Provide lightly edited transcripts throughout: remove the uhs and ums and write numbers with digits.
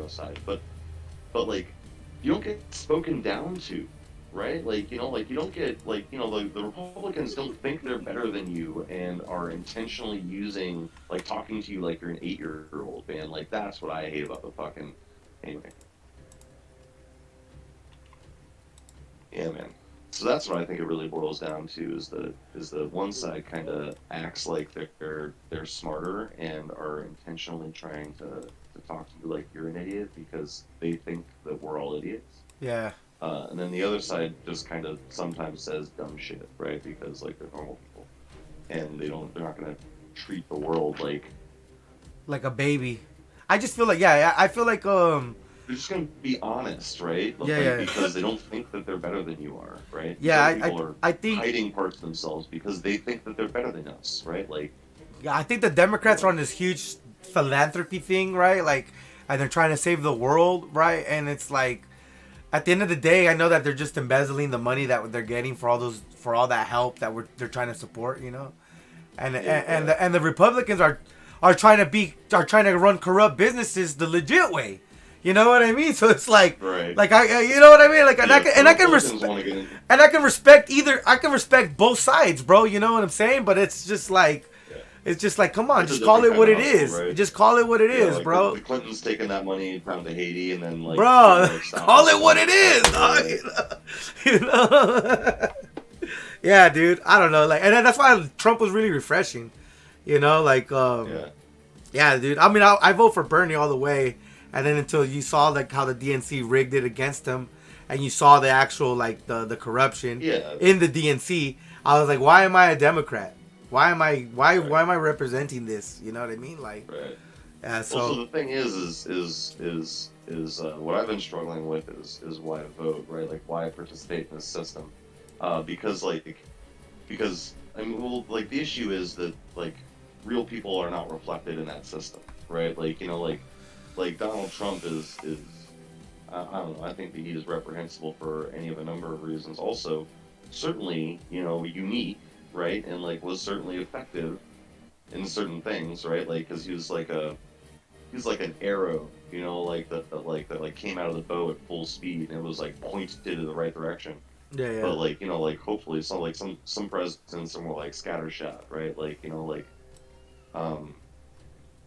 side, but like you don't get spoken down to, right? Like like you don't get like the Republicans don't think they're better than you and are intentionally using like talking to you like you're an 8-year old, man. Like that's what I hate about the fucking anyway. Yeah, man. So that's what I think it really boils down to is the one side kind of acts like they're smarter and are intentionally trying to talk to you like you're an idiot because they think that we're all idiots. Yeah. And then the other side just kind of sometimes says dumb shit, right? Because like they're normal people and they're not gonna treat the world like Like a baby. I just feel like, yeah, I feel like, they're just gonna be honest, right? yeah, Like yeah. because they don't think that they're better than you are, right? These Yeah, other I, I, people are I think, hiding parts of themselves because they think that they're better than us, right? Like, yeah, I think the Democrats are on this huge philanthropy thing, right? Like, and they're trying to save the world, right? And it's like, at the end of the day, I know that they're just embezzling the money that they're getting for all that help that they're trying to support, and yeah, and the Republicans are trying to run corrupt businesses the legit way. You know what I mean? So it's right. like you know what I mean? Like, Yeah, if the and I can Republicans respect, want to get into, and I can respect I can respect both sides, bro. You know what I'm saying? But yeah, it's just like, come on, it's a just call different it kind what of it hustle, is. right? Just call it what it Yeah, is, like bro. the Clintons taking that money down to Haiti and then like Bro, like stopping call it what some it is, dog. yeah, You know? Yeah, dude. I don't know. Like, and that's why Trump was really refreshing. Like, yeah, yeah, dude. I mean, I vote for Bernie all the way, and then until you saw like how the DNC rigged it against him, and you saw the actual like the corruption yeah, in the DNC, I was like, why am I a Democrat? Why right, am I representing this? You know what I mean? Like, right. yeah. Well, so So the thing is what I've been struggling with is why I vote, right? Like why I participate in this system, because because I mean, well, like the issue is that like real people are not reflected in that system, right? Like like Donald Trump is I don't know. I think that he is reprehensible for any of a number of reasons. Also, certainly unique, right? And like was certainly effective in certain things, right? Like because he was like an arrow, like that like came out of the bow at full speed and it was like pointed in the right direction. yeah, yeah, But like like hopefully some presidents are more like scattershot, right? Like like um,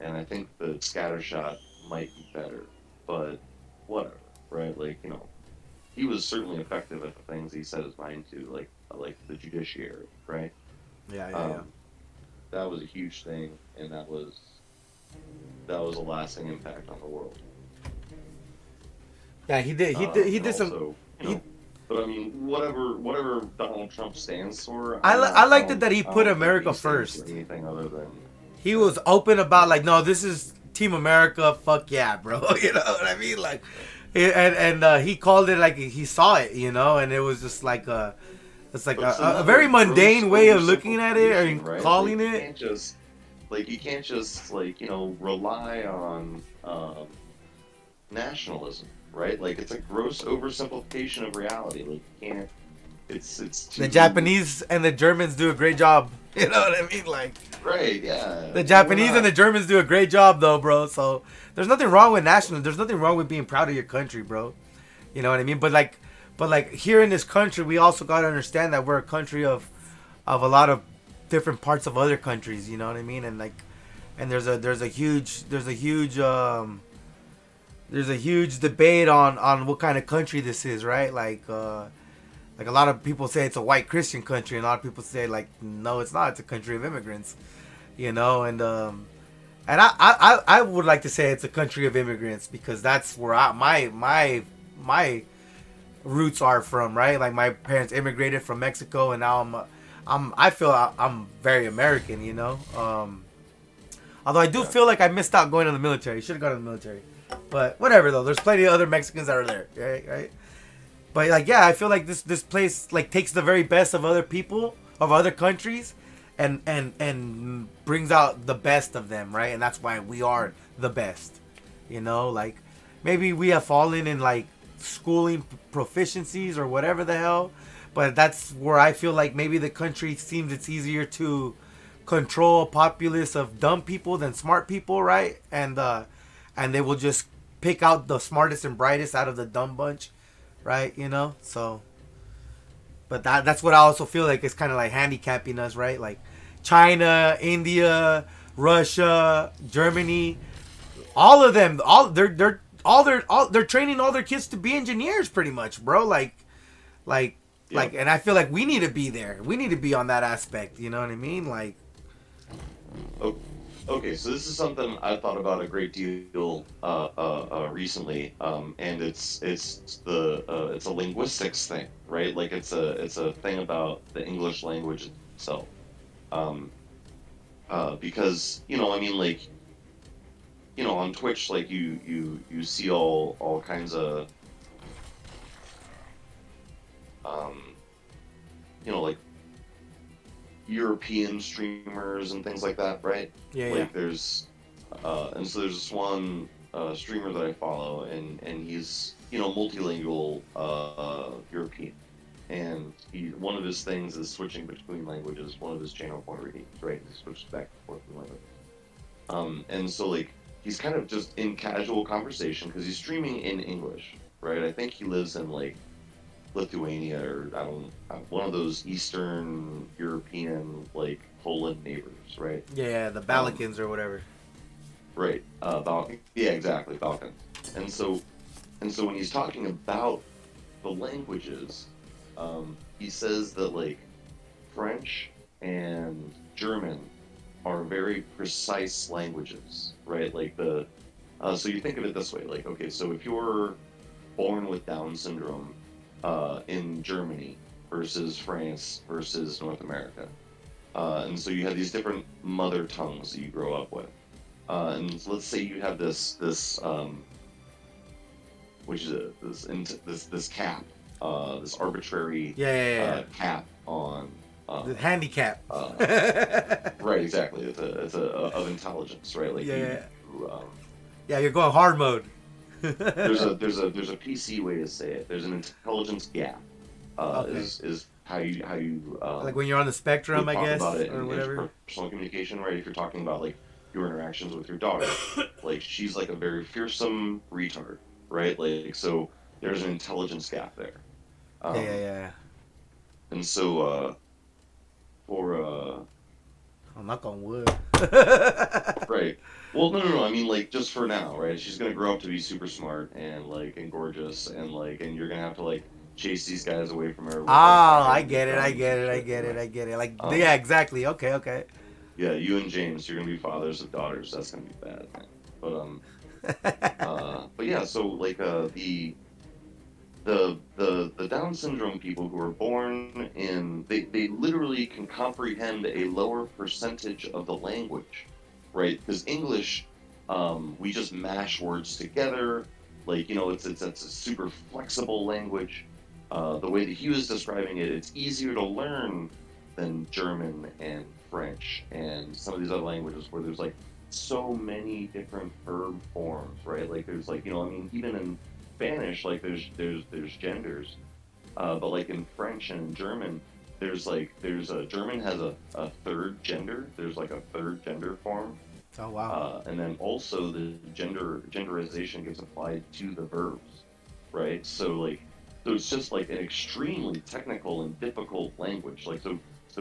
and I think the scattershot might be better, but whatever, right? Like he was certainly effective at the things he set his mind to, like the judiciary, right? yeah, yeah, yeah. Um, that was a huge thing, and that was a lasting impact on the world. Yeah, he And did some. also, He but I mean, whatever Donald Trump stands for, I liked it that he I put don't think that America he stands for first. anything other than He was open about like, no, this is Team America. Fuck yeah, bro. You know what I mean? Like, he called it like he saw it, and it was just like it's like but it's a another very gross mundane way of looking at it oversimplification, or right? calling it. You can't just like rely on nationalism, right? Like it's a gross oversimplification of reality. Like you can't. It's The too Japanese and the Germans do a great job. You know what I mean? Like, right. Yeah, the we're Japanese and not. the Germans do a great job, though, bro. So there's nothing wrong with national. There's nothing wrong with being proud of your country, bro. You know what I mean? But like here in this country, we also gotta understand that we're a country of a lot of different parts of other countries. You know what I mean? And like, and there's a huge debate on what kind of country this is, right? Like a lot of people say it's a white Christian country, and a lot of people say like, no, it's not. It's a country of immigrants, and I would like to say it's a country of immigrants because that's where my roots are from, right? Like my parents immigrated from Mexico, and now I feel I'm very American. Although I do Yeah. feel like I missed out going to the military. Should have gone to the military, but whatever though. There's plenty of other Mexicans that are there, right? But like, yeah, I feel like this place like takes the very best of other people of other countries, and brings out the best of them, right? And that's why we are the best. Like maybe we have fallen in like schooling proficiencies or whatever the hell, but that's where I feel like maybe the country seems it's easier to control a populace of dumb people than smart people, right? And they will just pick out the smartest and brightest out of the dumb bunch, right? You know, so. But that's what I also feel like is kind of like handicapping us, right? Like China, India, Russia, Germany, all of them, they're training all their kids to be engineers, pretty much, bro. Like, Yep. and I feel like we need to be there. We need to be on that aspect. You know what I mean? Like, Oh, okay, so this is something I thought about a great deal recently, and it's a linguistics thing, right? Like it's a thing about the English language itself, um, because I mean, like on Twitch, like you see all kinds of um, like European streamers and things like that, right? yeah, yeah, Like and so there's this one streamer that I follow, and he's multilingual European, and one of his things is switching between languages. One of his channel point readings, right? He switches back and forth between languages. And so like he's kind of just in casual conversation because he's streaming in English, right? I think he lives in like Lithuania or I don't one of those Eastern European like Poland neighbors, right? yeah. The Balkans or whatever. Right. Balkan. Yeah, exactly. Balkan. And so when he's talking about the languages, he says that like French and German are very precise languages, right? Like so you think of it this way, like okay, so if you're born with Down syndrome in Germany versus France versus North America, and so you have these different mother tongues that you grow up with. And let's say you have this which is this cap, this arbitrary Yeah. cap on The handicap. right, exactly. It's a of intelligence, right? Like Yeah. you, Yeah, you're going hard mode. there's a PC way to say it. There's an intelligence gap. Okay. Is how you Like when you're on the spectrum, would I talk guess, about it or in whatever. interpersonal communication, right? If you're talking about like your interactions with your daughter, like she's like a very fearsome retard, right? Like so there's an intelligence gap there. Yeah. And so for I'm not on wood. right. Well, no. I mean, like, just for now, right? She's gonna grow up to be super smart and gorgeous, and you're gonna have to like chase these guys away from her. With, Oh, like, I guns get it. I and get it. I shit, get it. right? I get it. Like, Um, yeah, exactly. Okay. yeah, you and James, you're gonna be fathers of daughters. That's gonna be bad, man. But yeah, so like the Down syndrome people who are born in they literally can comprehend a lower percentage of the language, right? Because English, we just mash words together, like it's a super flexible language. The way that he was describing it, it's easier to learn than German and French and some of these other languages where there's like so many different verb forms, right? Like there's like I mean even in Spanish, like there's genders, but like in French and in German, there's a German has a third gender. There's like a third gender form, Oh wow. and then also the genderization gets applied to the verbs, right? So it's just like an extremely technical and difficult language. Like so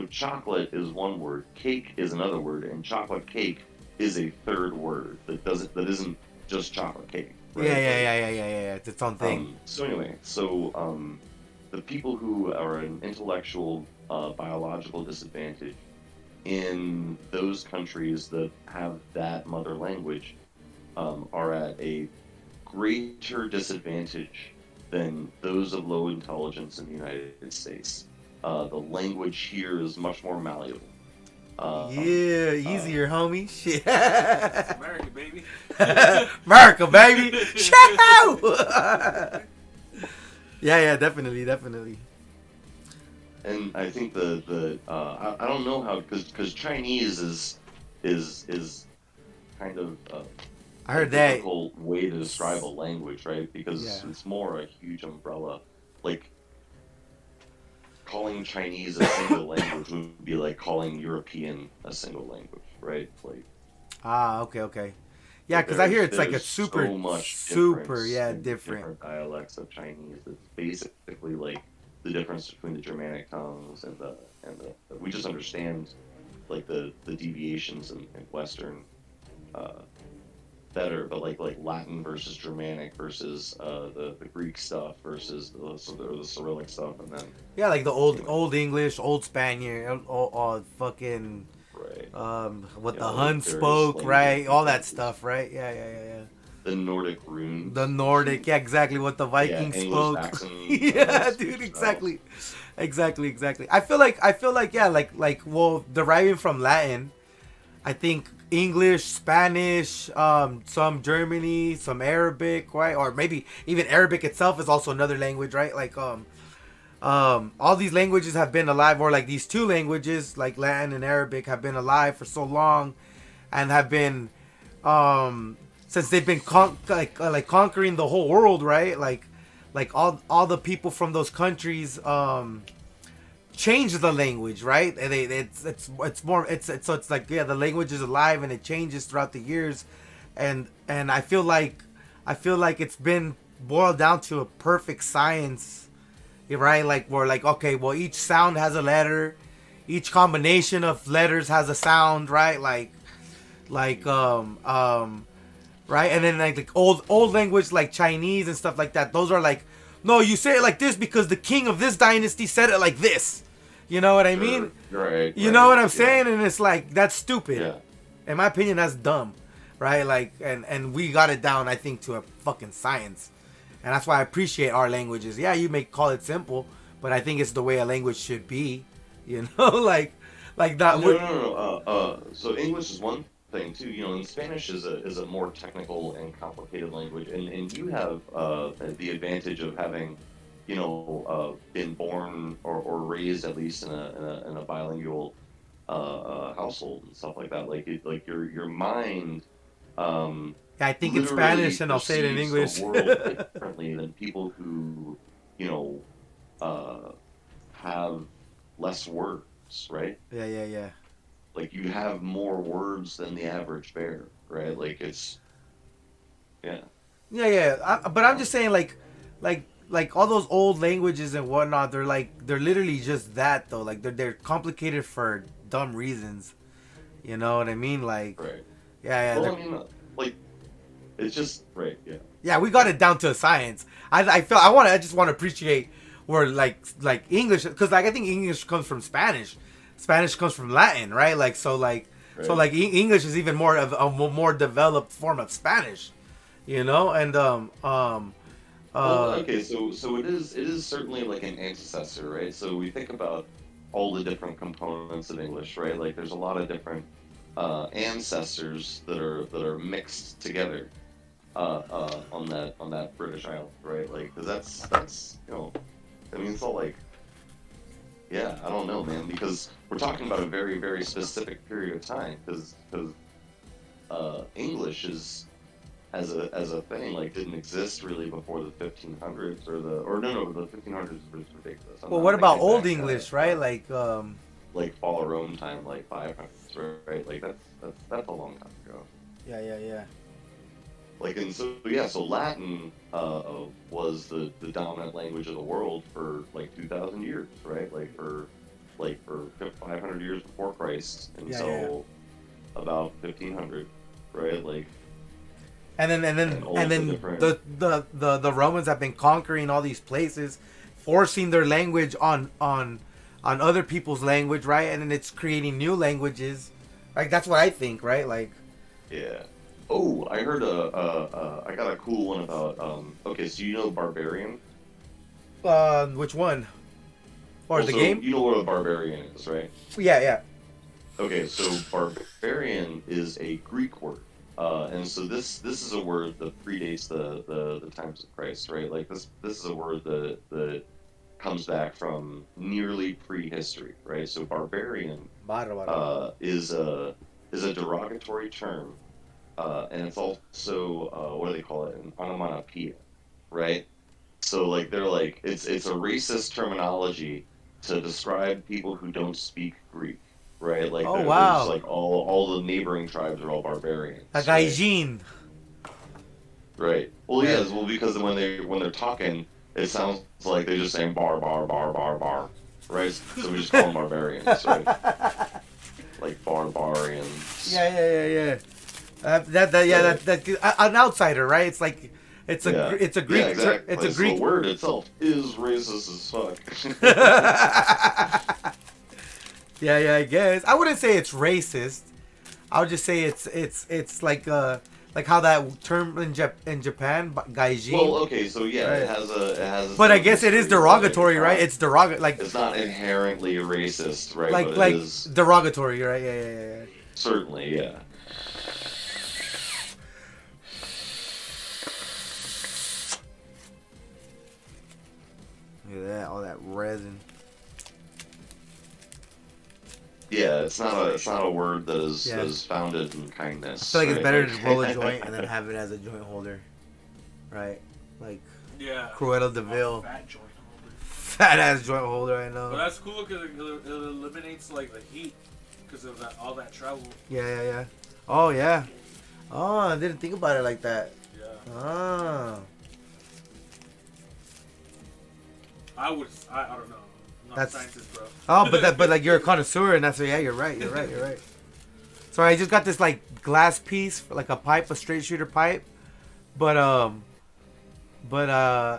chocolate is one word, cake is another word, and chocolate cake is a third word that isn't just chocolate cake. Right? Yeah. It's its own thing. So anyway, the people who are an intellectual, biological disadvantage in those countries that have that mother language are at a greater disadvantage than those of low intelligence in the United States. The language here is much more malleable. Yeah, easier, homie. Shit. It's America, baby. America, baby. Check out. Yeah, definitely. And I think I don't know how because Chinese is kind of I heard a that. difficult way to describe a language, right? Because Yeah. it's more a huge umbrella. Like calling Chinese a single language would be like calling European a single language, right? Like Ah, okay. Yeah, Like because I hear it's like a there's super, so much super, difference yeah, in different. different dialects of Chinese. It's basically like the difference between the Germanic tongues and we just understand like the deviations in Western uh, better, but like Latin versus Germanic versus the Greek stuff versus the Cyrillic stuff, and then Yeah, like the anyway, old English, old Spaniard, all fucking right, what the yeah, like Hun various spoke, language right? All that components, stuff, right? Yeah. the Nordic The runes, Nordic, yeah, exactly what the yeah, Vikings spoke. Anglo-Saxon Yeah, dude, speech styles. exactly. I feel like yeah, well, deriving from Latin, I think English, Spanish, some Germany, some Arabic, right? Or maybe even Arabic itself is also another language, right? Like all these languages have been alive, or like these two languages, like Latin and Arabic, have been alive for so long, and have been, since they've been like conquering the whole world, right? Like all the people from those countries, change the language, right? And it's more it's so it's like yeah, the language is alive and it changes throughout the years, and I feel like it's been boiled down to a perfect science, right? Like we're like okay, well each sound has a letter, each combination of letters has a sound, right? Like right, and then like old language like Chinese and stuff like that. Those are like no, you say it like this because the king of this dynasty said it like this. You know what I Sure, mean? You know right, what I'm yeah, saying? And it's like that's stupid. yeah. In my opinion, that's dumb, right? Like, and we got it down, I think, to a fucking science, and that's why I appreciate our languages. Yeah, you may call it simple, but I think it's the way a language should be. You know, like that. No. So English is one thing too, you know, and Spanish is a more technical and complicated language, and you have the advantage of having, you know, been born or raised at least in a bilingual household and stuff like that. Like your mind I think in literally Spanish, and I'll say it in perceives the English. world differently than people who, you know, have less words, right? Yeah. Like you have more words than the average bear, right? Like it's yeah, But I'm just saying, like all those old languages and whatnot, they're literally just that though. Like they're complicated for dumb reasons. You know what I mean? Like, right. yeah, Well, I mean, like it's just right, yeah, yeah. We got it down to a science. I just want to appreciate where like English, because like I think English comes from Spanish, Spanish comes from Latin, right? Like right. English is even more of a more developed form of Spanish, you know, and Well, uh okay, so it is certainly like an ancestor, right? So we think about all the different components of English, right? Like there's a lot of different ancestors that are mixed together on that British island, right? Like, 'cause that's you know, I mean, it's all like, yeah, I don't know, man, because we're talking about a very very specific period of time, because English is as a thing like didn't exist really before the 1500s or no the 1500s was ridiculous. well, I'm what about thinking Old back English, right? like fall of Rome time, like 500s, right? Like that's a long time ago. Yeah. Like, and so yeah, so Latin was the dominant language of the world for like 2,000 years, right? Like for 500 years before Christ until about 1500, right? Like, and all And of the then different the Romans have been conquering all these places, forcing their language on other people's language, right? And then it's creating new languages. Like that's what I think, right? Like yeah. Oh, I heard I got a cool one about okay, so you know Barbarian? which one? Or the Also, game? you know what a barbarian is, right? Yeah. Okay, so barbarian is a Greek word, and so this is a word that predates the times of Christ, right? Like this is a word that comes back from nearly prehistory, right? So barbarian Bárbaro. is a derogatory term, and it's also what do they call it? An onomatopoeia, right? So like they're like it's a racist terminology to describe people who don't speak Greek, right? Like Oh, there's wow. like all the neighboring tribes are all barbarians. A right? gaijin. Right. Well, Yeah. yes. Well, because when they're talking, it sounds like they're just saying bar bar bar bar bar, right? So we just call them barbarians, right? Like barbarians. Yeah. An outsider, right? It's like it's a Yeah. it's a Greek Yeah, exactly. it's a So Greek the word itself is racist as fuck. Yeah, I guess. I wouldn't say it's racist. I would just say it's like how that term in Japan, gaijin. Well, okay, so yeah, Right. it has a. But I guess it is history, derogatory, right? not- It's derogatory, It's not inherently racist, right? But like it is derogatory, right? Yeah. certainly, yeah. Look at that, all that resin. Yeah, it's not a word that is Yeah. that is founded in kindness. I feel like it's right? better to roll a joint and then have it as a joint holder, right? Like Yeah. Cruella de Vil, Fat joint holder. fat ass joint holder. I But know. that's cool because it eliminates like the heat because of all that travel. Yeah. Oh yeah. Oh, I didn't think about it like that. Yeah. Ah. I don't know. I'm not That's- a scientist, bro. Oh, but like you're a connoisseur, and that's yeah. You're right. So I just got this like glass piece, like a pipe, a straight shooter pipe, but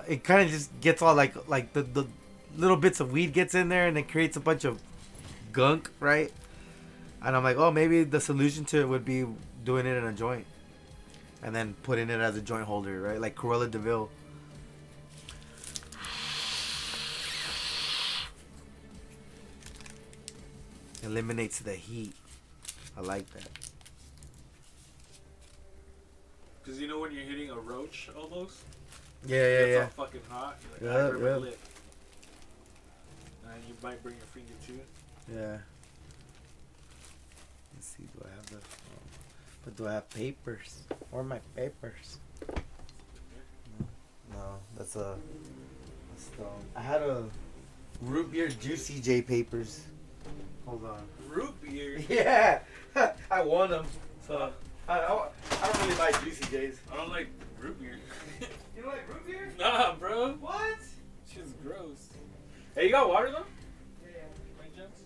it kind of just gets all like the little bits of weed gets in there, and it creates a bunch of gunk, right? And I'm like, oh, maybe the solution to it would be doing it in a joint, and then putting it as a joint holder, right? Like Cruella de Vil. Eliminates the heat. I like that. Because you know when you're hitting a roach almost? Yeah, It's all fucking hot. You're like, Yeah, I hurt my yeah. lip. And you might bring your finger to it. Yeah. Let's see, do I have the... But do I have papers? Where are my papers? No, that's a stone. I had a root beer Juicy J papers. Hold on. Root beer? Yeah! I won them. So, I don't really buy Juicy J's. I don't like root beer. You don't like root beer? Nah, bro. What? Shit's gross. Hey, you got water though? Yeah. By chance?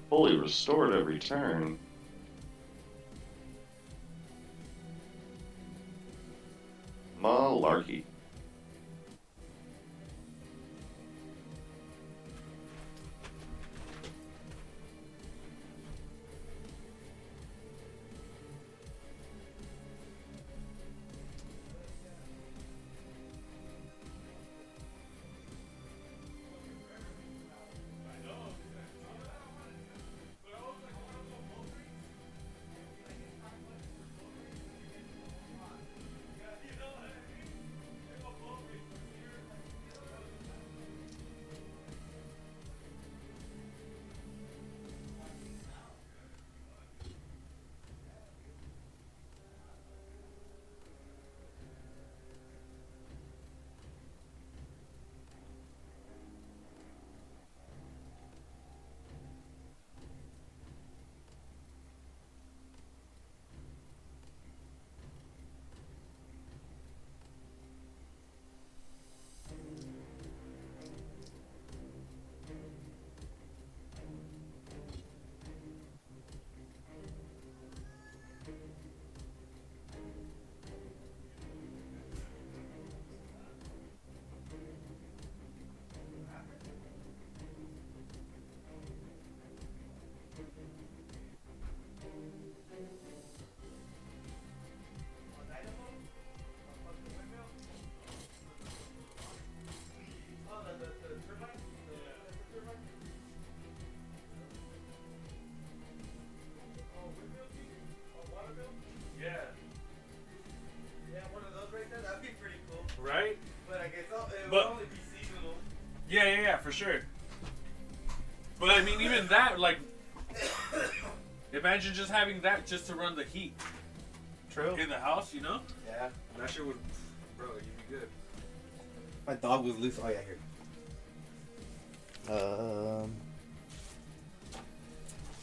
Fully restored every turn. Malarkey. for sure. But I mean, even that, like, imagine just having that just to run the heat True. in the house, you know? Yeah. That shit would, bro, you'd be good. My dog was loose. Oh yeah, here. I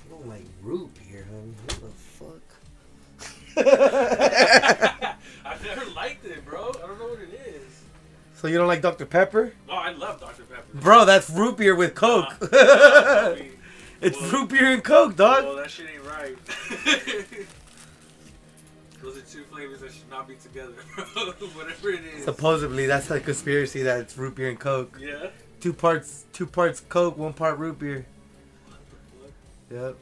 don't like root beer, honey. What the fuck? I've never liked it, bro. I don't know what it is. So you don't like Dr. Pepper? No, I love Dr. Pepper. Bro, that's root beer with Coke. I mean, It's well, root beer and Coke, dog. well, that shit ain't right. Those are two flavors that should not be together, bro. Whatever it is. Supposedly, that's a conspiracy that it's root beer and Coke. Yeah. Two parts Coke, 1 part root beer. What the fuck? Yep.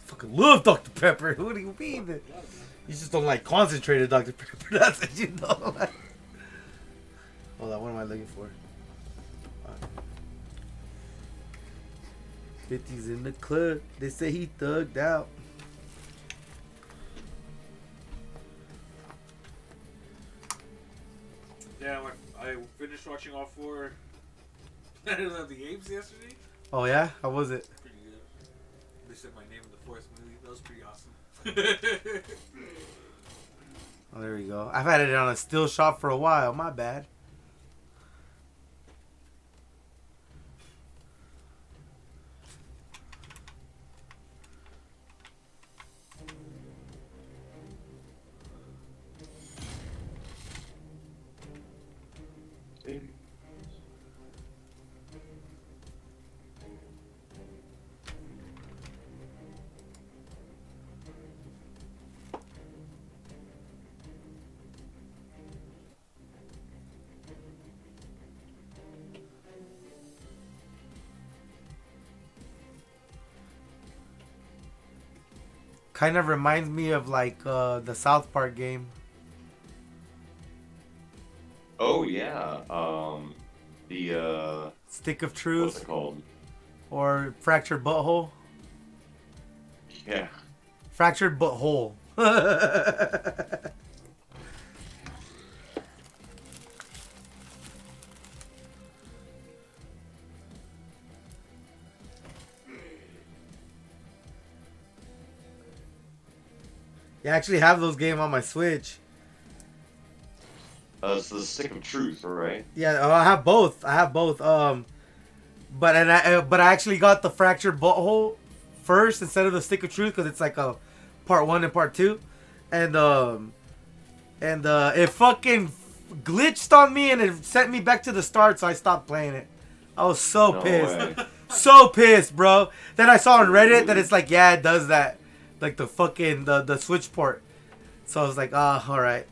Fucking love Dr. Pepper. What do you mean? You just don't like concentrated Dr. Pepper. That's what you don't like. Hold on, what am I looking for? 50's in the club. They say he thugged out. Yeah, I finished watching all 4 Planet of the Apes yesterday. Oh yeah? How was it? Pretty good. They said my name in the 4th movie. That was pretty awesome. Oh, there we go. I've had it on a still shot for a while. My bad. Kind of reminds me of like the South Park game. Oh yeah. The Stick of what's Truth it called? or Fractured Butthole. Yeah. Fractured Butthole. Yeah, I actually have those games on my Switch. It's the Stick of Truth, right? Yeah, I have both. But I actually got the Fractured Butthole first instead of the Stick of Truth because it's like a part 1 and part 2, and it fucking glitched on me and it sent me back to the start, so I stopped playing it. I was so No pissed, way. so pissed, bro. Then I saw on Reddit that it's like, yeah, it does that, like the fucking the Switch port. So I was like, ah, all right,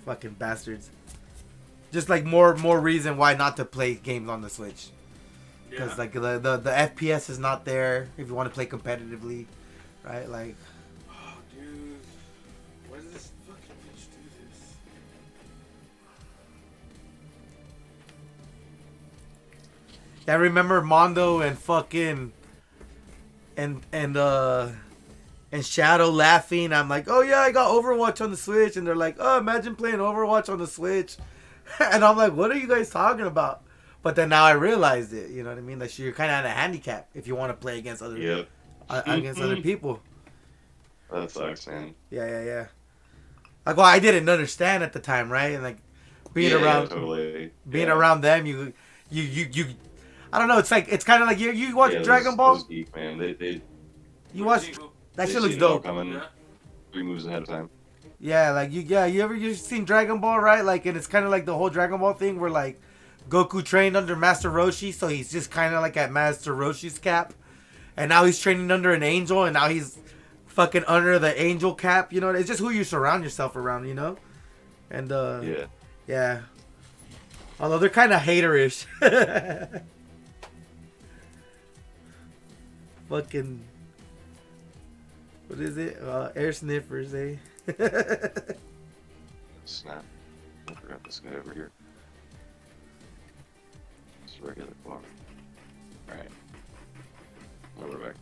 fucking bastards. Just like more reason why not to play games on the Switch. Because Yeah. like the FPS is not there if you want to play competitively, right? Like, Oh, dude. Why does this fucking bitch do this? I remember Mondo and fucking and Shadow laughing. I'm like, oh yeah, I got Overwatch on the Switch, and they're like, oh, imagine playing Overwatch on the Switch, and I'm like, what are you guys talking about? But then now I realized it. You know what I mean? Like you're kind of at a handicap if you want to play against other Yep. against other people. That sucks, man. Yeah. Like, well, I didn't understand at the time, right? And like being Yeah, around totally. being Yeah. around them, you I don't know. It's like it's kind of like you watch Yeah, Dragon those Ball. geek, man. They You watch that they shit looks see it all dope. coming Yeah. 3 moves ahead of time. Yeah, like you ever seen Dragon Ball, right? Like, and it's kind of like the whole Dragon Ball thing where like Goku trained under Master Roshi, so he's just kind of like at Master Roshi's cap, and now he's training under an angel, and now he's fucking under the angel cap. You know, it's just who you surround yourself around, you know. And yeah. Although they're kind of haterish. Fucking. What is it? Air sniffers, eh? Snap. I forgot this guy over here. It's regular bar. Alright. Now we're back.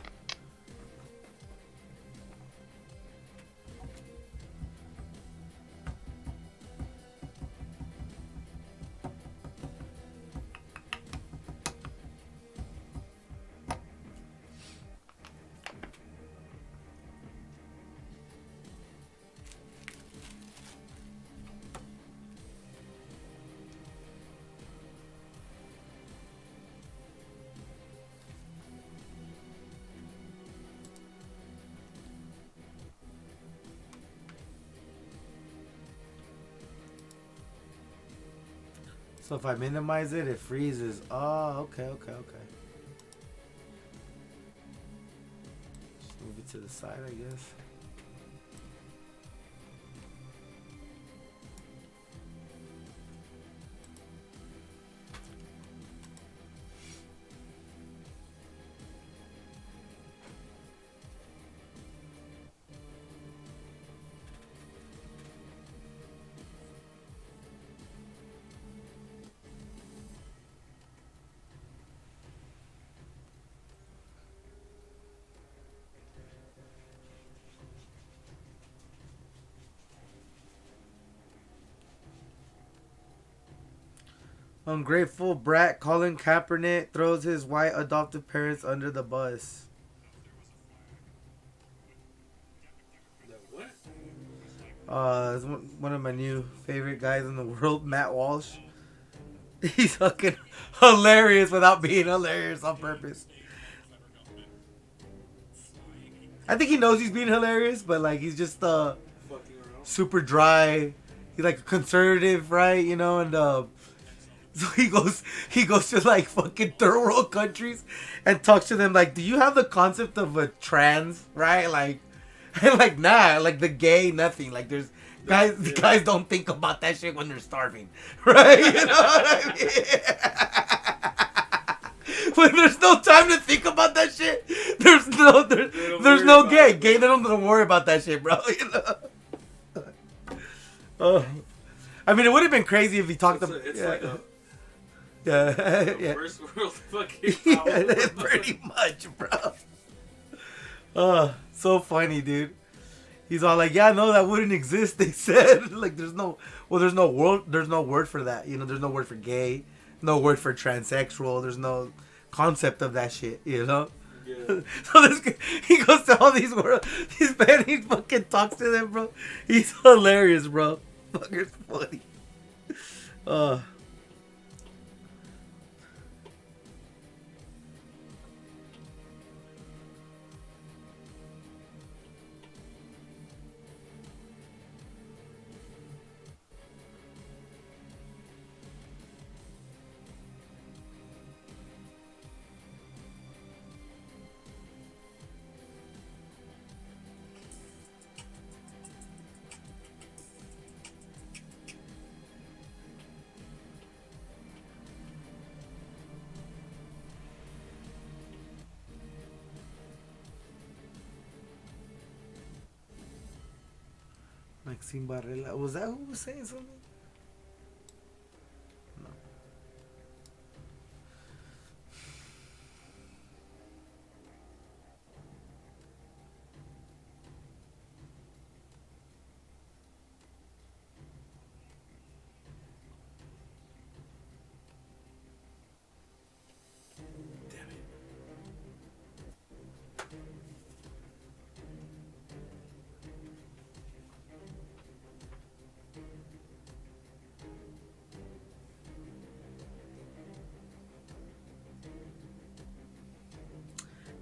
So if I minimize it, it freezes. Oh, okay, okay, okay. Just move it to the side, I guess. Ungrateful brat Colin Kaepernick throws his white adoptive parents under the bus. What? It's one of my new favorite guys in the world, Matt Walsh. He's fucking hilarious without being hilarious on purpose. I think he knows he's being hilarious, but like he's just Fucking around. super dry. He's like a conservative, right? You know, and so he goes to like fucking third world countries and talks to them like, do you have the concept of a trans, right? Like, and like nah, like the gay, nothing. Like there's guys don't think about that shit when they're starving, right? You know what I mean? When there's no time to think about that shit, there's no gay. They don't worry about that shit, bro. You know. I mean, it would have been crazy if he talked about. It's like a Yeah. first world fucking Yeah, problem. pretty much, bro. So funny, dude. He's all like, "Yeah, no, that wouldn't exist." They said, like, there's no word for that. You know, there's no word for gay, no word for transsexual. There's no concept of that shit. You know. Yeah. So he goes to all these men, he fucking talks to them, bro. He's hilarious, bro. Fucking funny. Maxine Barrela. Was that who was saying something? No.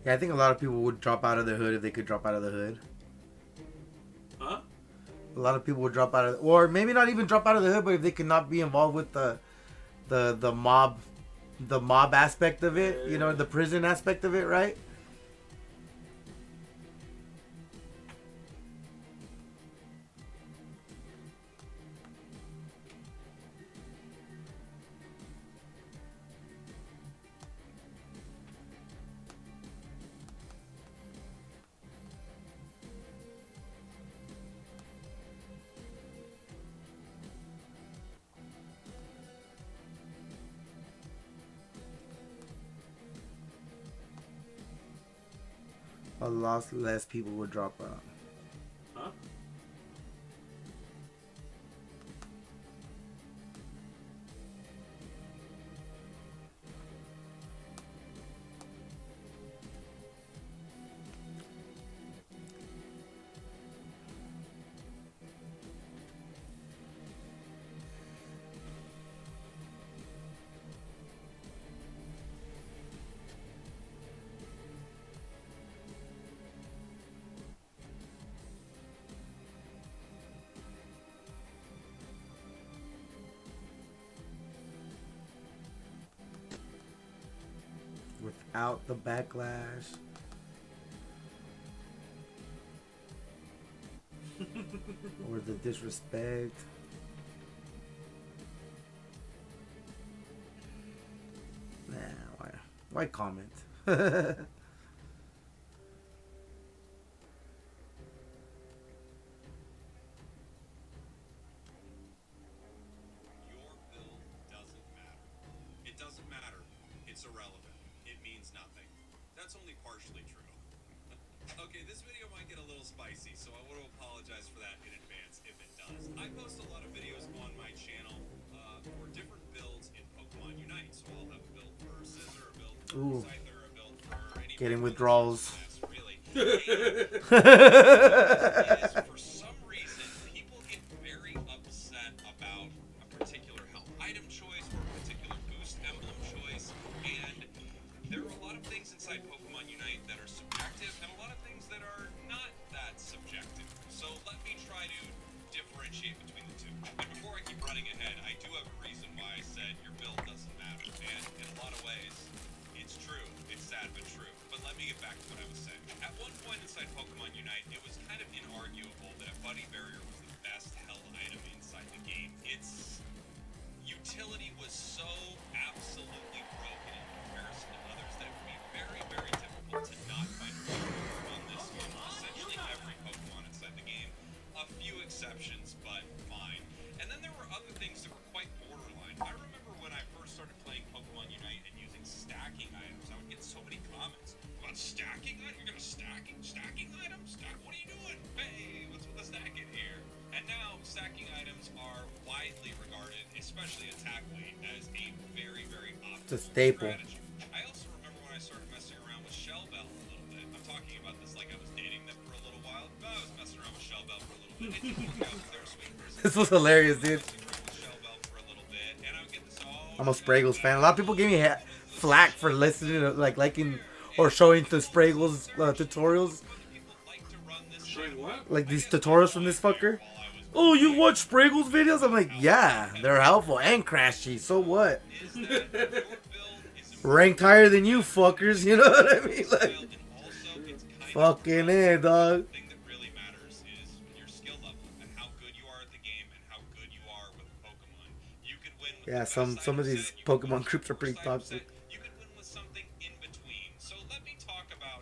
Yeah, I think a lot of people would drop out of the hood if they could drop out of the hood. Huh? A lot of people would drop out of, or maybe not even drop out of the hood, but if they could not be involved with the mob aspect of it, you know, the prison aspect of it, right? A lot less people would drop out. Huh? out the backlash. Or the disrespect. Nah, why comment? Your build doesn't matter. It doesn't matter. It's irrelevant. It means nothing. That's only partially true. Okay, this video might get a little spicy, so I want to apologize for that in advance if it does. I post a lot of videos on my channel for different builds in Pokemon Unite. So I'll have a build for Scissor, a build for Ooh. Scyther, a build for any Getting Pokemon withdrawals. class, really. And for some reason, people get very upset about a particular health item choice or a particular boost emblem choice, and there are a lot of things inside Pokemon Unite that are subjective and a lot of things that are not that subjective. So let me try to differentiate between the two. And before I keep running ahead, I do have a reason why I said your build doesn't matter, and in a lot of ways, it's true. It's sad but true. But let me get back to what I was saying. At one point inside Pokemon Unite, it was kind of inarguable that a Buddy Barrier was the best held item inside the game. Its utility was so absolutely broken in comparison to others that it would be very, very difficult to not find a way to run this on essentially every Pokemon inside the game. A few exceptions, but fine. And then there were other things that were quite borderline. I remember when I first started playing Pokemon Unite and using stacking items, I would get so many comments. About stacking items? You're gonna stacking items? What are you doing? Hey, what's with the stacking here? And now stacking items are widely regarded, especially attack weight, as a very, very optimal It's a staple. strategy. I also remember when I started messing around with Shell Bell a little bit. I'm talking about this like I was dating them for a little while. But I was messing around with Shell Bell for a little bit. It didn't work out 'cause they were sweet. This was hilarious, dude. Messing around with Shell Bell for a little bit, and I would get this, oh, I'm a Spraggles fan. A lot of people give me flack for listening to, liking or showing the Spraggles tutorials. Showing what? Like these tutorials from this fucker. Oh, you watch Spraggles videos? I'm like, yeah, they're helpful and crashy. So what? Ranked higher than you fuckers, you know what I mean? Like, fucking A, dog. thing that really matters is your skill level and how good you are at the game and how good you are with Pokemon. You could win with Yeah, the some best of item these set, you could Pokemon win groups are with pretty the worst item toxic. set, you could win with something in between. So let me talk about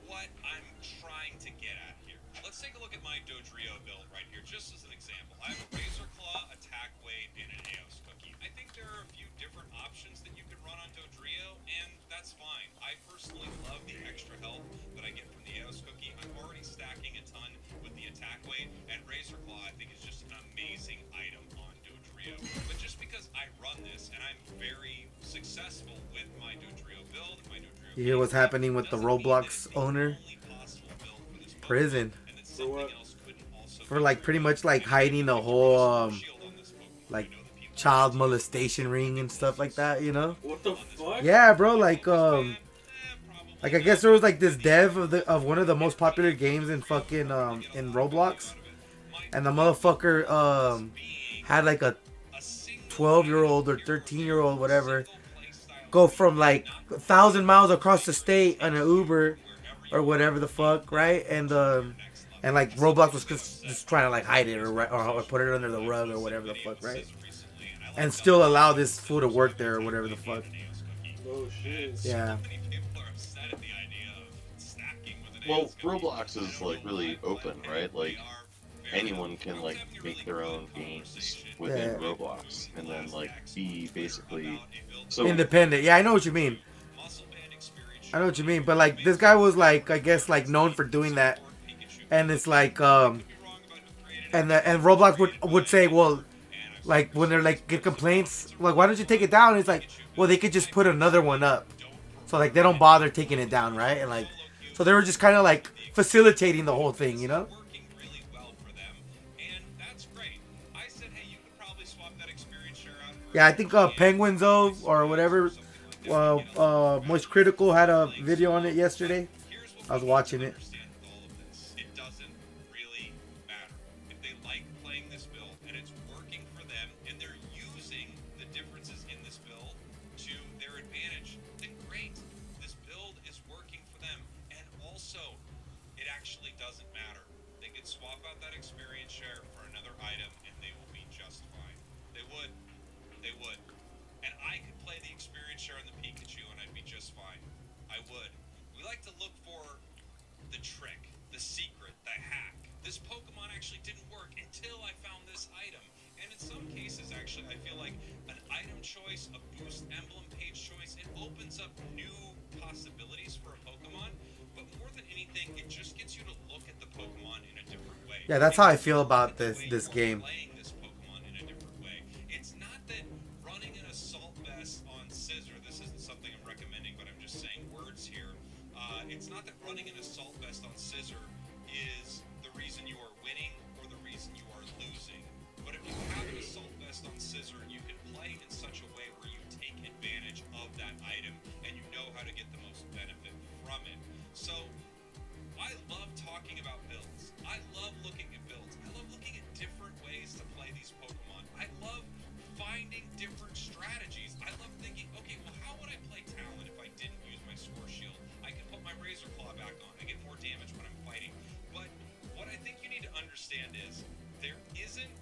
what I'm trying to get at here. Let's take a look at my Dodrio build right here, just as an example. I have a Razor Claw, Attack Weight, and an Eos Cookie. I think there are a few different options that you can run on Dodrio, and that's fine. I personally love the extra health that I get from the Eos Cookie. I'm already stacking a ton with the Attack Weight, and Razor Claw I think is just an amazing item on Dodrio. But just because I run this and I'm very successful with my Dodrio build, my Dodrio You hear what's happening with the doesn't mean that Roblox it's the owner? only possible build for this Pokemon, Prison. and that For what? something else couldn't also For be like true. pretty much like hiding the whole like child molestation ring and stuff like that, you know? What the fuck? Yeah, bro, like I guess there was like this dev of one of the most popular games in fucking in Roblox, and the motherfucker had like a 12-year-old or 13-year-old whatever go from like 1,000 miles across the state on an Uber or whatever the fuck, right? And like Roblox was just trying to like hide it or put it under the rug or whatever the fuck, right? And still allow this fool to work there or whatever the fuck. Oh shit. Yeah. Well, Roblox is like really open, right? Like anyone can like make their own games within Yeah. Roblox, and then like be basically so. Independent. Yeah, I know what you mean. I know what you mean, but like this guy was like, I guess like known for doing that, and it's like and Roblox would say, well, like when they're like get complaints, like why don't you take it down? It's like, well, they could just put another one up, so like they don't bother taking it down, right? And like, so they were just kind of like facilitating the whole thing, you know? Working really well for them, and that's great. I said, hey, you could probably swap that experience share out. for Yeah, I think Penguin Zove or whatever, Moist Critical had a video on it yesterday. Here's what I was watching it. understand with all of this. It doesn't really matter. If they like playing this build and it's working for them and they're using the differences in this build to their advantage, then great. This that experience share for another item and they will be just fine. They would. They would. And I could play the experience share on the Pikachu and I'd be just fine. I would. We like to look for the trick, the secret, the hack. This Pokemon actually didn't work until I found this item. And in some cases, actually, I feel like an item choice, a boost emblem page choice, it opens up new possibilities for a Pokemon. But more than anything, it just gets you to look at the Pokemon in a different way. Yeah, that's how I feel about this game. Playing this Pokemon in a different way. It's not that running an assault vest on Scizor, this isn't something I'm recommending, but I'm just saying words here. It's not that running an assault vest on Scizor is the reason you are winning or the reason you are losing. But if you have an assault vest on Scizor, you can play in such a way where you take advantage of that item and you know how to get the most benefit from it. So, I love talking about builds. I love looking at builds. I love looking at different ways to play these Pokemon. I love finding different strategies. I love thinking, okay, well, how would I play Talon if I didn't use my Score Shield? I can put my Razor Claw back on. I get more damage when I'm fighting. But what I think you need to understand is there isn't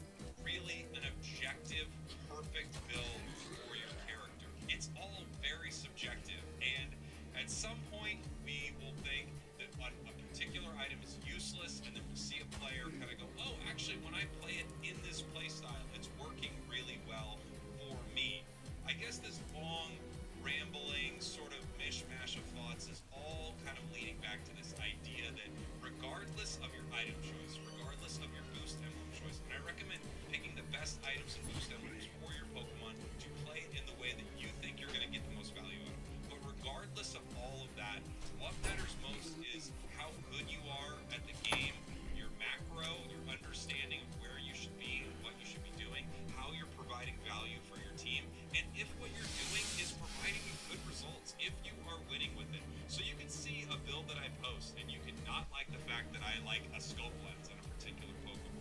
really an objective, perfect build for your character. It's all very subjective. And at some point, we will think that a particular item is useless, and then we'll see a player kind of go, oh, actually, when I play it in this playstyle, it's working really well for me. I guess this long, rambling sort of mishmash of thoughts is all kind of leading back to this idea that regardless of your item choice, regardless of your boost emblem choice, and I recommend picking the best items and boost emblems for your Pokemon to play it in the way that you think you're going to get the most value out of. But regardless of all of that, what matters most is how good you are at the game, your macro, your understanding of where you should be and what you should be doing, how you're providing value for your team, and if what you're doing is providing you good results, if you are winning with it. So you can see a build that I post, and you can not like the fact that I like a scope lens on a particular Pokemon.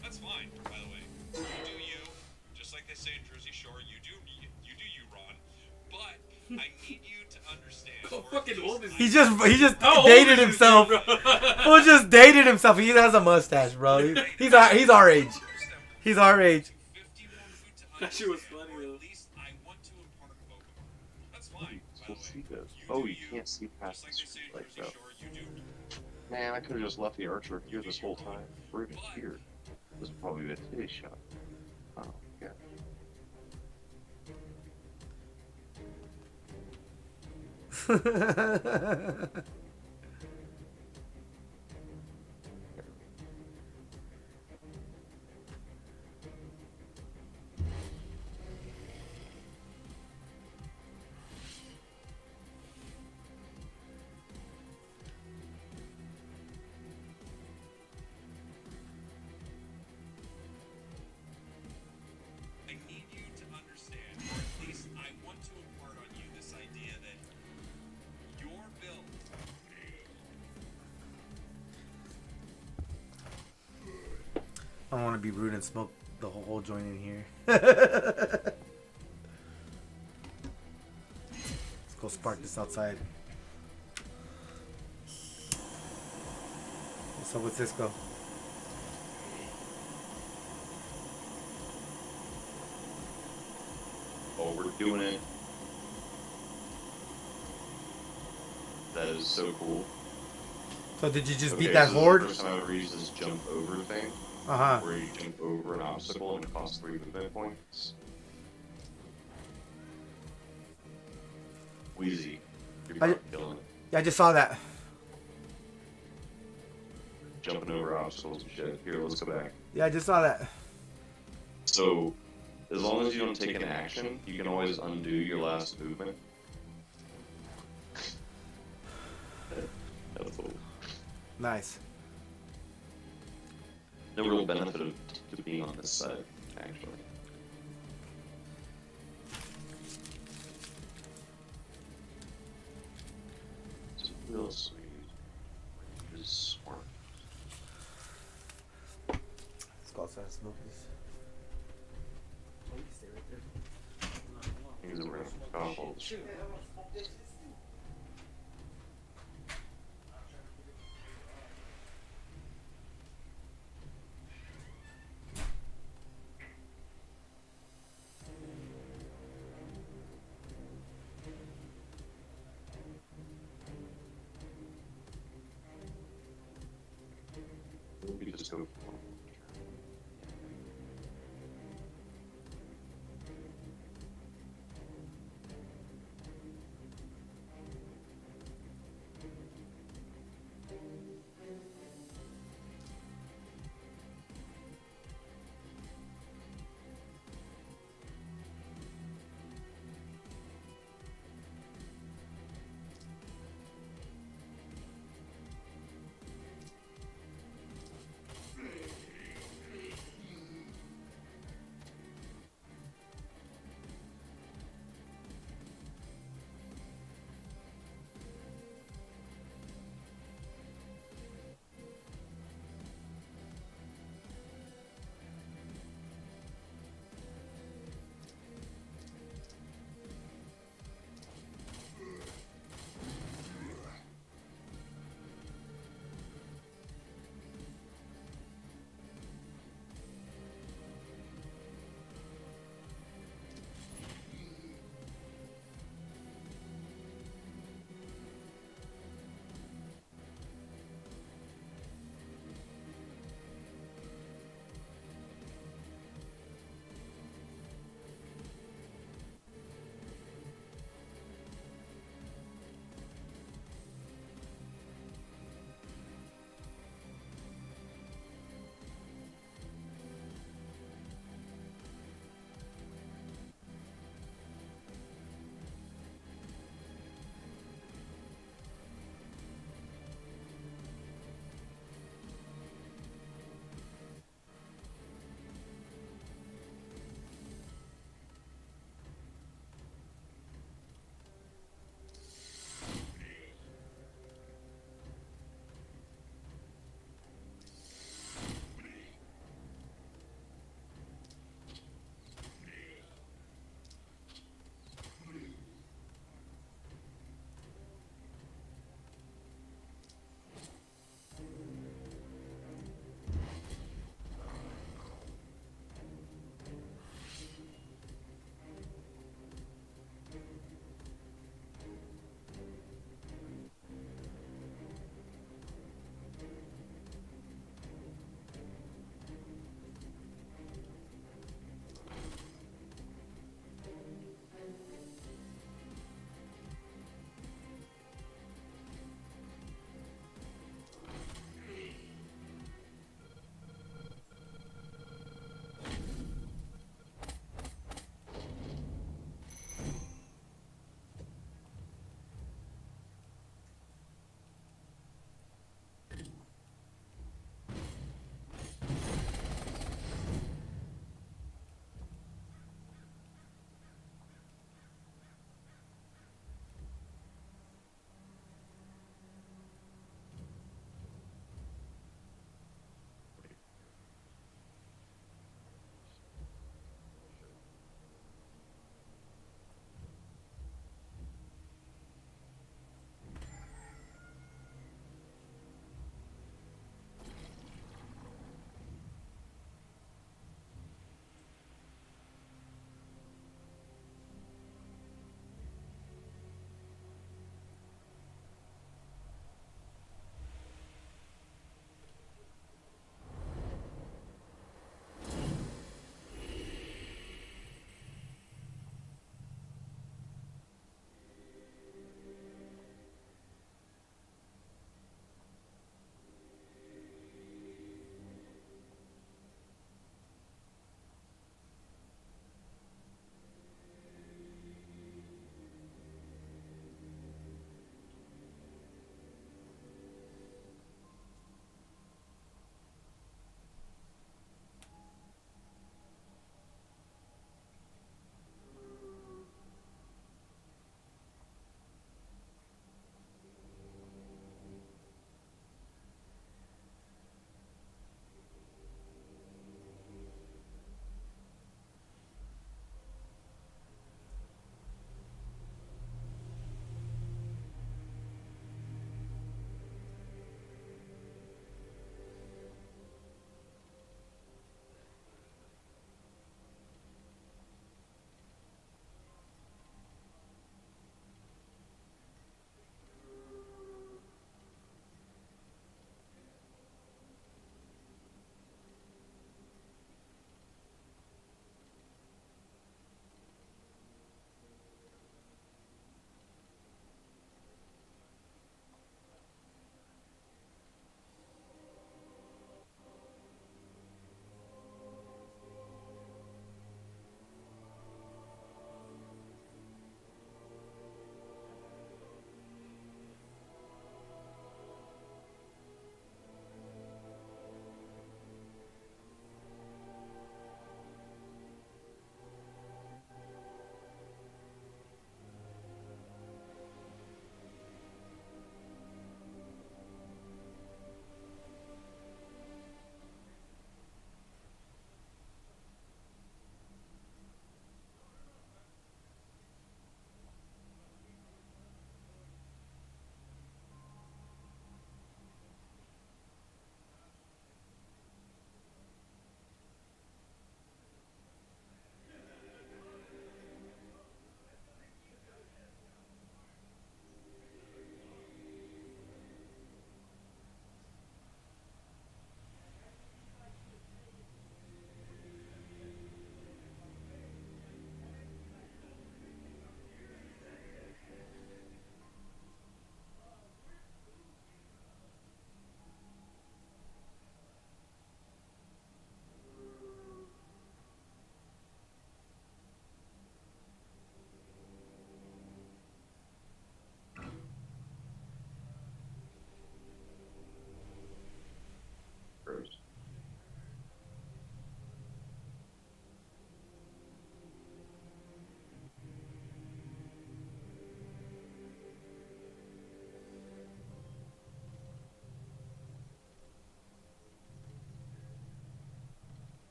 That's fine, by the way. You do you, just like they say in Jersey Shore, you do you, Ron. But I need you to understand. How fucking old is He just How old dated is this himself. dude, bro? Well, just dated himself. He has a mustache, bro. He's our age. He's our age. That shit was funny, though. At least I want to impart Pokemon. That's fine, by We'll the see way. this. You Oh, do you you, can't see past just like the they say street in light, Jersey though. Shore, you do. Man, I could have just left the Archer here this whole time. We're even here. This would probably be a titty shot. Oh, yeah. I need you to understand, or at least I want to impart on you this idea that your build. I don't want to be rude and smoke the whole joint in here. Let's go spark this outside. What's up with Cisco? Oh, we're doing it. That is so cool. So did you just Okay, beat that so horde? The first time I ever used this jump over thing, Uh-huh. where you jump over an obstacle and it costs 3 movement points. Wheezy, you're I- probably killing it. Yeah, I just saw that. Jumping over obstacles and shit. Here, let's go back. Yeah, I just saw that. So, as long as you don't take an action, you can always undo your last movement. That's cool. Nice. No real benefit to being on this side, actually. It's real sweet. It's smart. Let's go outside and smoke this. Things that we're gonna cough all the shit. We just go.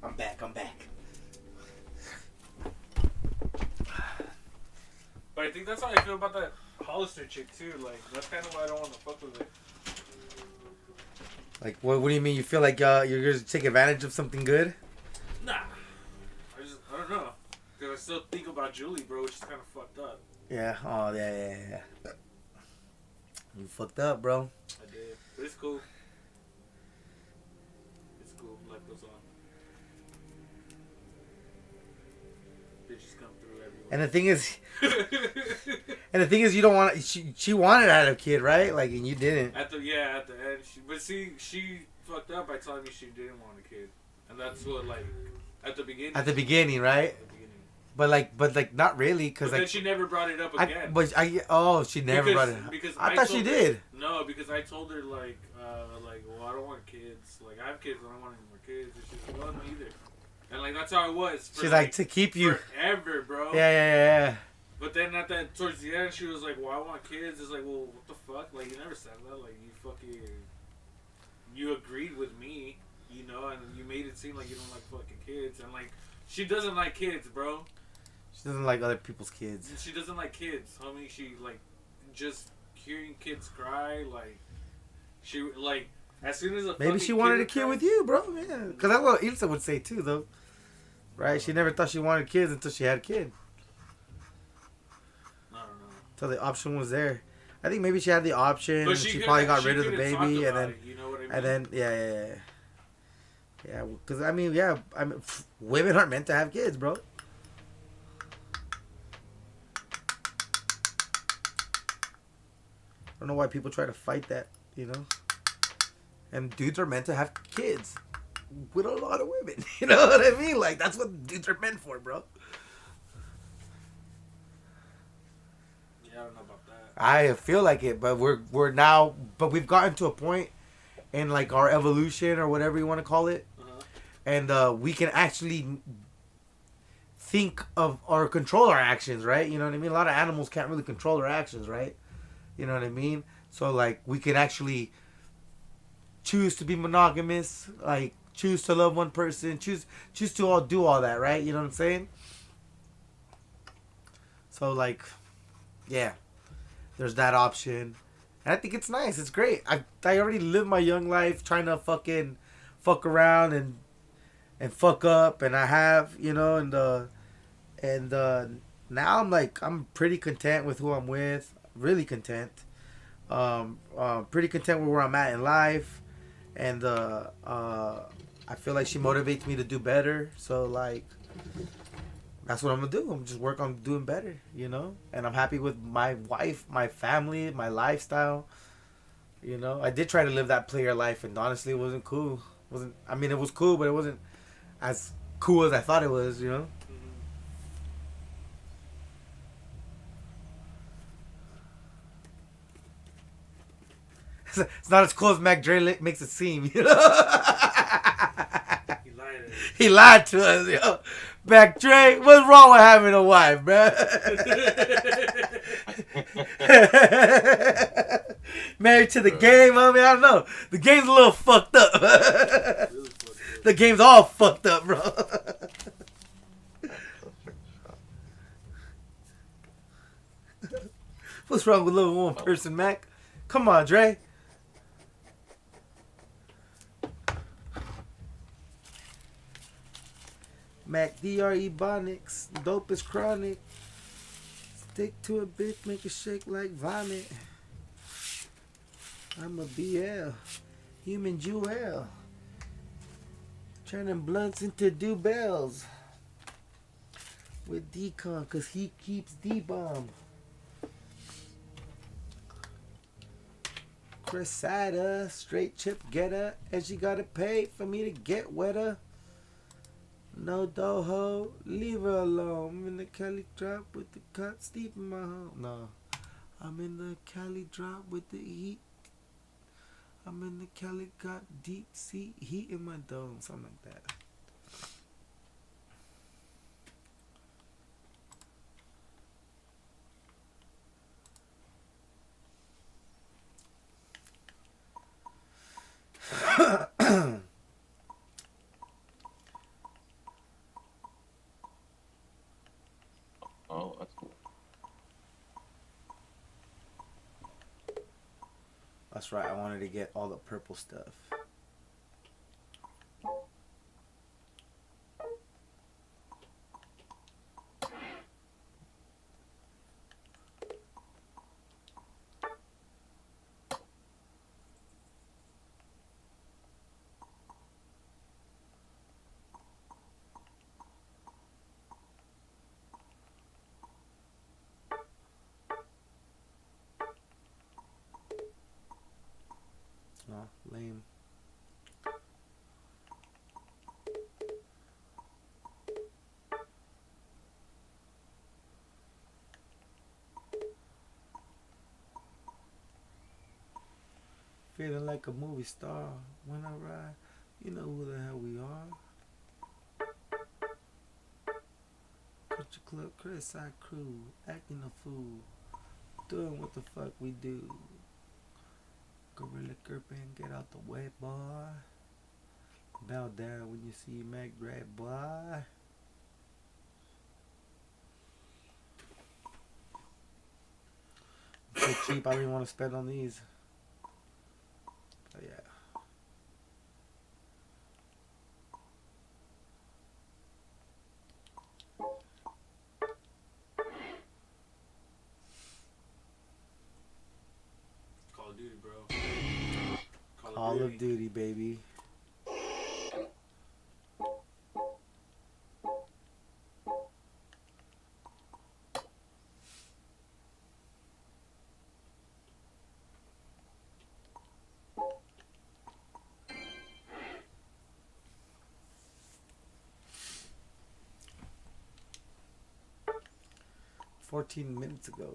I'm back. But I think that's how I feel about that Hollister chick too. Like that's kind of why I don't want to fuck with it. Like, what do you mean? You feel like you're going to take advantage of something good? Nah, I don't know. Cause I still think about Julie, bro, which is kind of fucked up. Yeah. Oh, yeah. You fucked up, bro. I did, but it's cool. It's cool. Life goes on. Bitches come through everywhere. And the thing is, you don't want. She wanted to have a kid, right? Like, and you didn't. At the end, she fucked up by telling me she didn't want a kid, and that's what like at the beginning. At the beginning, right? At the beginning. But like, not really, cause But like. then she never brought it up again. She never brought it up. Because I thought she told her- did. No, because I told her like, well, I don't want kids. Like, I have kids, but I don't want any more kids. And she's like, well, me either. And like that's how it was. For, She's like, to keep you. forever, bro. Yeah. But then at that towards the end, she was like, well, I want kids. It's like, well, what the fuck? Like, you never said that. Like, you agreed with me, you know, and you made it seem like you don't like fucking kids. And like, she doesn't like kids, bro. She doesn't like other people's kids. She doesn't like kids, homie. She like just hearing kids cry. Like she like as soon as Maybe she wanted a kid with you, bro. Yeah, because that's what Ilsa would say too, though. Right? She never thought she wanted kids until she had a kid. I don't know. Until the option was there. I think maybe she had the option, But and she probably got rid of the couldn't talk baby, and about then it, you know what I mean? and then yeah. Because I mean, women aren't meant to have kids, bro. I don't know why people try to fight that, you know. And dudes are meant to have kids with a lot of women. You know what I mean? Like, that's what dudes are meant for, bro. Yeah, I don't know about that. I feel like it, but we've gotten to a point in like our evolution or whatever you want to call it, and we can actually think of or control our actions, right? You know what I mean? A lot of animals can't really control their actions, right? You know what I mean? So like we can actually choose to be monogamous, like choose to love one person, choose to all do all that, right? You know what I'm saying? So like, yeah, there's that option, and I think it's nice. It's great. I already lived my young life trying to fucking fuck around and fuck up, and I have, you know, and now I'm pretty content with who I'm with. Really content. Pretty content with where I'm at in life, and I feel like she motivates me to do better. So like, that's what I'm gonna do. I'm just work on doing better, you know. And I'm happy with my wife, my family, my lifestyle. You know, I did try to live that player life, and honestly, it wasn't cool. It was cool, but it wasn't as cool as I thought it was. You know. It's not as cool as Mac Dre makes it seem, you know. He lied to us, yo. Mac Dre, what's wrong with having a wife, bro? Married to the game, I mean, I don't know. The game's a little fucked up. The game's all fucked up, bro. What's wrong with living with one person, Mac? Come on, Dre. Mac DRE Bonics, dope is chronic. Stick to a bitch, make it shake like vomit. I'm a BL, human jewel. Turning blunts into do-bells. With Decon, cause he keeps D-bomb. Crescida, straight chip getter, and she gotta pay for me to get wetter. No doho, leave her alone. I'm in the Cali drop with the cuts deep in my home. No, I'm in the Cali drop with the heat. I'm in the Cali got deep sea heat in my dome, something like that. That's right. I wanted to get all the purple stuff. Oh, lame. Feeling like a movie star when I ride. You know who the hell we are. Country Club, Criticize Crew, acting a fool, doing what the fuck we do. Gorilla Gripping, get out the way, boy. Bow down when you see Mac Red, boy. So cheap, I didn't want to spend on these. But yeah. Call of Duty, bro. Call of Duty, baby. "14 minutes ago."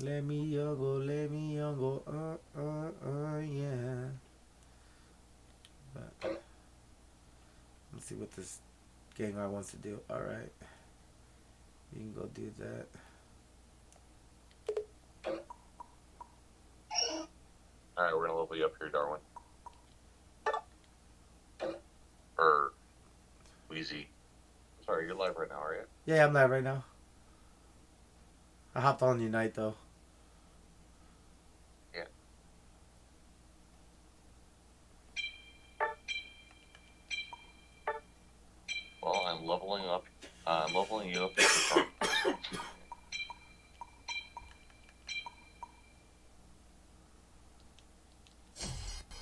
Let me young go, yeah. But let's see what this Gengar wants to do. Alright. You can go do that. Alright, we're gonna level you up here, Darwin. Or Wheezy. Sorry, you're live right now, are you? Yeah, I'm live right now. I hopped on Unite though. Yeah. Well, I'm leveling up. I'm leveling you up.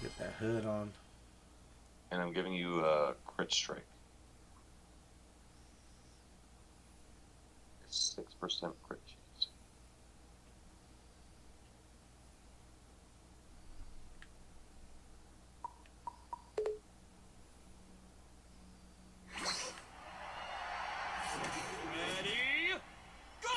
Get that hood on. And I'm giving you a crit strike. It's 6% crit chance. Ready, go!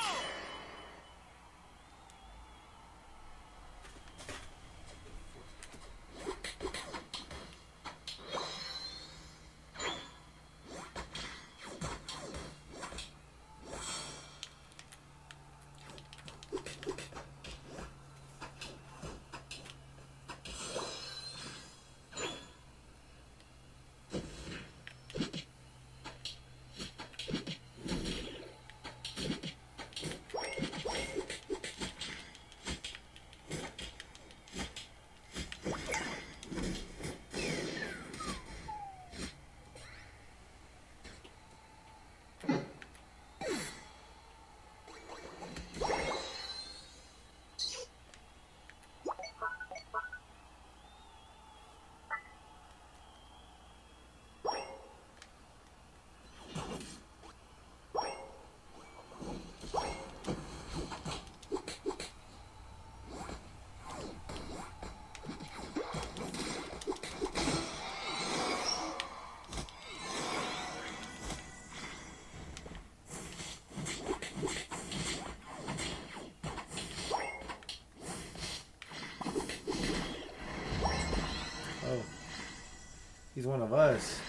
He's one of us.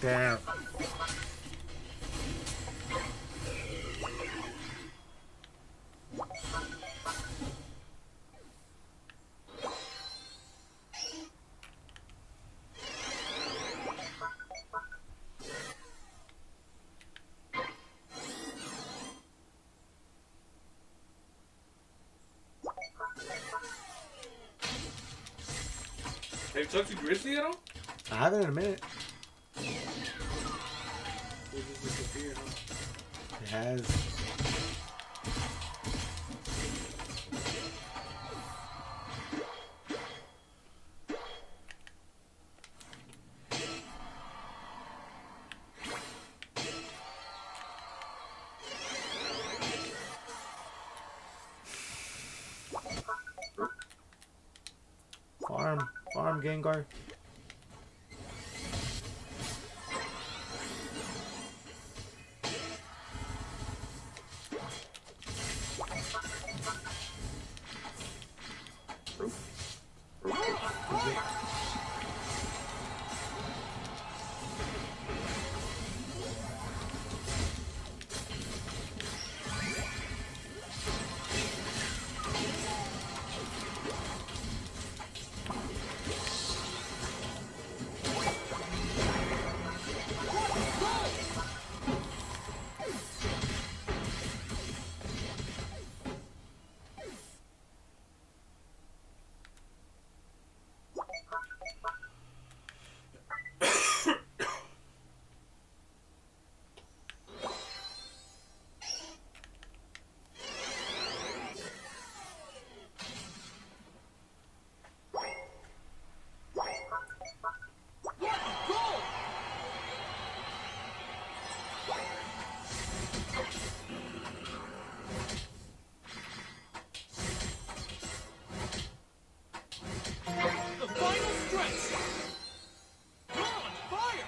Damn. Have you talked to Grizzly at all? I haven't in a minute. They just disappear, huh? It has. Farm, Gengar. The final stretch! You're on fire!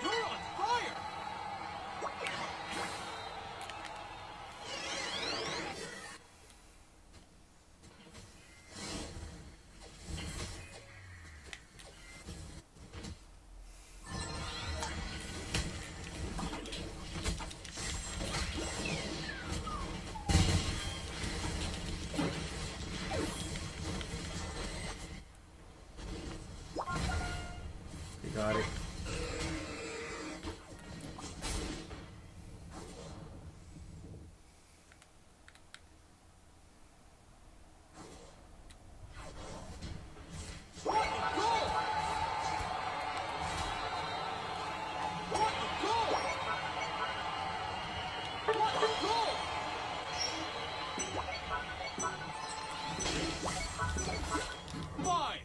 You're on fire! You got it. What a goal! What a goal! What a goal! 5,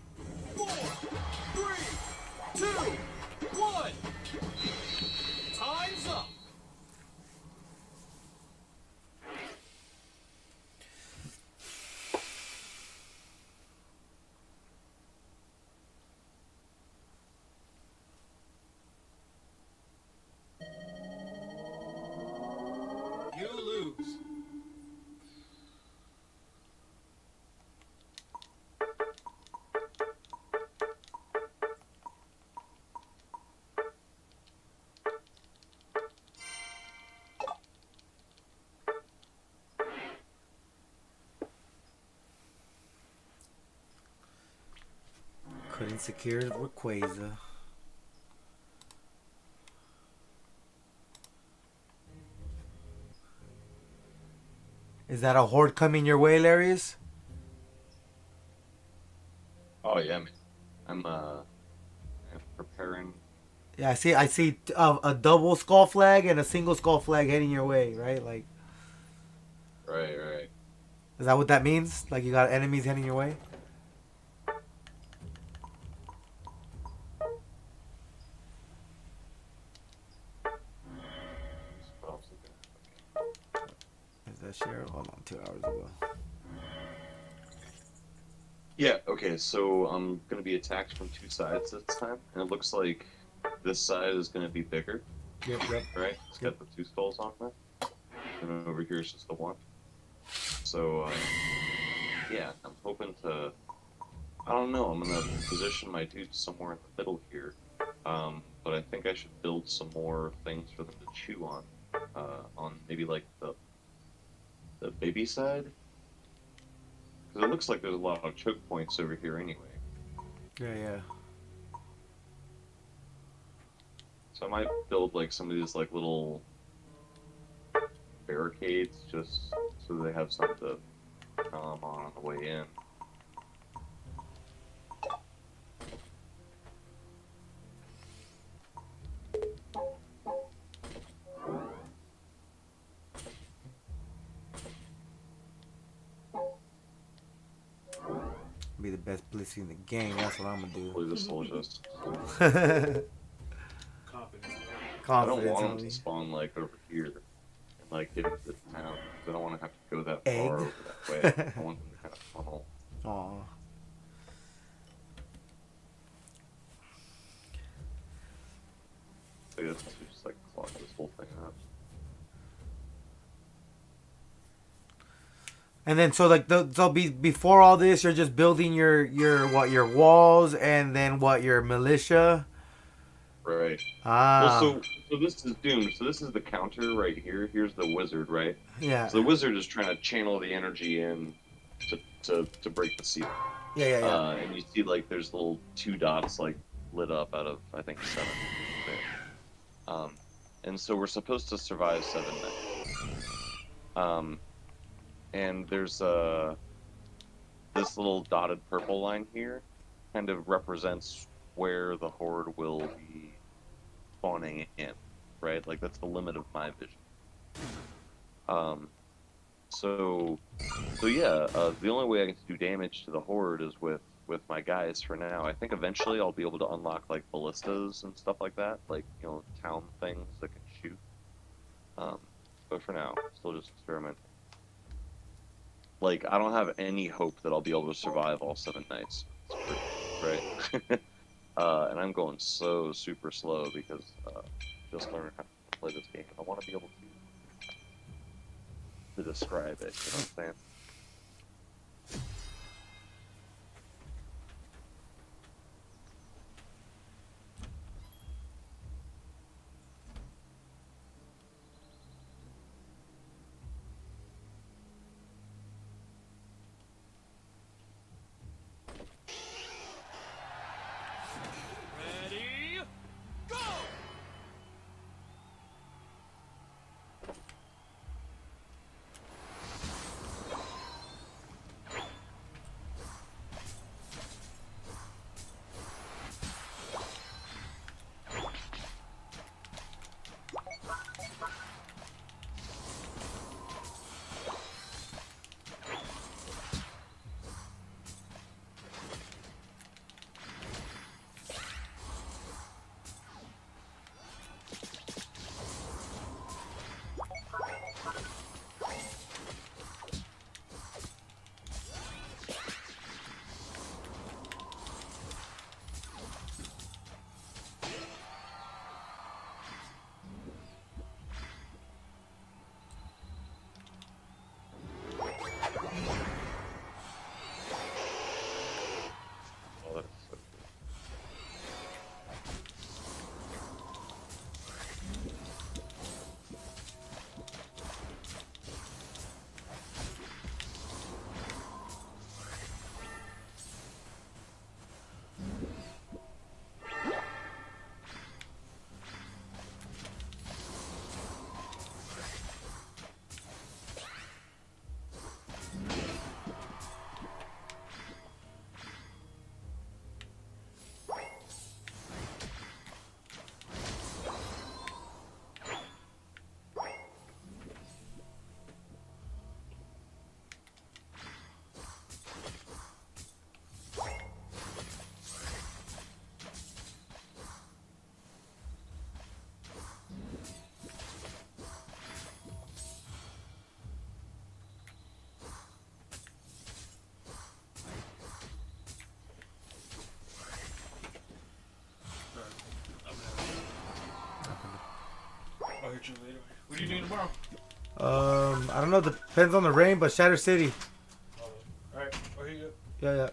4, 3, 2, 1. Time's up. You lose. Couldn't secure Rayquaza. Is that a horde coming your way, Larius? Oh yeah, man. I'm preparing. Yeah, I see a double skull flag and a single skull flag heading your way, right? Like, Right. is that what that means? Like, you got enemies heading your way? that share? Hold on, 2 hours ago. Yeah. Okay. So I'm gonna be attacked from two sides this time, and it looks like this side is gonna be bigger, Yep. right? It's got the two skulls on there, and over here is just the one. So yeah, I'm hoping to. I don't know. I'm gonna position my dudes somewhere in the middle here, but I think I should build some more things for them to chew on maybe like the baby side, because it looks like there's a lot of choke points over here anyway. Yeah. So I might build like some of these like little barricades just so they have something to come on the way in. Be the best blitzy in the game. That's what I'm gonna Hopefully this will just. do. Confidence. I don't Confidence want them only. to spawn like over here and like get into the town. 'Cause I don't want to have to go that Egg. far over that way. I want them to kind of funnel. Aw. So I guess we just like clog this whole thing up. And then so like before all this, you're just building your walls and then your militia. Right. Ah. Well, so this is doomed. So this is the counter right here. Here's the wizard, right? Yeah. So the wizard is trying to channel the energy in to break the seal. Yeah. And you see like there's little 2 dots like lit up out of I think 7 there. And so we're supposed to survive 7 nights. And there's this little dotted purple line here, kind of represents where the horde will be spawning in, right? Like that's the limit of my vision. So yeah, the only way I can do damage to the horde is with my guys for now. I think eventually I'll be able to unlock like ballistas and stuff like that, like town things that can shoot. But for now, still just experimenting. Like I don't have any hope that I'll be able to survive all 7 nights, right? And I'm going so super slow because just learning how to play this game. I want to be able to describe it. You know what I'm saying? Ready, go! What are you doing tomorrow? I don't know. Depends on the rain, but Shatter City. Alright, here you go. Yeah, yeah.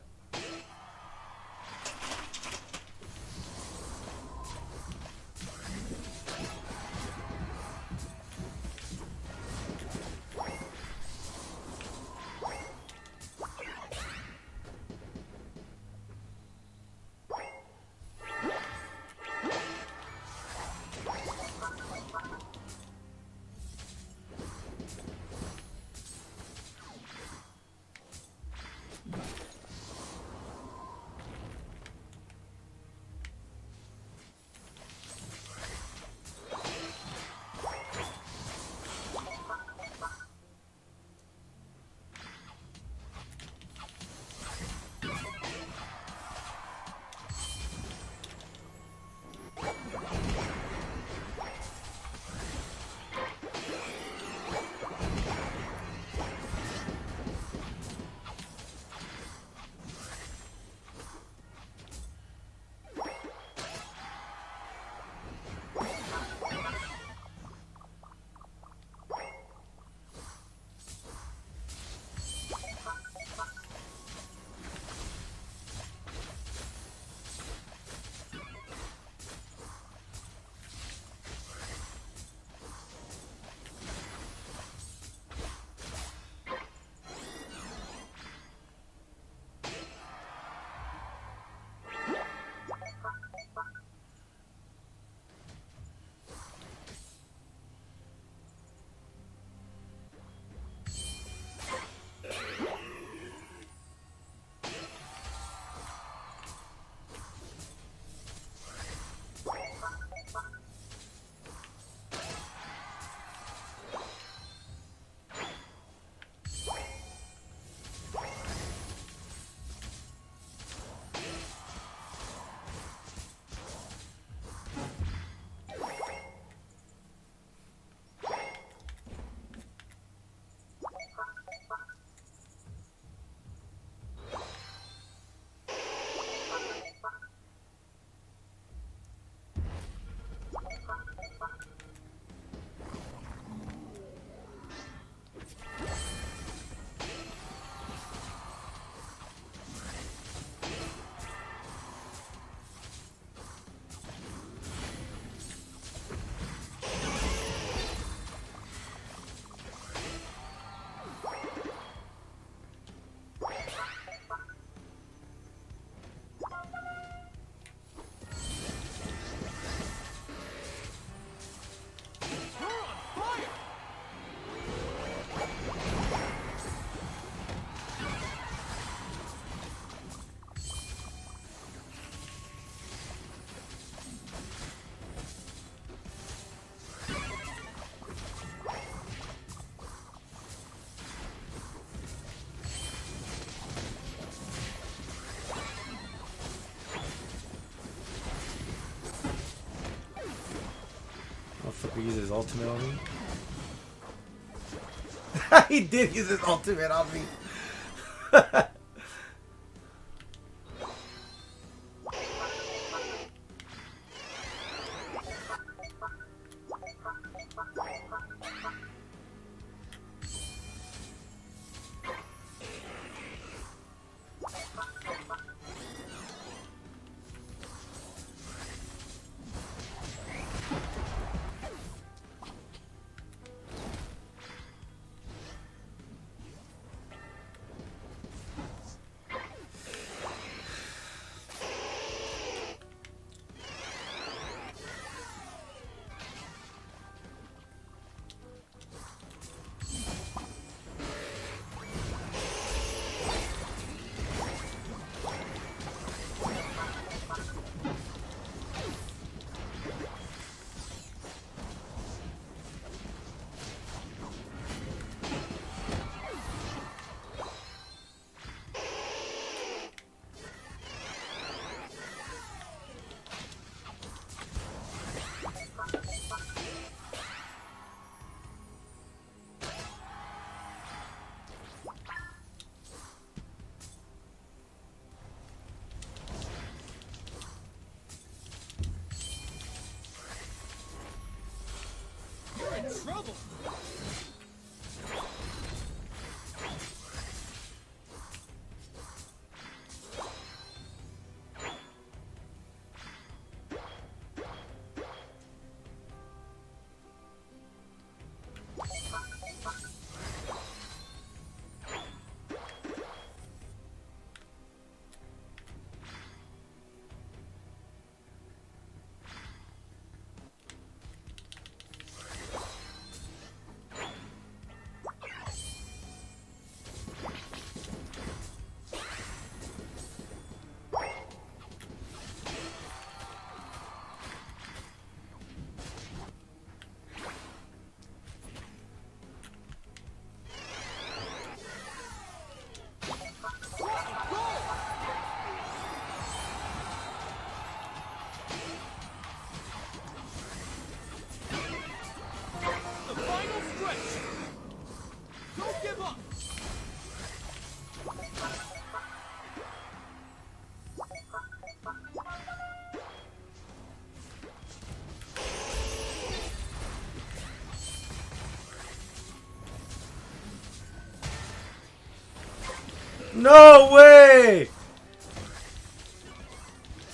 Motherfucker used his ultimate on me. He did use his ultimate on me. Don't give up. No way!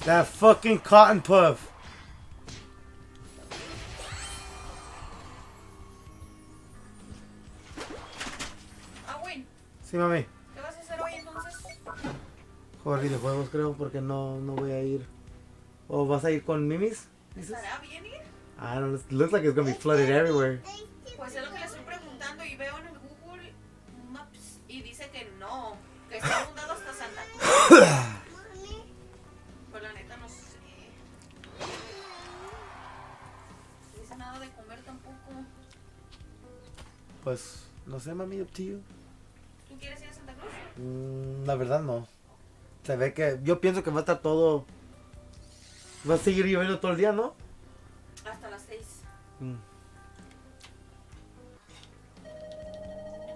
That fucking cotton puff. Ah, Win, Sí, mami. ¿qué vas a hacer hoy entonces? Jugar videojuegos creo porque no voy a ir. ¿O vas a ir con Mimis? Dices? ¿Estará bien ir? I don't know. It looks like it's gonna be flooded everywhere. Pues es lo que le estoy preguntando y veo en el Google Maps y dice que no, que está inundado hasta Santa Cruz. Pues la neta no sé. No dice nada de comer tampoco. Pues no sé, mami, up to you. ¿Tú quieres ir a Santa Cruz? La verdad no. Se ve que yo pienso que va a estar todo. Va a seguir lloviendo todo el día, ¿no? Hasta las 6. Mm.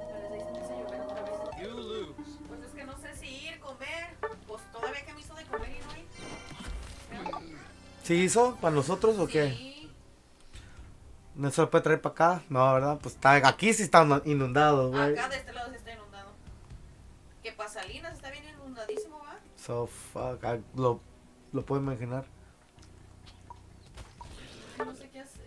A las 6 empieza a llover otra vez. You lose. Pues es que no sé si ir, comer. Pues todavía que me hizo de comer y no ir. ¿Sí hizo para nosotros o qué? Sí. ¿No se lo puede traer para acá? No, ¿verdad? Pues está, aquí sí está inundado, güey. Acá de este lado se está inundado. Que Pasalinas está bien inundadísimo, ¿va? So, fuck. Lo puedo imaginar. No sé qué hacer.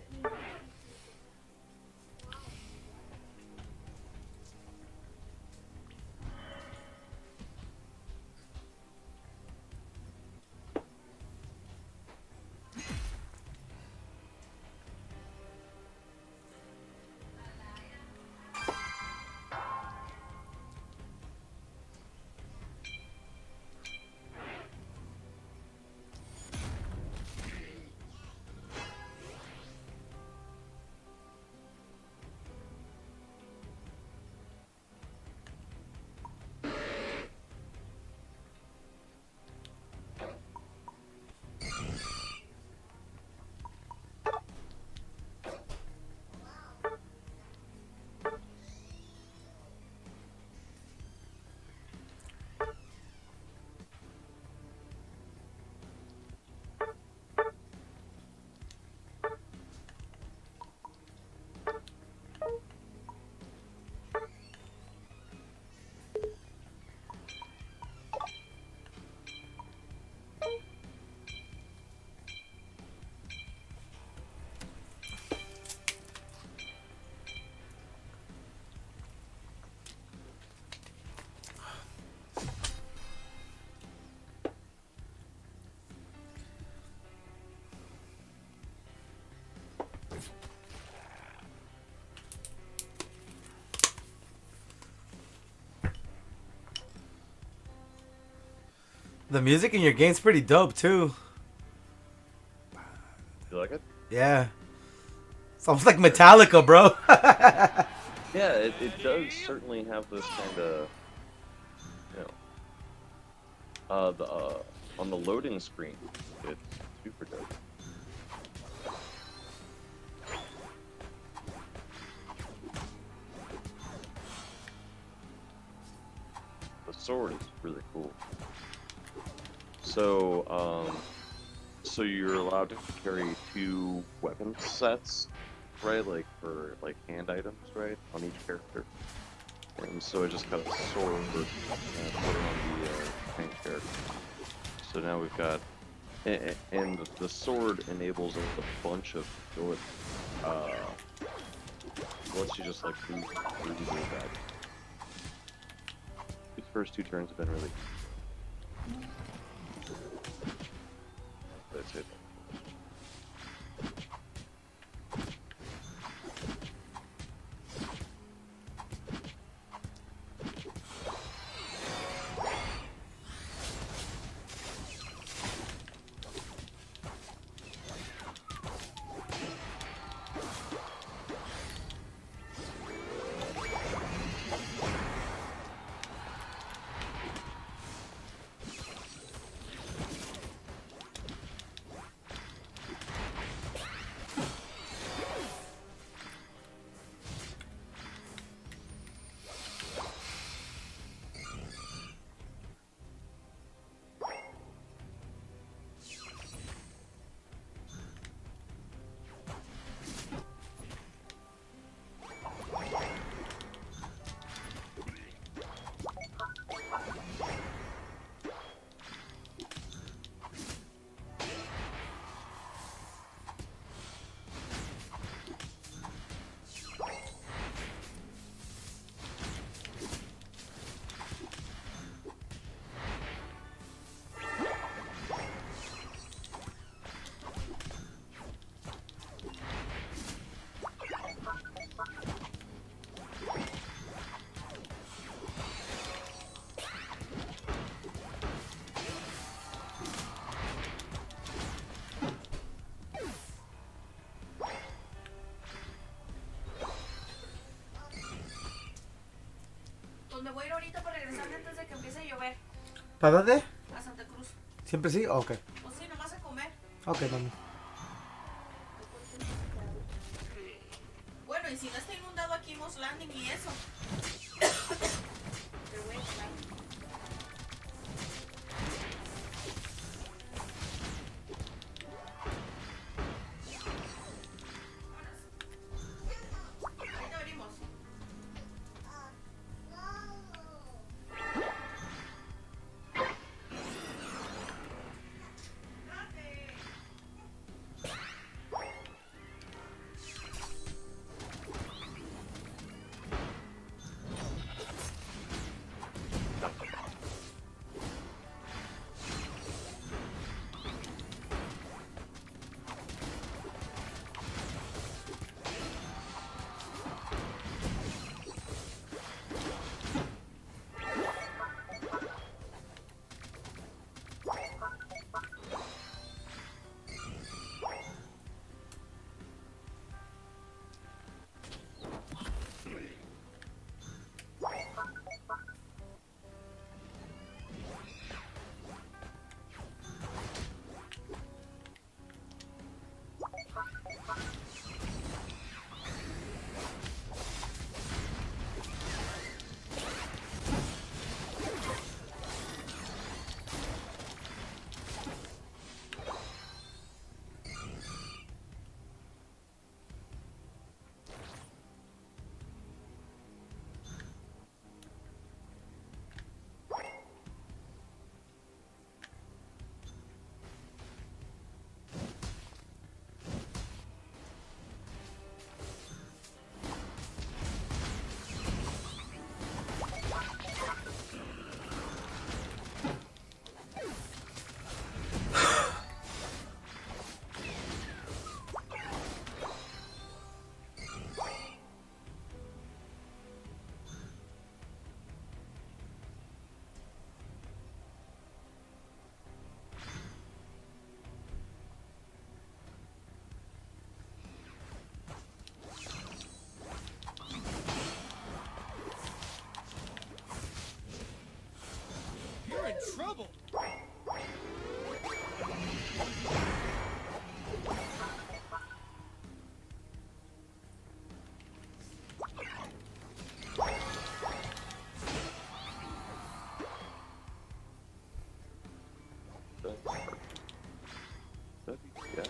The music in your game's pretty dope too. You like it? Yeah. It's almost like Metallica, bro. Yeah, it does certainly have this kind of, you know, on the loading screen, it's super dope. The sword is really cool. So, so you're allowed to carry 2 weapon sets, right? Like for like hand items, right, on each character. And so I just got a sword and put it on the tank character. So now we've got, and the sword enables a bunch of good, lets you just like move through that. These first 2 turns have been really. That's it. me voy a ir ahorita para regresar antes de que empiece a llover. ¿Para dónde? A Santa Cruz. ¿Siempre sí? Ok. Pues sí, nomás a comer. Ok, mami. Bueno, y si no está inundado aquí Moss Landing y eso. Te voy a echar. Ahorita venimos. You're in trouble. Yeah.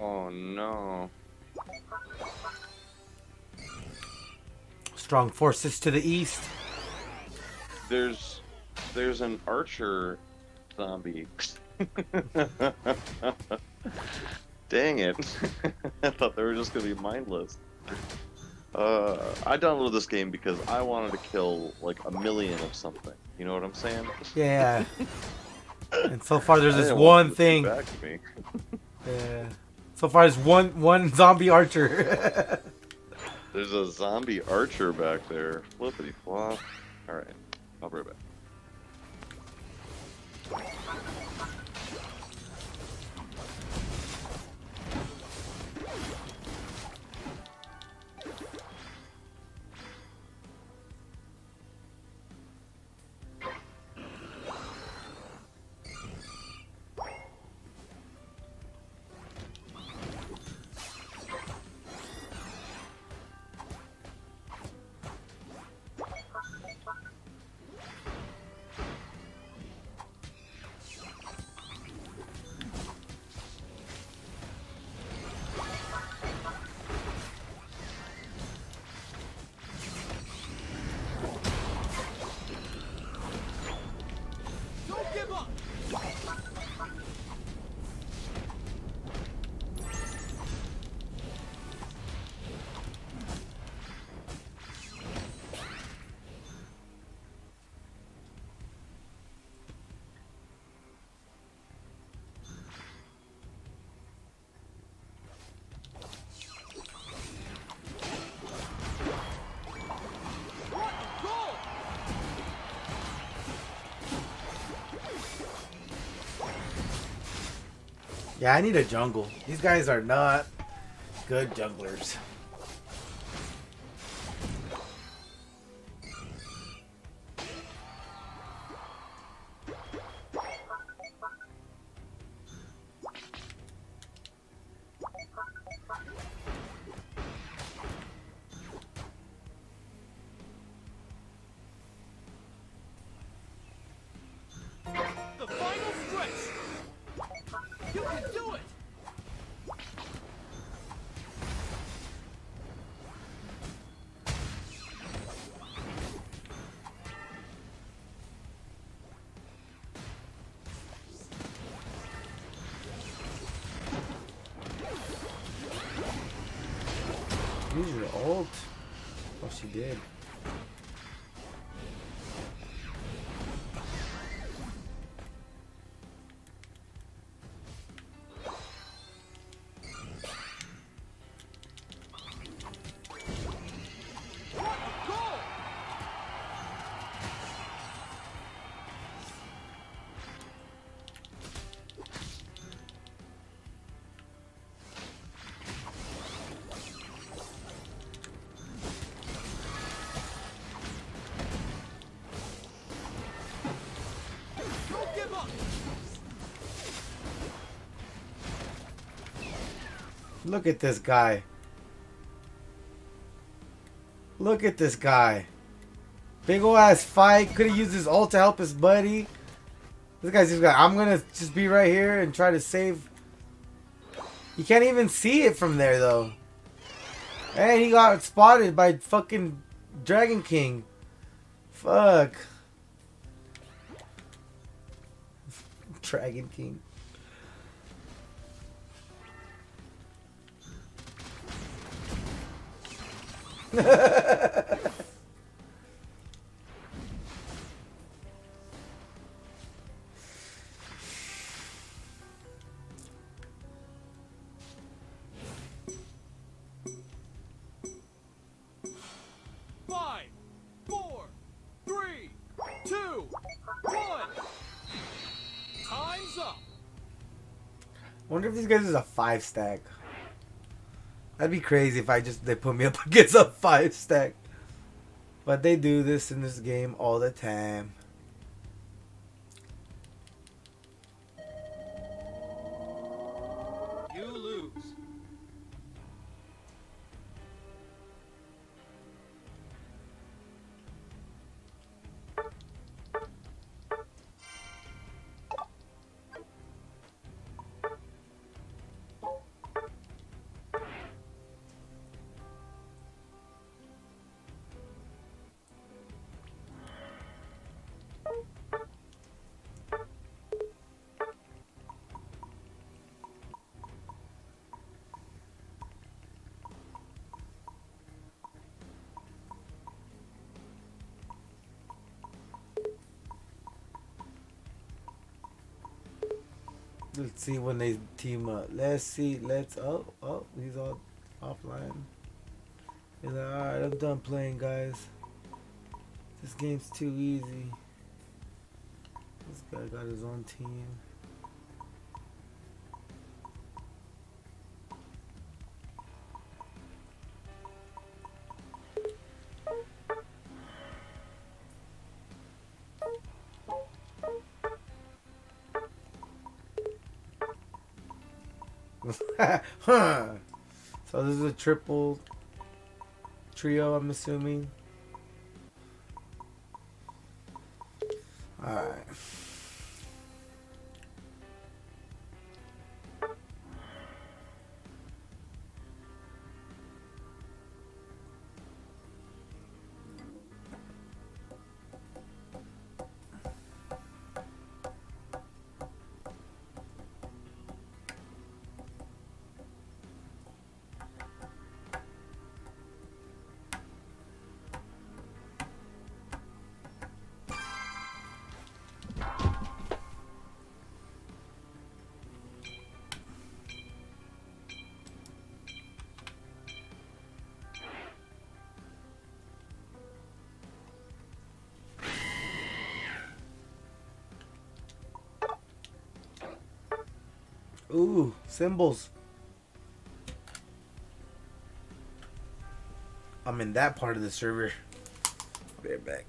Oh no. Strong forces to the east. There's an archer zombie. Dang it. I thought they were just gonna be mindless. I downloaded this game because I wanted to kill like a million of something. You know what I'm saying? Yeah. And so far there's I this didn't want one them to thing. shoot back at me. Yeah. So far there's one zombie archer. There's a zombie archer back there. Flippity flop. Alright, I'll be right back. Yeah, I need a jungle. These guys are not good junglers. The final stretch. You can do it. Use your ult. Oh, she did. Don't give up. Look at this guy. Look at this guy. Big ol' ass fight. Could have used his ult to help his buddy. This guy's just like, I'm gonna just be right here and try to save. You can't even see it from there though. And he got spotted by fucking Dragon King. Fuck. Dragon King. Five, four, three, two, one. Time's up. Wonder if these guys is a 5 stack. That'd be crazy if they put me up against a 5 stack. But they do this in this game all the time. You lose. Let's see when they team up. Let's see. Oh, he's all offline. He's like, alright, I'm done playing, guys. This game's too easy. This guy got his own team. Huh. So this is a triple trio, I'm assuming. Alright. Ooh, symbols. I'm in that part of the server. I'll be right back.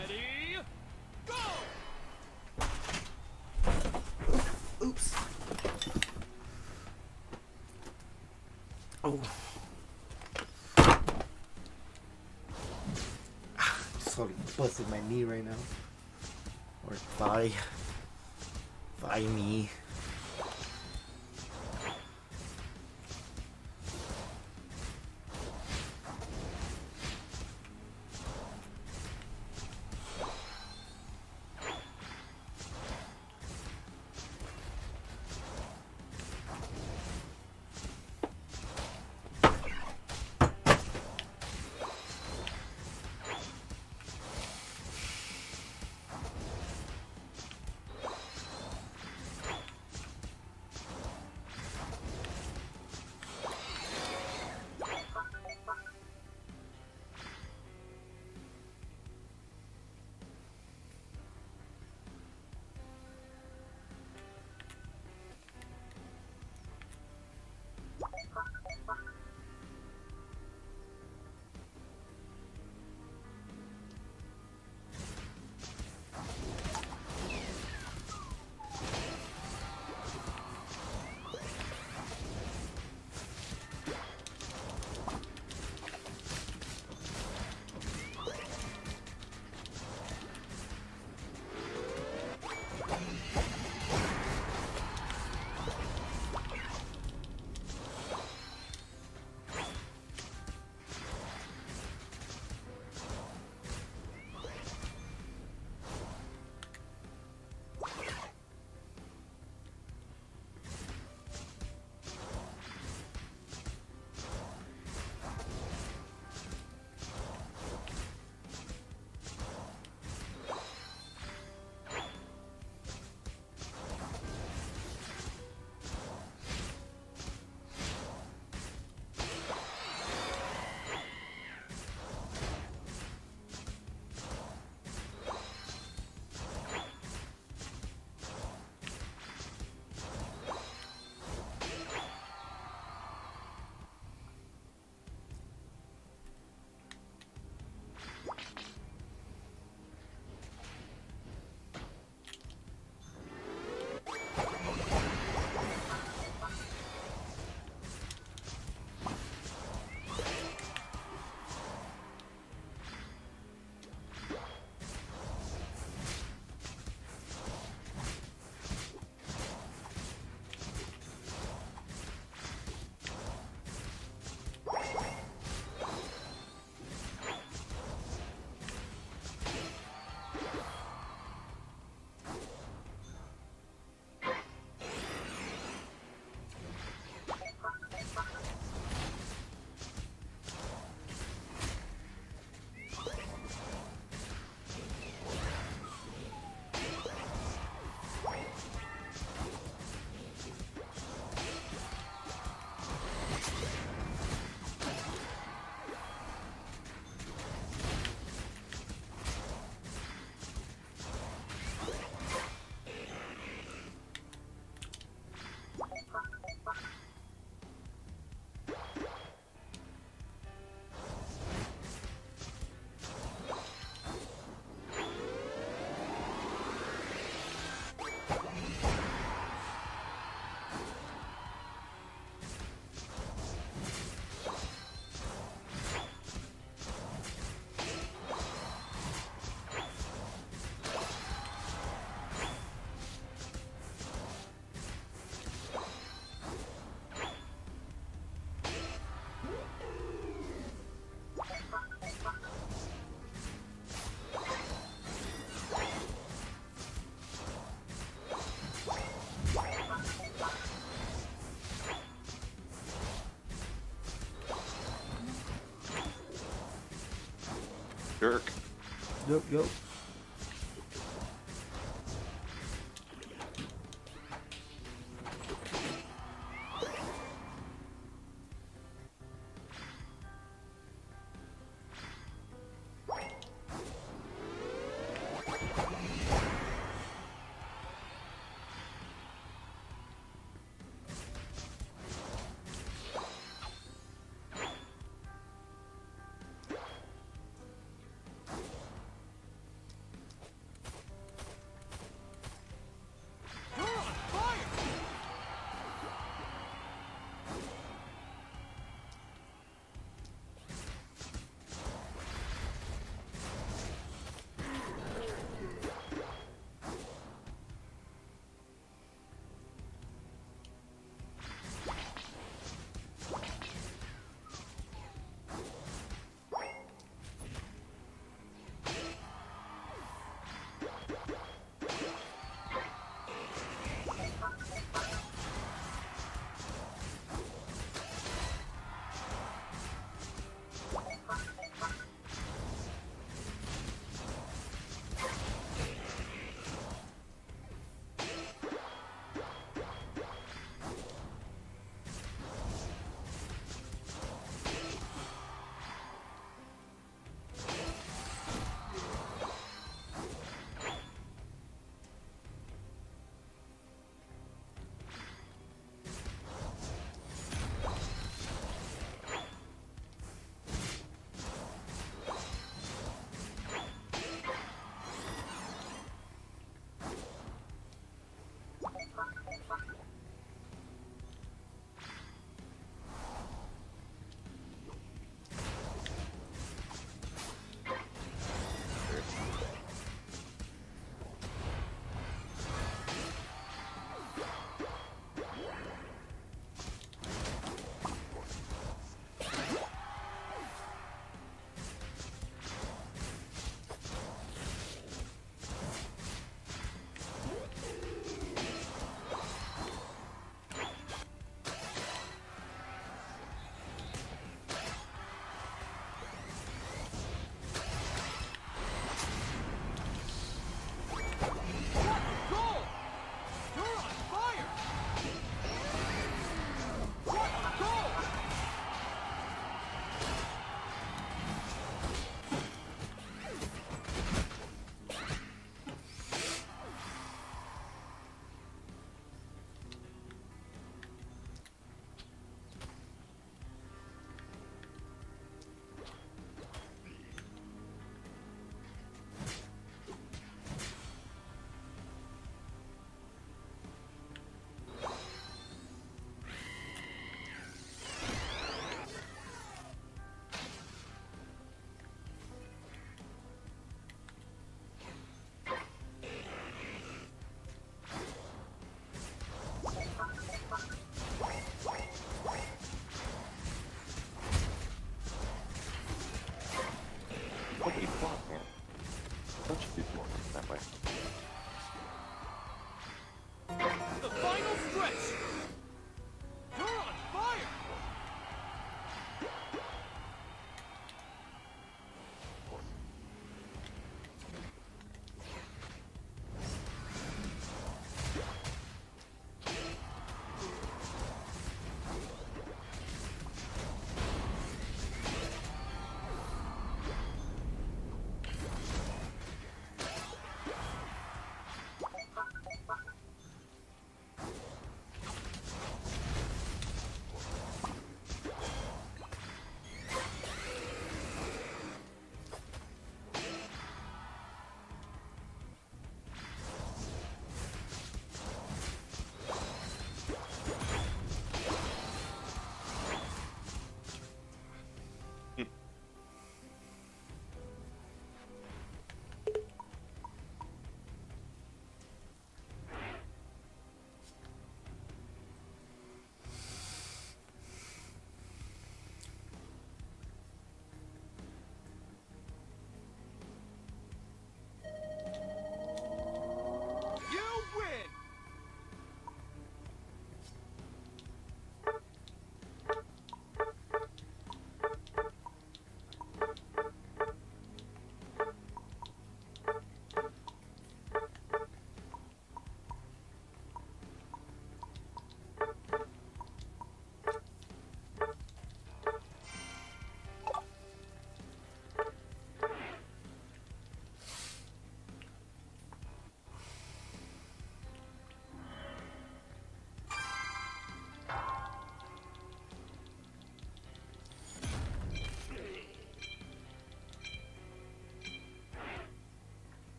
Ready, go! Oops. Oh. Just totally busted my knee right now. Or thigh. Thigh knee. Jerk. Yup, yup. You're on fire!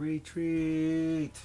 retreat.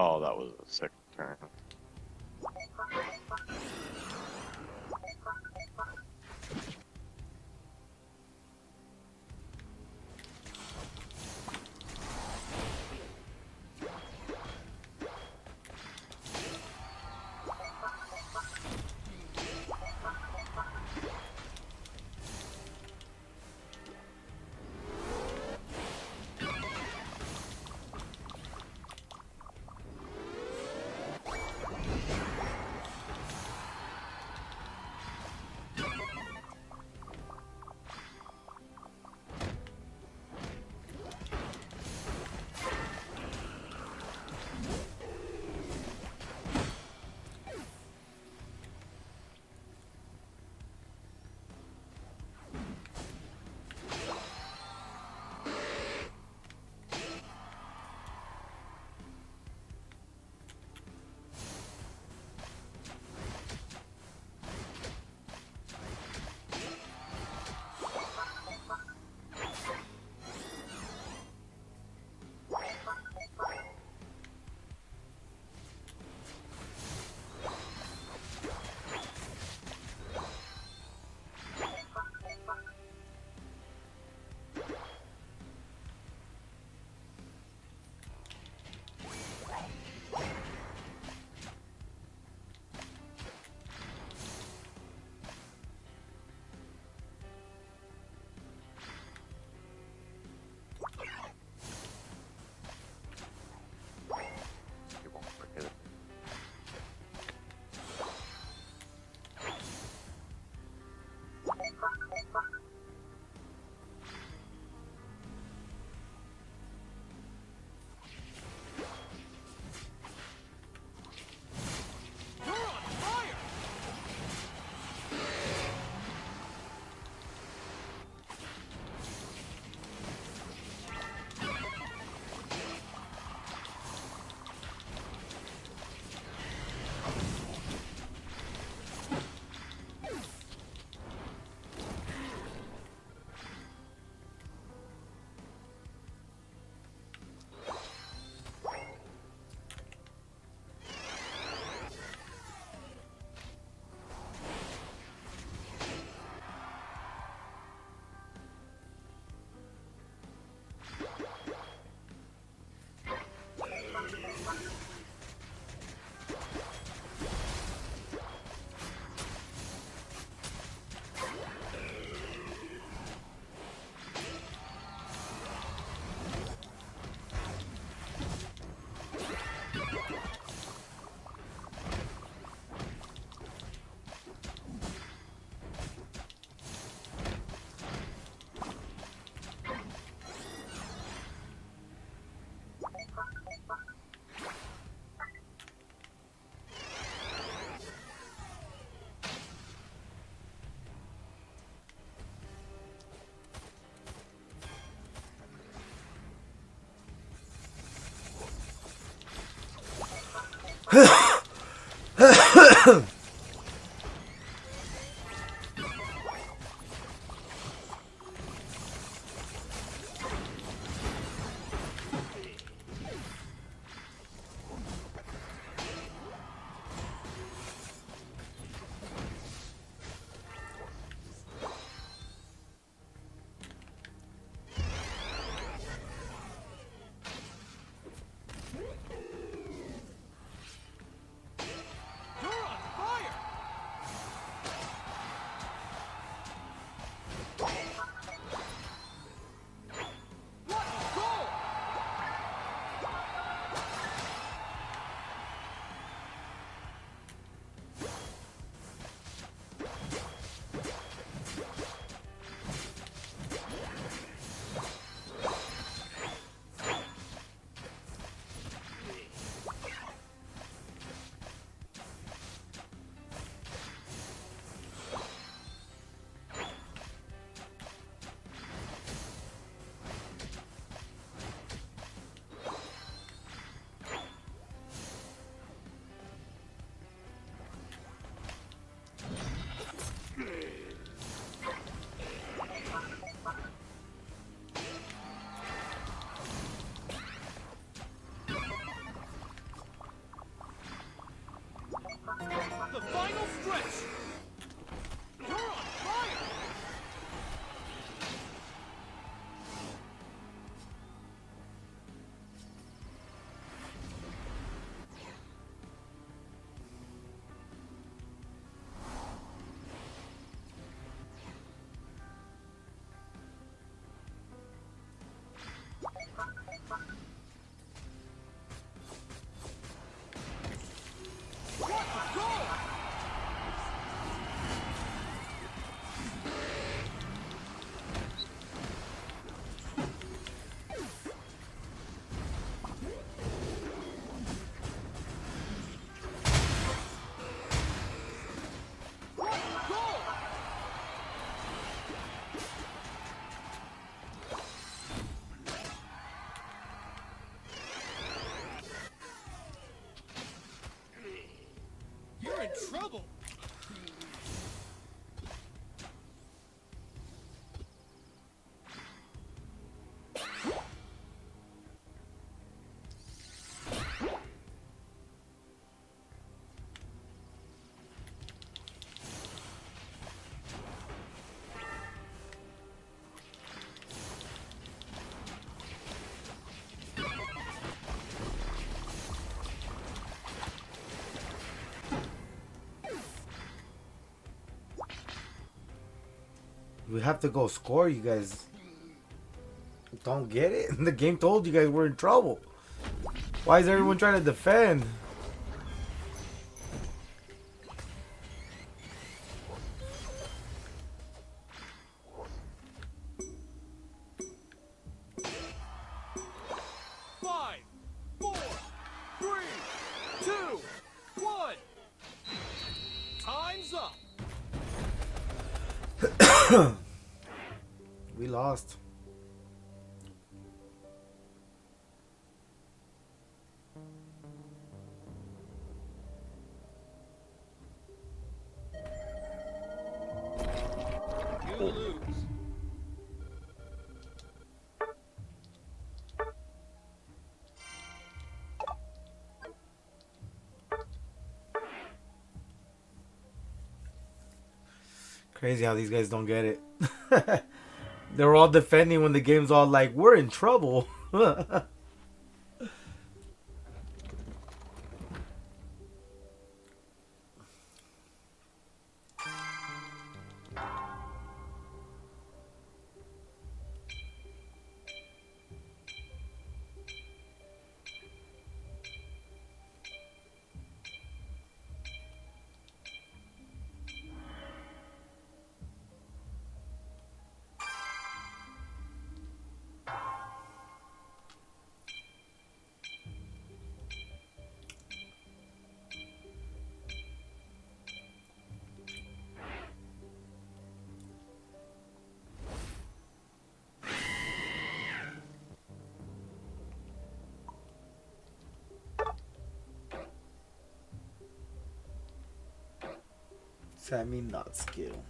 Oh, that was a sick turn. You're on fire! What a goal! The final stretch! You're on fire! What a goal! What a goal! You're in trouble! We have to go score, you guys. Don't get it? The game told you guys we're in trouble. Why is everyone trying to defend? Five, four, three, two, one. Time's up. We lost. You lose. Crazy how these guys don't get it. They're all defending when the game's all like, we're in trouble. Sammy not skill.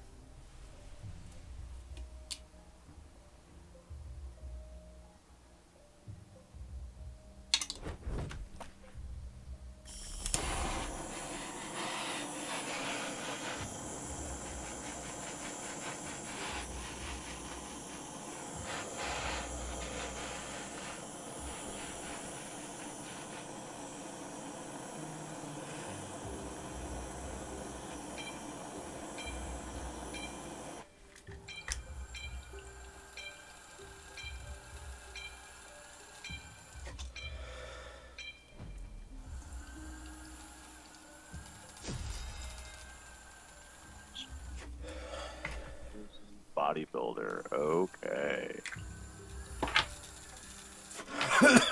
Bodybuilder. Okay.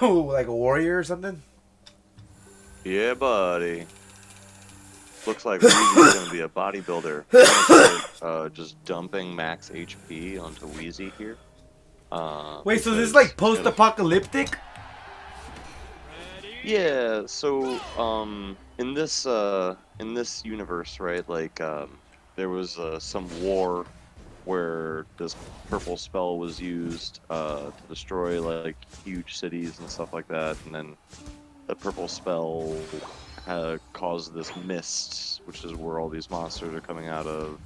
Like a warrior or something? Yeah, buddy. Looks like Wheezy's gonna be a bodybuilder. I'm gonna start, just dumping max HP onto Wheezy here. Wait, so this is because, like post-apocalyptic? Yeah, so in this universe, right, like there was some war where this purple spell was used to destroy like huge cities and stuff like that, and then the purple spell caused this mist, which is where all these monsters are coming out of.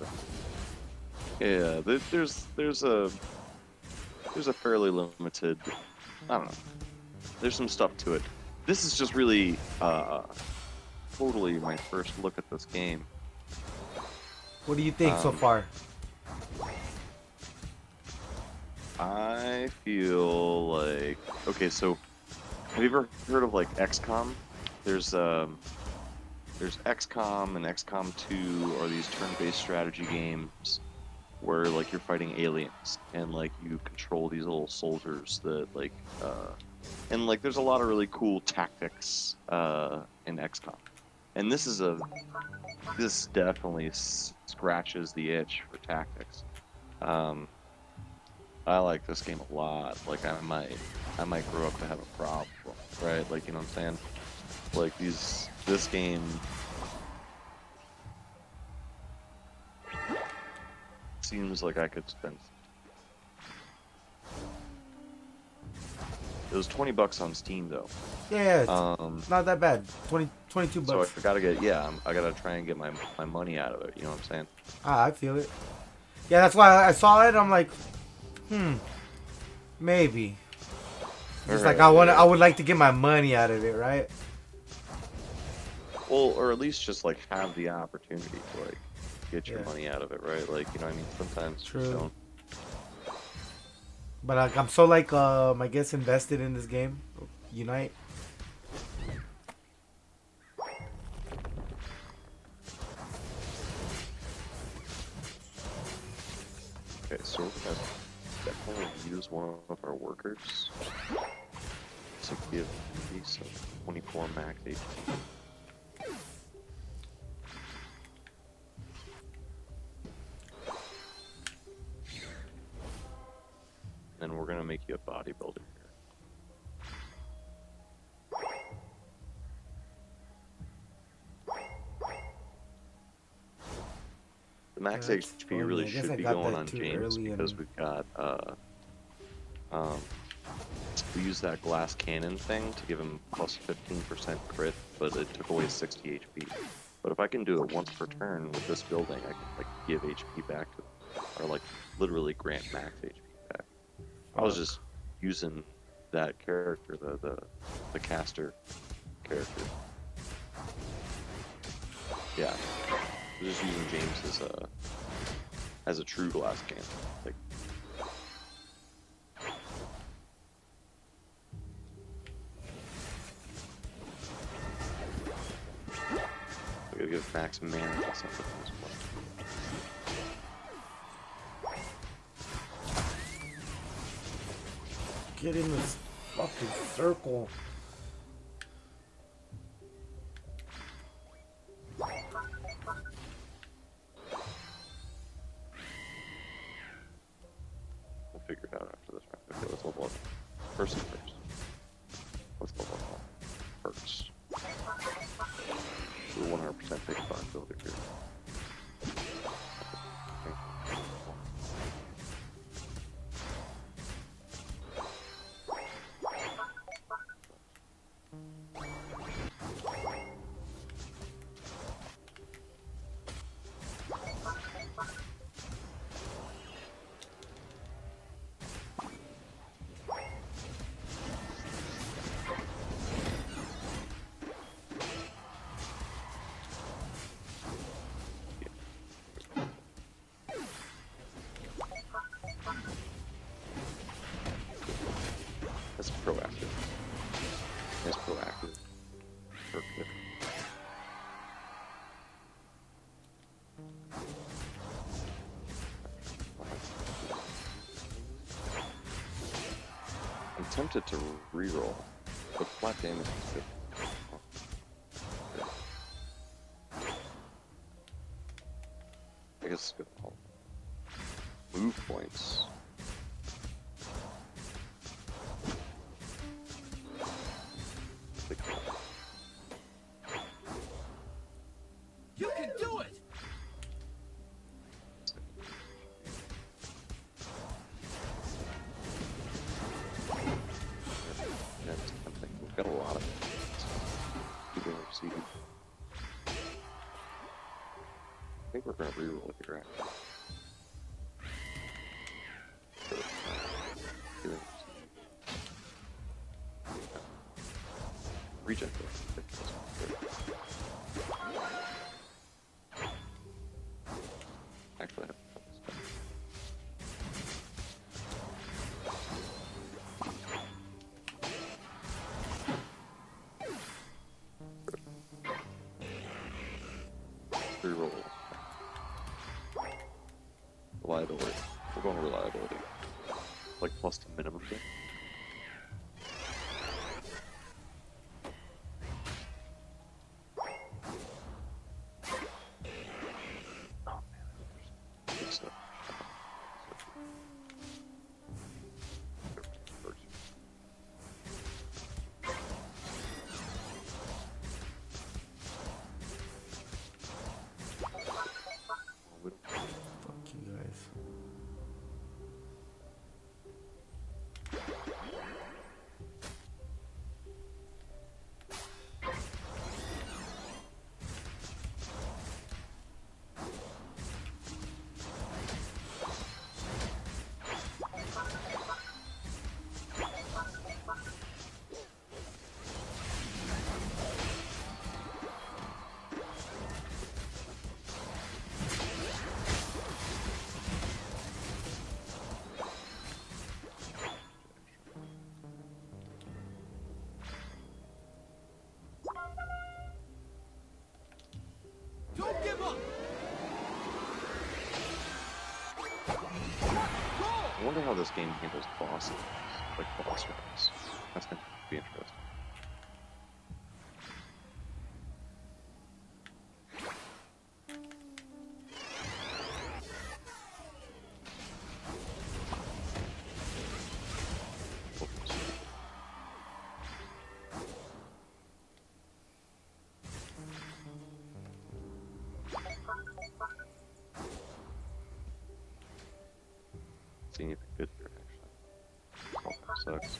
Yeah, there's a fairly limited, I don't know. There's some stuff to it. This is just really totally my first look at this game. What do you think so far? I feel like, okay, so have you ever heard of like XCOM? There's XCOM and XCOM 2 are these turn-based strategy games where like you're fighting aliens and like you control these little soldiers that like and like there's a lot of really cool tactics in XCOM. And this definitely scratches the itch for tactics. I like this game a lot. Like I might grow up to have a problem, right? Like, you know what I'm saying? Like this game seems like I could spend. It was $20 on Steam though. Yeah, it's not that bad. 22 So bucks. I gotta I gotta try and get my money out of it. You know what I'm saying? I feel it. Yeah, that's why I saw it. I'm like, maybe. It's like I would like to get my money out of it, right? Well, or at least just like have the opportunity to like get your Yeah. money out of it, right? Like, you know what I mean? Sometimes you True. just don't. But like, I'm so like I guess invested in this game, Unite. Okay, so we're gonna definitely use one of our workers to give me some 24 max HP. Then we're gonna make you a bodybuilder here. The max That's HP funny. really I guess should I be got going that on too James early because and- we've got we used that glass cannon thing to give him plus 15% crit, but it took away 60 HP. But if I can do it once per turn with this building, I can like give HP back to them, or like literally grant max HP back. I was just using that character, the caster character. Yeah, I was just using James as a true glass cannon. Like, I gotta give max mana to something as well. Get in this fucking circle. We'll figure it out after this round. Okay, let's level up. First thing first. Let's level up first. We're 100% big bodybuilder here. That's proactive. That's proactive. Perfect. I'm tempted to reroll, but flat damage is good. I guess it's good. Move points. You can do it! That's something. We've got a lot of it. People are receiving. I think we're gonna reroll it here, actually. Regen. Actually, I have to put this back. Reroll. Reliability. We're going to reliability. Like plus to minimum thing. Oh man, good stuff. Fuck you guys. Don't give up! I wonder how this game handles bosses, like boss rounds. That's gonna be interesting. See anything good here, actually. Oh, sucks.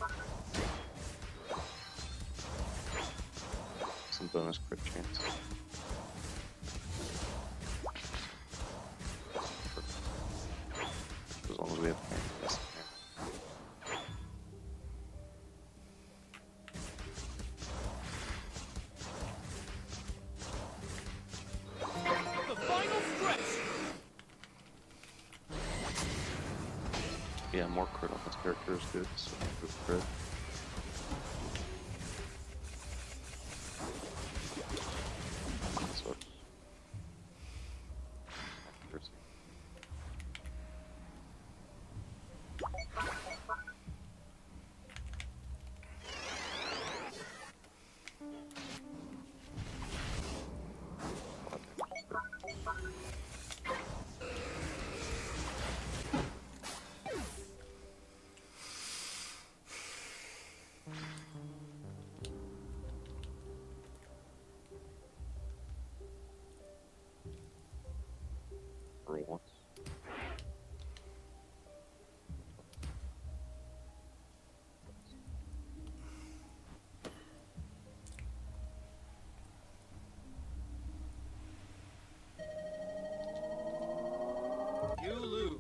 Some bonus crit chance. As long as we have this. The final stretch! Yeah, more crit on this character is good, so good crit. So, accuracy. Roll once. You lose.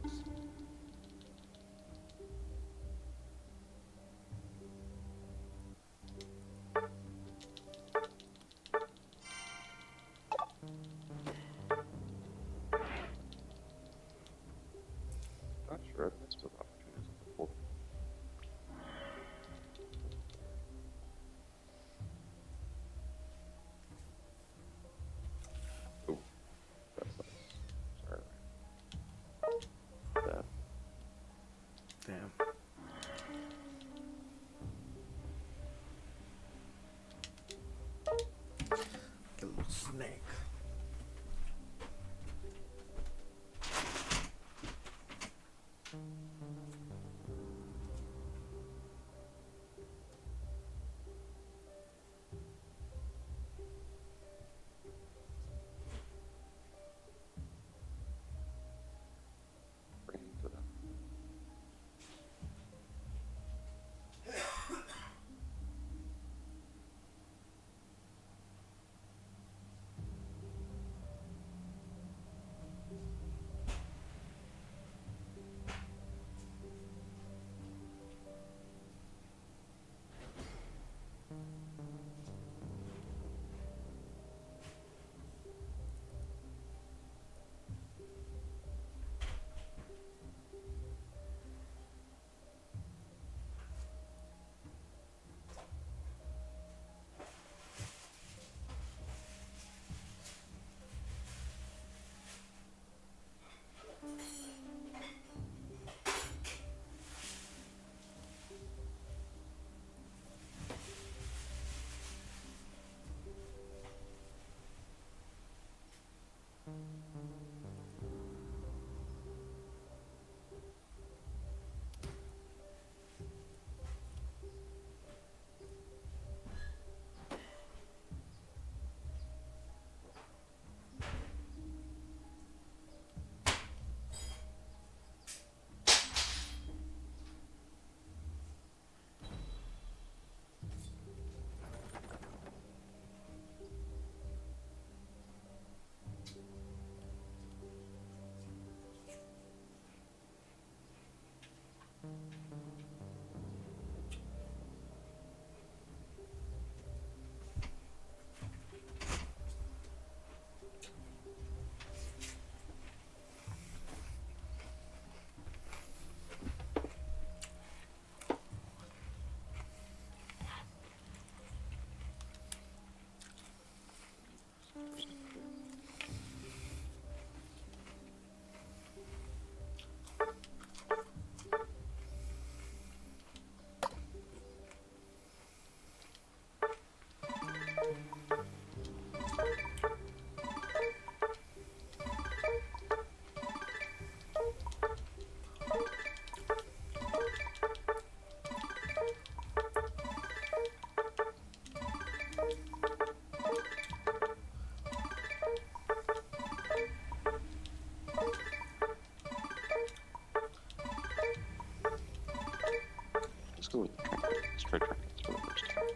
Let's try trinkets for the first time.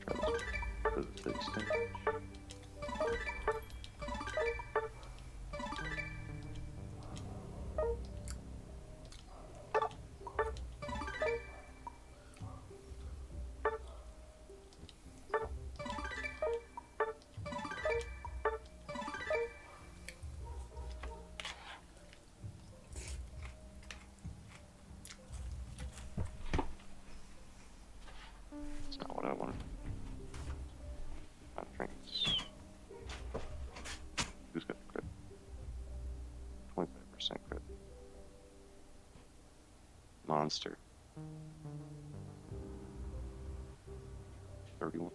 Try this for the city stage. That's not what I wanted. Not trinkets. Who's got the crit? 25% crit. Monster. 31%.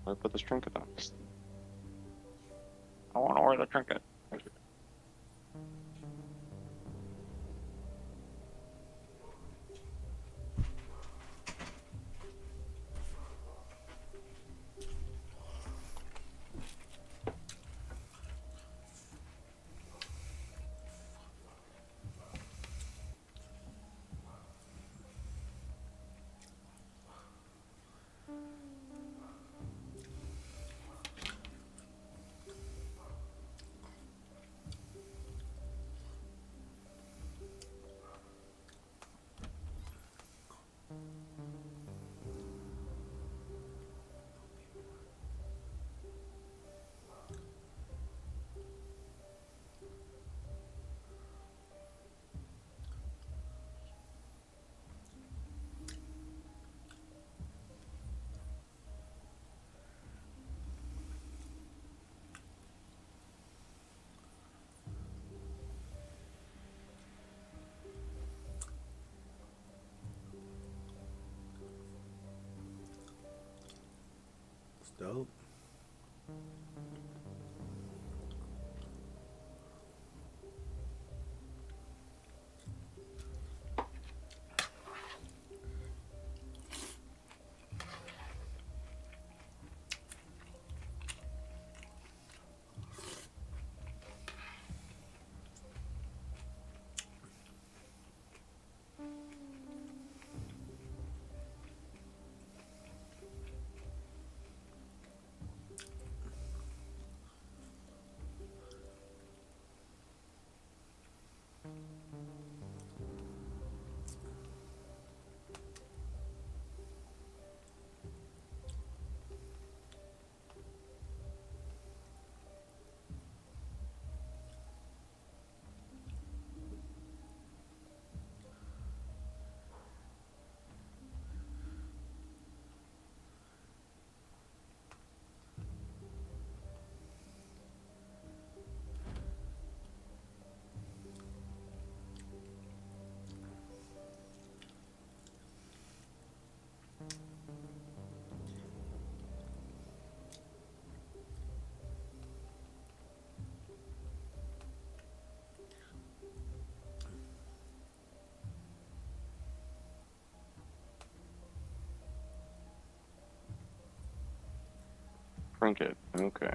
I put this trinket on. I want to wear the trinket. It's dope. Trinket. Okay.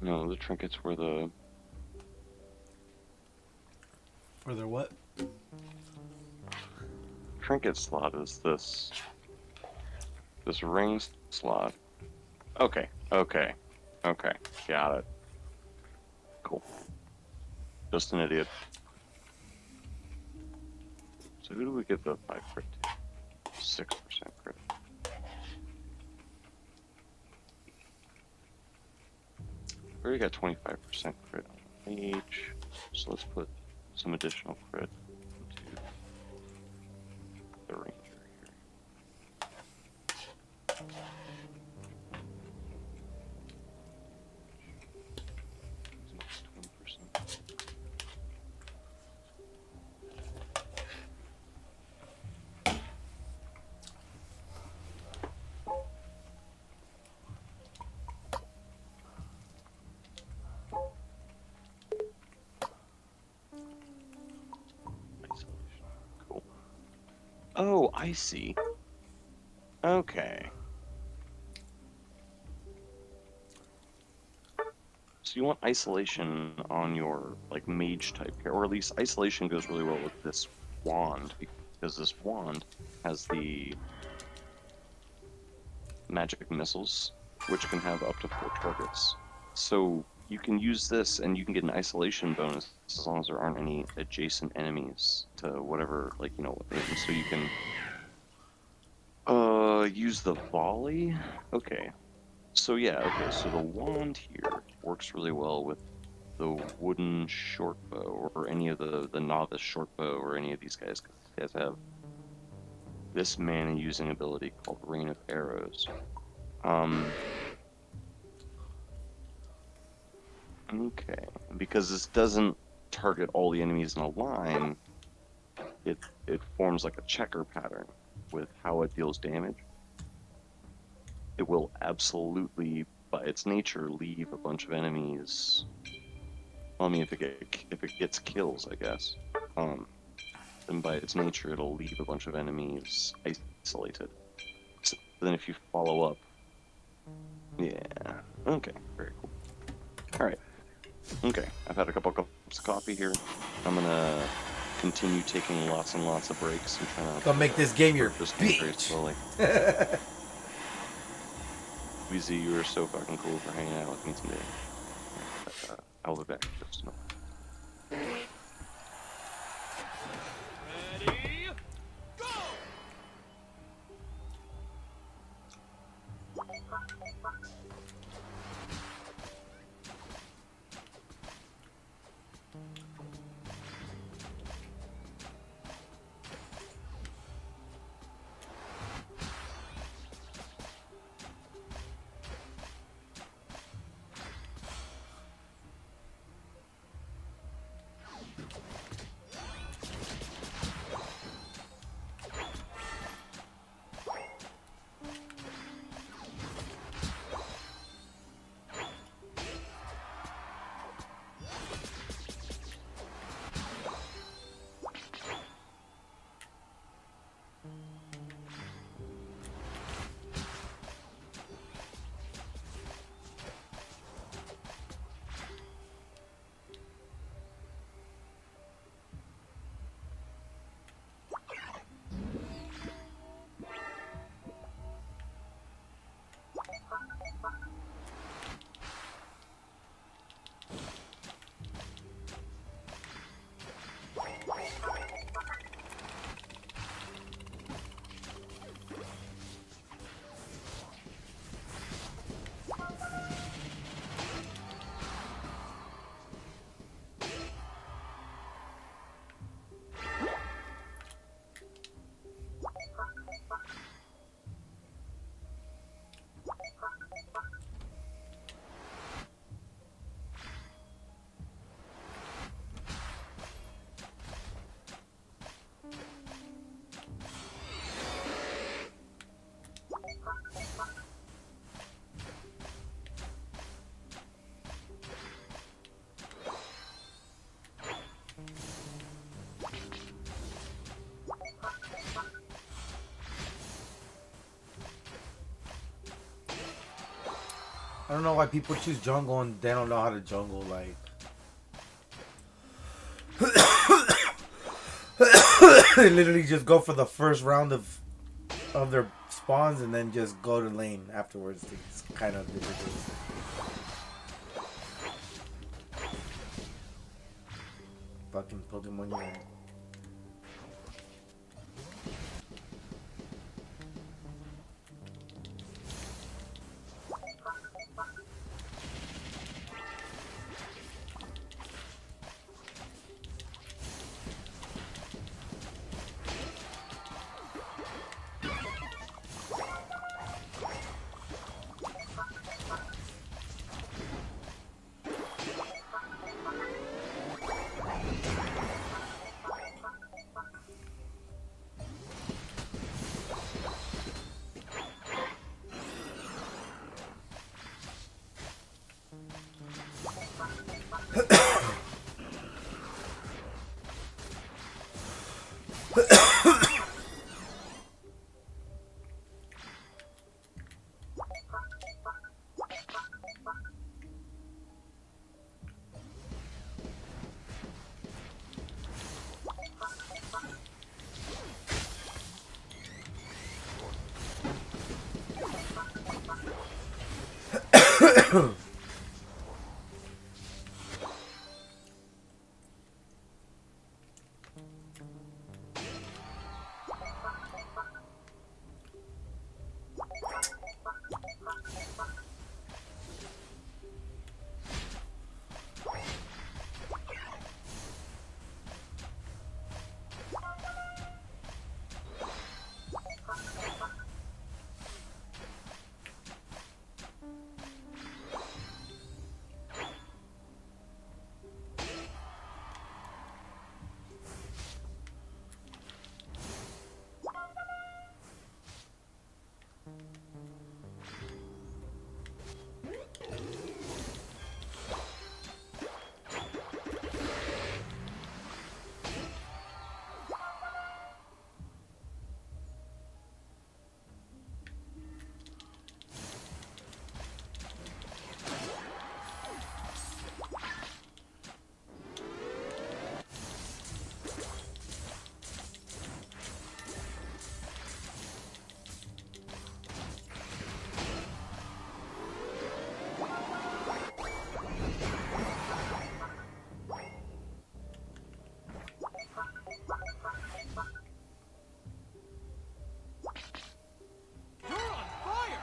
No, the trinkets were the Or their what? trinket slot is this ring slot. Okay, okay, okay. Got it. Cool. Just an idiot. So who do we give the 5 crit to? 6% crit. We already got 25% crit on each, so let's put some additional crit into the ranger here. It's 20%. Oh, I see. Okay. So you want isolation on your like mage type here, or at least isolation goes really well with this wand because this wand has the magic missiles, which can have up to 4 targets. So you can use this, and you can get an isolation bonus as long as there aren't any adjacent enemies to whatever, like so you can use the volley. Okay. So yeah, okay, so the wand here works really well with the wooden short bow or any of the novice short bow or any of these guys, because these guys have this mana using ability called Rain of Arrows. Okay, because this doesn't target all the enemies in a line, it forms like a checker pattern with how it deals damage. It will absolutely, by its nature, leave a bunch of enemies. Well, I mean, if it gets kills, I guess. Then by its nature, it'll leave a bunch of enemies isolated. So then, if you follow up, yeah, okay, very cool. All right, okay. I've had a couple cups of coffee here. I'm gonna continue taking lots and lots of breaks and trying to Gonna make this game your this game very bitch. slowly. Weezy, you were so fucking cool for hanging out with me today. I'll be back. Just a minute. Ready, go! I don't know why people choose jungle and they don't know how to jungle. Like, they literally just go for the first round of their spawns and then just go to lane afterwards. It's kind of ridiculous. Fucking Pokemon Unite. You're on fire!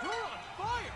You're on fire!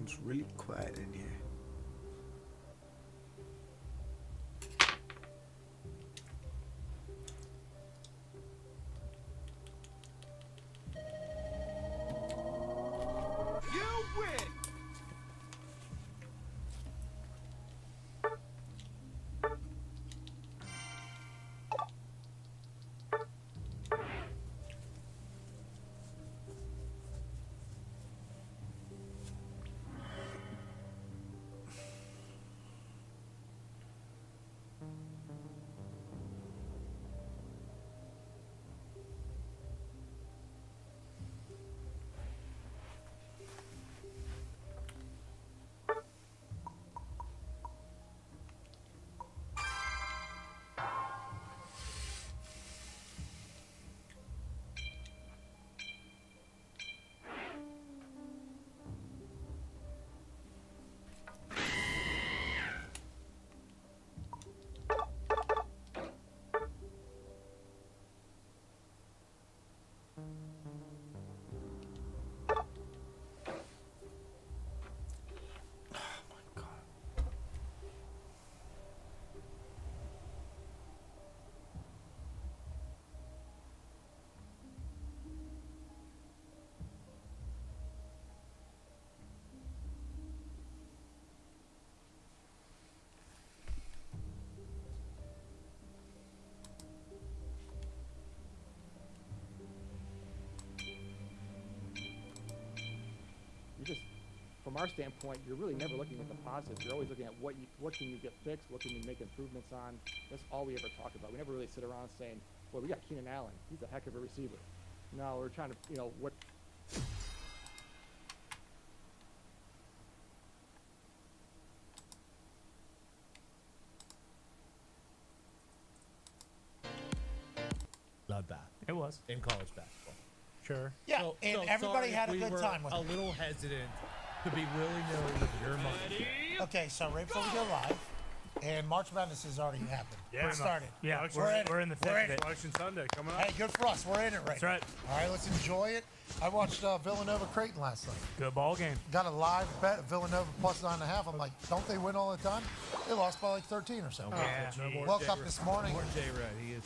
It's really quiet in here. You win! You just, from our standpoint, you're really never looking at the positives. You're always looking at what can you get fixed, what can you make improvements on. That's all we ever talk about. We never really sit around saying, well, we got Keenan Allen. He's a heck of a receiver. No, we're trying to, what. Bloodbath It was. in college basketball. Sure. Yeah, So- and so everybody sorry had a if we good were time with a it. little hesitant to be willy-nilly with your money. Okay, so right before we go live, and March Madness has already happened. Yeah. We're started. Yeah, We're in the it. thick We're of in it. it. Election Sunday coming up. Hey, good for us. We're in it right That's right. now. All right, let's enjoy it. I watched Villanova Creighton last night. Good ball game. Got a live bet at Villanova plus 9.5. I'm like, don't they win all the time? They lost by like 13 or so. Yeah. No more Woke Jay up Red. this morning. No more Jay Red.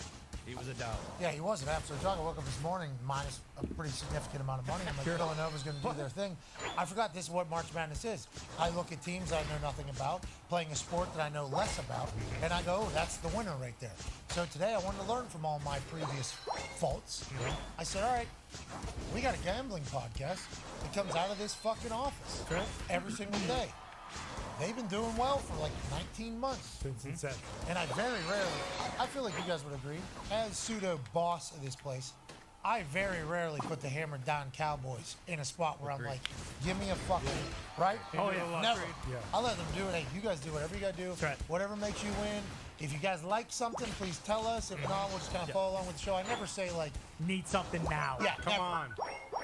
He was a doubt. Yeah, he was an absolute dog. I woke up this morning minus a pretty significant amount of money. I'm like, Villanova's going to do their thing. I forgot this is what March Madness is. I look at teams I know nothing about, playing a sport that I know less about, and I go, oh, that's the winner right there. So today I wanted to learn from all my previous faults. I said, all right, we got a gambling podcast that comes out of this fucking office every single day. They've been doing well for like 19 months. Since inception. And I very rarely, I feel like you guys would agree, as pseudo boss of this place, I very rarely put the hammered down Cowboys in a spot where I'm like, give me a fucking, right? Oh, yeah. Never. Yeah. I let them do it. Hey, you guys do whatever you gotta do. That's right. Whatever makes you win. If you guys like something, please tell us. If not, we'll just kind of follow along with the show. I never say like, Need something now. yeah, Come never. on.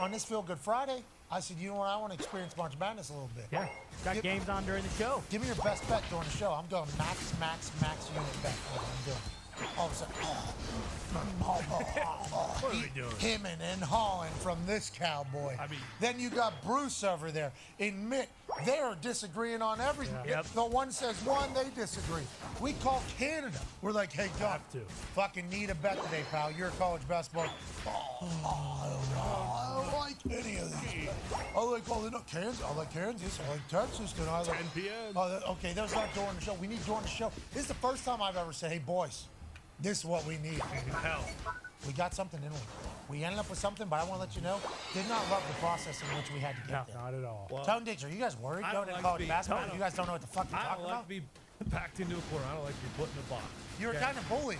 On this Feel Good Friday, I said, you know what? I want to experience March Madness a little bit. Yeah. Got Give- games on during the show. Give me your best bet during the show. I'm going max unit bet. What I'm doing. All of a sudden, What are we doing? hemming and hawing from this cowboy. I mean- then you got Bruce over there. Admit they're disagreeing on everything. Yeah. Yep. The one says one, they disagree. We call Canada. We're like, hey, Doc, Have to. fucking need a bet today, pal. You're college basketball. I don't like any of these. I like all the Kansas. I like Kansas. I like Texas. And I like 10 p.m. Okay, those aren't during the show. We need during the show. This is the first time I've ever said, hey, boys, this is what we need. Hell. We got something, didn't we? We ended up with something, but I want to let you know, did not love the process in which we had to No, get there. not at all. Tone Diggs, are you guys worried I going don't to like college being- basketball? I don't- You guys don't know what the fuck you're I talking don't like about? to be packed into a corner. I don't like to be put in a box. You were Okay? kind of bullied.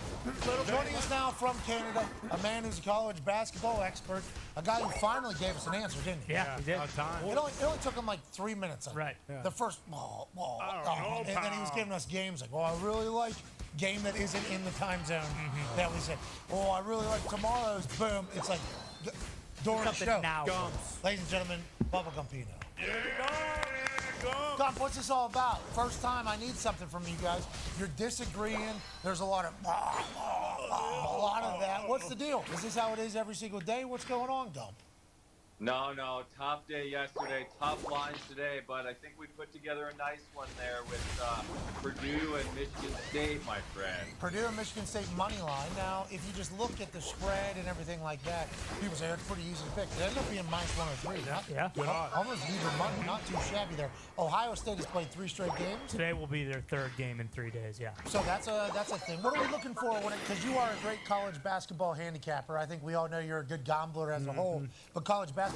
Joining us now from Canada, a man who's a college basketball expert, a guy who finally gave us an answer, didn't he? Yeah, he did. About time. It only took him like 3 minutes. I think. Right. Yeah. The first, and then he was giving us games like, oh, I really like game that isn't in the time zone that we said. Oh, I really like tomorrow's. Boom. It's like during the Something show. now. Ladies and gentlemen, Bubblegum Pino. Gump, what's this all about? First time I need something from you guys. You're disagreeing. There's a lot of that. What's the deal? Is this how it is every single day? What's going on, Gump? No, tough day yesterday, tough lines today, but I think we put together a nice one there with Purdue and Michigan State, my friend. Purdue and Michigan State money line. Now, if you just look at the spread and everything like that, people say it's pretty easy to pick. It ended up being -103. Almost even money, not too shabby there. Ohio State has played 3 straight games. Today will be their 3rd game in 3 days. Yeah. So that's a thing. What are we looking for? Because you are a great college basketball handicapper. I think we all know you're a good gambler as a whole. But college basketball,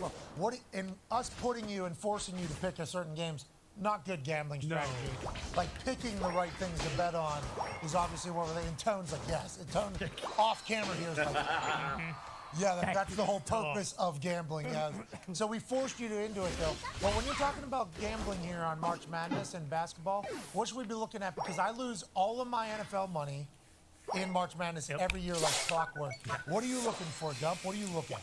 in us putting you and forcing you to pick a certain games, not good gambling strategy. Like picking the right things to bet on is obviously what we're in. Tone's like, yes. And Tone off camera here is like, yeah, that's the whole purpose of gambling. Yeah. So we forced you into it, though. But when you're talking about gambling here on March Madness and basketball, what should we be looking at? Because I lose all of my NFL money in March Madness every year like clockwork. What are you looking for, Gump? What are you looking at?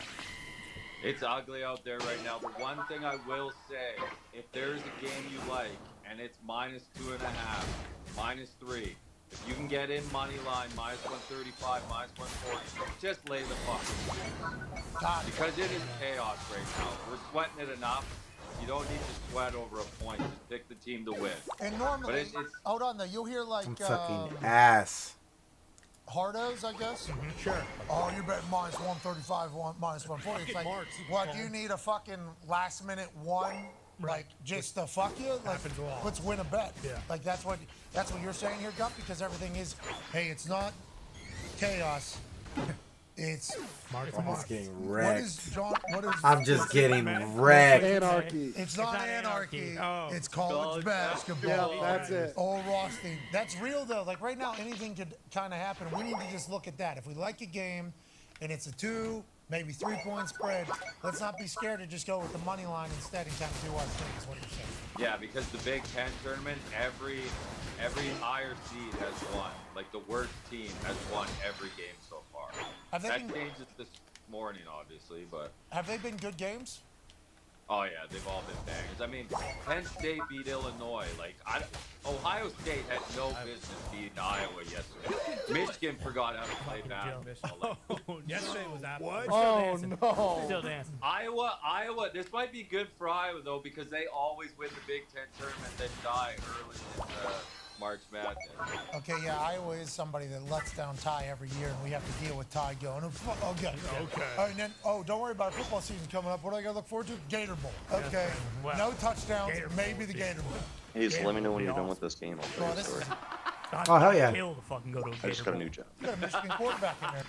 It's ugly out there right now. The one thing I will say, if there's a game you like and it's -2.5, -3, if you can get in money line -135, -140, just lay the fuck. Because it is chaos right now. We're sweating it enough. You don't need to sweat over a point. Just pick the team to win. And normally, it's hold on though, you'll hear like Some fucking ass. Hardos, I guess. Sure. Oh, you bet -135, -140. It's like, what? You need a fucking last minute one, like just to fuck you? Like, let's win a bet. Yeah. Like that's what you're saying here, Gump. Because everything is, hey, it's not chaos. It's I'm just getting what wrecked. is John? What is? I'm just getting wrecked. Anarchy. It's not anarchy. It's college basketball. Yeah, that's it. Oh, Rothstein. That's real, though. Like, right now, anything could kind of happen. We need to just look at that. If we like a game and it's a 2, maybe 3-point spread, let's not be scared to just go with the money line instead and kind of do our thing, is what you're saying. Yeah, because the Big Ten tournament, every higher seed has won. Like the worst team has won every game so far. Have they That been- changes this morning, obviously, but Have they been good games? oh yeah, they've all been bangers. I mean, Penn State beat Illinois. Like Ohio State had no business beating Iowa yesterday. Michigan forgot how to play basketball. Yesterday was that. What? Oh, no. Still dancing. Iowa. This might be good for Iowa though because they always win the Big Ten tournament, then die early in March Madness. Okay, yeah, Iowa is somebody that lets down Ty every year, and we have to deal with Ty going, oh, good. Okay. And then, don't worry about football season coming up. What do I got to look forward to? Gator Bowl. Okay. Well, No touchdowns, Gator Bowl, maybe the Gator Bowl. Hey, so let me know when you're done with this game. I'll tell you a this story. God, Oh, hell yeah. Kill to fucking go to a I just got a new job. You got a Michigan quarterback in there.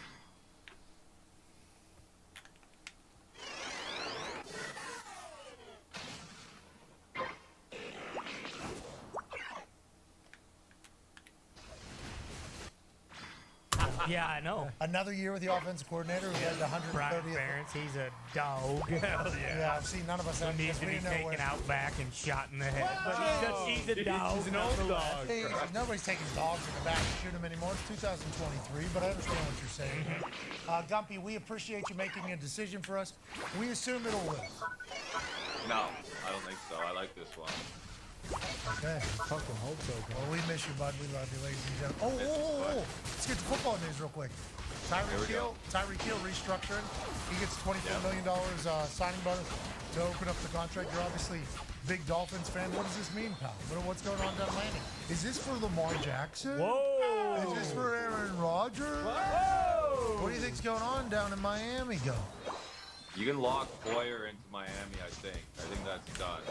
Yeah, I know. Another year with the offensive coordinator who had the 130th. Brian Ferentz, he's a dog. Hell Yeah, I've seen none of us Who have needs to be taken out back and shot in the head. But he's a dog. He's an old dog. Hey, nobody's taking dogs in the back and shoot them anymore. It's 2023, but I understand what you're saying. Gumpy, we appreciate you making a decision for us. We assume it'll win. No, I don't think so. I like this one. Okay. Fucking hope so, bro. Well, we miss you, bud. We love you, ladies and gentlemen. Oh. Let's get to football news real quick. Tyreek Hill restructuring. He gets $24 million signing bonus to open up the contract. You're obviously a big Dolphins fan. What does this mean, pal? What's going on down Miami? Is this for Lamar Jackson? Whoa! Is this for Aaron Rodgers? Whoa! What do you think's going on down in Miami, go? You can lock Boyer into Miami, I think. I think that's done.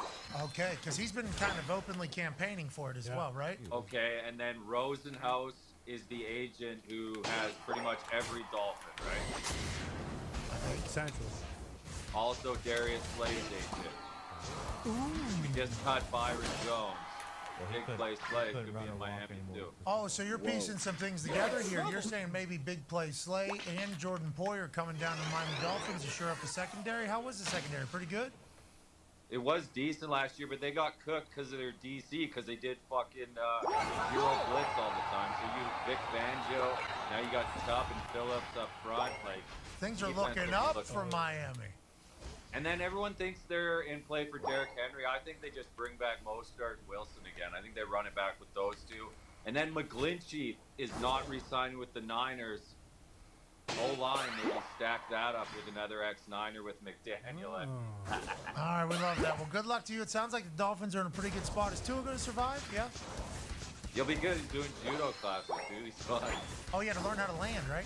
Okay, because he's been kind of openly campaigning for it as well, right? Okay, and then Rosenhaus is the agent who has pretty much every Dolphin, right? Central. Also Darius Slay's agent. We just cut Byron Jones. Big play Slay could be in Miami too. Oh, so you're piecing some things together here. You're saying maybe big play Slay and Jordan Poyer coming down to Miami Dolphins to shore up the secondary. How was the secondary? Pretty good? It was decent last year, but they got cooked because of their DC, because they did fucking zero blitz all the time. So you Vic Fangio, now you got Chubb and Phillips up front. Like Things are defense looking is up looking for good. Miami. And then everyone thinks they're in play for Derrick Henry. I think they just bring back Mostert and Wilson again. I think they run it back with those two. And then McGlinchey is not re-signing with the Niners. O-line, maybe stack that up with another X9er with McDaniel. All right, we love that. Well, good luck to you. It sounds like the Dolphins are in a pretty good spot. Is Tua going to survive? Yeah? You'll be good. He's doing judo classes, dude. He's fun. Oh, yeah, to learn how to land, right?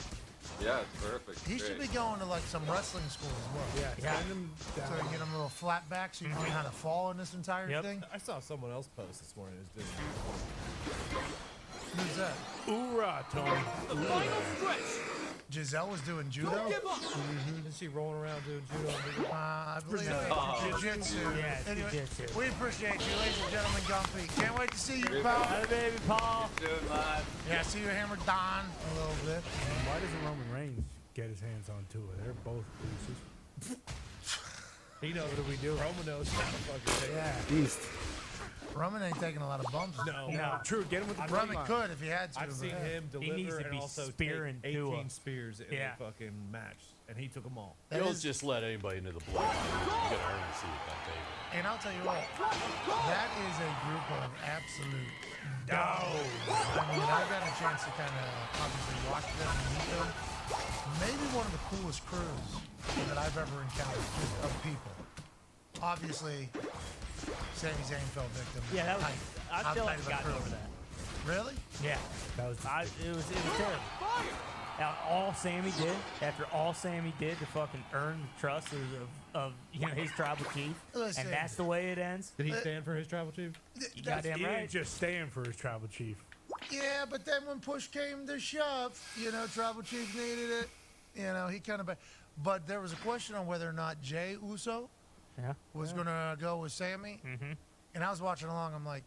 Yeah, it's perfect. He should be Great. going to, like, some wrestling school as well. Yeah, send him So down. you get him a little flat back so you can learn how to fall in this entire thing. I saw someone else post this morning who's doing Who's that? Hoorah, Tony. The final stretch. Giselle was doing judo? Don't give up. Isn't she rolling around doing judo? I believe Oh. jiu-jitsu. Yeah, it's Anyway, jiu-jitsu. we appreciate you, ladies and gentlemen. Gumpy. Can't wait to see you, pal. Hi, baby Paul. Doing live. Yeah, see you hammer Don a little bit. Why doesn't Roman Reigns get his hands on Tua? They're both losers. He knows What do we do? Roman knows how to fucking take Yeah. Beast. Roman ain't taking a lot of bumps. No. True. Get him with the Roman bloodline. could if he had to. I've but- seen him He needs deliver to and be also spearing take Tua. 18 spears in Yeah. a fucking match, and he took them all. That You don't is- just let anybody into the bloodline. You gotta earn a seat at that table. And I'll tell you what, that is a group of absolute dogs. I mean, I got a chance to kind of obviously watch them and meet them. Maybe one of the coolest crews that I've ever encountered of people. Obviously, Sami Zayn fell victim. Yeah, that was. Tight. I How feel tight like of we a got crew. over that. Really? Yeah, That was it was terrible. All Sammy did, after all Sammy did to fucking earn the trust of his tribal chief, Listen. and that's the way it ends. Did he stand for his tribal chief? You goddamn he right. didn't just stand for his tribal chief. Yeah, but then when push came to shove, Tribal Chief needed it. He kind of. But there was a question on whether or not Jey Uso was going to go with Sammy. Mm-hmm. And I was watching along. I'm like,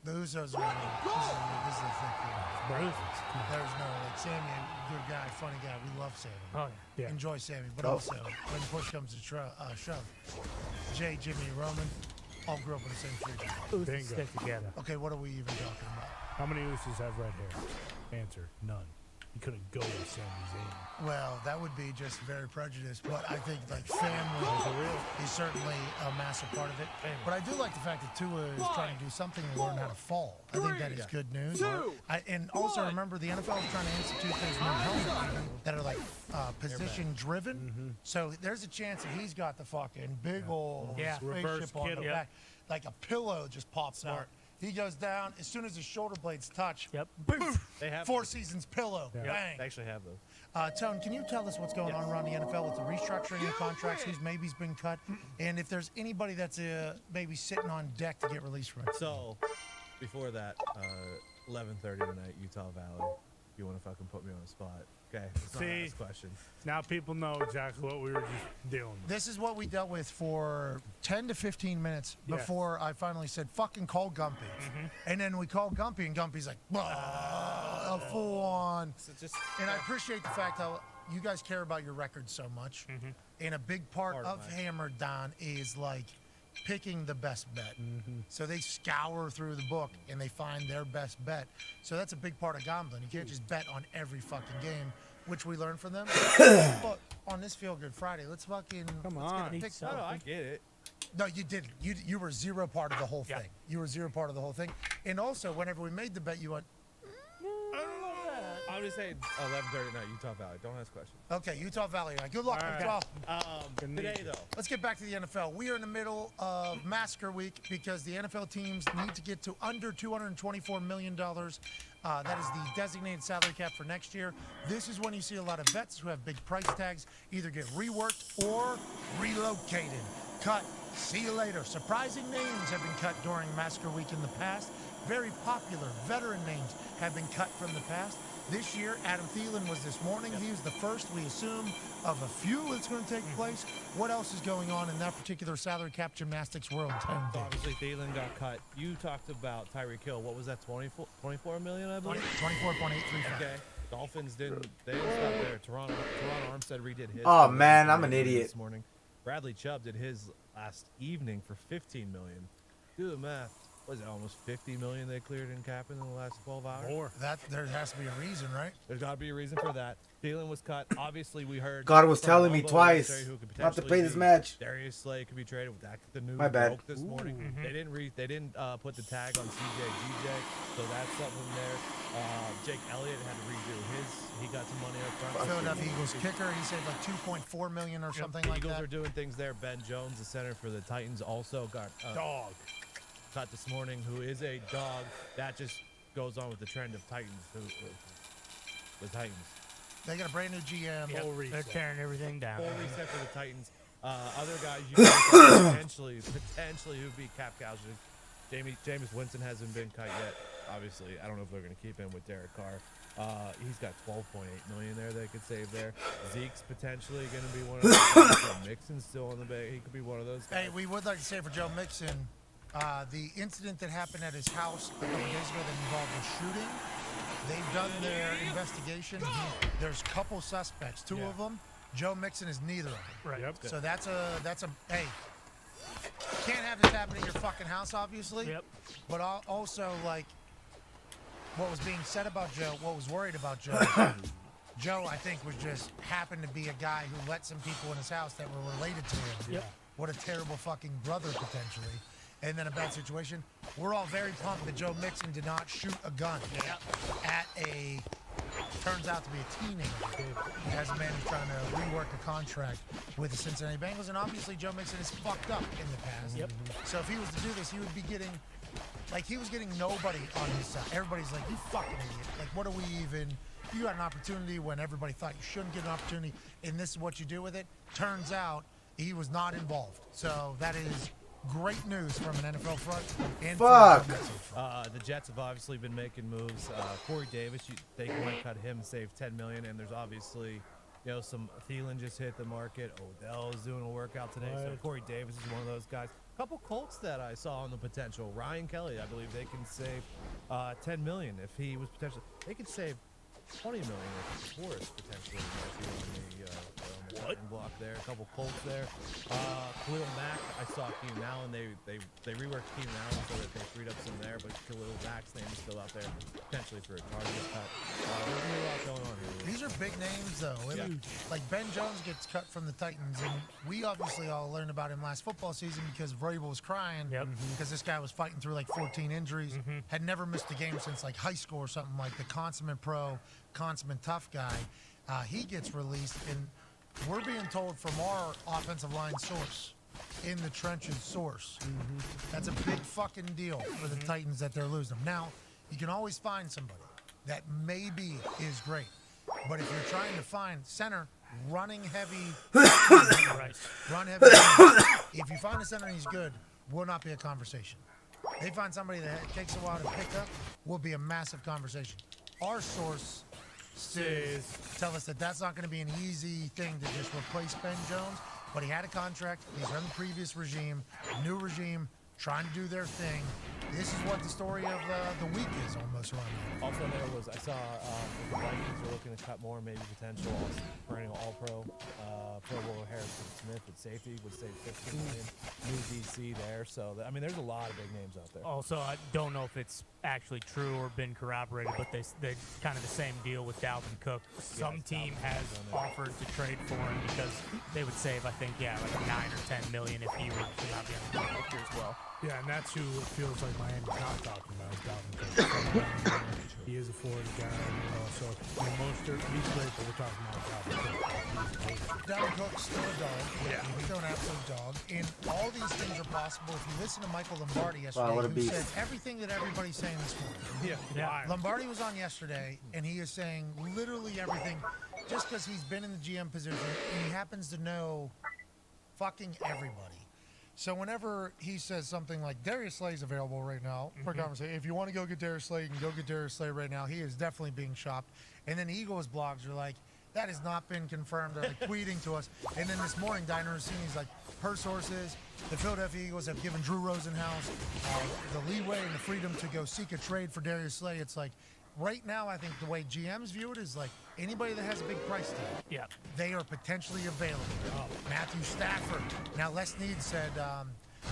the Usos are. This is the thick one. There's no Sammy, good guy, funny guy. We love Sammy. Oh yeah. Enjoy Sammy, but also when push comes to shove, Jay, Jimmy, Roman, all grew up in the same street. Bingo. Stick together. Okay, what are we even talking about? How many Usos have red hair? Answer: none. He couldn't go with Sami Zayn. Well, that would be just very prejudiced, but I think family is certainly a massive part of it. But I do like the fact that Tua is trying to do something to learn how to fall. I think that is good news. And also remember, the NFL is trying to institute those new helmets that are position driven. So there's a chance that he's got the fucking big old Reverse spaceship on the kiddo. back, like a pillow just pops out. He goes down as soon as his shoulder blades touch. Yep. Poof, They have Four Seasons pillow. They Bang. actually have those. Tone, can you tell us what's going on around the NFL with the restructuring of contracts, who's maybe's been cut, and if there's anybody that's maybe sitting on deck to get released from it? So, before that, 11:30 tonight, Utah Valley. You want to fucking put me on the spot? Okay, it's not See? this question. Now people know exactly what we were just dealing with. This is what we dealt with for 10 to 15 minutes Yes. before I finally said, fucking call Gumpy. And then we called Gumpy, and Gumpy's like, a full on. So just And I appreciate the fact how you guys care about your record so much. And a big part Part of of Hammer Don is like picking the best bet. So they scour through the book and they find their best bet. So that's a big part of gambling. You can't just bet on every fucking game, which we learned from them. But on this Feel Good Friday, let's fucking Come let's on. get a pick. no, I get it. No, you didn't. You were zero part of the whole Yeah. thing. You were zero part of the whole thing. And also, whenever we made the bet, you went, I'm just saying 11:30 tonight, Utah Valley. Don't ask questions. okay, Utah Valley. Good luck, All right. Utah. Today though, Let's get back to the NFL. We are in the middle of Massacre Week because the NFL teams need to get to under $224 million. That is the designated salary cap for next year. This is when you see a lot of vets who have big price tags either get reworked or relocated. Cut. See you later. Surprising names have been cut during Massacre Week in the past. Very popular veteran names have been cut from the past. This year, Adam Thielen was this morning. He was the first, we assume, of a few that's going to take place. What else is going on in that particular salary cap gymnastics world? so obviously Thielen got cut. You talked about Tyreek Hill. What was that? 24 million, I believe. 24.835. Okay. Dolphins didn't. They didn't stop there. Toronto Armstead redid his. Oh, man, I'm an idiot. This morning, Bradley Chubb did his last evening for 15 million. Do the math. was it almost 50 million they cleared in cap in the last 12 hours? More. That there has to be a reason, right? There's got to be a reason for that. Thielen was cut. Obviously, we heard. God was from telling me Lumbo twice Military who could not to potentially play this be match. Darius Slay could be traded. That the news My bad. broke this morning. They didn't put the tag on CJ DJ, so that's something there. Jake Elliott had to redo his. He got some money up front. Philadelphia Eagles kicker. He saved like 2.4 million or something the like Eagles that. are doing things there. Ben Jones, the center for the Titans, also got Dog. cut this morning. Who is a dog? That just goes on with the trend of Titans. The Titans. They got a brand new GM. They're tearing everything down. Full reset for the Titans. Other guys you can potentially who'd be cap casualties. Jameis Winston hasn't been cut yet. Obviously, I don't know if they're going to keep him with Derek Carr. He's got 12.8 million there they could save there. Zeke's potentially going to be one of those guys. Joe Mixon's still on the bay. He could be one of those guys. Hey, we would like to say for Joe Mixon, the incident that happened at his house a couple days ago that involved a shooting, they've done their investigation. There's a couple suspects. Two of them, Joe Mixon is neither of them. Right. Yep. So that's a hey, can't have this happen at your fucking house, obviously. Yep. But also, like, what was being said about Joe, what was worried about Joe, Joe, I think, was just happened to be a guy who let some people in his house that were related to him. Yep. What a terrible fucking brother, potentially. And then a bad situation. We're all very pumped that Joe Mixon did not shoot a gun at a, turns out to be a teenager, as a man who's trying to rework a contract with the Cincinnati Bengals. And obviously Joe Mixon is fucked up in the past. Yep. So if he was to do this, he would be getting, like, he was getting nobody on his side. Everybody's like, you fucking idiot. Like, what are we even, you got an opportunity when everybody thought you shouldn't get an opportunity, and this is what you do with it. Turns out he was not involved. So that is great news from an NFL front. And Fuck. The Jets have obviously been making moves. Corey Davis, they might cut him, save $10 million, and there's obviously, some Thielen just hit the market. Odell is doing a workout today, so Corey Davis is one of those guys. A couple Colts that I saw on the potential. Ryan Kelly, I believe they can save $10 million if he was potentially. They could save $20 million if it's Forrest potentially on the block there. A couple Colts there. Khalil Mack, I saw Keenan Allen. They reworked Keenan Allen so that they freed up some there, but Khalil Mack's name is still out there potentially for a target cut. There's a lot going on here. These are big names, though. Like, Ben Jones gets cut from the Titans, and we obviously all learned about him last football season because Vrabel was crying because this guy was fighting through like 14 injuries, had never missed a game since like high school or something, like the consummate pro, consummate tough guy. He gets released, and we're being told from our offensive line source, in the trenches source, that's a big fucking deal for the Titans that they're losing. Now, you can always find somebody that maybe is great, but if you're trying to find center, running heavy, run heavy, if you find a center and he's good, will not be a conversation. They find somebody that takes a while to pick up, will be a massive conversation. Our source says, tell us that that's not going to be an easy thing to just replace Ben Jones, but he had a contract. He's run the previous regime, new regime, trying to do their thing. This is what the story of the week is almost around here. Also, there was, I saw the Vikings are looking to cut more, maybe potential perennial All-Pro, Pro Bowl Harrison Smith at safety would save $15 million. New DC there, so I mean, there's a lot of big names out there. Also, I don't know if it's actually true or been corroborated, but they're kind of the same deal with Dalvin Cook. Some team has offered to trade for him because they would save, I think, like $9 or $10 million if he were to not be on the team next year as well. Yeah, and that's who it feels like Miami's not talking about is Dalvin Cook. He is a Florida guy, so Mostert, he's great, but we're talking about Dalvin Cook. Dalvin Cook's still a dog. Yeah. He's still an absolute dog. And all these things are possible. If you listen to Michael Lombardi yesterday, who said everything that everybody's saying this morning. Yeah. Lombardi was on yesterday, and he is saying literally everything just because he's been in the GM position, and he happens to know fucking everybody. So whenever he says something like Darius Slay is available right now for conversation, if you want to go get Darius Slay, you can go get Darius Slay right now. He is definitely being shopped. And then Eagles blogs are like, that has not been confirmed. They're like tweeting to us. And then this morning, Diner Rossini's like, per sources, the Philadelphia Eagles have given Drew Rosenhaus the leeway and the freedom to go seek a trade for Darius Slay. It's like, right now, I think the way GMs view it is like anybody that has a big price tag, they are potentially available. Matthew Stafford. Now, Les Snead said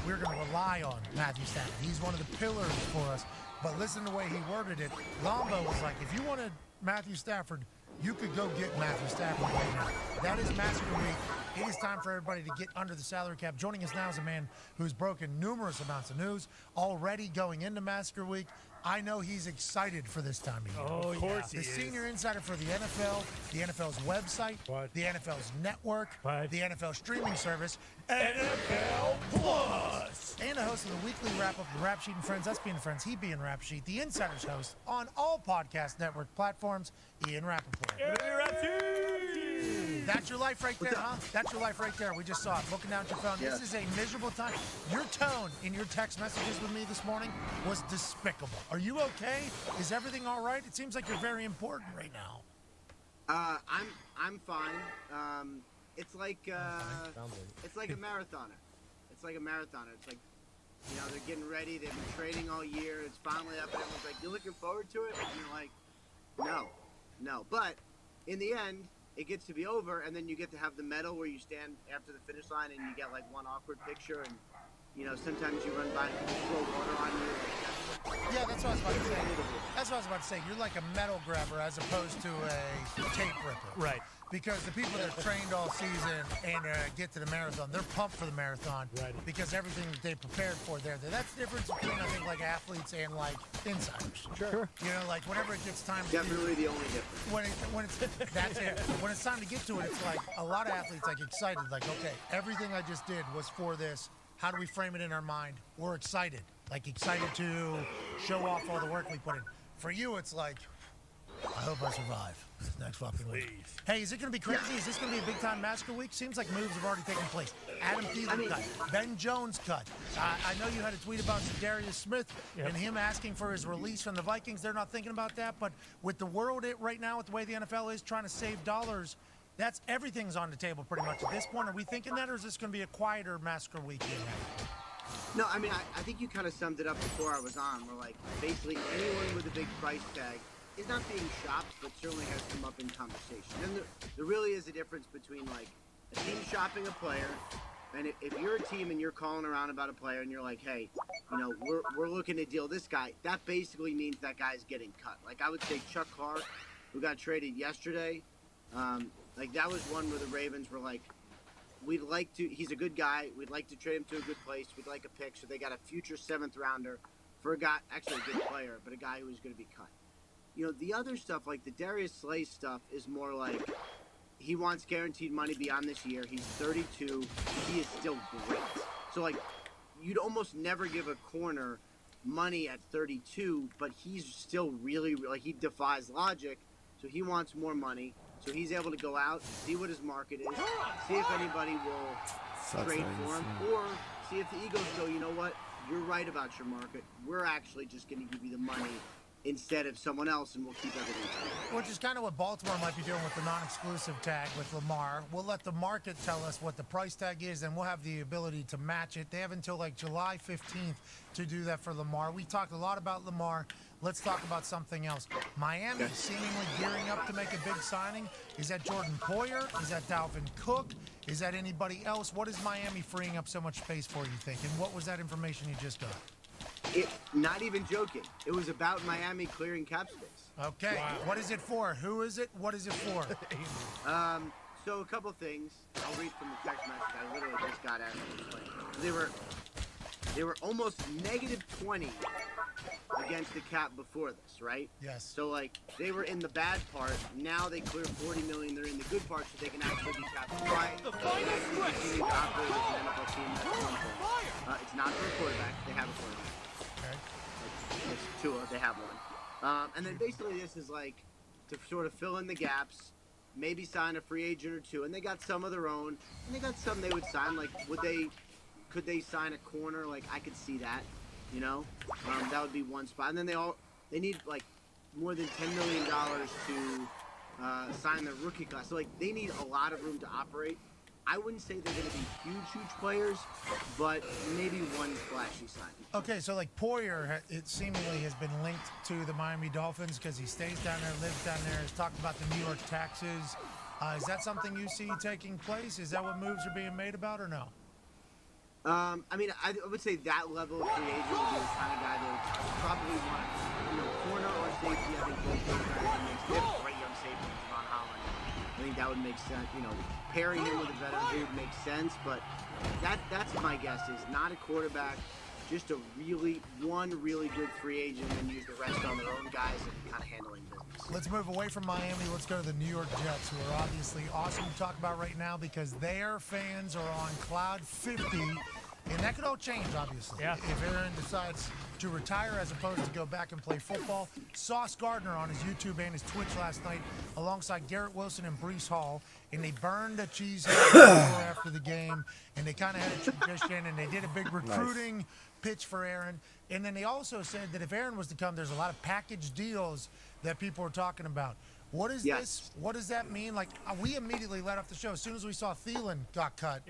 we're going to rely on Matthew Stafford. He's one of the pillars for us. But listen to the way he worded it. Lombo was like, if you wanted Matthew Stafford, you could go get Matthew Stafford right now. That is Massacre Week. It is time for everybody to get under the salary cap. Joining us now is a man who's broken numerous amounts of news already going into Massacre Week. I know he's excited for this time of year. Oh, of course he The is. senior insider for the NFL, the NFL's website, the NFL's network, the NFL streaming service, NFL Plus, and the host of the weekly wrap-up, the Rap Sheet and Friends, us being friends, he being Rap Sheet, the Insider's host on all podcast network platforms, Ian Rappaport. That's your life right there, huh? That's your life right there. We just saw it. Looking down at your phone. This is a miserable time. Your tone in your text messages with me this morning was despicable. Are you okay? Is everything all right? It seems like you're very important right now. I'm fine. It's like a marathoner. It's like a marathoner. It's like, you know, they're getting ready. They've been training all year. It's finally up, and everyone's like, "You looking forward to it?" And you're like, "No." But in the end, it gets to be over, and then you get to have the medal where you stand after the finish line, and you get like one awkward picture, and you know, sometimes you run by and people throw water on you. Yeah, that's what I was about to say. That's what I was about to say. You're like a medal grabber as opposed to a tape ripper. Right. Because the people that are trained all season and get to the marathon, they're pumped for the marathon. Right. Because everything that they prepared for there. That's the difference between, I think, like athletes and like insiders. Sure. You know, like whenever it gets time to Definitely the only difference. when it's that's it. When it's time to get to it, it's like a lot of athletes like excited, like, okay, everything I just did was for this. How do we frame it in our mind? We're excited. Like excited to show off all the work we put in. For you, it's like, I hope I survive this next fucking week. Hey, is it going to be crazy? Is this going to be a big-time Massacre Week? Seems like moves have already taken place. Adam Thielen cut. Ben Jones cut. I know you had a tweet about Darius Smith and him asking for his release from the Vikings. They're not thinking about that. But with the world right now, with the way the NFL is trying to save dollars, that's everything's on the table pretty much at this point. Are we thinking that, or is this going to be a quieter Massacre Week? No, I mean, I think you kind of summed it up before I was on. We're like, basically anyone with a big price tag is not being shopped, but certainly has come up in conversation. And there really is a difference between, like, a team shopping a player, and if you're a team and you're calling around about a player and you're like, hey, you know, we're looking to deal this guy, that basically means that guy's getting cut. Like, I would say Chuck Clark, who got traded yesterday, like, that was one where the Ravens were like, he's a good guy, we'd like to trade him to a good place, we'd like a pick, so they got a future 7th rounder for a guy, actually a good player, but a guy who was going to be cut. You know, the other stuff, like the Darius Slay stuff, is more like he wants guaranteed money beyond this year. He's 32. He is still great. So, like, you'd almost never give a corner money at 32, but he's still really, like, he defies logic. So he wants more money. So he's able to go out, see what his market is, see if anybody will trade for him, or see if the Eagles go, you know what, you're right about your market. We're actually just going to give you the money instead of someone else, and we'll keep everything free. Which is kind of what Baltimore might be doing with the non-exclusive tag with Lamar. We'll let the market tell us what the price tag is, and we'll have the ability to match it. They have until like July 15th to do that for Lamar. We talked a lot about Lamar. Let's talk about something else. Miami seemingly gearing up to make a big signing. Is that Jordan Poyer? Is that Dalvin Cook? Is that anybody else? What is Miami freeing up so much space for, you think? And what was that information you just got? Not even joking. It was about Miami clearing cap space. Okay. Wow. What is it for? Who is it? What is it for? So a couple things. I'll read from the text message. I literally just got asked. They were almost -20 against the cap before this, right? Yes. So like they were in the bad part. Now they clear 40 million. They're in the good part, so they can actually be cap quiet. The final stretch. It's not for a quarterback. They have a quarterback. Okay. It's Tua. They have one. And then basically this is like to sort of fill in the gaps. Maybe sign a free agent or two, and they got some of their own, and they got some they would sign. Like, could they sign a corner? Like, I could see that, you know, that would be one spot. And then they need like more than $10 million to sign their rookie class. So like, they need a lot of room to operate. I wouldn't say they're going to be huge players, but maybe one splashy signing. Okay, so like Poyer, it seemingly has been linked to the Miami Dolphins because he stays down there, lives down there, has talked about the New York taxes. Is that something you see taking place? Is that what moves are being made about or no? I mean, I would say that level of free agent would be the kind of guy that would probably want, corner or safety. I think both those guys would make sense. They have a great young safety, Von Holland. I think that would make sense. Pairing him with a veteran dude makes sense, but that's my guess is not a quarterback, just a really good free agent and use the rest on their own guys and kind of handling business. Let's move away from Miami. Let's go to the New York Jets, who are obviously awesome to talk about right now because their fans are on cloud 50. And that could all change, obviously. Yeah. If Aaron decides to retire as opposed to go back and play football. Sauce Gardner on his YouTube and his Twitch last night alongside Garrett Wilson and Breece Hall. And they burned a cheesehead after the game. And they kind of had a tradition. And they did a big recruiting pitch for Aaron. And then they also said that if Aaron was to come, there's a lot of package deals that people are talking about. What is this? What does that mean? Like, we immediately let off the show. As soon as we saw Thielen got cut,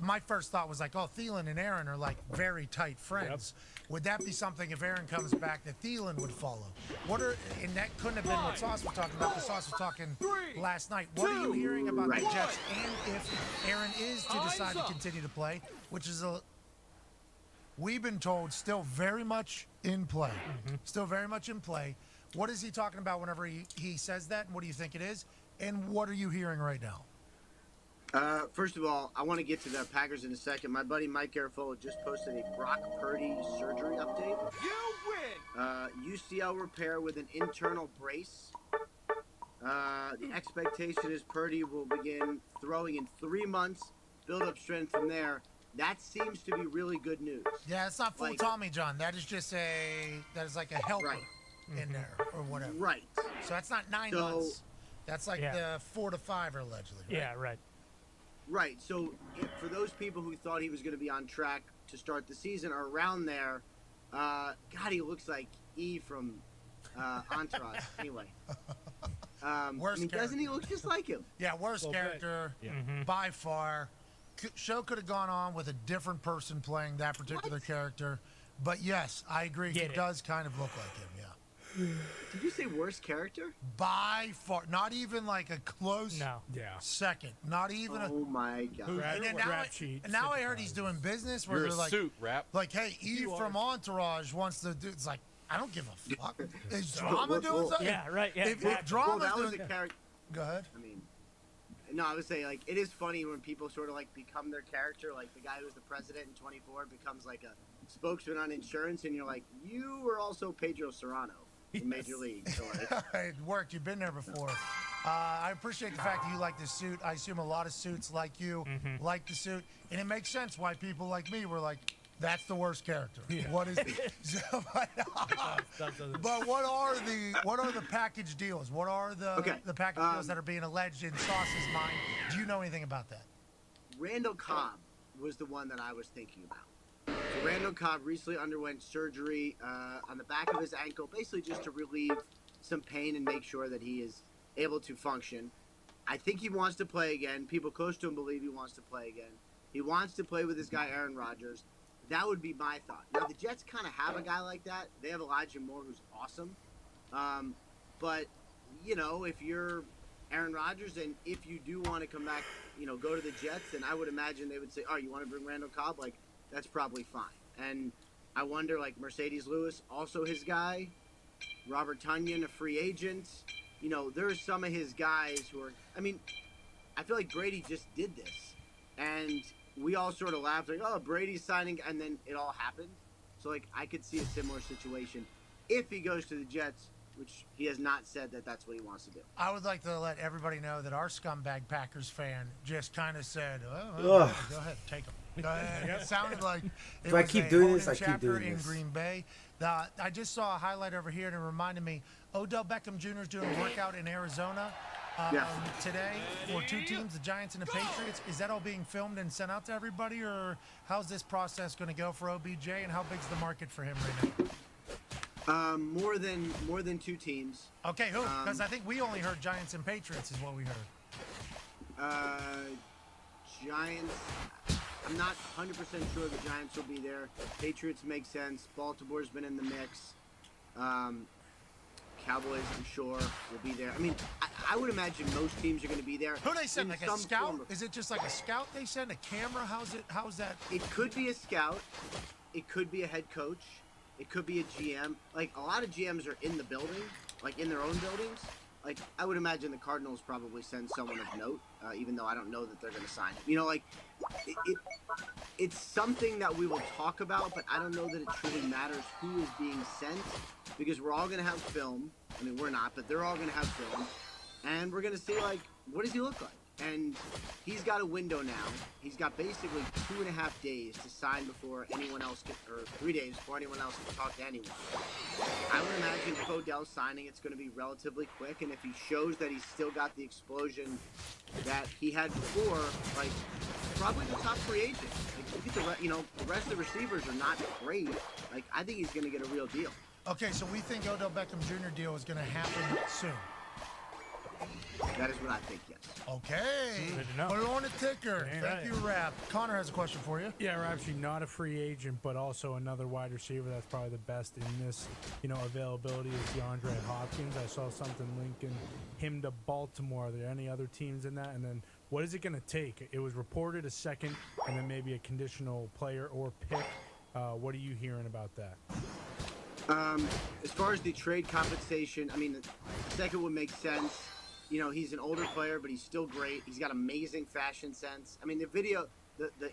my first thought was like, oh, Thielen and Aaron are like very tight friends. Would that be something if Aaron comes back that Thielen would follow? And that couldn't have been what Sauce was talking about. The Sauce was talking last night. What are you hearing about the Jets? And if Aaron is to decide to continue to play, which is we've been told still very much in play. Still very much in play. What is he talking about whenever he says that, and what do you think it is? And what are you hearing right now? First of all, I want to get to the Packers in a second. My buddy Mike Garafolo just posted a Brock Purdy surgery update. You win! UCL repair with an internal brace. The expectation is Purdy will begin throwing in 3 months, build up strength from there. That seems to be really good news. Yeah, it's not full Tommy John. That is just that is like a helper in there or whatever. Right. So that's not 9 months. That's like the 4 to 5 allegedly. Right? Yeah, right. Right. So for those people who thought he was going to be on track to start the season or around there, God, he looks like E from Entourage. Anyway. Doesn't he look just like him? Yeah, worst character by far. Show could have gone on with a different person playing that particular character. But yes, I agree. He does kind of look like him, Did you say worst character? By far. Not even like a close second. Not even Oh my God. And now I heard he's doing business where You're they're a like, suit, Rap. like, hey, Eve from Entourage wants to do. It's like, I don't give a fuck. Is Drama doing something? Yeah, right. Yeah, If Drama's that was doing a character. Go ahead. I mean, no, I would say, like, it is funny when people sort of, like, become their character. Like, the guy who's the president in 24 becomes, like, a spokesman on insurance, and you're like, you were also Pedro Serrano in Major League. So, like, It worked. You've been there before. I appreciate the fact that you like the suit. I assume a lot of suits like you like the suit. And it makes sense why people like me were like, that's the worst character. What is but what are the package deals? What are the package deals that are being alleged in Sauce's mind? Do you know anything about that? Randall Cobb was the one that I was thinking about. So Randall Cobb recently underwent surgery on the back of his ankle, basically just to relieve some pain and make sure that he is able to function. I think he wants to play again. People close to him believe he wants to play again. He wants to play with his guy Aaron Rodgers. That would be my thought. Now, the Jets kind of have a guy like that. They have Elijah Moore, who's awesome. But, if you're Aaron Rodgers and if you do want to come back, go to the Jets, then I would imagine they would say, oh, you want to bring Randall Cobb? Like, that's probably fine. And I wonder, like, Mercedes Lewis, also his guy. Robert Tonyan, a free agent. There's some of his guys who are, I feel like Brady just did this. And we all sort of laughed, like, oh, Brady's signing, and then it all happened. So, like, I could see a similar situation if he goes to the Jets, which he has not said that that's what he wants to do. I would like to let everybody know that our scumbag Packers fan just kind of said, oh, go ahead, take him. It sounded like it was keep a doing Holding this, I keep chapter doing in this. Green Bay. I just saw a highlight over here, and it reminded me, Odell Beckham Jr. is doing a workout in Arizona today for 2 teams, the Giants and the Patriots. Is that all being filmed and sent out to everybody, or how's this process going to go for OBJ, and how big's the market for him right now? More than 2 teams. Okay, who? Because I think we only heard Giants and Patriots is what we heard. Giants. I'm not 100% sure the Giants will be there. Patriots make sense. Baltimore's been in the mix. Cowboys, I'm sure, will be there. I mean, I would imagine most teams are going to be there. Who they send? in Like a some scout? form of- Is it just like a scout they send? A camera? How's that? It could be a scout. It could be a head coach. It could be a GM. Like, a lot of GMs are in the building, like in their own buildings. Like, I would imagine the Cardinals probably send someone of note, even though I don't know that they're going to sign him. You know, like, it's something that we will talk about, but I don't know that it truly matters who is being sent, because we're all going to have film. I mean, we're not, but they're all going to have film. And we're going to see, like, what does he look like? And he's got a window now. He's got basically 2.5 days to sign before anyone else can, or 3 days before anyone else can talk to anyone. I would imagine if Odell's signing, it's going to be relatively quick. And if he shows that he's still got the explosion that he had before, like, probably the top free agent. Like, look at the rest of the receivers are not great. Like, I think he's going to get a real deal. Okay, so we think Odell Beckham Jr. deal is going to happen soon. That is what I think, yes. Okay. Good to know. Put it on the ticker. Dang Thank right. you, Rap. Connor has a question for you. Yeah, we're actually not a free agent, but also another wide receiver that's probably the best in this, availability is DeAndre Hopkins. I saw something linking him to Baltimore. Are there any other teams in that? And then what is it going to take? It was reported a second and then maybe a conditional player or pick. What are you hearing about that? As far as the trade compensation, I mean, the second would make sense. He's an older player, but he's still great. He's got amazing fashion sense. I mean, the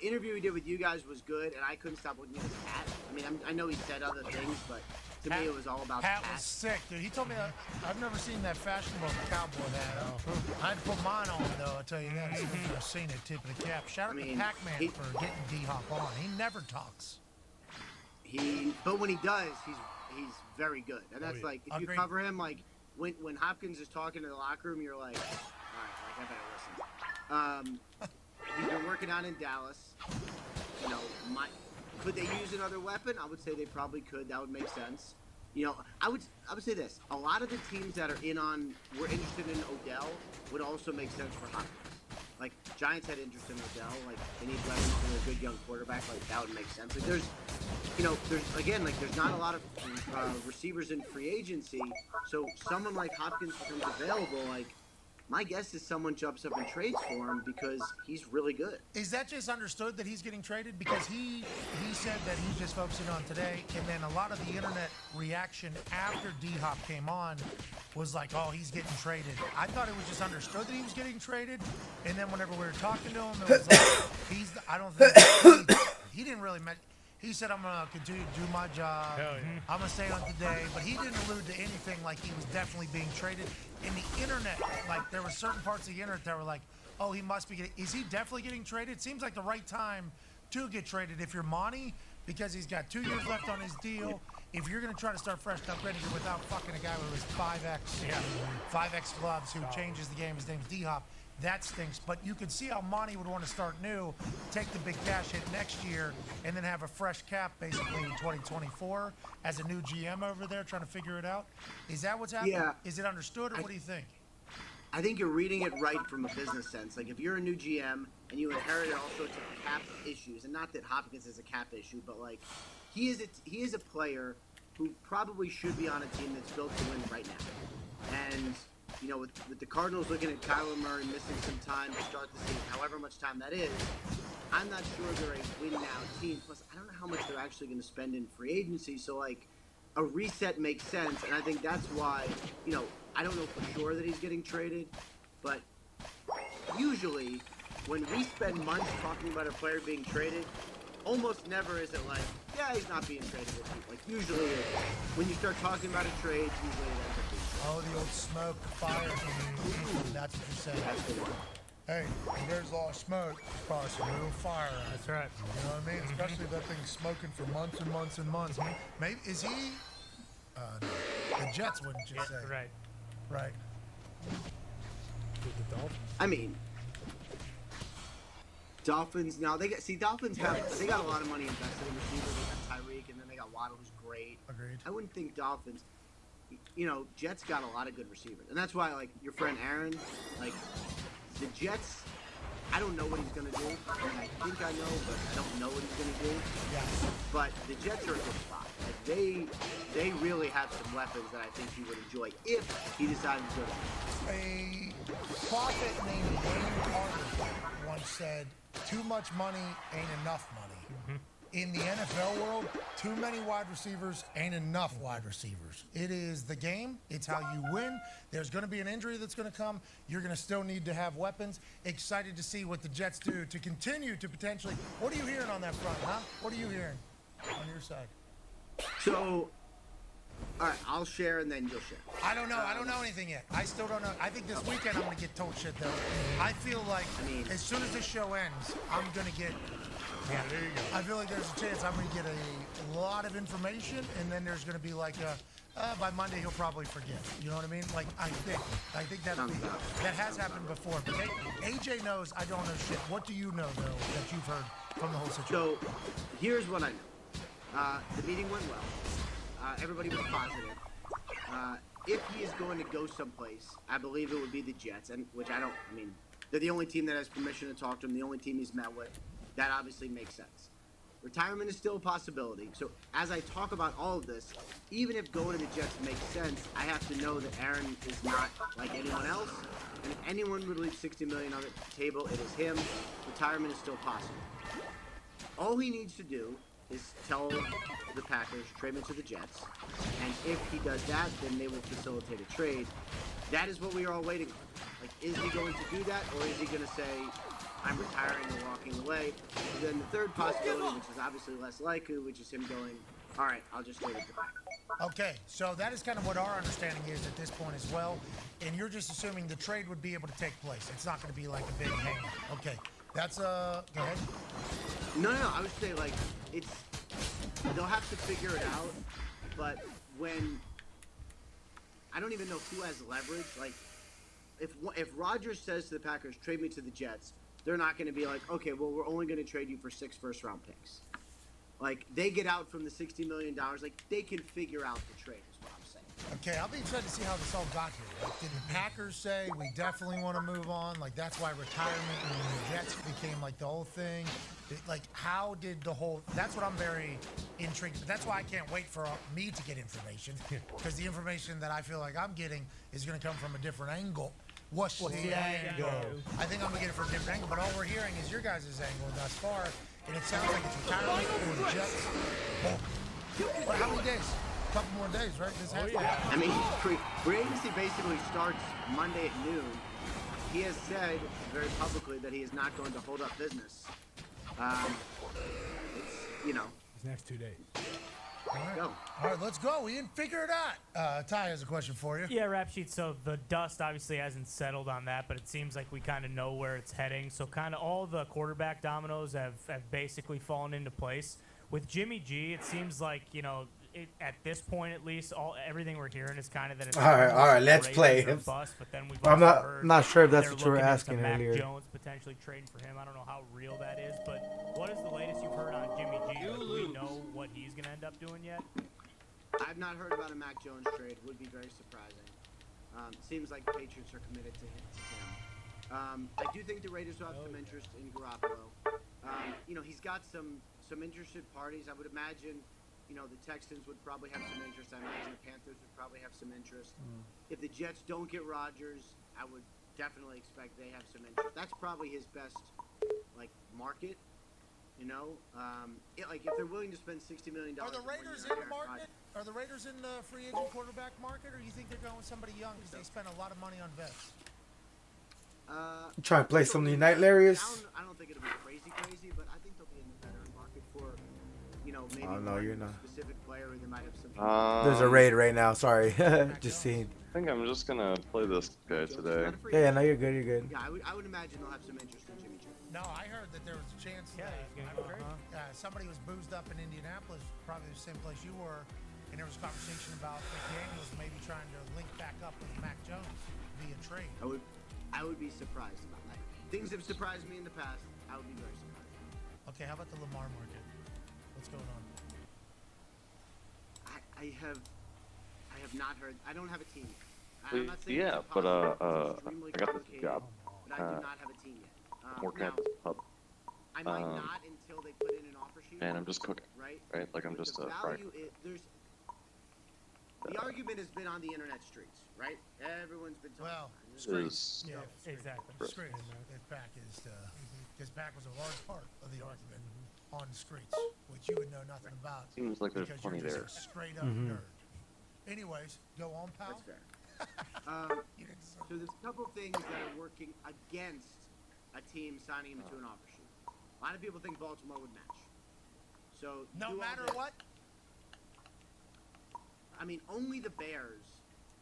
interview he did with you guys was good, and I couldn't stop looking at his hat. I mean, I know he said other things, but to me, it was all about Hat the hat. was sick, dude. He told me I've never seen that fashionable cowboy hat. I'd put mine on, though, I'll tell you that. I've seen it, tip of the cap. Shout out to Pac-Man for getting D-Hop on. He never talks. But when he does, he's very good. And that's like, if you Agreed. cover him, like, when Hopkins is talking to the locker room, you're like, all right, like, I better listen. He's been working out in Dallas. Could they use another weapon? I would say they probably could. That would make sense. I would say this. A lot of the teams that are were interested in Odell would also make sense for Hopkins. Like, Giants had interest in Odell. Like, they need weapons for a good young quarterback. Like, that would make sense. Like, there's not a lot of receivers in free agency. So someone like Hopkins becomes available. Like, my guess is someone jumps up and trades for him because he's really good. Is that just understood that he's getting traded? Because he said that he's just focusing on today, and then a lot of the internet reaction after D-Hop came on was like, oh, he's getting traded. I thought it was just understood that he was getting traded, and then whenever we were talking to him, it was like, I don't think he didn't really mention. He said, I'm going to continue to do my job. I'm going to stay on today. But he didn't allude to anything like he was definitely being traded. In the internet, like, there were certain parts of the internet that were like, oh, he must be getting... Is he definitely getting traded? It seems like the right time to get traded if you're Monty, because he's got 2 years left on his deal. If you're going to try to start fresh, upgrading it without fucking a guy with his 5X gloves who changes the game. His name's D-Hop. That stinks, but you could see how Monty would want to start new, take the big cash hit next year, and then have a fresh cap basically in 2024 as a new GM over there trying to figure it out. Is that what's happening? Yeah. Is it understood, or what do you think? I think you're reading it right from a business sense. Like, if you're a new GM and you inherit all sorts of cap issues, and not that Hopkins is a cap issue, but, like, he is a player who probably should be on a team that's built to win right now. And with the Cardinals looking at Kyler Murray missing some time to start the season, however much time that is, I'm not sure they're a win-now team. Plus, I don't know how much they're actually going to spend in free agency. So, like, a reset makes sense, and I think that's why, I don't know for sure that he's getting traded, but usually when we spend months talking about a player being traded, almost never is it like, yeah, he's not being traded this week. Like, usually when you start talking about a trade, usually it ends up being. Oh, the old smoke, fire. That's what you're saying. That's the one. Hey, when there's a lot of smoke, there's probably some real fire. That's right. You know what I mean? Especially if that thing's smoking for months and months and months. Maybe is he? No. The Jets wouldn't just say. Right. Right. With the Dolphins? I mean, Dolphins. Now Dolphins have got a lot of money invested in receivers. They got Tyreek, and then they got Waddle, who's great. Agreed. I wouldn't think Dolphins. Jets got a lot of good receivers, and that's why, like, your friend Aaron, like, the Jets. I don't know what he's gonna do. I think I know, but I don't know what he's gonna do. Yeah. But the Jets are a good spot. Like, they really have some weapons that I think he would enjoy if he decided to go there. A prophet named Wayne Carter once said, "Too much money ain't enough money." In the NFL world, too many wide receivers ain't enough wide receivers. It is the game. It's how you win. There's going to be an injury that's going to come. You're going to still need to have weapons. Excited to see what the Jets do to continue to potentially. What are you hearing on that front, huh? What are you hearing on your side? So, all right, I'll share and then you'll share. I don't know. I don't know anything yet. I still don't know. I think this weekend I'm going to get told shit, though. I feel like as soon as this show ends, I'm going to get. Yeah, there you go. I feel like there's a chance I'm going to get a lot of information, and then there's going to be like by Monday he'll probably forget. You know what I mean? Like I think that has happened before. But AJ knows I don't know shit. What do you know though that you've heard from the whole situation? So, here's what I know. The meeting went well. Everybody was positive. If he is going to go someplace, I believe it would be the Jets, and they're the only team that has permission to talk to him, the only team he's met with. That obviously makes sense. Retirement is still a possibility. So as I talk about all of this, even if going to the Jets makes sense, I have to know that Aaron is not like anyone else. And if anyone would leave $60 million on the table, it is him. Retirement is still possible. All he needs to do is tell the Packers, trade him to the Jets. And if he does that, then they will facilitate a trade. That is what we are all waiting on. Like, is he going to do that, or is he going to say, I'm retiring and walking away? And then the third possibility, which is obviously less likely, which is him going, all right, I'll just go with the Packers. Okay, so that is kind of what our understanding is at this point as well. And you're just assuming the trade would be able to take place. It's not going to be like a big hang-up. Okay, that's, go ahead. No, I would say, like, they'll have to figure it out, but when, I don't even know who has leverage. Like, if Rodgers says to the Packers, trade me to the Jets, they're not going to be like, okay, well, we're only going to trade you for 6 first-round picks. Like, they get out from the $60 million. Like, they can figure out the trade is what I'm saying. Okay, I'll be excited to see how this all got here. Like, did the Packers say we definitely want to move on? Like, that's why retirement and the Jets became, like, the whole thing. Like, how did the whole... That's what I'm very intrigued. That's why I can't wait for me to get information. Because the information that I feel like I'm getting is going to come from a different angle. What's the angle? I think I'm going to get it from a different angle. But all we're hearing is your guys' angle thus far. And it sounds like it's retirement or Jets. Well, how many days? A couple more days, right? This I mean, free agency basically starts Monday at noon. He has said very publicly that he is not going to hold up business. It's, These next 2 days. All right, let's go, Ian. Figure it out. Ty has a question for you. Yeah, Rap Sheet. So the dust obviously hasn't settled on that, but it seems like we kind of know where it's heading. So kind of all the quarterback dominoes have basically fallen into place. With Jimmy G, it seems like, at this point at least, everything we're hearing is kind of that it's all right, let's play. Bust, but then we've I'm also not sure if that's they're what you were looking asking into Mac earlier. Jones potentially trading for him. I don't know how real that is, but what is the latest you've heard on Jimmy G? Do we know what he's going to end up doing yet? I've not heard about a Mac Jones trade. Would be very surprising. Seems like the Patriots are committed to him. I do think the Raiders will have some interest in Garoppolo. He's got some interested parties. I would imagine, the Texans would probably have some interest. I imagine the Panthers would probably have some interest. If the Jets don't get Rodgers, I would definitely expect they have some interest. That's probably his best, market. If they're willing to spend $60 million. Are the Raiders in the market? Are the Raiders in the free agent quarterback market, or do you think they're going with somebody young because they spend a lot of money on vets? Trying to play some of the Night Larius. I don't think it'll be crazy, but I think they'll be in the veteran market for, maybe you're not. specific player, or they might have some. There's a raid right now. Sorry, just seeing. I think I'm just gonna play this guy today. Yeah, no, you're good. You're good. Yeah, I would imagine they'll have some interest in Jimmy G. No, I heard that there was a chance that somebody was boozed up in Indianapolis, probably the same place you were, and there was conversation about McDaniels maybe trying to link back up with Mac Jones via trade. I would be surprised about that. Things have surprised me in the past. I would be very surprised. Okay, how about the Lamar market? What's going on? I have not heard. I don't have a team yet. I'm not saying Yeah, it's but impossible. I It's extremely got this complicated, job. but I do not have a team yet. I'm working at this pub. I might not until they put in an offer sheet. And I'm just cooking. Right. Like I'm But just the a fry. value is, the argument has been on the internet streets, right? Everyone's been talking. Well, about it. Screens. Is- Yeah, Exactly. Screens. It's packaged, because Pack was a large part of the argument on Screens, which you would know nothing about. Seems like there's because plenty you're there. just a straight up Mhm. nerd. Anyways, go on, pal. That's fair. So there's a couple things that are working against a team signing him into an offer sheet. A lot of people think Baltimore would match. So No do all matter this. what. I mean, only the Bears.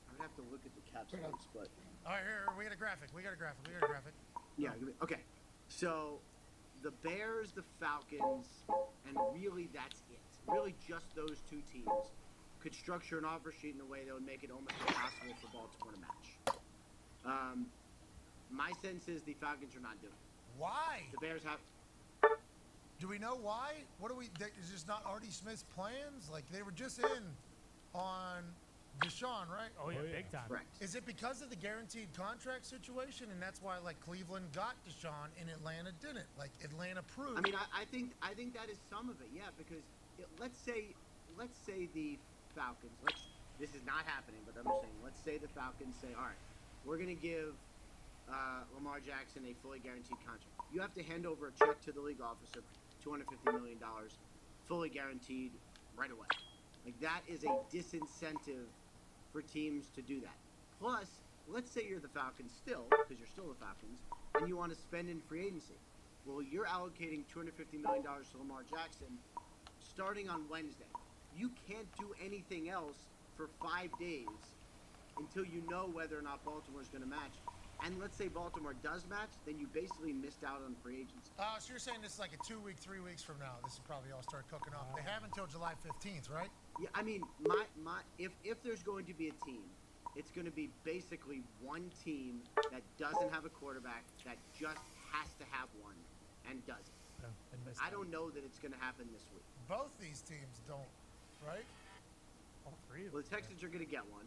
I would have to look at the cap space, but All right, here we got a graphic. We got a graphic. yeah. Okay. So the Bears, the Falcons, and really that's it. Really just those two teams could structure an offer sheet in a way that would make it almost impossible for Baltimore to match. My sense is the Falcons are not doing it. Why? The Bears have. Do we know why? What do we? Is this not Artie Smith's plans? Like they were just in on Deshaun, right? Oh yeah, big time. Correct. Is it because of the guaranteed contract situation, and that's why like Cleveland got Deshaun and Atlanta didn't? Like Atlanta proved. I mean, I think that is some of it, yeah. Because let's say the Falcons. This is not happening, but I'm just saying. Let's say the Falcons say, all right, we're gonna give Lamar Jackson a fully guaranteed contract. You have to hand over a check to the league office of $250 million, fully guaranteed right away. Like that is a disincentive for teams to do that. Plus, let's say you're the Falcons still, because you're still the Falcons, and you want to spend in free agency. Well, you're allocating $250 million to Lamar Jackson starting on Wednesday. You can't do anything else for 5 days until you know whether or not Baltimore's going to match. And let's say Baltimore does match, then you basically missed out on free agency. So you're saying this is like a 2 week, 3 weeks from now? This will probably all start cooking off. They have until July 15th, right? Yeah, I mean, if there's going to be a team, it's going to be basically one team that doesn't have a quarterback that just has to have one and doesn't. I don't know that it's going to happen this week. Both these teams don't, right? All three of Well, the Texans are going to get one.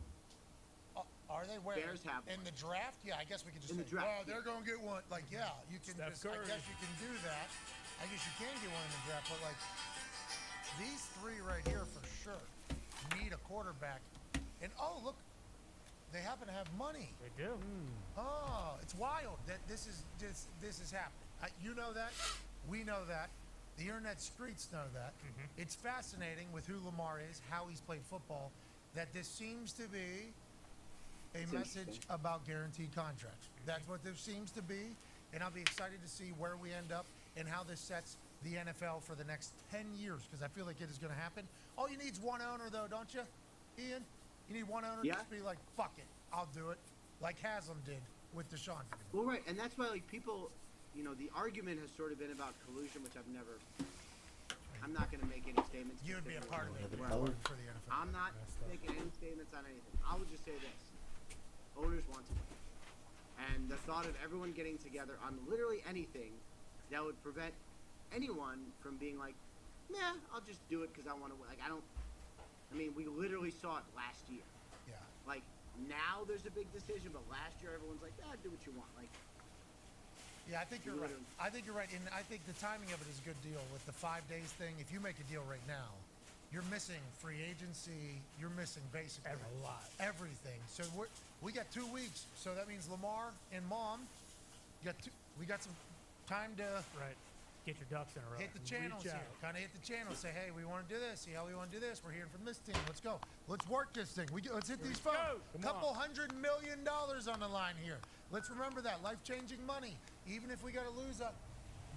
Are they where? Bears have in the draft? Yeah, I guess we could just In say, the draft, oh, they're going to get one. Like, yeah, you can Steph just, I Curry. guess you can do that. I guess you can get one in the draft, but like, these three right here for sure need a quarterback. And oh, look, they happen to have money. They do. Oh, it's wild that this is happening. You know that. We know that. The internet streets know that. It's fascinating with who Lamar is, how he's played football, that this seems to be a It's message about guaranteed contracts. That's what this seems to be, and I'll be excited to see where we end up and how this sets the NFL for the next 10 years, because I feel like it is going to happen. All you need is one owner, though, don't you, Ian? You need one owner to Yeah. just be like, fuck it, I'll do it, like Haslam did with Deshaun. Well, right, and that's why like people, you know, the argument has sort of been about collusion, which I'm not going to make any statements. You'd be a part of it. where I I work work. for the NFL. I'm not making any statements on anything. I will just say this. Owners want to win. And the thought of everyone getting together on literally anything that would prevent anyone from being like, nah, I'll just do it because I want to win. Like, we literally saw it last year. Yeah. Like, now there's a big decision, but last year everyone's like, do what you want. Like, Yeah, I think you're right. I think you're right, and I think the timing of it is a good deal with the 5 days thing. If you make a deal right now, you're missing free agency. You're missing basically everything. So we got 2 weeks. So that means Lamar and Mom, we got some time to get your ducks in a row. hit the channels here. Kind of hit the channels. Say, hey, we want to do this. See how we want to do this. We're hearing from this team. Let's go. Let's work this thing. Let's hit these phones. Couple $100 million on the line here. Let's remember that life-changing money. Even if we got to lose a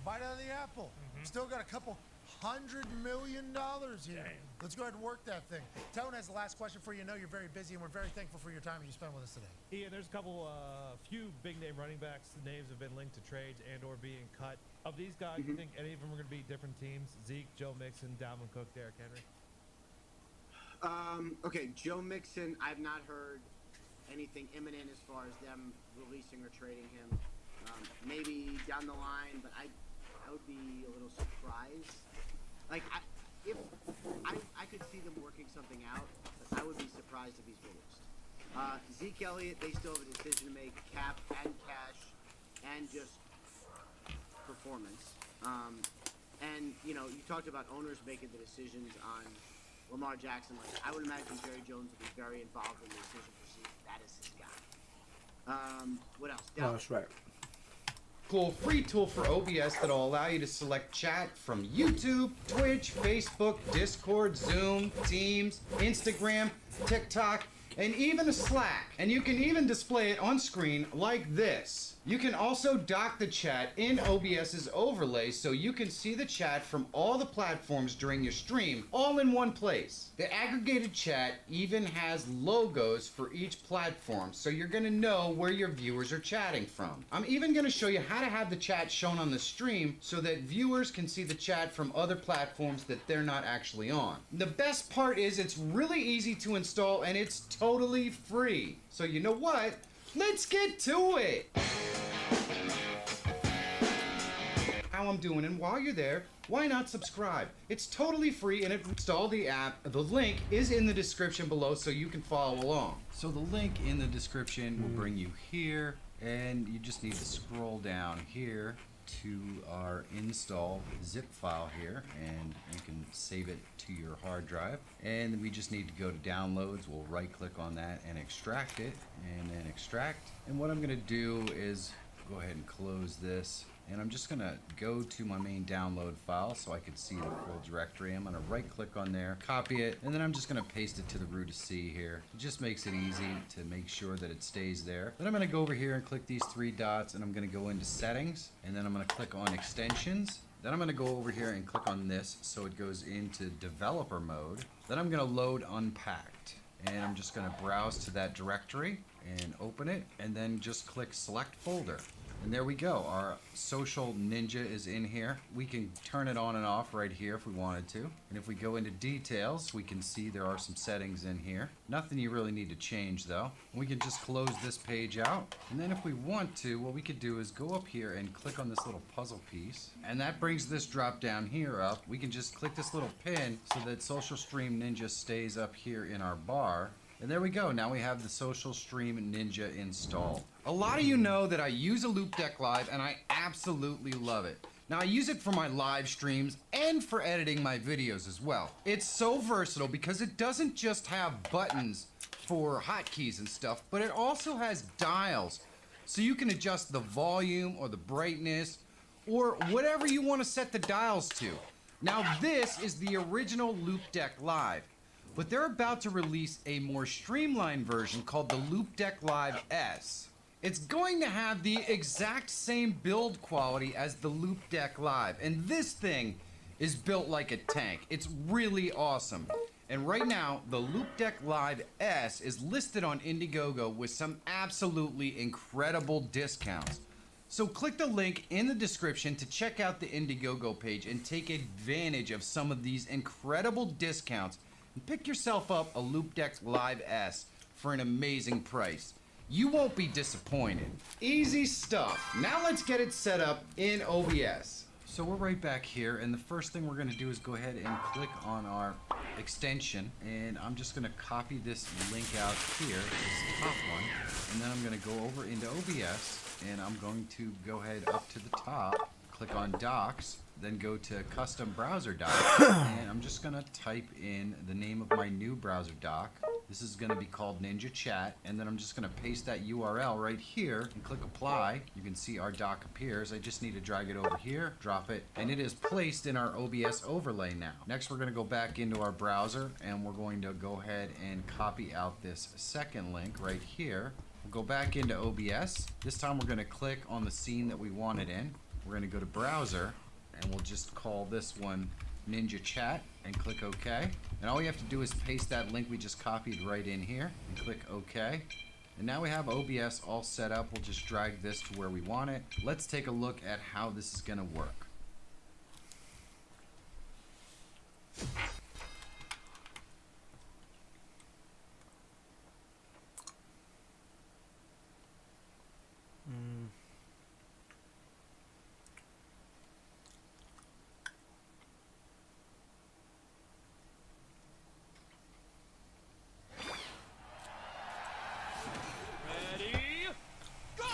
bite out of the apple, still got a couple $100 million here. Let's go ahead and work that thing. Tone has the last question for you. I know you're very busy, and we're very thankful for your time you spent with us today. Ian, there's a couple, few big name running backs. The names have been linked to trades and or being cut. Of these guys, do you think any of them are going to be different teams? Zeke, Joe Mixon, Dalvin Cook, Derrick Henry? Okay, Joe Mixon, I've not heard anything imminent as far as them releasing or trading him. Maybe down the line, but I would be a little surprised. Like, I could see them working something out, but I would be surprised if he's released. Zeke Elliott, they still have a decision to make, cap and cash and just performance. And, you know, you talked about owners making the decisions on Lamar Jackson, like I would imagine Jerry Jones will be very involved in the decision procedure. That is his guy. What else? Oh, that's right. Cool free tool for OBS that'll allow you to select chat from YouTube, Twitch, Facebook, Discord, Zoom, Teams, Instagram, TikTok, and even a Slack. And you can even display it on screen like this. You can also dock the chat in OBS's overlay so you can see the chat from all the platforms during your stream all in one place. The aggregated chat even has logos for each platform so you're gonna know where your viewers are chatting from. I'm even gonna show you how to have the chat shown on the stream so that viewers can see the chat from other platforms that they're not actually on. The best part is it's really easy to install and it's totally free. So you know what? Let's get to it! How I'm doing, and while you're there, why not subscribe? It's totally free, and install the app. The link is in the description below so you can follow along. So the link in the description will bring you here, and you just need to scroll down here to our install zip file here, and you can save it to your hard drive. And we just need to go to downloads. We'll right click on that and extract it, and then extract. And what I'm gonna do is go ahead and close this, and I'm just gonna go to my main download file so I can see the full directory. I'm gonna right click on there, copy it, and then I'm just gonna paste it to the root of C here. It just makes it easy to make sure that it stays there. Then I'm gonna go over here and click these three dots, and I'm gonna go into settings, and then I'm gonna click on extensions. Then I'm gonna go over here and click on this so it goes into developer mode. Then I'm gonna load Unpacked, and I'm just gonna browse to that directory and open it, and then just click select folder. And there we go, our Social Ninja is in here. We can turn it on and off right here if we wanted to. And if we go into details, we can see there are some settings in here. Nothing you really need to change though. We can just close this page out. And then if we want to, what we could do is go up here and click on this little puzzle piece. And that brings this drop down here up. We can just click this little pin so that Social Stream Ninja stays up here in our bar. And there we go, now we have the Social Stream Ninja installed. A lot of you know that I use a Loupedeck Live and I absolutely love it. Now I use it for my live streams and for editing my videos as well. It's so versatile because it doesn't just have buttons for hotkeys and stuff, but it also has dials. So you can adjust the volume or the brightness or whatever you want to set the dials to. Now this is the original Loupedeck Live. But they're about to release a more streamlined version called the Loupedeck Live S. It's going to have the exact same build quality as the Loupedeck Live, and this thing is built like a tank. It's really awesome. And right now, the Loupedeck Live S is listed on Indiegogo with some absolutely incredible discounts. So click the link in the description to check out the Indiegogo page and take advantage of some of these incredible discounts and pick yourself up a Loupedeck Live S for an amazing price. You won't be disappointed. Easy stuff. Now let's get it set up in OBS. So we're right back here, and the first thing we're gonna do is go ahead and click on our extension, and I'm just gonna copy this link out here, this top one, and then I'm gonna go over into OBS, and I'm going to go ahead up to the top, click on Docs, then go to Custom Browser Doc, and I'm just gonna type in the name of my new browser doc. This is gonna be called Ninja Chat, and then I'm just gonna paste that URL right here and click Apply. You can see our doc appears. I just need to drag it over here, drop it, and it is placed in our OBS overlay now. Next, we're gonna go back into our browser, and we're going to go ahead and copy out this second link right here. We'll go back into OBS. This time we're gonna click on the scene that we want it in. We're gonna go to Browser, and we'll just call this one Ninja Chat and click OK. And all we have to do is paste that link we just copied right in here and click OK. And now we have OBS all set up. We'll just drag this to where we want it. Let's take a look at how this is going to work. Ready, go!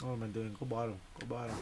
What am I doing? Go bottom. Go bottom.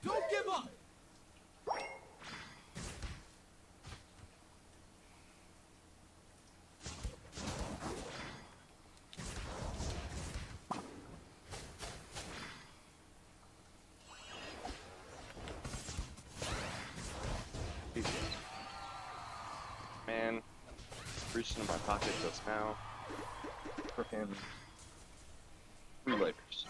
Don't give up! Man, reached into my pocket just now. Frickin' free lighters.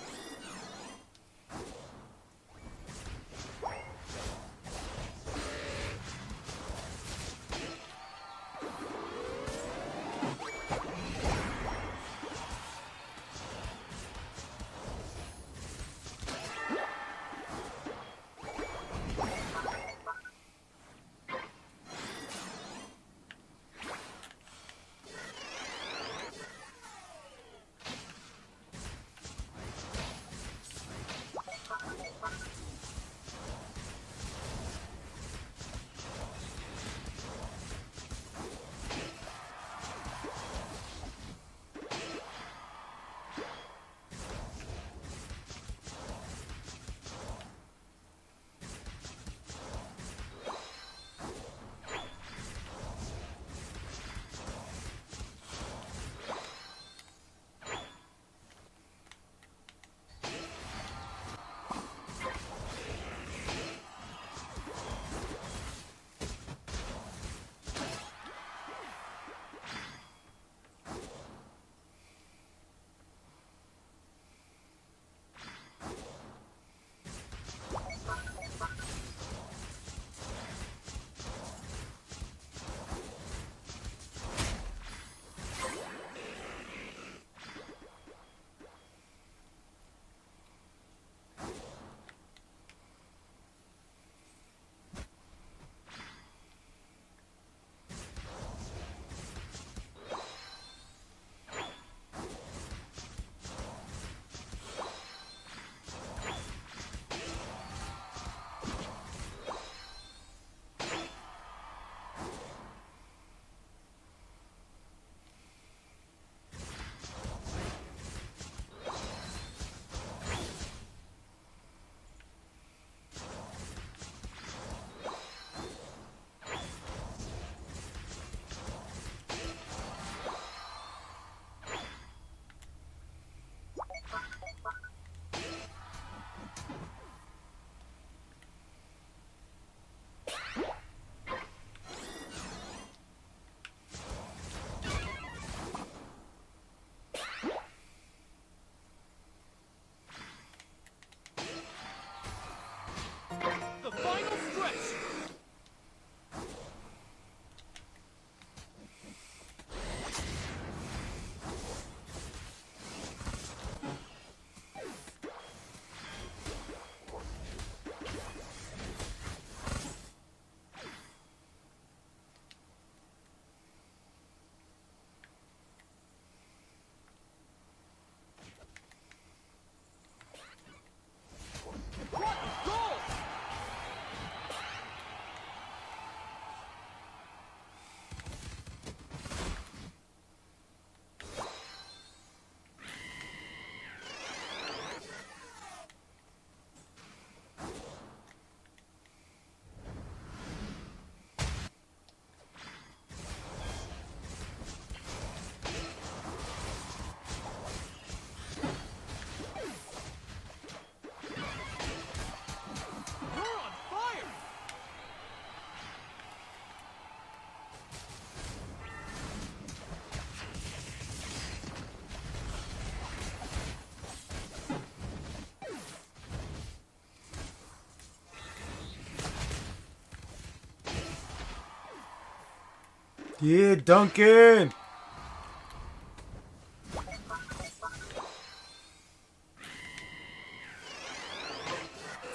Yeah, Duncan.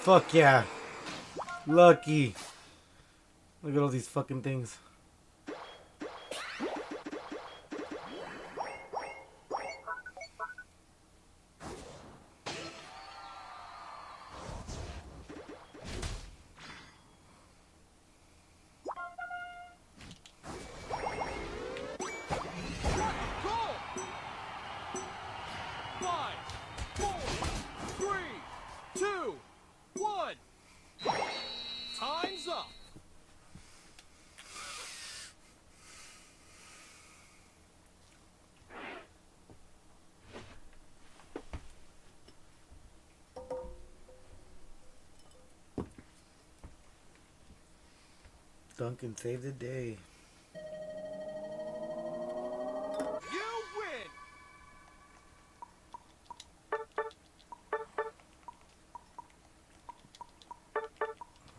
Fuck yeah. Lucky. Look at all these fucking things. Time's up. Duncan saved the day. You win.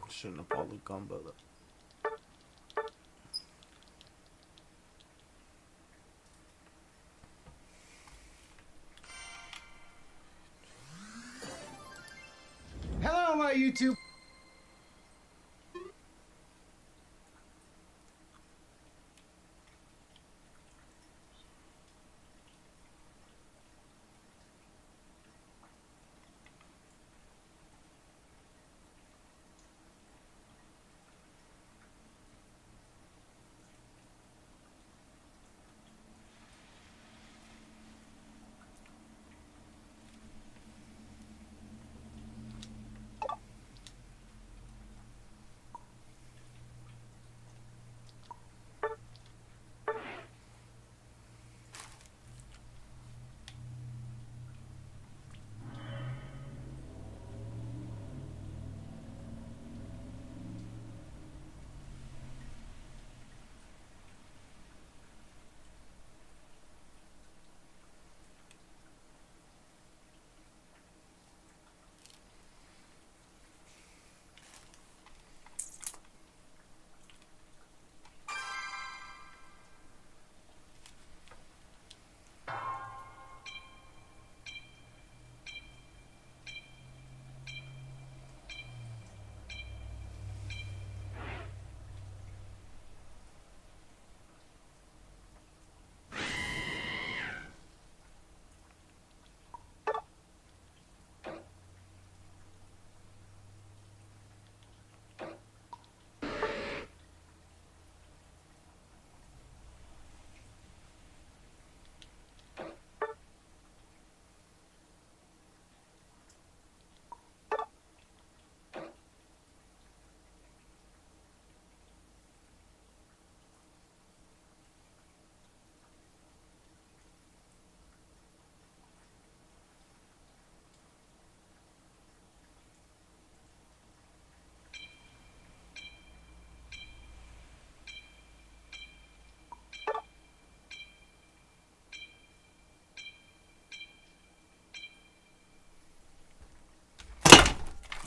Shouldn't have followed combo though. Hello, my YouTube.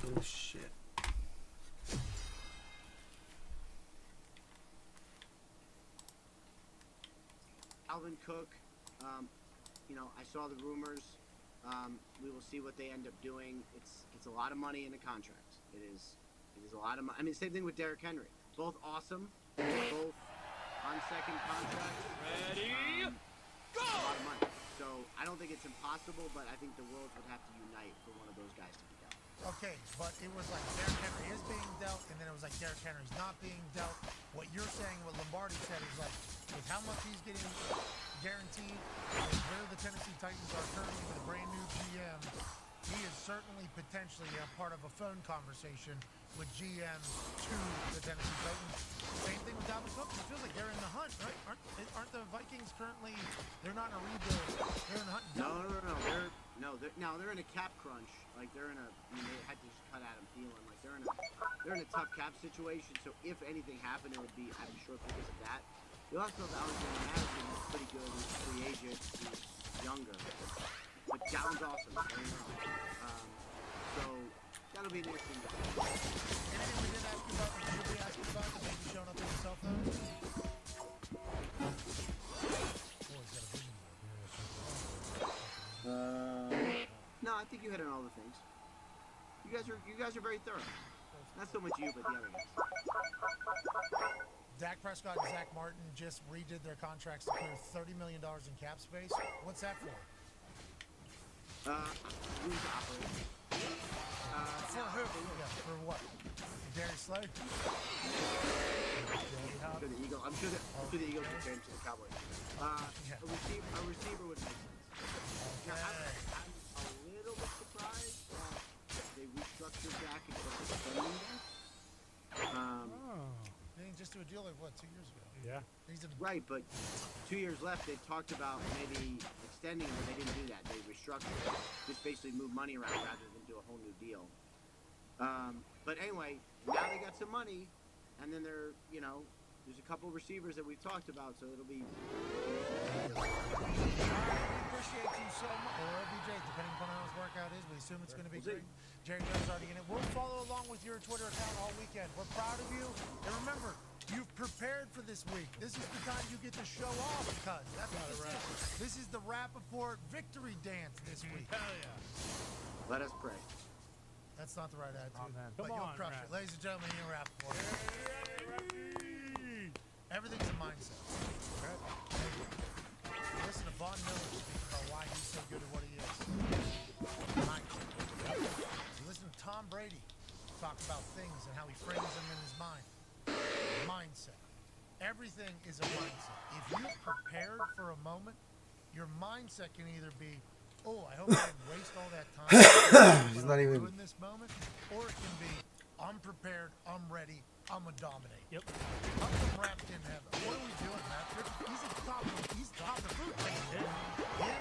Oh shit. Alvin Cook, you know, I saw the rumors. We will see what they end up doing. It's a lot of money in a contract. It is a lot of money. I mean, same thing with Derrick Henry. Both awesome. Both on second contracts. Ready? Go! A lot of money. So I don't think it's impossible, but I think the world would have to unite for one of those guys to be dealt. Okay, but it was like Derrick Henry is being dealt, and then it was like Derrick Henry's not being dealt. What you're saying, what Lombardi said, is like, with how much he's getting guaranteed, and where the Tennessee Titans are currently with a brand new GM, he is certainly potentially a part of a phone conversation with GMs to the Tennessee Titans. Same thing with Dalvin Cook. It feels like they're in the hunt, right? Aren't the Vikings currently? They're not in a rebuild. They're in the hunt. No. They're in a cap crunch. Like they had to just cut Adam Thielen. Like they're in a tough cap situation. So if anything happened, it would be, I'm sure, because of that. You also have Alexander Madison, who's pretty good. He's a free agent. He's younger, but Dalvin's awesome. Very well. So that'll be an interesting game. Anything we didn't ask you about, should we ask you about, that maybe showing up in yourself though? No, I think you hit on all the things. You guys are very thorough. Not so much you, but the other guys. Dak Prescott and Zach Martin just redid their contracts to clear $30 million in cap space. What's that for? Who's operating? For who? Yeah, for what? Darius Slay? I'm sure the Eagles would change to the Cowboys. A receiver would make sense. Now, I'm a little bit surprised that they restructured Dak and put the spending back. They didn't just do a deal like, what, 2 years ago? Yeah. Right, but 2 years left, they talked about maybe extending him, but they didn't do that. They restructured it. Just basically move money around rather than do a whole new deal. But anyway, now they got some money, and then there's a couple receivers that we've talked about, so it'll be... Appreciate you so much, or BJ, depending upon how his workout is. We assume it's going to be great. Jerry Jones already in it. We'll follow along with your Twitter account all weekend. We're proud of you, and remember, you've prepared for this week. This is the time you get to show off, cuz that's what this is. This is the Rappaport victory dance this week. Hell yeah! Let us pray. That's not the right attitude, but Come you'll on, crush it, ladies and gentlemen. Ian Rappaport. Everything's a mindset. Listen to Von Miller speak about why he's so good at what he is. Mindset. You listen to Tom Brady talk about things and how he frames them in his mind. Mindset. Everything is a mindset. If you're prepared for a moment, your mindset can either be, oh, I hope I didn't waste all that time. He's not even in this moment, or it can be, I'm prepared, I'm ready, I'm gonna dominate. Yep. How come Rap didn't have it? What are we doing, Rap? He's at the top of the food chain. Him,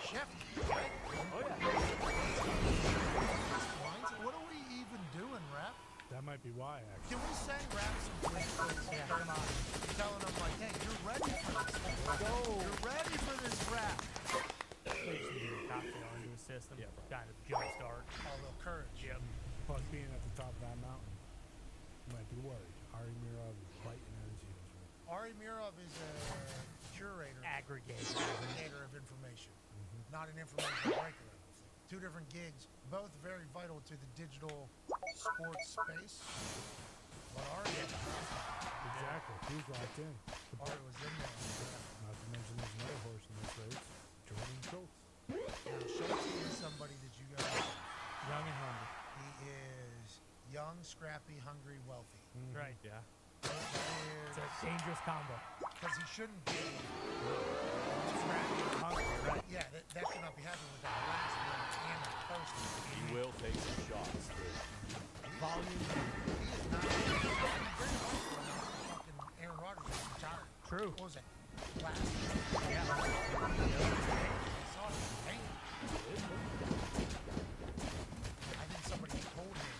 Chef, right? Oh yeah. Mindset. What are we even doing, Rap? That might be why, actually. Can we send Rap some tweets? Yeah. Telling him like, hey, you're ready for this. Go. You're ready for this Rap. Cocktail into a system. Yeah. Kind of jumpstart. A little courage. Yep. Plus, being at the top of that mountain, you might be worried. Ari Mirov is biting at his heels. Ari Mirov is a curator. Aggregator of information. Not an information breaker. Two different gigs, both very vital to the digital sports space. But Ari Exactly. He's locked in. Ari was in there. Not to mention there's another horse in this race, Jordan Schultz. Now, Schultz is somebody that you guys Young and hungry. He is young, scrappy, hungry, wealthy. Right. Yeah. It's a dangerous combo. Because he shouldn't be Scrappy and hungry, right? Yeah, that should not be happening with that last one and that first one. He will take some shots. Volume. He is not very much fucking Aaron Rodgers is retired. True. What was that? Last Yeah. I saw it. Damn. I think somebody told him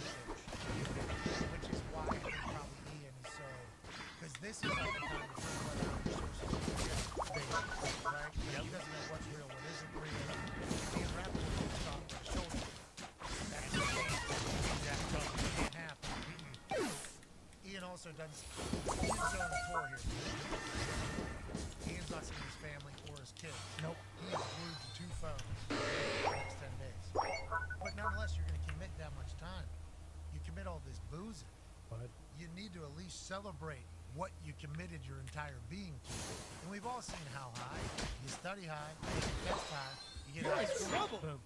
this age. Which is why I think probably Ian is so, because this is like the time to bring whether right? He doesn't know what's real, what isn't real. Ian Rappaport will stop with his shoulder. That's the thing. Can't happen. Ian also does, Ian's on a tour here. Ian's not seeing his family or his kids. Nope. He is glued to 2 phones for the next 10 days. But nonetheless, you're going to commit that much time. You commit all this boozing. But you need to at least celebrate what you committed your entire being to. And we've all seen how high. You study high, you test high, you get high school. Boom.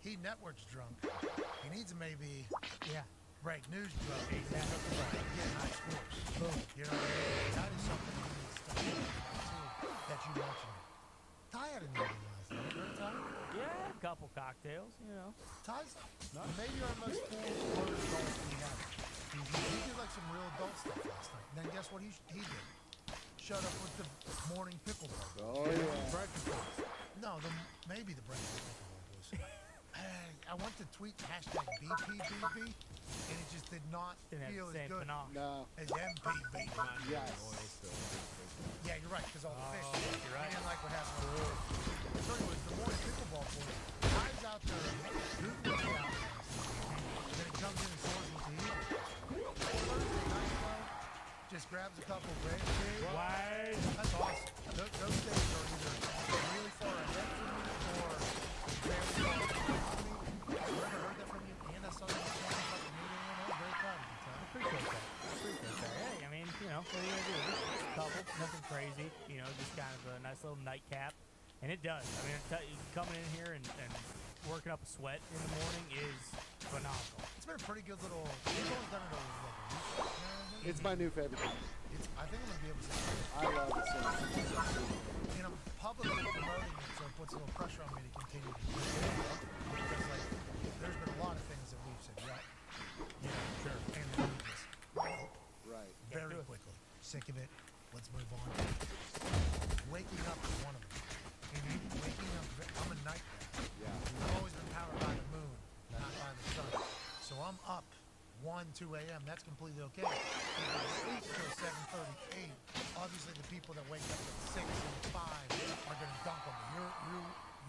He networks drunk. He needs to maybe break news drunk. Exactly. Get high scores. Boom. You know what I mean? That is something you need to study too, that you mentioned. Ty had an evening last night, right, Ty? Yeah, a couple cocktails, you know. Ty's maybe our most full adult we have. He did like some real adult stuff last night. And then guess what he did? Shut up with the morning pickleball. Oh, yeah. Breakfast boys. No, maybe the breakfast pickleball boys. I went to tweet hashtag BPBB, and it just did not feel as good No. as MPB. Yes. Yeah, you're right, because all the fish. You're right. I didn't like what happened. So anyways, the morning pickleball boys, guys out there goofing around. Then it comes in and scores with the Eagles. Thursday night, though, just grabs a couple red shades. does. I mean, coming in here and working up a sweat in the morning is phenomenal. It's been a pretty good little. We've only done it over like a week. You know what I mean? It's my new favorite thing. I think I'm gonna be able to. I love it so much. And I'm publicly promoting it, so it puts a little pressure on me to continue to do it. Because like, there's been a lot of things that we've said, yeah, sure, and then we just Right. very quickly sick of it. Let's move on. Waking up is one of them. Waking up, I'm a night guy. Yeah. I've always been powered by the moon, not by the sun. So I'm up 1, 2 a.m. That's completely okay. If I sleep till 7:30, 8, obviously the people that wake up at 6 and 5 are gonna dunk on me.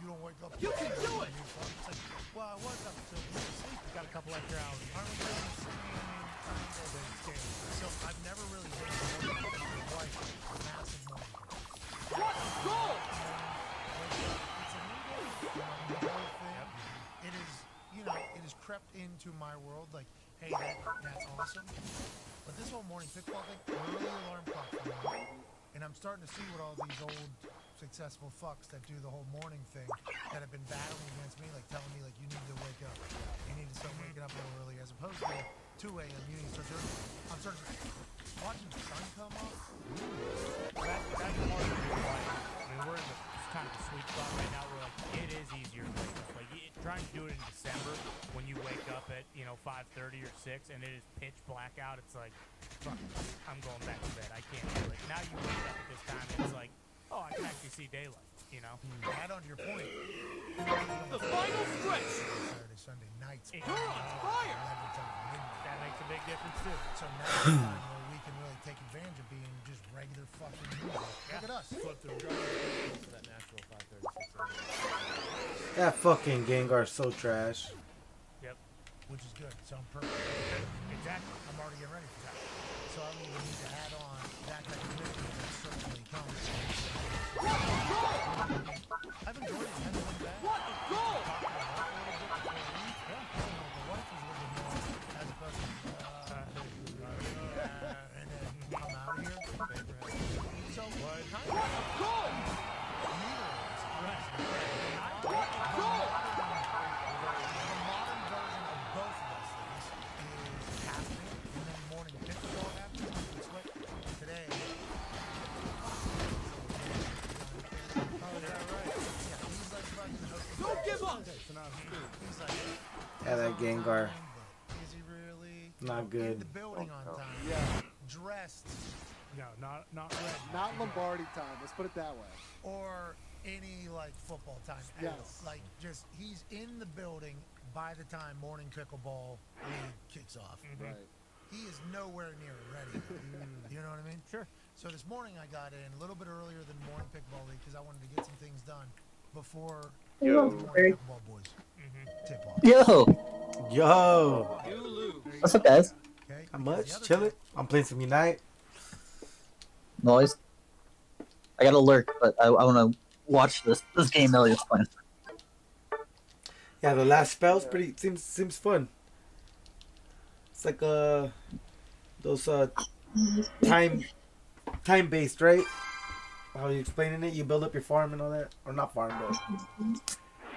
You don't wake up. You can do it! It's like, well, I was up till sleep. Got a couple extra hours. Aren't we doing the same time? So I've never really been a wife, a massive morning. Let's go! It's a new day. The whole thing. It is, it has crept into my world. Like, hey, that's awesome. But this whole morning pickleball thing, early alarm clock for me. And I'm starting to see what all these old successful fucks that do the whole morning thing that have been battling against me, like telling me like you need to wake up. You need to start waking up a little early as opposed to 2 a.m. You need to start doing. I'm starting to watching the sun come up. That's part of the reason why. I mean, we're in kind of the sweet spot right now where like it is easier to wake up. Like trying to do it in December when you wake up at 5:30 or 6 and it is pitch black out. It's like, fuck, I'm going back to bed. I can't do it. Now you wake up at this time and it's like, oh, I can actually see daylight. Add on to your point. The final stretch. Saturday, Sunday nights. You're on fire. That makes a big difference too. So now is the time where we can really take advantage of being just regular fucking music. Look at us. That natural 5:36. That fucking Gengar's so trash. Yep. Which is good. So I'm perfect. Exactly. I'm already getting ready for that. So I don't even need to add on that type of mission that certainly comes. I've enjoyed it. Never went back. What a goal! The wife was a little bit more as opposed to and then come out of here. So kind of Goal! neither of us. Goal! The modern version of both of those things is happening, and then morning pickleball happens. It's what today. Don't give up! He's like, Yeah, that Gengar. is he really? Not In good. the building on time. Yeah. Dressed. No, not red. Not Lombardi time. Let's put it that way. Or any like football time. Yes. Like just he's in the building by the time morning pickleball league kicks off. Right. He is nowhere near ready. You know what I mean? Sure. So this morning I got in a little bit earlier than morning pickleball league because I wanted to get some things done before the morning pickleball boys tip off. Yo. You lose. What's up, guys? Okay. How much? Chilling. I'm playing some Unite. Noise. I got to lurk, but I want to watch this game Elliot's playing. Yeah, the last spell's pretty seems fun. It's like those time based, right? How you explaining it? You build up your farm and all that, or not farm, but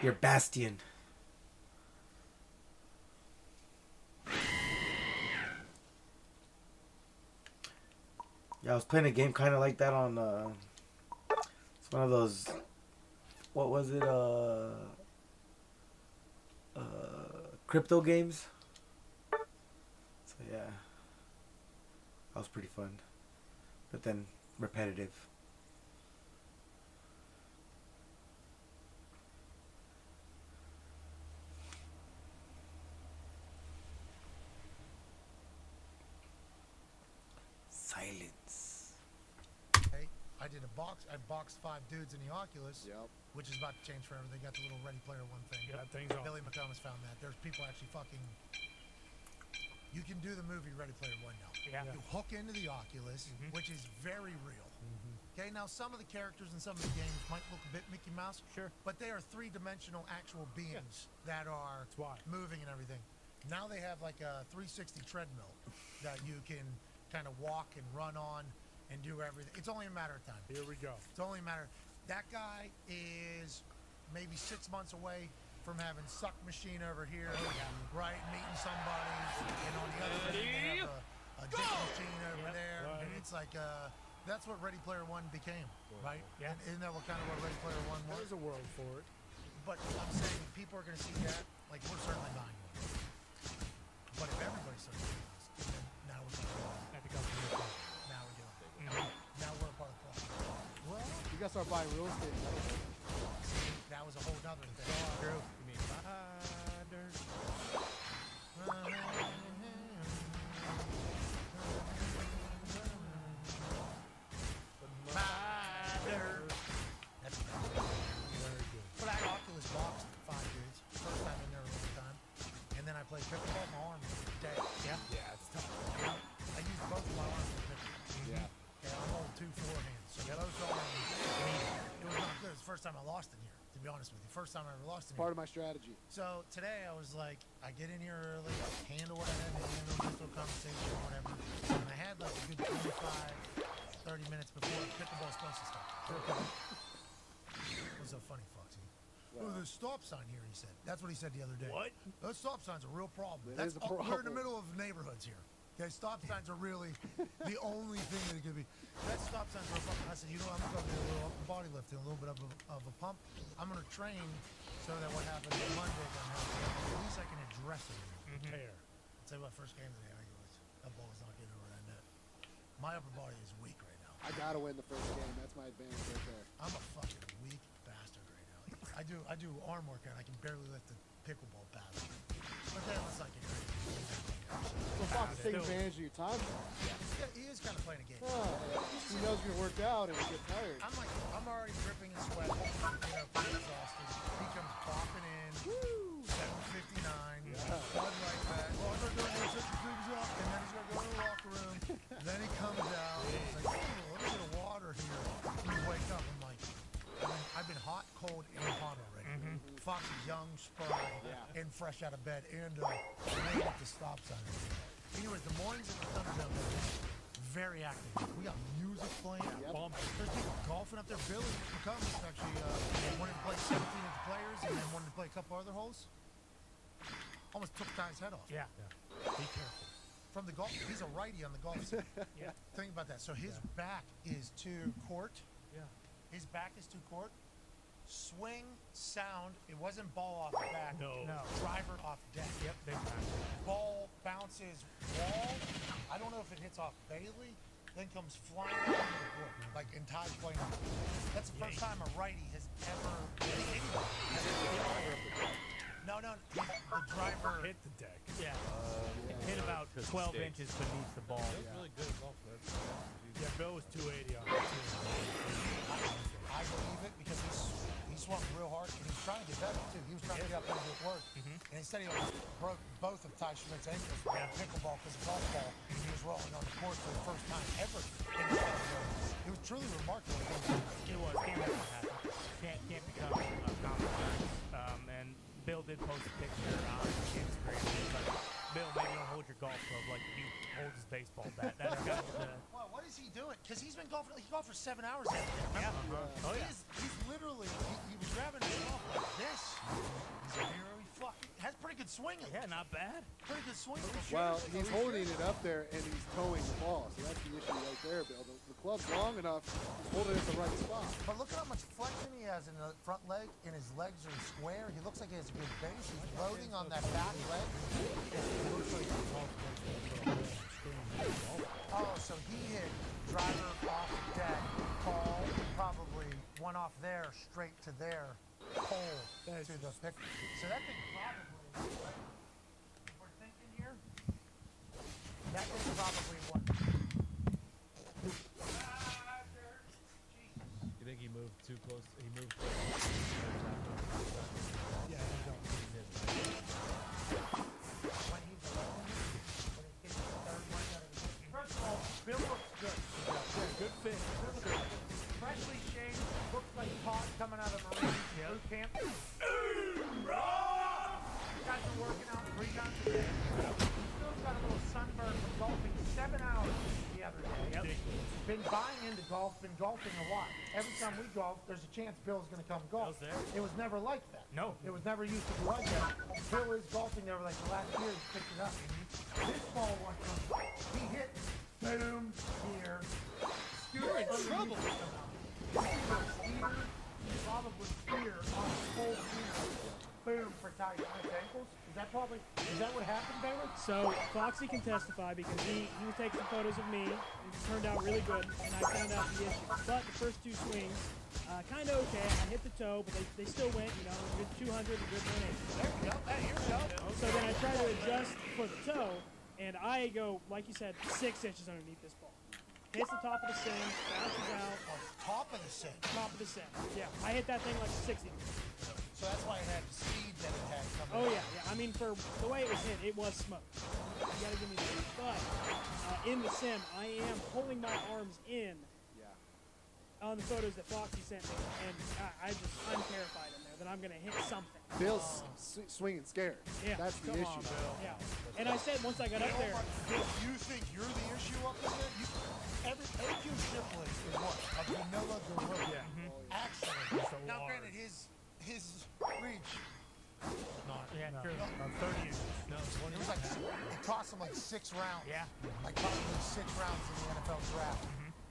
your bastion. Yeah, I was playing a game kind of like that on. It's one of those. What was it? Crypto games. So yeah, that was pretty fun, but then repetitive. Silence. Okay. I did a box. I boxed 5 dudes in the Oculus. Yep. Which is about to change forever. They got the little Ready Player One thing. That thing's on. Billy McComas found that. There's people actually fucking. You can do the movie Ready Player One now. Yeah. You hook into the Oculus, which is very real. Okay, now some of the characters in some of the games might look a bit Mickey Mouse. Sure. But they are 3-dimensional actual beings that are moving and everything. Now they have like a 360 treadmill that you can kind of walk and run on and do everything. It's only a matter of time. Here we go. It's only a matter. That guy is maybe 6 months away from having suck machine over here, right? Meeting somebody, and on the other end they have a dick machine over there, and it's like that's what Ready Player One became, right? Yeah. And isn't that what Ready Player One was? There's a world for it. But I'm saying people are going to see that. Like we're certainly buying one. But if everybody starts doing this, then now we're going to That becomes a new thing. now we're doing it. Now we're a part of the club. Well, you gotta start buying real estate. See, that was a whole nother thing. True. You mean spider? That's very good. But I Oculus boxed 5 years. First time in there a long time. And then I played pickleball. My arm was dead. Yeah, it's tough. I used both of my arms for pickleball. Yeah. Okay, I'm holding 2 forehands. So both arms. It was not good. It's the first time I lost in here, to be honest with you. First time I ever lost in here. Part of my strategy. So today I was like, I get in here early, handle what I had to handle, get to a conversation or whatever. And I had like a good 25, 30 minutes before the pickleball's supposed to start. It was so funny, Foxy. Oh, there's a stop sign here, he said. That's what he said the other day. What? Those stop signs are a real problem. It That's is a problem. We're in the middle of neighborhoods here. Okay, stop signs are really the only thing that it could be. That stop sign's real problem. I said, you know, I'm going to go do a little upper body lifting, a little bit of a pump. I'm going to train so that what happens on Monday doesn't happen. At least I can address it. Prepare. I'll tell you what, first game today, I was, that ball is not getting over that net. My upper body is weak right now. I gotta win the first game. That's my advantage right there. I'm a fucking weak bastard right now. I do arm workout. I can barely lift a pickleball paddle. But that looks like a great game. Well, Fox is taking advantage of your time. Yeah, he is kind of playing a game. He knows you're gonna work out and get tired. I'm already dripping in sweat. Pretty exhausted. He comes popping in. 7:59. Bud like that. Oh, I'm gonna go and set the things up, and then he's gonna go in the locker room. And then he comes out. He's like, oh, let me get a water here. And we wake up. I'm like, I've been hot, cold, and hot already. Fox is young, spry, and fresh out of bed, and made at the stop sign. Anyways, the mornings at the Thunderdome are very active. We got music playing. There's people golfing up there. Billy McCombs actually wanted to play 17-inch players and then wanted to play a couple other holes. Almost took Ty's head off. Yeah. Be careful. From the golf, he's a righty on the golf side. Yeah. Think about that. So his back is to court. Yeah. His back is to court. Swing, sound. It wasn't ball off back. No. Driver off deck. Yep, big time. Ball bounces wall. I don't know if it hits off Bailey, then comes flying out into the court. Like in Ty's playing. That's the first time a righty has ever No, the driver hit the deck. Yeah. Hit about 12 inches beneath the ball. That's really good golf. Yeah, Bill was 280 on it too. I believe it because he swung real hard and he was trying to get better too. He was trying to get up there and get work. And instead he almost broke both of Ty Schmidt's ankles with a pickleball because of golf ball. He was rolling on the court for the first time ever in his career. It was truly remarkable. It was. Can't let that happen. Can't become a common occurrence. And Bill did post a picture on Instagram. Like, Bill, maybe don't hold your golf club like he holds his baseball bat. That's kind of the... Well, what is he doing? Because he's been golfing. He golfed for 7 hours the other day. Remember? Oh, yeah. He's literally, he was grabbing his golf like this. He's a hero. He fucking has pretty good swing. Yeah, not bad. Pretty good swing. Well, he's holding it up there and he's towing the ball, so that's the issue right there, Bill. The club's long enough, he's holding it at the right spot. But look at how much flexion he has in the front leg, and his legs are square. He looks like he has a good base. He's loading on that back leg. Oh, so he hit driver off deck, call, probably one off there, straight to there, pole to the pick. So that thing probably, we're thinking here, that thing probably what? You think he moved too close? He moved close. Yeah, you don't need it. When he's alone, when he gets the third one out of the first of all, Bill looks good. Yeah, good fit. Freshly shaved, looks like Todd coming out of Marine boot camp. Guys are working out 3 times a day. Bill's got a little sunburn from golfing 7 hours the other day. Yep. Been buying into golf golf, been golfing a lot. Every time we golf, there's a chance Bill's going to come golf. It was never like that. No. It was never used to be like that. Bill is golfing there like the last year. He picked it up. This ball one time, he hit, boom, here. You're in trouble. Probably spear on his whole spear. Boom for tight on his ankles. Is that what happened, Baylor? So Foxy can testify because he was taking some photos of me. It turned out really good, and I found out the issue. But the first two swings, kind of okay. I hit the toe, but they still went, you know, a good 200, a good 180. There we go. Hey, here we go. So then I try to adjust for the toe, and I go, like you said, 6 inches underneath this ball. Hits the top of the sim, bounces out. Oh, top of the sim. Top of the sim. Yeah, I hit that thing like 60. So that's why it had the speed that it had coming Oh out. yeah. I mean, for the way it was hit, it was smoke. You gotta give me that. But in the sim, I am pulling my arms in. On the photos that Foxy sent me, and I'm terrified in there that I'm gonna hit something. Bill's swinging scared. Yeah. That's the Come issue. on, Bill. Yeah. And I said once I got up there. You think you're the issue up in there? Every AQ Shipley is what? A vanilla gorilla. Mm-hmm. Actually, now granted, his reach. Yeah, no, true. no. 30 inches. No, It was like it cost him like 6 rounds. Yeah. Like cost him like 6 rounds in the NFL draft.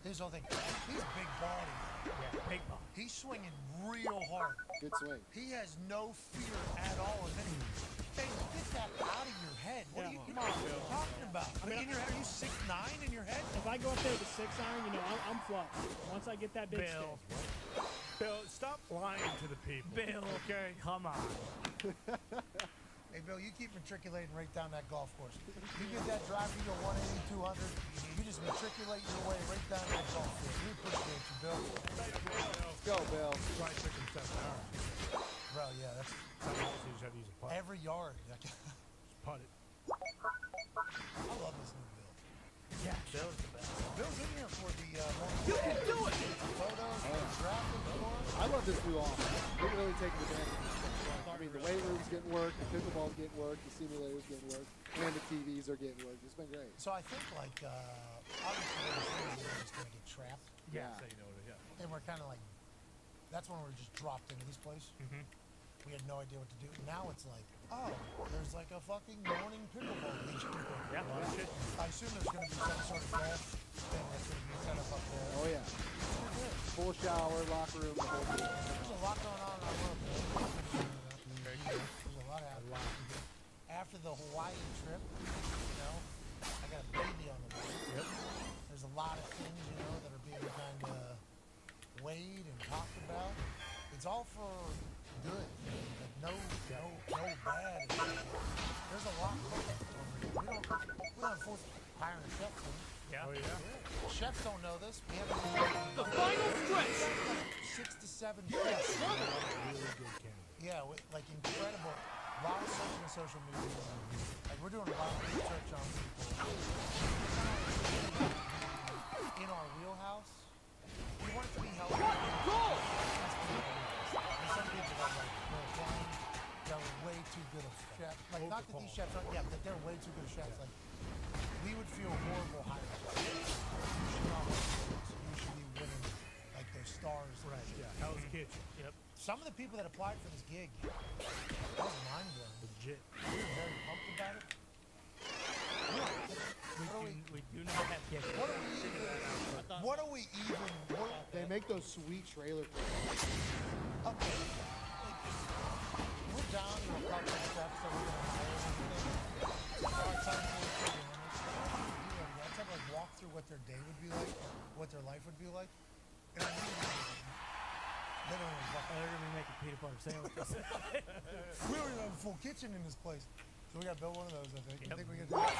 Here's the whole thing. He's big body. Yeah, big ball. He's swinging real hard. Good swing. He has no fear at all of anything. Baylor, get that out of your head. What are you talking about? I mean, in your head, are you 6'9" in your head? If I go up there with a 6 iron, you know, I'm flush. Once I get that big Bill. stick. Bill, stop lying to the people. Bill, okay? Come on. Hey, Bill, you keep matriculating right down that golf course. You get that drive, you go 180, 200. You just matriculate your way right down that golf course. We appreciate you, Bill. Let's go, Bill. Probably took him 7 hours. Bro, yeah, that's You just had to use a putt. every yard. Putt it. I love this new Bill. Yeah, Bill's the best. Bill's in here for the You can do it! photos, graphics, I love this new office. We're really taking advantage of this thing. I mean, the weight room's getting work, the pickleball's getting work, the simulator's getting work, and the TVs are getting work. It's been great. So I think, like, obviously, we're just going to get trapped. Yeah. So you know what, yeah. And we're kind of like, that's when we're just dropped into this place. We had no idea what to do. Now it's like, oh, there's like a fucking morning pickleball league. Yeah, a lot of shit. I assume there's going to be some sort of golf thing that's going to be set up there. Oh, yeah. Full shower, locker room, the whole deal. There's a lot going on in our world. There's a lot happening. After the Hawaii trip, you know, I got a baby on the way. There's a lot of things, you know, that are being kind of weighed and talked about. It's all for good. Like no bad. There's a lot cooking. We don't force hiring a chef. Yeah. Oh, yeah. Chefs don't know this. We have The final stretch. 6 to 7 chefs. Really good candidate. Yeah, like incredible. A lot of searching on social media. Like we're doing a lot of research on people. In our wheelhouse, we want it to be healthy. Goal! That's pretty honest. And some people are like, they're way too good of chefs. Like not that these chefs aren't, but they're way too good of chefs. Like we would feel horrible hiring them. You should not work for us. You should be winning like those stars. Right, yeah. Hell's Kitchen. Yep. Some of the people that applied for this gig, that was mind blowing. Legit. We were very pumped about it. We do not have kitchen. What are we even? They make those sweet trailer plays. Okay. We're down to a couple of steps that we're going to hire and everything. Our time to let's have like walk through what their day would be like, what their life would be like. And they don't even fucking. They're gonna be making peanut butter sandwiches. We don't even have a full kitchen in this place. So we got to build one of those, I think. Yep. I think we got to do that. So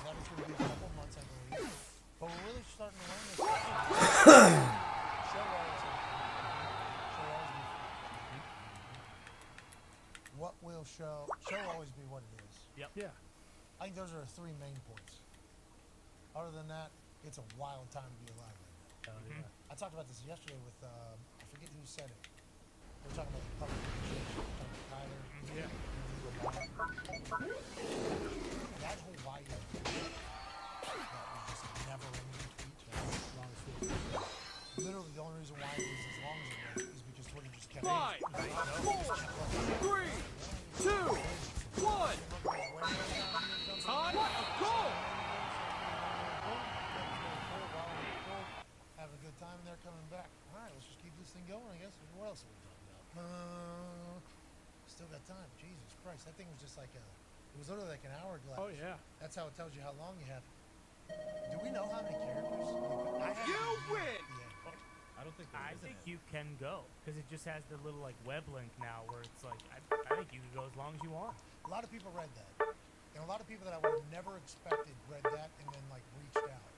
that is going to be a couple months, I believe. But we're really starting to learn this. What will show always be what it is. Yep. Yeah. I think those are 3 main points. Other than that, it's a wild time to be alive right now. Yeah. I talked about this yesterday with, I forget who said it. We were talking about the public education, talking about Tyler. Yeah. That whole why that was just never ending tweet that was as long as it was. Literally, the only reason why it was as long as it was is because Twitter just kept. 5, 4, 3, 2, 1. Time, go! Having a good time and they're coming back. All right, let's just keep this thing going, I guess. What else are we talking about? Still got time. Jesus Christ. That thing was just like it was literally like an hourglass. Oh, yeah. That's how it tells you how long you have. Do we know how many characters? You win! I don't think I think you can go because it just has the little like web link now where it's like I think you can go as long as you want. A lot of people read that. And a lot of people that I would have never expected read that and then like reached out.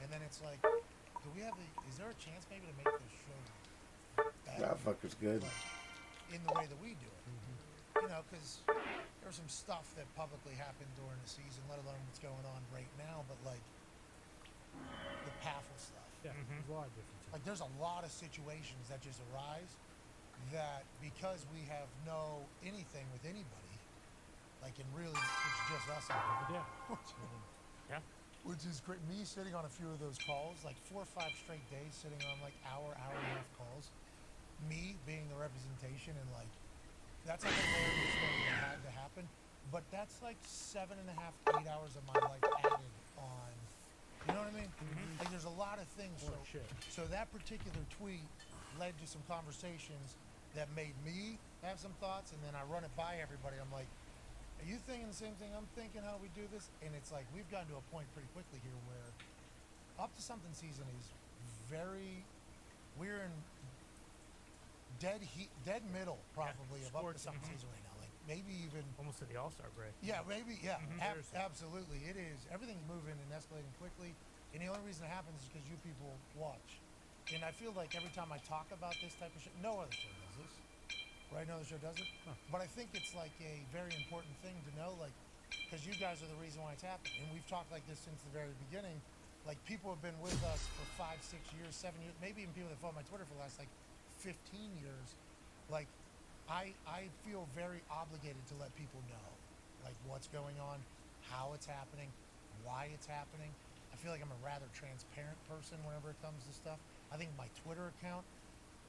And then it's like, do we have is there a chance maybe to make this show better? That fucker's good. In the way that we do it. You know, because there's some stuff that publicly happened during the season, let alone what's going on right now, but like the PAFL stuff. Yeah, there's a lot of different. Like there's a lot of situations that just arise that because we have no anything with anybody, like and really it's just us out there. Yeah. Which is great. Me sitting on a few of those calls, like 4 or 5 straight days sitting on like hour and a half calls. Me being the representation and like that's like a hilarious thing that had to happen. But that's like 7.5, 8 hours of my life added on. You know what I mean? Like there's a lot of things. So that particular tweet led to some conversations that made me have some thoughts, and then I run it by everybody. I'm like, are you thinking the same thing I'm thinking? How do we do this? And it's like we've gotten to a point pretty quickly here where Up to Something season is we're in dead middle probably of Up to Something season right now. Like maybe even almost to the All-Star break. Yeah, maybe. Yeah, absolutely. It is. Everything's moving and escalating quickly, and the only reason it happens is because you people watch. And I feel like every time I talk about this type of shit, no other show does this. Right? No other show does it. But I think it's like a very important thing to know, like, because you guys are the reason why it's happening. And we've talked like this since the very beginning. Like, people have been with us for 5, 6 years, 7 years, maybe even people that follow my Twitter for the last, like, 15 years. Like, I feel very obligated to let people know, like, what's going on, how it's happening, why it's happening. I feel like I'm a rather transparent person whenever it comes to stuff. I think my Twitter account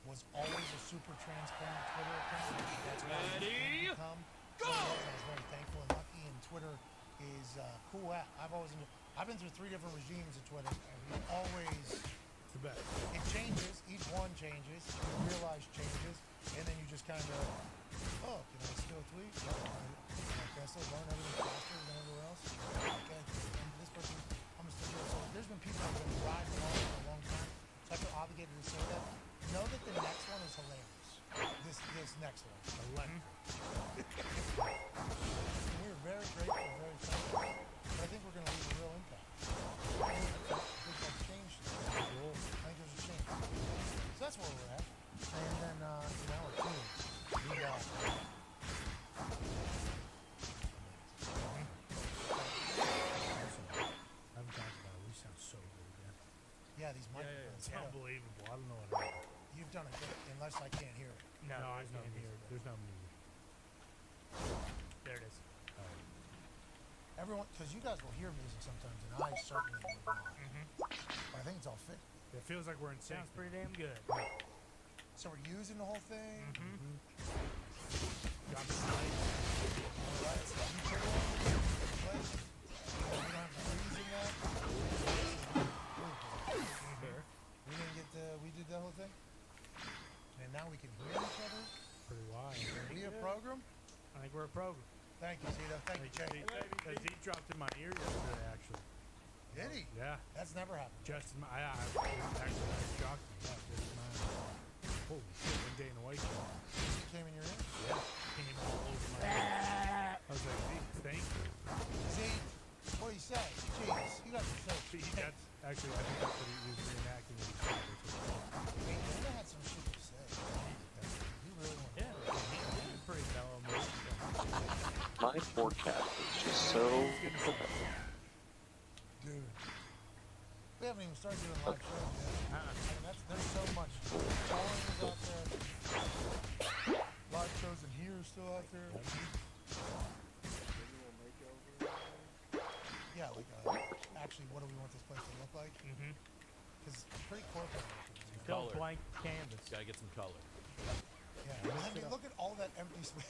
was always a super transparent Twitter account. That's why Ready? Go! I was very thankful and lucky, and Twitter is a cool app. I've been through 3 different regimes of Twitter, and we always the best. It changes. Each one changes. You realize changes, and then you just kind of, oh, can I still tweet? Can I still learn everything faster than everywhere else? Okay, and this person, I'm gonna still do it. So there's been people that have been riding along for a long time, so I feel obligated to say that. Know that the next one is hilarious. This next one. We're very grateful, very thankful, but I think we're gonna leave a real impact. I think that's changed. I think there's a change. So that's where we're at. And then, our teams. We got. I haven't talked about it. We sound so good, man. Yeah, these microphones. It's unbelievable. I don't know what happened. You've done it good, unless I can't hear it. No, there's no music. There's no music. There it is. Everyone, because you guys will hear music sometimes, and I certainly will not. But I think it's all fit. It feels like we're in sync. Sounds pretty damn good. So we're using the whole thing. Got the slides. All right, so you put it on the place. We don't have to freeze in that. We did the whole thing. And now we can hear each other. Pretty wild. Are we a program? I think we're a program. Thank you, Zito. Thank you, Jay. Because he dropped in my ear yesterday, actually. Did he? Yeah. That's never happened. Just in my, actually, that shocked me. Yeah, just in my, holy shit, one day in the white ball. He came in your ear? Yeah. Came all over my ear. I was like, "Zeke, thank you." Zeke, what do you say? Jeez, you got to say. That's, actually, I think that's what he was reenacting when he said it. Hey, Dana had some shit to say. He really wanted to. He's pretty mellow. My forecast is just so. Dude. We haven't even started doing live shows yet. I mean, there's so much. Calling is out there. Live shows in here are still out there. blank canvas. Gotta get some color. Yeah, I mean, look at all that empty space.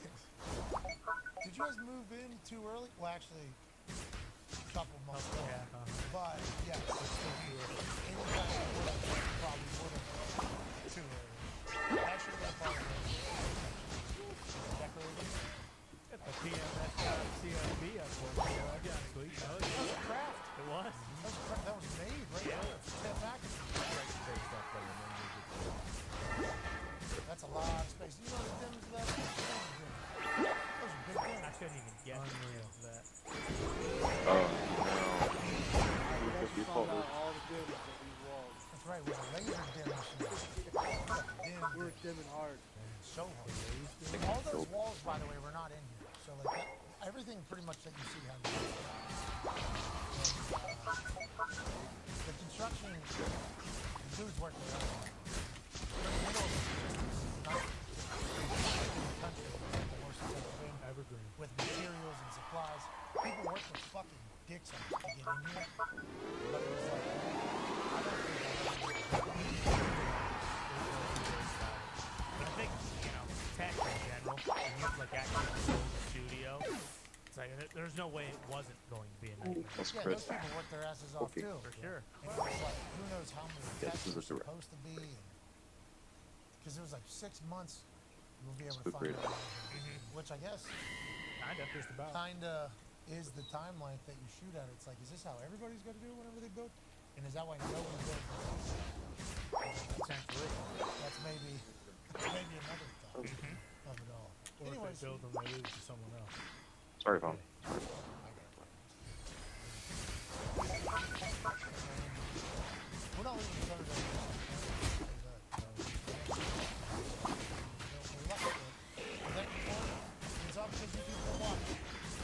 Did you guys move in too early? Well, actually, a couple months ago. But, yes, it's still too early. Anytime you would have, probably would have too early. Actually, that probably decorating. Got the PMS CRB up for me. Yeah, sweet. That was a craft. It was. That was made right there. 10 packages. That's a lot of space. You know the dims of that? Those are big dims. I couldn't even get that. Oh, We found out all the dims of these walls. That's right, with a laser dim machine. We're dimming hard. So hard. All those walls, by the way, were not in here. So like that, everything pretty much that you see has the construction, the dudes working on it. Evergreen. With materials and supplies. People work their fucking dicks off to get in here. But it was like, I don't think I think, tech in general, when you like actually build a studio, it's like there's no way it wasn't going to be a nightmare. That's yeah, Chris. those people work their asses off too. For sure. And it was like, who knows how many Yeah, tests this are is a direct. supposed to be. Because it was like 6 months, we'll be able to Super find great. out. Which I guess Just about. kinda is the timeline that you shoot at. It's like, is this how everybody's got to do it whenever they build? And is that why no one builds? Essentially. That's maybe another thought of it all. Or Anyways, if they build them, they lose to someone else. Sorry, phone. we're not leaving the Thursday. It's all because you people watch.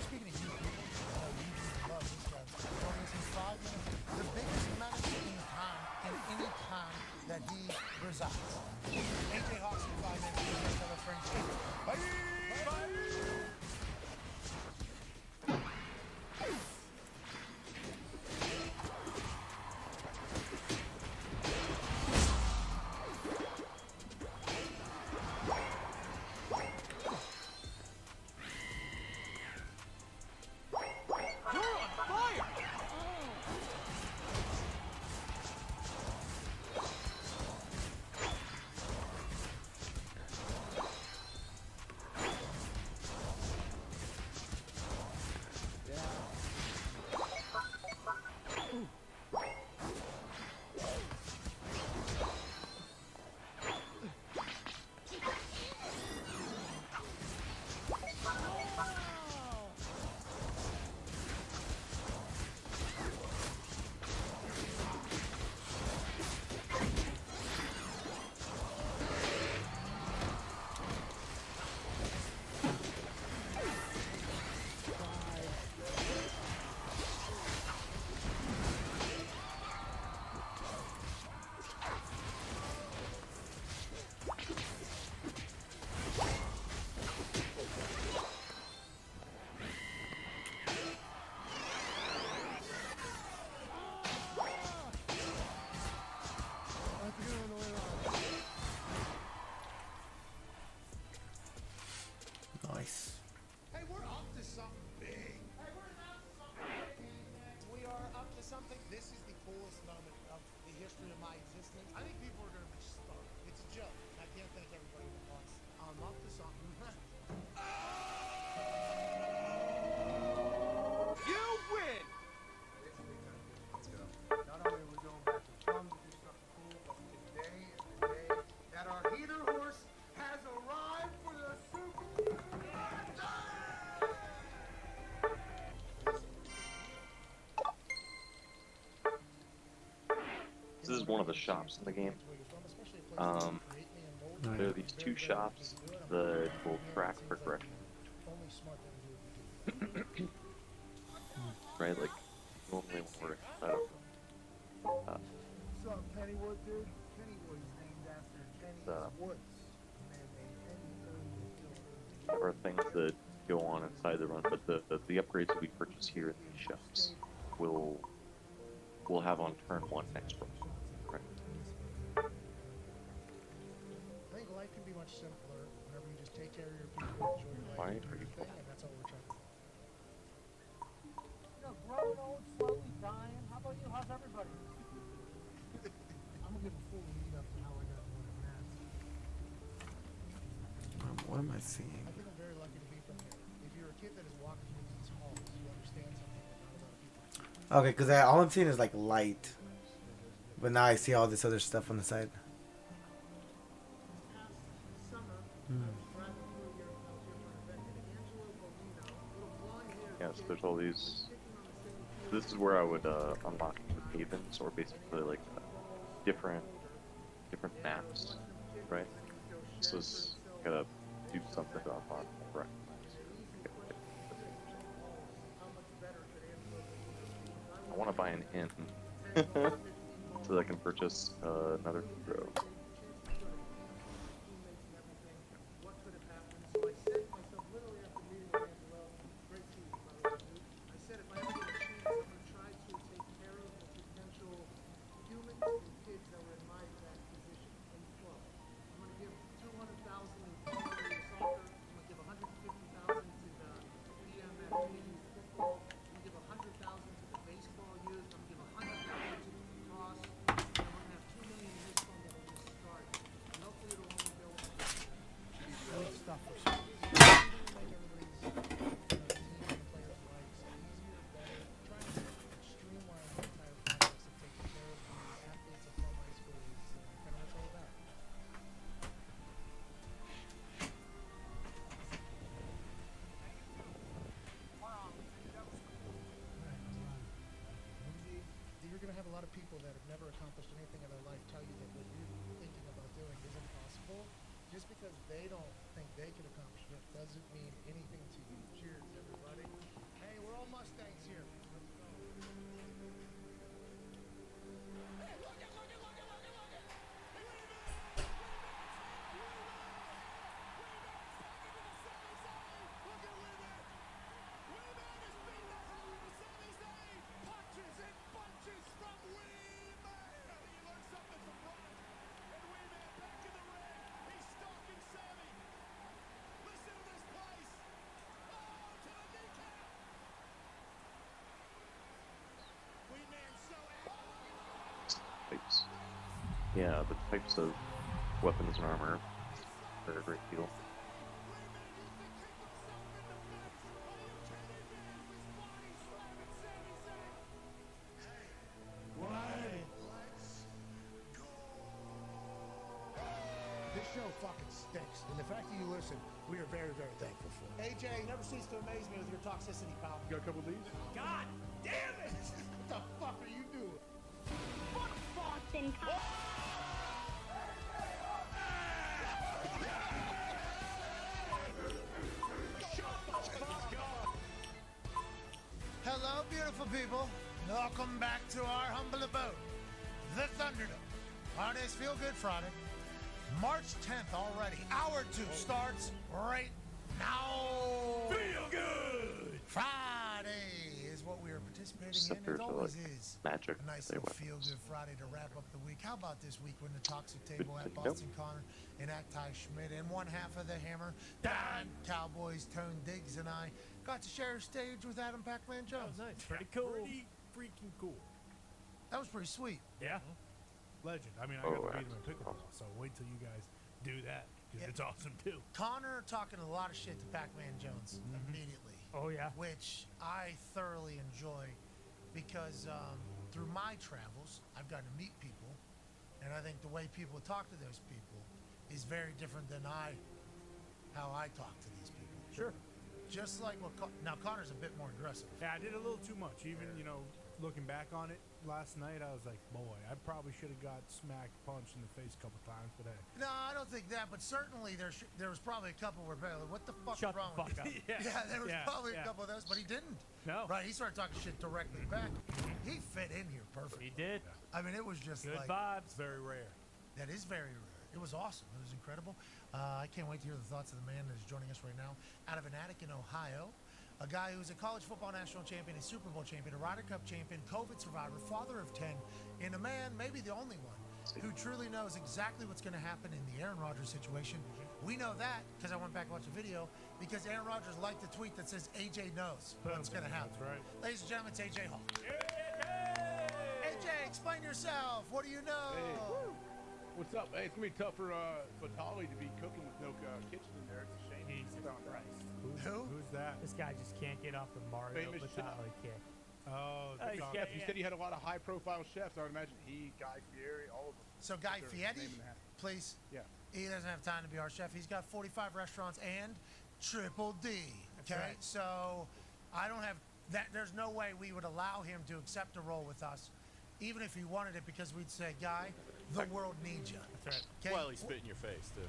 Speaking of you people, I know you people love this guy. Joining us in 5 minutes, the biggest menace in time, in any time that he resides. AJ Hawks in 5 minutes, here's another French game. Bye! Bye! Nice. Hey, we're up to something big. We are up to something. This is the coolest moment of the history of my existence. I think people are going to be stunned. It's a joke. I can't thank everybody at once. I'm up to something. You win! Let's go. Not only are we going back to fun to do something cool, but today is the day that our heater horse has arrived for the Super. This is one of the shops in the game. There are these two shops that will track progression. Right, like normally when we're inside of What's up, Kennywood, dude? Kennywood is named after Kenny's Woods. there are things that go on inside the run, but the upgrades that we purchase here in these shops will have on turn 1 next run. Right. can be much simpler whenever you just take care of your people, enjoy your life, and do your thing, and that's all we're trying to do. You know, growing old, slowly dying. How about you? How's everybody? I'm gonna give a full lead up to how I got more than that. What am I seeing? I think I'm very lucky to be from here. If you're a kid that has walked through these halls, you understand something that not a lot of people. Okay, because all I'm seeing is like light. But now I see all this other stuff on the side. Yeah, so there's all these. This is where I would unlock the havens, or basically like different maps, right? So it's gotta do something to unlock, right? I want to buy an inn so that I can purchase another hero. You're going to have a lot of people that have never accomplished anything in their life tell you that what you're thinking about doing is impossible. Just because they don't think they can accomplish it doesn't mean anything to you. Cheers, everybody. Hey, we're all Mustangs here. Let's go. Types. Yeah, the types of weapons and armor are a great deal. This show fucking stinks, and the fact that you listen, we are very, very thankful for. AJ, you never cease to amaze me with your toxicity, pal. You got a couple of these? God damn it! What the fuck are you doing? Boston. Hello, beautiful people. Welcome back to our humble abode, the Thunderdome, on this Feel Good Friday. March 10th already. Hour 2 starts right now. Feel Good! Friday is what we are participating Except in. It for, always like, is magic, a nice they little weapons. Feel Good Friday to wrap up the week. How about this week when the Toxic Table Good at to know. Boston Connor and at Ty Schmidt and one half of the Hammer, Don Cowboys, Tone Diggs, and I got to share a stage with Adam Pac-Man Jones. Nice. Pretty cool. Pretty freaking cool. That was pretty sweet. Yeah. Legend. I mean, I got to beat him in pickleball, so wait till you guys do that, because it's awesome, too. Connor talking a lot of shit to Pac-Man Jones immediately. Oh, yeah. Which I thoroughly enjoy because through my travels, I've gotten to meet people, and I think the way people talk to those people is very different than how I talk to these people. Sure. Just like now Connor's a bit more aggressive. Yeah, I did a little too much. Even, looking back on it last night, I was like, boy, I probably should have got smacked, punched in the face a couple times, but hey. No, I don't think that, but certainly there was probably a couple where people were like, what the fuck Shut is wrong the with fuck you? up. Yeah, there was Yeah, probably a yeah. couple of those, but he didn't. No. Right, he started talking shit directly back. He fit in here perfectly. He did. I mean, it was just Good like... vibes. Very rare. That is very rare. It was awesome. It was incredible. I can't wait to hear the thoughts of the man that is joining us right now out of an attic in Ohio. A guy who's a college football national champion, a Super Bowl champion, a Ryder Cup champion, COVID survivor, father of 10, and a man, maybe the only one, who truly knows exactly what's going to happen in the Aaron Rodgers situation. We know that because I went back and watched the video because Aaron Rodgers liked the tweet that says AJ knows what's going to happen. That's right. Ladies and gentlemen, it's AJ Hawk. AJ, explain yourself. What do you know? Hey. What's up? Hey, it's gonna be tough for Vitali to be cooking with no kitchen in there. It's a shame. Jesus Christ. Who's that? This guy just can't get off the Mario Famous Batali kick. Oh, he's Chef. got- You said he had a lot of high-profile chefs. I would imagine he, Guy Fieri, all of them. So Guy Sure, Fieri, name and a half. please. Yeah. He doesn't have time to be our chef. He's got 45 restaurants and Triple D. Okay, right. so I don't have that. There's no way we would allow him to accept a role with us, even if he wanted it, because we'd say, Guy, the world needs you. That's right. Okay? Well, he spit in your face too.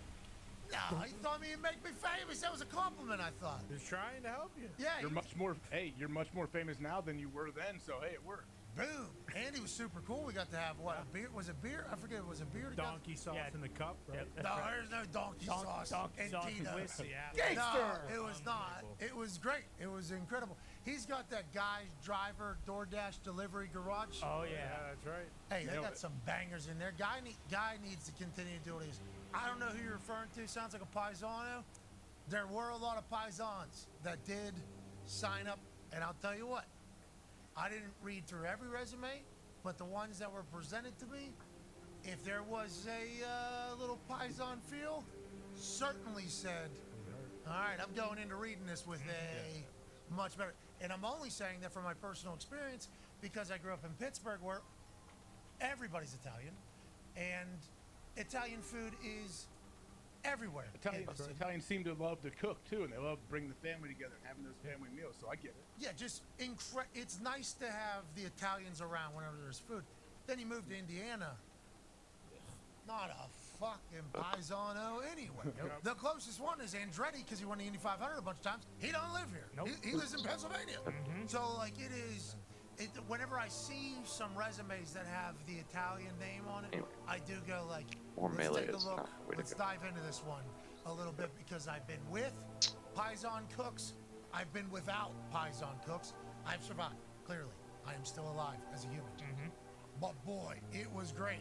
No, he thought he'd make me famous. That was a compliment, I thought. He's trying to help you. Yeah. You're much more. Hey, you're much more famous now than you were then. So hey, it worked. Boom. Andy was super cool. We got to have what? A beer? Was it beer? I forget. It was a beer together. Donkey sauce in the cup, right? No, there's no donkey sauce. Donkey sauce and with Tito's. No, it was not. It was great. It was incredible. He's got that guy's driver DoorDash delivery garage. Oh, yeah. Yeah, that's right. Hey, they Nailed got it. some bangers in there. Guy needs to continue to do what he is. I don't know who you're referring to. Sounds like a paisano. There were a lot of paisans that did sign up, and I'll tell you what. I didn't read through every resume, but the ones that were presented to me, if there was a little paisan feel, certainly said, all right, I'm going into reading this with a much better. And I'm only saying that from my personal experience because I grew up in Pittsburgh where everybody's Italian, and Italian food is everywhere. Italians seem to love to cook too, and they love bringing the family together and having those family meals. So I get it. Yeah, just it's nice to have the Italians around whenever there's food. Then you move to Indiana. Not a fucking paisano anywhere. The closest one is Andretti because he won the Indy 500 a bunch of times. He don't live here. Nope. He lives in Pennsylvania. So like it is. Whenever I see some resumes that have the Italian name on it, I do go like, More let's melee take a is look. not the way to Let's go. dive into this one a little bit because I've been with Paisan cooks. I've been without Paisan cooks. I've survived. Clearly, I am still alive as a human. But boy, it was great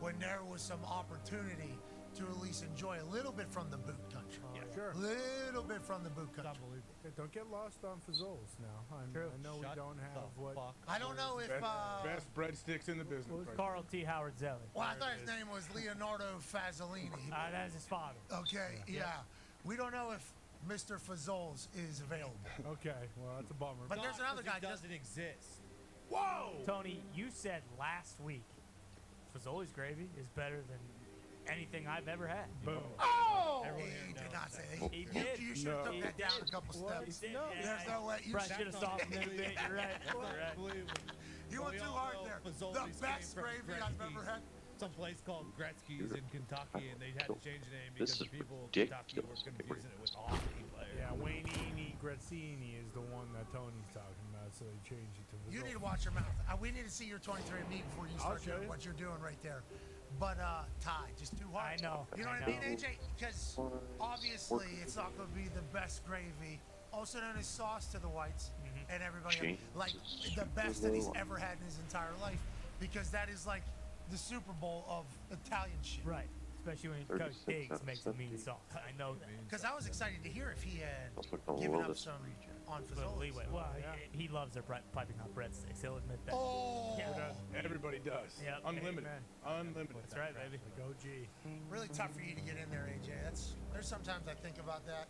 when there was some opportunity to at least enjoy a little bit from the boot country. Sure. Little bit from the boot country. Okay, don't get lost on Fazoli's now. I know we don't have what. I don't know if Best breadsticks in the business. right Carl T. Howard Zelli. well, I thought his name was Leonardo Fazzolini. That's his father. Okay, yeah. We don't know if Mr. Fazol's is available. Okay, well that's a bummer. But there's another guy. Doesn't exist. Whoa! Tony, you said last week Fazoli's gravy is better than anything I've ever had. Boom. Oh! Everyone He here did knows not that. say that. He You did. should have No. took He that down did. a couple What? steps. He did. No, Yeah, there's no way. You Probably should have softened it a bit. You're right. You're right. Unbelievable. You went We too all hard know there. Fazoli's The best came from gravy I've ever Gretzky's. had. Some place called Gretzky's in Kentucky, and they had to change the name because This the is people of Kentucky were ridiculous. confusing it with a hockey player. Yeah, Wayne Gretzini is the one that Tony's talking about, so they changed it to Fazoli. You need to watch your mouth. We need to see your 23andMe before you I'll start show doing you. what you're doing right there. But Ty, just too hard. I know. You know what I mean, AJ? Because obviously it's not going to be the best gravy, also known as sauce to the whites and everybody. Change. Like the best that he's ever had in his entire life, because that is like the Super Bowl of Italian shit. Right. Especially when Coach 36 Diggs makes a mean 70. sauce. I know that. Because I was excited to hear if he had That's what the given world up is. some on Little Fazoli's. leeway. Well, he loves their piping hot breadsticks. He'll admit that. Oh, Yeah. Everybody does. Yep. Unlimited. Amen. Unlimited. That's right, baby. Like OG. really tough for you to get in there, AJ. There's sometimes I think about that.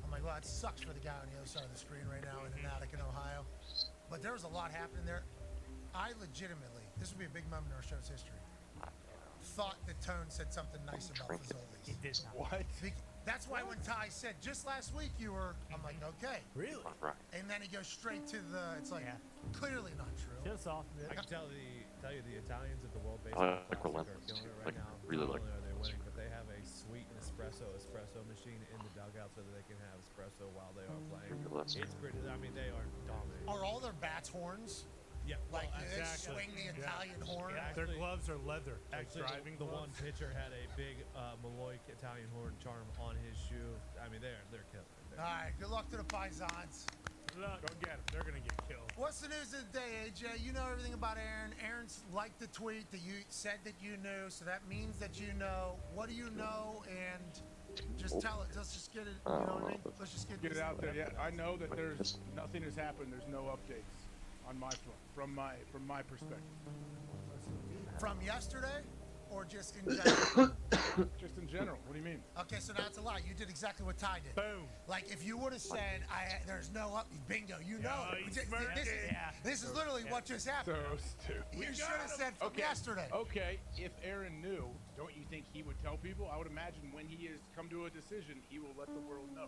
I'm like, well, it sucks for the guy on the other side of the screen right now in Attica, Ohio. But there was a lot happening there. I legitimately, this would be a big moment in our show's history, thought that Tone said something nice about Fazoli's. He did not. What? That's why when Ty said just last week you were, I'm like, okay. Really? Right. And then he goes straight to the, it's like, clearly not true. Should have softened it. I can tell you the Italians at the World Baseball like Classic are relentless. killing it right Like, now. really Not like only are they winning, but they have a sweet espresso machine in the dugout so that they can have espresso while they are playing. It's pretty. I mean, they are dominating. Are all their bats horns? Yeah, Like well, they exactly. swing the Yeah. Italian horn? Yeah, Their actually- gloves are leather. Like Actually, driving the one gloves. pitcher had a big Malloy Italian horn charm on his shoe. I mean, they're killing it. All right, good luck to the Paisans. Look, go get them. They're gonna get killed. What's the news of the day, AJ? You know everything about Aaron. Aaron's liked the tweet that you said that you knew, so that means that you know. What do you know? And just tell it. Let's just get it. You know what I mean? Let's just get Get it out there. Yeah, I know that there's nothing has happened. There's no updates on my front, from my perspective. From yesterday, or just in general? Just in general. What do you mean? Okay, so that's a lie. You did exactly what Ty did. Boom. Like if you would have said, "There's no up," bingo. You know. you This, smirked this, it, yeah. this is literally what just happened. So stupid. You should have said from yesterday. Okay, if Aaron knew, don't you think he would tell people? I would imagine when he has come to a decision, he will let the world know.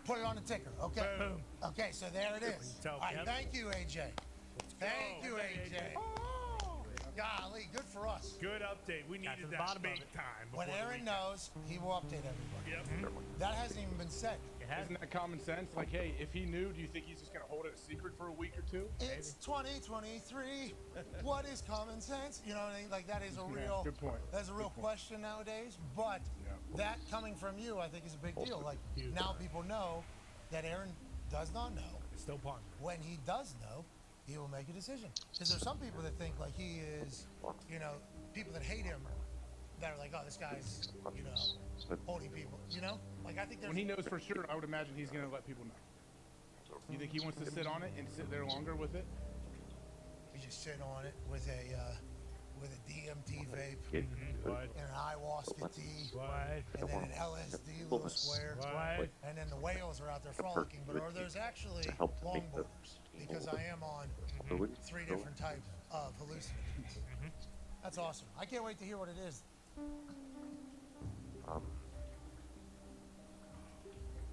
Put it on the ticker. Okay. Boom. Okay, so there it is. Tell All right, Kevin. thank you, AJ. Thank you, AJ. Golly, good for us. Good update. We Got to needed the that bottom of big it. time. When before the Aaron weekend. knows, he will update everybody. Yep. That hasn't even been said. Isn't that common sense? Like, hey, if he knew, do you think he's just gonna hold it a secret for a week or two? It's 2023. What is common sense? You know what I mean? Like that is a real. Good point. That's a real question nowadays. But that coming from you, I think, is a big deal. Like now, people know that Aaron does not know. Still pondering. When he does know, he will make a decision. Because there's some people that think like he is, you know, people that hate him, that are like, oh, this guy's, you know, holding people. You know, like I think there's. When he knows for sure, I would imagine he's gonna let people know. You think he wants to sit on it and sit there longer with it? You just sit on it with a DMT vape and an ayahuasca tea and then an LSD little square and then the whales are out there frolicking. But are those actually longboarders? Because I am on 3 different types of hallucinogens. That's awesome. I can't wait to hear what it is.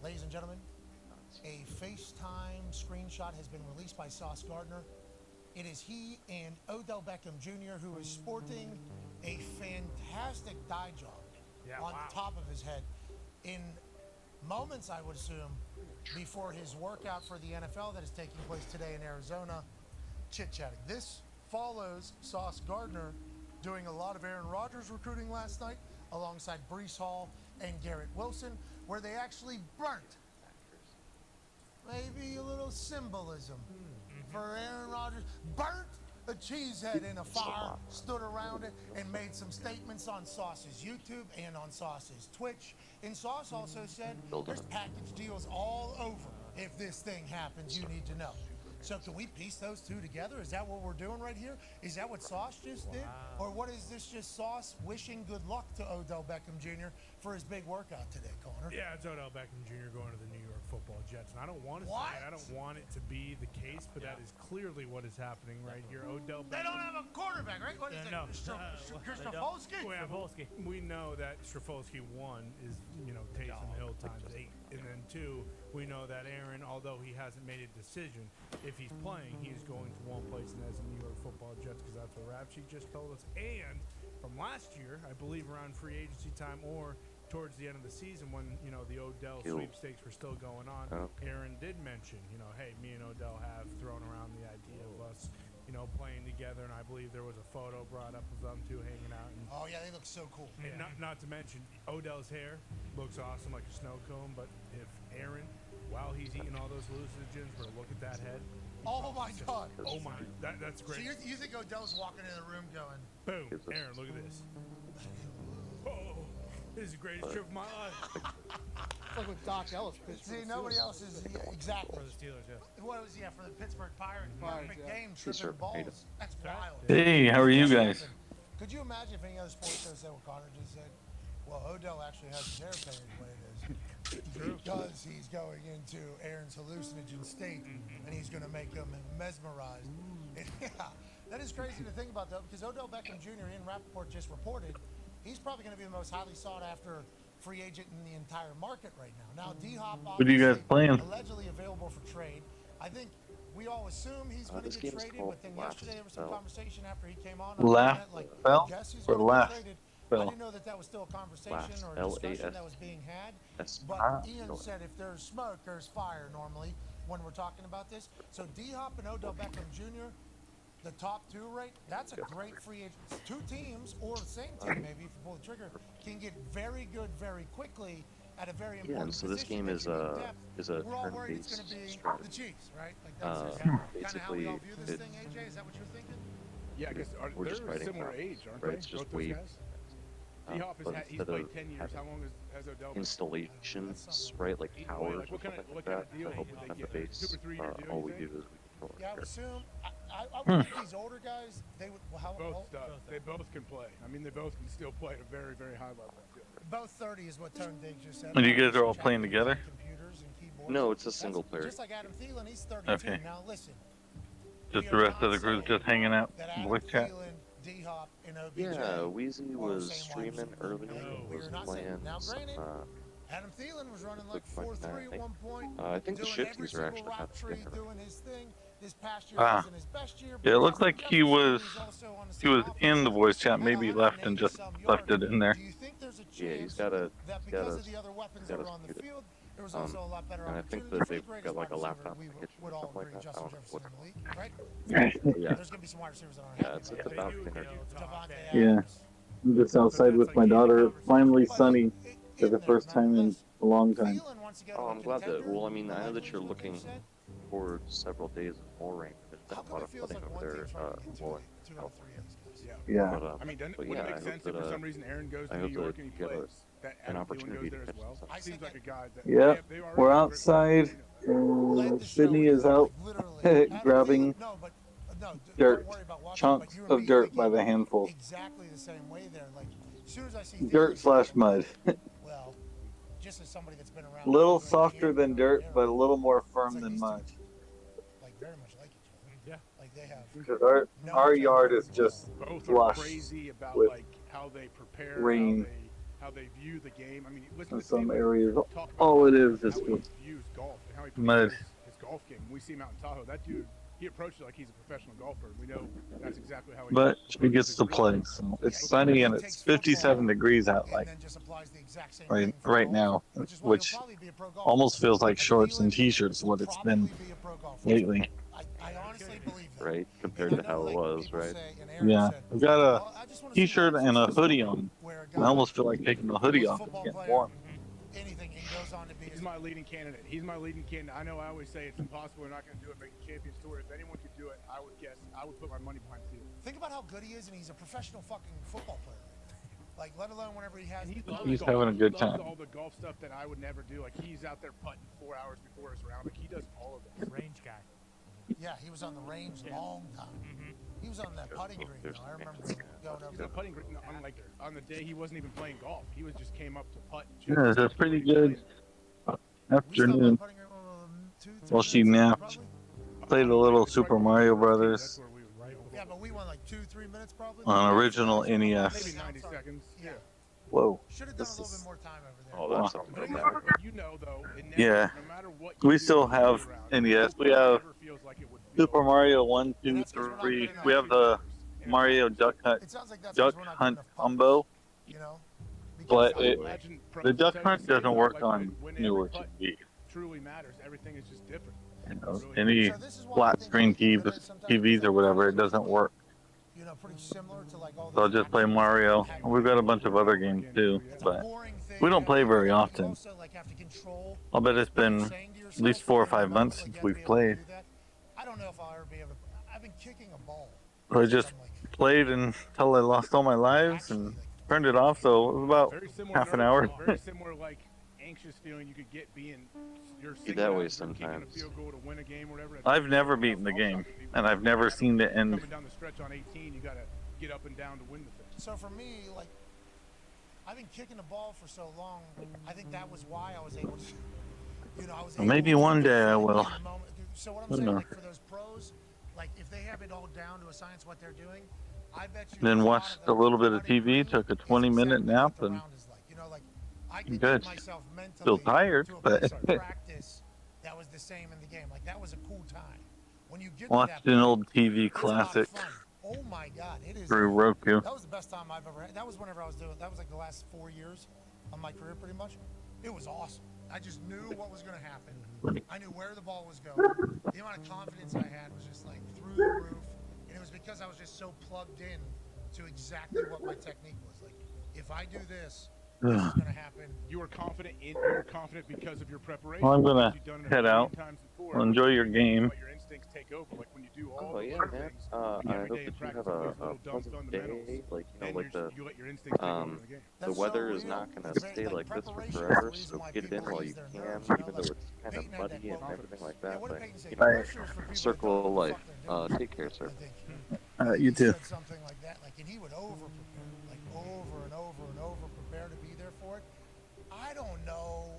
Ladies and gentlemen, a FaceTime screenshot has been released by Sauce Gardner. It is he and Odell Beckham Jr., who is sporting a fantastic dye job on the top of his head. In moments, I would assume, before his workout for the NFL that is taking place today in Arizona, chit-chatting. This follows Sauce Gardner doing a lot of Aaron Rodgers recruiting last night alongside Breece Hall and Garrett Wilson, where they actually burnt. Maybe a little symbolism for Aaron Rodgers. Burnt a cheese head in a fire, stood around it, and made some statements on Sauce's YouTube and on Sauce's Twitch. And Sauce also said, there's package deals all over. If this thing happens, you need to know. So can we piece those two together? Is that what we're doing right here? Is that what Sauce just did? Or what is this just Sauce wishing good luck to Odell Beckham Jr. for his big workout today, Connor? Yeah, it's Odell Beckham Jr. going to the New York Football Jets. And I don't want to say it. I don't want it to be the case, but that is clearly what is happening right here. Odell Beckham. They don't have a quarterback, right? What is it? Straffolski? We know that Straffolski, 1, is, Taysom Hill times 8. And then 2, we know that Aaron, although he hasn't made a decision, if he's playing, he's going to one place, and that's the New York Football Jets, because that's what Rap Sheet just told us. And from last year, I believe around free agency time or towards the end of the season when, the Odell sweepstakes were still going on, Aaron did mention, hey, me and Odell have thrown around the idea of us, playing together, and I believe there was a photo brought up of them two hanging out. And, oh, yeah, they look so cool. And not to mention, Odell's hair looks awesome, like a snow cone, but if Aaron, while he's eating all those hallucinogens, were to look at that head. Oh, my God. Oh, my. That's great. So you think Odell's walking in the room going, boom, Aaron, look at this. Oh, this is the greatest trip of my life. It's like when Doc Ellis pitched. See, nobody else is exactly. For the Steelers, yeah. What was for the Pittsburgh Pirates? Perfect game, Yes, sir. tripping balls. That's wild. Hey, how are you guys? Could you imagine if any other sports show said what Connor just said? Well, Odell actually has his hair painted the way it is because he's going into Aaron's hallucinogen state, and he's going to make him mesmerized. Yeah, that is crazy to think about, though, because Odell Beckham Jr. in Rappaport just reported he's probably going to be the most highly sought after free agent in the entire market right now. Now, D-Hop What are you guys playing? allegedly available for trade. I think we all assume he's going to get traded, but then yesterday there was some conversation after he came on. Guess who's going to get traded? I didn't know that was still a conversation or a discussion that was being had. But Ian said if there's smoke, there's fire normally when we're talking about this. So D-Hop and Odell Beckham Jr., the top 2 right, that's a great free agent. 2 teams, or the same team maybe, if you pull the trigger, can get very good very quickly at a very Yeah, important and so this position game that is you need a depth. is a We're all worried it's turn-based going to be strategy. the Chiefs, right? Like that's just kind of how we Basically, all view this it, thing, AJ. Is that what you're thinking? Yeah, I guess we're just they're fighting similar battles, age, aren't right? they? It's just Both those wave. guys? D-Hop But he's instead played of 10 years. How having long has Odell been? installations, right, like towers or What something kind of like deal that, to help did they defend the get? base, 2 or 3 year deal, all you we think? do is we control Yeah, I would our assume. I would think these older guys, they would. Well, how Both stuff. They both can play. I mean, they both can still play at a very, very high level. I feel. both 30 is what Tone Diggs just said. And you guys are all playing together? Computers and keyboards. No, it's a That's single player. Just like Adam Thielen, he's 32. Okay. Now listen. Just the rest of the group just hanging out, voice chat. D-Hop, and OBJ. Yeah, Wheezy was streaming earlier. Was playing Now, some, granted, Adam Thielen was running like Quick 4-3 at one point. I think the doing every shifties are single actually route kind of tree, different. doing his thing. This past year Ah. wasn't his best year. Yeah, it looked like he was in the voice chat, maybe left and just left it in there. Yeah, he's got a because of the other weapons that were on the field, there was also a lot better and I think opportunities. that For the they've greatest got like a wide laptop receiver, in we the kitchen would or all something agree like that. I Justin don't know Jefferson what. in the league, right? Yeah. There's going to be some wide receivers that aren't Yeah, happy it's with about it. energy. Devontae Yeah. Adams. I'm just outside with my daughter, finally sunny for the first time in a long time. Oh, I'm glad that. Well, I mean, I know that you're looking for several days of more rain. There's been a lot of flooding over there. Well, in California. Yeah. But, I mean, doesn't, but would yeah, it I make hope sense that, if for some reason Aaron goes I to hope New York that and he you get plays? That an Adam Thielen opportunity goes to there as catch well. something. Seems like a guy that. Yep, they already we're have outside. Sydney is out grabbing dirt, chunks of dirt by the handful. Exactly the same way there. Like, as soon as I see Dirt slash mud. well, just as somebody that's been around. Little softer than dirt, but a little more firm than mud. Like very much like each other. Yeah. Like they have. Because our yard is just Both are flush crazy about with like how they prepare, rain. how they view the game. I mean, listen in to some Steve areas. talk about All it is how he just views golf and how he mud. prepares his golf game. When we see him out in Tahoe, that dude, he approaches it like he's a professional golfer. We know that's exactly how he. But she gets to play. So it's sunny and it's 57 degrees out, like right now, which almost feels like shorts and t-shirts. What it's been lately. Right, compared to how it was, right? Yeah, I've got a t-shirt and a hoodie on. I almost feel like taking the hoodie off and getting warm. He's my leading candidate. He's my leading candidate. I know I always say it's impossible. We're not going to do it. Make the Champions Tour. If anyone could do it, I would guess. I would put my money behind Steve. Think about how good he is, and he's a professional fucking football player. Like, let alone whenever he has. He's having a good He loves time. all the golf stuff that I would never do. Like he's out there putting 4 hours before his round. Like he does all of this. Range guy. Yeah, he was on the range a long time. He was on that putting green, though. I remember going over The putting green on like on the day he wasn't even playing golf. He was just came up to putt. And Yeah, it's a pretty good afternoon. While she napped, played a little Super Mario Brothers Yeah, but we won like 2-3 minutes probably. on original Maybe NES. 90 seconds. Yeah. Whoa. Should have done a little bit more time over there. Oh, that's something But like you, that. you know though, it never, Yeah, no matter what you we do still have NES. We have Super Mario 1, 2, 3. We have the Mario Duck Hunt combo, but the Duck Hunt doesn't work on newer TV. truly matters. Everything is just different. You know, any flat screen TVs or whatever, it doesn't work. You know, pretty similar to like all So I'll just play Mario. We've got a bunch of other games too, but we don't play very often. I'll bet it's been at least 4 or 5 months since we've played. I don't know if I'll ever be able to. I've been kicking a ball. So I just played until I lost all my lives and turned it off, so it was about half an hour. Very similar, like anxious feeling you could get being. You're Be that way sometimes. I've never beaten the game, and I've never seen the end. Coming down the stretch on 18, you gotta get up and down to win the thing. So for me, like, I've been kicking the ball for so long. I think that was why I was able to. You know, I was. Well, maybe one day I will. So what I'm I don't saying, know. like, for those pros, like if they have it all down to a science what they're doing, I bet you. Then watched a little bit of TV, took a 20-minute nap, and I'm good. Still tired, but practice that was the same in the game. Like that was a cool time. When you get watched to that an old point, TV it's a lot of classic fun. Oh my God, it is. through Roku. That was the best time I've ever had. That was whenever I was doing. That was like the last 4 years of my career, pretty much. It was awesome. I just knew what was going to happen. I knew where the ball was going. The amount of confidence I had was just like through the roof, and it was because I was just so plugged in to exactly what my technique was. Like, if I do this, this is going to happen. You were confident because of your preparation. Well, I'm gonna You've done it head a million out. times before. Well, enjoy your game. Let your instincts take over. Like when you do all Oh the yeah, little man. things, I hope every that day in you practice, have there's a little dumb pleasant fundamentals. day. Like Then like the you let your instincts take over in the game. the weather is not gonna stay like this for forever. So get it in while you can, even though it's kind of muddy and everything like that. But you know, circle of life. Take care, sir. You too. Said something like that, like, and he would over prepare, like over and over and over prepare to be there for it. I don't know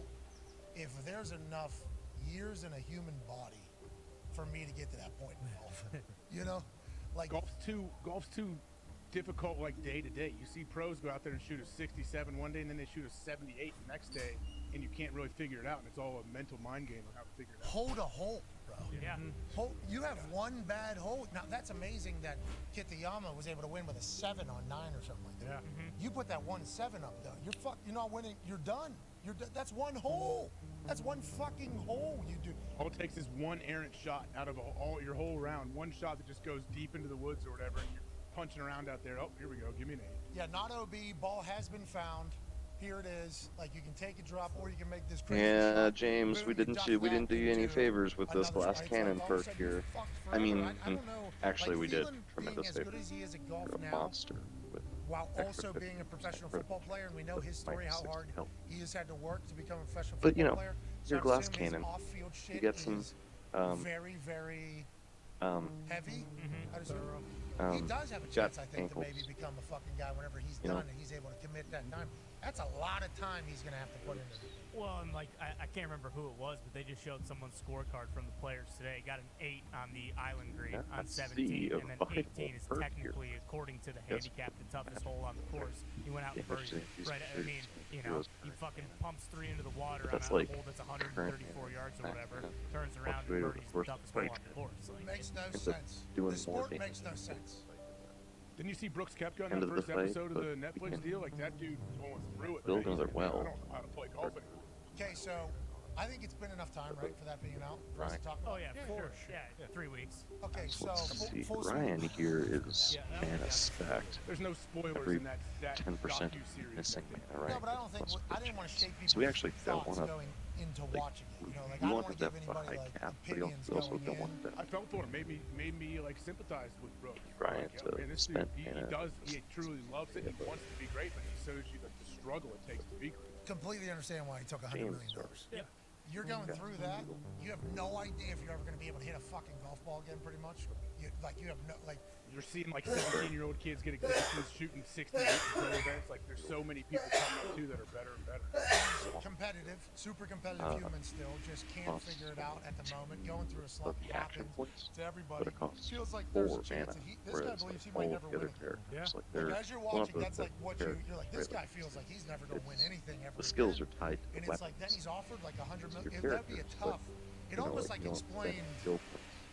if there's enough years in a human body for me to get to that point in golf. You know, like golf's too difficult, like day to day. You see pros go out there and shoot a 67 one day, and then they shoot a 78 the next day, and you can't really figure it out. And it's all a mental mind game of how to figure it out. Hold a hole, bro. Yeah. You have one bad hole. Now that's amazing that Kitayama was able to win with a 7 on 9 or something like that. Yeah. You put that 1-7 up though. You're not winning. You're done. That's one hole. That's one fucking hole you do. All it takes is one errant shot out of all your whole round. One shot that just goes deep into the woods or whatever, and you're punching around out there. Oh, here we go. Give me an 8. Yeah, not OB. Ball has been found. Here it is. Like you can take a drop, or you can make this crazy Yeah, shot. James, we didn't do you any favors with this last cannon perk here. I mean, actually we did tremendous favors. You're a monster with While also extra being a professional 50% football player, and we know his story, how hard help. he has had to work to become a professional But you football know, player. your I'm glass assuming his cannon, off-field you shit get some, is very, very heavy. I'd assume. He does have a got chance, I think, ankles. to maybe become a fucking guy whenever he's You know? done and he's able to commit that time. That's a lot of time he's gonna have to put into it. Well, and like I can't remember who it was, but they just showed someone's scorecard from the players today. Got an 8 on the island green Yeah, on that's 17, the and then vital 18 is perk technically, according to the handicap, the toughest hole on the course. He went out and birdied it. Right? I mean, you know, he fucking pumps 3 into the water on That's a like hole that's 134 yards or whatever. accident. Turns around and birdies the toughest hole on the course. Like, Makes no Ends up sense. doing The more sport damage makes no than sense. Didn't you see Brooks Koepka in End that of the first fight, episode of but the you Netflix can deal? Like that dude going through it. build man. another He's like, well. I don't know how to play golf anymore. Okay, so I think it's been enough time, right, for that being out for us to Right. talk oh about. yeah, for sure. Yeah, 3 weeks. Okay, so Let's see. full Ryan swing. here is Yeah, that man was- stacked. There's no spoilers Every in that 10% docu-series. missing I think. mana, right? No, but I don't think I didn't want to shape people's So we actually don't thoughts want to. going into like, watching it. You know, like I You don't want want to to give have a anybody high like cap, but you opinions also going don't in. want to I felt for him. Made me like sympathize with Brooks. Ryan Like, to man, this dude, spend he mana. does. He truly loves it. He wants to be great, but he shows you like the struggle it takes to be great. Completely understand why he took $100 James million. Yeah. You're going through that. You have no idea if you're ever going to be able to hit a fucking golf ball again. Pretty much. You have no like. You're seeing like 17-year-old kids get addicted shooting 68 in pro events. Like there's so many people coming up too that are better and better. Competitive, super competitive humans still just can't figure it out at the moment. Going through a slump action happens points, to everybody. but it costs Feels like 4 there's a chance mana, that this guy whereas believes he like might all never the win other it. characters, like Like, they're as you're one of watching, that's like what characters, you're like. This right? guy feels like he's never going to win anything ever. The skills again. are tied to And the it's like then weapons. he's offered like 100 Your million. That'd be a characters, tough. but, It you know, almost like, like you don't spend explained skill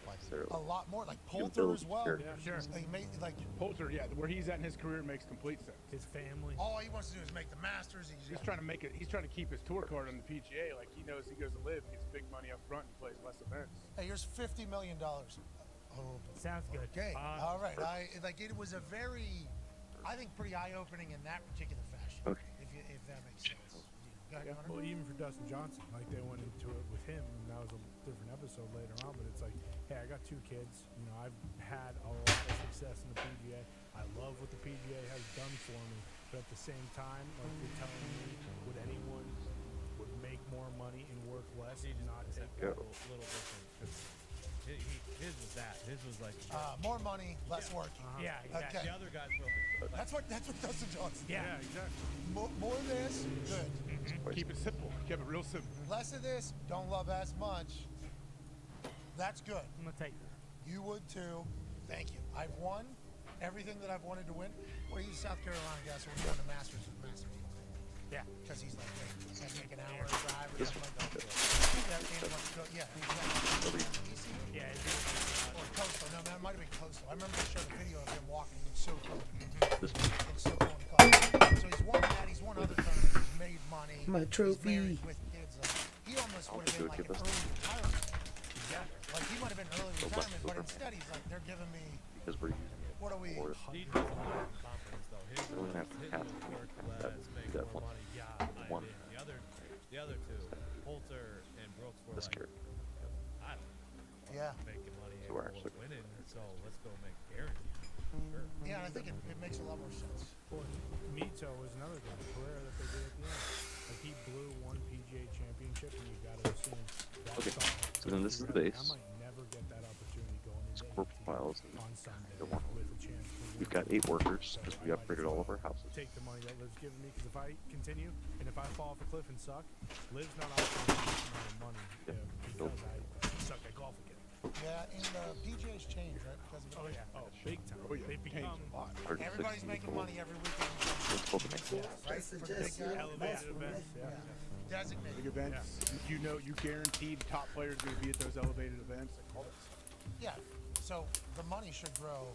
points necessarily. a lot more, like You can Poulter build as well. characters. Sure. Like, like Poulter, yeah, where he's at in his career makes complete sense. His family. all he wants to do is make the Masters. He's trying to make it. He's trying to keep his tour card on the PGA. Like he knows he goes to live, gets big money up front, and plays less events. Hey, here's $50 million. Oh, sounds good. Okay, all right. It was a very, I think, pretty eye-opening in that particular fashion. Okay. If that makes sense. Go ahead, Connor. Well, even for Dustin Johnson, like they went into it with him, and that was a different episode later on. But it's like, hey, I got 2 kids. You know, I've had a lot of success in the PGA. I love what the PGA has done for me. But at the same time, like you're telling me, would anyone would make more money and work less and not take A little different. His was that. His was like More money, less work. Yeah, exactly. Okay. the other guys were. That's what Dustin Johnson. Yeah. exactly. More of this, good. Keep it simple. Keep it real simple. Less of this, don't love as much. That's good. I'm gonna take it. You would too. Thank you. I've won everything that I've wanted to win. Well, he's a South Carolina guy, so we're doing the Masters. Yeah. Because he's like, hey, I take an hour drive or something like that. Yeah, and wants to go. Yeah, exactly. ECU? Yeah. Or Coastal. No, man, it might have been Coastal. I remember they showed a video of him walking. It looks so cool. It's so cool in the car. So he's won that. He's won other tournaments. He's made money. My trophy. He's married with kids. He almost would have been like an early retirement. Exactly. Like he might have been early retirement, but instead he's like, they're giving me. Because we're using it What are we? for He does a lot of confidence though. His We don't have to his have work that less, make definitely money got one. The other two, Poulter and Brooks were This like, kid. I don't know, Yeah. making money So we're and actually- winning, so let's go make guarantees. Sure. Yeah, and I think it makes a lot more sense. Well, Mito was another guy, Pereira, that they did at the end. Like, he blew one PGA championship, and you got to assume that's Okay, all. so then this is the Really, base. I might never get that opportunity going into Score profiles and on Sunday the one. with a chance to We've win. got 8 workers So because I we might upgraded as all of well our houses. Take the money that Liv's giving me, because if I continue, and if I fall off a cliff and suck, Liv's not offering me this amount of money because I suck at golf again. Yeah, and the PGA's changed, right? Because of Oh, yeah. Oh, big time. Oh, yeah. They've become everybody's making money every weekend. Let's go to the next one. Right? For the big guys. elevated events. Yeah. Designated. Big events. You know, you guaranteed top players going to be at those elevated events. Like, all that stuff. Yeah. So the money should grow.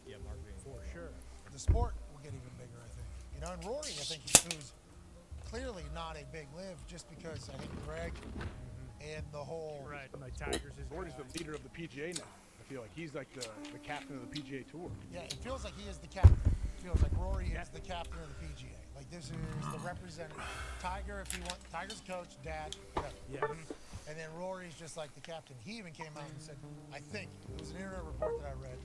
Yeah, marketing. For sure. The sport will get even bigger, I think. You know, and Rory, I think, who's clearly not a big live, just because I think Greg and the whole Right, like Tigers is Rory's the leader of the PGA now. I feel like he's like the captain of the PGA Tour. Yeah, it feels like he is the captain. It feels like Rory is the captain of the PGA. Like this is the representative. Tiger, if he wants, Tiger's coach, dad, whatever. Yes. And then Rory's just like the captain. He even came out and said, I think it was an internet report that I read,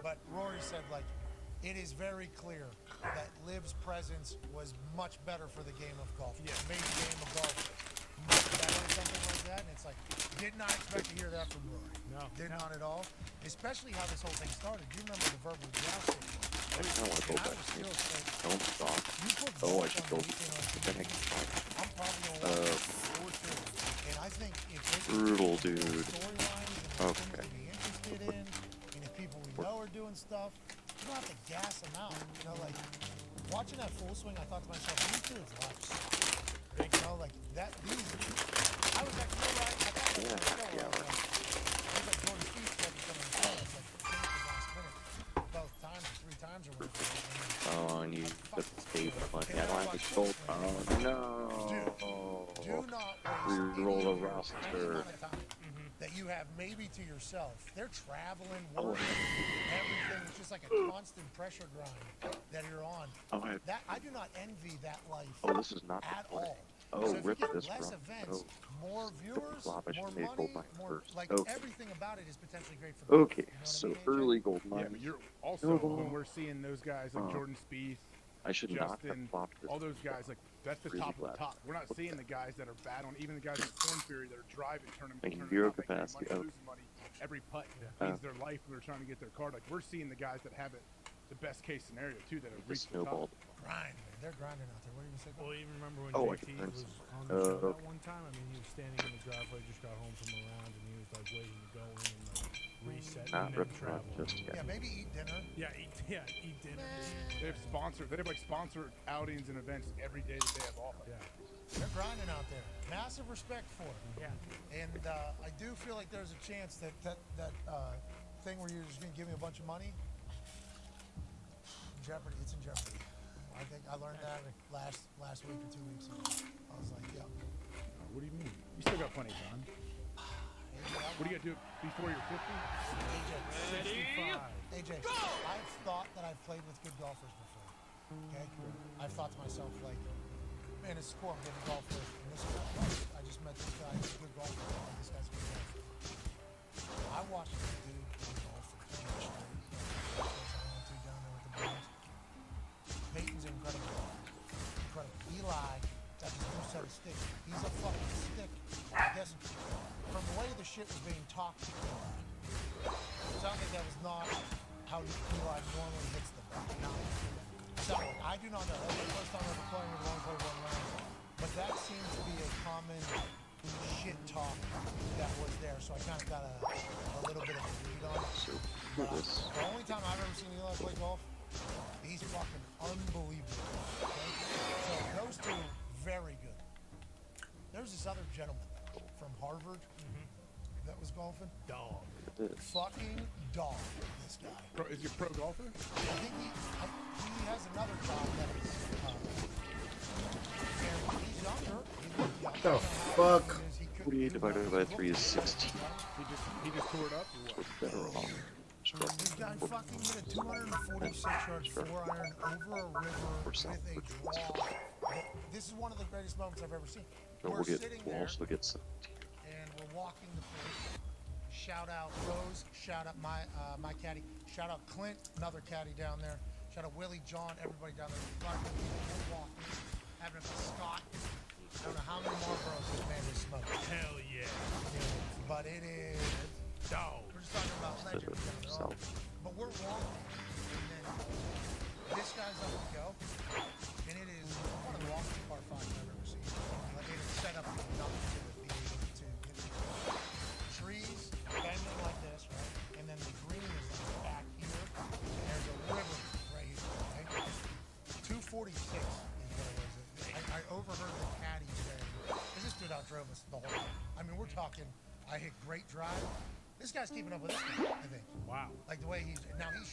but Rory said like, it is very clear that Liv's presence was much better for the game of golf. Yeah. Made the game of golf much better or something like that. And it's like, did not expect to hear that from Rory. No. Did not at all. Especially how this whole thing started. Do you remember the verbal jousting? I kind of want to go back to still saying, Don't stop. you put Oh, I golf should on go. the weekend on Then I can TV, I'm probably going to watch it 4-2. And I think if they can Brutal, do dude. storylines and things Okay. to be interested in, and if people we know are doing stuff, you don't have to gas them out. You know, like watching that full swing, I thought to myself, these dudes lives suck. You know, like that. These, I was like, you know what? I thought that was so Yeah, like, I was like Jordan Spieth said to someone else, it's like finished last minute, both times or 3 times or whatever. Oh, and you just stay the money. I don't have to go. Oh, no. Do not Reroll the any roster. amount of time that you have maybe to yourself. They're traveling, working, everything. It's just like a constant pressure grind that you're on. Oh, I do not envy that life Oh, this is not at the play. all. Oh, so if rip you get this, less bro. events, Oh. more viewers, flop, I more should have made money, gold mine more first. like Okay. everything about it is potentially great for the Okay, you know what so I mean, AJ? early gold Yeah, mine. but you're also when we're seeing those guys like Jordan Spieth, I should not have Justin, flopped this. all those guys, like that's the Really top of the glad. top. We're not seeing the guys that are bad on, even the guys in Corn Fury that are driving tournament, Making tournament, zero not making any capacity. money, Oh. losing money. Every putt Yeah. means their life when they're trying to get their card. Like we're seeing the guys that have it, the best case scenario too, that have Just reached the top. snowballed. Grind, man. They're grinding out there. What do you say? Well, even remember when Oh, I JT can print was some. on the show Okay. that one time? I mean, he was standing in the driveway, just got home from a round, and he was like waiting to go in and like reset Not and rip then front travel. just yet. Yeah, maybe eat dinner. Yeah, eat dinner. They have sponsored. They have like sponsored outings and events every day that they have off. Yeah. They're grinding out there. Massive respect for it. Yeah. And I do feel like there's a chance that thing where you're just gonna give me a bunch of money. Jeopardy. It's in jeopardy. I think I learned that last week or 2 weeks ago. I was like, yeah. What do you mean? You still got plenty of time. What do you got to do before you're 50? AJ, I've thought that I've played with good golfers before. Okay? I've thought to myself, like, man, it's cool. I'm getting golf with. And this guy, I just met this guy. He's a good golfer. Oh, this guy's a good golfer. I watched this dude play golf for 2 years straight. I went to down there with the Browns. Peyton's incredible. Incredible. Eli got this new set of sticks. He's a fucking stick. I guess from the way the shit was being talked to Eli, it sounds like that was not how Eli normally hits the ball. So I do not know. That was the first time ever playing with 1.1 round. But that seems to be a common shit talk that was there. So I kind of got a little bit of a read on it. So, The only time I've ever seen Eli play golf, he's fucking unbelievable. Okay? So those two, very good. There's this other gentleman from Harvard that was golfing. Dog. Fucking dog, this guy. Is he a pro golfer? I think he has another job that is, he's younger. What the fuck? 48 divided by 3 is 16. He just tore it up or what? Better off. This guy fucking hit a 246-yard 4-iron over a river with a draw. This is one of the greatest moments I've ever seen. We're sitting there, also get some. and we're walking the course. Shout out Rose, shout out my caddy, shout out Clint, another caddy down there. Shout out Willie, John, everybody down there. We're walking, having a Scott. I don't know how many Marlboros this man has smoked. Hell yeah. But it is. Dog. We're just talking about legends down there. But we're walking, and then this guy's up to go, and it is one of the longest par 5s I've ever seen. Like, it is set up enough to be able to hit the trees bending like this, right? And then the green is like back here, and there's a river right here, right? 246 is what it was. I overheard the caddy say, this dude outdrove us the whole time. I mean, we're talking, I hit great drive. This guy's keeping up with this guy, I think. Wow. Like the way he's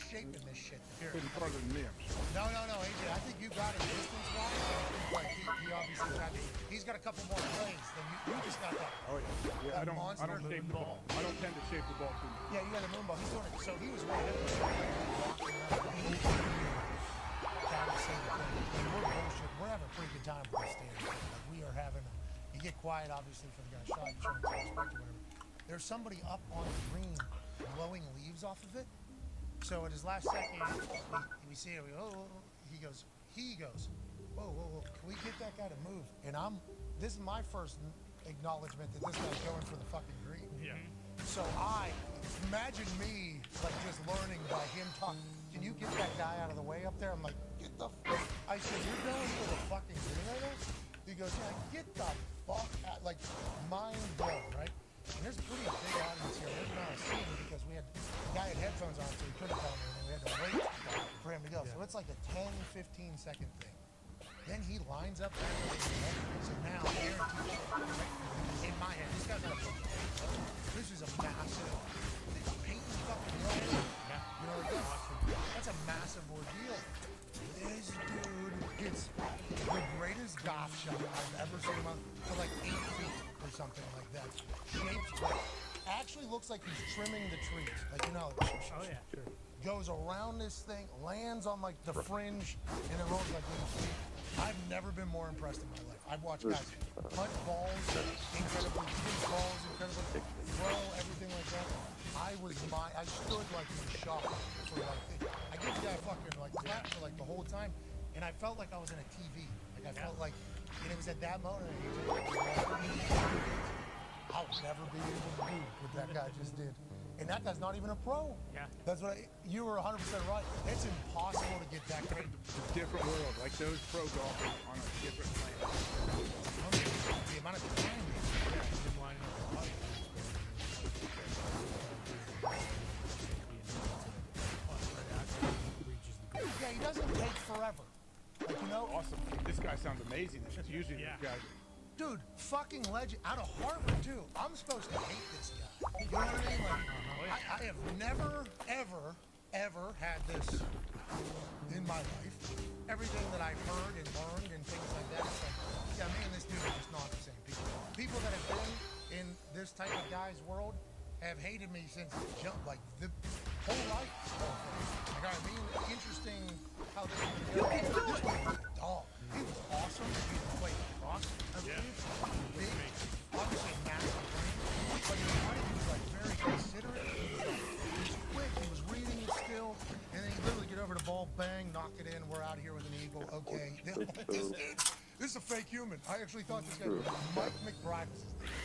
shaping this shit. Here. Couldn't farther than me, I'm sure. No, AJ, I think you got it distance-wise. Like, he obviously got it. He's got a couple more plays than you just got that. Oh, yeah. That I don't monster shape the ball. I don't tend to shape the ball too much. Yeah, you got a moon ball. He's doing it. So he was right there. We're bullshit. We're having a pretty good time with this stand. Like, we are having you get quiet, obviously, for the guy shot. You show him respect or whatever. There's somebody up on the green blowing leaves off of it. So at his last second, we see it. We go, oh, he goes, whoa, can we get that guy to move? And this is my first acknowledgement that this guy's going for the fucking green. Yeah. So imagine me, like, just learning by him talking. Can you get that guy out of the way up there? I'm like, get the fuck. I said, you're going for the fucking green right now? He goes, yeah, get the fuck out. Like, mind blown, right? And there's a pretty big audience here. There's not a scene because the guy had headphones on, so he couldn't tell me anything. We had to wait for him to go. So it's like a 10, 15 second thing. Then he lines up that way. So now, guaranteed, in my head, this guy's not a football. This is a massive, painting fucking red. You know, that's a massive ordeal. This dude hits the greatest golf shot I've ever seen him on for like 8 feet or something like that. Shapes actually looks like he's trimming the trees. Like, you know, Oh yeah, sure. goes around this thing, lands on like the fringe, and it rolls like 8 feet. I've never been more impressed in my life. I've watched guys punt balls, incredibly hit balls, incredibly throw, everything like that. I stood like in shock for like, I give the guy a fucking like clap for like the whole time, and I felt like I was in a TV. Like I felt like, and it was at that moment, I'll never be able to do what that guy just did. And that guy's not even a pro. Yeah. That's what you were 100% right. It's impossible to get that great. It's a different world. Like those pro golfers on a different planet. The amount of time yeah, he doesn't take forever. Like, you know? Awesome. This guy sounds amazing. It's usually these guys. Dude, fucking legend. Out of Harvard, too. I'm supposed to hate this guy. You know what I mean? Like, I have never, ever had this in my life. Everything that I've heard and learned and things like that, it's like, yeah, me and this dude are just not the same people. People that have been in this type of guy's world have hated me since jump, like the whole life. Like, I mean, interesting how this was a dog. He was awesome. He played cross. Big, obviously massive brain, but he was like very considerate. He was quick. He was reading it still, and then he literally get over the ball, bang, knock it in. We're out of here with an eagle. Okay, this is a fake human. I actually thought this guy was Mike McBride.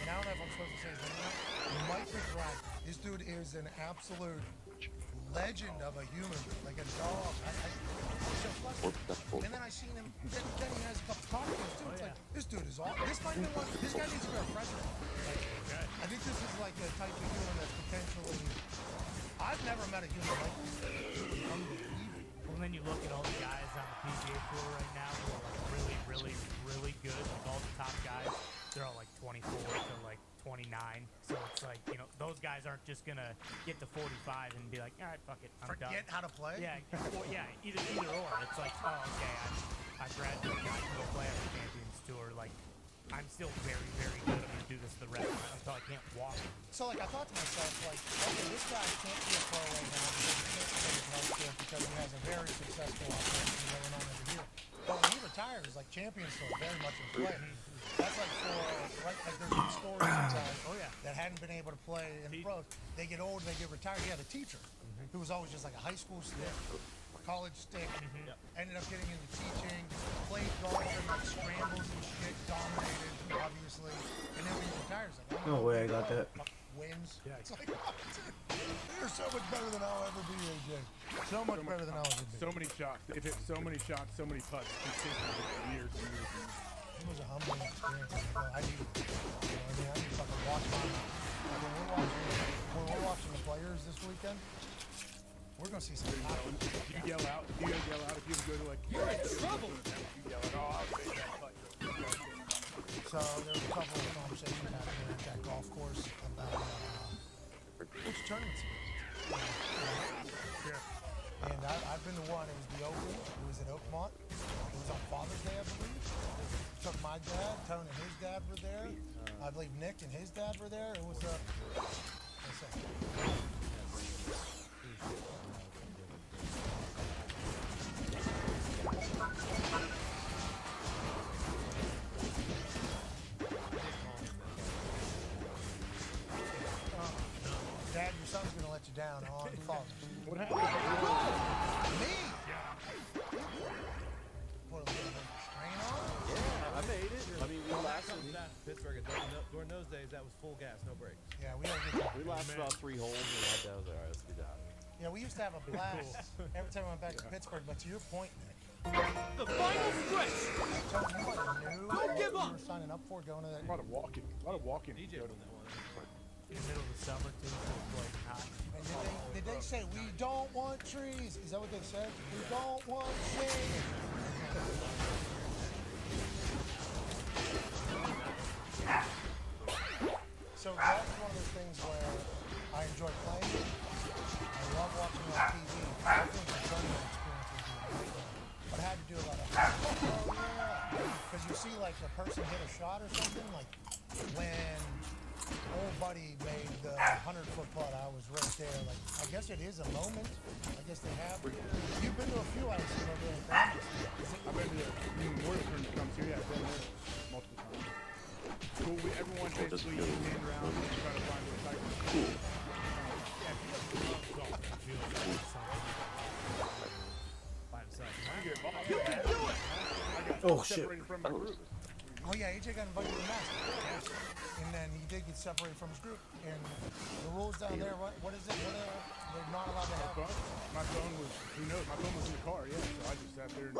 And I don't know if I'm supposed to say his name now. Mike McBride. This dude is an absolute legend of a human, like a dog. So frustrating. And then I seen him. Then he has a couple confidence too. It's like this dude is awesome. This might be one. This guy needs to be our president. Like, I think this is like a type of human that's potentially. I've never met a human like this. Unbelievable. Well, then you look at all the guys on the PGA Tour right now who are like really good. Like all the top guys, they're all like 24 to like 29. So it's like, you know, those guys aren't just gonna get to 45 and be like, all right, fuck it, I'm done. Forget how to play? Yeah, well, yeah, either or. It's like, oh, okay, I graduated, I can go play on the Champions Tour. Like, I'm still very, very good. I'm gonna do do this the rest until I can't walk. So like I thought to myself, like, okay, this guy can't be a pro right now because he can't play his life there because he has a very successful operation going on over here. But when he retires, like champions still very much in play. That's like for right, like there's been stories that hadn't been able to play in the pros. They get old, they get retired. Yeah, the teacher who was always just like a high school stick, college stick, ended up getting into teaching, played golf and like scrambles and shit, dominated obviously, and then when he retires, like No way I got that. wins. Yeah, it's like you're so much better than I'll ever be, AJ. So much better than I'll ever be. So many shots. They've hit so many shots, so many putts consistently for years and years and years. It was a humbling experience. I need, I need to fucking watch my. Like when we're watching the players this weekend, we're gonna see some. You yell out. You yell out if you go to like. You're in trouble. You yell out. Oh, I'll take that putt. So there was a couple of conversations happening at that golf course about which tournaments it is. And I've been to one. It was the Open. It was at Oakmont. It was on Father's Day, I believe. Took my dad. Tone and his dad were there. I believe Nick and his dad were there. It was Dad, your son's gonna let you down on Father's Day. What happened? Me? Put a little bit of strain on? Yeah, I made it. I mean, we lasted Pittsburgh during those days. That was full gas, no brakes. Yeah, we had a good time. We lasted about 3 holes, and that was all right. Let's be done. Yeah, we used to have a blast every time we went back to Pittsburgh. But to your point, Nick, The final stretch. Tony, nobody knew Don't give what up. you were signing up for going to that. A lot of walking. A lot of walking. DJ was that one. In the middle of the summer, too, so it's like hot. And did they say we don't want trees? Is that what they said? We don't want trees. So that's one of those things where I enjoy playing. I love watching on TV. I think the tournament experience would be amazing. But I had to do a lot of because you see like a person hit a shot or something, like when old buddy made the 100-foot putt, I was right there. Like, I guess it is a moment. I guess they have. You've been to a few, I assume, over there in Columbus. I've been to the Memorial Tournament comes here. Yeah, I've been there multiple times. Cool. Everyone basically stand around and try to find the cycle. Cool. You can do it. Oh shit! From my group. Oh yeah, AJ got invited to the Masters. And then he did get separated from his group. And the rules down there, what is it? They're not allowed to have. My phone was, who knows? My phone was in the car, yeah. So I just sat there and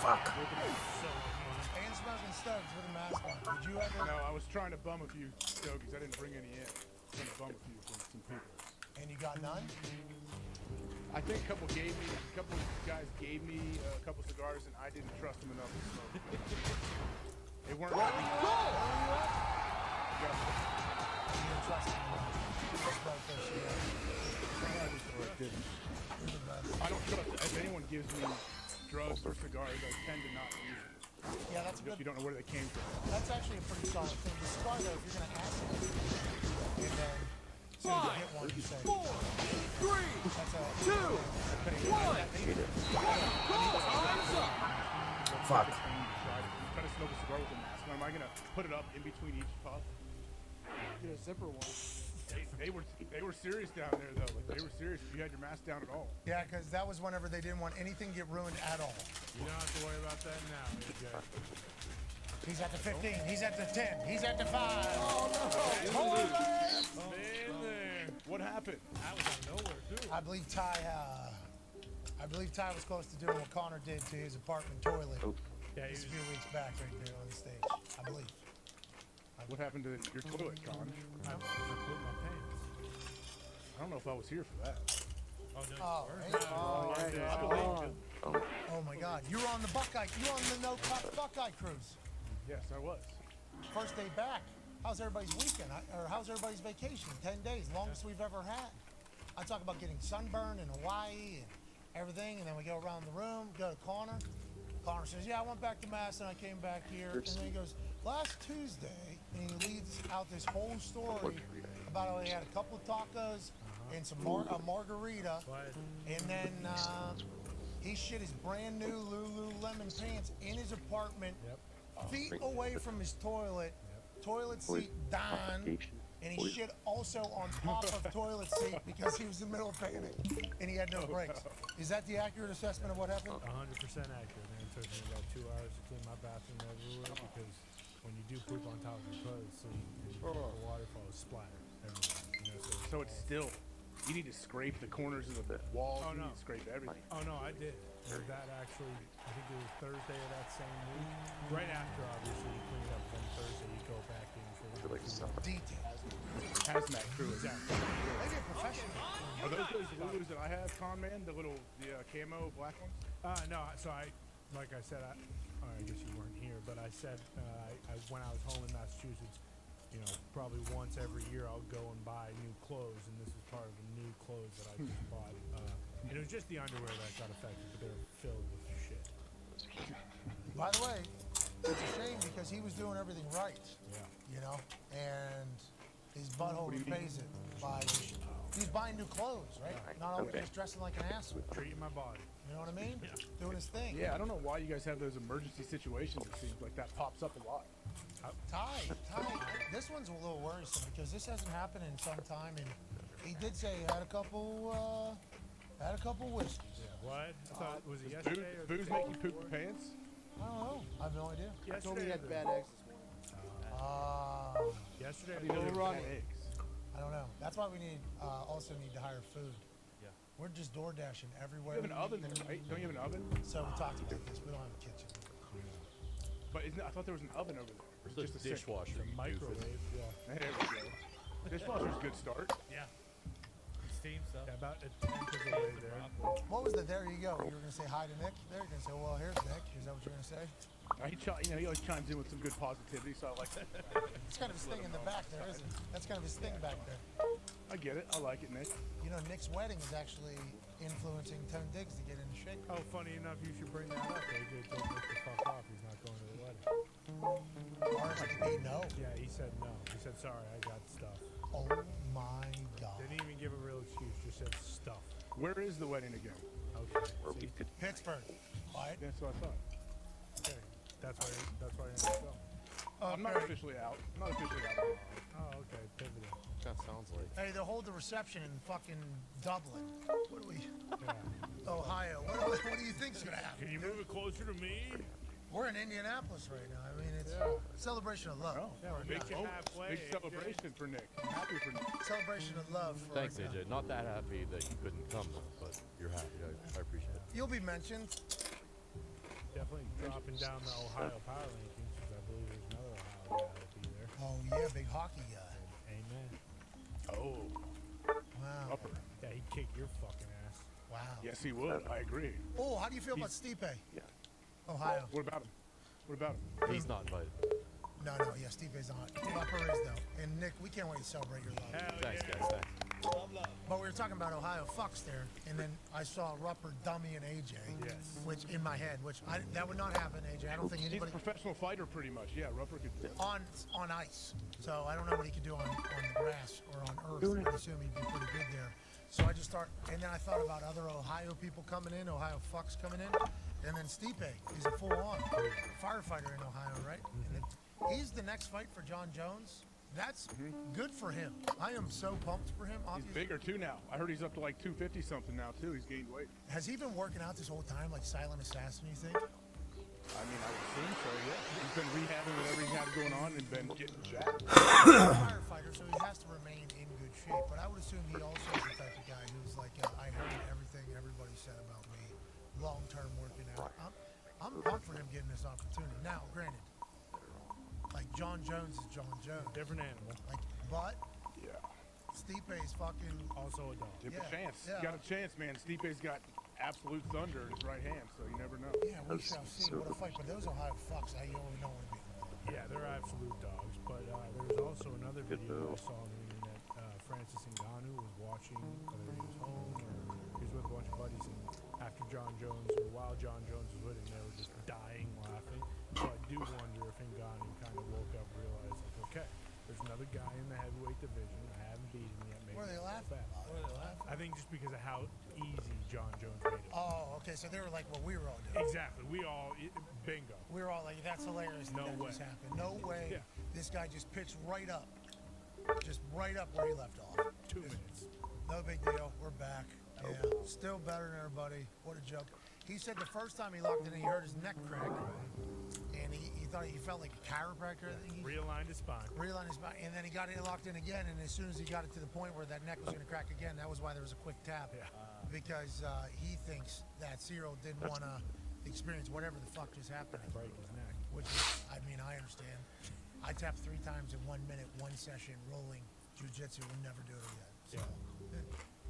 Fuck. And Smells and Stubbs with a mask on. Did you ever? No, I was trying to bum a few stogies. I didn't bring any in. I was trying to bum a few from some people. And you got none? I think a couple guys gave me a couple cigars, and I didn't trust them enough to smoke. They weren't. You didn't trust them enough. I don't trust. If anyone gives me drugs or cigars, I tend to not use them. Yeah, that's because you don't know where they came from. That's actually a pretty solid thing. The cigar, though, if you're going to ask it, and then as soon as you get one, you say, 4, 3, 2, 1. Time's up. Fuck. Try to smoke a cigar with a mask on. Am I gonna put it up in between each puff? Get a zipper one. They were serious down there though. Like, they were serious if you had your mask down at all. Yeah, because that was whenever they didn't want anything to get ruined at all. You don't have to worry about that now, AJ. He's at the 15. He's at the 10. He's at the 5. Oh, no. Man, there. What happened? That was out of nowhere, too. I believe Ty was close to doing what Connor did to his apartment toilet just a few weeks back right there on the stage. I believe. What happened to your toilet, Con? I put my pants. I don't know if I was here for that. Oh, no. Oh my God! You were on the Buckeye. You were on the No Cut Buckeye cruise. Yes, I was. First day back. How's everybody's weekend? Or how's everybody's vacation? 10 days, longest we've ever had. I talk about getting sunburned in Hawaii and everything, and then we go around the room, go to Connor. Connor says, yeah, I went back to Mass and I came back here. And then he goes, last Tuesday, and he leads out this whole story about how he had a couple of tacos and some a margarita. And then he shit his brand new Lululemon pants in his apartment, feet away from his toilet, toilet seat down. And he shit also on top of toilet seat because he was in the middle of panic and he had no brakes. Is that the accurate assessment of what happened? 100% accurate, man. It took me about 2 hours to clean my bathroom everywhere because when you do poop on top of your toilet seat, the waterfall is splattered everywhere. You know, So it's still, you need to scrape the corners of the walls. You need to scrape everything. Oh no, I did. And that actually, I think it was Thursday of that same week. Right after, obviously, you clean it up. Then Thursday, you go back in for like some details. Hazmat crew. Exactly. Maybe a professional. Are those Lulus that I have, Con Man? The camo black ones? No. So like I said, I guess you weren't here, but I said when I was home in Massachusetts, you know, probably once every year I'll go and buy new clothes, and this is part of the new clothes that I just bought. And it was just the underwear that got affected, but they're filled with shit. By the way, it's a shame because he was doing everything right. Yeah. You know, and his butthole repays it by he's buying new clothes, right? Not always just dressing like an asshole. Treating my body. You know what I mean? Doing his thing. Yeah, I don't know why you guys have those emergency situations. It seems like that pops up a lot. Ty, this one's a little worrisome because this hasn't happened in some time, and he did say he had a couple whiskeys. Yeah, what? I thought, was it yesterday? Booze make you poop your pants? I don't know. I have no idea. I told him he had bad eggs this morning. Yesterday? How do you know they were bad eggs? I don't know. That's why we also need to hire food. Yeah. We're just door dashing everywhere. You have an oven there, right? Don't you have an oven? So we talked about this. We don't have a kitchen. But I thought there was an oven over there. There's Just a dishwasher. The microwave, yeah. There we go. Dishwasher's a good start. Yeah. Steam stuff. Yeah, about a tenth of the way there. What was the there you go? You were going to say hi to Nick there? You're going to say, well, here's Nick. Is that what you're going to say? He always chimes in with some good positivity, so I like that. It's kind of his thing in the back there, isn't it? That's kind of his thing back there. I get it. I like it, Nick. You know, Nick's wedding is actually influencing Tone Diggs to get into shape. Oh, funny enough, you should bring that up. AJ told Nick to fuck off. He's not going to the wedding. RSVP, no. Yeah, he said no. He said, sorry, I got stuff. Oh my God. Didn't even give a real excuse, just said stuff. Where is the wedding again? Okay. Pittsburgh. Quiet. That's what I thought. Okay. That's why you're not going. I'm not officially out. I'm not officially out. Oh, okay. Pivoting. That sounds like. Hey, they'll hold the reception in fucking Dublin. What do we? Yeah. Ohio. What do you think's gonna happen? Can you move it closer to me? We're in Indianapolis right now. I mean, it's celebration of love. Yeah, we're Big, meeting halfway. big celebration for Nick. I'm happy for Nick. Celebration of love. For Thanks, AJ. Not that happy that you couldn't come, but you're happy. I appreciate it. You'll be mentioned. Definitely dropping down the Ohio power rankings because I believe there's another Ohio guy that'll be there. Oh yeah, big hockey guy. Amen. Oh. Wow. Upper. Yeah, he'd kick your fucking ass. Wow. Yes, he would. I agree. Oh, how do you feel about Stipe? Yeah. Ohio. What about him? What about him? He's not invited. No, yeah, Stipe's not. Upper is though. And Nick, we can't wait to celebrate your love. Thanks, guys. Thanks. But we were talking about Ohio fucks there, and then I saw Rupper, Dummy, and AJ. Yes. Which in my head, that would not happen, AJ. I don't think anybody. He's a professional fighter, pretty much. Yeah, Rupper could do it. On ice. So I don't know what he could do on the grass or on earth. I assume he'd be pretty good there. So I just and then I thought about other Ohio people coming in, Ohio fucks coming in, and then Stipe is a full-on firefighter in Ohio, right? And then he's the next fight for John Jones. That's good for him. I am so pumped for him. He's bigger too now. I heard he's up to like 250 something now too. He's gained weight. Has he been working out this whole time, like silent assassin? You think? I mean, I would assume so. Yeah. He's been rehabbing whatever he had going on and been getting jacked. He's a firefighter, so he has to remain in good shape. But I would assume he also is the type of guy who's like, I heard everything everybody said about me. Long-term working out. I'm pumped for him getting this opportunity. Now, granted, like John Jones is John Jones. Different animal. Like, but yeah, Stipe is fucking also a dog. Different chance. Yeah. You got a chance, man. Stipe's got absolute thunder in his right hand, so you never know. Yeah, we shall see. What a fight. But those Ohio fucks, I don't know what to be. Yeah, they're absolute dogs. But there's also another video I saw on the internet. Francis Ngannou was watching, whether he was home or he was with a bunch of buddies, and after John Jones or while John Jones was winning, they were just dying laughing. So I do wonder if Ngannou kind of woke up and realized, like, okay, there's another guy in the heavyweight division. I haven't beaten him yet. Maybe Were they it's not laughing? bad. Were they laughing? I think just because of how easy John Jones made it. Oh, okay. So they were like what we were all doing. Exactly. We all bingo. We were all like, that's hilarious. No that way. Just happened. No way. Yeah. This guy just pitched right up. Just right up where he left off. 2 minutes. No big deal. We're back. Yeah. Still better than everybody. What a joke. He said the first time he locked in, he heard his neck crack. And he thought he felt like a chiropractor. Realigned his spine. Realigned his spine. And then he got it locked in again. And as soon as he got it to the point where that neck was going to crack again, that was why there was a quick tap. Yeah. Because he thinks that Cyril didn't want to experience whatever the fuck just happened. Break his neck. Which is, I mean, I understand. I tapped 3 times in 1 minute, 1 session, rolling jiu-jitsu. Would never do it again. So,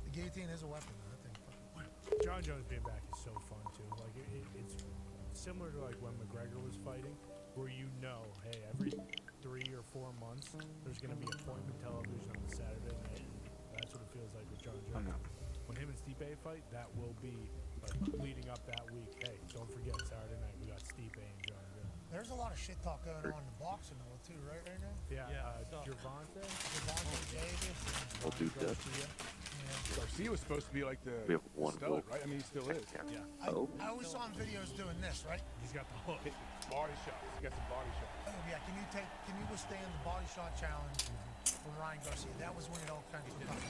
the guillotine is a weapon, though. That thing fucking wow. John Jones being back is so fun too. Like it's similar to like when McGregor was fighting, where you know, hey, every 3 or 4 months there's gonna be appointment television on Saturday night. That's what it feels like with John Jones. When him and Stipe fight, that will be like leading up that week. Hey, don't forget Saturday night we got Stipe and John Jones. There's a lot of shit talk going on in the boxing world too, right now? Yeah, Gervonta Davis. I'll do that. Garcia was supposed to be like the We have one stud, vote. right? I mean, he still is. Yeah. I always saw him videos doing this, right? He's got the hook. Body shots. He got some body shots. Oh yeah, can you withstand the body shot challenge from Ryan Garcia? That was when it all kind of came up.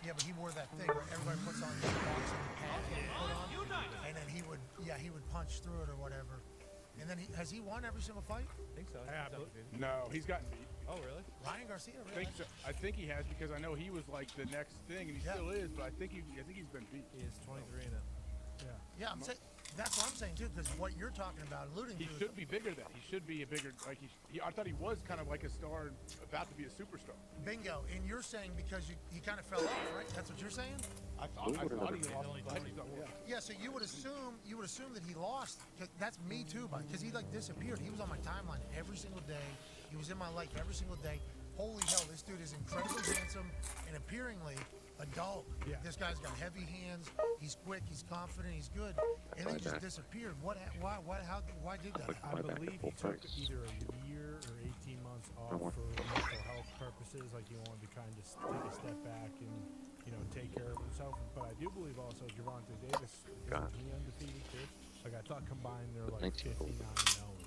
Yeah, but he wore that thing where everybody puts on his boxing pad and put on, and then he would punch through it or whatever. And then has he won every single fight? I think so. No, he's gotten beat. Oh, really? Ryan Garcia, I really? think so. I think he has because I know he was like the next thing, and he still is. But I think he's been beat. He is 23 and Yeah, I'm saying that's what I'm saying too, because what you're talking about, alluding He to. should be bigger than. He should be a bigger. Like I thought he was kind of like a star, about to be a superstar. Bingo, and you're saying because he kind of fell off, right? That's what you're saying? I thought he lost. Yeah, so you would assume that he lost. 'Cause that's me too, because he like disappeared. He was on my timeline every single day. He was in my life every single day. Holy hell, this dude is incredibly handsome and appearingly a dog. Yeah. This guy's got heavy hands. He's quick. He's confident. He's good. And then he just disappeared. Why did that? I believe he took either a year or 18 months off for mental health purposes, like he wanted to kind of take a step back and, take care of himself. But I do believe also Gervonta Davis, isn't he undefeated too? Like I thought combined they're like 59-0.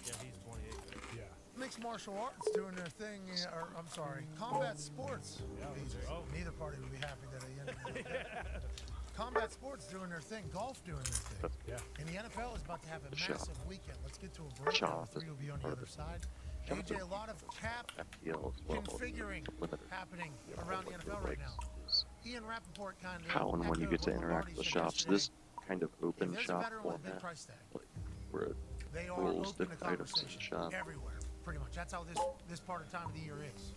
Yeah, he's 28. Yeah. Mixed martial arts doing their thing, or I'm sorry, combat sports. Neither party would be happy that I ended it. Combat sports doing their thing, golf doing their thing. Yeah. And the NFL is about to have a massive weekend. Let's get to a break. Number 3 will be on the other side. AJ, a lot of cap configuring happening around the NFL right now. Ian Rappaport kind of How and when you get to interact with the shops, this kind of open shop format, like where it they are rolls open to different items in the conversation shop. everywhere, pretty much. That's how this part of time of the year is.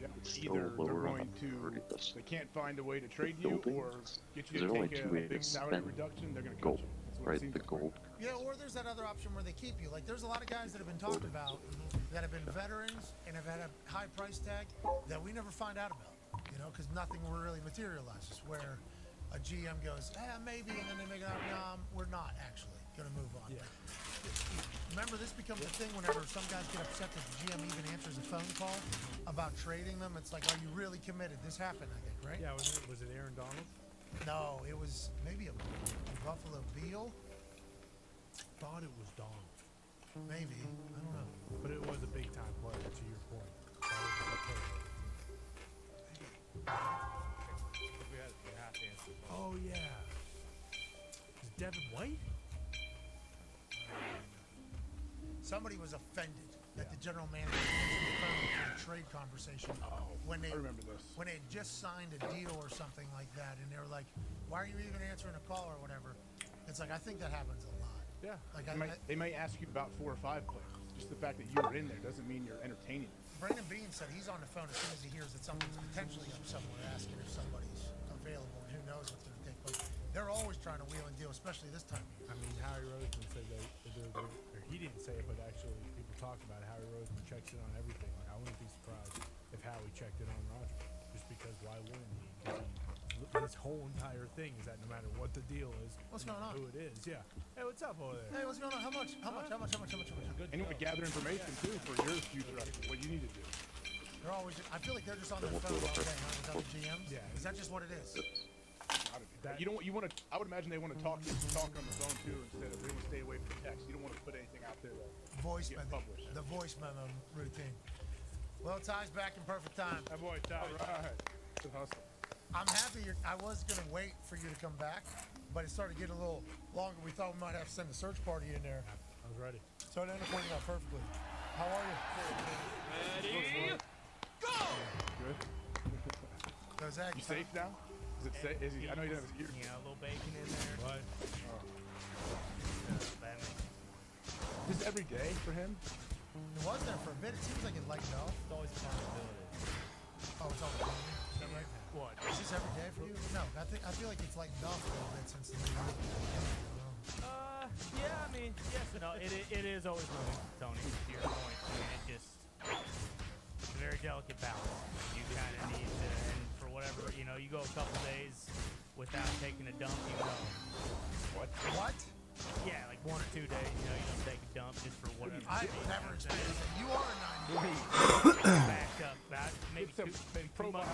Yeah. It's Either so they're lower on going the to, priority list. they can't find a way to trade you or buildings. get There's you to only take two a ways big to salary spend reduction. They're going to cut gold, you. That's what it right? seems The like. gold. Yeah, or there's that other option where they keep you. Like, there's a lot of guys that have been talked about that have been veterans and have had a high price tag that we never find out about, because nothing really materializes. Where a GM goes, maybe, and then they make it out, no, we're not actually going to move on. Yeah. Remember, this becomes a thing whenever some guys get upset that the GM even answers a phone call about trading them. It's like, are you really committed? This happened, I think, right? Yeah, was it Aaron Donald? No, it was maybe a Buffalo Bill. Thought it was Donald. Maybe. I don't know. But it was a big time player, to your point. That We have to answer. Oh, yeah. Is Devin White? Somebody was offended that the general manager answered the phone for a trade conversation when they I remember this. when they had just signed a deal or something like that, and they were like, "Why are you even answering a call or whatever?" It's like, I think that happens a lot. Yeah. Like They might ask you about 4 or 5 players. Just the fact that you were in there doesn't mean you're entertaining them. Brandon Bean said he's on the phone as soon as he hears that something's potentially up somewhere, asking if somebody's available, and who knows what's going to take place. They're always trying to wheel and deal, especially this time of year. I mean, Harry Roseman said or he didn't say it, but actually people talk about it. Harry Roseman checks in on everything. Like, I wouldn't be surprised if Howie checked in on Roger, just because why wouldn't he? Because he his whole entire thing is that no matter what the deal is, What's no going matter on? who it is, yeah. Hey, what's up over there? Hey, what's going on? How much? And you want to gather information too for your future efforts, what you need to do. They're always. I feel like they're just on their phone all day, huh? Is that the GMs? Yeah. Is that just what it is? You don't. You want to. I would imagine they want to talk on the phone too instead of they want to stay away from text. You don't want to put anything out there that Voice gets memo. published. The voice memo routine. Well, Ty's back in perfect time. That boy, Ty. Right. Good hustle. I'm happy. I was gonna wait for you to come back, but it started getting a little longer. We thought we might have to send a search party in there. I was ready. So it ended up working out perfectly. How are you? Ready? Go! Good. Those eggs. You safe now? Is it safe? Is he? I know he doesn't have his ears. Yeah, a little bacon in there. What? This is every day for him? It was there for a bit. It seems like it lightened off. It's always a possibility. Oh, it's all good. Is that right? What? Is this every day for you? No, I feel like it's lightened off a little bit since the new year. Yeah, I mean, yes and no. It is always moving, Tony, to your point. I mean, it just, it's a very delicate balance. You kind of need to, and for whatever, you know, you go a couple days without taking a dump, you know. What? What? Yeah, like 1 or 2 days, you know, you don't take a dump just for whatever. I've never experienced it. You are a 90. Backed up, about maybe two months.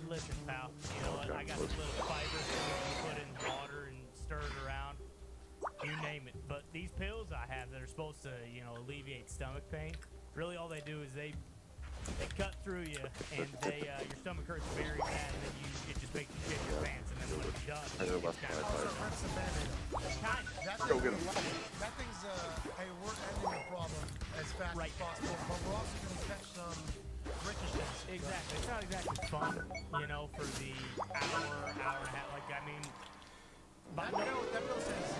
Listen, pal, you know what? I got some little fibers that you put in water and stir it around. You name it. But these pills I have that are supposed to, you know, alleviate stomach pain, really all they do is they cut through you and they your stomach hurts very bad and then it just makes you shit your pants and then when it's done, it's kind Go get him. That thing's we're ending the problem as fast as possible, but we're also going to catch some ricochets. Exactly. It's not exactly fun, you know, for the hour and a half. Like, I mean, that bill says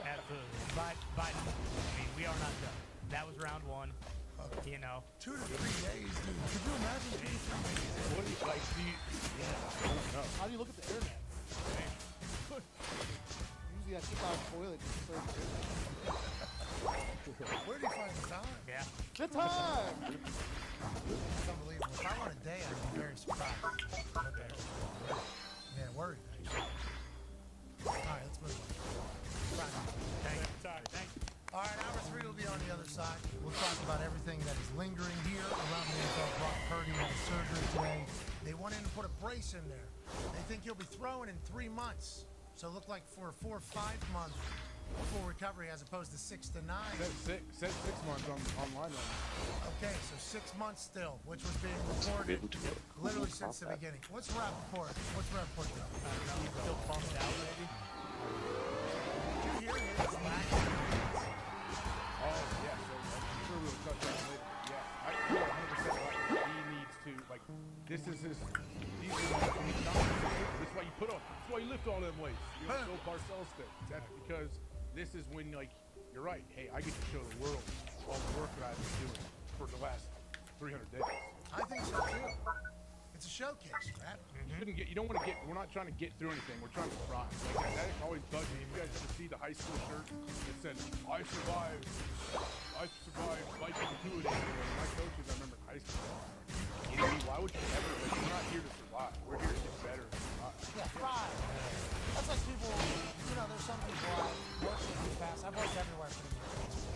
absolutely. But I mean, we are not done. That was round 1. You know, 2 to 3 days, dude. Could you imagine 2 to 3 days? What do you like? Do you? Yeah. I don't know. How do you look at the internet? Usually I sit on the toilet just to serve Where do you find the time? Yeah. the time! It's unbelievable. If I won a day, I'd be very surprised. Okay. Yeah, worried, actually. All right, let's move on. Thank you. All right, hour 3 will be on the other side. We'll talk about everything that is lingering here around the NFL. Brock Purdy had a surgery today. They want him to put a brace in there. They think he'll be throwing in 3 months. So it looked like for a 4 or 5 month full recovery as opposed to 6 to 9. Said 6 months online right now. Okay, so 6 months still, which was being reported literally since the beginning. What's Rappaport? What's Rappaport doing? I don't know. Still bumped out, maybe? Did you hear his last Oh, yeah, so I'm sure we'll touch on it later. Yeah, I feel 100% right. He needs to, like, this is his, these are the things this is why you put on, that's why you lift all them weights. You know, so Parcells thing. That's because this is when, like, you're right. Hey, I get to show the world all the work that I've been doing for the last 300 days. I think so, too. It's a showcase, right? You don't want to get, we're not trying to get through anything. We're trying to thrive. Like, that always bugs me. You guys ever see the high school shirt that said, I survived Viking 2 days ago. My coaches, I remember in high school. You know, why would you ever, like, we're not here to survive. We're here to get better and thrive. Yeah, thrive. That's like people, you know, there's some people I've worked with in the past. I've worked everywhere pretty much.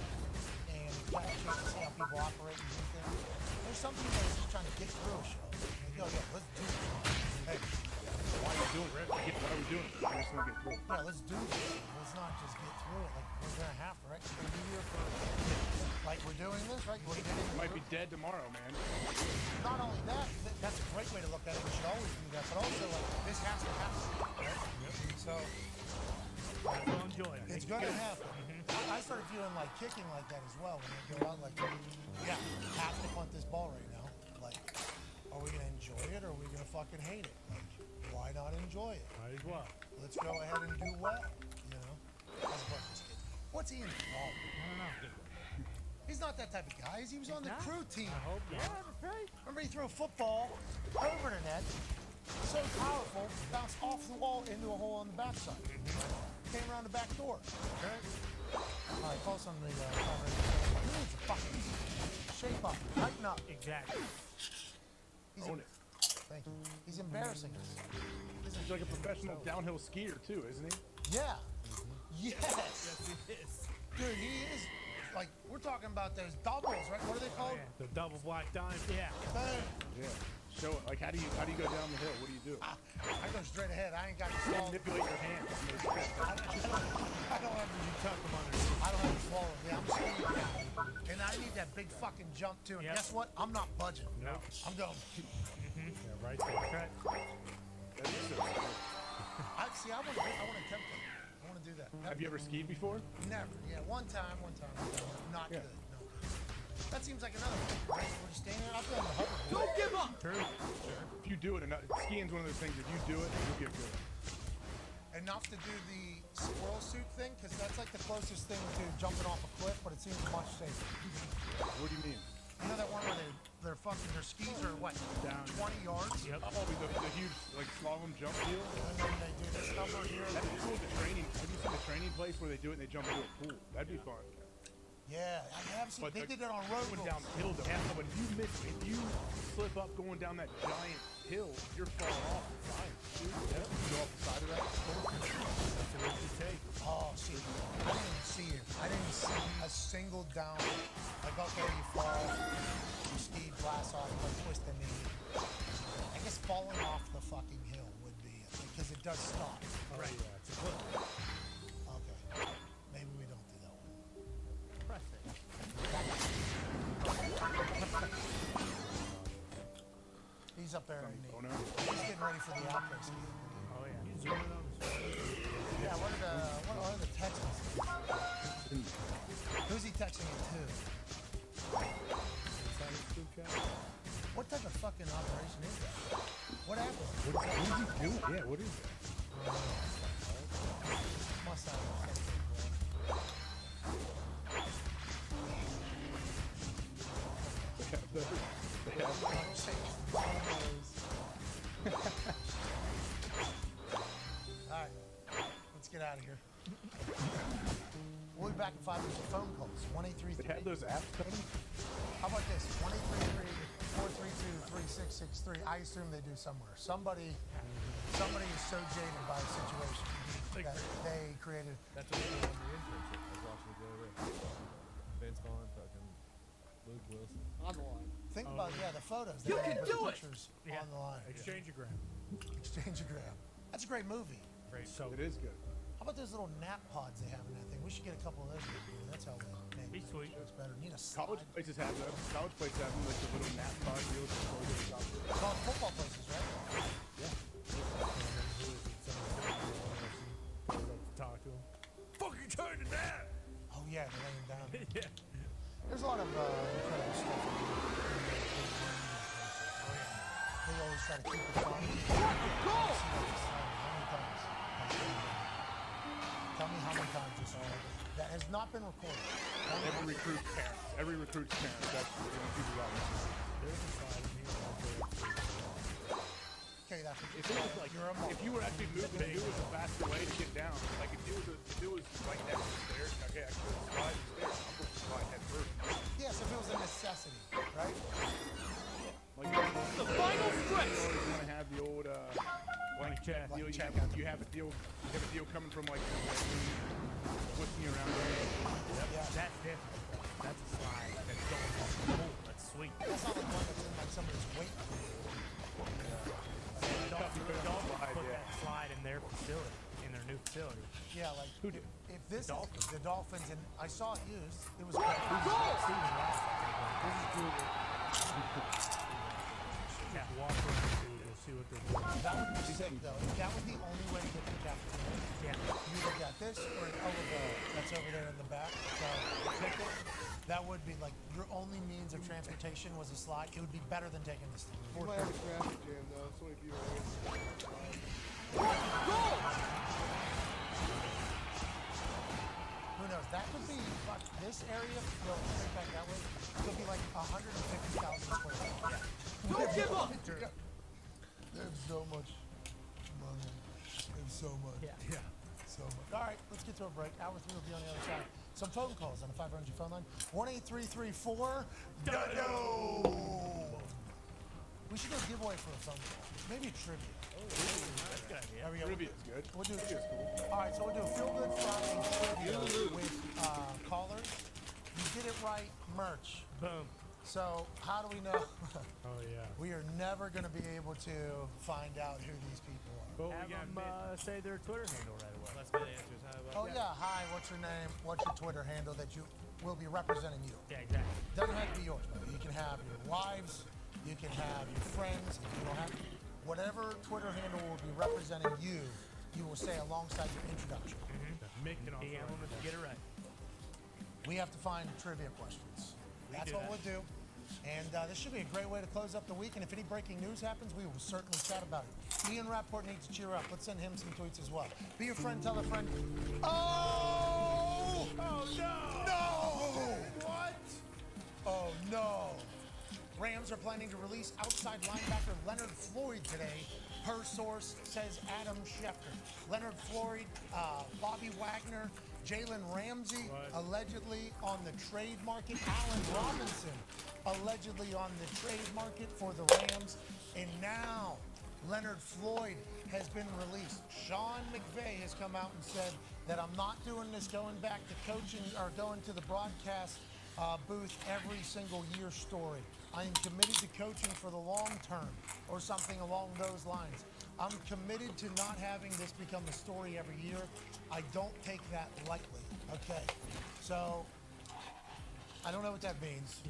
And you got a chance to see how people operate and do things. There's some people that are just trying to get through a show. They go, yeah, let's do it. Hey, why are we doing it? What are we doing? We're just gonna get through it. Yeah, let's do this. Let's not just get through it. Like, we're gonna have to, right? We're gonna be here for, like, we're doing this, right? We might be dead tomorrow, man. Not only that, that's a great way to look at it. We should always do that. But also, like, this has to happen, right? So, We'll enjoy it. it's gonna happen. I started feeling like kicking like that as well when I go out, like, yeah, have to punt this ball right now. Like, are we gonna enjoy it or are we gonna fucking hate it? Like, why not enjoy it? Might as well. Let's go ahead and do well, you know? As opposed to just kidding. What's Ian involved? I don't know. He's not that type of guy. He was on the crew team. I hope not. Yeah, right. Remember he threw a football over the net, so powerful, bounced off the wall into a hole on the backside. Came around the back door. Okay. All right, call some of the cover. He needs to fucking shape up, tighten up. Exactly. He's Own it. Thank you. He's embarrassing us. He's like a professional downhill skier too, isn't he? Yeah. Yes. Yes, he is. Dude, he is. Like, we're talking about those doubles, right? What are they called? The double black diamond. Yeah. Yeah. Show it. Like, how do you go down the hill? What do you do? I go straight ahead. I ain't got to You swallow. manipulate your hands. I don't have to. You tuck them under. I don't have to swallow. Yeah, I'm swinging down. And I need that big fucking jump too. And guess what? I'm not budging. No. I'm going. Yeah, right there. That is so scary. I want to attempt it. I want to do that. Have you ever skied before? Never. Yeah, one time. Not good. No. That seems like another one, right? We're just standing there. I've done the hoverboard. Don't give up! True. If you do it enough, skiing's one of those things, if you do it, you'll get good. Enough to do the squirrel suit thing, because that's like the closest thing to jumping off a cliff, but it seems much safer. What do you mean? You know that one where they're fucking, their skis are what, Down 20 yards? Yep. Oh, the huge like slalom jump deal. And then they do this number here. That'd be cool. The training. Have you seen the training place where they do it and they jump into a pool? That'd be fun. Yeah, I have seen. But They did it on road going rules. downhill though. Yeah. But if you slip up going down that giant hill, you're falling off and dying. Dude, you go off the side of that. That's a risk you take. Oh, see, I didn't even see it. I didn't see a single down. Like, okay, you fall, you ski, blast off, like twist the knee. I guess falling off the fucking hill would be it, because it does stop. Right. Yeah, it's a cliff. Okay. Maybe we don't do that one. Press it. He's up there. Oh, no. He's getting ready for the outro ski. Oh yeah. You zoom in on the Yeah, what are the texts? Who's he texting it to? What type of fucking operation is that? What happened? What is he doing? Yeah, what is it? Must have something. They have Alright, let's get out of here. We'll be back in 5 minutes with phone calls. 1-833. They have those apps, Tony? How about this? 1-833-432-3663. I assume they do somewhere. Somebody is so jaded by a situation that they created. That's what they did on the internship. I was watching it the other day. Vince Vaughn, fucking Luke Wilson. On the line. Think about, the photos. You They can put the do it! pictures on the line. Exchangeogram. Exchangeogram. That's a great movie. Great. So It is good. How about those little nap pods they have in that thing? We should get a couple of those. That's how we make Be sweet. It's better. Need a slide. College places have those. College places have them, like the little nap pod deals before they stop. College football places, right? Yeah. talk to him. Fucking turn to that. Oh yeah, they're laying down. Yeah. There's a lot of incredible stuff. They always try to keep it fun. Tell me how many times this that has not been recorded. Every recruit's parents. That's the only people that listen. There's a slide in here. Okay, that's what If it was like, if you were actually moving, if it was a faster way to get down. Like if it was right next to the stairs, okay, I could slide the stairs. I'm going to slide head first. Yes, if it was a necessity, right? Like The final stretch. You always want to have the old blank check deal. You have a deal. You have a deal coming from like twisting you around there. Yep. That's different. That's a slide. That's going off the pool. That's sweet. That's not like one that's in like somebody's weight. Dolphins put that slide in their facility, in their new facility. Yeah, like Who did? if this Dolphins. is the Dolphins, and I saw it used, it was great. Steven Ross. This is Google. Yeah. Walk around and see what they're doing. That would be sick though. That was the only way to get to the cafeteria. Yeah. You either got this or an elevator that's over there in the back. So that would be like your only means of transportation was a slide. It would be better than taking this thing. You might have a traffic jam though. So many people are Who knows? That could be this area. Go straight back that way. Could be like 150,000 square feet. Yeah. Don't give up. There's so much money. There's so much. Yeah. So much. All right, let's get to a break. Hour 3 will be on the other side. Some phone calls on the 500 phone line. 1-833-4 DODO. We should do a giveaway for a phone call. Maybe a trivia. That's a good idea. There we go. Trivia's good. We'll do Trivia's cool. All right, so we'll do Feel Good Friday trivia with callers. You did it right, merch. Boom. So how do we know? Oh, yeah. We are never going to be able to find out who these people are. But have them say their Twitter handle right away. Let's get the answers. How about Oh yeah, hi. What's your name? What's your Twitter handle that you will be representing you? Yeah, exactly. Doesn't have to be yours, but you can have your wives, you can have your friends. If you don't have whatever Twitter handle will be representing you, you will say alongside your introduction. Make it get it right. We have to find trivia questions. That's what we'll do. And this should be a great way to close up the week. And if any breaking news happens, we will certainly chat about it. Ian Rapport needs to cheer up. Let's send him some tweets as well. Be your friend, tell a friend. Oh! Oh, no! No! What? Oh, no. Rams are planning to release outside linebacker Leonard Floyd today. Per source, says Adam Schefter. Leonard Floyd, Bobby Wagner, Jalen Ramsey, allegedly on the trade market. Allen Robinson, allegedly on the trade market for the Rams. And now, Leonard Floyd has been released. Sean McVay has come out and said that I'm not doing this going back to coaching or going to the broadcast booth every single year story. I am committed to coaching for the long term or something along those lines. I'm committed to not having this become a story every year. I don't take that lightly, okay? So, I don't know what that means,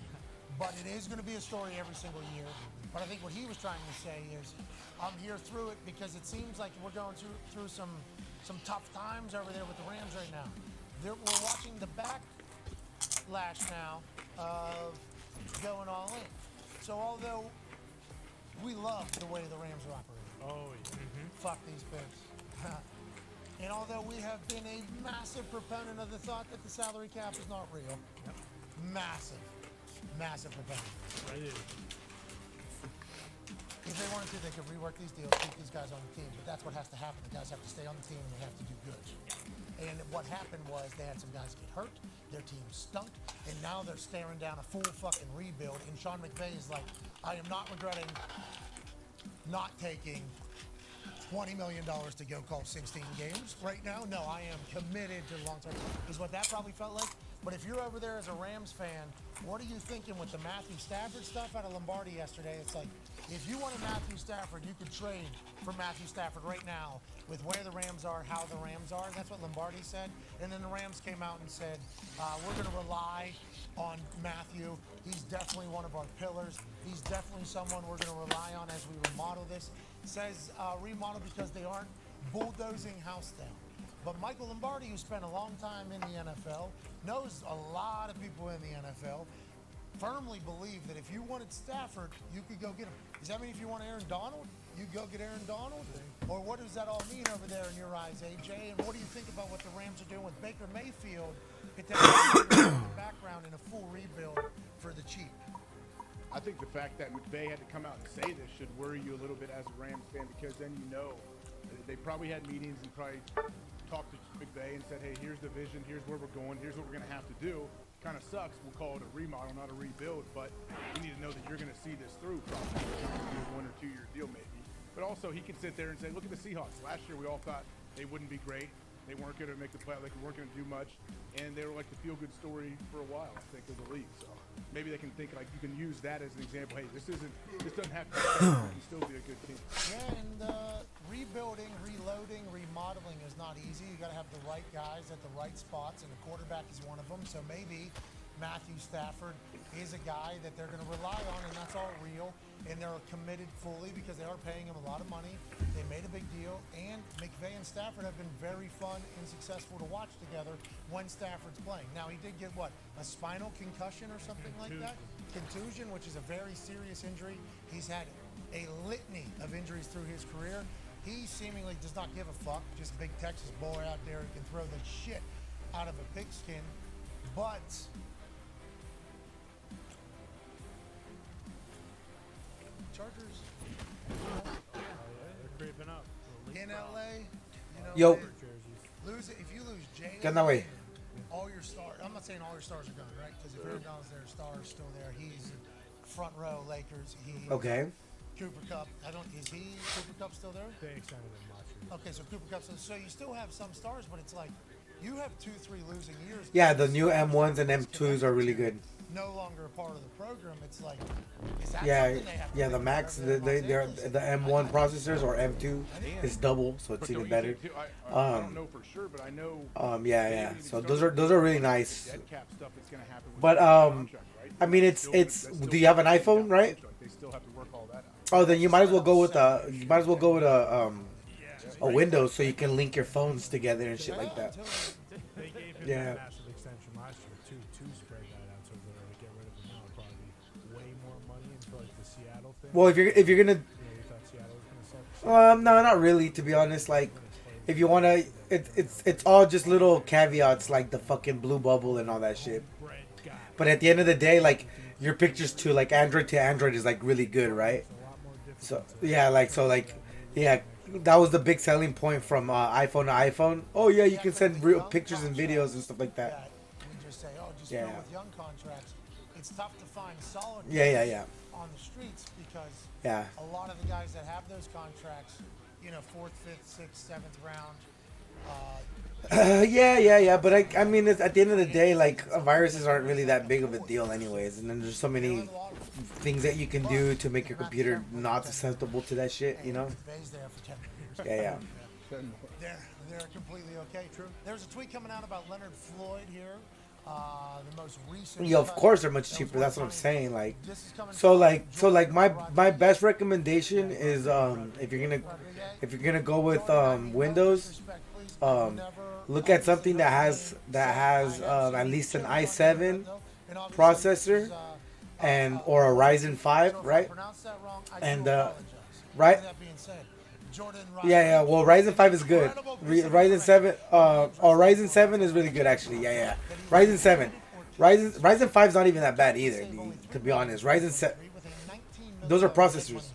but it is going to be a story every single year. But I think what he was trying to say is, I'm here through it because it seems like we're going through some tough times over there with the Rams right now. We're watching the backlash now of going all in. So although we love the way the Rams are operating, fuck these pigs. And although we have been a massive proponent of the thought that the salary cap is not real, massive proponent. If they wanted to, they could rework these deals, keep these guys on the team, but that's what has to happen. The guys have to stay on the team and they have to do good. And what happened was they had some guys get hurt, their team stunk, and now they're staring down a full fucking rebuild. And Sean McVay is like, I am not regretting not taking $20 million to go call 16 games right now. No, I am committed to the long term, is what that probably felt like. But if you're over there as a Rams fan, what are you thinking with the Matthew Stafford stuff out of Lombardi yesterday? It's like, if you wanted Matthew Stafford, you could trade for Matthew Stafford right now with where the Rams are, how the Rams are. That's what Lombardi said. And then the Rams came out and said, we're going to rely on Matthew. He's definitely one of our pillars. He's definitely someone we're going to rely on as we remodel this. Says remodel because they aren't bulldozing house down. But Michael Lombardi, who spent a long time in the NFL, knows a lot of people in the NFL, firmly believe that if you wanted Stafford, you could go get him. Does that mean if you want Aaron Donald, you go get Aaron Donald? Or what does that all mean over there in your eyes, AJ? And what do you think about what the Rams are doing with Baker Mayfield potentially in the background in a full rebuild for the cheap? I think the fact that McVay had to come out and say this should worry you a little bit as a Rams fan, because then you know they probably had meetings and probably talked to McVay and said, hey, here's the vision, here's where we're going, here's what we're going to have to do. Kind of sucks. We'll call it a remodel, not a rebuild, but we need to know that you're going to see this through probably. It's not going to be a 1 or 2 year deal maybe. But also he can sit there and say, look at the Seahawks. Last year we all thought they wouldn't be great. They weren't going to make the play, they weren't going to do much, and they were like the feel-good story for a while, I think, of the league. So maybe they can think like you can use that as an example. Hey, this doesn't have to be, it can still be a good team. Yeah, and rebuilding, reloading, remodeling is not easy. You got to have the right guys at the right spots, and the quarterback is one of them. So maybe Matthew Stafford is a guy that they're going to rely on, and that's all real. And they're committed fully because they are paying him a lot of money. They made a big deal, and McVay and Stafford have been very fun and successful to watch together when Stafford's playing. Now, he did get, what, a spinal concussion or something like that? Contusion, which is a very serious injury. He's had a litany of injuries through his career. He seemingly does not give a fuck, just a big Texas boy out there who can throw the shit out of a pigskin. But Chargers They're creeping up. in LA, Yo. lose it. If you lose Jalen, Get that way. all your stars. I'm not saying all your stars are gone, right? Because if Aaron Donald's there, stars still there. He's front row Lakers. Okay. Cooper Cup. I don't. Is he Cooper Cup still there? They extended him last year. Okay, so Cooper Cup. So you still have some stars, but it's like you have 2-3 losing years. Yeah, the new M1s and M2s are really good. No longer a part of the program. It's like, is that Yeah, something they have to yeah. think The about Max, every they're Los the M1 processors or M2 is double, so it's even better. I don't know for sure, but I know. Yeah. So those are really nice. Dead cap stuff that's gonna happen with But the contract, right? I mean, it's. Do you have an iPhone, right? They still have to work all that out. Oh, then you might as well go with a Windows, so you can link your phones together and shit like that. They gave him Yeah. a massive extension last year to spread that out. So if they're to get rid of him now, it'd probably be way more money into like the Seattle thing. Well, if you're gonna, you thought Seattle was gonna suck. no, not really. To be honest, like, if you wanna, it's all just little caveats like the fucking blue bubble and all that shit. But at the end of the day, like, your pictures to Android is like really good, right? So yeah, that was the big selling point from iPhone to iPhone. Oh yeah, you can send real pictures and videos and stuff like that. We just say, oh, just Yeah. go with young contracts. It's tough to find solid Yeah. on the streets because Yeah. a lot of the guys that have those contracts, 4th, 5th, 6th, 7th round. Yeah. But I mean, at the end of the day, like, viruses aren't really that big of a deal, anyways. And then there's so many things that you can do to make your computer not susceptible to that shit, you know? Bay's there for 10 years. Yeah. They're completely okay. True. There's a tweet coming out about Leonard Floyd here. The most recent. Yeah, of course they're much cheaper. That's what I'm saying. Like, so my best recommendation is if you're gonna go with Windows, look at something that has at least an i7 processor and or a Ryzen 5, right? And right. Yeah. Well, Ryzen 5 is good. Ryzen 7. Ryzen 7 is really good actually. Yeah. Ryzen 7. Ryzen 5 is not even that bad either. To be honest, Ryzen 7. Those are processors.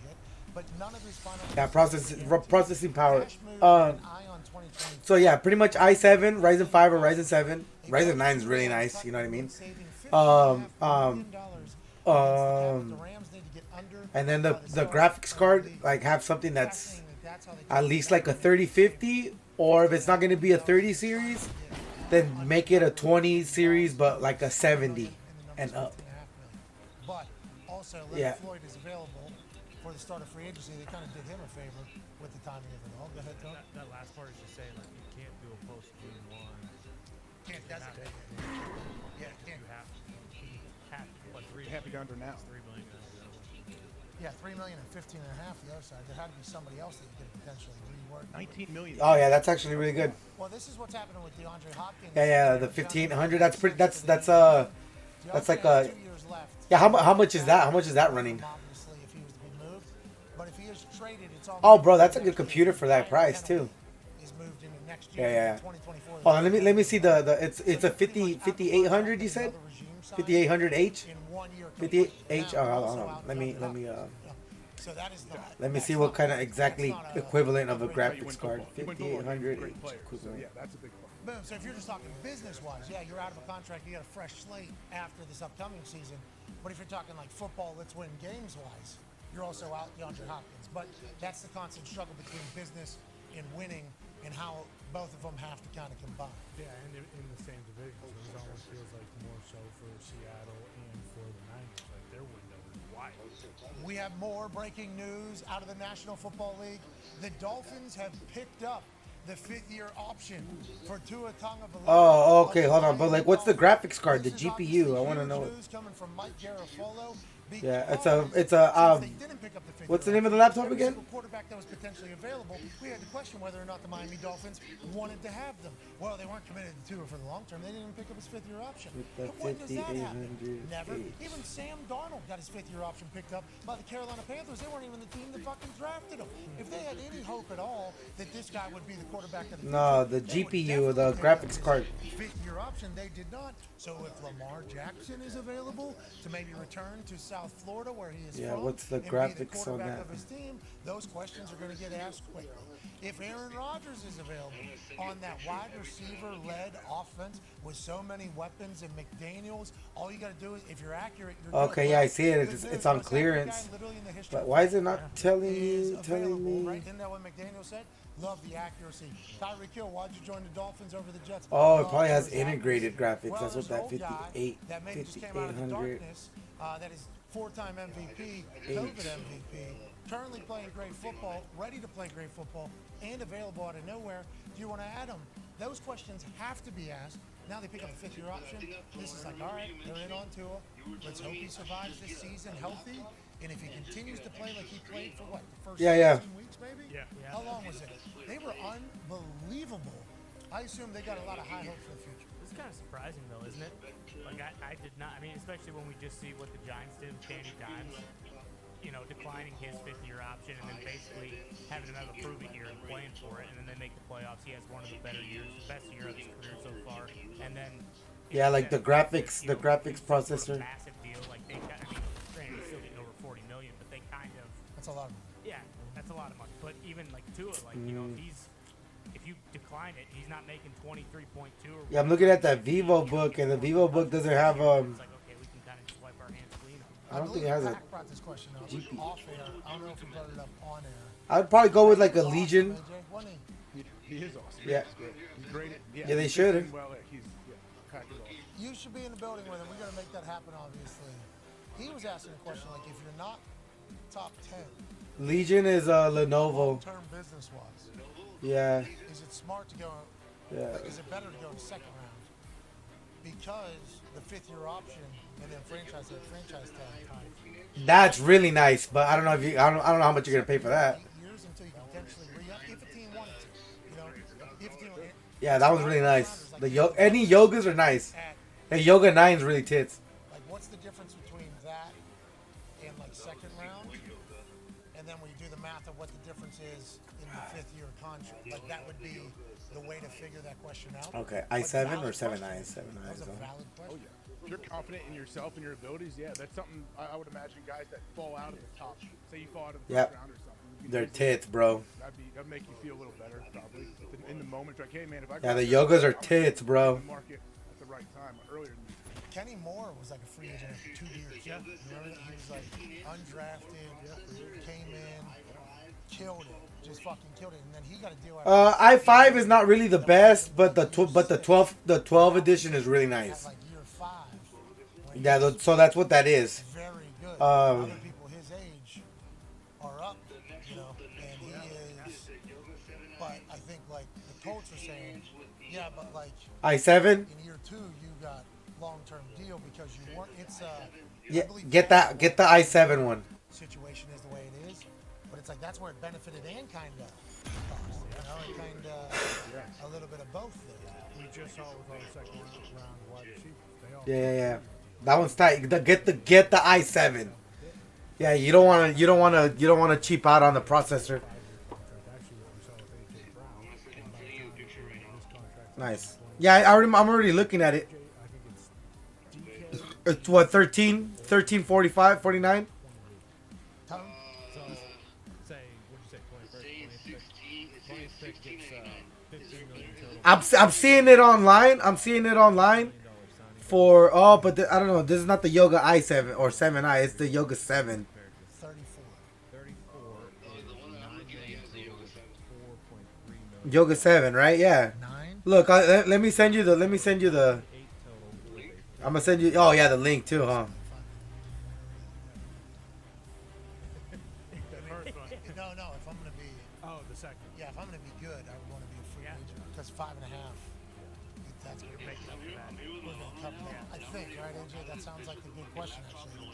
Yeah, processing power. So yeah, pretty much i7, Ryzen 5 or Ryzen 7. Ryzen 9 is really nice. You know what I mean? And then the graphics card, like, have something that's at least like a 3050, or if it's not going to be a 30 series, then make it a 20 series, but like a 70 and up. But also, Leonard Floyd is available for the start of free agency. They kind of did him a favor with the timing of it all. Go ahead, Tom. That last part is just saying, like, you can't do a post June 1. Can't designate. Yeah, can't. They have to go under now. 3 million. Yeah, 3 million and 15 and a half the other side. There had to be somebody else that you could potentially rework. 19 million. Oh yeah, that's actually really good. Well, this is what's happening with DeAndre Hopkins. Yeah, the 1500. That's pretty. That's like a. Yeah, how much is that? How much is that running? Obviously, if he was to be moved, but if he is traded, it's all. Oh, bro, that's a good computer for that price too. Is moved into next year. Yeah. 2024. Oh, let me see the it's a 5800. You said 5800H. 58H. Oh, hold on. Let me So that is not. Let me see what kind of exactly equivalent of a graphics card. 5800H equivalent. Yeah, that's a big part. Boom. So if you're just talking business-wise, yeah, you're out of a contract. You got a fresh slate after this upcoming season. But if you're talking like football, let's win games-wise, you're also out DeAndre Hopkins. But that's the constant struggle between business and winning, and how both of them have to kind of combine. Yeah, and in the same division, so it almost feels like more so for Seattle and for the Niners. Like, their window is wide. We have more breaking news out of the National Football League. The Dolphins have picked up the 5th-year option for Tua Tagovailoa. Oh, okay, hold on. But like, what's the graphics card? The GPU? I want to know. News coming from Mike Garafolo. Yeah, it's a what's the name of the laptop again? Quarterback that was potentially available. We had to question whether or not the Miami Dolphins wanted to have them. Well, they weren't committed to Tua for the long term. They didn't even pick up his 5th-year option. With the But when does that happen? 5800H. Never. Even Sam Darnold got his 5th-year option picked up by the Carolina Panthers. They weren't even the team that fucking drafted him. If they had any hope at all that this guy would be the quarterback of the future, No, the they would GPU, the definitely pick up graphics his card. 5th-year option. They did not. So if Lamar Jackson is available to maybe return to South Florida, where he is Yeah, from, what's the and be graphics on quarterback that? of his team, those questions are going to get asked quickly. If Aaron Rodgers is available on that wide receiver-led offense with so many weapons and McDaniels, all you got to do is, if you're accurate, you're Okay, good. yeah, I see it. Good It's, news, it's on most accurate guy clearance. literally in the history But of why is it football not telling is me? Telling available, me? right? Isn't that what McDaniel said? Love the accuracy. Tyreek Hill, why'd you join the Dolphins over the Jets? Oh, it Love probably has his integrated accuracy. graphics. Well, That's what there's an that old guy 58, that maybe just came out of the 5800. darkness, that is four-time MVP, COVID MVP, currently playing great football, ready to play great football, and available out of nowhere. Do you want to add him? Those questions have to be asked. Now they pick up a fifth-year option. This is like, all right, they're in on Tua. Let's hope he survives this season healthy. And if he continues to play like he played for what, the first 16 weeks, maybe? Yeah. How long was it? They were unbelievable. I assume they got a lot of high hopes for the future. It's kind of surprising, though, isn't it? Like, I did not, I mean, especially when we just see what the Giants did with Danny Dimes, you know, declining his fifth-year option and then basically having him have a prove-it year and playing for it, and then they make the playoffs. He has one of the better years, best year of his career so far. And then, Yeah, like the graphics, the graphics processor. massive deal. Like, they got, I mean, granted, he's still getting over $40 million, but they kind of. That's a lot of money. Yeah, that's a lot of money. But even like Tua, like, you know, if you decline it, he's not making 23.2 or Yeah, I'm looking at that Vivo book, and the Vivo book doesn't have It's like, okay, we can kind of just wipe our hands clean. I don't think it has a. Zach brought this question up off air. I don't know if he brought it up on air. I would probably go with like a Legion. He is awesome. Yeah. He's great. Yeah, they he's should. doing Well, he's packed it all. You should be in the building with him. We're going to make that happen, obviously. He was asking a question like, if you're not top 10, Legion is Lenovo. long-term business-wise, Yeah. is it smart to go? Yeah. Like, is it better to go to second round because the fifth-year option and then franchise tag? That's really nice, but I don't know if you. I don't know how much you're gonna pay for that. Years until you can potentially re-up if a team wanted to. You know, if a team. Yeah, that was really nice. The any yogas are nice. The Yoga 9's really tits. Like, what's the difference between that and like second round? And then when you do the math of what the difference is in the fifth-year contract, like that would be the way to figure that question out. Okay, But i7 valid or 7.9? question. 7.9. That was a So. valid question. Oh yeah. If you're confident in yourself and your abilities, yeah, that's something I would imagine guys that fall out of the top, say you fall out of the Yep. first round or something. you can They're easily- tits, bro. That'd make you feel a little better, probably. In the moment, you're like, hey man, if I Yeah, go the out there, yogas are I'm tits, bro. in the market at the right time, earlier than me. Kenny Moore was like a free agent for 2 years. Yeah. Remember that? He was like undrafted, came in, killed it, just fucking killed it, and then he got a deal. i5 is not really the best, but the 12 edition is really nice. Like year 5. Yeah, so that's what that is. Very good. Um, Other people his age are up, you know, and he is. But I think like the Colts are saying, yeah, but like i7. in year 2 you got long-term deal because you weren't. It's Yeah, I believe get the i7 one. situation is the way it is, but it's like that's where it benefited and kind of cost, you know, and kind of a little bit of both there. We just saw it with our second round wide receivers. They all Yeah. That one's tight. Get the i7. Yeah, you don't wanna cheap out on the processor. Nice. Yeah, I'm already looking at it. It's what 1345 49. So, say, what'd you say, 26 gets 15 million total. I'm seeing it online. For but I don't know. This is not the Yoga i7 or 7i. It's the Yoga 7. 34 is 9 million total with 4.3 million. Yoga 7, right? Yeah. Look, let me send you the. I'm gonna send you. Oh yeah, the link too, huh? No. If I'm gonna be, the second. Yeah, if I'm gonna be good, I would want to be a free agent because 5.5. That's gonna make up for that. We're gonna cover that. I think, right, AJ? That sounds like a good question actually.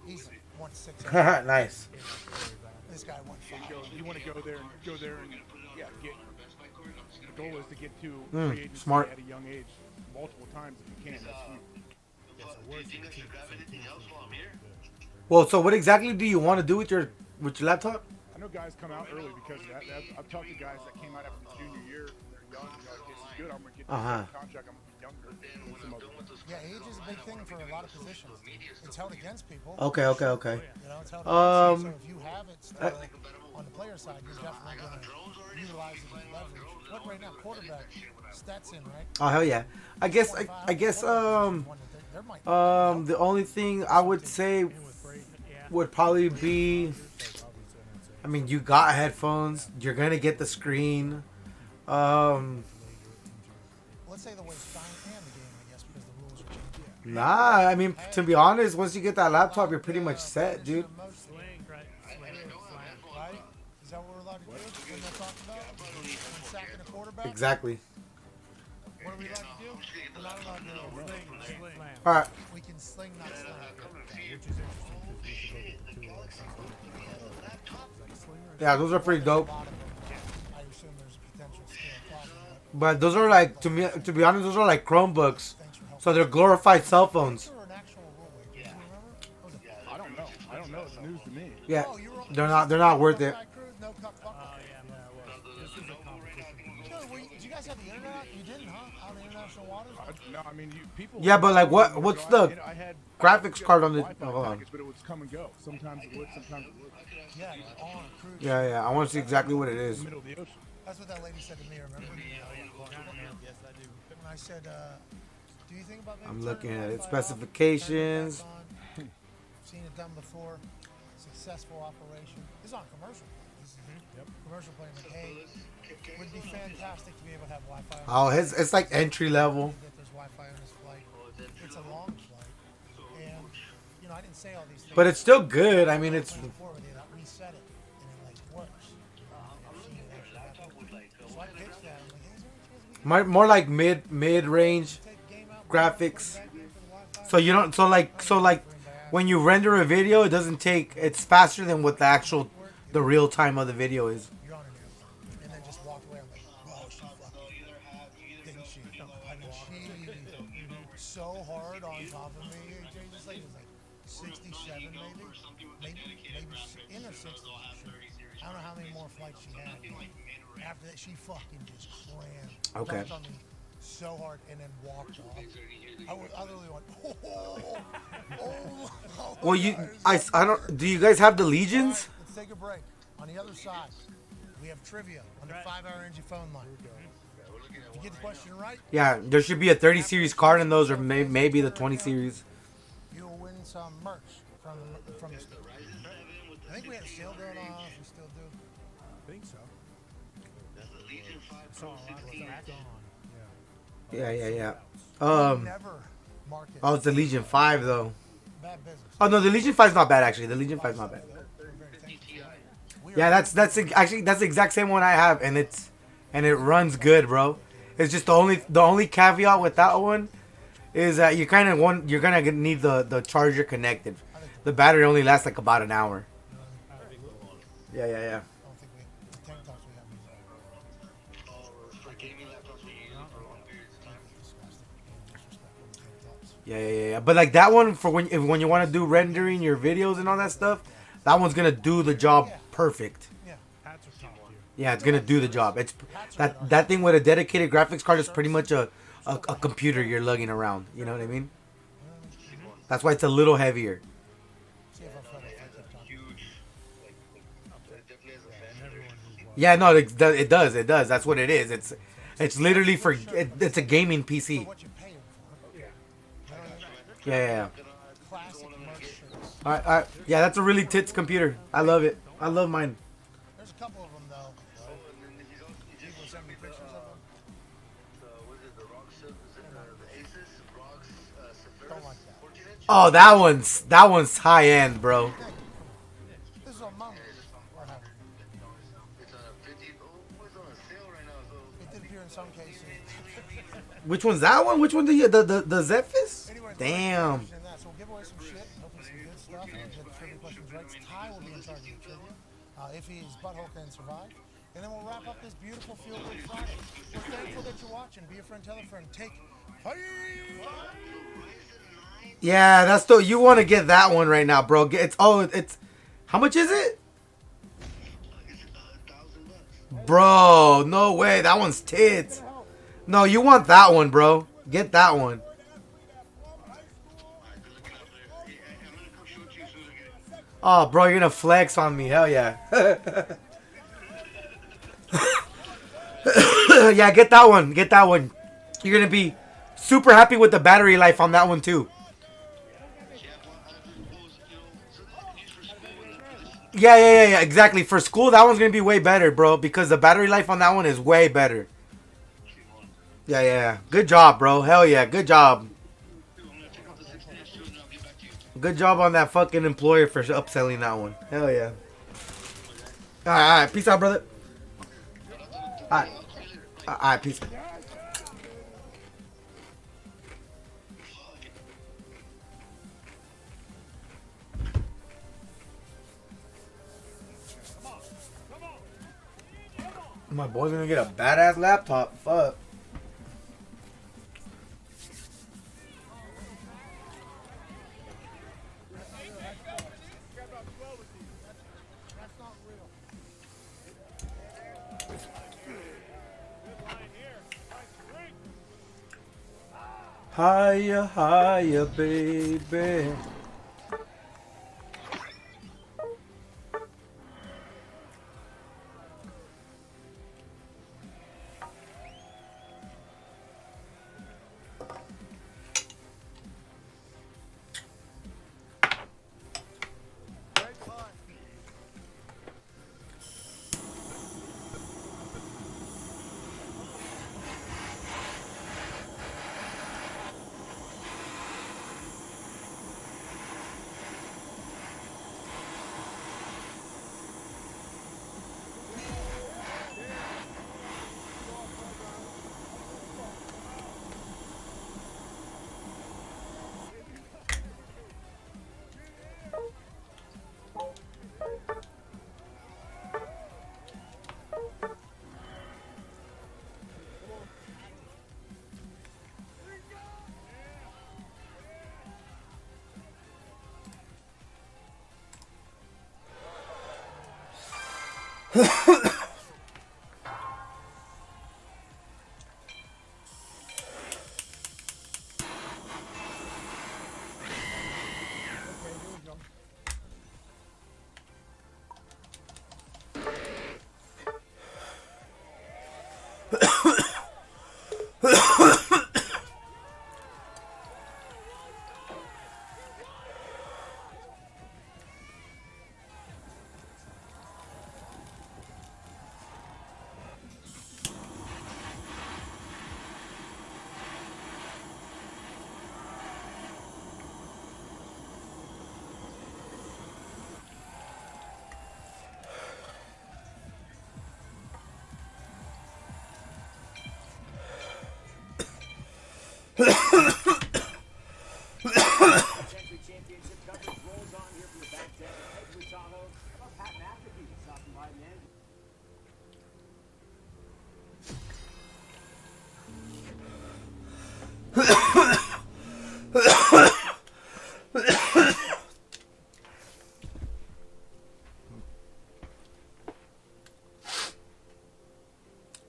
He's 1.6. Nice. This guy 1.5. You want to go there and yeah, get. The goal is to get to Mm, free agency smart. at a young age, multiple times if you can. That's huge. Well, so what exactly do you want to do with your laptop? I know guys come out early because I've talked to guys that came out after the junior year. They're young. They're like, this is good. I'm gonna get Uh-huh. this contract. I'm gonna be younger than some other Yeah, age is a big thing for a lot of positions. It's held against people. Okay. You know, it's held against you. So if you have it still on the player side, you're definitely going to utilize it as leverage. Look right now, quarterback, Stetson, right? Oh hell yeah! I guess the only thing I would say would probably be, I mean, you got headphones, you're gonna get the screen. Let's say the way it's dying and the game, I guess, because the rules are changing. Nah, I mean, to be honest, once you get that laptop, you're pretty much set, dude. Right? Is that what we're allowed to do? When they're talking about? When sacking a quarterback? Exactly. What are we allowed to do? We're not allowed to sling. All right. We can sling, not sling. Yeah, those are pretty dope. I assume there's a potential skill problem. But those are like, to be honest, those are like Chromebooks. So they're glorified cell phones. I don't know. I don't know. It's news to me. Yeah, they're not worth it. Did you guys have the internet? You didn't, huh? Out in international waters? No, I mean, people. Yeah, but like, what's the graphics card on the? Oh, hold on. But it would come and go. Sometimes it would, sometimes it would. Yeah, on a cruise. Yeah. I want to see exactly what it is. Middle of the ocean. That's what that lady said to me, remember? Yes, I do. When I said, do you think about maybe I'm looking turning at it. Wi-Fi off, Specifications. turning it back on? Seen it done before. Successful operation. This is on commercial. This is commercial playing like, hey, would be fantastic to be able to have Wi-Fi. Oh, it's like entry level. There's Wi-Fi on this flight. It's a long flight, and you know I didn't say all these things. But it's still good. I mean, it's. Before with it, I reset it, and it like works. So I pitched that. I'm like, hey, is there any chance we can More like mid-range graphics. So you don't so like when you render a video, it doesn't take, it's faster than what the real time of the video is. and then just walked away. I'm like, oh, she fucking didn't she? I mean, she so hard on top of me. This lady was like 67 maybe in her 60s. I don't know how many more flights she had. After that, she fucking just crammed. Okay. Dumped on me so hard and then walked off. I literally went, oh. Well, I don't. Do you guys have the Legions? Let's take a break. On the other side, we have trivia on the 5-hour energy phone line. If you get the question right, Yeah, there should be a 30 series card in those, or maybe the 20 series. you'll win some merch from the store. I think we had a sale going on. We still do. I think so. Yeah. Never market. Oh, it's the Legion 5 though. Bad business. Oh no, the Legion 5 is not bad actually. The Legion 5 is not bad. Yeah, that's the exact same one I have, and it runs good, bro. It's just the only caveat with that one is that you're gonna need the charger connected. The battery only lasts like about an hour. Yeah. Yeah. But like that one for when you want to do rendering your videos and all that stuff, that one's gonna do the job perfect. Yeah, it's gonna do the job. It's that thing with a dedicated graphics card is pretty much a computer you're lugging around. You know what I mean? That's why it's a little heavier. Yeah, no, it does. That's what it is. It's literally it's a gaming PC. Yeah. All right. Yeah, that's a really tits computer. I love it. I love mine. There's a couple of them though. People send me pictures of them. Don't like that. Oh, that one's high end, bro. This is on Monday. It did appear in some cases. Which one's that one? Which one? The Zephyrus? Damn. So we'll give away some shit, hopefully some good stuff, and get the trivia questions right. Ty will be in charge of the trivia, if his butthole can survive. And then we'll wrap up this beautiful Feel Good Friday. We're thankful that you're watching. Be a friend, tell a friend. Take 5. Yeah, that's the you want to get that one right now, bro. It's how much is it? Bro, no way. That one's tits. No, you want that one, bro. Get that one. Oh, bro, you're gonna flex on me. Hell yeah. Yeah, get that one. Get that one. You're gonna be super happy with the battery life on that one too. Yeah, exactly. For school, that one's gonna be way better, bro, because the battery life on that one is way better. Yeah. Good job, bro. Hell yeah, good job. Good job on that fucking employer for upselling that one. Hell yeah. Alright. Peace out, brother. Alright, peace. My boy's gonna get a badass laptop. Fuck. Higher, higher, baby.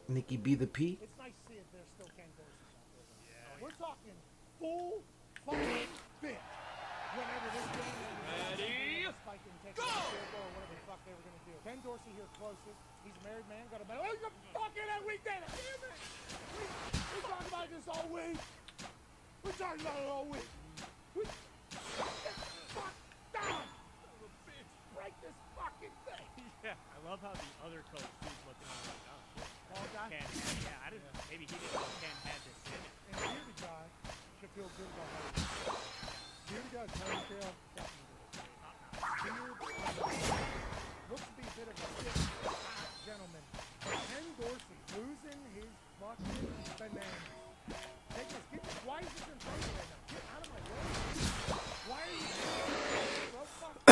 Nikki B the P. It's nice seeing there's still Ken Dorsey out there. We're talking full fucking bit. Whenever this game is spike and take the field goal or whatever the fuck they were gonna do. Ken Dorsey here closest. He's a married man. Got a medal. Oh, you fucking that we did it! Damn it! We talked about this all week. We talked about it all week. We fuck down. Break this fucking thing. Yeah, I love how the other coach is looking at it. Ken, yeah, I didn't. Maybe he didn't know Ken had this in it. and Beardy guy should feel good about how Beardy guy's ponytail fucking good. Beard looks to be a bit of a sick gentleman. But Ken Dorsey losing his fucking bananas. Take this. Why is this in front of you right now? Get out of my way. Why are you so fucking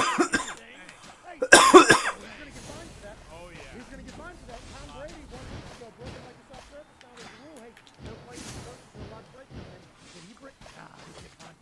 Hey, he's gonna get fined for that. Oh yeah. He's gonna get fined for that. Tom Brady wanted to go broken like a soft surface. Now there's a rule. Hey, no playing surface will not break. Did he break? He get fined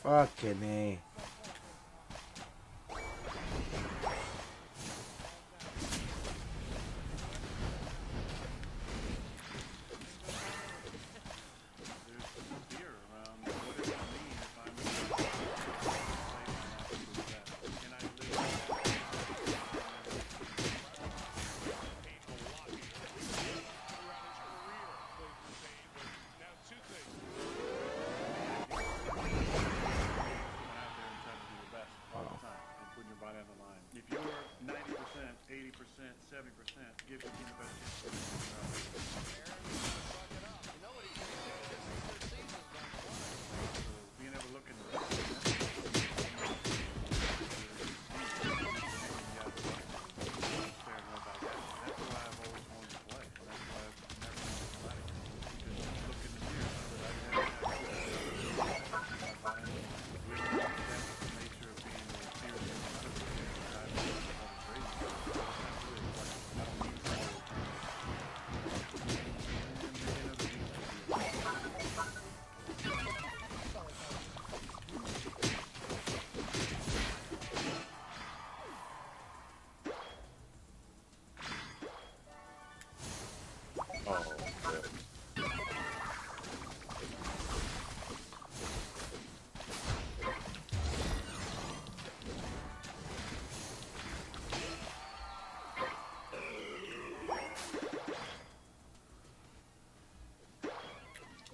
Fucking A.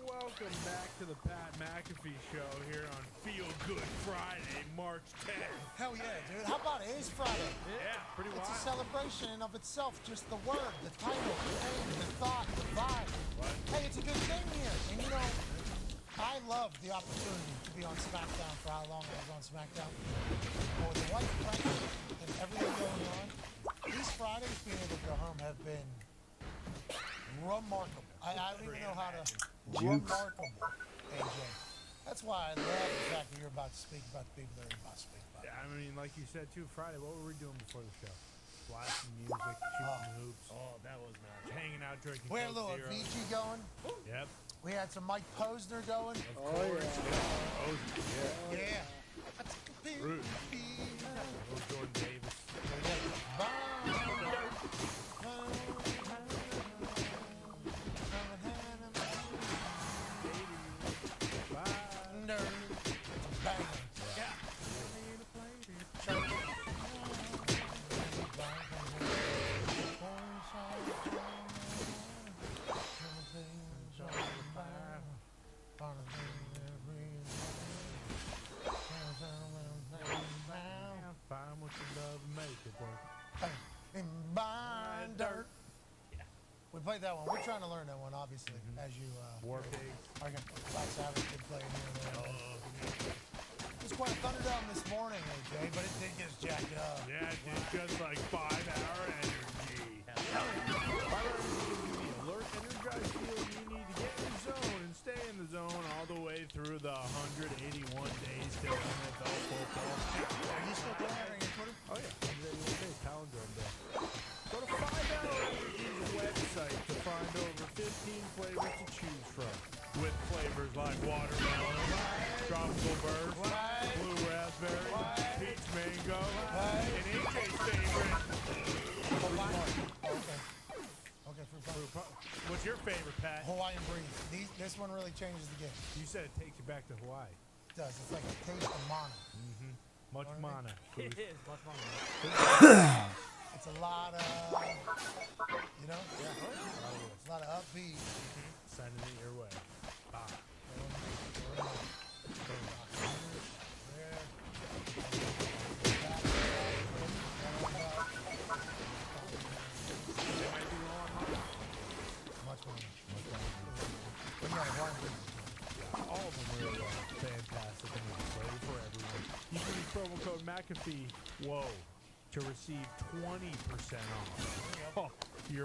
Welcome back to the Pat McAfee Show here on Feel Good Friday, March 10th. Hell yeah, dude. How about it is Friday? Yeah, pretty It's wild. a celebration in of itself. Just the word, the title, the name, the thought, the vibe. Hey, it's a good thing here. And you know, I love the opportunity to be on SmackDown for how long I was on SmackDown. But with the wife pregnant and everything going on, these Fridays being able to go home have been remarkable. I don't even know how to... Remarkable, AJ. That's why I love the fact that you're about to speak about the people that are about to speak about. Yeah, I mean, like you said too, Friday, what were we doing before the show? Blasting music, shooting hoops. Oh, that was nice. Hanging out, drinking We had a Coke little Zero. VG going. Yep. We had some Mike Posner going. Of course. Yeah. Yeah. That's a big Rude. deal. Little Jordan Davis. Find what you love and make it work. And binder. We played that one. We're trying to learn that one, obviously, as you. War Pigs. I got Black Sabbath did play in here. It was quite a Thunderdome this morning, AJ, but it did get us jacked up. Yeah, it did just like 5-hour energy. The alert, energized feeling you need to get in the zone and stay in the zone all the way through the 181 days till NFL football. Are you still doing that on your Twitter? Oh yeah, 181 days, Palindrome Day. Go to 5-hour Energy's website to find over 15 flavors to choose from. With flavors like watermelon, tropical burst, blue raspberry, peach mango, and AJ's favorite. Okay, fruit punch. What's your favorite, Pat? Hawaiian breeze. This one really changes the game. You said it takes you back to Hawaii. It does. It's like a taste of mana. Much mana. It is much mana. It's a lot of, you know? Yeah. It's a lot of upbeat. Sending it your way. Ah. All of them really are fantastic and flavor for everyone. You can use promo code McAfee. Whoa. to receive 20% off your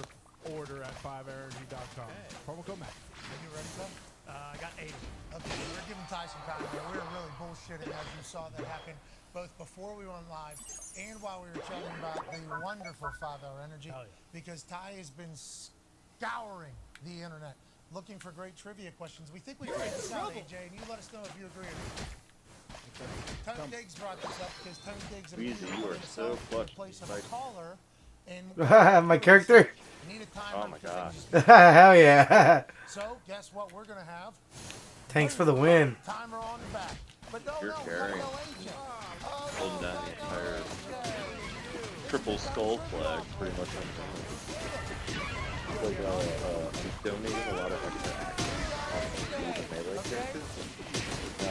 order at 5energy.com. Promo code Matt. Are you ready, Tom? I got 80. Okay, we're giving Ty some time here. We were really bullshitting as you saw that happen both before we went live and while we were chatting about the wonderful 5-Hour Energy because Ty has been scouring the internet looking for great trivia questions. We think we figured this out, AJ, and you let us know if you agree or not. Tony Diggs brought this up because Tony Diggs Weezy, you are so clutch. place of a caller and My character? need a timer. Oh my god. Hell yeah. So, guess what we're going to have? Thanks for the win. Timer on the back. But no, You're no, carrying. no AJ. Holding down the entire triple skull flag, pretty much. Like, he's donating a lot of extra action on the melee characters. The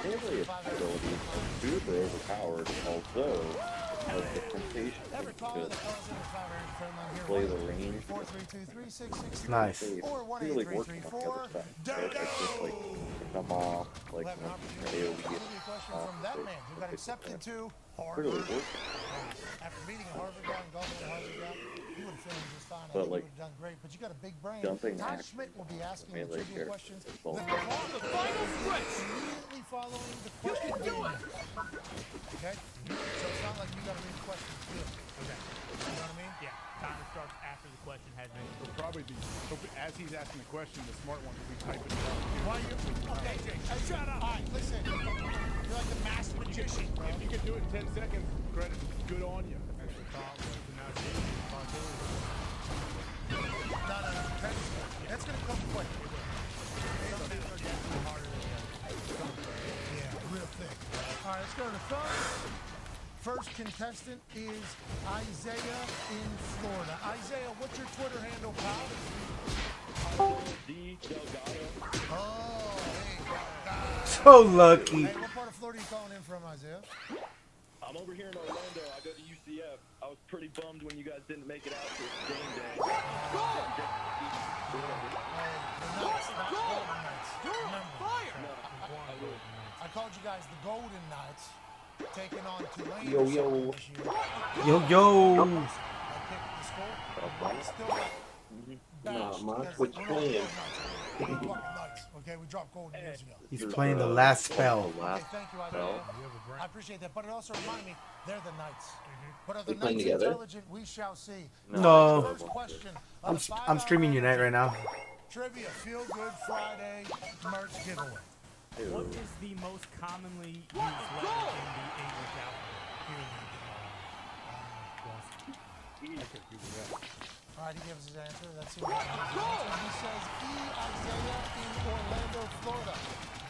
melee abilities are super overpowered, although the temptation to play the range Nice. really works on the other side. Right? It's just like come off like AoE. From that man who got accepted to Really Harvard. works. After beating a Harvard guy and golfing a Harvard guy, he would have finished just fine. I But, think like, he would have done great. But you got a big brain. jumping Todd action Schmidt will be asking the melee trivia characters questions. is The all- final stretch. Immediately following the question. You can do it. Okay? So it's not like you got to read the question. You know what I mean? Yeah. Timer starts after the question has been. It'll probably be, as he's asking the question, the smart one will be typing it out. Why you? Okay, Jay. Shut up. All right, listen. You're like the master magician, bro. If you can do it in 10 seconds, credit, good on you. No. That's going to come quick. Yeah, real thick. All right, let's go to the phone. First contestant is Isaiah in Florida. Isaiah, what's your Twitter handle, pal? Oh, hey. So lucky. Hey, what part of Florida are you calling in from, Isaiah? I'm over here in Orlando. I go to UCF. I was pretty bummed when you guys didn't make it out to game day. I called you guys the Golden Knights, taking on Tulane. Yo, or yo. something this year. Yo. I picked the score. I still got bashed because Which we're not playing? Golden Knights. We're fucking Knights. Okay, we dropped Golden years ago. He's playing the last spell. Okay, thank you, Isaiah. I appreciate that, but it also reminded me they're the Knights. But are the We playing Knights together? intelligent? We shall see. No. First question of the I'm streaming Unite right now. Trivia Feel Good Friday merch giveaway. What is the most commonly used letter in the English alphabet? All right, he gives his answer. That's his answer. He says E. Isaiah in Orlando, Florida.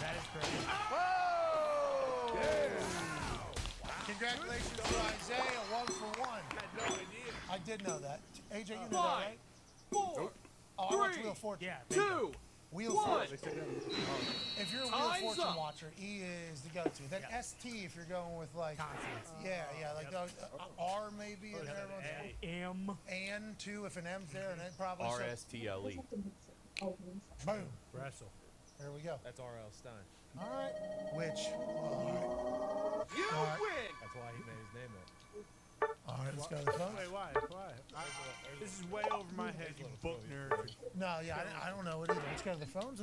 That is correct. Whoa! Congratulations to Isaiah, 1 for 1. I had no idea. I did know that. AJ, you knew that, right? 4, Oh, I went to Wheel of Fortune. Yeah. 2, Wheel of 1. Fortune. If you're a Wheel of Time's Fortune up. watcher, E is the go-to. Then ST if you're going with like yeah, like those, R maybe in there. M. And too if an M's there, and then probably some- RSTLE. Boom. Wrestle. There we go. That's R.L. Stein. All right. Which? All right. You All right. win. That's why he made his name that. All right, let's go to the phone. Wait, why? This is way over my head, you book nerd. No, yeah, I don't know it either. Let's go to the phones.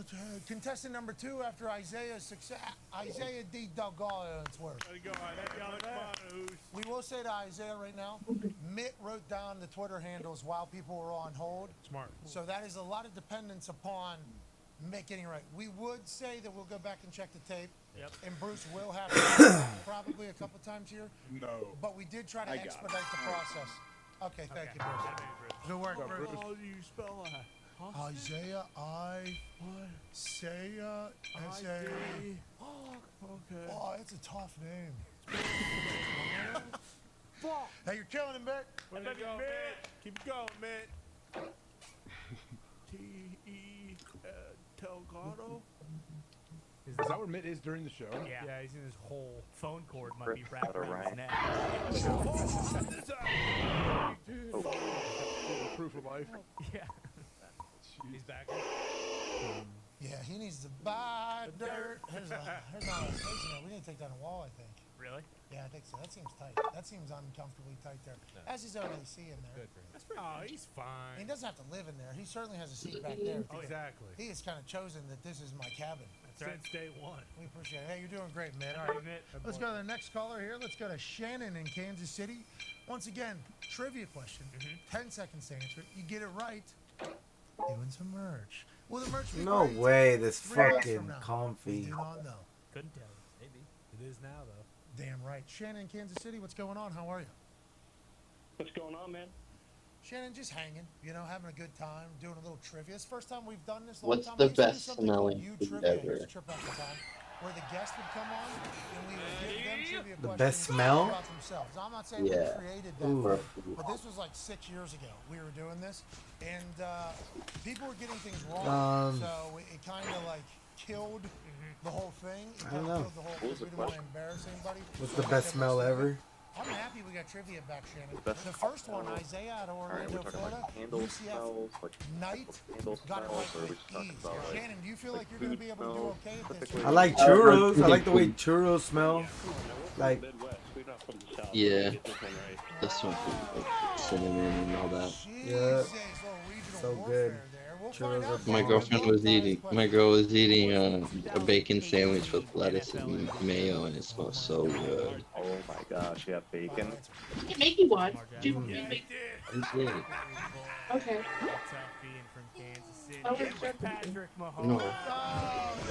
Contestant number 2 after Isaiah's success, Isaiah D. Delgado's work. We will say to Isaiah right now, Mitt wrote down the Twitter handles while people were on hold. Smart. So that is a lot of dependence upon Mitt getting it right. We would say that we'll go back and check the tape. Yep. And Bruce will have to probably a couple times here. No. But we did try to I got it. expedite the process. Okay, thank you, Bruce. Good work, Bruce. How do you spell that? Huh? Isaiah, Isaiah, S-A. Okay. Oh, it's a tough name. Hey, you're killing him, Mitt. Way to go, Mitt. Keep going, Mitt. T.E. Delgado? Is that where Mitt is during the show? Yeah, he's in his hole. Phone cord might be wrapped Rip around his neck. Proof of life. Yeah. He's back. Yeah, he needs to buy dirt. Here's not a space note. We need to take down a wall, I think. Really? Yeah, I think so. That seems tight. That seems uncomfortably tight there. As his own AC in there. Good for him. That's pretty he's fine. He doesn't have to live in there. He certainly has a seat back there. Oh, exactly. He has kind of chosen that this is my cabin. Since day one. We appreciate it. Hey, you're doing great, man. All Hey, right, Mitt. let's go to the next caller here. Let's go to Shannon in Kansas City. Once again, trivia question. 10 seconds to answer it. You get it right, you win some merch. Will the merch be No great? way, this 3 weeks fucking from now? We comfy. do not know. Couldn't tell you. Maybe. It is now, though. Damn right. Shannon, Kansas City, what's going on? How are you? What's going on, man? Shannon, just hanging, you know, having a good time, doing a little trivia. It's the first time we've done this. What's time. the We used to do best something called smelling You food Trivia. I ever? used to trip out the time, where the guest would come on and we would give them trivia The questions best smell? about themselves. I'm not saying Yeah. we created that, Ooh. but this was like 6 years ago. We were doing this, and people were getting things wrong, so it kind of like killed the whole thing. It I kind don't of know. killed the whole thing. We didn't want to embarrass anybody. What's So the we best kept smell it ever? I'm happy we got trivia back, Shannon. The best The first one, Isaiah out of Alright, Orlando, we're talking Florida. about candle UCF smells, like Knight candle got it smells, right or are we with just talking ease. about like Shannon, do you feel like you're going to be able to do smells okay at this? specifically? I like churros. I like the way churros smell. Like, Midwest. We're not from the South. Yeah. Get this one right. This one, like, cinnamon and all that. yeah, so good. Churros are My bomb. girlfriend was eating. My girl was eating a bacon sandwich with lettuce and mayo, and it smells so good. Oh my gosh, yeah, bacon. You can make you one. Do you make? I did. Okay. Oh, it's just Patrick Mahomes. No.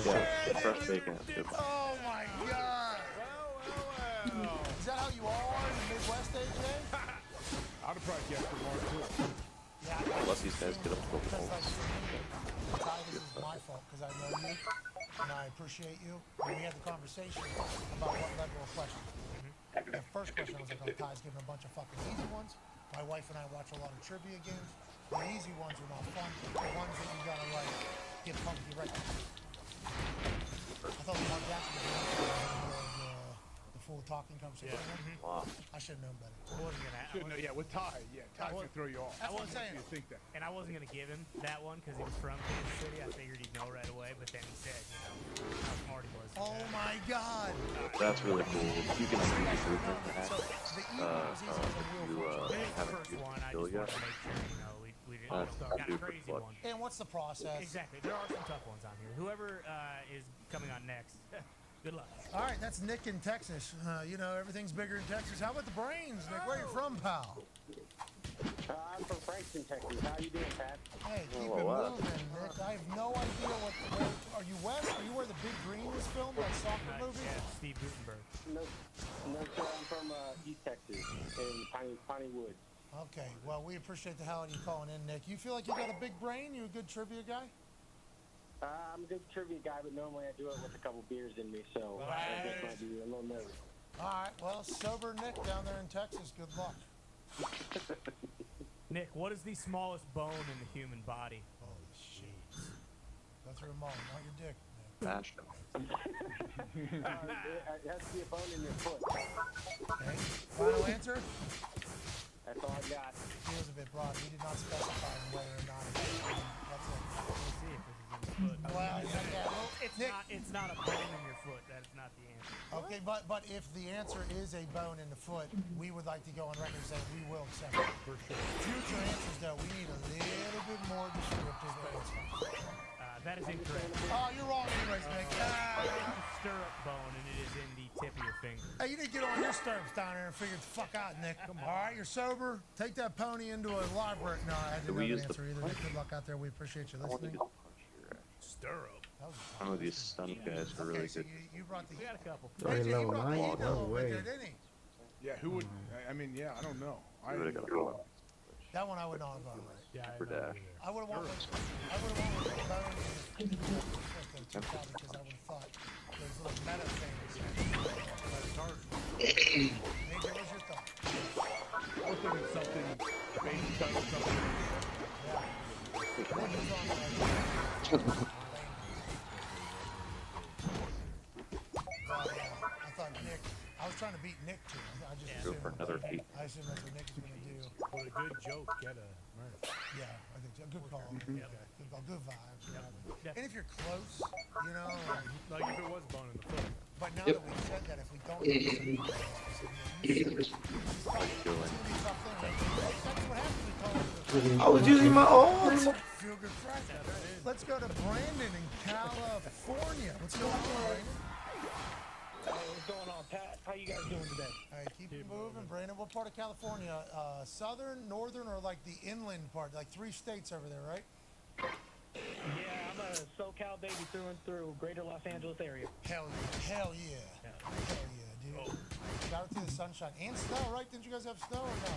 Yeah, fresh bacon is good. Oh my God! Is that how you all are in the Midwest, AJ? I'd have probably guessed it more too. Unless these guys get up to the Because pole. like, Ty, this is my fault because I know you and I appreciate you. And we had the conversation about what level of questions. The first question I was like, oh, Ty's giving a bunch of fucking easy ones. My wife and I watch a lot of trivia games. The easy ones are not fun. The ones that you gotta like get funky right. I thought Mark Jackson was the full talking conversation. Wow. I should have known better. Shouldn't know, yeah, with Ty, Ty's gonna throw you off. That's what I'm saying. You think that. And I wasn't gonna give him that one because he was from Kansas City. I figured he'd know right away, but then he said, you know, how smart he was. Oh my God! That's really cool. You can see the movement that So happens. the easy was easy as a You wheel. haven't First used one, I Bill just yet. wanted to make sure, you know, we didn't That's got a super crazy clutch. one. And what's the process? Exactly. There are some tough ones on here. Whoever is coming on next, good luck. All right, that's Nick in Texas. You know, everything's bigger in Texas. How about the brains, Nick? Where are you from, pal? I'm from Frankston, Texas. How you doing, Pat? Hey, keep it moving, Nick. I have no idea where are you west? Are you where the Big Green was filmed, that soccer movie? Yeah, Steve Gutenberg. No, sir. I'm from East Texas in Piney Woods. Okay, well, we appreciate the hell out of you calling in, Nick. You feel like you got a big brain? You a good trivia guy? I'm a good trivia guy, but normally I do it with a couple beers in me, so I just might be a little nervous. All right, well, sober Nick down there in Texas, good luck. Nick, what is the smallest bone in the human body? Holy shit. Go through them all, not your dick. Bashed It has to be a bone in your foot. Okay, final answer? That's all I got. He was a bit broad. He did not specify whether or not it was. That's it. We'll see if this is in the foot. Well, yeah, well, It's not a bone in your foot. That is not the answer. Okay, but if the answer is a bone in the foot, we would like to go on record and say we will accept it. For sure. Future answers, though, we need a little bit more descriptive answers. That is incorrect. Oh, you're wrong anyways, Nick. Stirrup bone, and it is in the tip of your finger. Hey, you need to get on your stirrups down there and figure the fuck out, Nick. All right, you're sober. Take that pony into a library. No, I didn't know the answer either. Nick, good luck out there. We appreciate you listening. Stirrup. Some of these stunt guys are really so good. you brought the. We got a couple. Already level 9? No way. Yeah, who would? I mean, yeah, I don't know. You would've got a lot. That one I would not have gone with. Yeah, For Dash. I would have won with the bone in the because I would have thought those little meta things. Maybe what was your thought? I was thinking something, baby toe, something. I thought Nick, I was was trying to beat Nick too. I just Go for another 8. I assume that's what Nick's gonna do. With a good joke, get a merch. Yeah, I think so. Good call. Yep. Okay. Good call. Good vibes. Yep. And if you're close, you know, Like if it was bone in the foot. but now that we've said that, if we don't, I was using my ult. Feel good Friday. Let's go to Brandon in California. What's going on, Brandon? Hey, what's going on, Pat? How you guys doing today? Hey, keep it moving, Brandon. What part of California? Southern, northern, or like the inland part? Like 3 states over there, right? Yeah, I'm a SoCal baby through and through, greater Los Angeles area. Hell yeah. Hell yeah. Hell yeah, dude. Shout out to the sunshine. And snow, right? Didn't you guys have snow or no?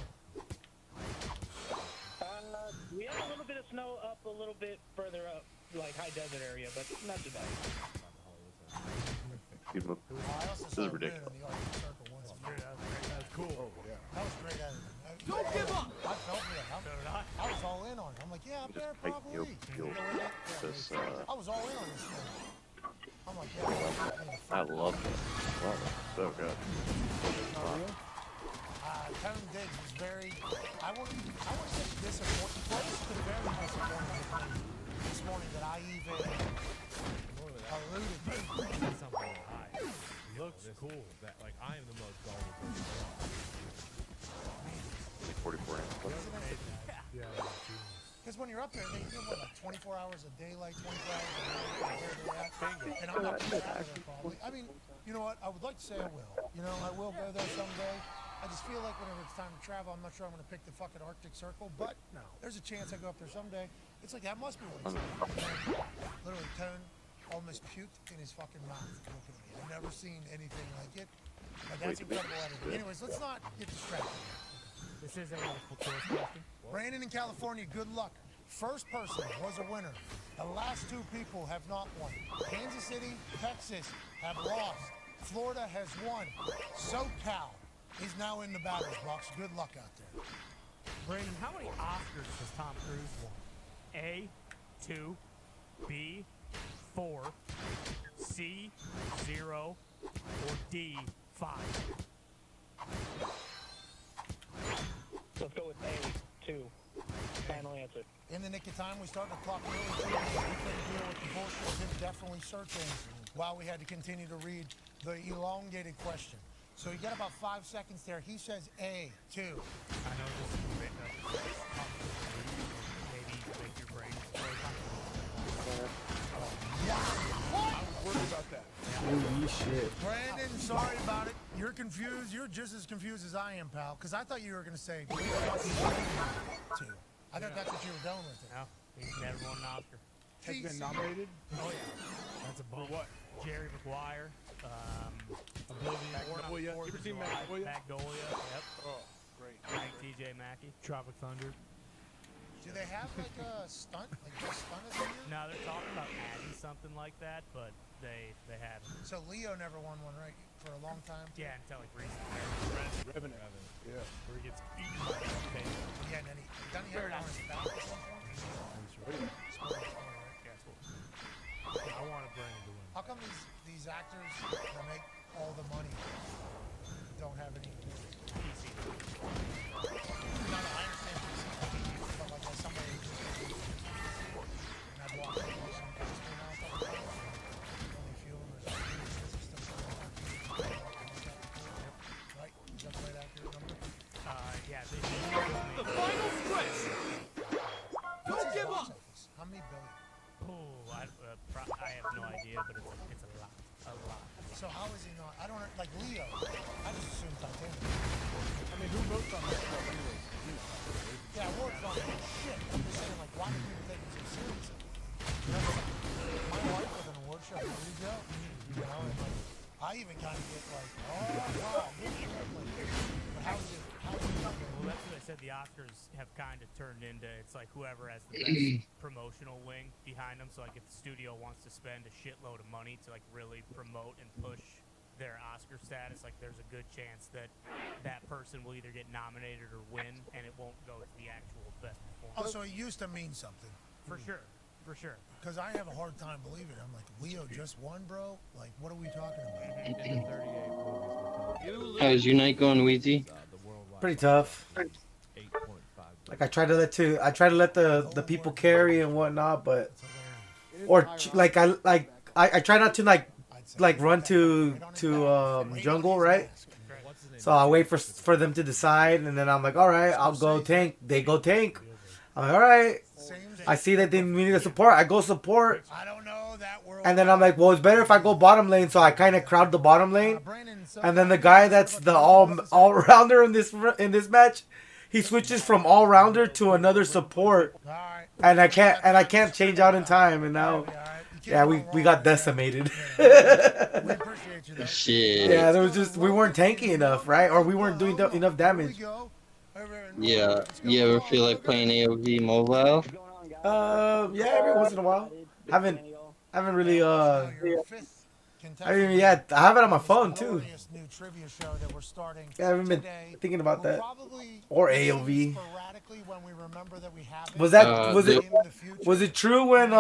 We have a little bit of snow up a little bit further up, like high desert area, but not too bad. Good move. This is ridiculous. That was cool. Oh, yeah. That was great. Don't give up! I felt it. I was all in on it. I'm like, yeah, up there Just probably. this, I was all in on this thing. I'm like, yeah. I love it. Love it. So good. Tone Diggs was very, I wouldn't say disappointed, close to very disappointed this morning that I even alluded to. Something high. Looks cool. That like I am the most gullible person. 44 inch. Yeah. Because when you're up there, they give what, like 24 hours of daylight, 24 hours of daylight, and I'm not going out of there probably. I mean, you know what? I would like to say I will. You know, I will go there someday. I just feel like whenever it's time to travel, I'm not sure I'm going to pick the fucking Arctic Circle, but no, there's a chance I go up there someday. It's like, that must be what it's like. Literally, Tone almost puked in his fucking mouth looking at me. I've never seen anything like it. But that's incredible editing. Anyways, let's not get distracted. This is a multiple choice question. Brandon in California, good luck. First person was a winner. The last 2 people have not won. Kansas City, Texas have lost. Florida has won. SoCal is now in the batter's box. Good luck out there. Brandon, how many Oscars has Tom Cruise won? A, 2, B, 4, C, 0, or D, 5? Let's go with A, 2. Final answer. In the nick of time, we started the clock early too. We couldn't deal with the bullshit of him definitely searching while we had to continue to read the elongated question. So you got about 5 seconds there. He says A, 2. I know this is a bit maybe make your brain What? I was worried about that. Holy shit. Brandon, sorry about it. You're confused. You're just as confused as I am, pal. Because I thought you were going to say 2. I thought that's what you were going with. No, he's never won an Oscar. Has been nominated? Oh yeah. That's a bump. For what? Jerry Maguire. Oblivion. Magnolia. You ever seen Magnolia? Magnolia. Yep. Oh, great. Frank T.J. Mackey. Tropic Thunder. Do they have like a stunt? Like a stunt of the year? No, they're talking about adding something like that, but they haven't. So Leo never won one, right? For a long time? Yeah, until like recently. Revenant. Yeah. Where he gets eaten by the thing. Yeah, and then doesn't he have it on his back at some point? I want a Brandon to win. How come these actors that make all the money don't have any PC? No, I understand PC, but like as somebody and I've watched some customer now stuff like that. Only a few of them are right? Is that the right accurate number? Yeah. The final stretch. Don't give up. How many billion? Oh, I have no idea, but it's a lot. A lot. So how is he not? I don't like Leo. I just assume Titanic. I mean, who votes on that stuff anyways? Yeah, awards don't mean shit. I'm just saying, like, why do people take it so seriously? You know, like, my wife was an award show. There you go. You know, and like, I even kind of get like, oh wow, good shit. Like, but how is it? Well, that's what I said. The Oscars have kind of turned into it's like whoever has the best promotional wing behind them. So like if the studio wants to spend a shitload of money to like really promote and push their Oscar status, like there's a good chance that that person will either get nominated or win, and it won't go to the actual best performance. Oh, so it used to mean something. For sure. For sure. Because I have a hard time believing it. I'm like, Leo just won, bro? Like, what are we talking about? In the 38 movies we're talking. How's your night going, Weezy? Pretty tough. Like I try to let the people carry and whatnot, but I try not to like run to jungle, right? So I wait for them to decide, and then I'm like, all right, I'll go tank. They go tank. I'm like, all right. I see that they need a support. I go support. And then I'm like, well, it's better if I go bottom lane. So I kind of crowd the bottom lane. And then the guy that's the all rounder in this match, he switches from all rounder to another support. And I can't change out in time. And now, yeah, we got decimated. Shit. Yeah, we weren't tanking enough, right? Or we weren't doing enough damage. Yeah. You ever feel like playing AOV mobile? Yeah, every once in a while. Haven't really I mean, yeah, I have it on my phone too. Yeah, I haven't been thinking about that. Or AOV. Was it true when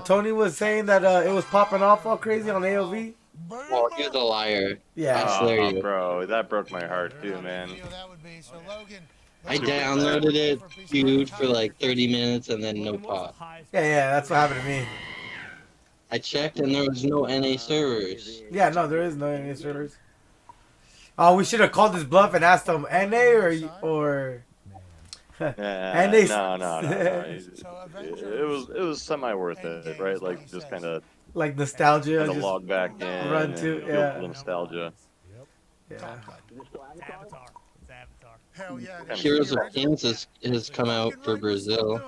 Tony was saying that it was popping off all crazy on AOV? Well, you're the liar. Yeah. Oh, bro, that broke my heart too, man. I downloaded it, dude, for like 30 minutes and then no pop. Yeah, that's what happened to me. I checked and there was no NA servers. Yeah, no, there is no NA servers. Oh, we should have called this bluff and asked them NA or NA. No. It was semi worth it, right? Like just kind of like nostalgia. Kind of just log back in. Run to and yeah. feel the nostalgia. Yeah. Avatar. It's Avatar. Hell yeah. Heroes of Kings has come out for Brazil.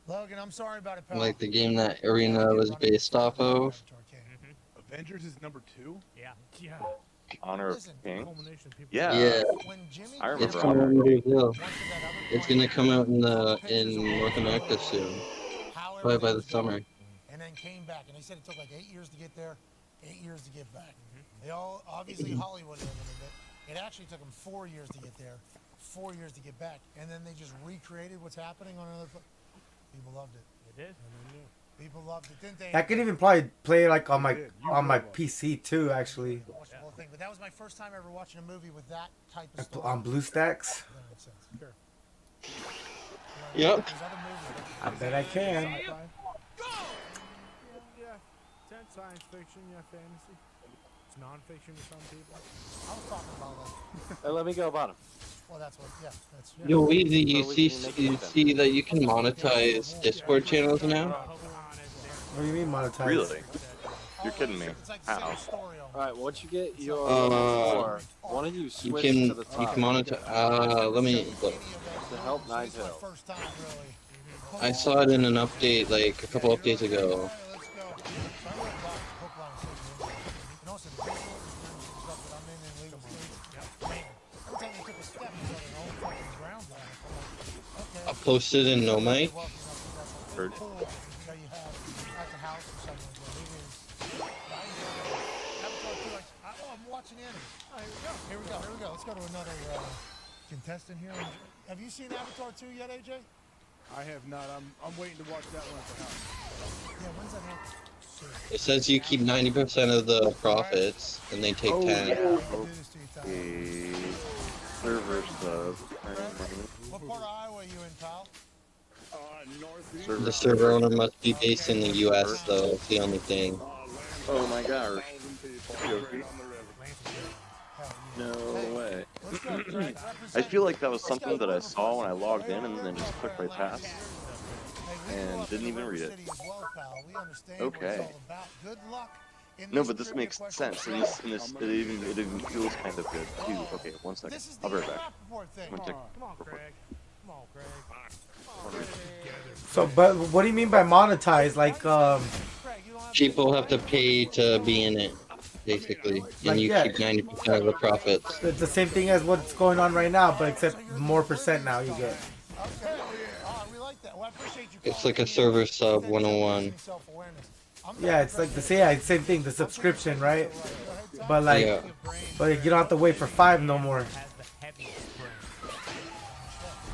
Logan, I'm sorry about it, pal. Like the game that Arena was based off of. Avengers is number 2? Yeah. Honor of Kings? Yeah. Yeah. I remember It's coming out in Brazil. It's gonna come out in North America soon. Probably by the summer. And then came back, and they said it took like 8 years to get there, 8 years to get back. They all obviously Hollywood a little bit. It actually took them 4 years to get there, 4 years to get back, and then they just recreated what's happening on another. People loved it. They did. People loved it, didn't they? I could even probably play like on my PC too, actually. Watched the whole thing, but that was my first time ever watching a movie with that type of story. On BlueStacks. That makes sense. Sure. Yep. I bet I can. Yeah, science fiction, yeah, fantasy. It's non-fiction to some people. I was talking about like. Hey, let me go bottom. Well, that's what. Yeah, that's. Yo, Weezy, you see that you can monetize Discord channels now? What do you mean monetize? Really? You're kidding me. How? Alright, once you get your why don't you You switch can to the top? monetize. Let me look. To help Nigel. I saw it in an update like a couple updates ago. I posted in No Mic. Heard. Here we go. Let's go to another contestant here. Have you seen Avatar 2 yet, AJ? I have not. I'm waiting to watch that one at the house. Yeah, when's that happen? It says you keep 90% of the profits, and they take 10. Okay. Server sub. What part of Iowa are you in, pal? The server owner must be based in the US, though. It's the only thing. Oh my gosh. No way. I feel like that was something that I saw when I logged in and then just clicked right past and didn't even read it. Okay. No, but this makes sense. And it even feels kind of good too. Okay, 1 second. I'll be right back. I'm gonna check. Come on, Craig. Come on, Craig. So, but what do you mean by monetize? Like, People have to pay to be in it, basically, and you keep 90% of the profits. it's the same thing as what's going on right now, but except more percent now you get. It's like a server sub 101. Yeah, it's like the same thing, the subscription, right? But like, Yeah. but you don't have to wait for 5 no more.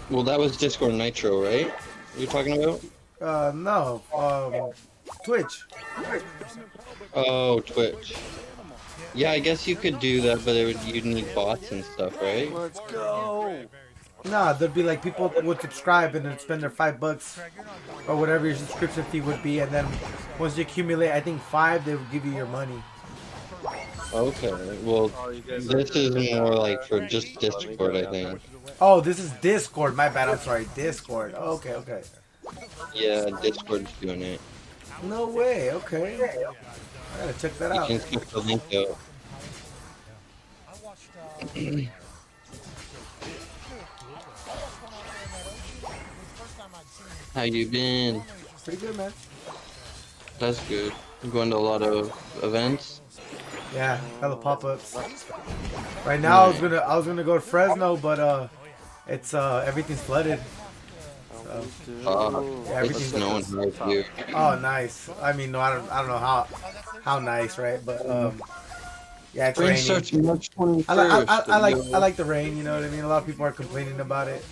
Well, that was Discord Nitro, right? You're talking about? No, Twitch. Oh, Twitch. Yeah, I guess you could do that, but you'd need bots and stuff, right? Let's go. Nah, there'd be like people would subscribe and then spend their $5 or whatever your subscription fee would be, and then once you accumulate, I think 5, they would give you your money. Okay, well, this is more like for just Discord, I think. Oh, this is Discord. My bad. I'm sorry. Discord. Okay, okay. Yeah, Discord's doing it. No way. Okay. I gotta check that You out. can click the link out. How you been? Pretty good, man. That's good. You going to a lot of events? Yeah, hella pop-ups. Right now, I was gonna go to Fresno, but it's everything's flooded. So, yeah, it's snowing right here. Oh, nice. I mean, no, I don't know how nice, right? But yeah, it's Rain raining. starts March 21st. I like the rain. You know what I mean? A lot of people are complaining about it.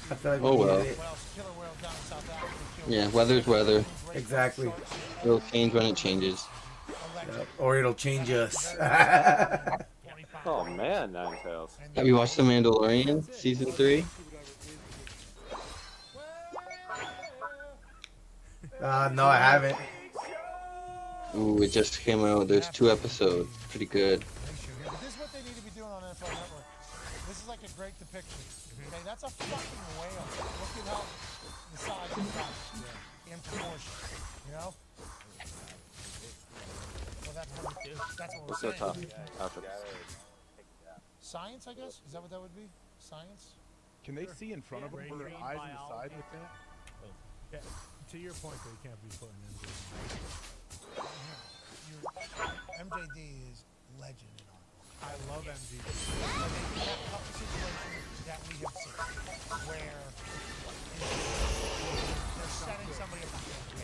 I feel like we Oh well. needed it. Yeah, weather's weather. Exactly. It'll change when it changes. Yep. Or it'll change us. Oh man, Ninetales. Have you watched The Mandalorian season 3? No, I haven't. Ooh, it just came out. There's 2 episodes. Pretty good. But this is what they need to be doing on NFL Network. This is like a great depiction. Okay, that's a fucking whale. Look at how the size of that in proportion. You know? Well, that's what we're What's so saying. tough? After Science, I guess? Is that what that would be? Science? Can they see in front of them with their eyes on the side with that? Yeah, to your point, though, you can't be putting MJD. MJD is legend in our I love MJD. that couple situations that we have seen where they're setting somebody up.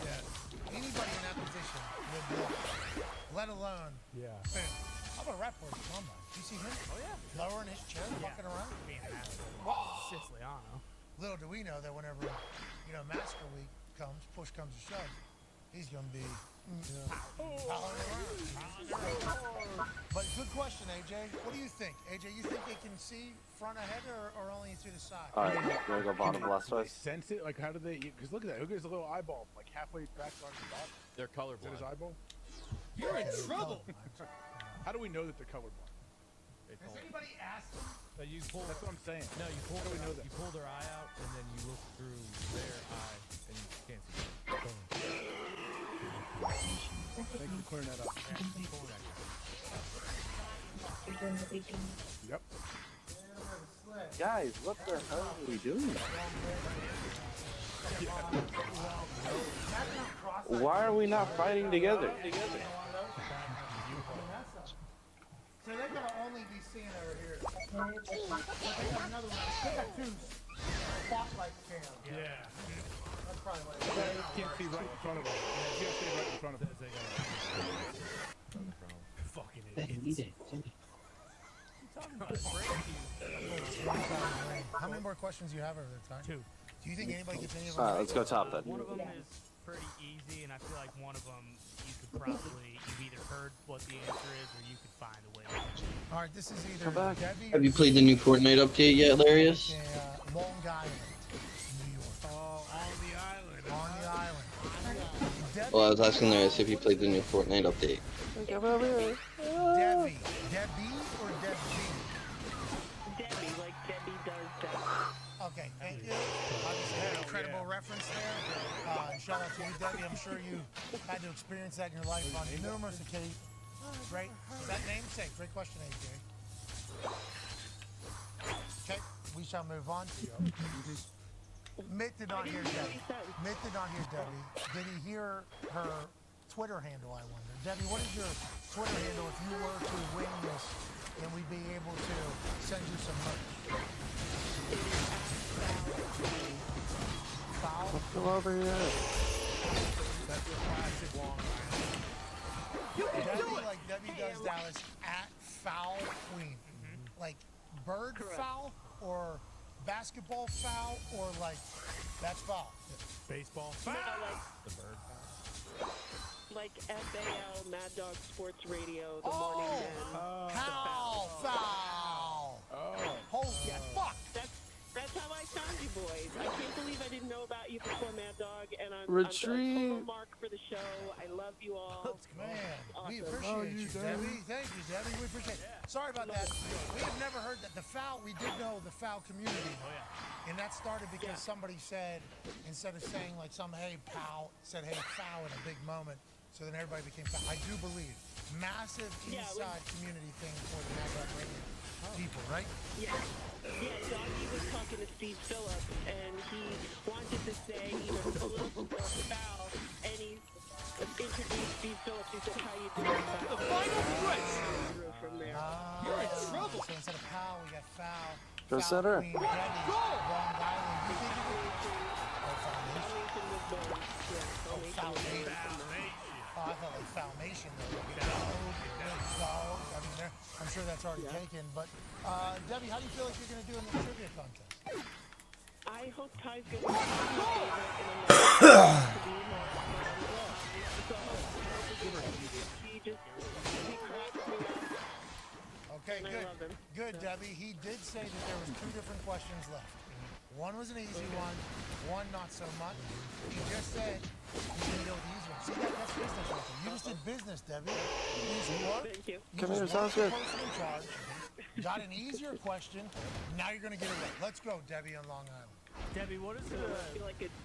Yeah. Anybody in that position would block, let alone boom. How about Rapport Combine? Do you see him? Oh, yeah. Lowering his chair, walking around. Being an athlete. Siciliano. Little do we know that whenever, Master Week comes, push comes to shove, he's going to be powering around. But good question, AJ. What do you think? AJ, you think they can see front ahead or only through the side? Alright, you wanna go bottom left They side? sense it? Like, how do they? Because look at that. Look at his little eyeball, like halfway back on his body. They're Is that colorblind. his eyeball? You're in trouble. How do we know that they're colorblind? Has anybody asked him? You pull, That's what I'm saying. no, you pull, How do we know that? you pull their eye out, and then you look through their eye, and you can't see them. Thank you for clearing that up. Yep. Guys, what the hell are we doing? Why are we not fighting together? So they're going to only be seen over here. But they got another one. They got 2 spotlight cams. Yeah. That's probably what Can't see right in front of them. You can't see right in front of them. Fucking idiots. How many more questions do you have over there, Ty? 2. Do you think anybody gets any of them? Alright, let's go top then. One of them is pretty easy, and I feel like one of them you've either heard what the answer is or you could find a way to answer. All right, this is either Come back. Debbie Have you played the new Fortnite update yet, Larius? or Long Island, New York. Oh, on the island. On the island. Well, I was asking Larius if you played the new Fortnite update. Debbie. Debbie or Debbie? Debbie, like Debbie does that. Okay, thank you. Obviously, an incredible reference there. Shout out to you, Debbie. I'm sure you had to experience that in your life on numerous occasions. Great. Is that namesake? Great question, AJ. Okay, we shall move on. Mitt did not hear Debbie. Mitt did not hear Debbie. Did he hear her Twitter handle, I wonder? Debbie, what is your Twitter handle if you were to win this and we'd be able to send you some merch? Foul? Let's go over here. That's a classic Long Island. Debbie, like Debbie does Dallas, at Foul Queen. Like bird foul or basketball foul or like that's foul. Baseball. No, like, The bird. like FAL, Mad Dog Sports Radio, the Morning Men. Foul! Holy fuck! That's how I found you boys. I can't believe I didn't know about you before Mad Dog, and I'm a Retreat. total mark for the show. I love you all. Man, we Awesome. appreciate you, Debbie. Thank you, Debbie. We appreciate it. Sorry about that. We have never heard that. The foul, we did know the foul community. And that started because somebody said, instead of saying like some, hey, pal, said, hey, foul in a big moment. So then everybody became foul. I do believe. Massive inside community thing for the Mad Dog Radio people, right? Yeah, Doggy was talking to Steve Phillips, and he wanted to say either flip or foul, and he introduced Steve Phillips. He said, how you doing, foul? The final stretch. From there. You're in trouble. So instead of pal, we got foul. Go Foul center. Queen, Debbie, Long Island. You think you Oh, I thought like Foundation. I'm sure that's already taken. But Debbie, how do you feel like you're going to do in the trivia contest? I hope Ty's going to be my favorite, Okay, good. Good, Debbie. He did say that there was 2 different questions left. One was an easy one not so much. He just said he's going to go with the easy one. See, that's business right there. You just did business, Debbie. Easy work. Thank you. You Come just here, worked sounds the good. person in charge. Got an easier question. Now you're going to get it right. Let's go, Debbie on Long Island. Debbie, what is I feel like it's...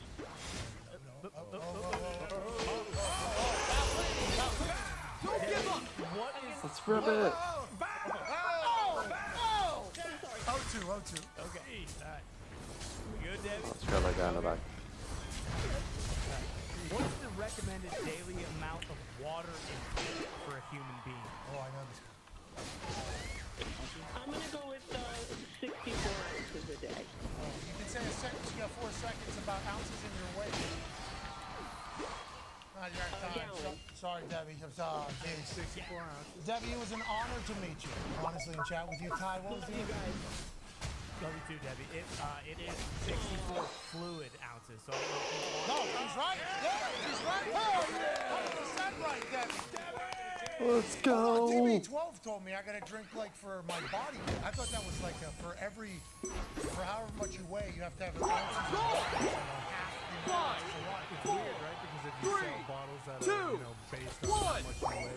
Don't give up. What is... Let's rip it. O2. Okay. All right. We good, Debbie? Let's grab that guy in the back. What is the recommended daily amount of water intake for a human being? Oh, I know this. I'm going to go with 64 ounces a day. You can say a sentence. You got 4 seconds about ounces in your weight. You're out of time. Sorry, Debbie. I'm sorry. 64 ounces. Debbie, it was an honor to meet you. Honestly, and chat with you. Ty, what was the Love you too, Debbie. It is 64 fluid ounces. So I don't know if you No, want he's right. Yeah, he's right. Oh, yeah. 100% right, Debbie. Let's go. DB12 told me I gotta drink like for my body. I thought that was like for however much you weigh, you have to have an ounces of water. It's weird, right? Because if you sell bottles that are, based on how much you weigh,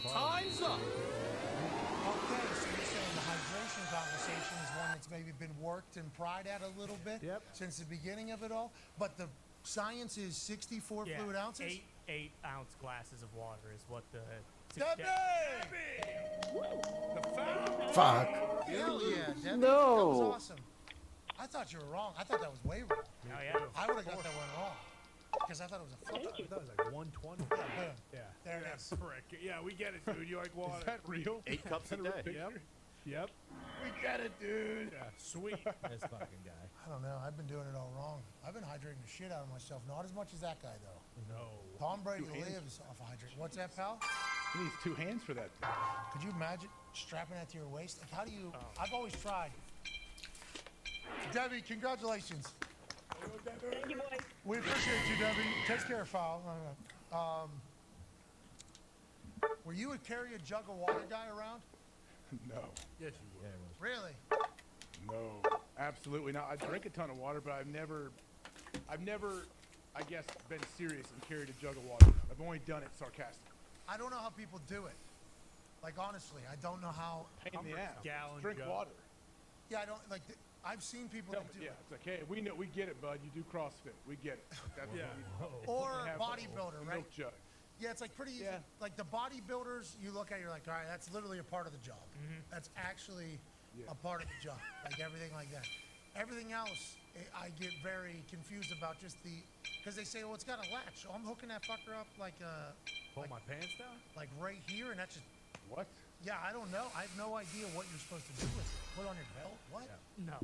Time's up. Okay, so you're saying the hydration conversation is one that's maybe been worked and pried at a little bit since the beginning of it all, but the science is 64 fluid ounces? 8-ounce glasses of water is what the... Debbie! Fuck. Hell yeah, Debbie. No. That was awesome. I thought you were wrong. I thought that was way wrong. Oh, yeah. I would have got that one wrong. Because I thought it was a flip. I thought it was like 120. Yeah. There it is. Correct. Yeah, we get it, dude. You like water. Is that real? 8 cups a day. Yep. We get it, dude. Yeah, sweet. This fucking guy. I don't know. I've been doing it all wrong. I've been hydrating the shit out of myself. Not as much as that guy, though. No. Tom Brady 2 hands. lives off hydration. What's that, pal? He needs 2 hands for that. Could you imagine strapping that to your waist? Like, how do you... I've always tried. Debbie, congratulations. Thank you, boys. We appreciate you, Debbie. Take care, Foul. Were you a carry a jug of water guy around? No. Yes, you would. Really? No. Absolutely not. I drink a ton of water, but I've never, I guess, been serious and carried a jug of water. I've only done it sarcastically. I don't know how people do it. Like, honestly, I don't know how... Pain in the ass. Gallon Drink jug. water. Yeah, I don't... Like, I've seen people Tell that me, do yeah, it. it's like, hey, we know, we get it, bud. You do CrossFit. We get it. That's Yeah. what we Or have bodybuilder, a right? milk jug. Yeah, it's like pretty easy. Yeah. Like the bodybuilders, you look at, you're like, all right, that's literally a part of the job. That's actually a part of the job. Like everything like that. Everything else, I get very confused about just the, because they say, well, it's got a latch. So I'm hooking that fucker up like Pull my pants down? like right here, and that's just, What? yeah, I don't know. I have no idea what you're supposed to do with it. Put it on your belt? What? No.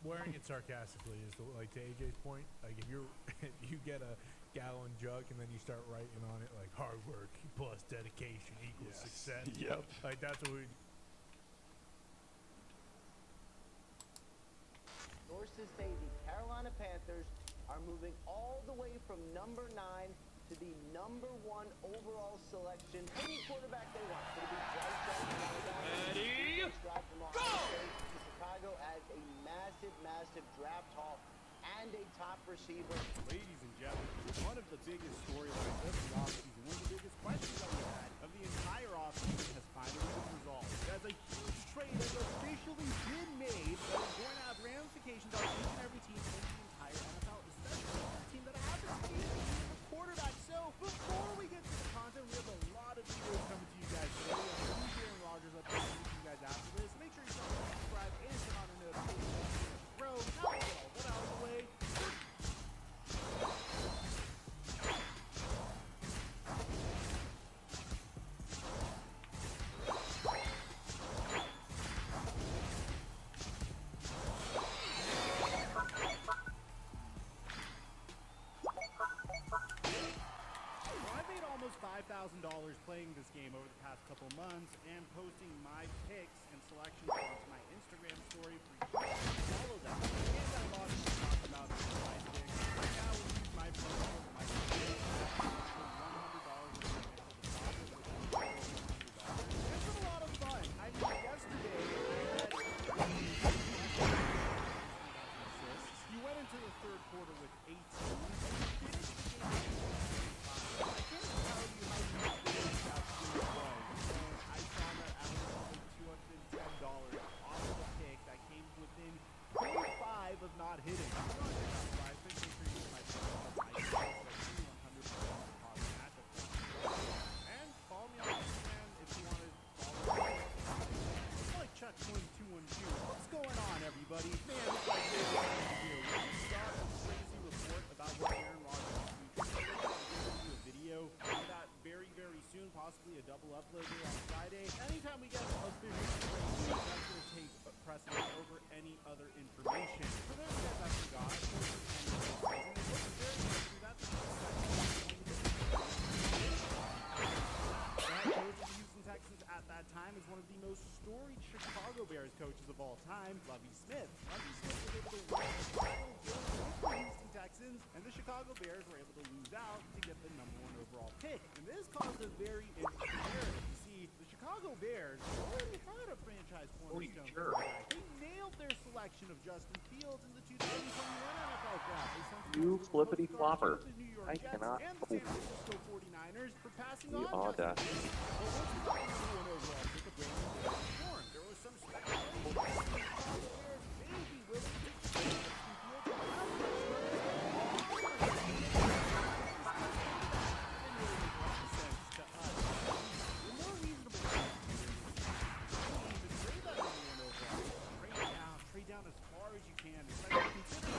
Wearing it sarcastically is like to AJ's point. Like if you get a gallon jug and then you start writing on it like hard work plus dedication equals success. Yep. Like that's what we. Sources say the Carolina Panthers are moving all the way from number 9 to to the #1 overall selection. Any quarterback they want. Could it be Bryce Young? Ready? Go! Chicago as a massive draft haul and a top receiver. Ladies and gentlemen, one of the biggest storylines of the offseason, one of the biggest questions that we had of the entire offseason has finally been resolved. As a huge trade has officially been made that is going to have ramifications on each and every team in the entire NFL, especially the team that happens to be the quarterback. So before we get to the content, we have a lot of videos coming to you guys today. We have a huge Aaron Rodgers update to you guys after this. Make sure you subscribe and turn on the notifications. Bro, now we get all that out of the way. $5,000 playing this game over the past couple months and posting my picks and selections onto my Instagram story for you to follow them. And I lost to talk about my picks. Right now, we use my promo code, my picks, $100 It's been a lot of fun. I mean, yesterday, you went into the third quarter with 18. You finished the game with 5. I can't tell you how huge that was. And I saw that I was only $210 off of the pick that came within 45 of not hitting. I'm not hitting that price. Make sure you use my promo code. And follow me on Instagram if you want to follow me. It's like Chuck1212. What's going on, everybody? Man, it's like this here. We got a crazy report about what Aaron Rodgers is doing. A video for that very soon, possibly a double upload here on Friday. Anytime we get a big breaking, that's going to take precedence over any other information. For those guys that forgot, it looks very interesting. That's the head coach of the Houston Texans at that time is one of the most storied Chicago Bears coaches of all time, Lovie Smith. Lovie Smith was able to win the title game with the Houston Texans, and the Chicago Bears were able to lose out to get the #1 overall pick. And this caused a very interesting narrative. You see, the Chicago Bears already had a franchise cornerstone quarterback. They nailed their selection of Justin Fields in the 2021 NFL Draft. They sent him You to the flippity New flopper. York I Jets cannot and the San Francisco 49ers for passing The on Justin audacity. Fields. But once we got the #1 overall pick, a brand new day was born. There was some speculation that the Chicago Bears may be willing to trade Justin Fields and have him. Trade down as far as you can. Especially considering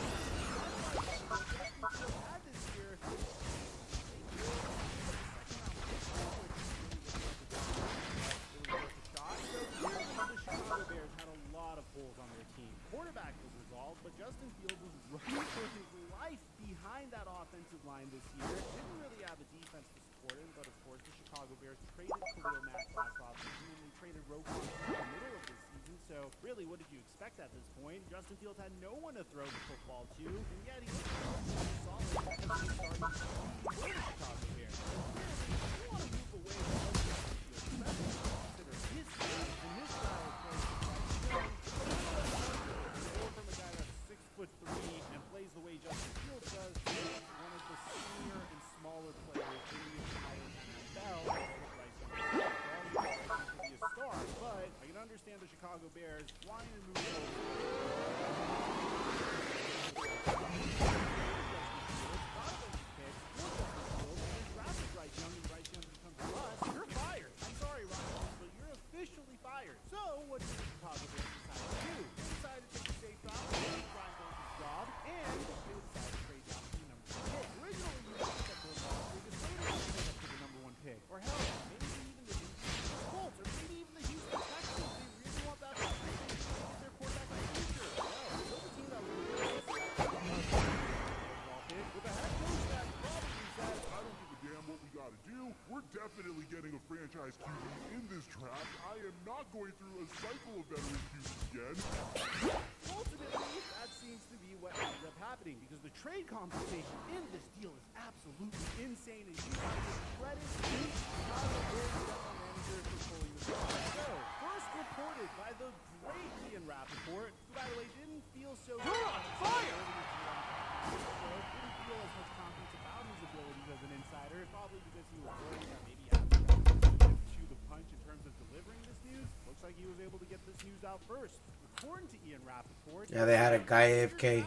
had this year. The Chicago Bears had a lot of holes on their team. Quarterback was resolved, but Justin Fields was running for his life behind that offensive line this year. Didn't really have a defense to support him, but of course the Chicago Bears traded Khalil Mack last offseason, and they traded Roquan in the middle of the season. So really, what did you expect at this point? Justin Fields had no one to throw the football to, and yet he was solid because he started for the Chicago Bears. You want to move away from Justin Fields, especially consider his style and his style of play. Or from a guy that's 6'3" and plays the way Justin Fields does, one of the senior and smaller players in the entire NFL. To be a star, but I can understand the Chicago Bears wanting to move Bryce Young becomes a bust. You're fired. I'm sorry, Ryan, but you're officially fired. So what did the Chicago Bears decide to do? They decided to take the safe route, take Brian Dawson's job, and they decided to trade down to the #1 pick. Originally, you would think that the Las Vegas Raiders would trade up to the #1 pick, or hell, maybe even the Indianapolis Colts, or maybe even the Houston Texans. They really want that to get their quarterback in the future. Well, those are teams that would really with a head coach that probably said, I don't give a damn what we gotta do. We're definitely getting a franchise QB in this draft. I am not going through a cycle of veteran QBs again. Ultimately, that seems to be what ended up happening because the trade compensation in this deal is absolutely insane, and you guys give credit to Chicago Bulls general manager for pulling this off. So, first reported by the great Ian Rappaport, who, by the way, didn't feel so good. You're on fire! Didn't feel as much confidence about his abilities as an insider, probably because he was worried that maybe having to the punch in terms of delivering this news. Looks like he was able to get this news out first. According to Ian Rappaport, Yeah, they had a guy AFK.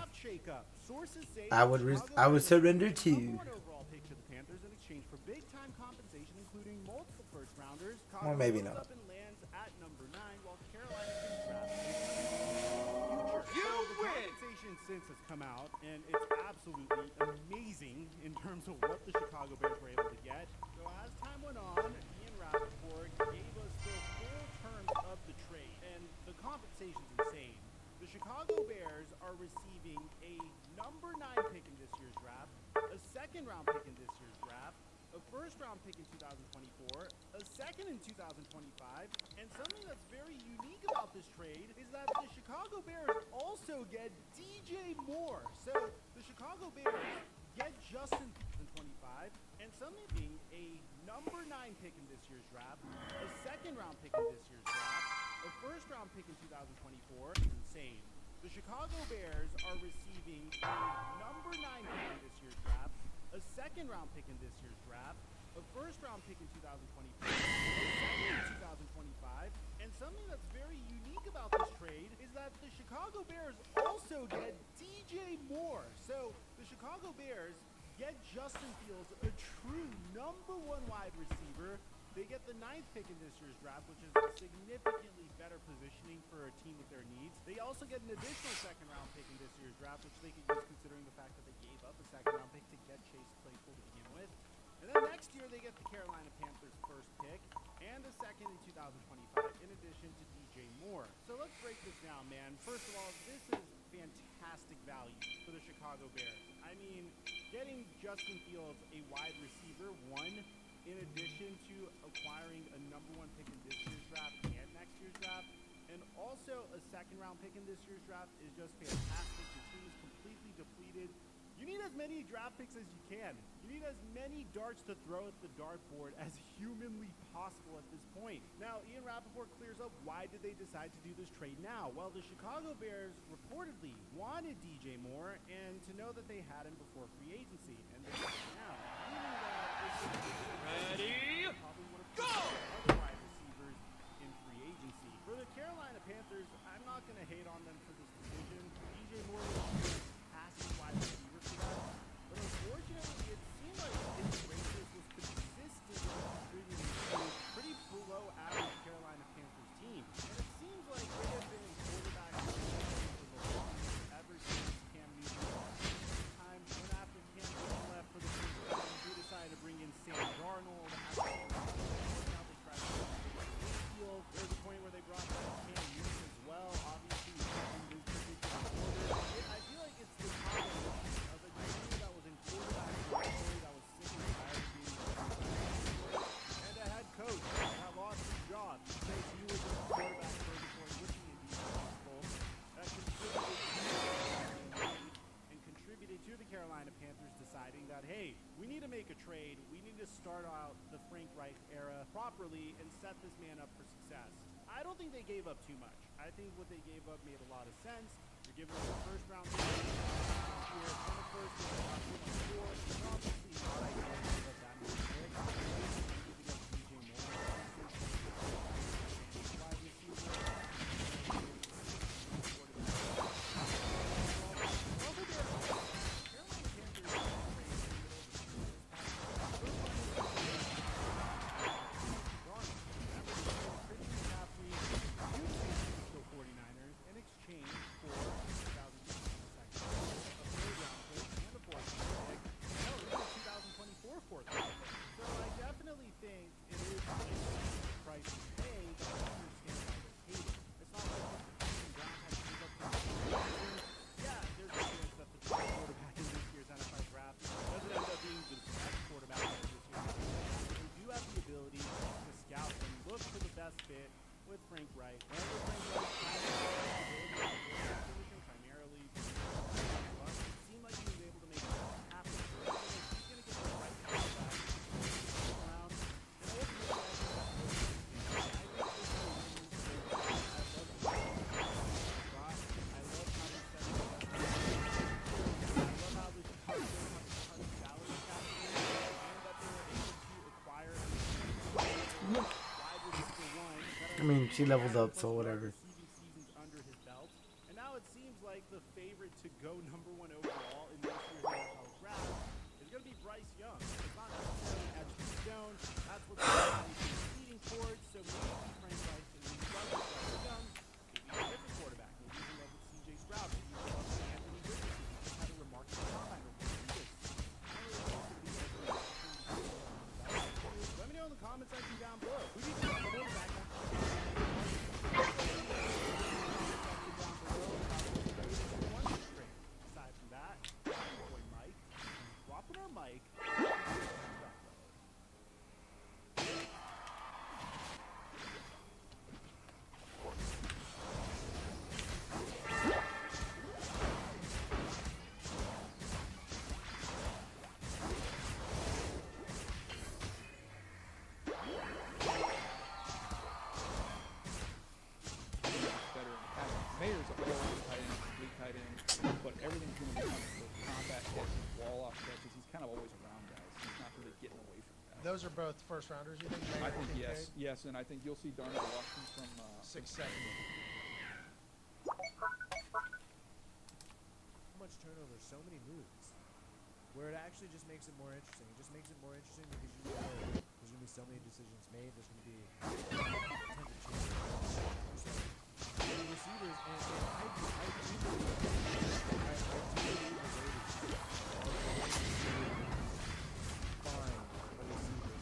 I would surrender to. Overall pick to the Panthers in exchange for big time compensation, including multiple first rounders. Well, maybe not. Up and lands at number 9, while Carolina can draft future. You So the win! compensation since has come out, and it's absolutely amazing in terms of what the Chicago Bears were able to get. So as time went on, Ian Rappaport gave us the full terms of the trade, and the compensation's insane. The Chicago Bears are receiving a number 9 pick in this year's draft, a second-round pick in this year's draft, a first-round pick in 2024, a second in 2025, and something that's very unique about this trade is that the Chicago Bears also get DJ Moore. So the Chicago Bears get Justin in 25, and something being a number 9 pick in this year's draft, a second-round pick in this year's draft, a first-round pick in 2024 is insane. The Chicago Bears are receiving a number 9 pick in this year's draft, a second-round pick in this year's draft, a first-round pick in 2024, a second in 2025, and something that's very unique about this trade is that the Chicago Bears also get DJ Moore. So the Chicago Bears get Justin Fields, a true number 1 wide receiver. They get the 9th pick in this year's draft, which is significantly better positioning for a team with their needs. They also get an additional second-round pick in this year's draft, which they could use considering the fact that they gave up a second-round pick to get Chase Claypool to begin with. And then next year, they get the Carolina Panthers' first pick and a second in 2025, in addition to DJ Moore. So let's break this down, man. First of all, this is fantastic value for the Chicago Bears. I mean, getting Justin Fields, a wide receiver, 1, in addition to acquiring a number 1 pick in this year's draft and next year's draft, and also a second-round pick in this year's draft is just fantastic. Your team is completely depleted. You need as many draft picks as you can. You need as many darts to throw at the dartboard as humanly possible at this point. Now, Ian Rappaport clears up why did they decide to do this trade now? Well, the Chicago Bears reportedly wanted DJ Moore and to know that they had him before free agency, and they got him now. Meaning that Ready, go! Other wide receivers in free agency. For the Carolina Panthers, I'm not going to hate on them for this decision. DJ Moore was a passing wide receiver for them, but unfortunately, it seemed like his greatness was consistent contributing to a pretty below average Carolina Panthers team. And it seems like they have been in quarterback position for the longest ever since Cam Newton left. Time when after Cam Newton left for the Panthers, they decided to bring in Sam Darnold. Now they tried to field. There's a point where they brought back Cam Newton as well. Obviously, in this particular quarter, I feel like it's the combination of a team that was in quarterback territory that was sick and tired of being and a head coach that lost his job because he was in quarterback territory wishing it be possible. That contributed to the Carolina Panthers deciding that, hey, we need to make a trade. We need to start out the Frank Reich era properly and set this man up for success. I don't think they gave up too much. I think what they gave up made a lot of sense. You're giving us a first-round pick here and a first round pick before. Obviously, not ideal to give up that much pick. DJ Moore. Wide receiver. she leveled up, so whatever. Seasons under his belt, and now it seems like the favorite to go #1 overall in this year's NFL draft is going to be Bryce Young. It's not necessarily Edge Stone. That's what he's leading towards. So maybe franchise can lead Bryce Young. Maybe a different quarterback. Maybe he's in love with C.J. Stroud. Maybe he's in love with Anthony Richardson. He just had a remarkable combine report. Let me know in the comment section down below. Who do you think is the quarterback? Aside from that, boy Mike, dropping our mic. Better in the pass. Mayer's a full tight end, complete tight end, but everything's going to be combat catches, wall off catches. He's kind of always around guys. He's not really getting away from guys. Those are both first rounders, you think? I think yes, and I think you'll see Darnell Washington from 6'7". Much turnover, so many moves, where it actually just makes it more interesting. It just makes it more interesting because you know there's going to be so many decisions made. There's going to be tons of changes. So the receivers, and I do believe the Raiders are going to find a receiver.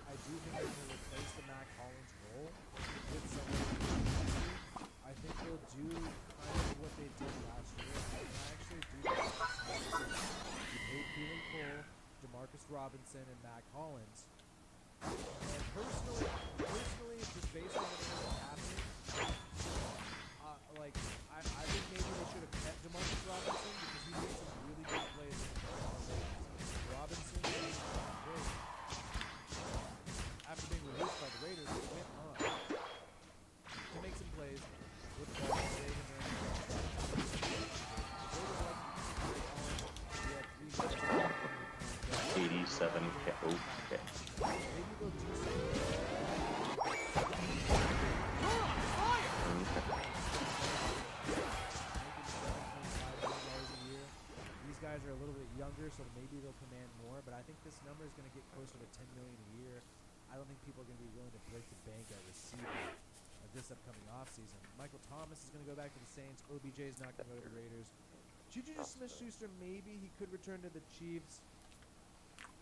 I do think they're going to replace the Mac Hollins role with someone. I think they'll do kind of what they did last year. I actually do think you paid Keelan Cole, Demarcus Robinson, and Mac Hollins. And personally, just based on what was happening, I think maybe they should have kept Demarcus Robinson because he made some really good plays. Robinson after being released by the Raiders, went on to make some plays with the ball, save and run. $87K. Okay. These guys are a little bit younger, so maybe they'll command more, but I think this number is going to get closer to $10 million a year. I don't think people are going to be willing to break the bank at receiver this upcoming offseason. Michael Thomas is going to go back to the Saints. OBJ is not going to go to the Raiders. Juju Smith-Schuster, maybe he could return to the Chiefs.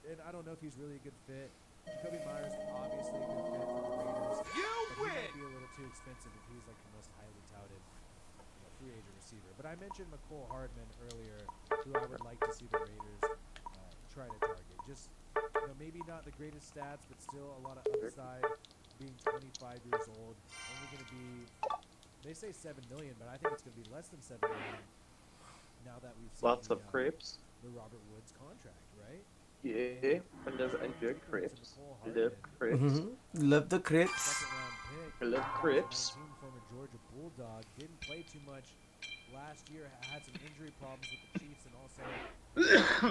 And I don't know if he's really a good fit. Jacoby Myers, obviously a good fit for the Raiders. You but win! He might be a little too expensive if he's like the most highly touted free agent receiver. But I mentioned McCole Hardman earlier, who I would like to see the Raiders try to target. Just, maybe not the greatest stats, but still a lot of upside. Being 25 years old, only going to be, they say $7 million, but I think it's going to be less than $7 million now that we've seen Lots of crepes. The Robert Woods contract, right? Yeah, I never enjoyed crepes. Love crepes. Love the crepes. Love crepes. Former Georgia Bulldog, didn't play too much last year, had some injury problems with the Chiefs, and also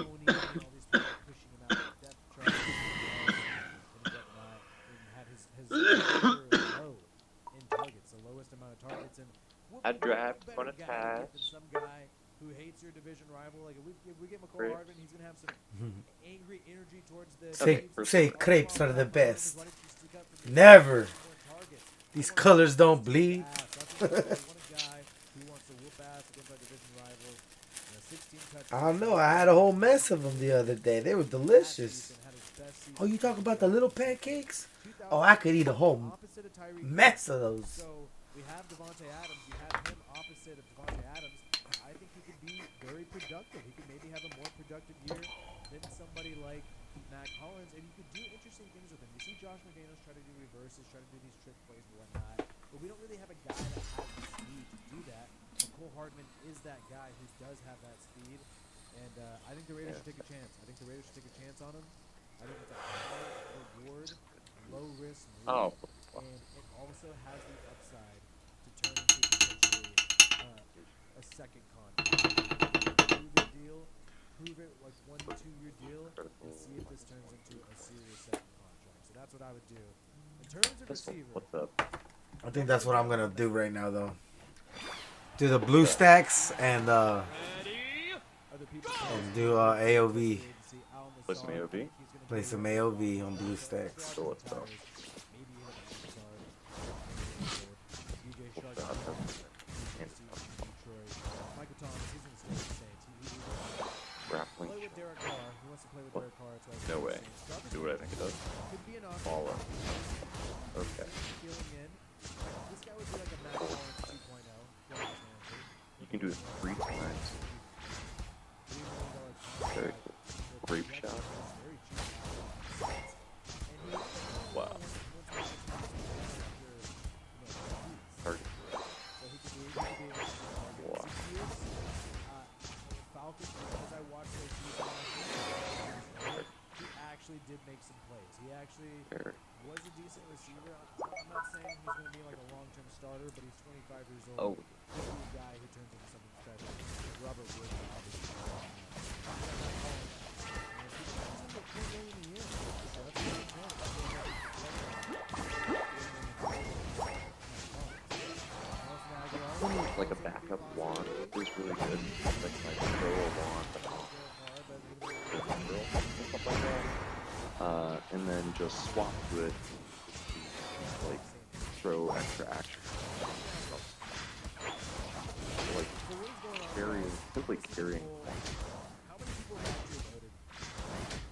Tony and all these people pushing him out of the depth chart and whatnot, and had his low in targets, the lowest amount of targets. And I draft on a tag. Some guy who hates your division rival, like if we get McCole Hardman, he's gonna have some angry energy towards the Say crepes are the best. Never. These colors don't bleed. I don't know. I had a whole mess of them the other day. They were delicious. Oh, you talk about the little pancakes? Oh, I could eat a whole mess of those. So we have Devontae Adams. You have him opposite of Devontae Adams. I think he could be very productive. He could maybe have a more productive year than somebody like Mac Hollins, and you could do interesting things with him. You see Josh McDaniels try to do reverses, try to do these trick plays and whatnot, but we don't really have a guy that has the speed to do that. McCole Hardman is that guy who does have that speed, and I think the Raiders should take a chance. I think the Raiders should take a chance on him. I think it's a high reward, low risk move, and it also has the upside to turn into potentially a second contract. Prove it deal, prove it like 1 to 2 year deal, and see if this turns into a serious second contract. So that's what I would do. In terms of receivers, What's up? I think that's what I'm gonna do right now, though. Do the blue stacks and do AOV. Play some AOV? Play some AOV on blue stacks. So let's go. Grappling. What? No way. Do what I think it does. Follow. Okay. You can do it 3 times. Very cool. Grape shot. Wow. Target. Wow. Falcons, because I watched those he actually did make some plays. He actually was a decent receiver. I'm not saying he's going to be like a long-term starter, but he's 25 years old. Oh. He's a guy who turns into something special. Robert Wood, obviously. Like a backup wand is really good. Like throw a wand stuff like that. And then just swap to it. Like throw extra action. Like simply carrying. How many people actually voted?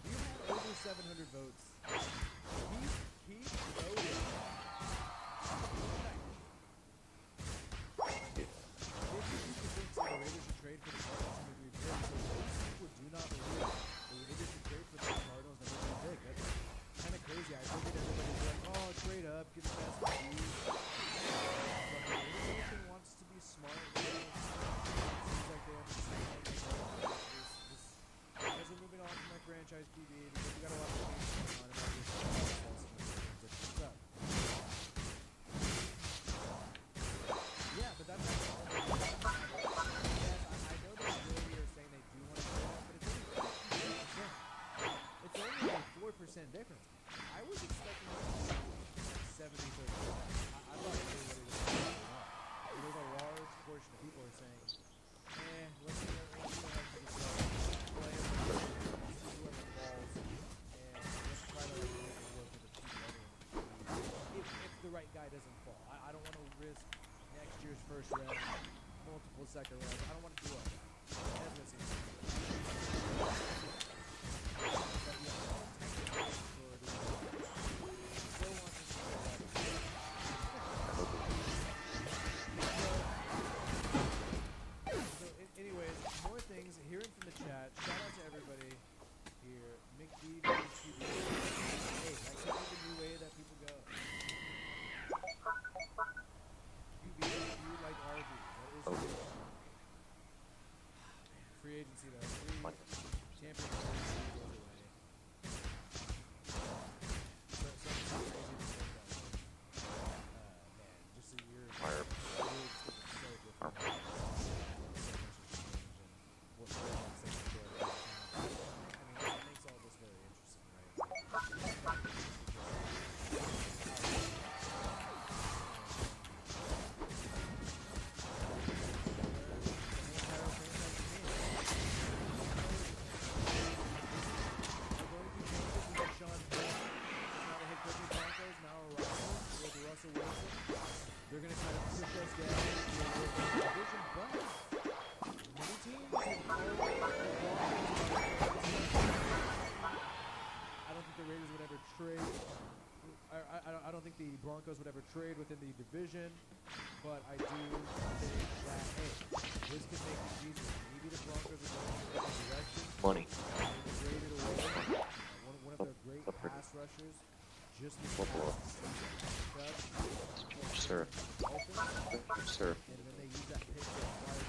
You had over 700 votes. He voted. Franchise QB because we got a lot of changes going on and yeah, but that's not all. Yes, I know the majority are saying they do want to do that, but it's only 4% difference. I was expecting it to be 70-30%. I thought everybody was going to be wrong. There's a large portion of people are saying, let's see what the right guy doesn't fall. I don't want to risk next year's first round, multiple second rounds. I don't want to do all that. That's what seems So anyways, more things. Hearing from the chat. Shout out to everybody here. McD, QB. Hey, that could be the new way that people go. Like RV. That is free agency though. Champions goes away. So crazy to think man, just a year. So different. What that makes all this very interesting, right? They're going to try to push us down to the division, but many teams have I don't think the Raiders would ever trade. I don't think the Broncos would ever trade within the division, but I do think that, hey, this could make it easier. Maybe the Broncos are going in a different direction. Money. Traded away one of their great pass rushers. Just this Sir. Sir. And then they use that pick to acquire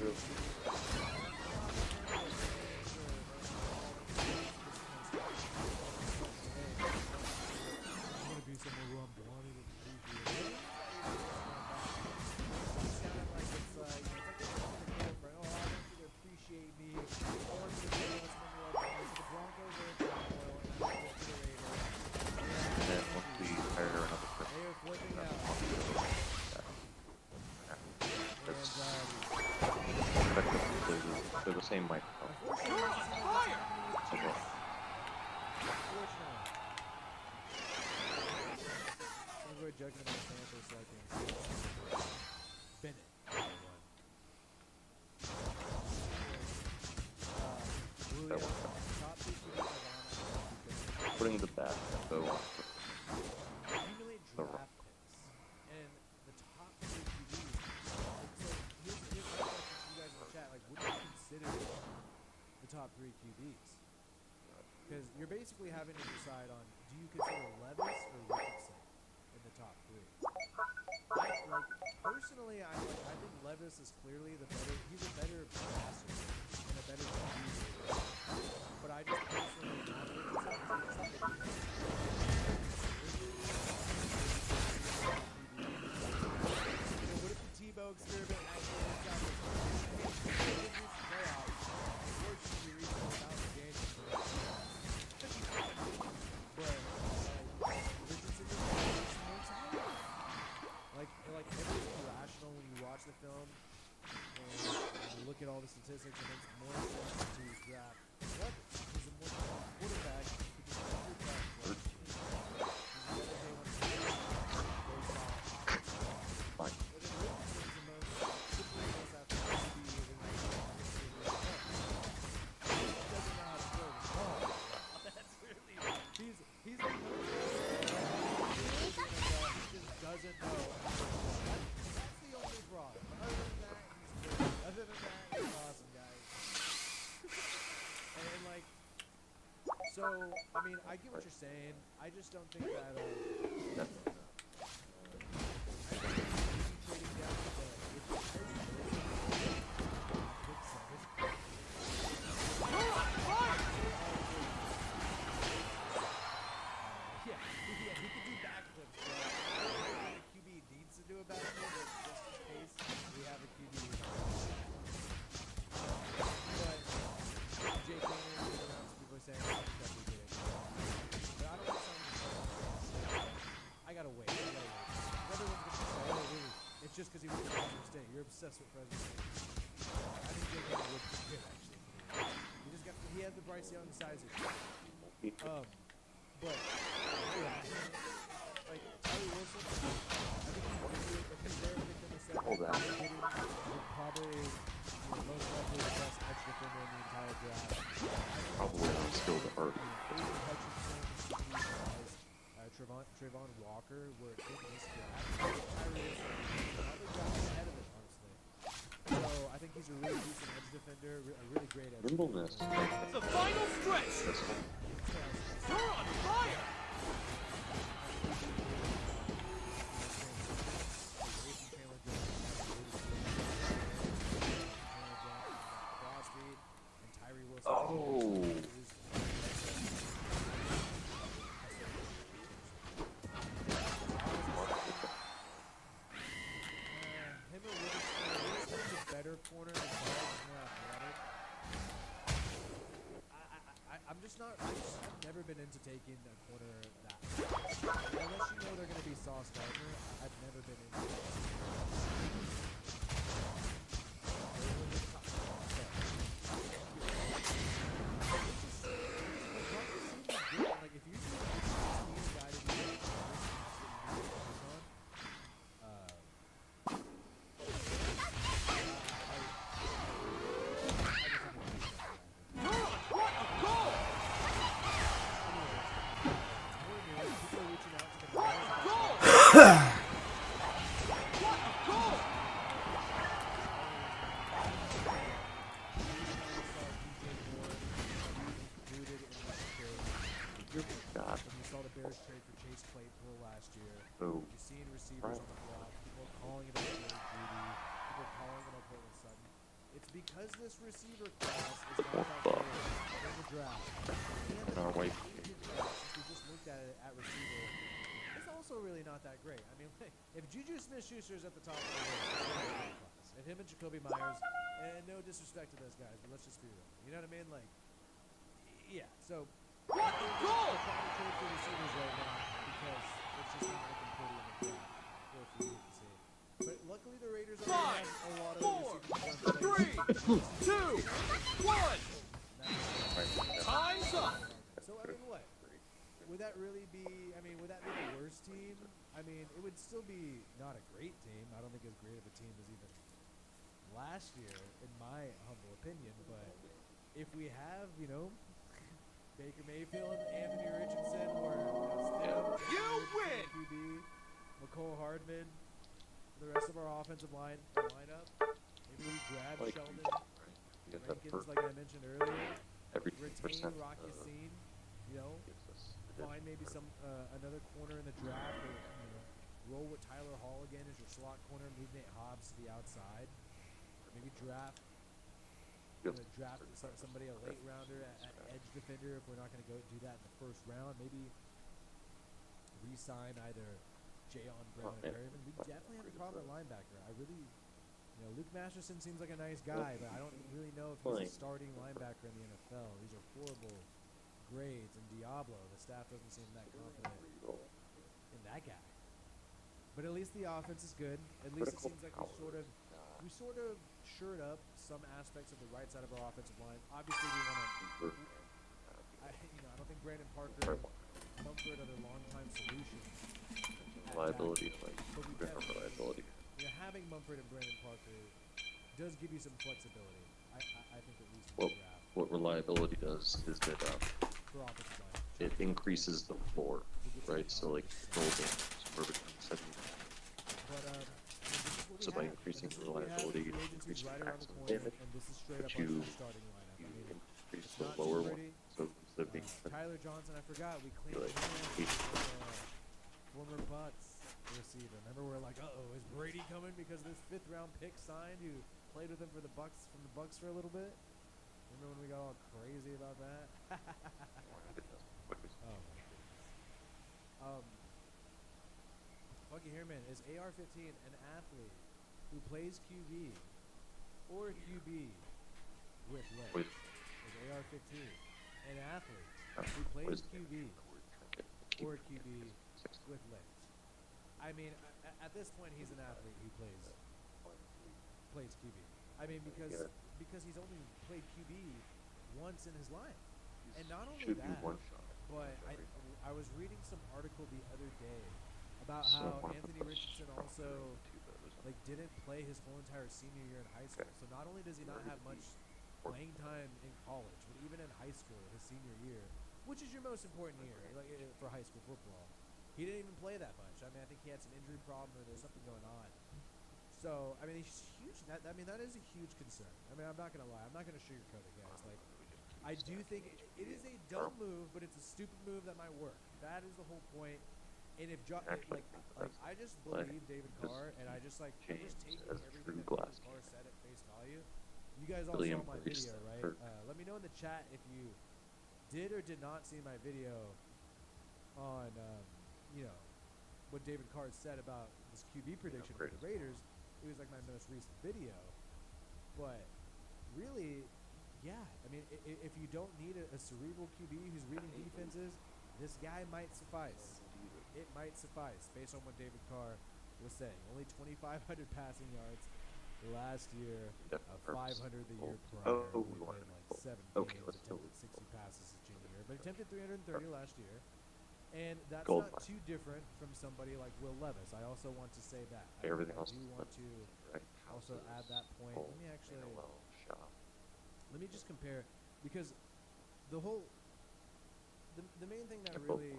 I'm gonna be somewhere where I'm wanted. They're the same microphone. Unfortunately, this is what's happening with the Chiefs. Unfortunately. Seems we're joking about Santos liking Bennett. Julio, top 2 QBs are gone. Putting the bat though on Accumulate draft picks. And the top 3 QBs. Like, so here's my question to you guys in the chat. Like, what do you consider the top 3 QBs? Because you're basically having to decide on, do you consider Levis or Richardson in the top 3? Personally, I think Levis is clearly the better. He's a better passer and a better QB. But I just personally not what if the Tebow experiment actually works out this way? They did reach the playoffs. Unfortunately, you reached the 1,000 games. But Richardson just makes more time. Like everything's rational when you watch the film and you look at all the statistics. It makes more sense to draft Levis. He's a more talented quarterback. He just undercut. Fine. Doesn't know. That's the only problem. Other than that, he's awesome, guys. And like, so I mean, I get what you're saying. I just don't think that. Trading down to yeah, he could do backflips. QB needs to do a backflip, but just in case we have a QB. But Jake Hayner is around, some people are saying that we did it. But I don't want to I gotta wait. Everyone's gonna say, oh, really? It's just because he went to Fresno State. You're obsessed with Fresno State. I think Jake Hayner would be good, actually. He has the Bryce Young size issue. But yeah, like Tyree Wilson, I think he's there to get them a set. He's probably most likely the best edge defender in the entire draft. Probably not still the earth. Aiden Hutchinson, Trayvon Walker were in this draft. Tyree Wilson probably got ahead of it, honestly. So I think he's a really decent edge defender, a really great edge Nimbleness. The final stretch. You're on fire. Oh. Better corner than more athletic. I've never been into taking a corner that unless you know they're going to be Sauce Gardner. I've never been into it. Like if you see a guy to be Bears trade for Chase Claypool last year. Oh. You've seen receivers on the block. People are calling it about Jerry Jeudy. People are calling it about Portland Sutton. It's because this receiver class is not that good in the draft. And the draft, we just looked at it at receiver. It's also really not that great. I mean, if Juju Smith-Schuster is at the top of the list, it's not a great class. If him and Jacoby Myers, and no disrespect to those guys, but let's just be real. You know what I mean? Like, yeah. So. Go! Trade for receivers right now because it's just not looking pretty in the draft. For you to see. But luckily the Raiders are 5, a lot of 4, 3, 2, 1. Time's up. So I mean, what? Would that really be? I mean, would that be the worst team? I mean, it would still be not a great team. I don't think as great of a team as even last year, in my humble opinion. But if we have, Baker Mayfield, Anthony Richardson, or You win. QB, McCole Hardman, the rest of our offensive lineup, maybe we grab Like, Sheldon you get that Rankins, per like I mentioned earlier. every Retain 10% Rocky Scene, gives us find maybe some another corner in the draft, or roll with Tyler Hall again as your slot corner, move Nate Hobbs to the outside. Maybe draft somebody, a late rounder at edge defender if we're not going to go do that in the first round. Maybe re-sign either Jayon Brown or Perryman. We definitely have a problem at linebacker. I really, Luke Masterson seems like a nice guy, but I don't really know if he's a starting linebacker in the NFL. These are horrible grades, and Diablo, the staff doesn't seem that confident in that guy. But at least the offense is good. At least it seems like we sort of shored up some aspects of the right side of our offensive line. Obviously, we want to. I don't think Brandon Parker, Mumford are their long-time solutions. reliability, like different reliability. Having Mumford and Brandon Parker does give you some flexibility. I think at least. What reliability does is that for offensive line. it increases the floor, right? So like golden, somewhere between 70. So by increasing the reliability, you increase the maximum damage, but you increase the lower one. So instead of being Tyler Johnson, I forgot we claimed former Bucks receiver. Remember, we're like, is Brady coming because of this 5th round pick signed who played with him for the Bucks for a little bit? Remember when we got all crazy about that? Fucking here, man. Is AR-15 an athlete who plays QB or QB with legs? Is AR-15 an athlete who plays QB or QB with legs? I mean, at this point, he's an athlete who plays QB. I mean, because he's only played QB once in his life, and not only that, but I was reading some article the other day about how Anthony Richardson also didn't play his whole entire senior year in high school. So not only does he not have much playing time in college, but even in high school, his senior year, which is your most important year for high school football, he didn't even play that much. I mean, I think he had some injury problem or there's something going on. So I mean, he's huge. That is a huge concern. I mean, I'm not gonna lie. I'm not gonna sugarcoat it, guys. I do think it is a dumb move, but it's a stupid move that might work. That is the whole point. And if I just believe David Carr, and I just just taking everything that David Carr said at face value. You guys all saw my video, right? Let me know in the chat if you did or did not see my video on, what David Carr said about this QB prediction for the Raiders. It was my most recent video, but really, yeah. I mean, if you don't need a cerebral QB who's reading defenses, this guy might suffice. It might suffice based on what David Carr was saying. Only 2,500 passing yards last year, 500 the year prior. He played 7 games, attempted 60 passes his junior year, but attempted 330 last year. And that's not too different from somebody like Will Levis. I also want to say that. I do want to also add that point. Let me just compare, because the main thing that really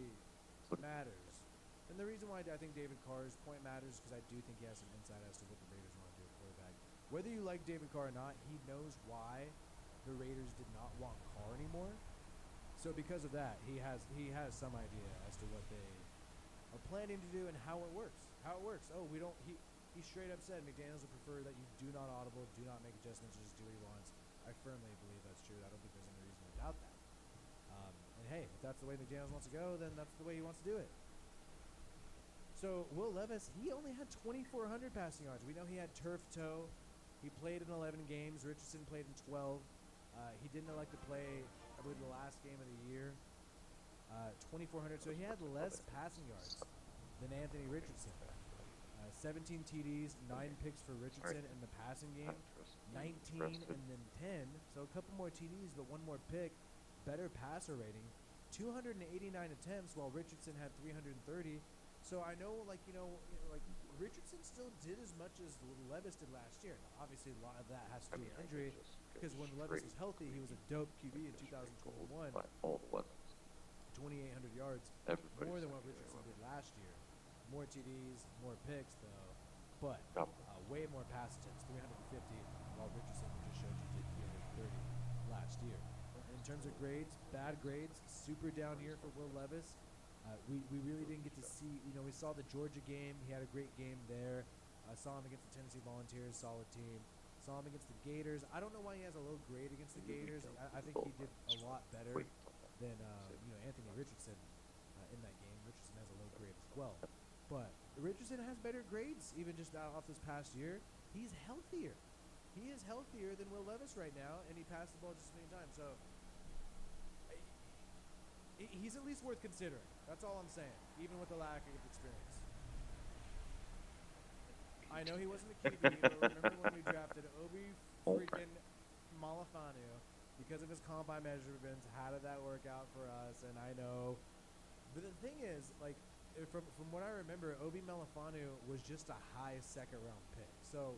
matters, and the reason why I think David Carr's point matters, because I do think he has some insight as to what the Raiders want to do at quarterback. Whether you like David Carr or not, he knows why the Raiders did not want Carr anymore. So because of that, he has some idea as to what they are planning to do and how it works. Oh, we don't. He straight up said McDaniels would prefer that you do not audible, do not make adjustments, just do what he wants. I firmly believe that's true. I don't think there's any reason to doubt that. And hey, if that's the way McDaniels wants to go, then that's the way he wants to do it. So Will Levis, he only had 2,400 passing yards. We know he had turf toe. He played in 11 games. Richardson played in 12. He didn't elect to play, I believe, the last game of the year. 2,400. So he had less passing yards than Anthony Richardson. 17 TDs, 9 picks for Richardson in the passing game, 19 and then 10. So a couple more TDs, but one more pick. Better passer rating. 289 attempts while Richardson had 330. So I know, like Richardson still did as much as Levis did last year. Now, obviously, a lot of that has to do with injury because when Levis was healthy, he was a dope QB in 2021. 2,800 yards, more than what Richardson did last year. More TDs, more picks, though, but way more pass attempts, 350, while Richardson, we just showed you, did 330 last year. In terms of grades, bad grades, super down year for Will Levis. We really didn't get to see, we saw the Georgia game. He had a great game there. Saw him against the Tennessee Volunteers, solid team. Saw him against the Gators. I don't know why he has a low grade against the Gators. I think he did a lot better than Anthony Richardson in that game. Richardson has a low grade as well. But Richardson has better grades even just off this past year. He's healthier. He is healthier than Will Levis right now, and he passed the ball just as many times. So he's at least worth considering. That's all I'm saying, even with the lack of experience. I know he wasn't a QB, but remember when we drafted Obi freaking Malafanu because of his combine measurements? How did that work out for us? And I know, but the thing is, like, from what I remember, Obi Malafanu was just a high second-round pick. So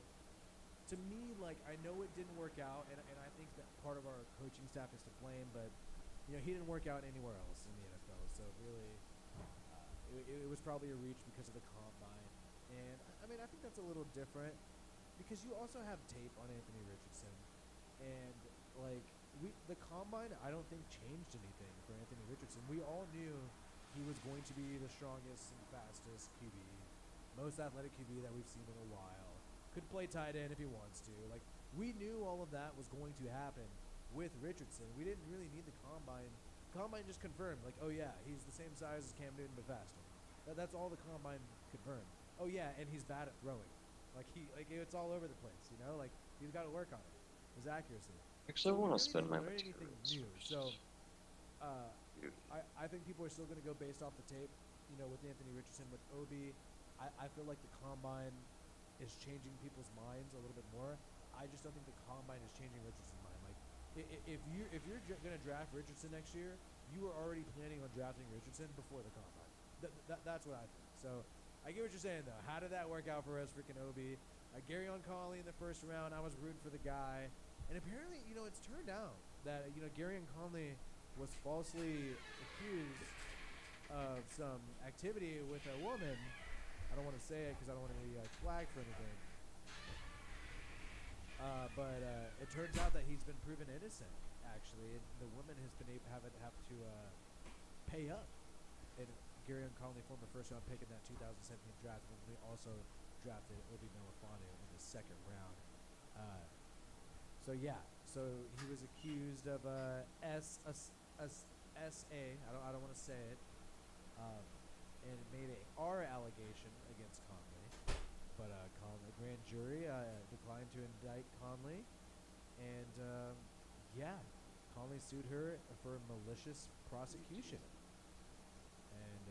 to me, like, I know it didn't work out, and I think that part of our coaching staff is to blame, but he didn't work out anywhere else in the NFL. So really, it was probably a reach because of the combine. And I mean, I think that's a little different because you also have tape on Anthony Richardson, and like the combine, I don't think changed anything for Anthony Richardson. We all knew he was going to be the strongest and fastest QB, most athletic QB that we've seen in a while. Could play tight end if he wants to. Like, we knew all of that was going to happen with Richardson. We didn't really need the combine. Combine just confirmed, like, oh yeah, he's the same size as Cam Newton but faster. That's all the combine confirmed. Oh yeah, and he's bad at throwing. Like it's all over the place, Like, he's got to work on it. His accuracy. Actually, I want to spend my anything new. So I think people are still going to go based off the tape, with Anthony Richardson, with Obi. I feel like the combine is changing people's minds a little bit more. I just don't think the combine is changing Richardson's mind. Like, if you're going to draft Richardson next year, you were already planning on drafting Richardson before the combine. That's what I think. So I get what you're saying, though. How did that work out for us, freaking Obi? Garyon Conley in the first round, I was rooting for the guy. And apparently, it's turned out that, Garyon Conley was falsely accused of some activity with a woman. I don't want to say it because I don't want to be flagged for anything. But it turns out that he's been proven innocent, actually. And the woman has been have to pay up. And Garyon Conley, former first-round pick in that 2017 draft, when we also drafted Obi Malafanu in the second round. So he was accused of SA. I don't want to say it. And made a R allegation against Conley, but the grand jury declined to indict Conley, and Conley sued her for malicious prosecution. And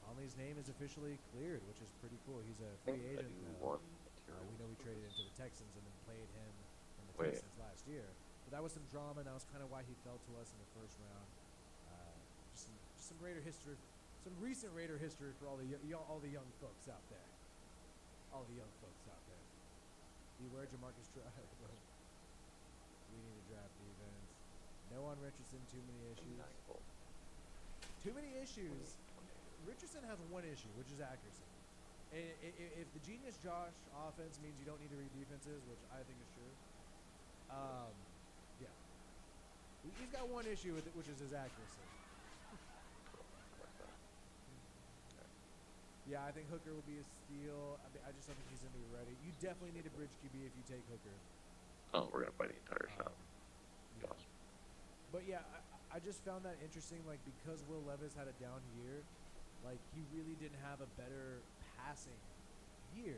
Conley's name is officially cleared, which is pretty cool. He's a free agent. We know we traded into the Texans and then played him in the Texans last year. But that was some drama, and that was kind of why he fell to us in the first round. Just some Raider history, some recent Raider history for all the young folks out there. All the young folks out there. Beware Jamarcus We need to draft defense. No on Richardson, too many issues. Too many issues. Richardson has one issue, which is accuracy. If the Genius Josh offense means you don't need to read defenses, which I think is true, he's got one issue with it, which is his accuracy. Yeah, I think Hooker will be a steal. I just don't think he's going to be ready. You definitely need a bridge QB if you take Hooker. Oh, we're going to play the entire shot. Yeah. But yeah, I just found that interesting, like, because Will Levis had a down year, like, he really didn't have a better passing year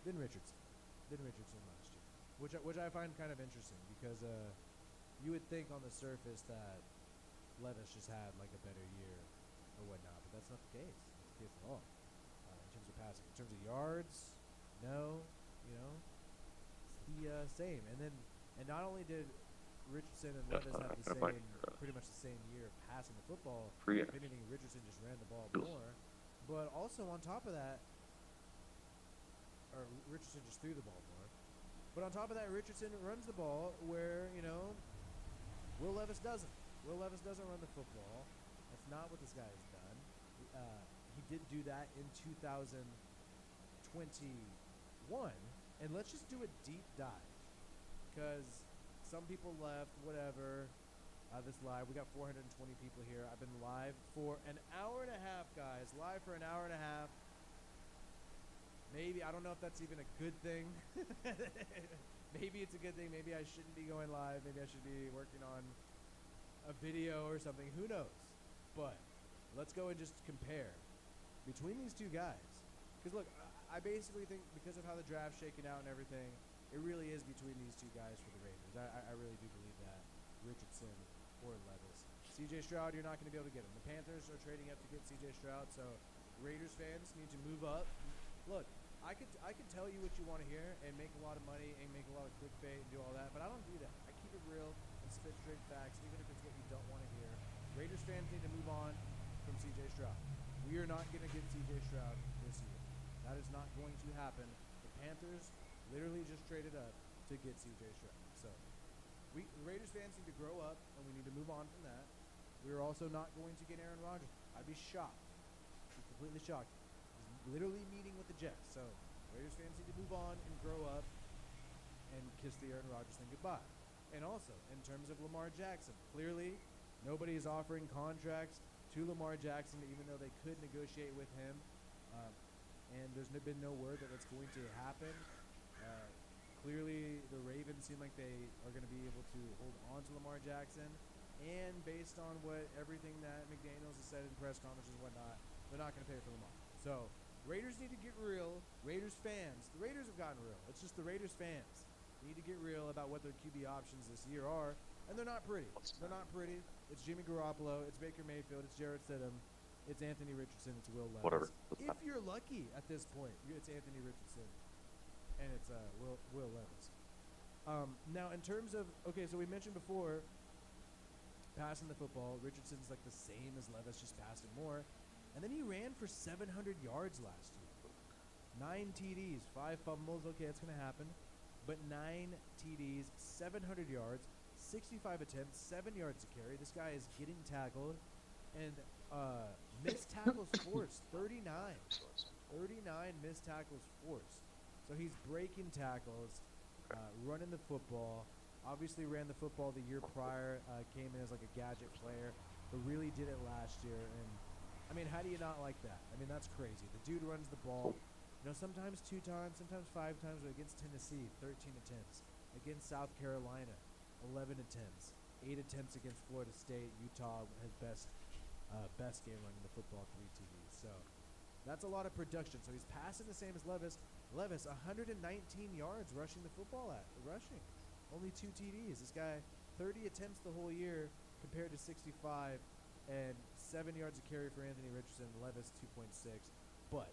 than Richardson last year, which I find kind of interesting because you would think on the surface that Levis just had, like, a better year or whatnot, but that's not the case. At all. In terms of are passing. In terms of yards, no, you know, it's the same. And not only did Richardson and Levis have the same, pretty much the same year of passing the football. If anything, Richardson just ran the ball more. But also on top of that, or Richardson just threw the ball more. But on top of that, Richardson runs the ball where, you know, Will Levis doesn't. Will Levis doesn't run the football. That's not what this guy has done. He did do that in 2021. And let's just do a deep dive. Because some people left, whatever. This live. We got 420 people here. I've been live for an hour and a half, guys. Live for an hour and a half. Maybe, I don't know if that's even a good thing. Maybe it's a good thing. Maybe I shouldn't be going live. Maybe I should be working on a video or something. Who knows? But let's go and just compare between these two guys. Because look, I basically think because of how the draft's shaking out and everything, it really is between these two guys for the Raiders. I really do believe that. Richardson or Levis. CJ Stroud, you're not going to be able to get him. The Panthers are trading up to get CJ Stroud, so Raiders fans need to move up. Look, I could tell you what you want to hear and make a lot of money and make a lot of clickbait and do all that, but I don't do that. I keep it real and spit straight facts, even if it's what you don't want to hear. Raiders fans need to move on from CJ Stroud. We are not going to get CJ Stroud this year. That is not going to happen. The Panthers literally just traded up to get CJ Stroud. So Raiders fans need to grow up, and we need to move on from that. We are also not going to get Aaron Rodgers. I'd be shocked. I'd be completely shocked. He's literally meeting with the Jets. So Raiders fans need to move on and grow up and kiss the Aaron Rodgers thing goodbye. And also, in terms of Lamar Jackson, clearly nobody is offering contracts to Lamar Jackson, even though they could negotiate with him. And there's been no word that that's going to happen. Clearly, the Ravens seem like they are going to be able to hold on to Lamar Jackson. And based on everything that McDaniels has said in press conferences and whatnot, they're not going to pay for Lamar. So, Raiders need to get real. Raiders fans, the Raiders have gotten real. It's just the Raiders fans need to get real about what their QB options this year are. And they're not pretty. They're not pretty. It's Jimmy Garoppolo. It's Baker Mayfield. It's Jarrett Stidham. It's Anthony Richardson. It's Will Levis. Whatever. If you're lucky at this point, it's Anthony Richardson. And it's Will Levis. Now, in terms of, okay, so we mentioned before, passing the football, Richardson's like the same as Levis, just passed it more. And then he ran for 700 yards last year. 9 TDs, 5 fumbles. Okay, it's going to happen. But 9 TDs, 700 yards, 65 attempts, 7 yards to carry. This guy is getting tackled. And missed tackles forced, 39. 39 missed tackles forced. So he's breaking tackles, running the football. Obviously ran the football the year prior, came in as like a gadget player, but really did it last year. And, I mean, how do you not like that? I mean, that's crazy. The dude runs the ball, you know, sometimes 2 times, sometimes 5 times, but against Tennessee, 13 attempts. Against South Carolina, 11 attempts. 8 attempts against Florida State. Utah has best game running the football, 3 TDs. So that's a lot of production. So he's passing the same as Levis. Levis, 119 yards rushing the football rushing. Only 2 TDs. This guy, 30 attempts the whole year compared to 65 and 7 yards a carry for Anthony Richardson. Levis, 2.6. But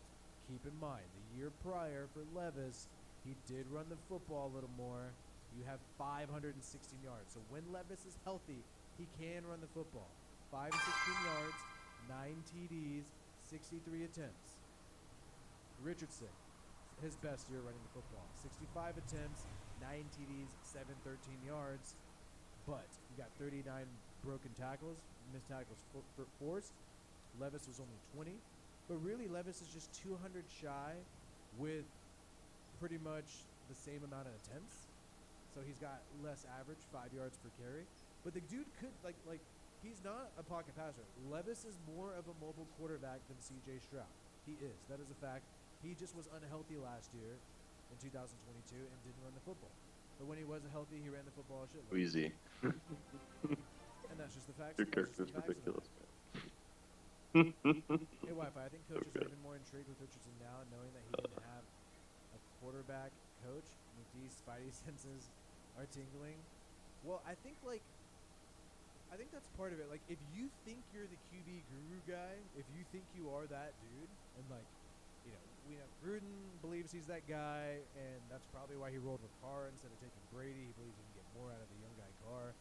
keep in mind, the year prior for Levis, he did run the football a little more. You have 516 yards. So when Levis is healthy, he can run the football. 516 yards, 9 TDs, 63 attempts. Richardson, his best year running the football. 65 attempts, 9 TDs, 713 yards. But you got 39 broken tackles, missed tackles forced. Levis was only 20. But really, Levis is just 200 shy with pretty much the same amount of attempts. So he's got less average, 5 yards per carry. But the dude could, like he's not a pocket passer. Levis is more of a mobile quarterback than C.J. Stroud. He is. That is a fact. He just was unhealthy last year in 2022 and didn't run the football. But when he was healthy, he ran the football a shitload. Easy. And that's just the facts. Your character's ridiculous, man. Hey, Wi-Fi, I think coaches are even more intrigued with Richardson now, knowing that he didn't have a quarterback coach. McDee's Spidey senses are tingling. Well, I think that's part of it. Like, if you think you're the QB guru guy, if you think you are that dude, and like, you know, we know Gruden believes he's that guy, and that's probably why he rolled with Carr instead of taking Brady. He believes he can get more out of the young guy Carr.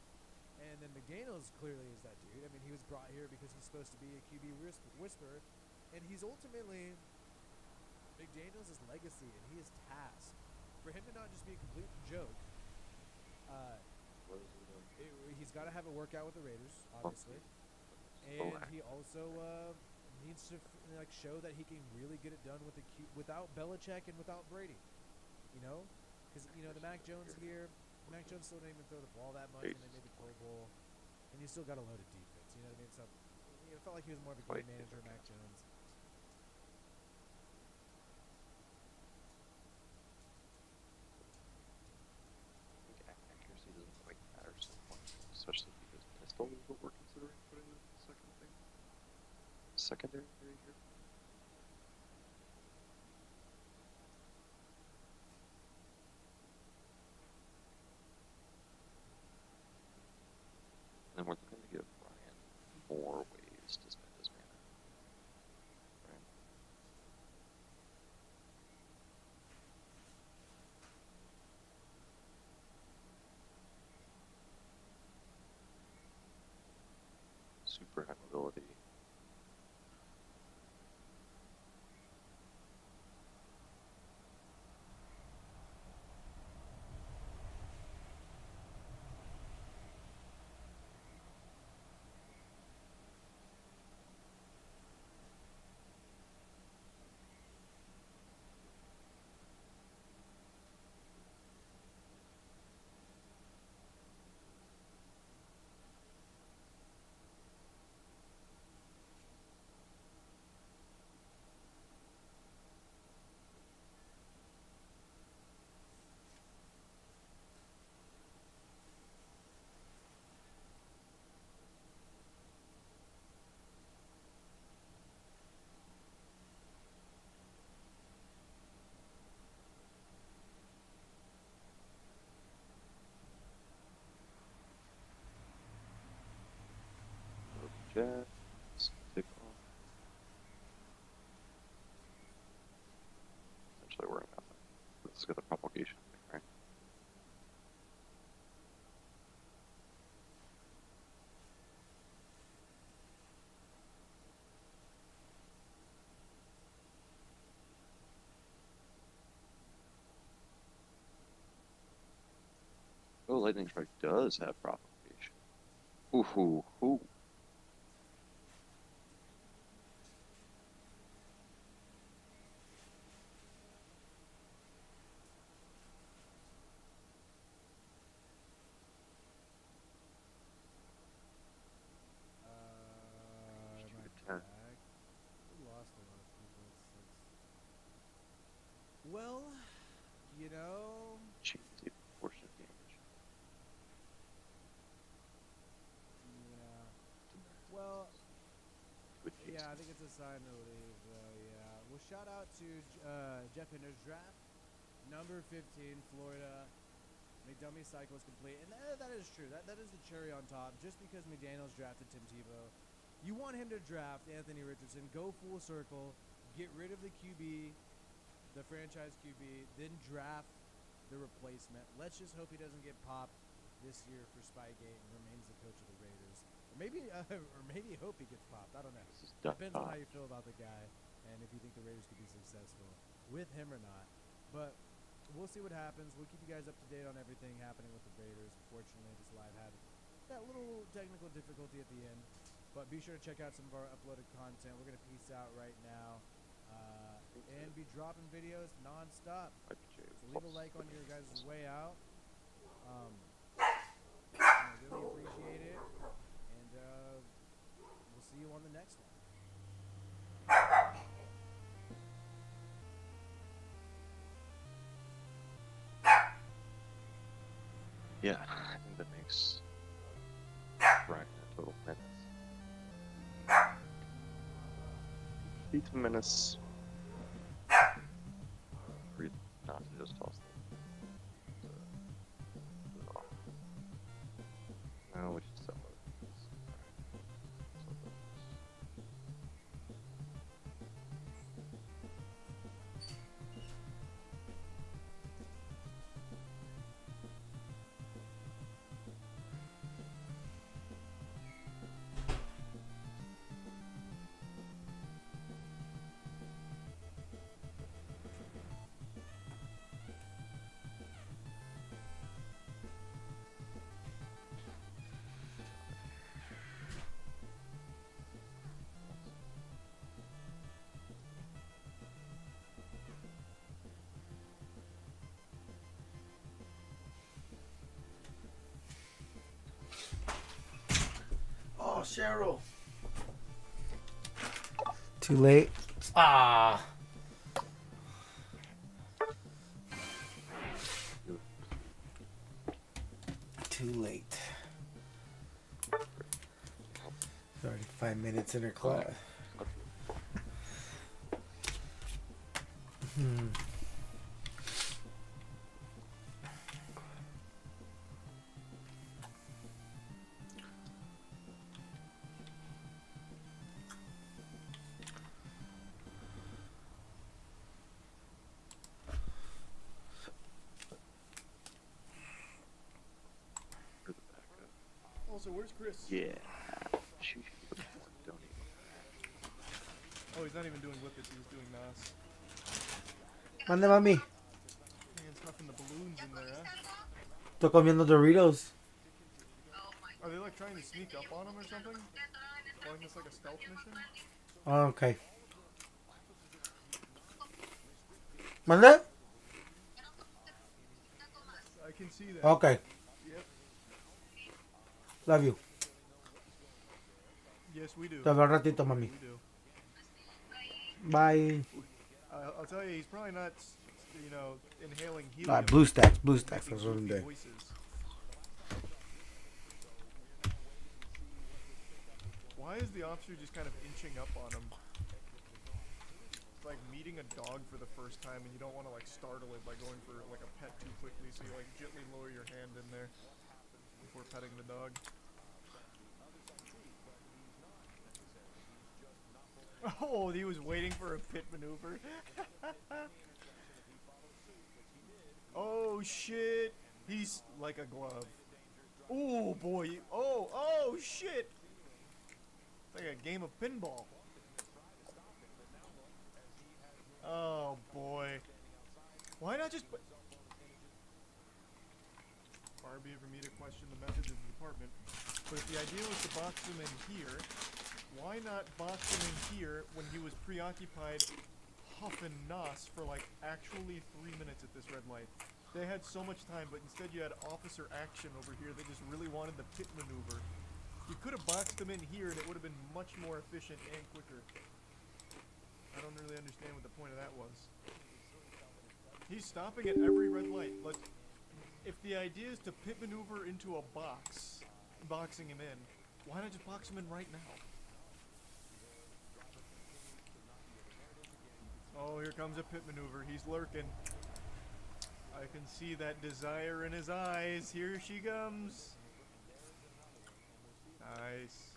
And then McDaniels clearly is that dude. I mean, he was brought here because he's supposed to be a QB whisperer, and he's ultimately McDaniels' legacy, and he is tasked for him to not just be a complete joke. He's got to have a workout with the Raiders, obviously, and he also needs to like show that he can really get it done with without Belichick and without Brady. You know, because you know the Mac Jones here. Mac Jones still didn't even throw the ball that much, and they made the Pro Bowl, and you still got a loaded defense. You know what I mean? So it felt like he was more of a game manager, Mac Jones. Accuracy doesn't quite matter so much, especially because pistol is what we're considering putting in the second thing. Secondary right here. And then we're looking to give Ryan more ways to spend his mana. Right? Super high mobility. Jets, take off. Essentially we're nothing. This is got the propagation thing, right? Oh, Lightning Strike does have propagation. Ooh, hoo, hoo. We lost a lot of people. Well, you know. Cheesy portion of damage. Yeah. Well. Yeah, I think it's a sign to leave, though. Yeah. Well, shout out to Jeff Hinder's draft, number 15, Florida. McDummy cycle is complete, and that is true. That is the cherry on top. Just because McDaniels drafted Tim Tebow, you want him to draft Anthony Richardson, go full circle, get rid of the QB, the franchise QB, then draft the replacement. Let's just hope he doesn't get popped this year for Spygate and remains the coach of the Raiders. Or maybe hope he gets popped. I don't know. Depends on how you feel about the guy and if you think the Raiders could be successful with him or not. But we'll see what happens. We'll keep you guys up to date on everything happening with the Raiders. Unfortunately, this live had that little technical difficulty at the end. But be sure to check out some of our uploaded content. We're going to peace out right now and be dropping videos non-stop. So leave a like on your guys' way out. I really appreciate it. And we'll see you on the next one. Yeah, I think that makes Ryan a total menace. 8 minutes. Breathe, not to just toss them. No, we should sell it. Cheryl. Too late. Ah. Too late. 35 minutes in her class. Also, where's Chris? Yeah. Oh, he's not even doing whippets, he's doing Nas. Mande, mami. Man's huffing the balloons in there, huh? Estoy comiendo Doritos. Are they like trying to sneak up on him or something? Calling this like a stealth mission? Oh, okay. Mande? I can see that. Okay. Yep. Love you. Yes, we do. Te veo un ratito, mami. We do. Bye. I'll tell you, he's probably not, you know, inhaling helium. Alright, blue stacks. Making That's what I'm goofy doing. voices. Why is the officer just kind of inching up on him? It's like meeting a dog for the first time and you don't want to like startle it by going for like a pet too quickly, so you like gently lower your hand in there before petting the dog. Oh, he was waiting for a pit maneuver. Oh shit! He's like a glove. Oh boy! Oh shit! It's like a game of pinball. Oh boy! Why not just? Far be it for me to question the methods of the department, but if the idea was to box him in here, why not box him in here when he was preoccupied huffing Nos for like actually 3 minutes at this red light? They had so much time, but instead you had officer action over here. They just really wanted the pit maneuver. You could have boxed him in here and it would have been much more efficient and quicker. I don't really understand what the point of that was. He's stopping at every red light. Like, if the idea is to pit maneuver into a box, boxing him in, why not just box him in right now? Oh, here comes a pit maneuver. He's lurking. I can see that desire in his eyes. Here she comes. Nice.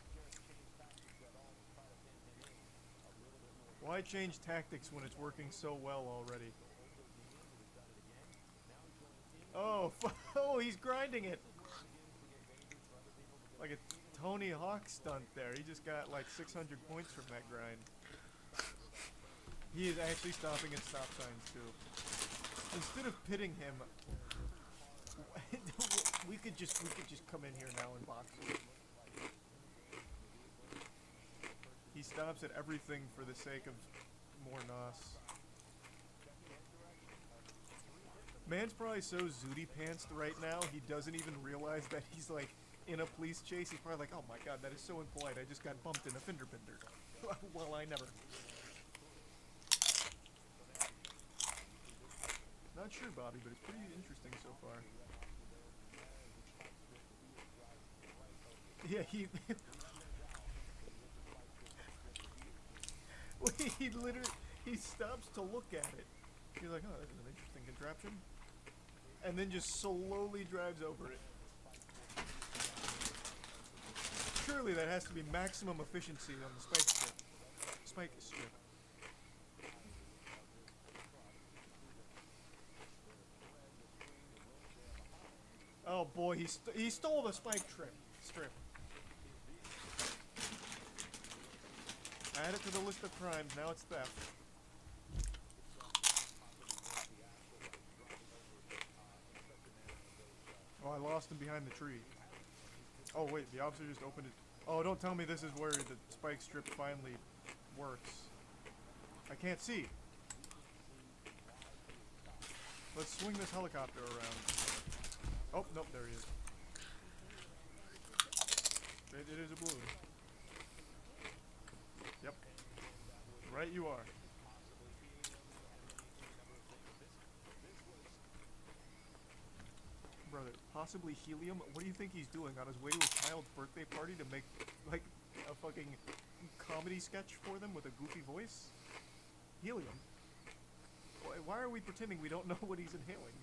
Why change tactics when it's working so well already? Oh, oh, he's grinding it. Like a Tony Hawk stunt there. He just got like 600 points from that grind. He is actually stopping at stop signs too. Instead of pitting him, we could just come in here now and box him. He stops at everything for the sake of more Nos. Man's probably so zooty pantsed right now, he doesn't even realize that he's like in a police chase. He's probably like, oh my god, that is so impolite. I just got bumped in a fender bender. Well, I never. Not sure, Bobby, but it's pretty interesting so far. Yeah, he literally, he stops to look at it. He's like, oh, this is an interesting contraption. And then just slowly drives over it. Surely that has to be maximum efficiency on the spike strip. Spike strip. Oh boy, he stole the spike strip. Add it to the list of crimes. Now it's theft. Oh, I lost him behind the tree. Oh wait, the officer just opened it. Oh, don't tell me this is where the spike strip finally works. I can't see. Let's swing this helicopter around. Oh, nope, there he is. It is a balloon. Yep. Right you are. Brother, possibly Helium? What do you think he's doing? On his way to a child's birthday party to make, like, a fucking comedy sketch for them with a goofy voice? Helium? Why are we pretending we don't know what he's inhaling?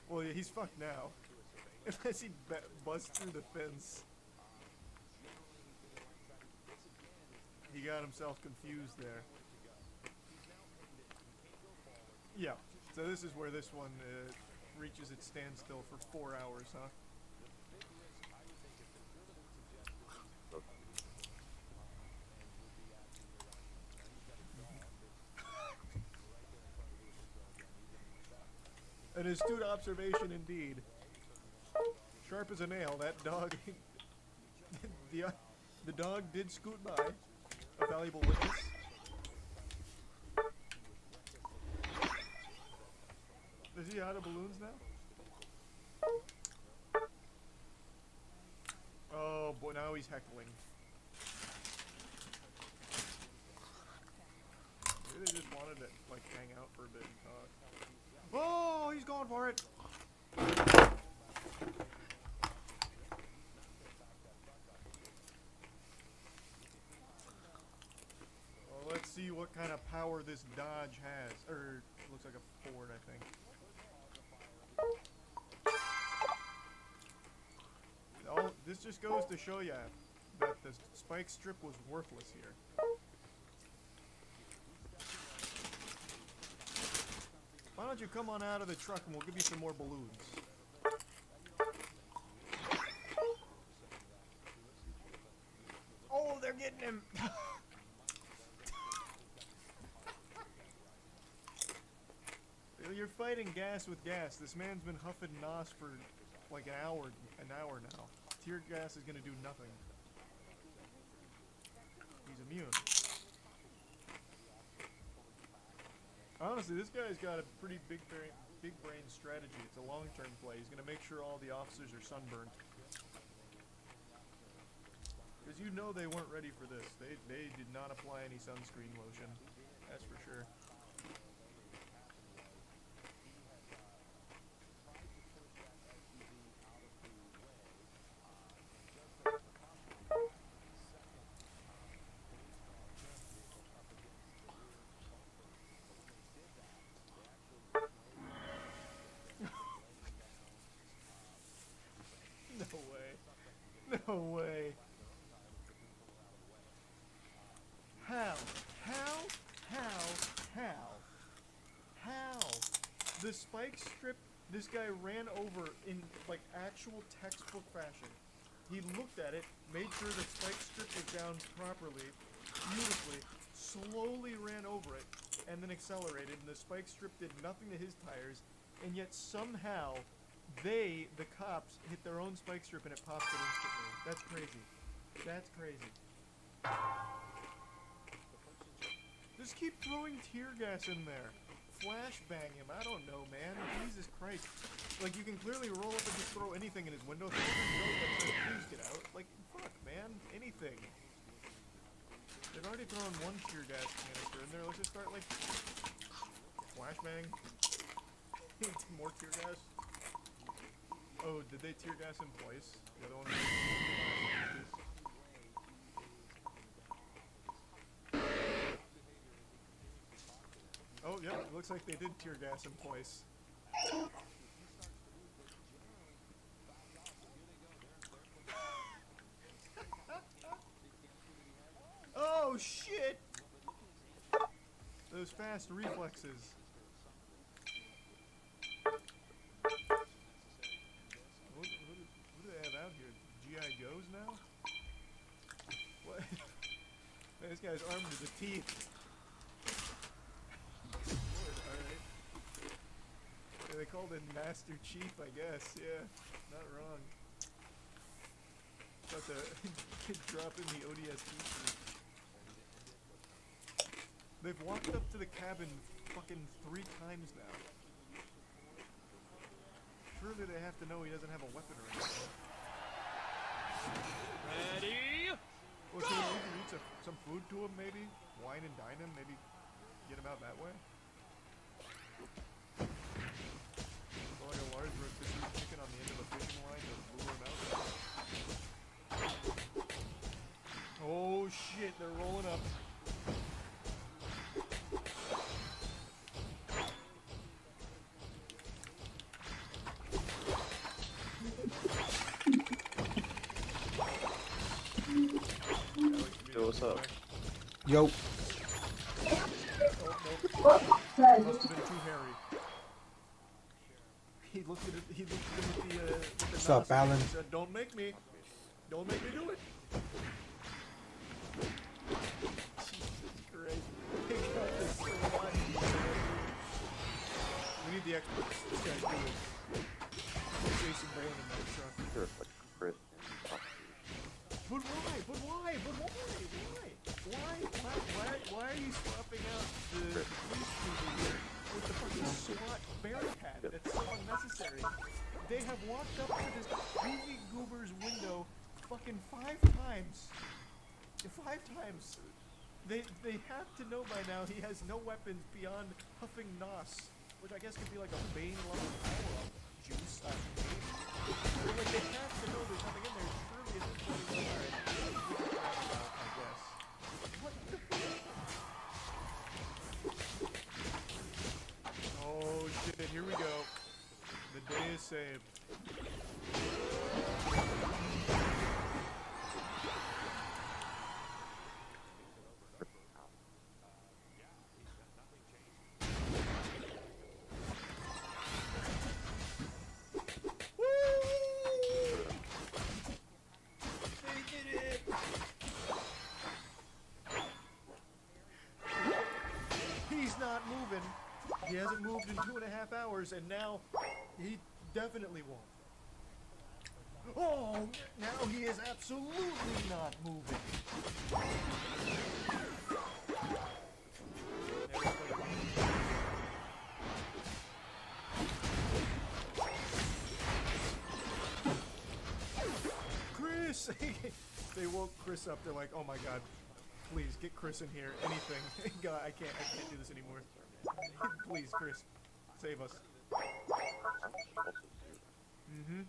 Well, yeah, he's fucked now. Unless he busts through the fence. He got himself confused there. Yeah, so this is where this one reaches its standstill for 4 hours, huh? An astute observation indeed. Sharp as a nail, that dog... the dog did scoot by. A valuable witness. Is he out of balloons now? Oh boy, now he's heckling. Maybe they just wanted to, like, hang out for a bit and talk. Oh, he's going for it! Well, let's see what kind of power this Dodge has. Or, looks like a Ford, I think. This just goes to show ya that the spike strip was worthless here. Why don't you come on out of the truck and we'll give you some more balloons. Oh, they're getting him! You're fighting gas with gas. This man's been huffing nos for like an hour now. Tear gas is gonna do nothing. He's immune. Honestly, this guy's got a pretty big brain strategy. It's a long-term play. He's gonna make sure all the officers are sunburned. Because you know they weren't ready for this. They did not apply any sunscreen lotion. That's for sure. No way. How? The spike strip, this guy ran over in like actual textbook fashion. He looked at it, made sure the spike strip was down properly, beautifully, slowly ran over it, and then accelerated, and the spike strip did nothing to his tires, and yet somehow the cops, hit their own spike strip and it popped it instantly. That's crazy. That's crazy. Just keep throwing tear gas in there. Flashbang him. I don't know, man. Jesus Christ. Like, you can clearly roll up and just throw anything in his window. Throw the note that says, please get out. Like, fuck, man. Anything. They've already thrown one tear gas canister in there. Let's just start, like, flashbang. More tear gas. Oh, did they tear gas him twice? The other one was oh, yeah, it looks like they did tear gas him twice. Oh, shit! Those fast reflexes. What do they have out here? G.I. Joes now? What? Man, this guy's armed to the teeth. Alright. Yeah, they called him Master Chief, I guess. Yeah, not wrong. About to drop in the ODST suit. They've walked up to the cabin fucking 3 times now. Surely they have to know he doesn't have a weapon or anything. Ready? Well, can we eat some food to him, maybe? Wine and dine him, maybe get him out that way? Or like a large rotisserie chicken on the end of a fishing line to lure him out? Oh shit, they're rolling up. Yo, what's up? Yo. Must have been too hairy. He looked at it. He looked at him with the What's up, mouse and Alan? he said, "Don't make me do it." Jesus Christ! He got this so much. We need the experts. This guy's doing Jason Bourne in that truck. You're a fucking Chris. But why? But why? But why? Why are you swapping out the police cruiser here with the fucking SWAT Bearcat? That's so unnecessary. They have walked up to this goofy goober's window fucking 5 times. 5 times. They have to know by now he has no weapons beyond huffing NOS, which I guess could be like a Bane level power-up juice. But like they have to know there's nothing in there. Surely at this point, like, alright, I guess. What the fuck? Oh shit, here we go. The day is saved. He's not moving. He hasn't moved in 2.5 hours, and now he definitely won't. Oh, now he is absolutely not moving. Chris! They woke Chris up. They're like, oh my god, please get Chris in here. Anything. God, I can't do this anymore. Please, Chris, save us. Mm-hmm.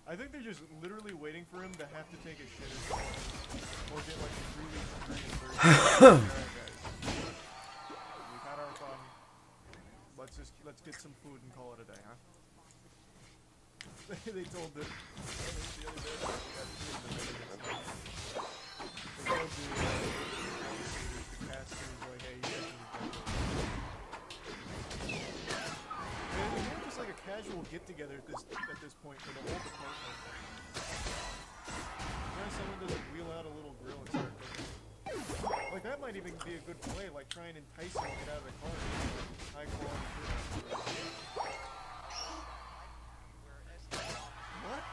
I think they're just literally waiting for him to have to take a shit or get like really hungry and thirsty. Alright guys, we've had our fun. Let's get some food and call it a day, huh? They told the pastors like, hey, you guys need to go. Just like a casual get together at this point for the whole department. Now someone doesn't wheel out a little grill and start cooking. Like that might even be a good play, like try and entice him to get out of the car and get high quality food. What?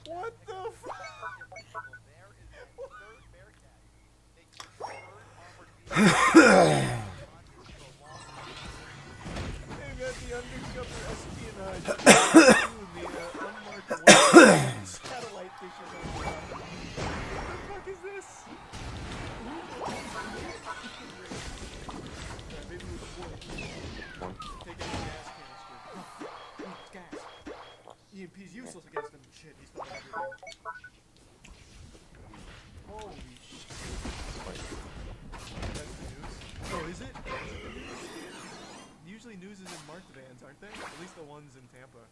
What the fuck? They got the undercover espionage. The unmarked satellite dishes on the top. What the fuck is this? Maybe with a bullet. Take out the gas canister. Oh, gas. EMP's useless against him. Shit, he's thought of everything. Holy shit. That's news. Oh, is it? Usually news is in marked vans, aren't they? At least the ones in Tampa.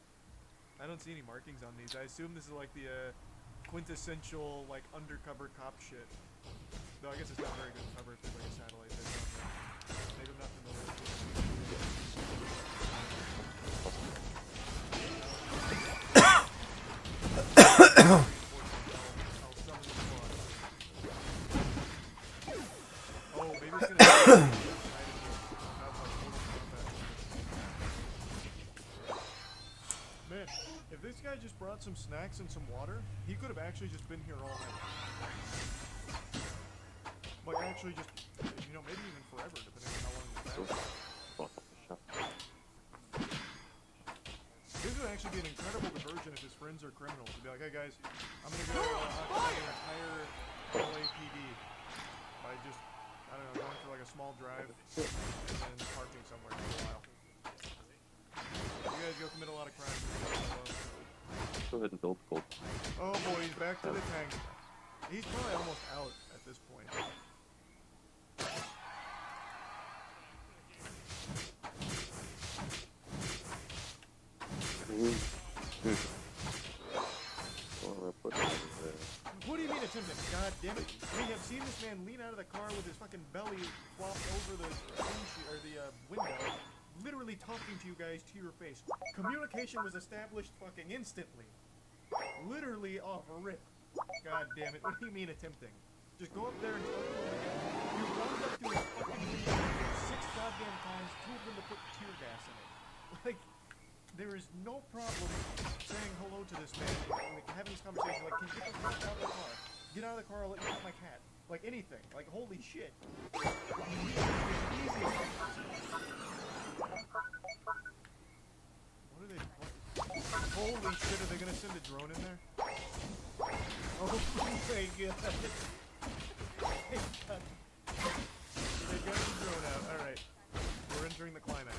I don't see any markings on these. I assume this is like the quintessential like undercover cop shit. Though I guess it's not very good cover if there's like a satellite there. Maybe I'm not familiar with it. Oh, maybe it's gonna Man, if this guy just brought some snacks and some water, he could have actually just been here all night. Like actually just, you know, maybe even forever, depending on how long he's been. This is actually be an incredible diversion if his friends are criminals. He'd be like, hey guys, I'm gonna go occupy the entire LAPD by just, I don't know, going for like a small drive and then parking somewhere for a while. You guys go commit a lot of crimes. Go ahead and build gold. Oh boy, he's back to the tank. He's probably almost out at this point. What do you mean attempted? God damn it. We have seen this man lean out of the car with his fucking belly flopped over the window, literally talking to you guys to your face. Communication was established fucking instantly. Literally off a rip. God damn it. What do you mean attempting? Just go up there and talk to him again. You walked up to his fucking window 6 goddamn times, told him to put tear gas in it. Like, there is no problem saying hello to this man and like, having this conversation. Like, can you get the fuck out of the car? Get out of the car, I'll let you pet my cat. Like, anything. Like, holy shit. Easy. What are they? Holy shit, are they gonna send a drone in there? Oh my god. They got the drone out. Alright. We're entering the climax.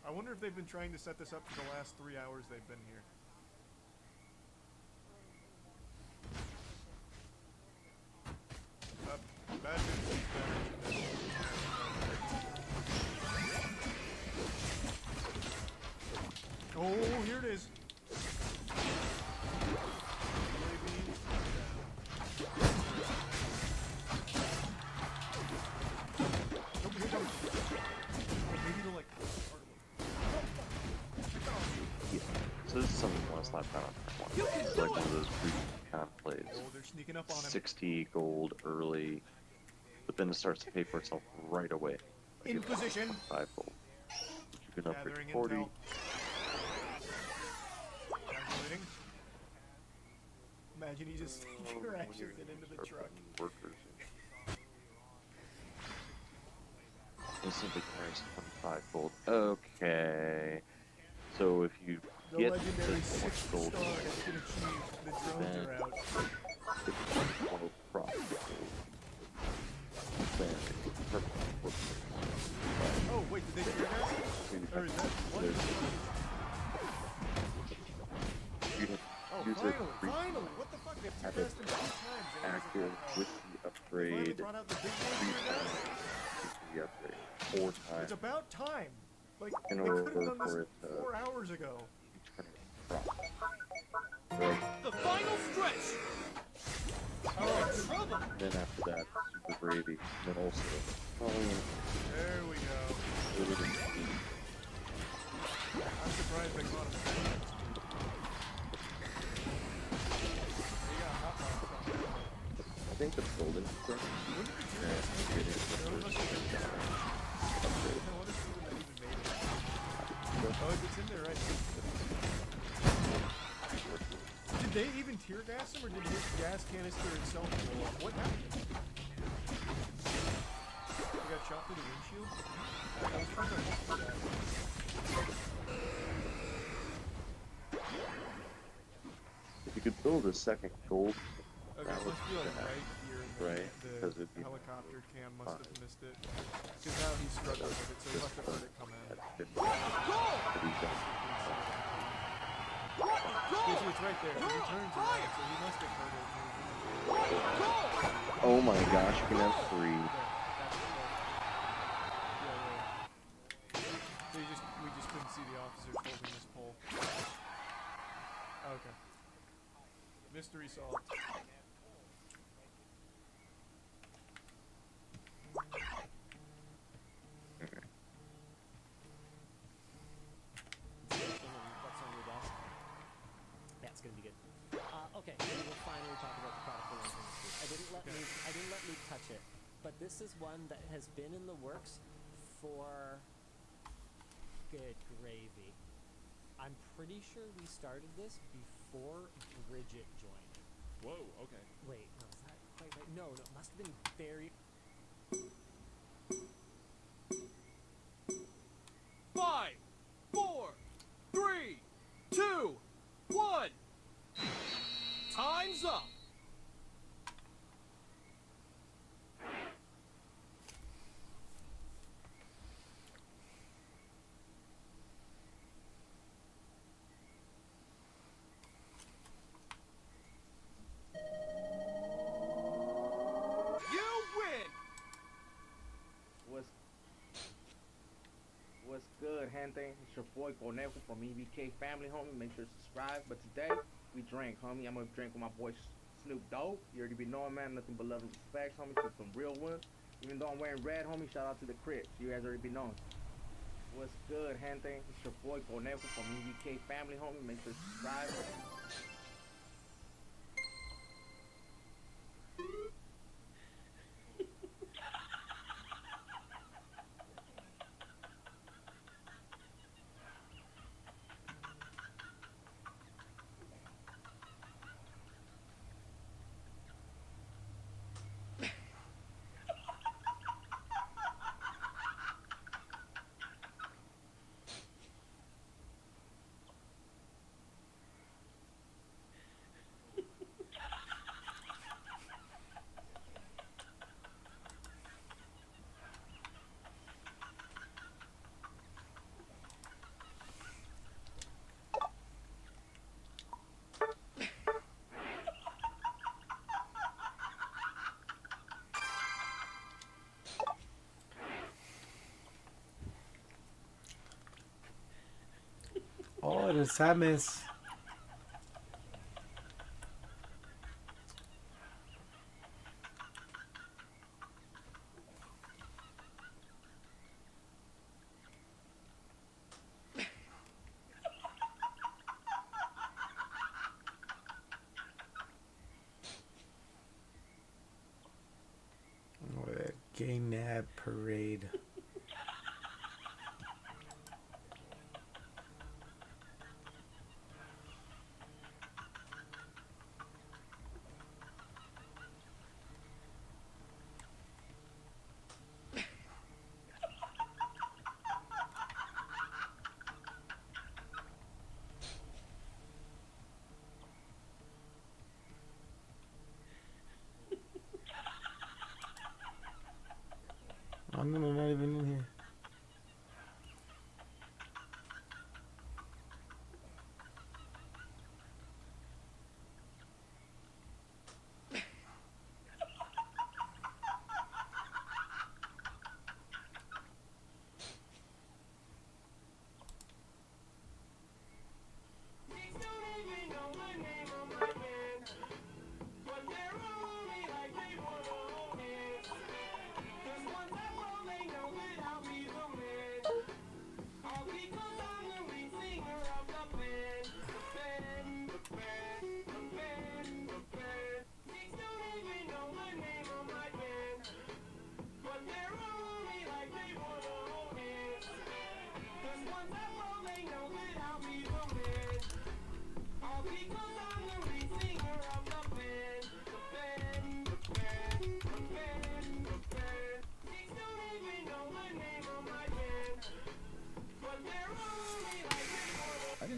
I wonder if they've been trying to set this up for the last 3 hours they've been here. Bad news. Oh, here it is. So this is something you want to slap down on one. It's like one of those pre-con plays. Oh, they're sneaking up on him. 60 gold early, but then it starts to pay for itself right away. Like In position. 5 gold. You can upgrade Gathering 40. intel. Calculating. Imagine he just crashes it into the truck. Workers. Instantly carries 25 gold. Okay. So if you The get legendary this much 6th gold, star has been achieved. The drones are out. it's more profitable than purple. Oh, wait, did they do that? Or is that one? Oh, finally! What the fuck? They have have it two them 2 times. and active with the finally upgrade. brought out the big 3 one. times with the upgrade. 4 times. It's about time. Like, In they order could have done this for it to 4 hours ago. Right. The final stretch. Oh, trouble. Then after that, super gravy. Then also, There we go. I'm surprised they caught him. I think the golden thing. Oh, it's in there, right? Did they even tear gas him, or did his gas canister itself blow up? What happened? He got shot through the windshield? I was trying to look for that. If you could build a second gold, Okay, that it would must be like right here in the, right? Because it'd be helicopter cam must have missed it. Because now he's struggling with it, so he must have heard it come in. It's right there. He turns around, so he must have heard it. Oh my gosh, you can have 3. So we just couldn't see the officers holding this pole. Okay. Mystery solved. What's on your desk? Yeah, it's gonna be good. Okay, we will finally talk about the product launch industry. I didn't let Luke touch it, but this is one that has been in the works for good gravy. I'm pretty sure we started this before Bridget joined. Whoa, okay. Wait, no, is that quite right? No, it must have been very... 5, 4, gente? It's your boy Conejo from EBK Family, homie. Make sure to subscribe. But today, we drink, homie. I'm gonna drink with my boy Snoop Dogg. You already be knowing, man. Nothing but love and respect, homie. To some real ones. Even though I'm wearing red, homie, shout out to the Crips. You guys already be knowing. What's good, gente? It's your boy Conejo from EBK Family, homie. Make sure to subscribe. Oh, the Samus. Gay Nab Parade. Oh, no, not even in here.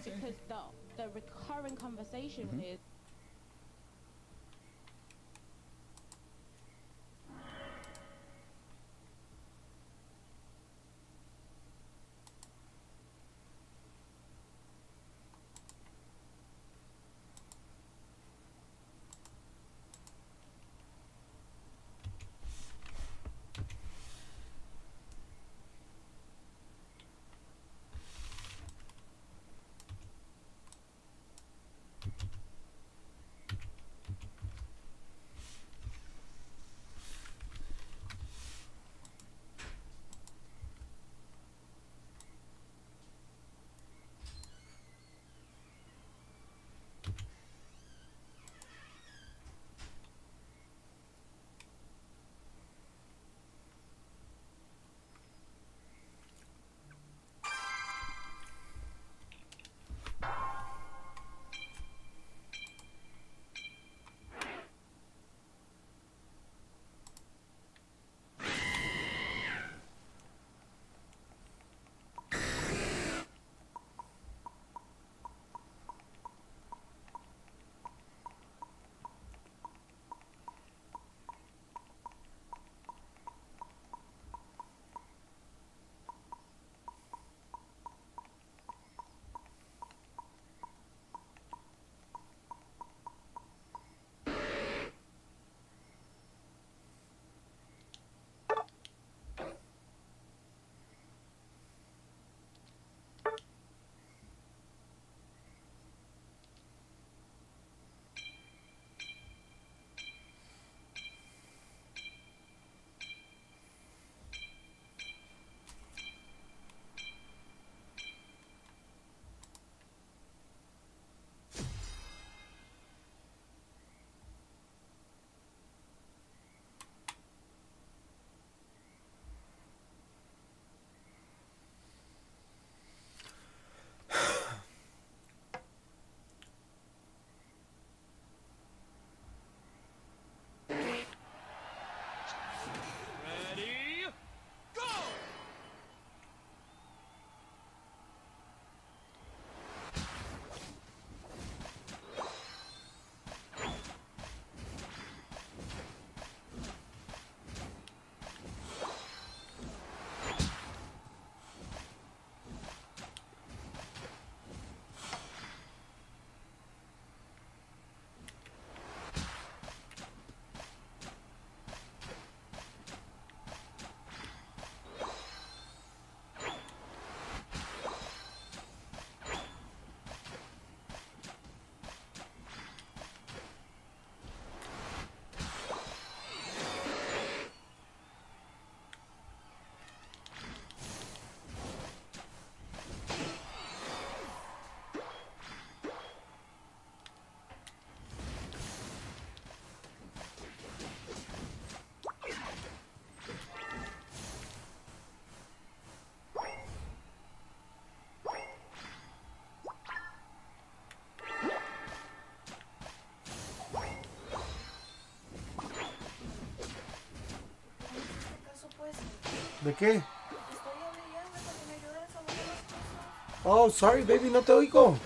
Because the recurring conversation is ¿De qué? Oh, sorry, baby, no te oigo.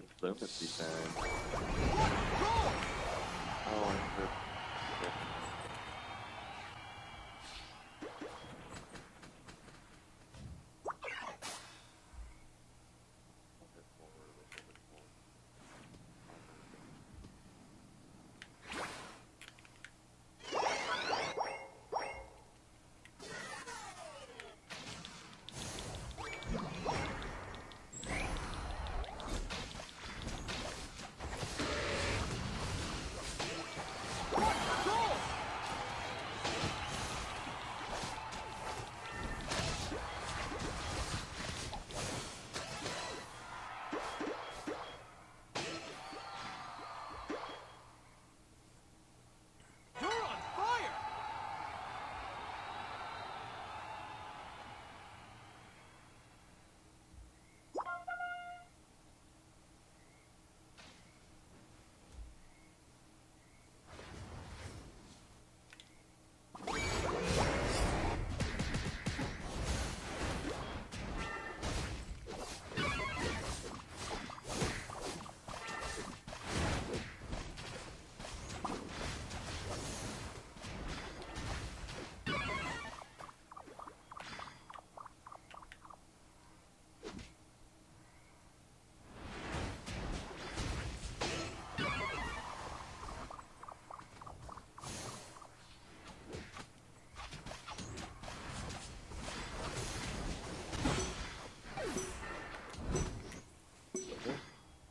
diplomacy time. Oh, yeah. You're on fire!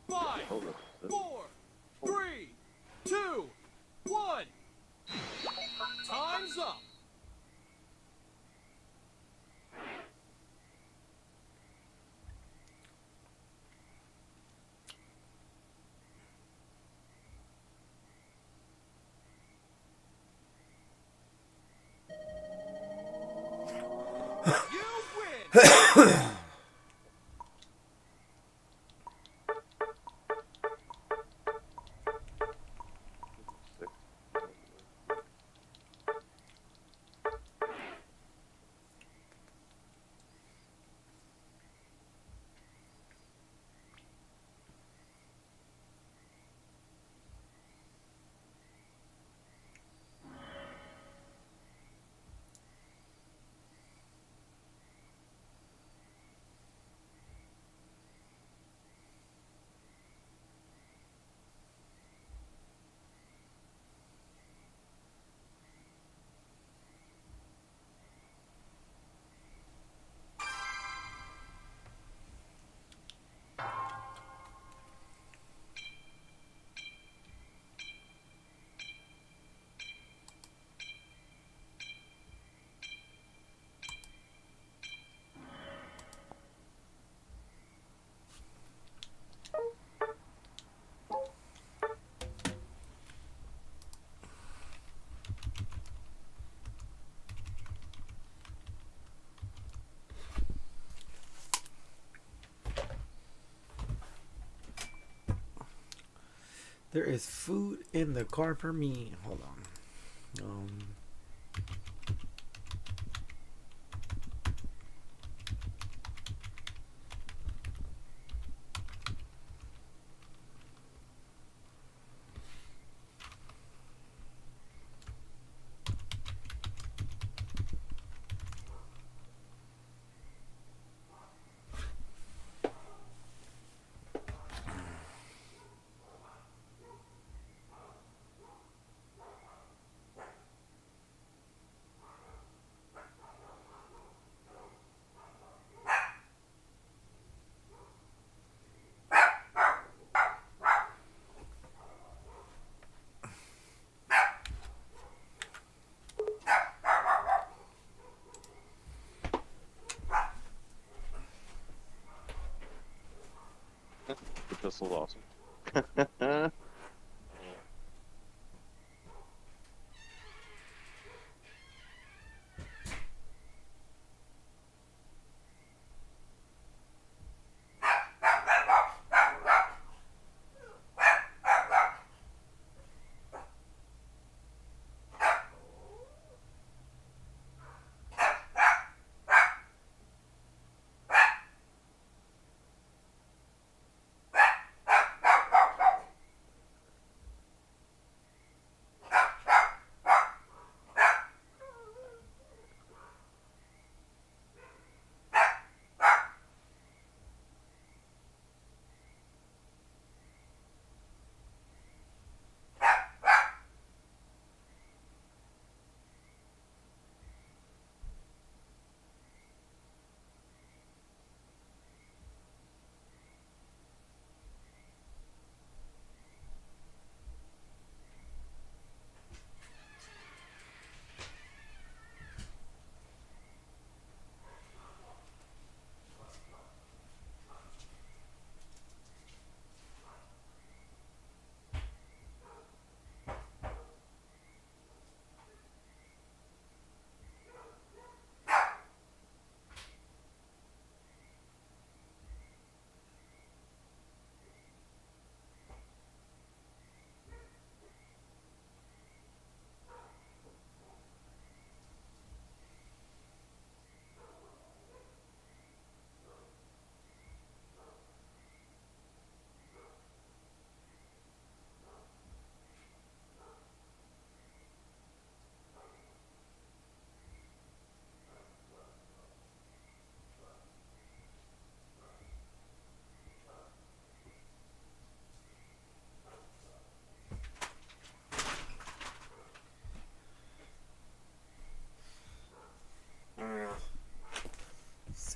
Five, Hold up. 4, 3, 2, 1. Time's up. You win. There is food in the car for me. Hold on. The pistol's awesome.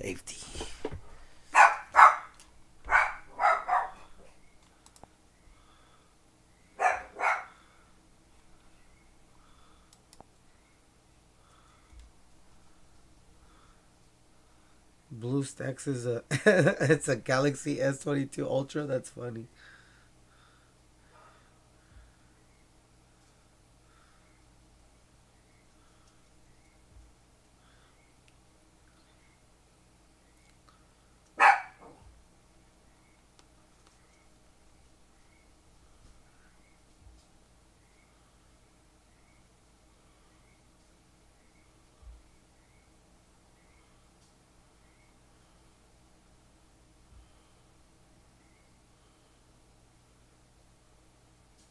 Safety. BlueStacks is a it's a Galaxy S22 Ultra. That's funny.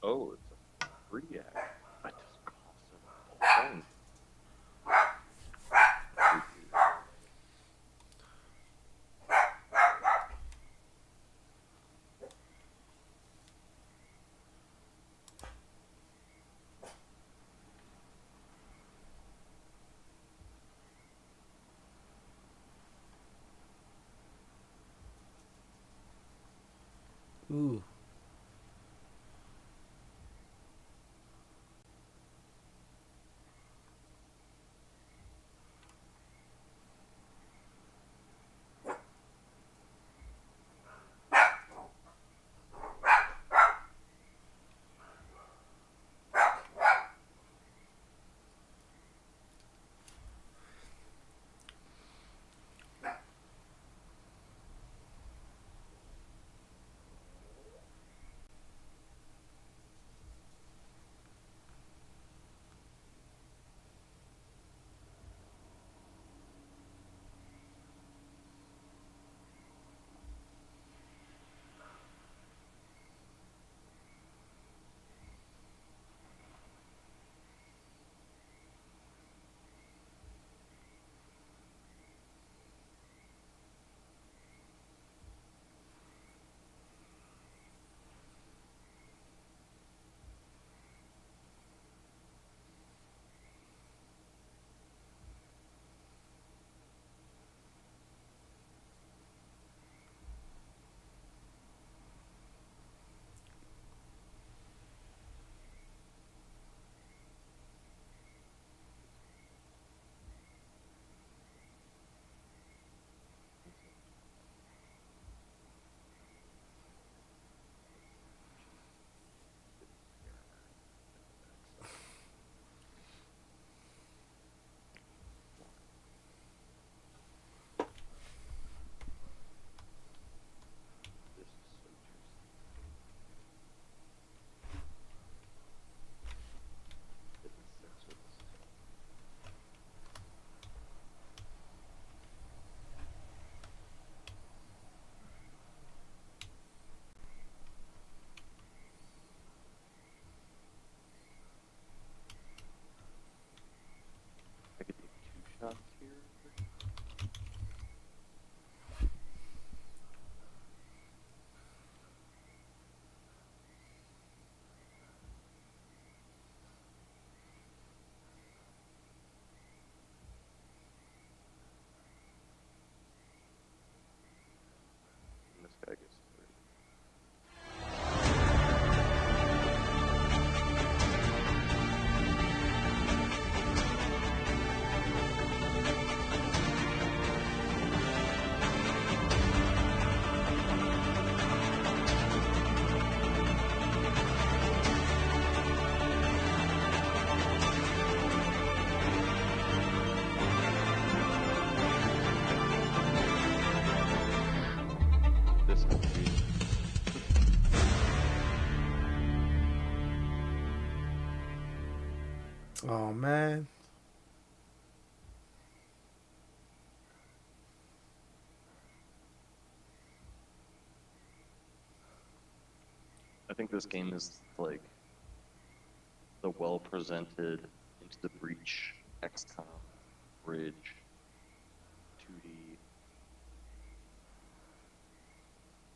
Oh, it's a free act. I just cost him Ooh. I could take 2 shots here. And this guy gets 3. This could be. Oh man. I think this game is like the well presented Into the Breach, XCOM, Bridge, 2D,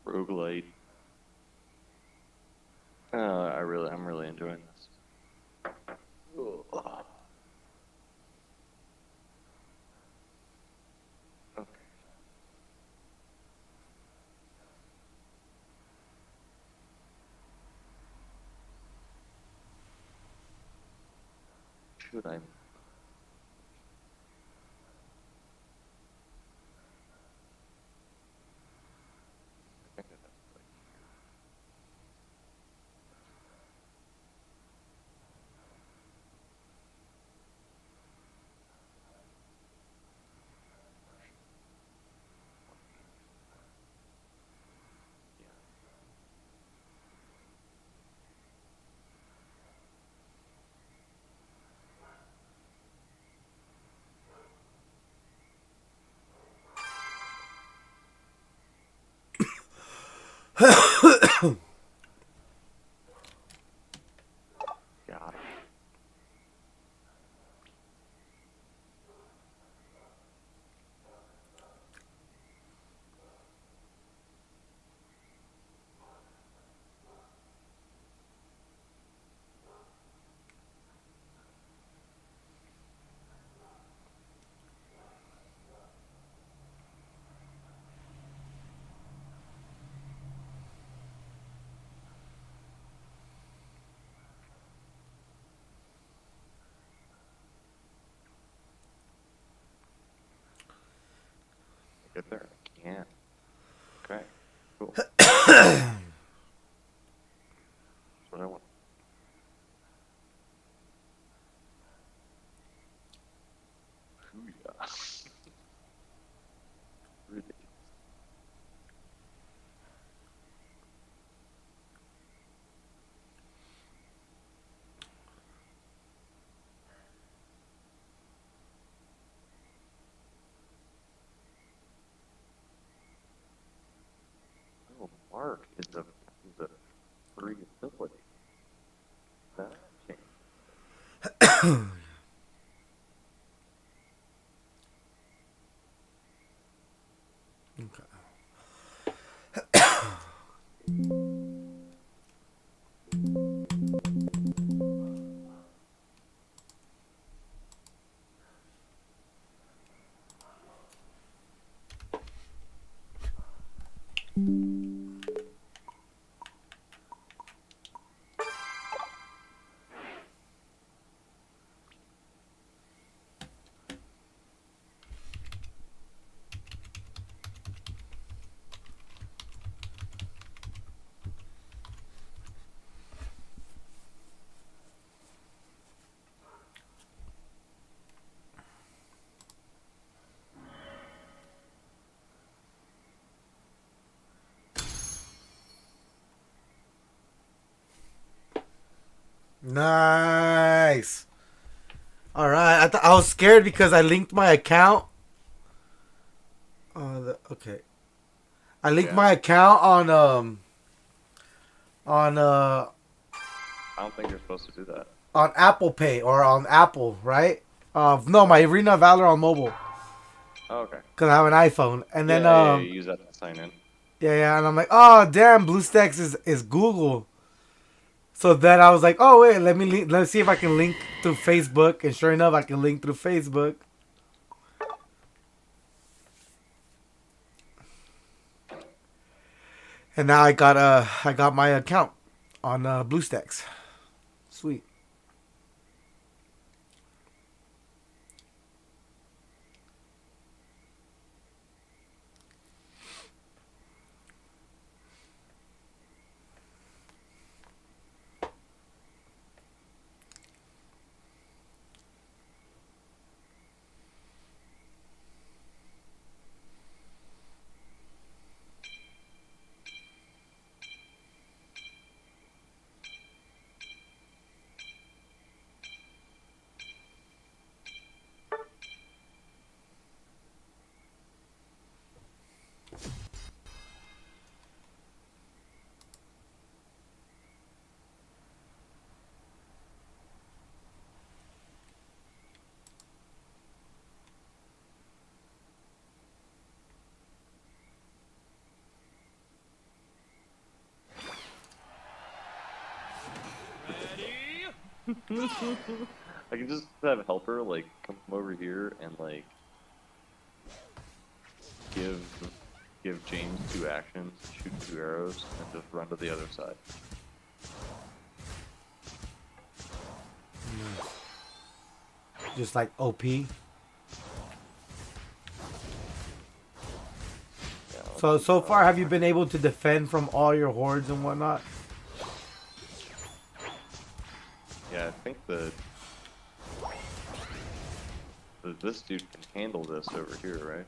roguelite. I'm really enjoying this. Ugh. Okay. see what I mean. I think that's like got it. Get there. I can. Okay. Cool. That's what I want. Booyah. Ridiculous. Oh, Mark is a free ability. That changed. Nice. All right. I was scared because I linked my account. Okay. I linked my account on I don't think you're supposed to do that. on Apple Pay or on Apple, right? No, my Arena of Valor on mobile. Oh, okay. Cause I have an iPhone, and then yeah, you use that to sign in. yeah, and I'm like, oh damn, BlueStacks is Google. So then I was like, oh wait, let's see if I can link through Facebook, and sure enough, I can link through Facebook. And now I got my account on BlueStacks. Sweet. I can just have helper like come over here and like give James 2 actions, shoot 2 arrows, and just run to the other side. just like OP. So far, have you been able to defend from all your hordes and whatnot? Yeah, I think this dude can handle this over here, right?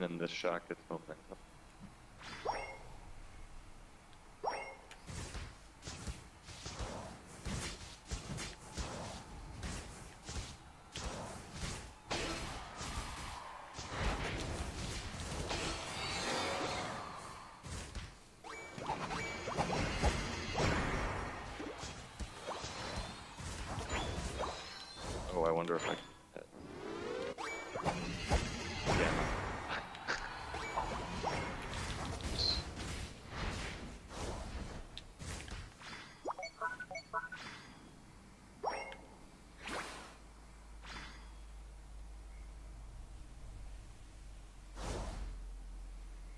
And then this shot gets momentum. Oh, I wonder if I can hit. Yeah.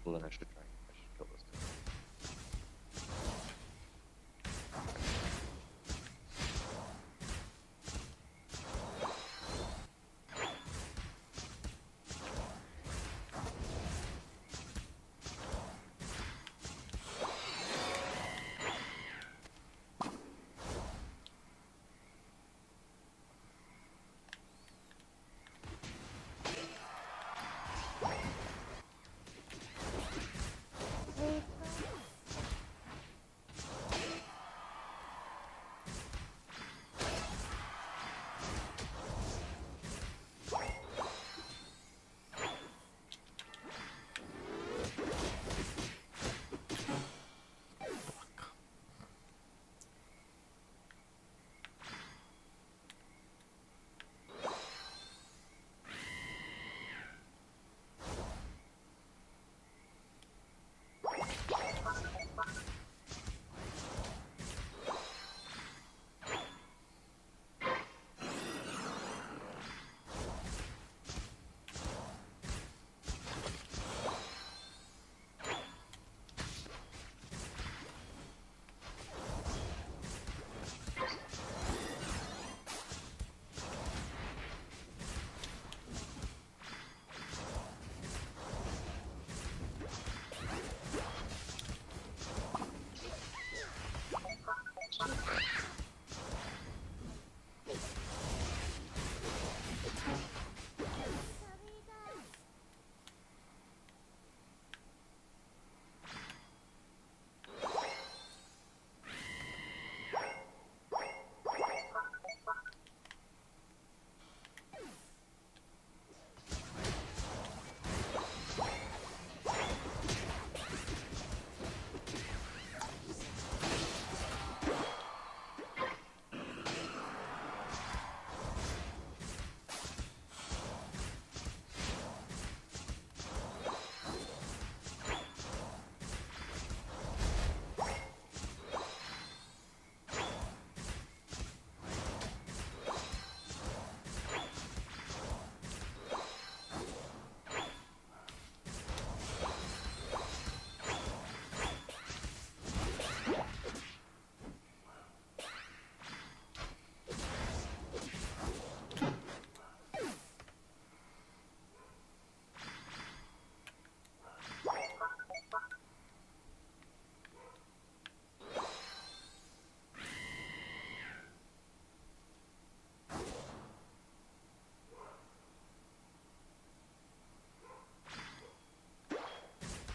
Well, then I should kill this guy.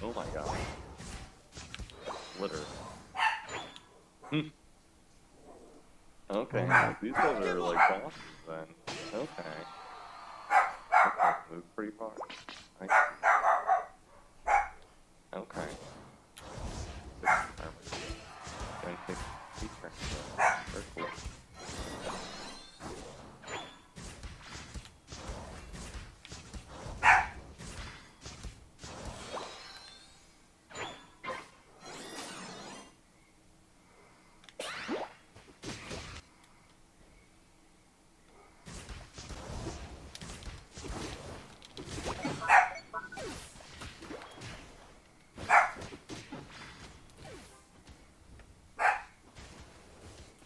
Oh my god. Litter. Okay, these guys are like bosses then. Okay. Okay, move pretty far. Nice. Okay. Good armor. Gonna take feet turns. Very cool.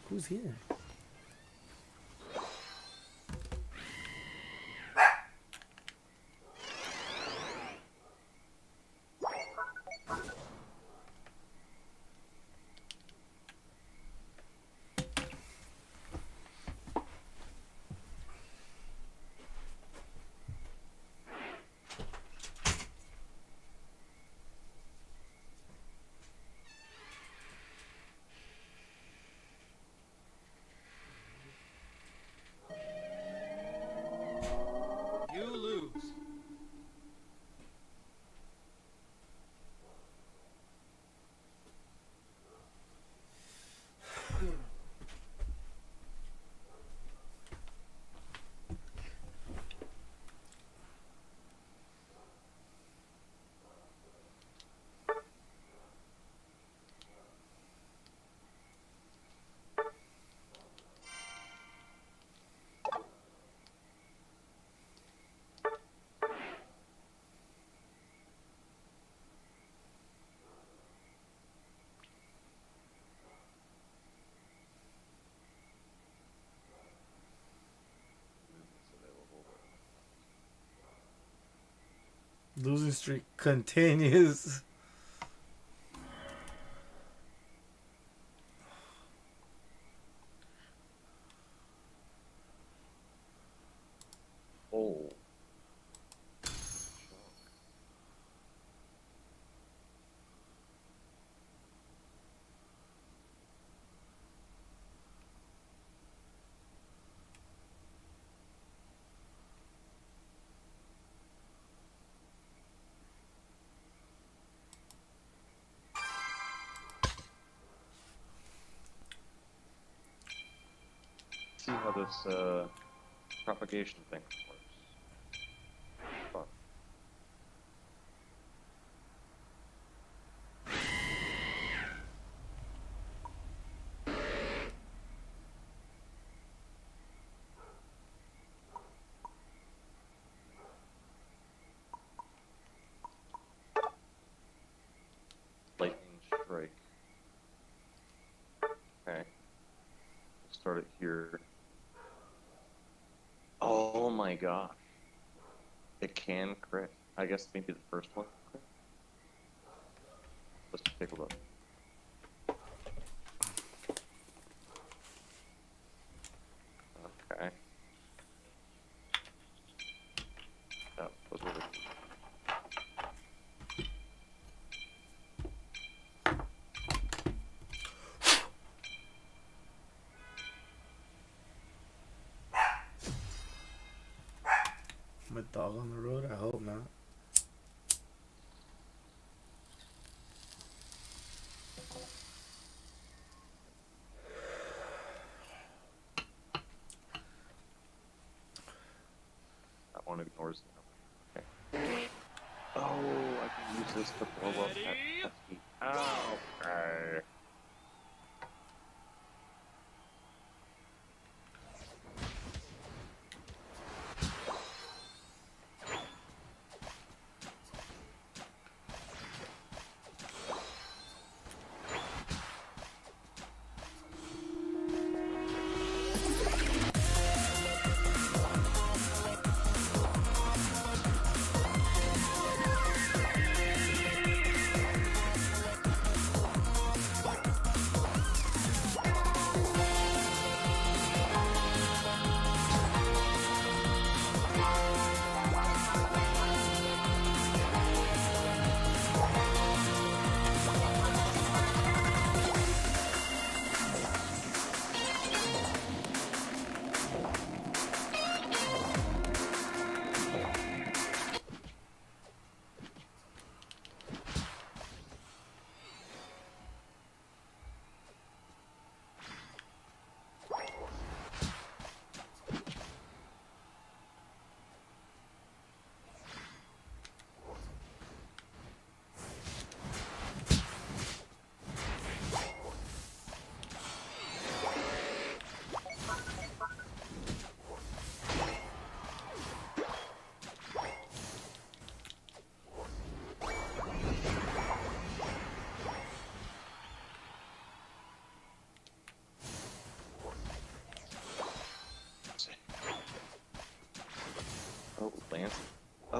Who's here? You lose. Losing streak continues. Oh. See how this propagation thing works. Fun. Lightning strike. Okay. Start it here. Oh my gosh. It can crit. I guess maybe the first one. Let's take a look. Okay. That was really cool. My dog on the road? I hope not. That one ignores them. Okay. Oh, I can use this to blow up that pesky. Ow. Okay.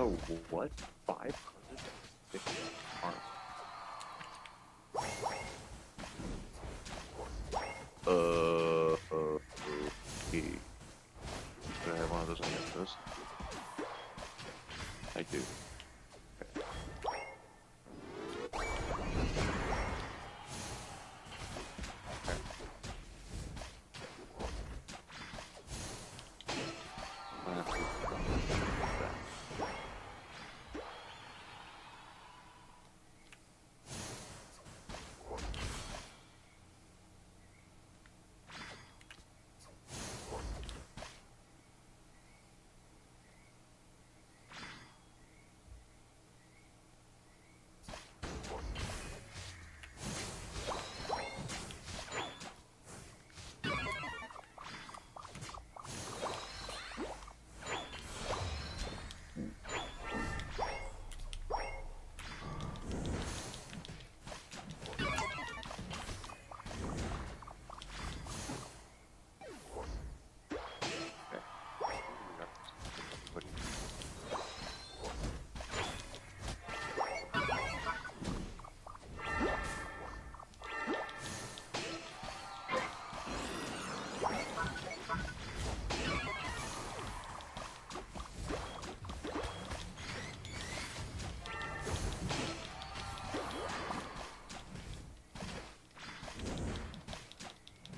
Bro, what? 550 arms. Okay. Do I have one of those? I have those. I do. Okay.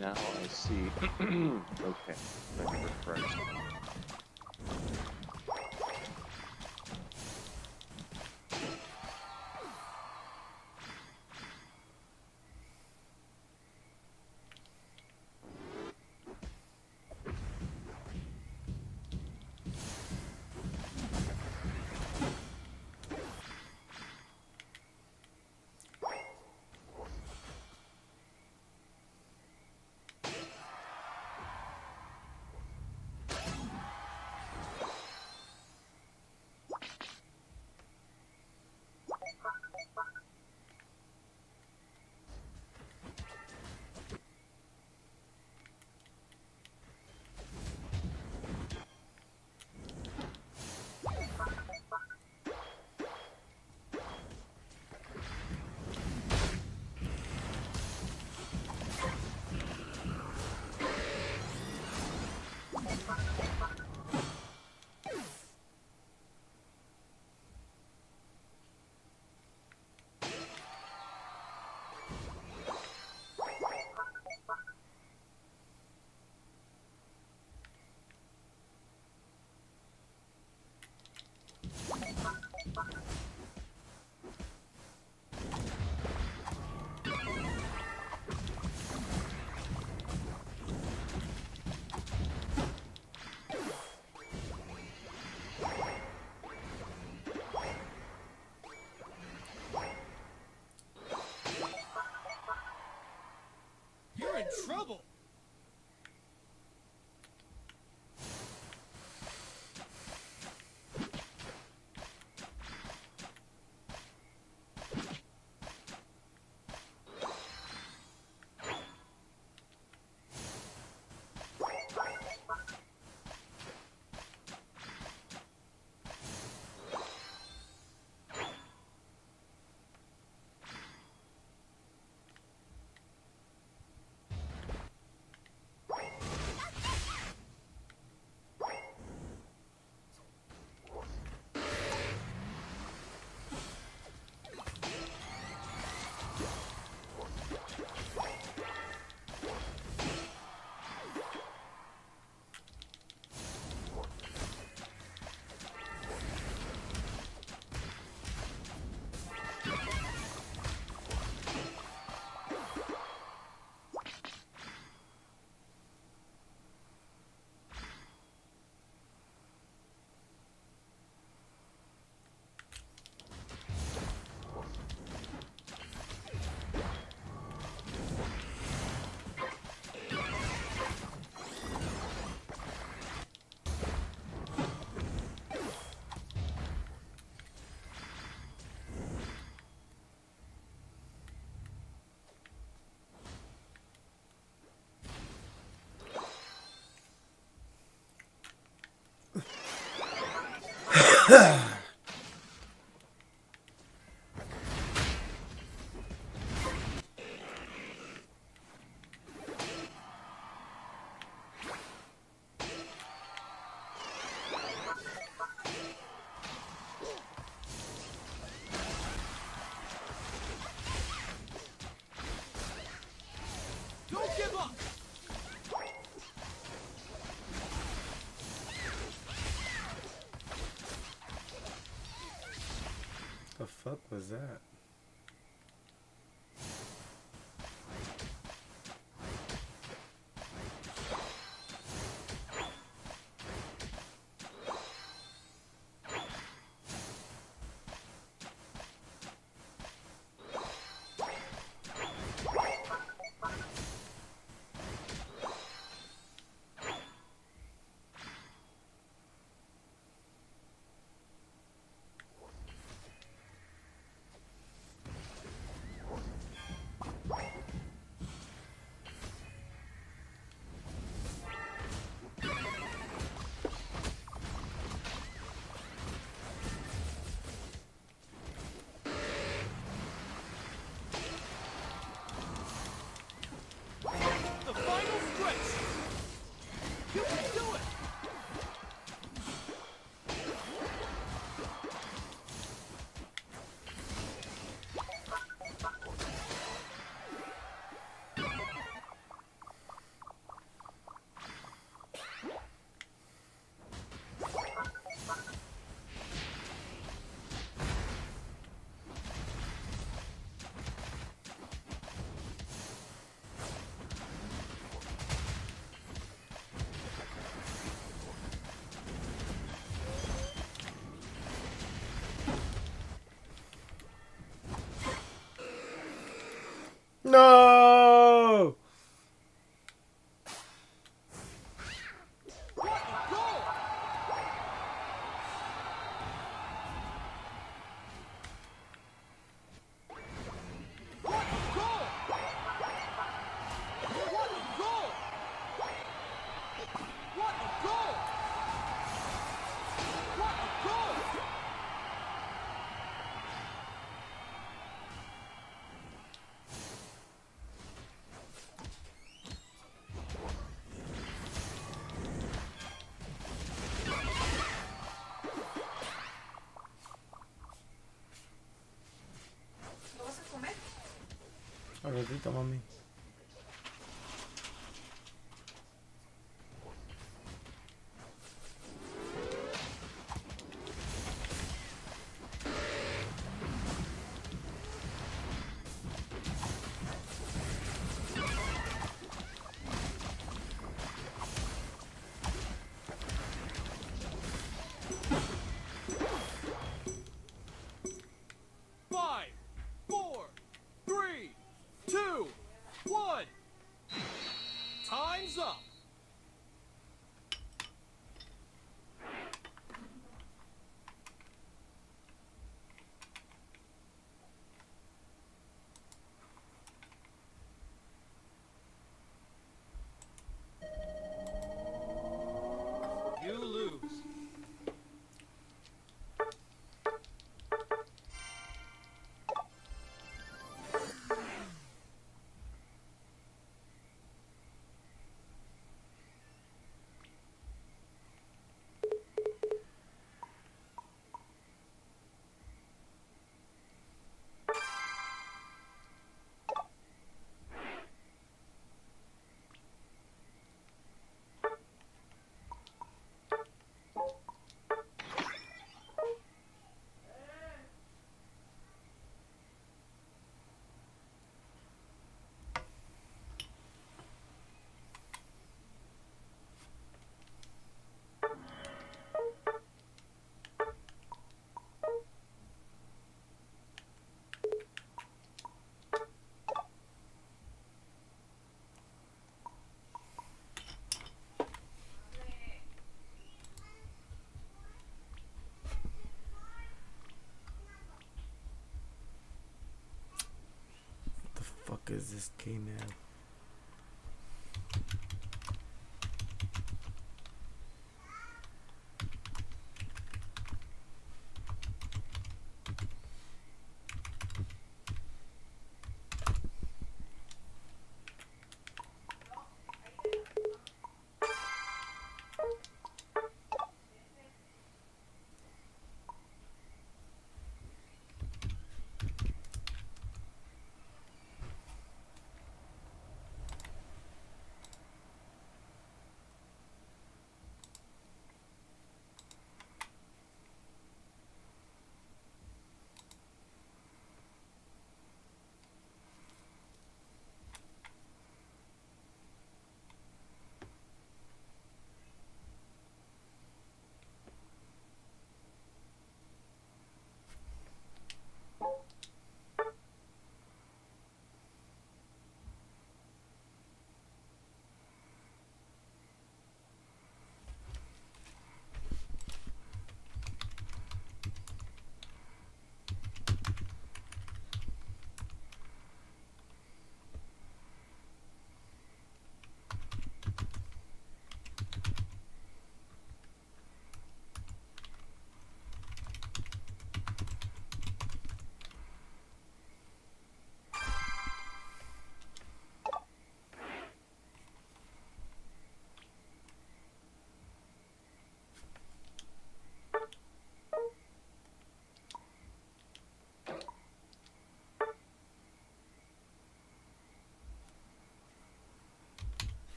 Now I see. Okay, let me refresh. You're in trouble. give up! The fuck was that? The final stretch! You can do it! No! A ratito, mami. Five, four, three, two, one. Time's up. You lose. Fuck is this K-Man?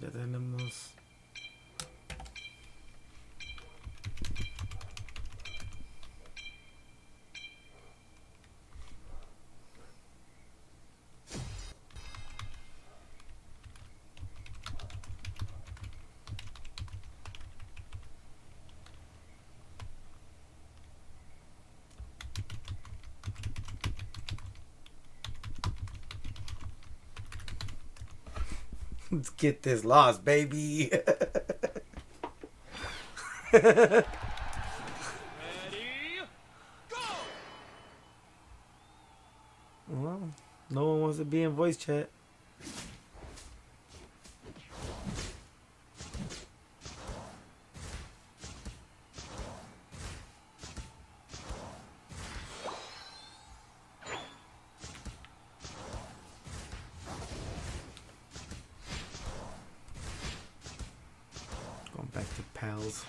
Ya tenemos. Let's get this loss, baby. Ready, go! Well, no one wants to be in voice chat. Going back to pals.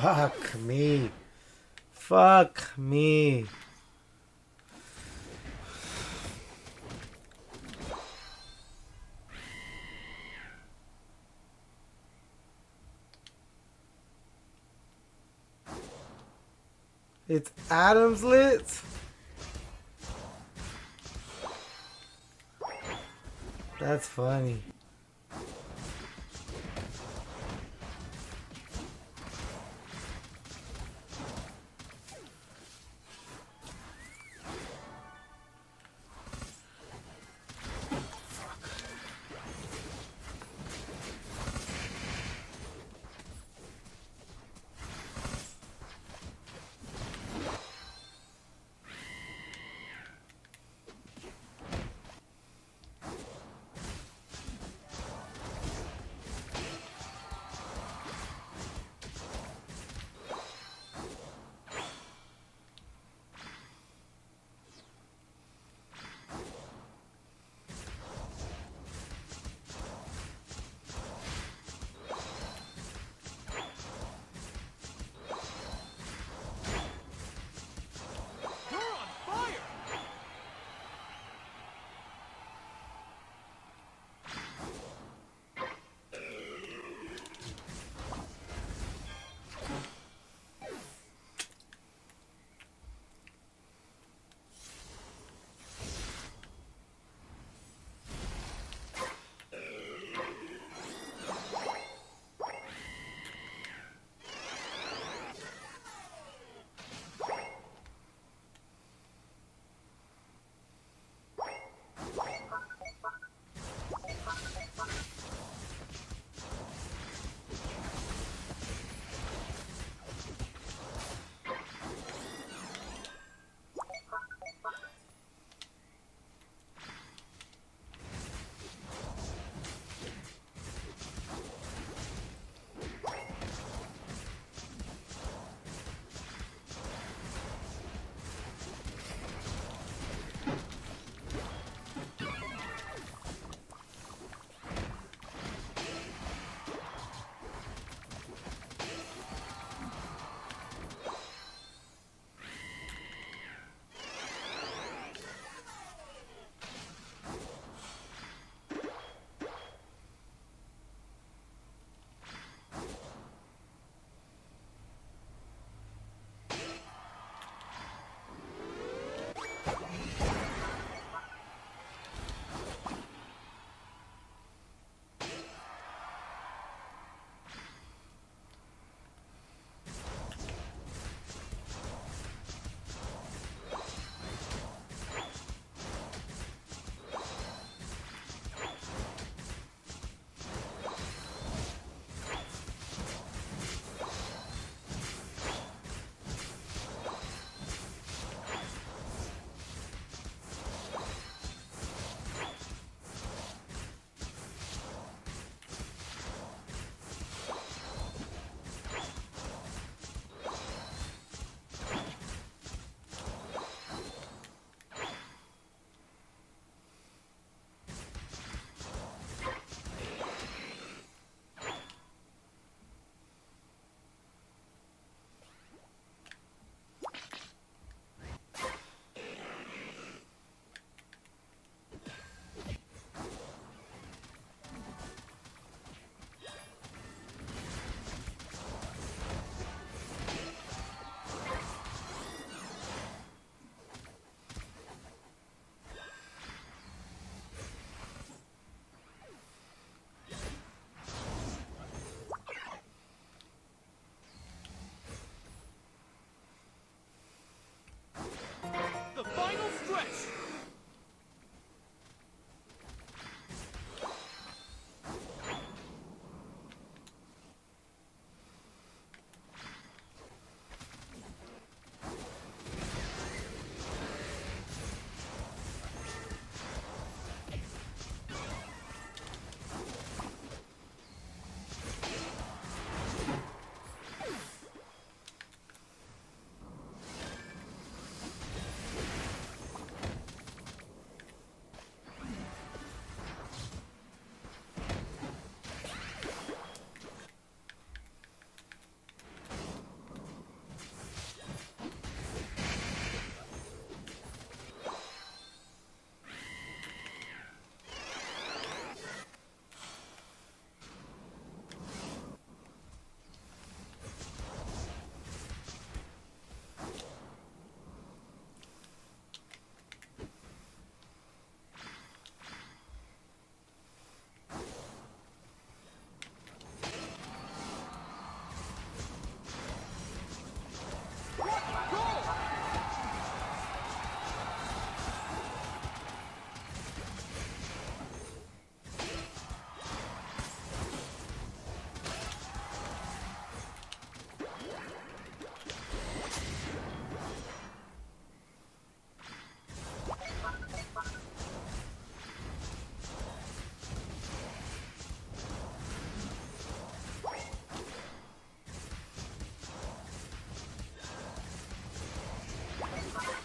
Fuck me. Fuck me. It's Adams lit. That's funny.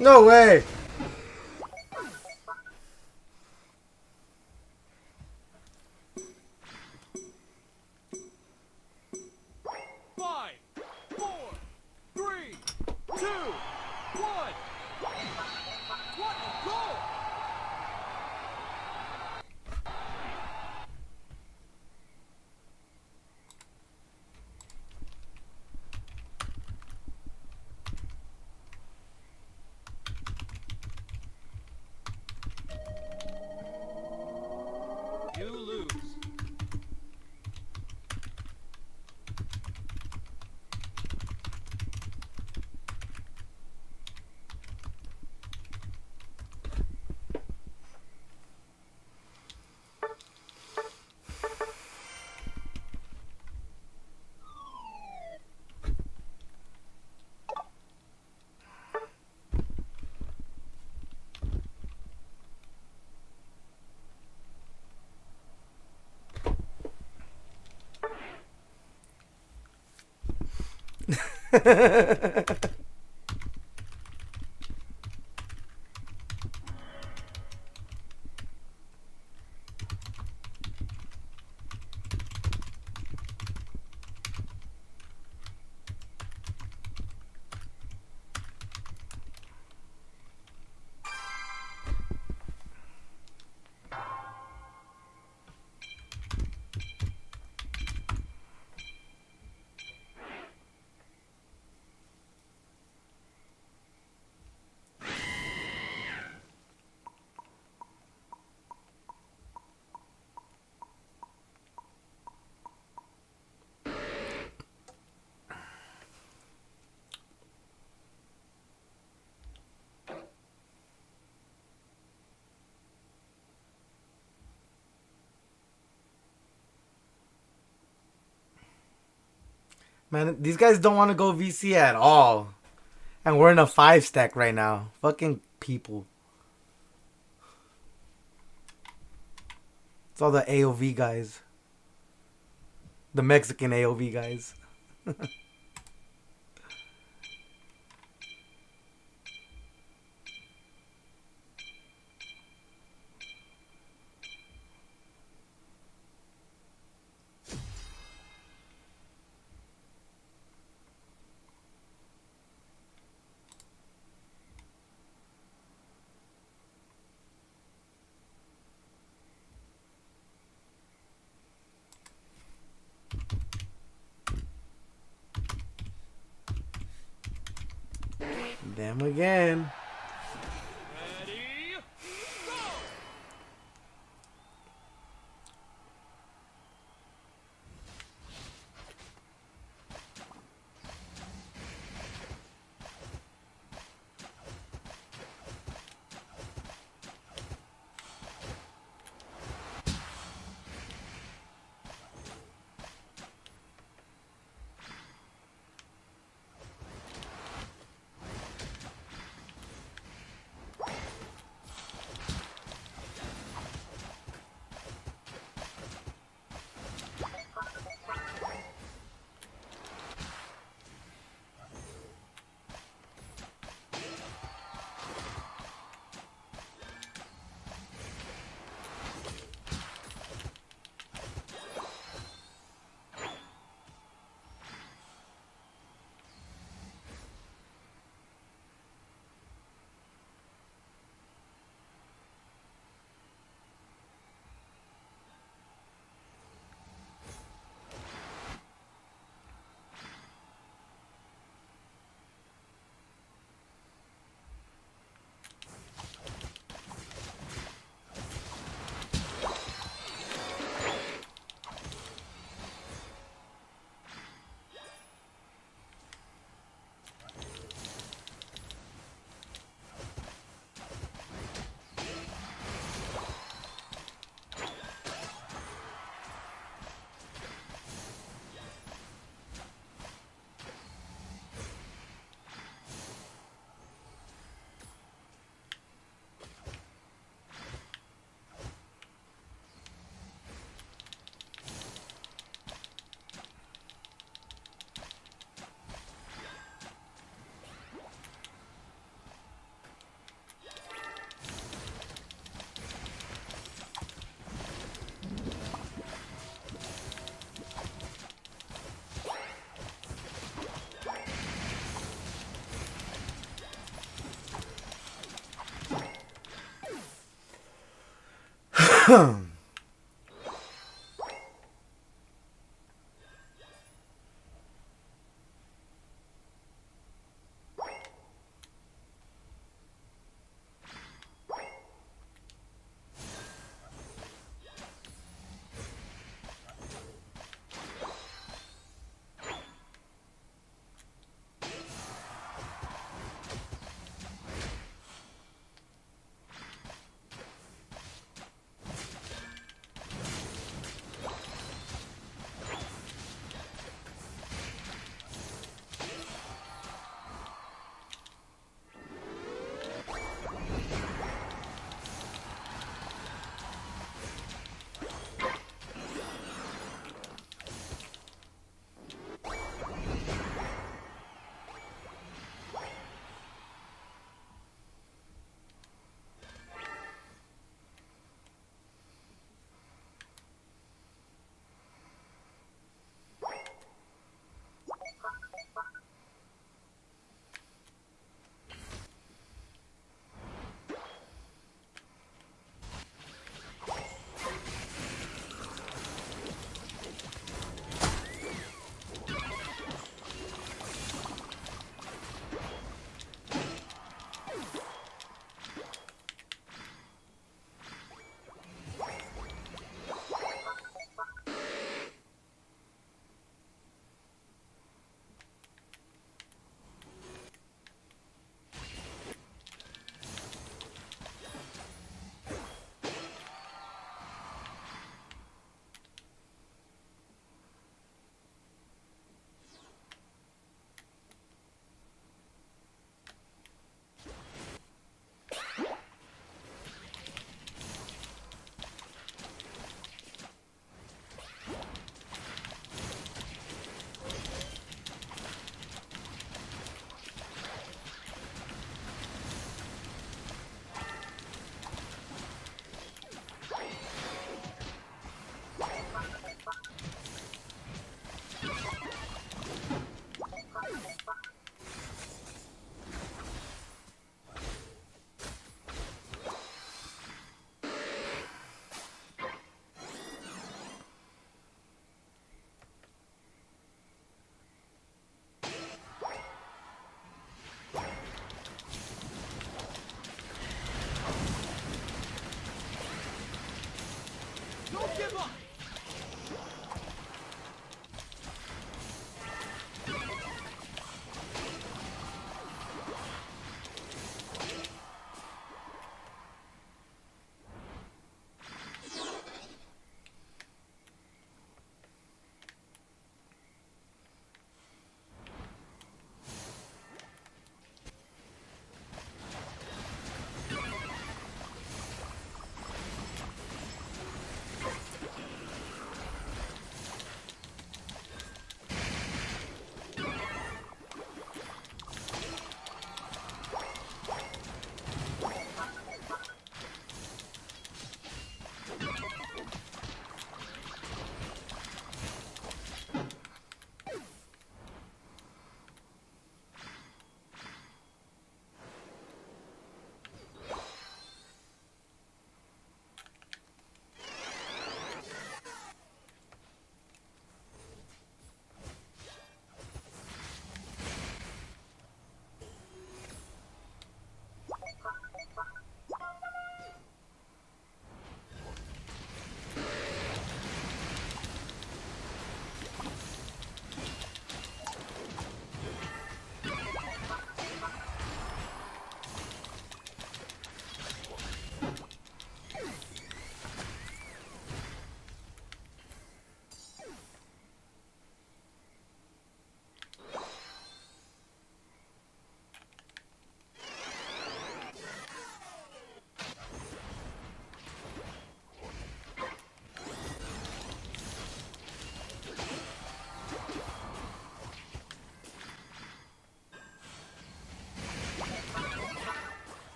No way. Five, four, three, two, one. What a goal! You lose. Man, these guys don't want to go VC at all. And we're in a 5-stack right now. Fucking people. It's all the AOV guys. The Mexican AOV guys. Them again. Ready, go! Don't give up!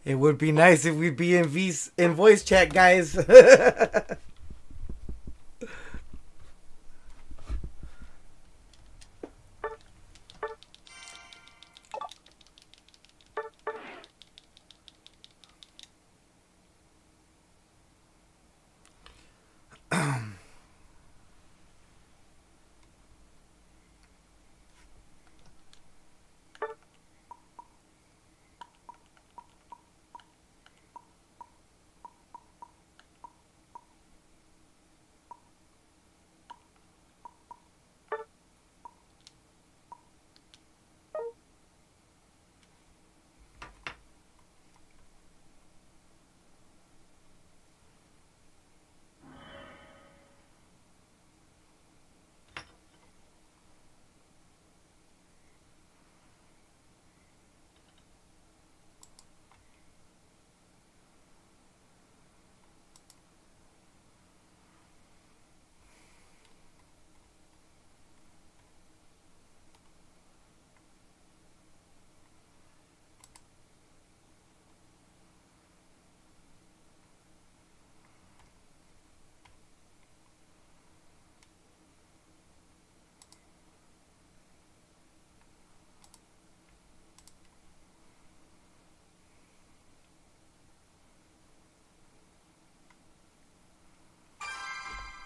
It would be nice if we'd be in voice chat, guys.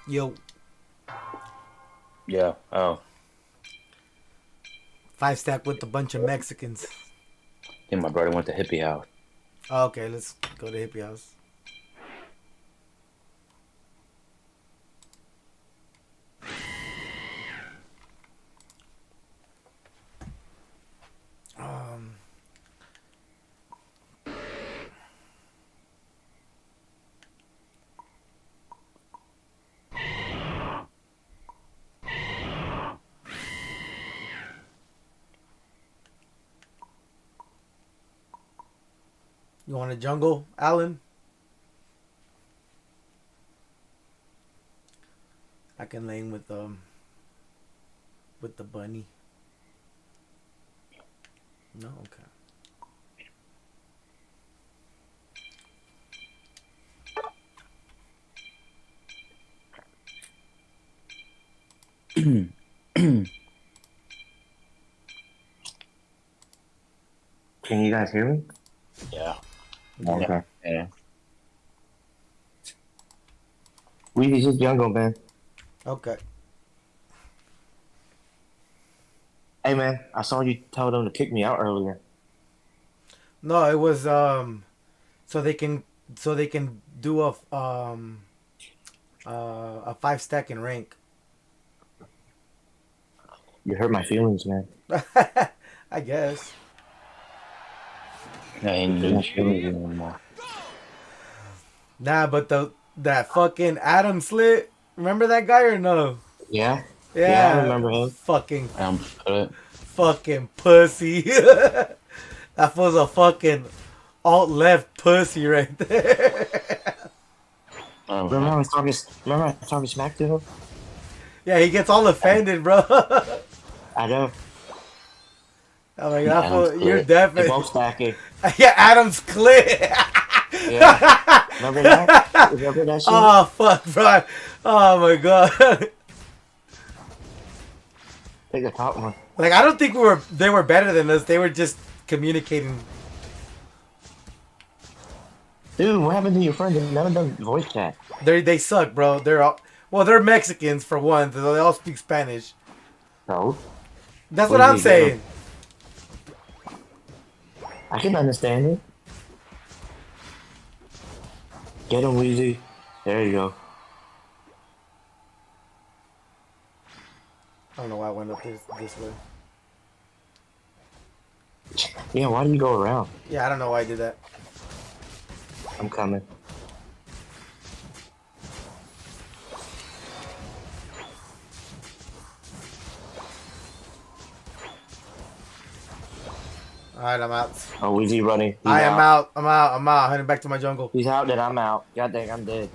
Yo. Yeah. Oh. 5-stack with a bunch of Mexicans. Yeah, my brother went to hippie house. Oh, okay, let's go to hippie house. You want a jungle, Alan? I can lane with the bunny. No, okay. Can you guys hear me? Yeah. Okay. Yeah. We just jungle, man. Okay. Hey, man, I saw you tell them to kick me out earlier. No, it was so they can do a 5-stack in rank. You hurt my feelings, man. I guess. I ain't doing feelings anymore. Nah, but that fucking Adam Slit, remember that guy or no? Yeah. Yeah, I remember him. Fucking pussy. That was a fucking alt-left pussy right there. Remember I was talking smack to him? Yeah, he gets all offended, bro. I know. Oh my god, you're definitely. They're both stacking. Yeah, Adam's clit. Yeah. Remember that? Remember that shit? Oh fuck, bro. Oh my god. Take the top one. Like, I don't think they were better than us. They were just communicating. Dude, what happened to your friends? None of them voice chat. They suck, bro. They're Mexicans for one. So they all speak Spanish. No. That's what I'm saying. I can understand it. Get him, Weezy. There you go. I don't know why I went up this way. Yeah, why do you go around? Yeah, I don't know why I did that. I'm coming. Alright, I'm out. Oh, Weezy running. I am out. I'm out. Heading back to my jungle. He's out, then I'm out. God dang, I'm dead.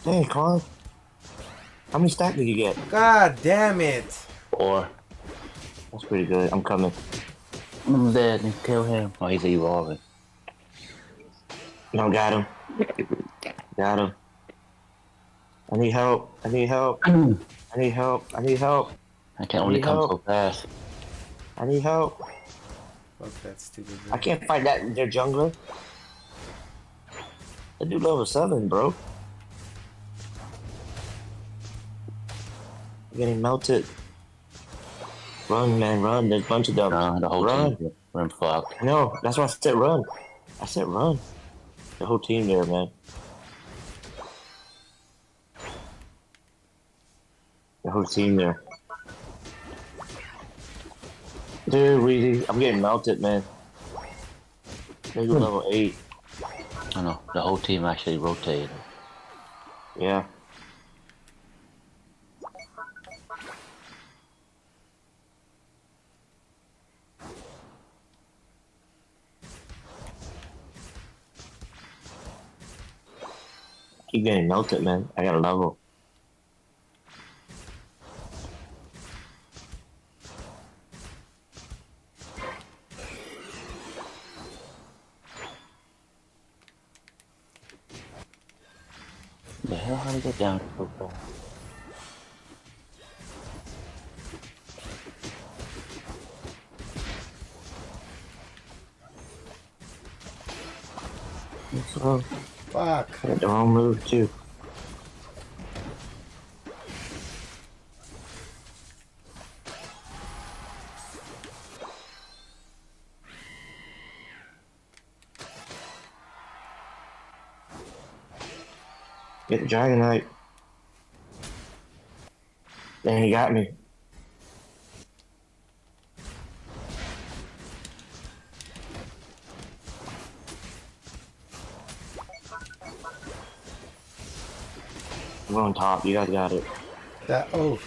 Dang, Carl. How many stack did you get? God damn it. 4. That's pretty good. I'm coming. I'm dead. Kill him. Oh, he's evolving. No, got him. Got him. I need help. I need help. I need help. I need help. I can only come so fast. I need help. Fuck that stupid. I can't fight that their jungler. That dude level 7, bro. I'm getting melted. Run, man, run. There's a bunch of them. The whole team. Run, fuck. No, that's why I said run. I said run. The whole team there, man. The whole team there. Dude, Weezy, I'm getting melted, man. They go level 8. I know. The whole team actually rotated. Yeah. Keep getting melted, man. I got a level. The hell? How to get down so far? So, fuck. I got the wrong move too. Get the Dragonite. Then he got me. I'm on top. You guys got it. That oh.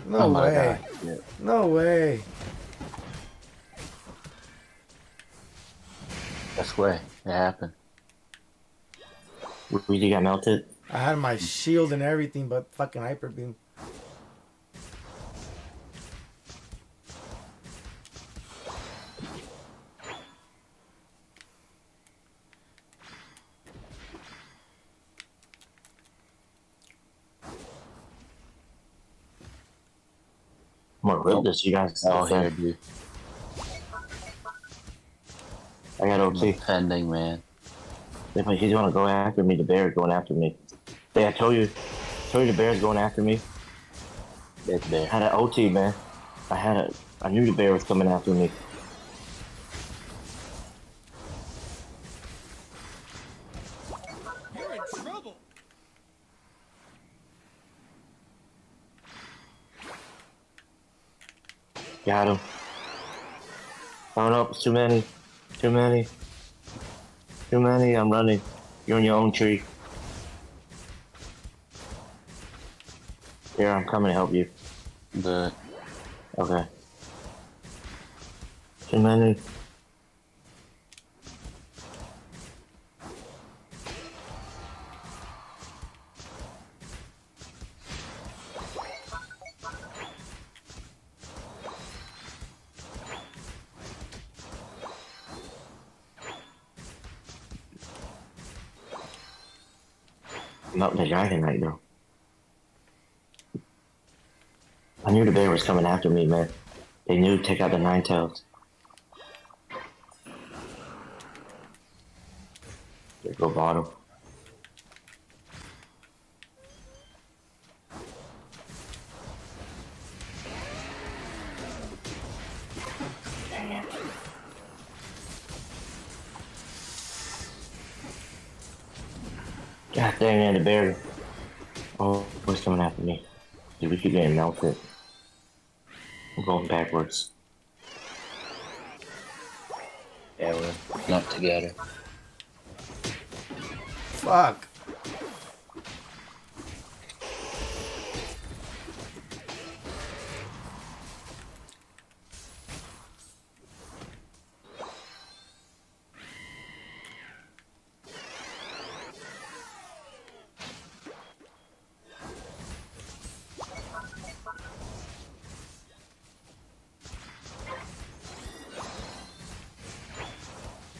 No way. No way. That's way it happened. We really got melted. I had my shield and everything, but fucking hyper beam. I'm gonna rip this, you guys. Oh, here, dude. I got OT. Pending, man. He's gonna go after me. The bear's going after me. Yeah, I told you the bear's going after me. That bear. I had an OT, man. I knew the bear was coming after me. You're in trouble. Got him. Oh no, it's too many. Too many. Too many, I'm running. You're in your own tree. Here, I'm coming to help you. Good. Okay. Too many. Not the Dragonite though. I knew the bear was coming after me, man. They knew to take out the Ninetales. There go bottom. God dang it, the bear. Oh, what's coming after me? Dude, we keep getting melted. I'm going backwards. Yeah, we're not together. Fuck.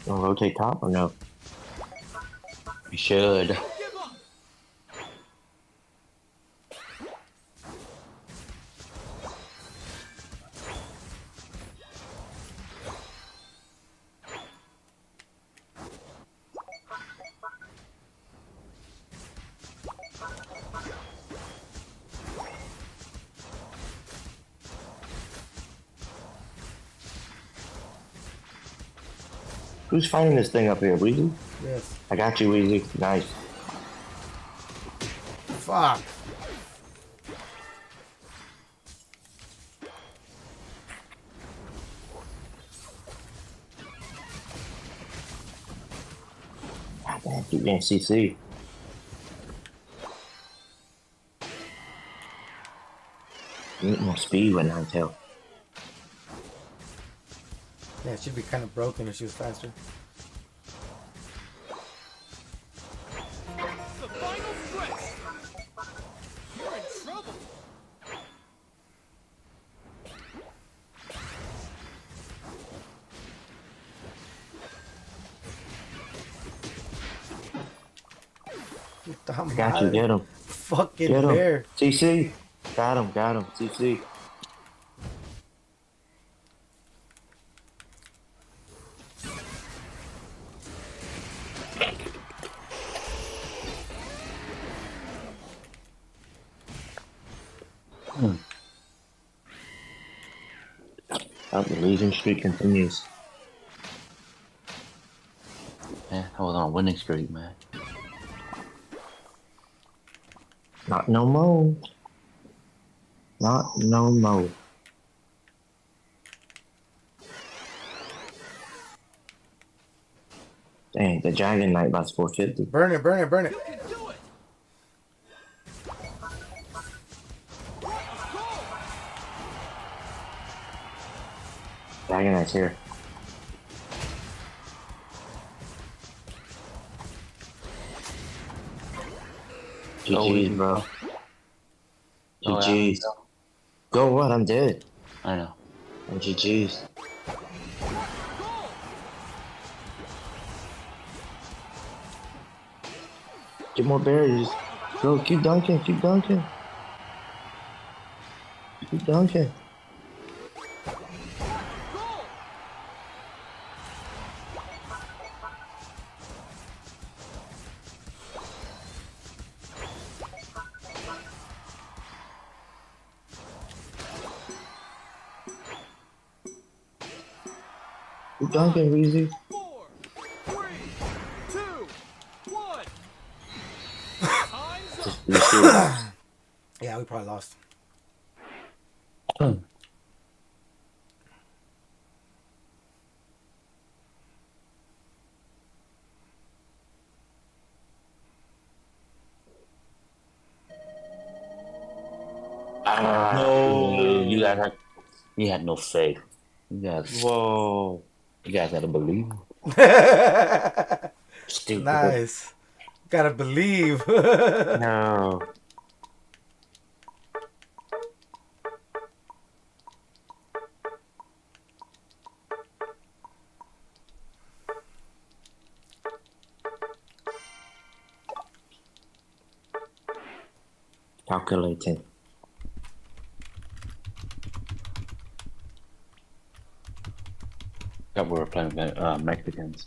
Gonna rotate top or no? You should. Who's finding this thing up here, Weezy? Yes. I got you, Weezy. Nice. Fuck. God damn, keep getting CC. You need more speed with Ninetale. Yeah, she'd be kind of broken if she was faster. The final stretch. You're in trouble. Puta Got you, madre. get him. Fucking Get him. bear. CC. Got him, CC. The losing streak continues. Man, I was on a winning streak, man. Not no more. Not no more. Dang, the Dragon Knight lost 450. Burn it, burn it, burn it. Dragon Knight's here. GG's, bro. GG's. Go what? I'm dead. I know. I'm GG's. Get more berries. Go, keep dunking, keep dunking. Keep dunking. Keep dunking, Weezy. 4, 3, 2, 1. Time's up. Yeah, we probably lost. No, you had no faith. You guys, whoa, you guys gotta believe. Stupid. Nice. Gotta believe. No. Calculating. Thought we were playing Mexicans.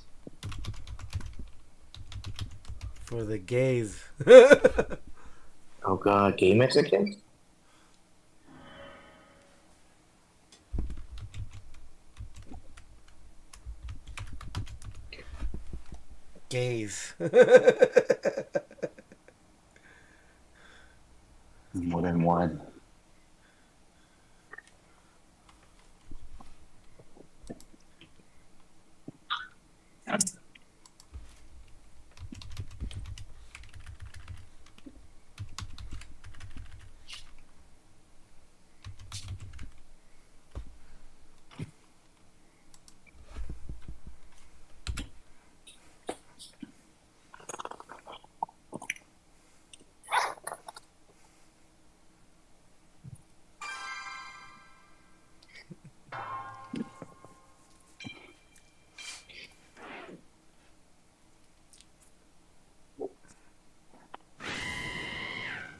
For the gays. Oh god, gay Mexicans? Gays. More than one.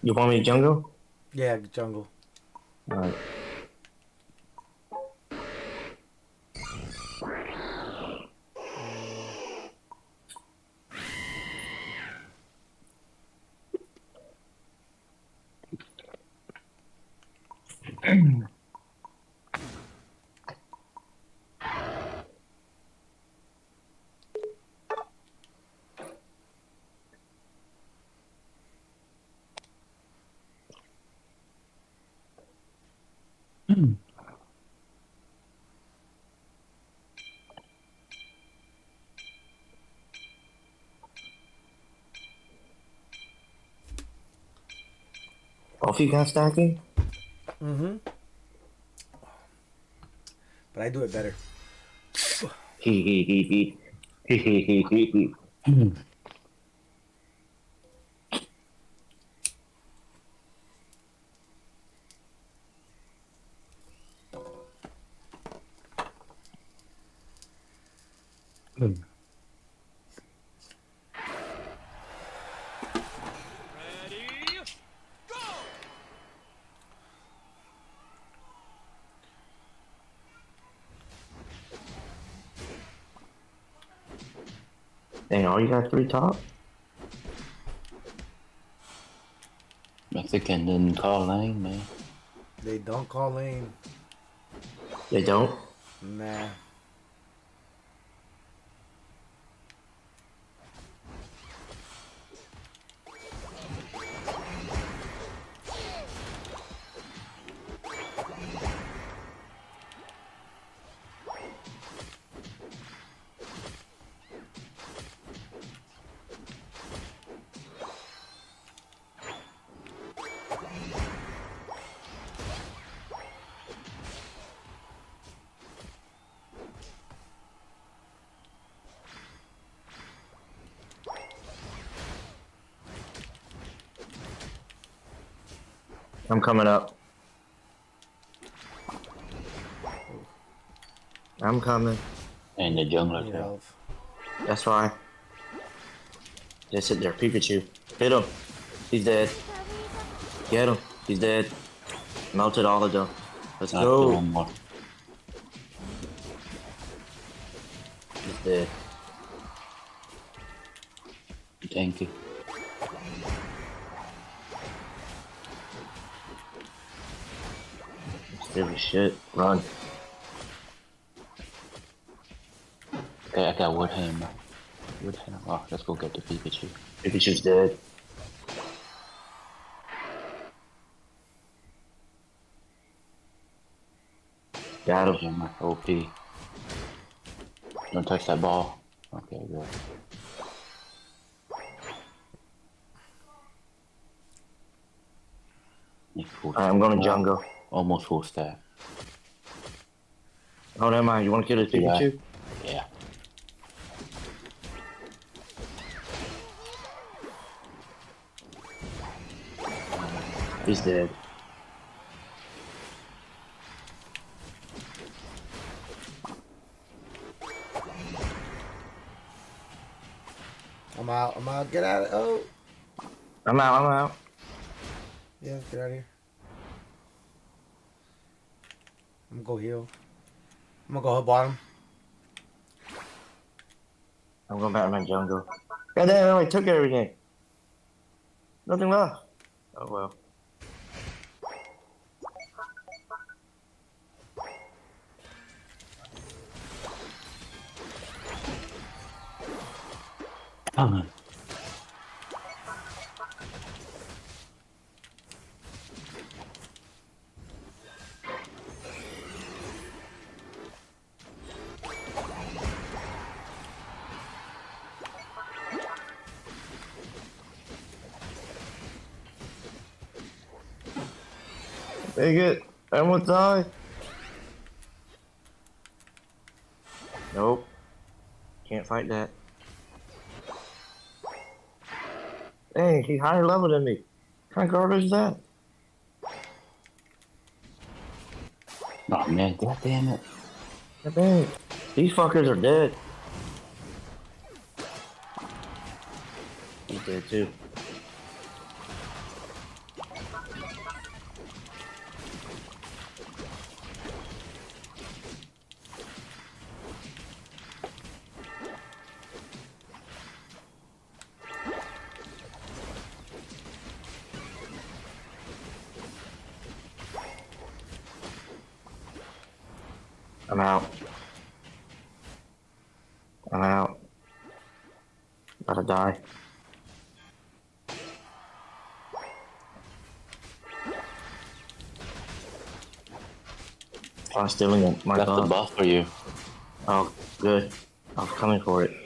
You want me jungle? Yeah, jungle. Alright. Both you guys stacking? Mm-hmm. But I do it better. Hee hee hee hee. Hee hee hee hee hee. Dang, all you got 3 top? Mexican didn't call lane, man. They don't call lane. They don't? Nah. I'm coming up. I'm coming. And the jungler Need too. help. That's fine. Just sit there, Pikachu. Hit him. He's dead. Get him. He's dead. Melted all of them. Let's Not the go. one more. He's dead. Thank you. Silly shit. Run. Okay, I got wood hammer. Wood hammer. Oh, let's go get the Pikachu. Pikachu's dead. Got him. Hammer. OP. Don't touch that ball. Okay, good. Alright, I'm going to jungle. Almost full stack. Oh, never mind. You want to kill this Pikachu? Yeah. He's dead. I'm out. I'm out. Get out of Oh. I'm out. I'm out. Yeah, get out of here. I'm gonna go heal. I'm gonna go hit bottom. I'm going back to my jungle. God damn, I took everything. Nothing left. Oh well. Come on. Take it. Everyone die. Nope. Can't fight that. Dang, he's higher level than me. What kind of garbage is that? Oh man, god damn it. God dang. These fuckers are dead. He's dead too. I'm out. I'm out. About to die. I'm stealing it. My Got the God. buff for you. Oh, good. I was coming for it.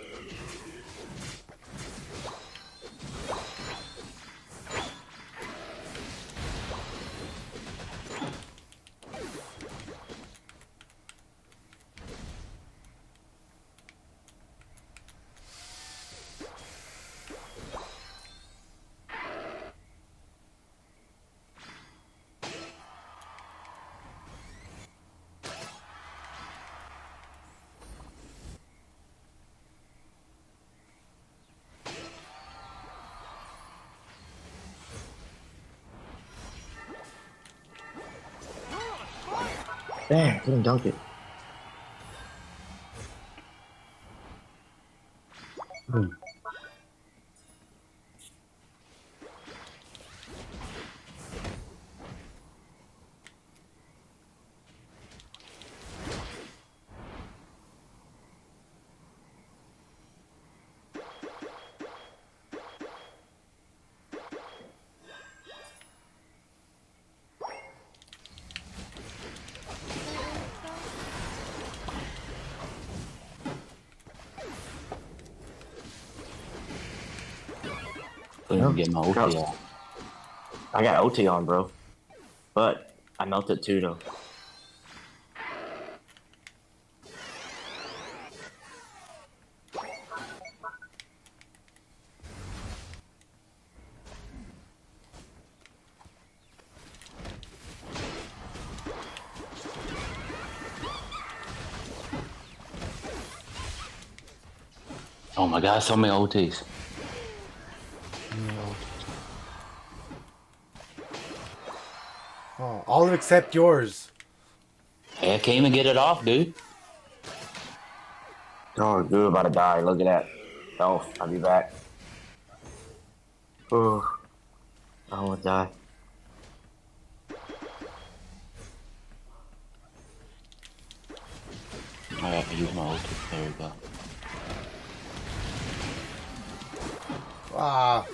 Damn, couldn't dunk it. Couldn't get my OT Go. out. I got OT on, bro. But I melted too, though. Oh my god, so many OTs. Oh, all except yours. Hey, I can't even get it off, dude. Oh, dude, about to die. Look at that. Oh, I'll be back. Oh, I want to die. I have to use my OT. There we go. Ah.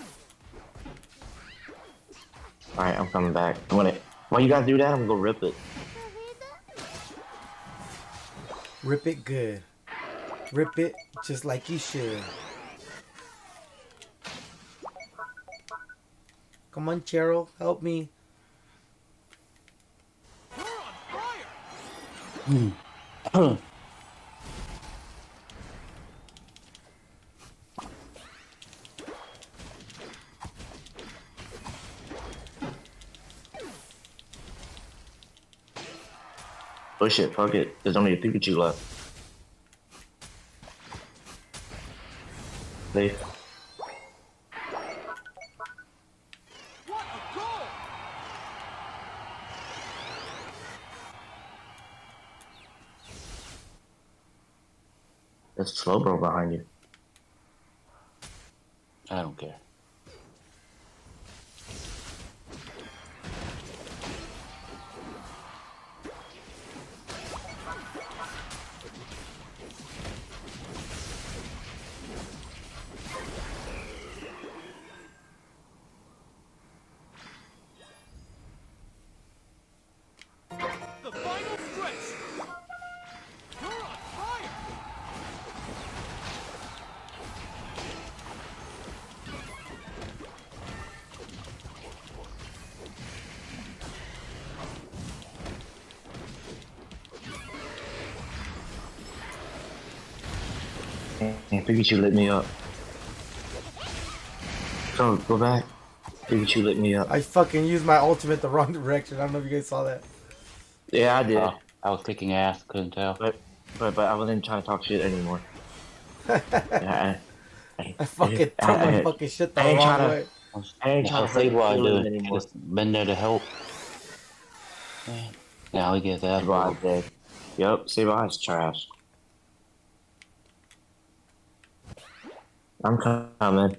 Alright, I'm coming back. I'm gonna. Why you guys do that? I'm gonna go rip it. Rip it good. Rip it just like you should. Come on, Cheryl, help me. Push it, fuck it. There's only a Pikachu left. Leave. There's a Slowbro behind you. I don't care. The final stretch. You're on fire. Man, Pikachu lit me up. Go back. Pikachu lit me up. I fucking used my ultimate the wrong direction. I don't know if you guys saw that. Yeah, I did. I was kicking ass, couldn't tell. But I wasn't trying to talk shit anymore. Yeah, I fucking took my fucking shit the I ain't wrong tryna- way. I ain't trying to say hurt what I feelings do. anymore. Just been there to help. Now we get that. Bye, Dave. Yep, see Bye's trash. I'm coming.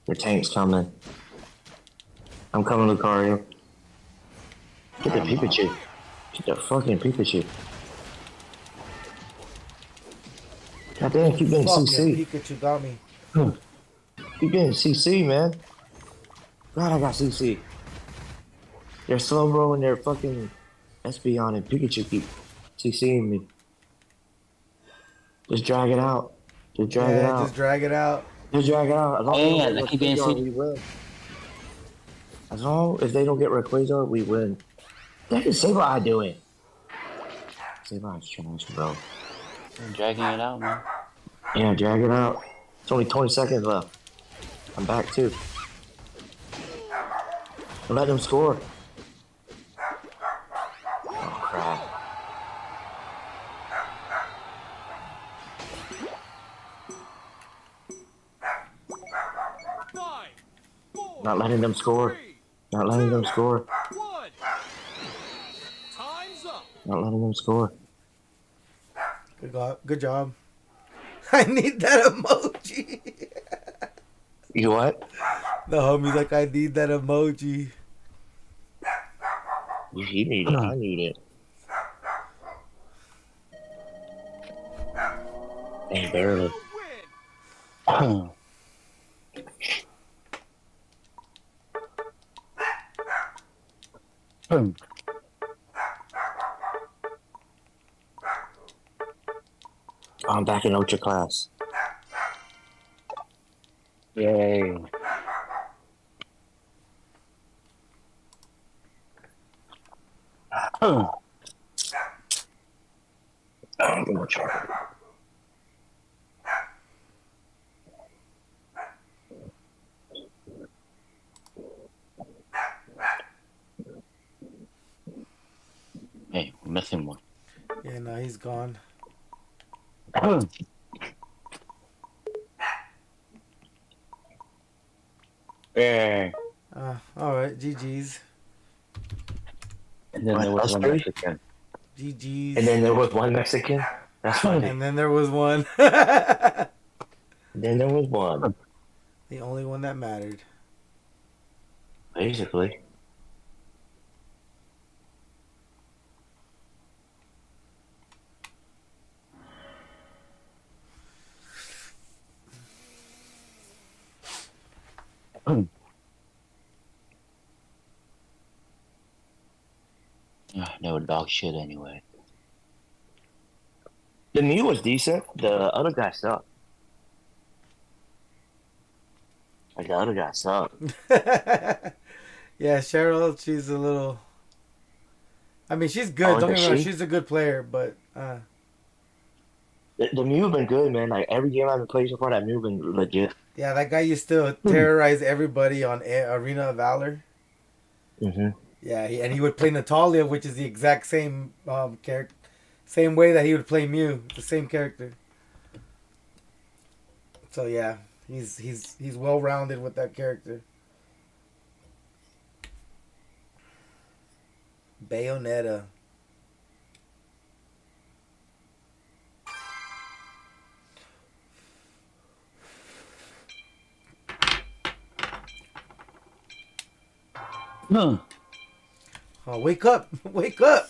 Your tank's coming. I'm coming, Lucario. Get the Pikachu. The fucking Pikachu. God damn, keep getting Fucking CC. Pikachu got me. Keep getting CC, man. God, I got CC. They're slow rolling their fucking Espeon and Pikachu keep CCing me. Just drag it out. Just drag it out. Just drag it out. Just drag it out. As long as they don't I get keep getting Rayquaza, we win. As long as they don't get Rayquaza, we win. That is Sableye doing. Sableye's trash, bro. I'm dragging it out, man. Yeah, drag it out. It's only 20 seconds left. I'm back too. Let them score. Oh crap. Not letting them score. Not letting them score. Not letting them score. Good job. I need that emoji. You what? The homie's like, I need that emoji. You need it. I need it. Hey, barely. I'm back in Ultra class. Yay. I'm gonna try. Hey, we're missing one. Yeah, no, he's gone. Yeah. Alright, GG's. And then there was one Mexican. GG's. And then there was one Mexican. That's funny. And then there was one. Then there was one. The only one that mattered. Basically. They were dog shit anyway. The Mew was decent. The other guy sucked. Like, the other guy sucked. Yeah, Cheryl, she's a little... I mean, she's good. Don't get me wrong, she's a good player, but... The Mew been good, man. Like, every game I've been playing so far, that Mew been legit. Yeah, that guy used to terrorize everybody on Arena of Valor. Mm-hmm. Yeah, he would play Natalia, which is the exact same character, same way that he would play Mew, the same character. So yeah, he's well rounded with that character. Bayonetta. No. Oh, wake up! Wake up!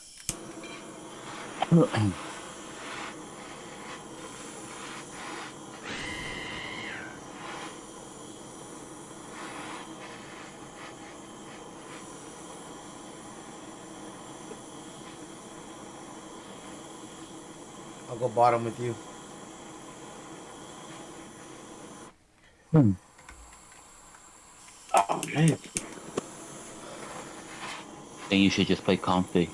I'll go bottom with you. Oh, man. Then you should just play Comfy.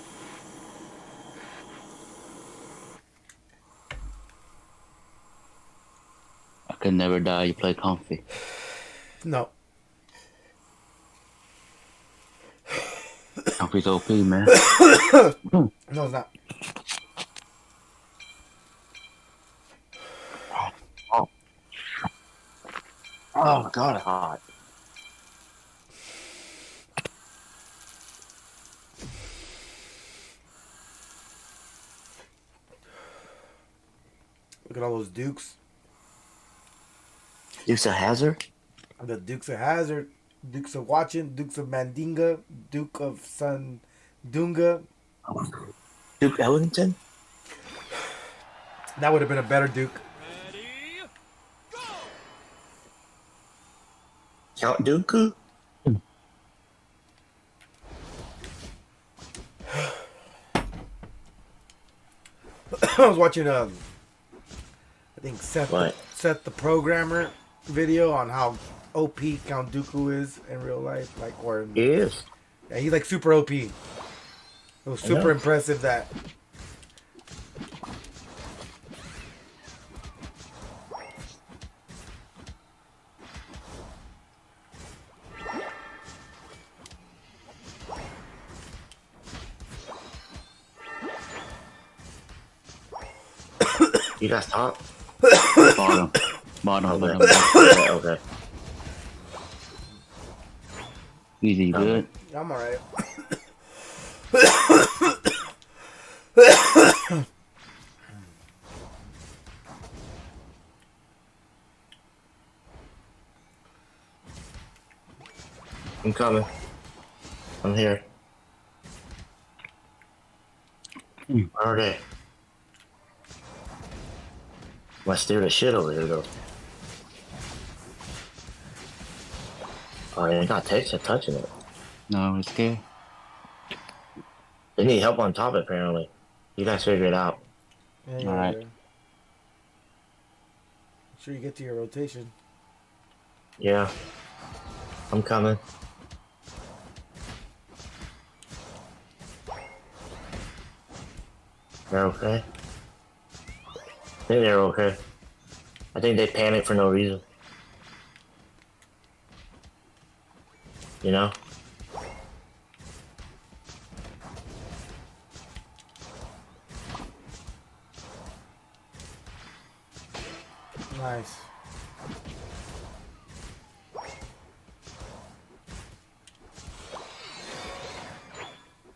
I can never die, you play Comfy. No. Comfy's OP, man. No, it's not. Oh, God, hot. Look at all those Dukes. Dukes of Hazzard? The Dukes of Hazzard, Dukes of Watchin, Dukes of Mandinga, Duke of Sandunga. Duke Ellington? That would have been a better Duke. Count Dooku? I was watching I think Seth What? Seth the programmer video on how OP Count Dooku is in real life, like or He is. yeah, he's like super OP. It was I know. super impressive that. You guys talk? Bottom. Bottom. Okay. Bottom. Okay. Easy, good. I'm alright. I'm coming. I'm here. Where are they? I steer the shit over here though. Oh, they got Texas touching it. No, it's good. They need help on top apparently. You guys figure it out. Yeah, All right. yeah. Sure you get to your rotation. Yeah. I'm coming. They're okay. I think they're okay. I think they panicked for no reason. You know? Nice.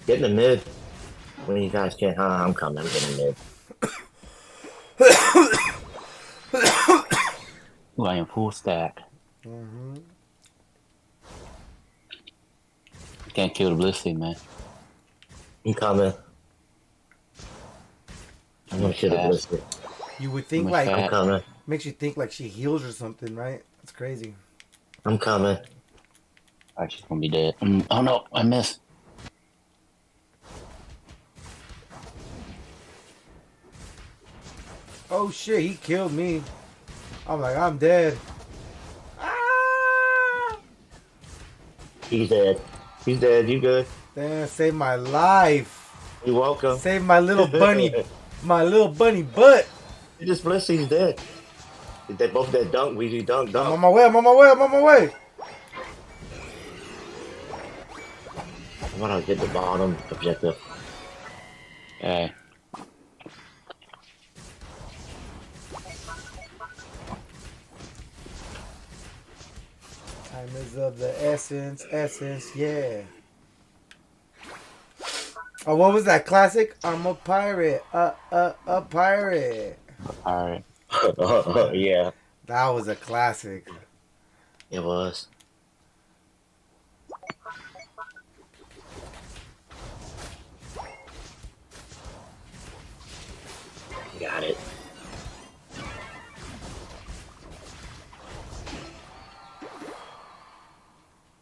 Get in the mid. When you guys can't, I'm coming. I'm getting mid. Ooh, I am full stack. Mm-hmm. Can't kill the Blissey, man. I'm coming. I'm gonna kill the Fast. blister. You would think I'm like I'm coming. makes you think like she heals or something, right? That's crazy. I'm coming. Alright, she's gonna be dead. Oh no, I missed. Oh shit, he killed me. I'm like, I'm dead. He's dead. He's dead. You good? Damn, saved my life. You're welcome. Saved my little bunny, my little bunny butt. You just blessed he's dead. They both dead. Dunk, Weezy, dunk, I'm dunk. on my way, I'm on my way, I'm on my way. I'm gonna get the bottom objective. Okay. Time is of the essence, yeah. Oh, what was that classic? I'm a pirate, a pirate. Alright. Yeah, That was a classic. it was. Got it.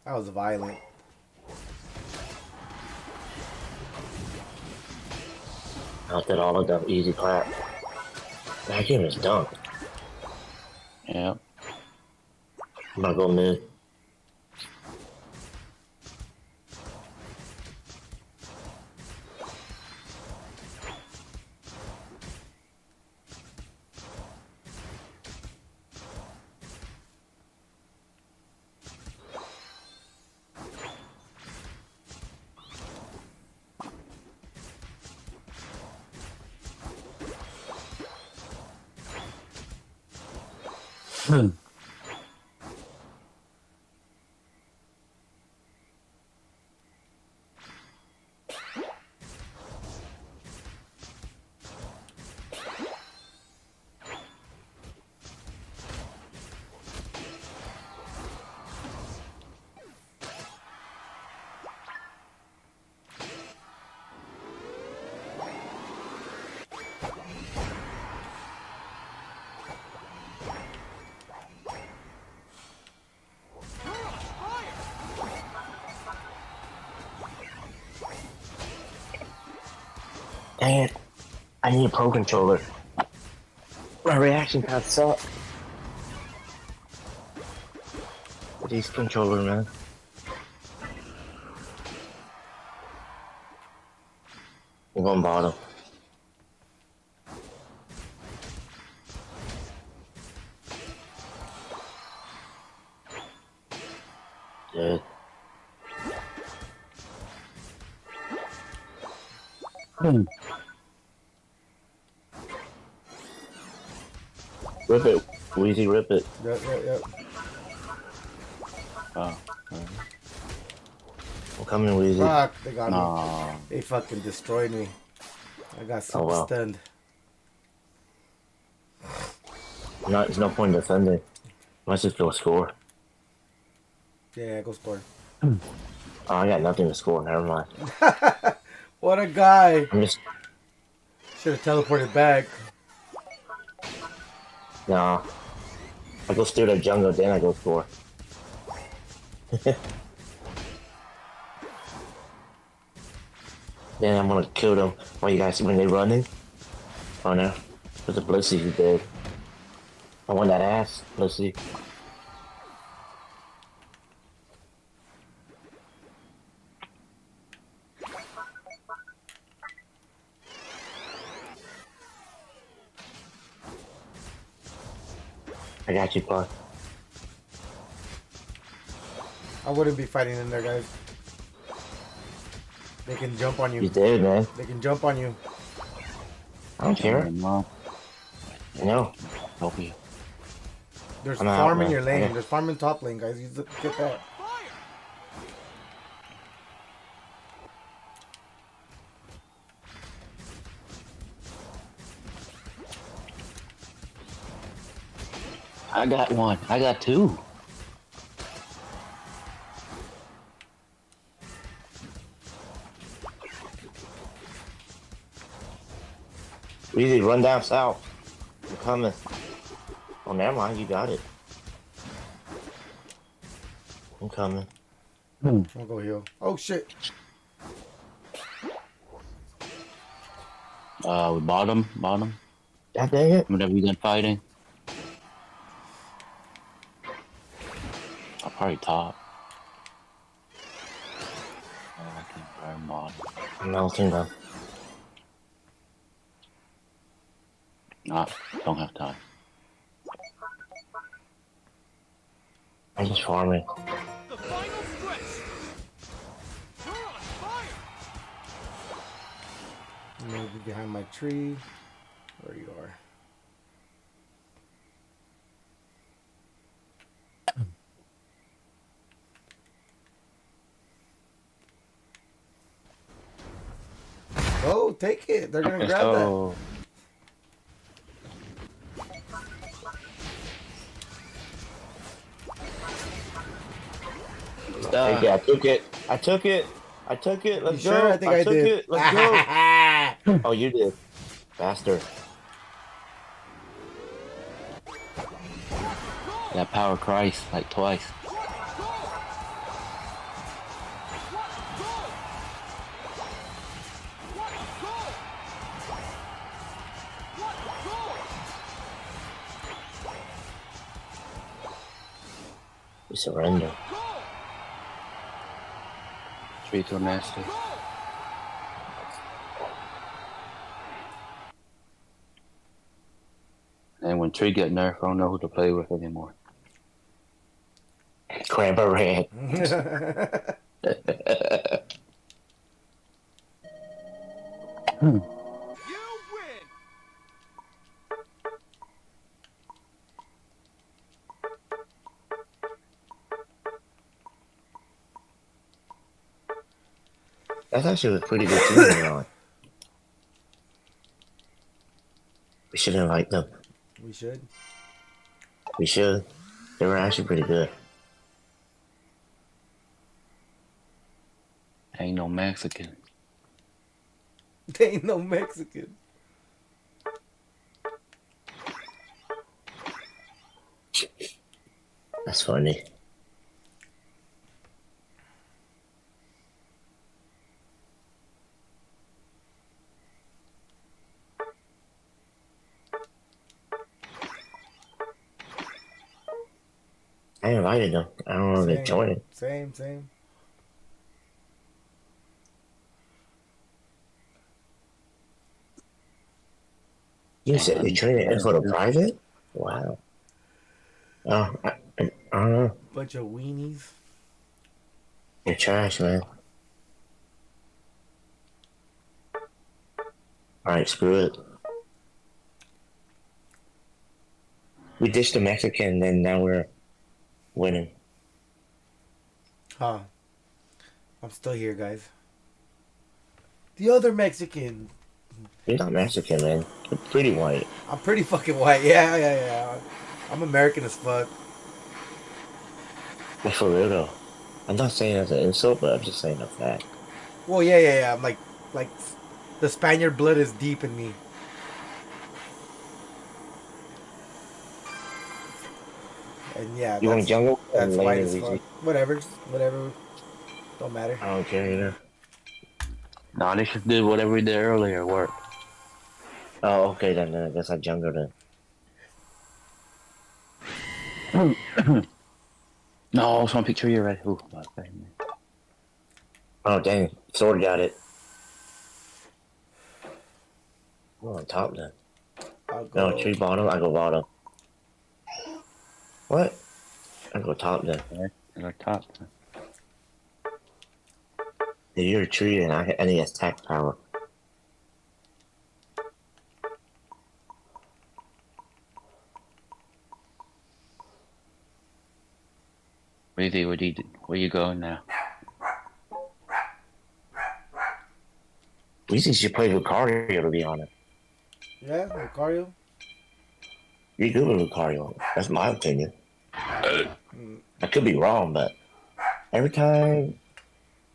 That was violent. Out that all of them easy clap. That game is dunk. Yeah. I'm gonna go mid. Dang it. I need a pro controller. My reaction pads suck. These controller, man. We're going bottom. Good. Rip it, Wheezy, rip it. Yep. Oh. I'm coming, Wheezy. Fuck, they got No. me. They fucking destroyed me. I got super well. stunned. There's no point in defending. Let's just go score. Yeah, go score. Oh, I got nothing to score. Never mind. What a guy. I'm just... Should have teleported back. No. I go steer the jungle, then I go score. Then I'm gonna kill them. While you guys see when they running? Oh no. There's a Blissey who's dead. I want that ass, Blissey. I got you, Clark. I wouldn't be fighting in there, guys. They can jump on you. He's dead, man. They can jump on you. I don't care. No. No. Help you. There's I'm out, farm in man. your lane. Okay. There's farm in top lane, guys. You get that. I got one. I got two. Easy, run down south. I'm coming. Oh, never mind. You got it. I'm coming. I'll go heal. Oh, shit. We bottom. God dang it. Whatever you done fighting. I'll probably top. I can probably bottom. I'm melting them. Don't have time. I'm just farming. The final stretch. You're on fire. I'm gonna be behind my tree. There you are. Oh, take it. They're gonna grab that. Hey, I took it. I took it. I took it. Let's You go. sure? I think I took did. it. Let's go. Oh, you did. Faster. That power Christ like twice. We surrender. Tree too nasty. And when Tree get nerfed, I don't know who to play with anymore. Cranberry. That's actually a pretty good team they're on. We should invite them. We should. We should. They were actually pretty good. Ain't no Mexican. They ain't no Mexican. That's funny. I invited them. I don't know if they're joining. Same. You said you're trading it for the private? Wow. Oh, I don't know. Bunch of weenies. You're trash, man. Alright, screw it. We ditched the Mexican, and now we're winning. Huh. I'm still here, guys. The other Mexican. You're not Mexican, man. You're pretty white. I'm pretty fucking white. Yeah. I'm American as fuck. Like, for real, though. I'm not saying that's an insult, but I'm just saying a fact. Well, yeah. I'm like the Spaniard blood is deep in me. And yeah, You want jungle? That's Or white Lane as and fuck. VG? Whatever. Don't matter. I don't care either. No, they should do whatever we did earlier. Work. Oh, okay, then I guess I jungle then. No, someone picture you right. Ooh, okay. Oh, dang. Sword got it. I'm on top then. No, tree bottom, I go bottom. What? I go top then. I go top. If you're a tree and I need attack power. Really, where you going now? We think you play Lucario, to be honest. Yeah, Lucario. You're good with Lucario. That's my opinion. I could be wrong, but every time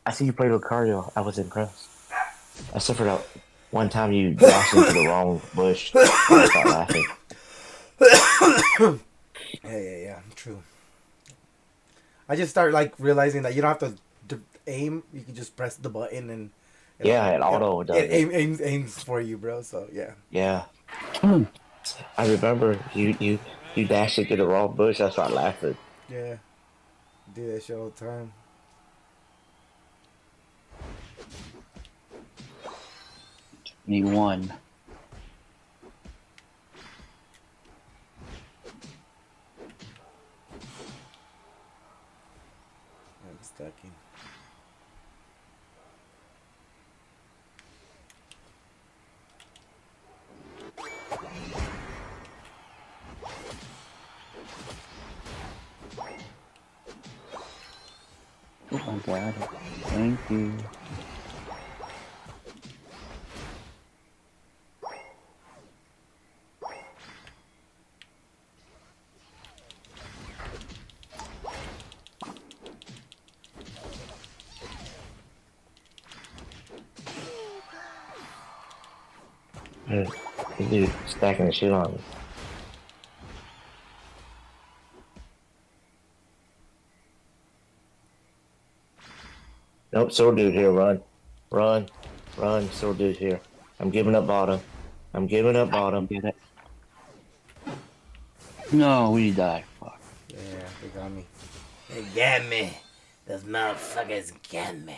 I see you play Lucario, I was impressed. Except for that one time you dashed into the wrong bush and I started laughing. Yeah, true. I just start like realizing that you don't have to aim. You can just press the button and Yeah, it auto does it. aims for you, bro. So yeah. Yeah. I remember you dashed into the wrong bush. I started laughing. Yeah. Do that shit all the time. Need one. I'm stacking. Oh, I'm glad. Thank you. This dude stacking the shit on me. Nope, sword dude here, run. Run, sword dude here. I'm giving up bottom. Get it. No, we die. Fuck. Yeah, they got me. They got me. Those motherfuckers got me.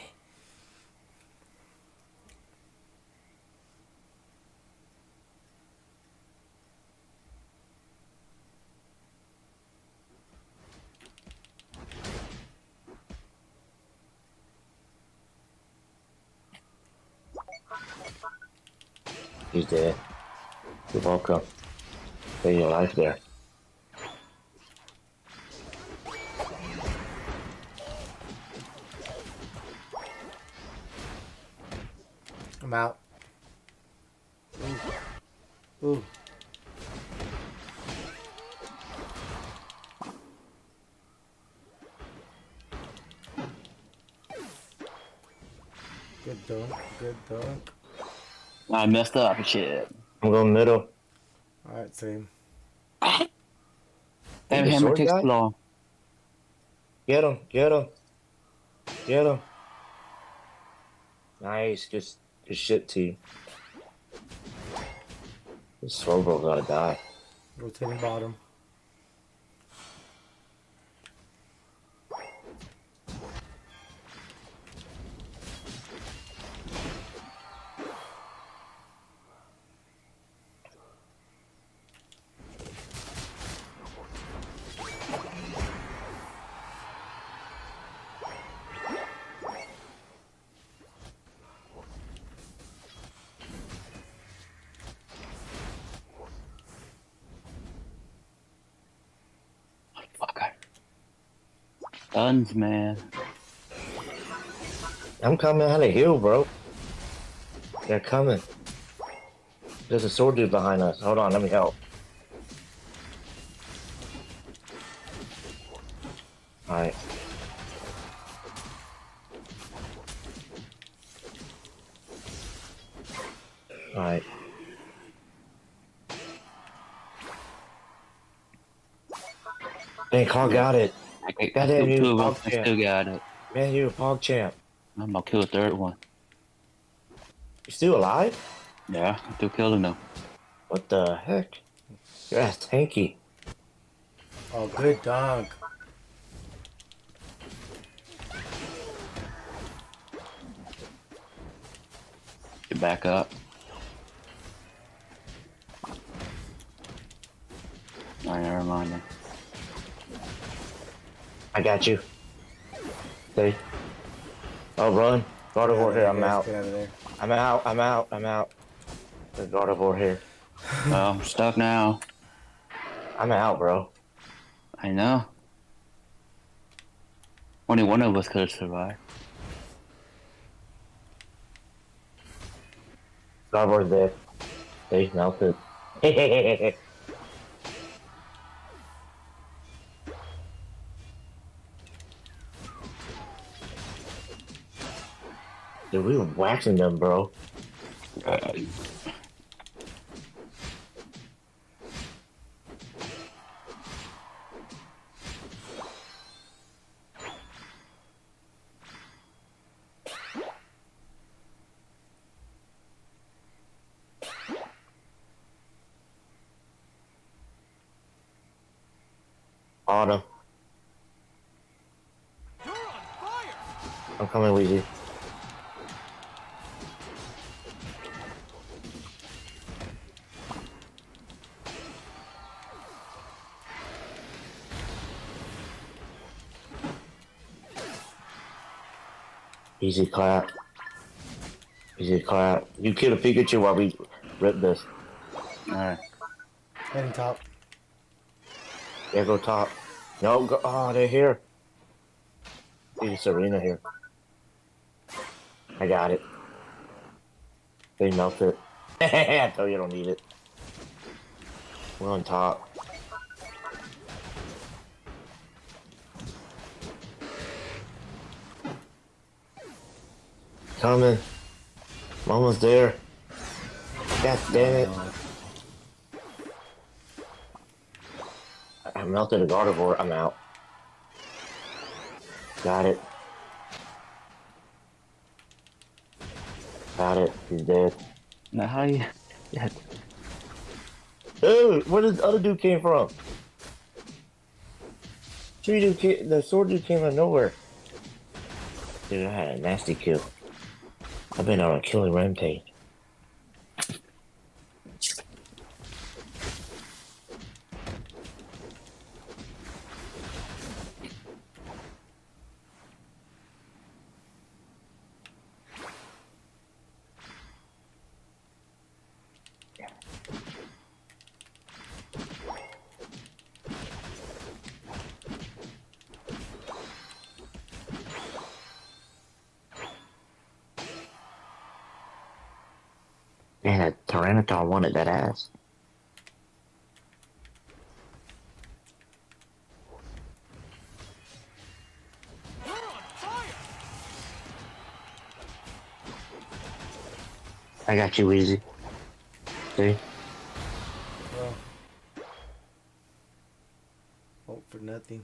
He's dead. You're welcome. Save your life there. I'm out. Ooh. Good dunk. I messed up. Shit. I'm going middle. Alright, same. That hammer takes too long. Get him. Nice, just shit team. This Slowbro gotta die. Rotating bottom. Guns, man. I'm coming out of hill, bro. They're coming. There's a sword dude behind us. Hold on, let me help. Alright. Alright. Dang, Carl got it. Goddamn, Killed you two of them. Pog I champ. still got it. Man, you a Pog champ. I'm about to kill the third one. You still alive? Yeah, I'm still killing them. What the heck? Your ass tanky. Oh, good dunk. Get back up. Alright, never mind then. I got you. See? Oh, run. Gardevoir here. I'm out. Get out of there. I'm out. I'm out. I'm out. There's Gardevoir here. Well, I'm stuck now. I'm out, bro. I know. Only one of us could have survived. Gardevoir's dead. See? Melted. Dude, we were waxing them, bro. Autumn. I'm coming with you. Easy clap. Easy clap. You kill a Pikachu while we rip this. Alright. Heading top. Yeah, go top. No, go. Oh, they're here. See Serena here. I got it. They melted. I told you I don't need it. We're on top. Coming. I'm almost there. God damn it. I melted a Gardevoir. I'm out. Got it. Got it. He's dead. Now how you... Yeah. Dude, where did the other dude came from? Tree dude came, the sword dude came out of nowhere. Dude, I had a nasty kill. I've been on a killing rampage. Man, that Tyranitar wanted that ass. I got you, Weezy. See? Well. Hope for nothing.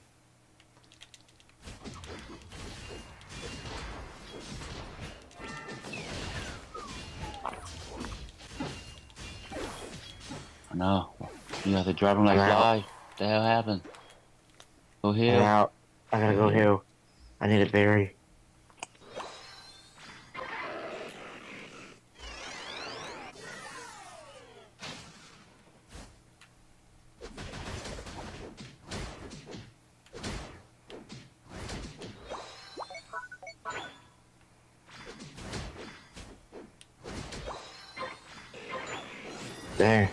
I know. You have to drop him like I'm out. fly. What the hell happened? Go here. I'm out. I gotta go here. I need a berry. There.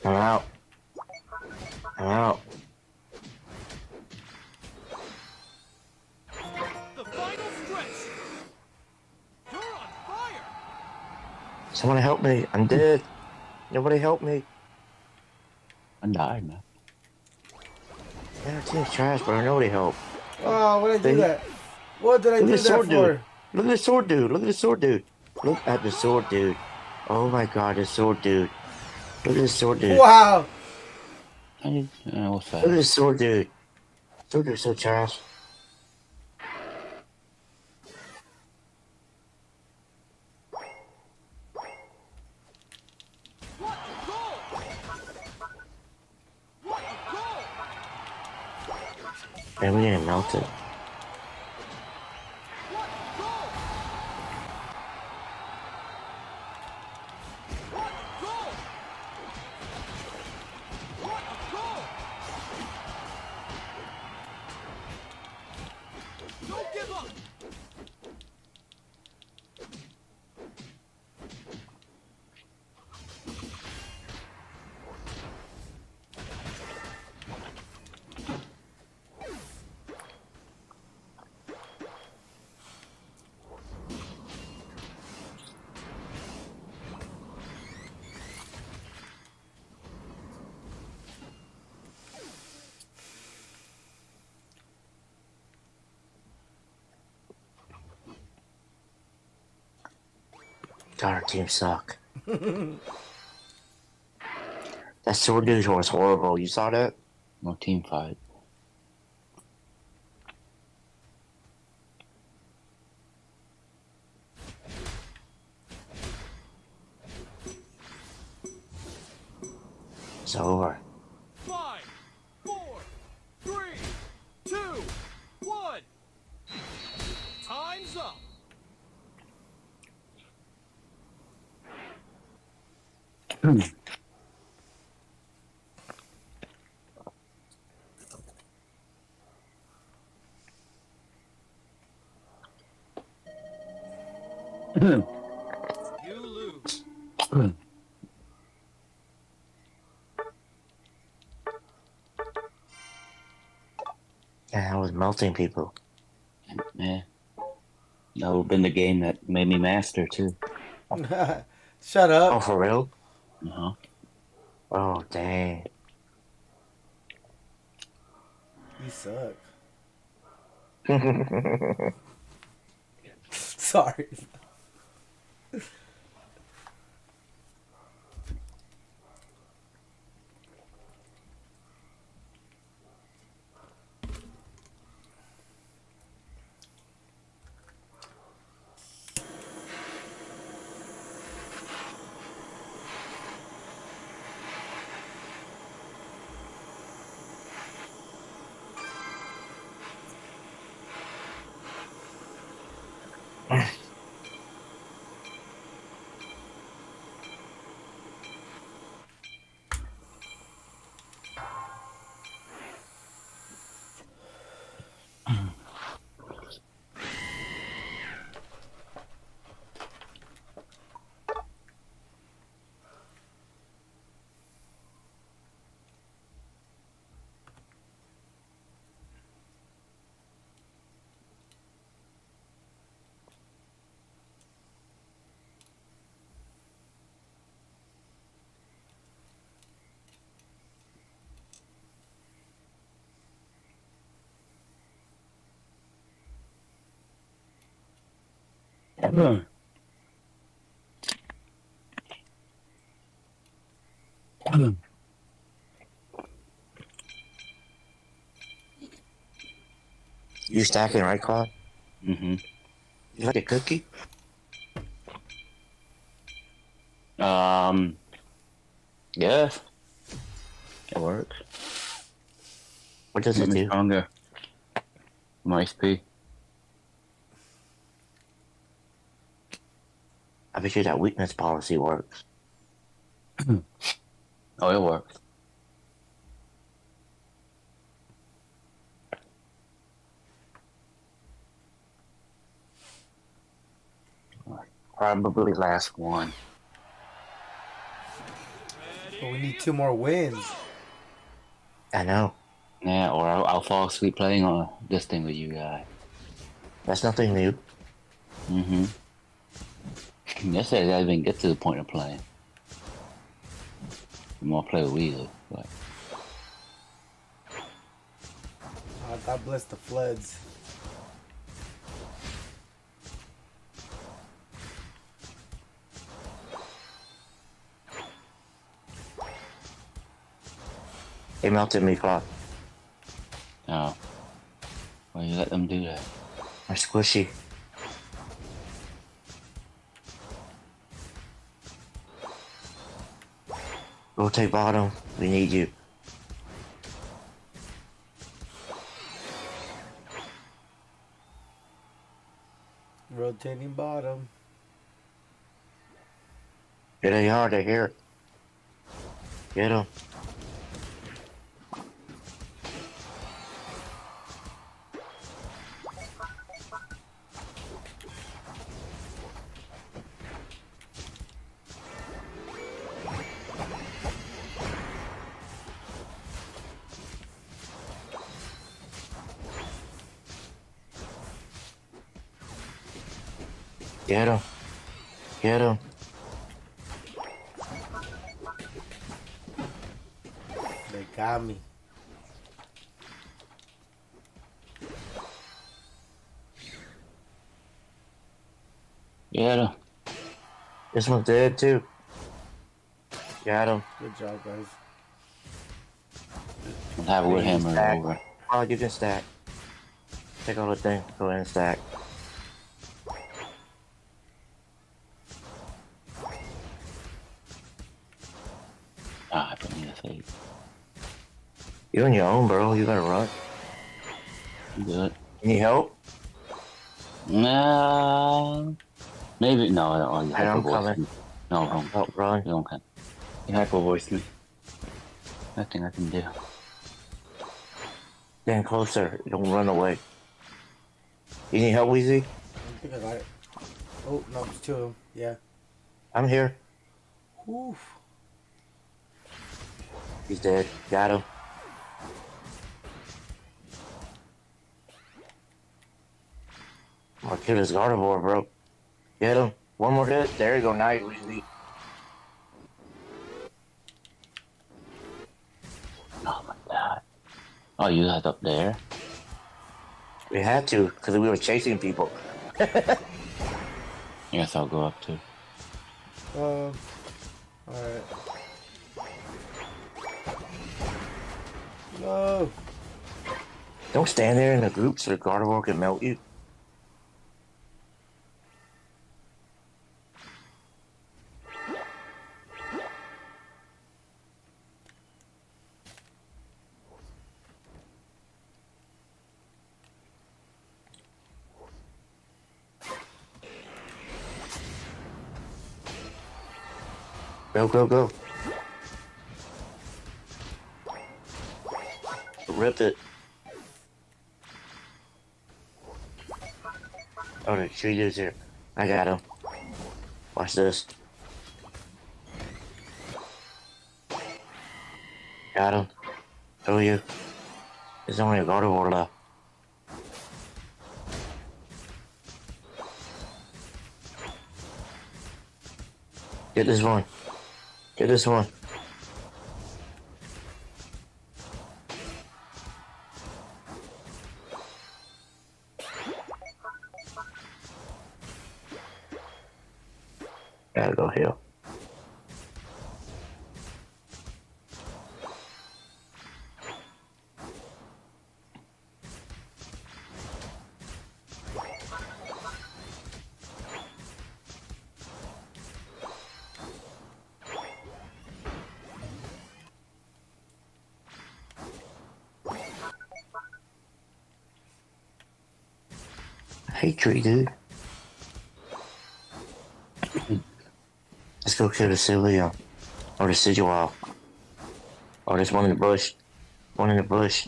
I'm out. I'm out. Someone help me. I'm dead. Nobody help me. I'm dying, man. Yeah, it seems trash, but nobody help. Oh, what did I do that? What did I Look do at the that sword for? dude. Look at the sword dude. Look at the sword dude. Look at the sword dude. Oh my god, the sword dude. Look at the sword dude. Wow. What's that? Look at the sword dude. Sword dude's so trash. Man, we didn't melt it. Don't give up. God, our team suck. That sword dude was horrible. You saw that? No team fight. It's over. 5, 4, 3, 2, 1. Time's up. You lose. Yeah, I was melting people. Yeah. That would have been the game that made me master, too. Shut up. Oh, for real? Uh-huh. Oh, dang. You suck. Sorry. You stacking, right, Claude? Mm-hmm. You like a cookie? Yeah. It works. What does it Make me do? stronger. My XP. I bet you that weakness policy works. Oh, it works. Probably last one. But we need 2 more wins. I know. Yeah, or I'll fall asleep playing on this thing with you guys. That's nothing new. Mm-hmm. Yesterday, I didn't even get to the point of playing. The more I play with Weezer, but God bless the floods. They melted me, Clock. no. Why you let them do that? They're squishy. Rotate bottom. We need you. Rotating bottom. Here they are. They're here. Get them. Get him. Get him. They got me. Get him. This one's dead too. Got him. Good job, guys. I'll have a wood hammer Stack. over. Oh, you can stack. Take all the thing. Go ahead and stack. Ah, I put me in the face. You're on your own, bro. You gotta run. You good? You need help? Nah. Maybe no. I don't. You I am hyper voice coming. me. No, don't. Help, run. You don't can. You hyper voice me. Nothing I can do. Stand closer. Don't run away. You need help, Weezy? I think I got it. Oh, no, it's two of them. Yeah. I'm here. Oof. He's dead. Got him. My kid is Gardevoir, bro. Get him. One more hit. There you go. Nice, Weezy. Oh my god. Oh, you guys up there? We had to, because we were chasing people. Yes, I'll go up too. Alright. No. Don't stand there in the group so the Gardevoir can melt you. Go, go, go. Rip it. Oh, the tree is here. I got him. Watch this. Got him. Who are you? There's only a Gardevoir left. Get this one. Get this one. Gotta go heal. Hey, tree dude. Let's go kill the Celia. Or the Sigil. Oh, there's one in the bush. One in the bush.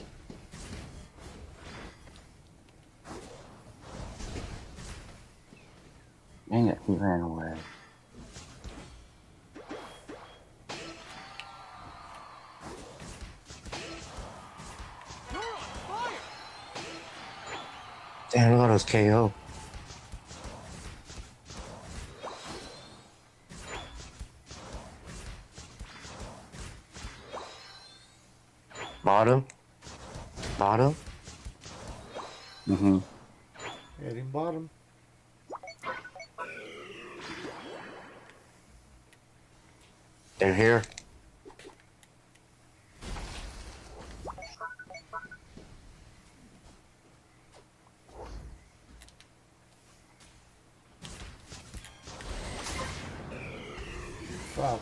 Dang it, he ran away. Damn, look at those KO. Bottom. Bottom. Mm-hmm. Heading bottom. They're here. Fuck.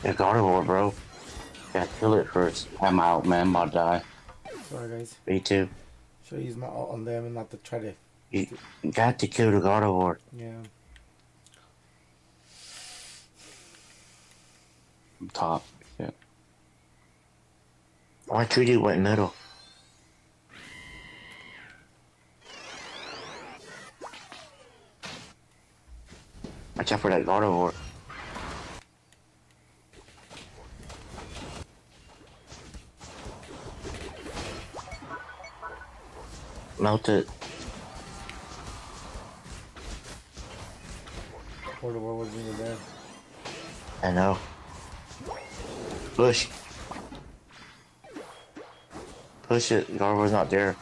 They're Gardevoir, bro. Gotta kill it first. I'm out, man. I'm about to die. Sorry, guys. Me too. Should use my ult on them and not to try to. You got to kill the Gardevoir. Yeah. I'm top. Yeah. Why Treaty went middle? Watch out for that Gardevoir. Melt it. Quarter war wasn't even there. I know. Push. Push it. Gardevoir's not there.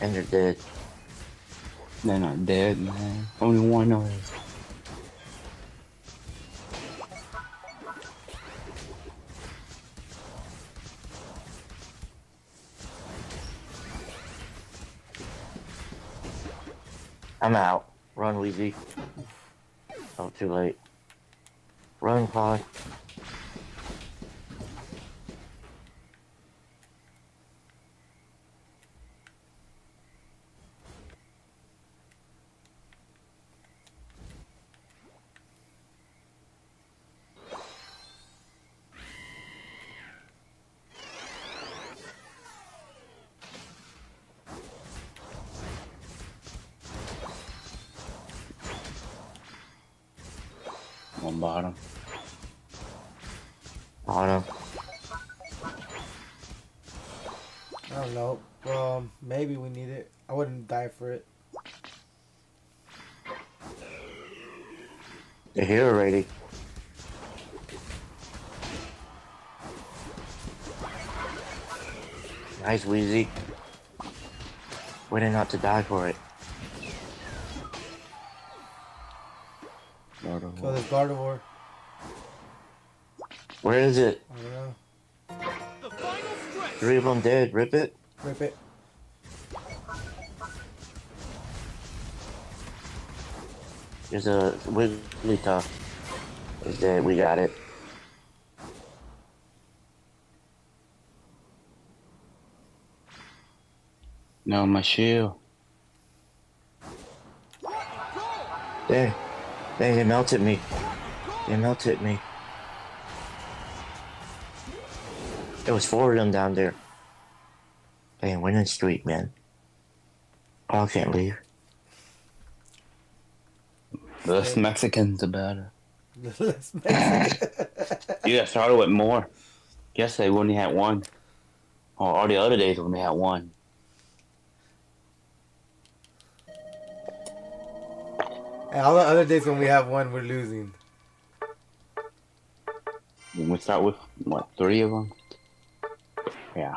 And they're dead. They're not dead, man. Only one of us. I'm out. Run, Weezy. Oh, too late. Run, Pod. On bottom. Bottom. I don't know. Maybe we need it. I wouldn't die for it. They're here already. Nice, Weezy. Way not to die for it. So there's Gardevoir. Where is it? I don't know. The final stretch. 3 of them dead. Rip it. Rip it. There's a Wigglytuff. Is dead. We got it. No, my shield. Dang. Dang, they melted me. They melted me. There was 4 of them down there. Dang, winning streak, man. Oh, I can't leave. Less Mexicans about it. Less Mexican. You got started with more. Yesterday we only had one. Or all the other days we only had one. And all the other days when we have one, we're losing. When we start with, what, 3 of them? Yeah.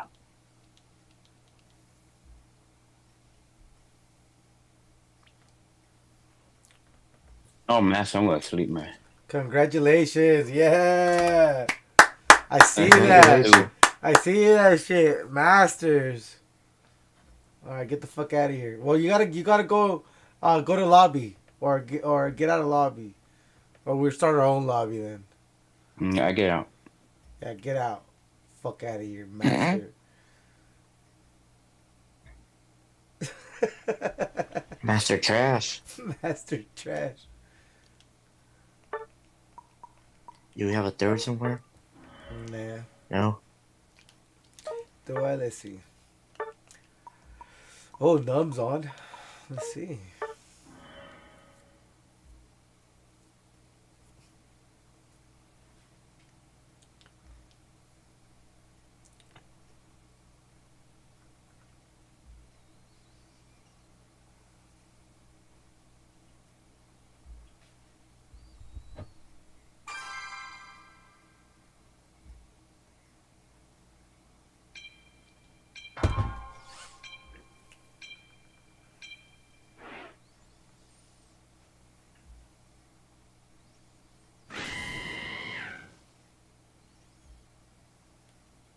Oh, man, so I'm going to sleep, man. Congratulations. Yeah. I see that. I see that shit. Masters. All right, get the fuck out of here. Well, you gotta go to lobby or get out of lobby. Or we'll start our own lobby then. Yeah, I get out. Yeah, get out. Fuck out of here, master. Master Trash. Master Trash. Do we have a third somewhere? Nah. No? Do I? Let's see. Oh, Numb's on. Let's see.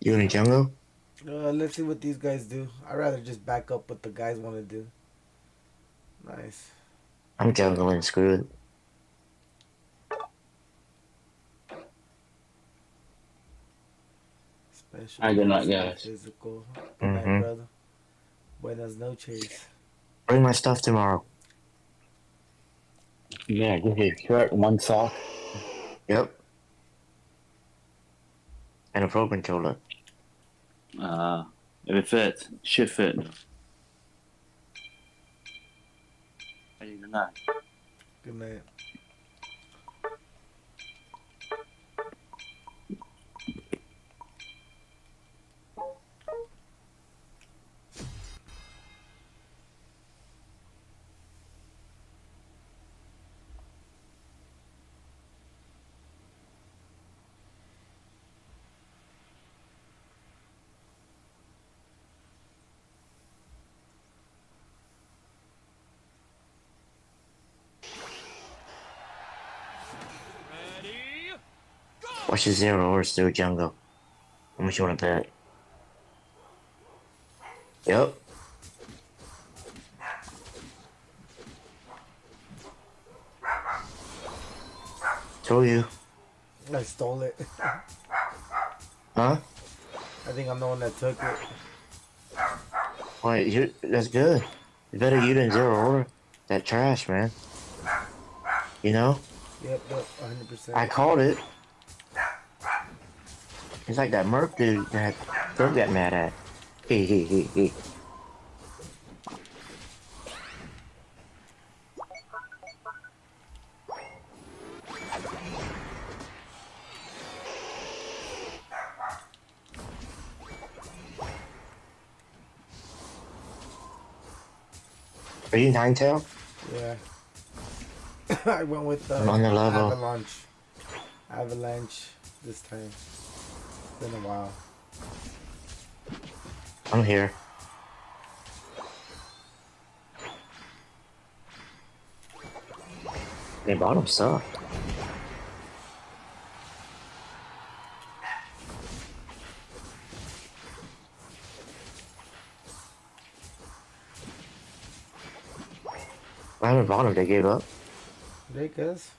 You in the jungle? Let's see what these guys do. I'd rather just back up what the guys want to do. Nice. I'm jungling, screw it. Special. Good night, special, guys. Physical. Good night, brother. Buenas noches. Bring my stuff tomorrow. Yeah, give you a shirt and one sock. Yep. And a pro controller. If it fits, should fit. Good night. Good night. What's your zero or still jungle? How much you want to bet? Yep. Told you. I stole it. Huh? I think I'm the one that took it. Wait, that's good. It's better you than zero order. That trash, man. You know? Yep, 100%. I called it. It's like that Merc dude that Thurb got mad at. He. Are you Ninetail? Yeah. I went with I'm on the level. Avalanche this time. Been a while. I'm here. They bottom suck. Why haven't bottom they gave up? They guess.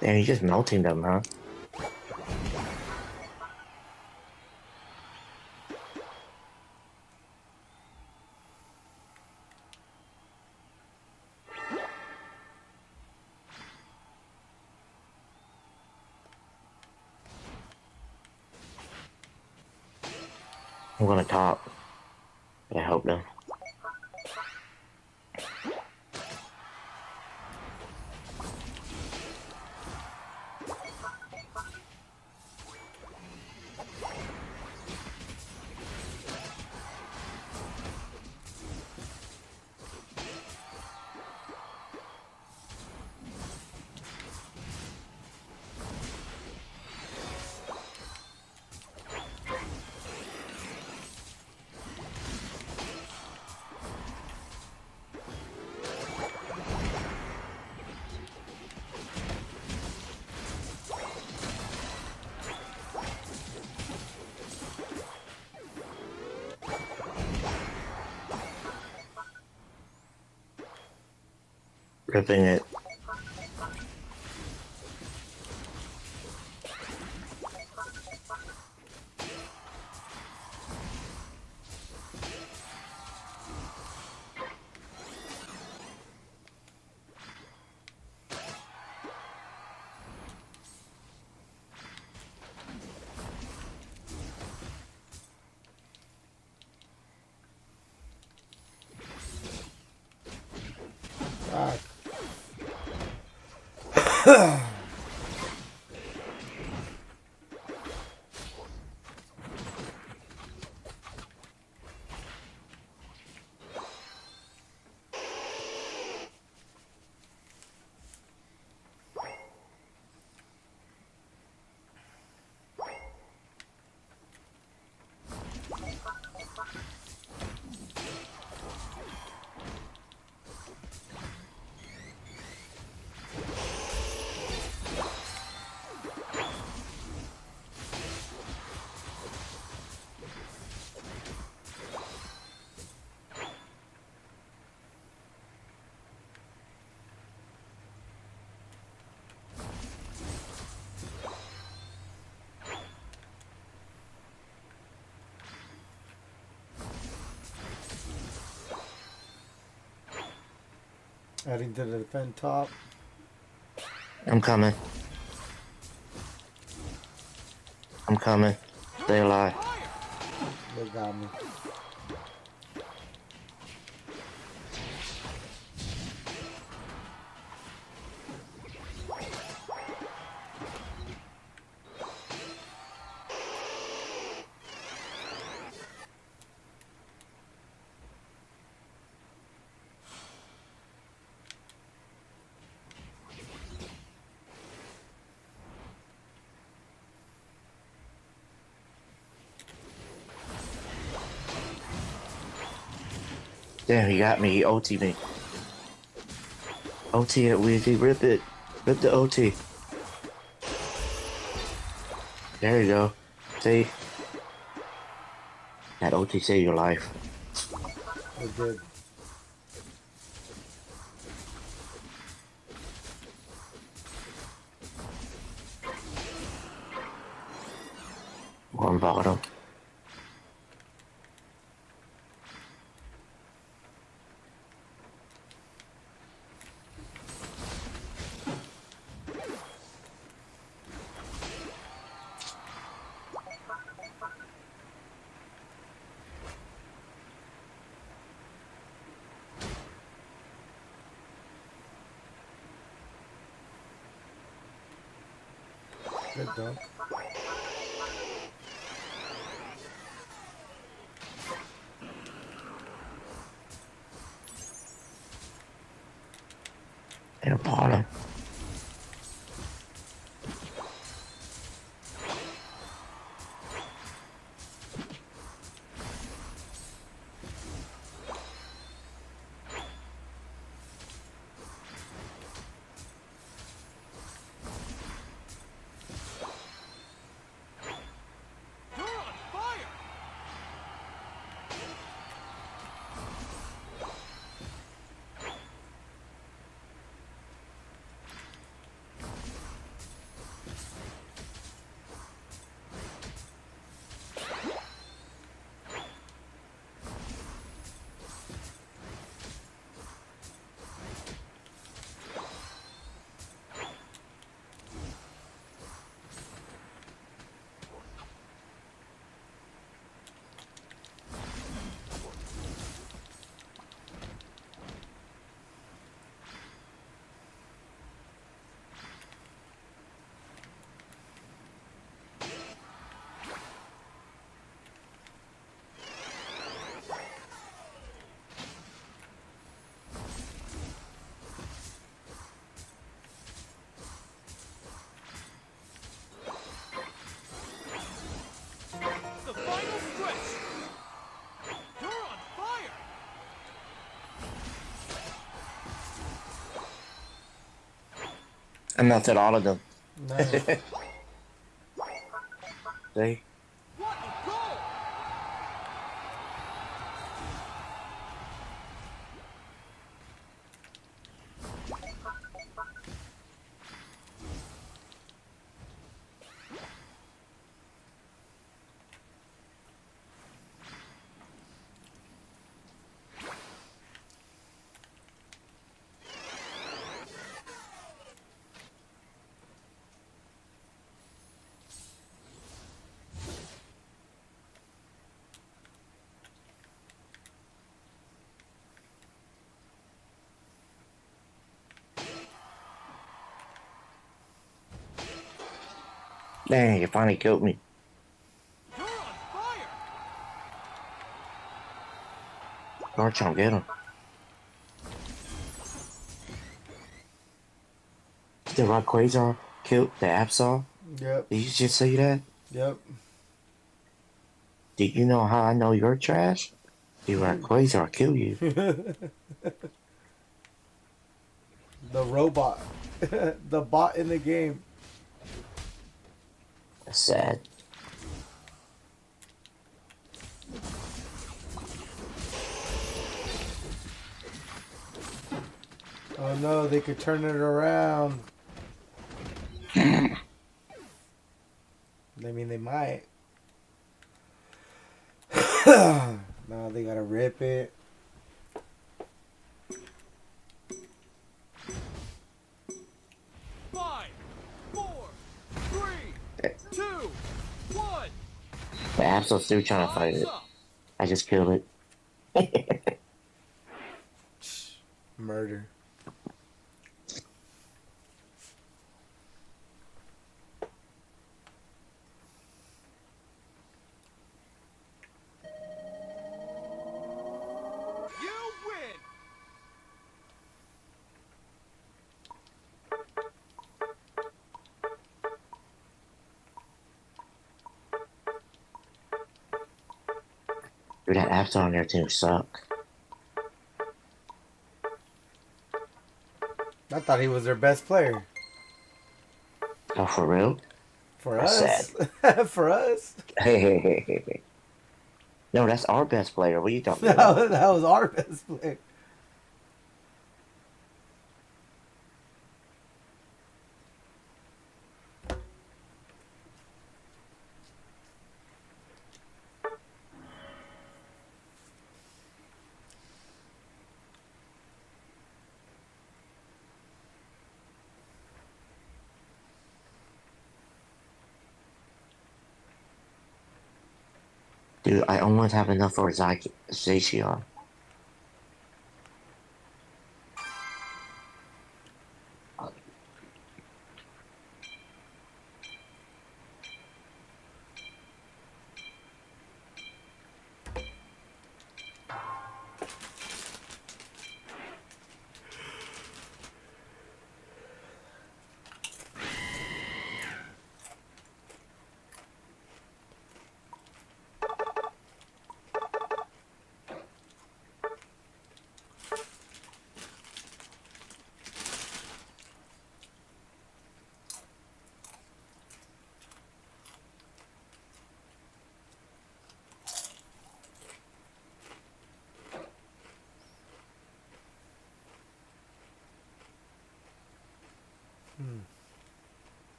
Damn, you're just melting them, huh? I'm gonna top. I help them. Ripping it. Adding to the defend top. I'm coming. I'm coming. Stay alive. They got me. Damn, he got me. He OT me. OT it, Weezy. Rip it. Rip the OT. There you go. See? That OT saved your life. It did. One bottom. Good dog. And bottom. You're on fire! The final stretch! You're on fire! I melted all of them. Nice. See? What a goal! Dang, you finally killed me. You're on fire. Garchomp, get him. The Rayquaza killed the Absol? Yep. Did you just say that? Yep. Did you know how I know you're trash? The Rayquaza will kill you. The robot. The bot in the game. That's sad. Oh no, they could turn it around. I mean, they might. No, they gotta rip it. Five, four, three, two, one. The Absol's still trying to fight it. I just killed it. Murder. You win. Dude, that Absol on their team suck. I thought he was their best player. Oh, for real? For That's us. For us. Hey. No, that's our best player. What are you talking That about? was our best player. Dude, I almost have enough for Zacian.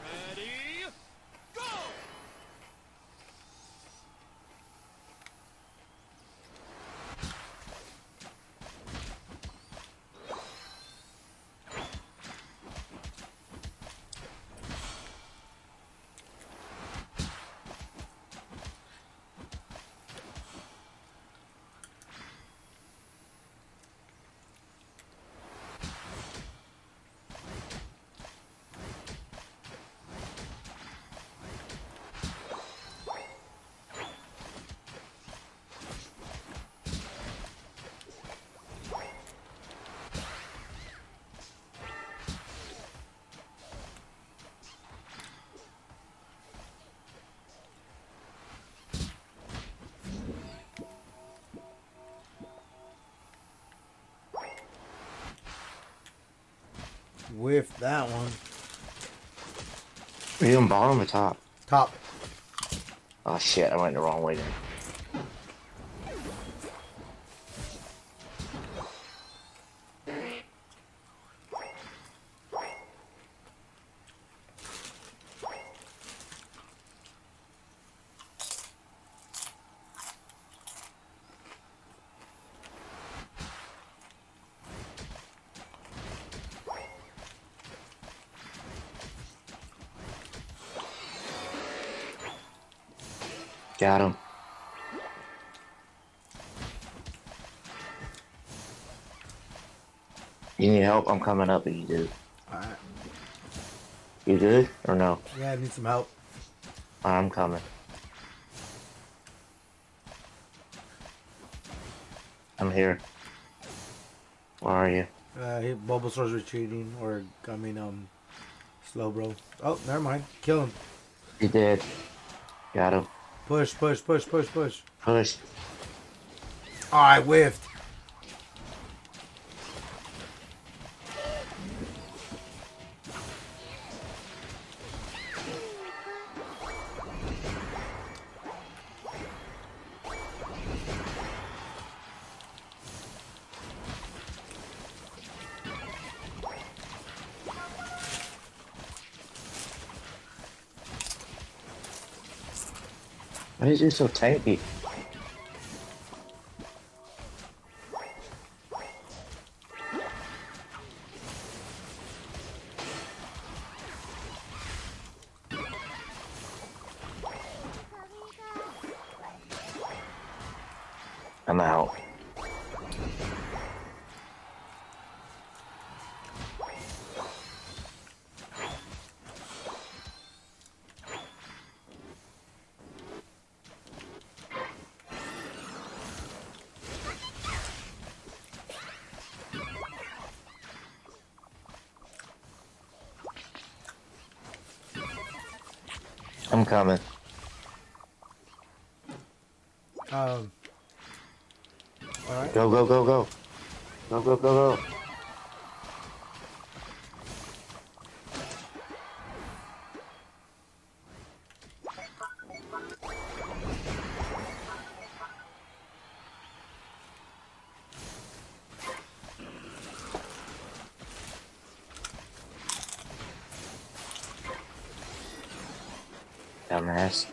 Ready, go. Whiff that one. Are you on bottom or top? Top. Oh shit, I went the wrong way then. Got him. You need help? I'm coming up if you do. Alright. You good or no? Yeah, I need some help. I'm coming. I'm here. Where are you? Bulbasaur's retreating, or I mean, slow, bro. Oh, never mind. Kill him. He did. Got him. Push, push, push, push, push. Push. Oh, I whiffed. Why is he so tanky? I'm out. I'm coming. Alright. Go, go, go, go. Go, go, go, go. Dumbass.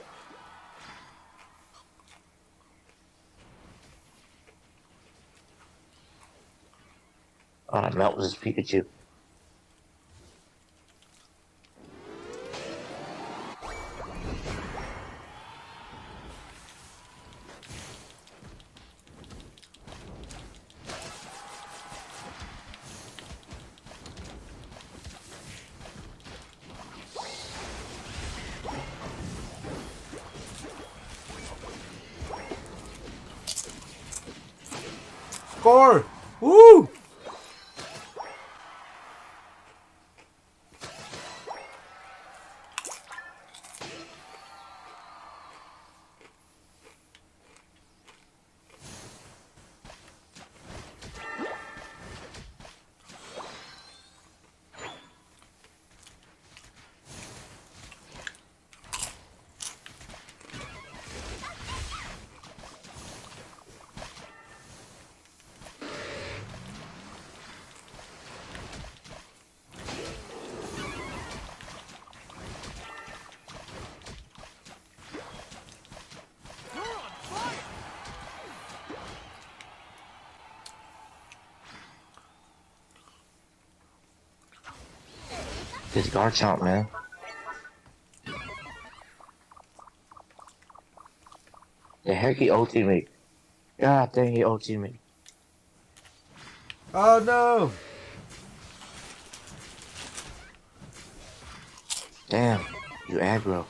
Oh, that melt was his Pikachu. Score! Woo! This Garchomp, man. The heck he ulted me. God dang, he ulted me. Oh no! Damn, you aggro.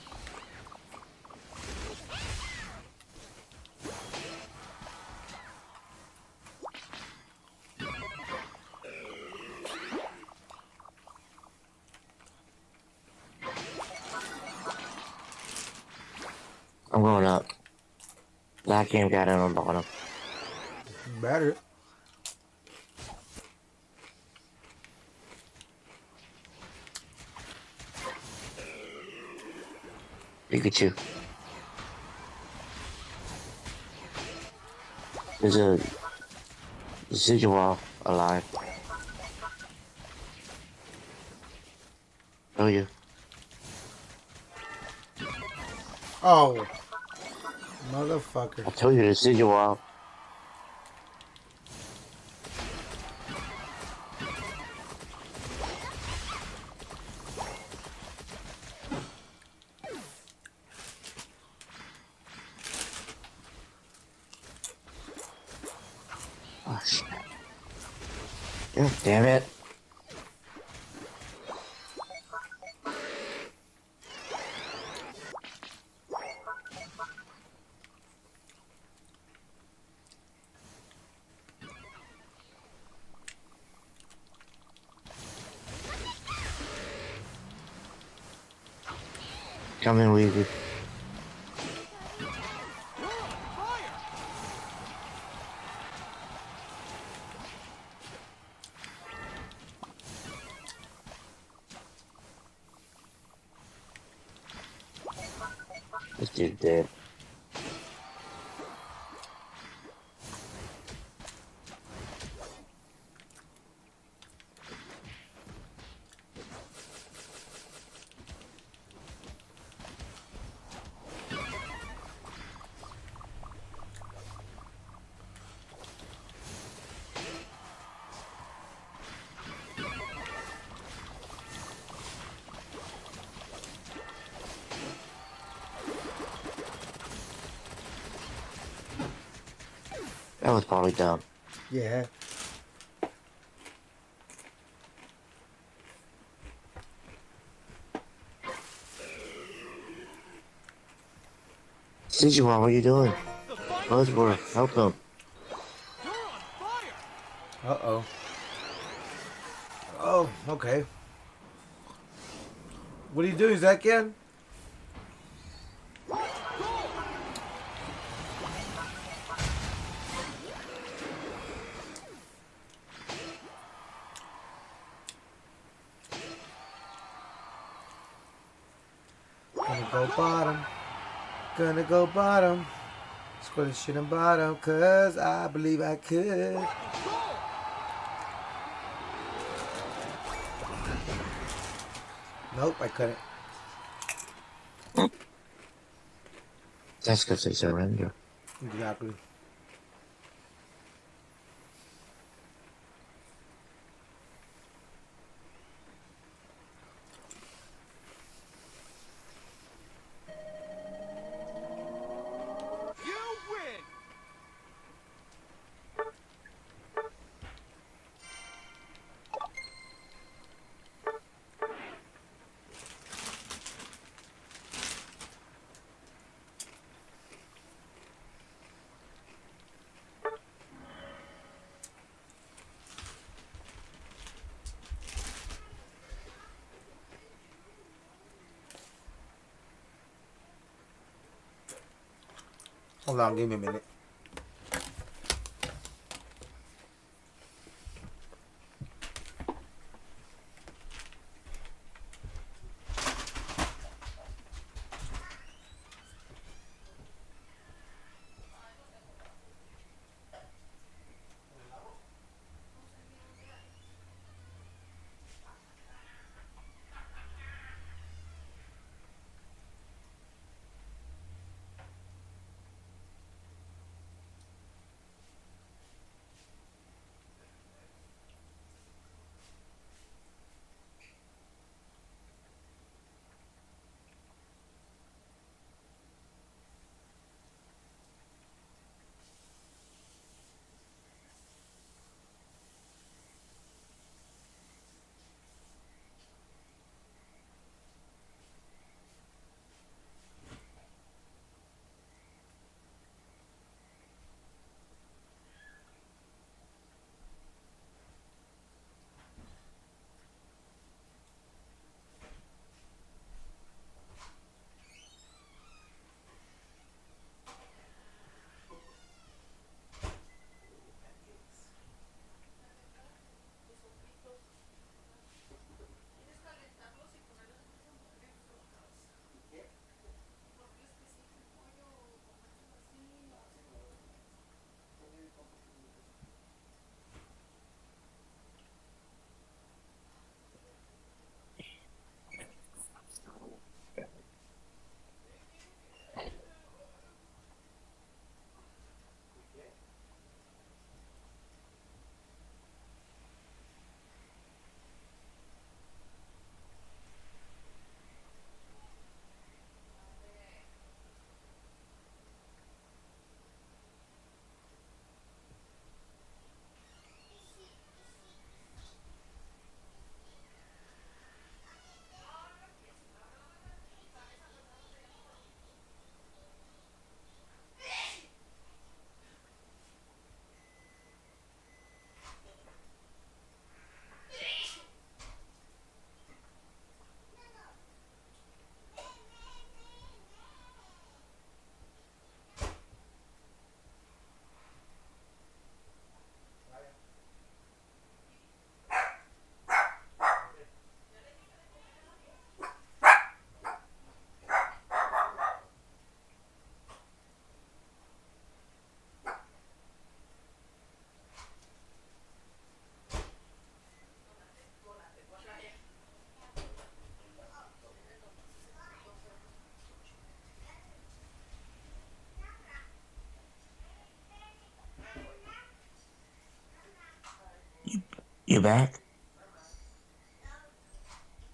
I'm going up. That game got in on bottom. Better. Pikachu. There's a Decidueye alive. Oh, you. Oh. Motherfucker. I told you the Decidueye. Oh, shit. God damn it. Come in, Weezy. This dude dead. That was probably dumb. Yeah. Decidueye, what are you doing? Buzzworth, help him. Uh-oh. Oh, okay. What are you doing, Zakian? Gonna go bottom. Gonna go bottom. Score this shit in bottom, cause I believe I could. Nope, I couldn't. That's because they surrender. Exactly. Hold on, give me a minute. You back?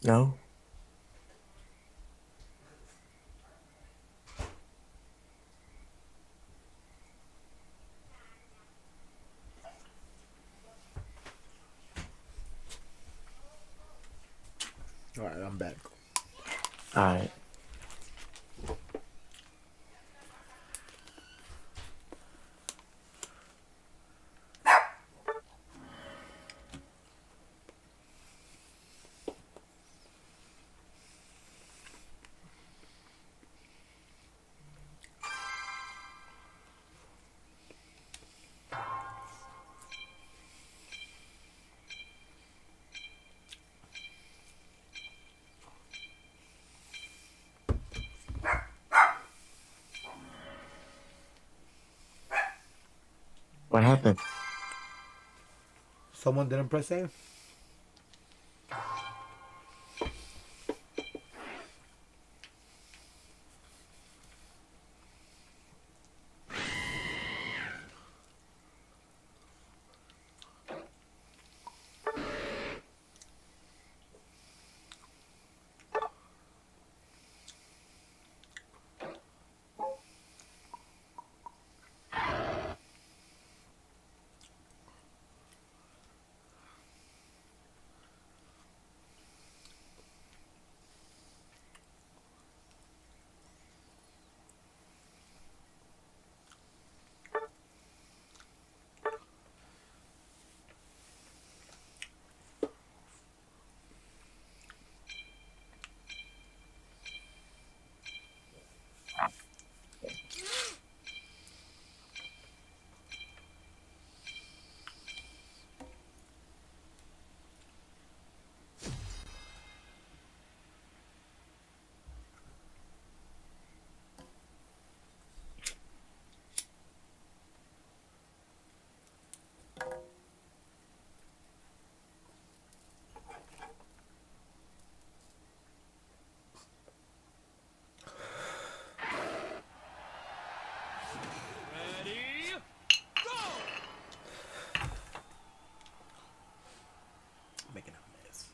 No? All right, I'm back. Alright. What happened? Someone didn't press save? Making a mess.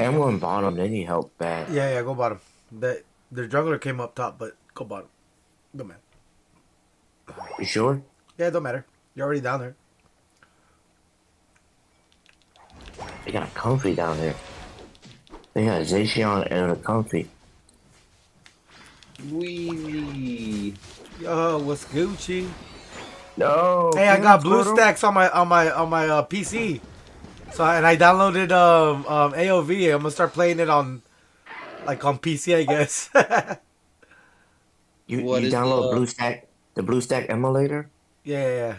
I'm going bottom. They need help bad. Yeah, go bottom. The jungler came up top, but go bottom. Don't matter. You sure? Yeah, it don't matter. You're already down there. They got a comfy down there. They got a Zacian and a comfy. Wee. Yo, what's Gucci? No. Hey, I got BlueStacks on my PC. So and I downloaded AOV. I'm gonna start playing it on PC, I guess. You download BlueStack, the BlueStack emulator? Yeah.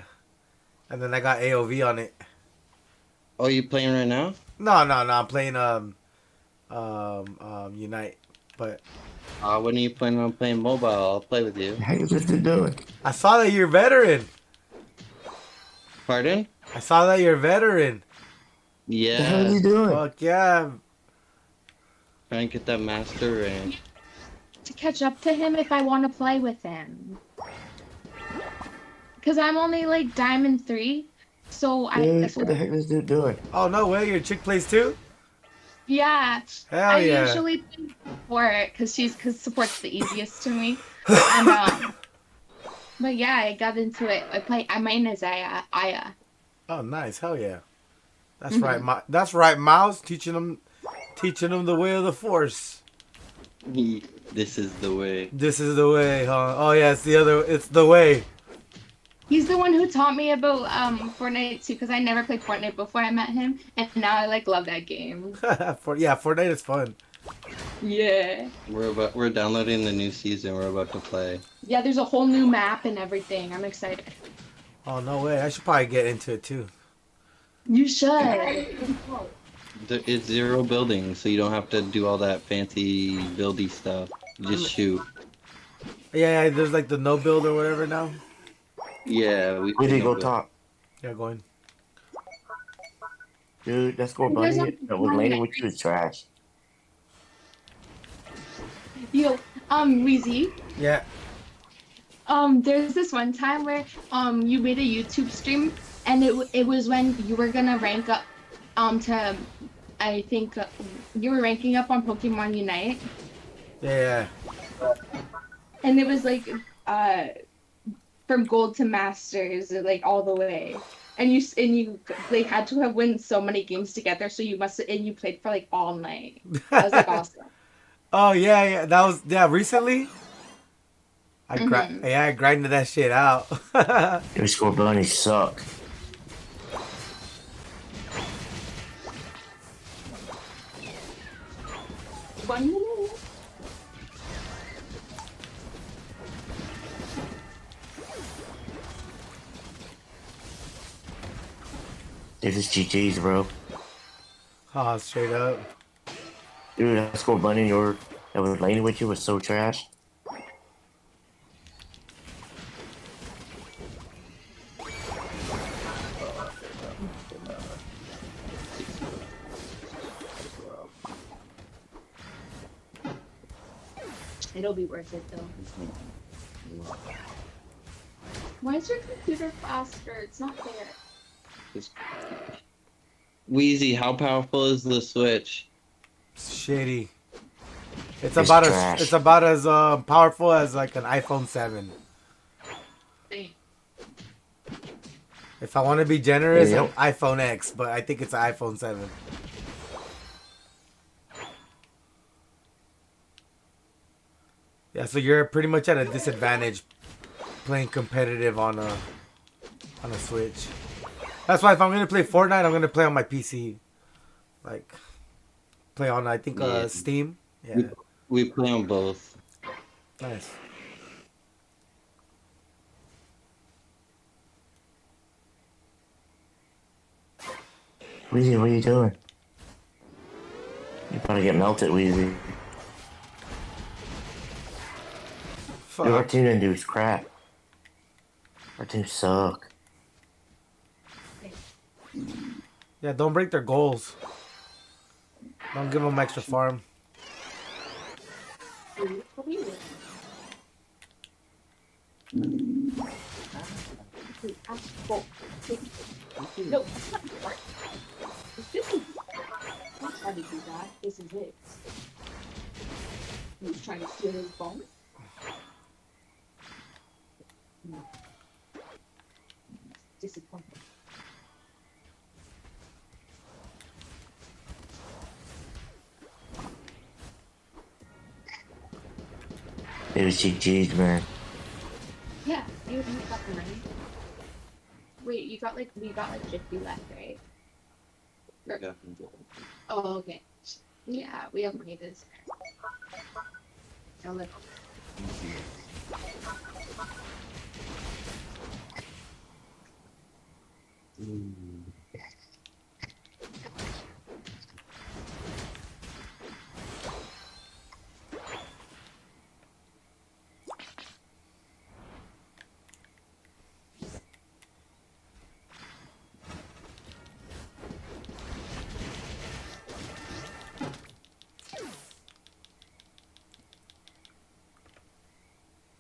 And then I got AOV on it. Oh, you playing right now? No. I'm playing Unite, but. When are you planning on playing mobile? I'll play with you. How is this dude doing? I saw that you're veteran. Pardon? I saw that you're veteran. Yeah. What the hell is he doing? Fuck yeah. Trying to get that master rank. To catch up to him if I want to play with him. Because I'm only like Diamond 3. So Dude, what the heck is this dude doing? Oh, no way. Your chick plays too? Yeah. Hell I yeah. usually play support because support's the easiest to me. And, but yeah, I got into it. I main as Aya. Oh, nice. Hell yeah. That's right. That's right, Miles. Teaching them the way of the Force. This is the way. This is the way, huh? Oh yeah, it's the other. It's the way. He's the one who taught me about Fortnite too, because I never played Fortnite before I met him, and now I like love that game. Yeah, Fortnite is fun. Yeah. We're downloading the new season. We're about to play. Yeah, there's a whole new map and everything. I'm excited. Oh no way! I should probably get into it too. You should. It's 0 building, so you don't have to do all that fancy buildy stuff. You just shoot. Yeah, there's like the no build or whatever now. Yeah, we Where did he no go build. top? Yeah, going. Dude, that score There's bunny that was laning with you is trash. Yo, Weezy. Yeah. There's this one time where you made a YouTube stream, and it was when you were gonna rank up to, I think you were ranking up on Pokemon Unite, Yeah. and it was like from gold to masters, like all the way. And you like had to have won so many games together, so you played for like all night. That was like awesome. Oh yeah. That was recently. I grinded that shit out. Your score bunnies suck. One minute. This is GG's, bro. Oh, straight up. Dude, that score bunny that was laning with you was so trash. It'll be worth it though. Why is your computer faster? It's not fair. Wheezy, how powerful is the Switch? Shitty. It's It's about trash. it's about as powerful as like an iPhone 7. If I want to be generous, Yeah. an iPhone X, but I think it's an iPhone 7. Yeah, so you're pretty much at a disadvantage playing competitive on a Switch. That's why if I'm gonna play Fortnite, I'm gonna play on my PC. Like play on I think Yeah. Steam. Yeah. We play on both. Nice. Weezy, what are you doing? You're about to get melted, Weezy. Dude, our team didn't do crap. Our team suck. Yeah, don't break their goals. Don't give them extra farm. No, that's not part. This is not trying to do that. This is it. He's trying to steal his phone. Disappointing. It was GG's, man. Yeah, you got the money. Wait, we got like 50 left, right? Or- Oh, okay. Yeah, we have money this. I'll let-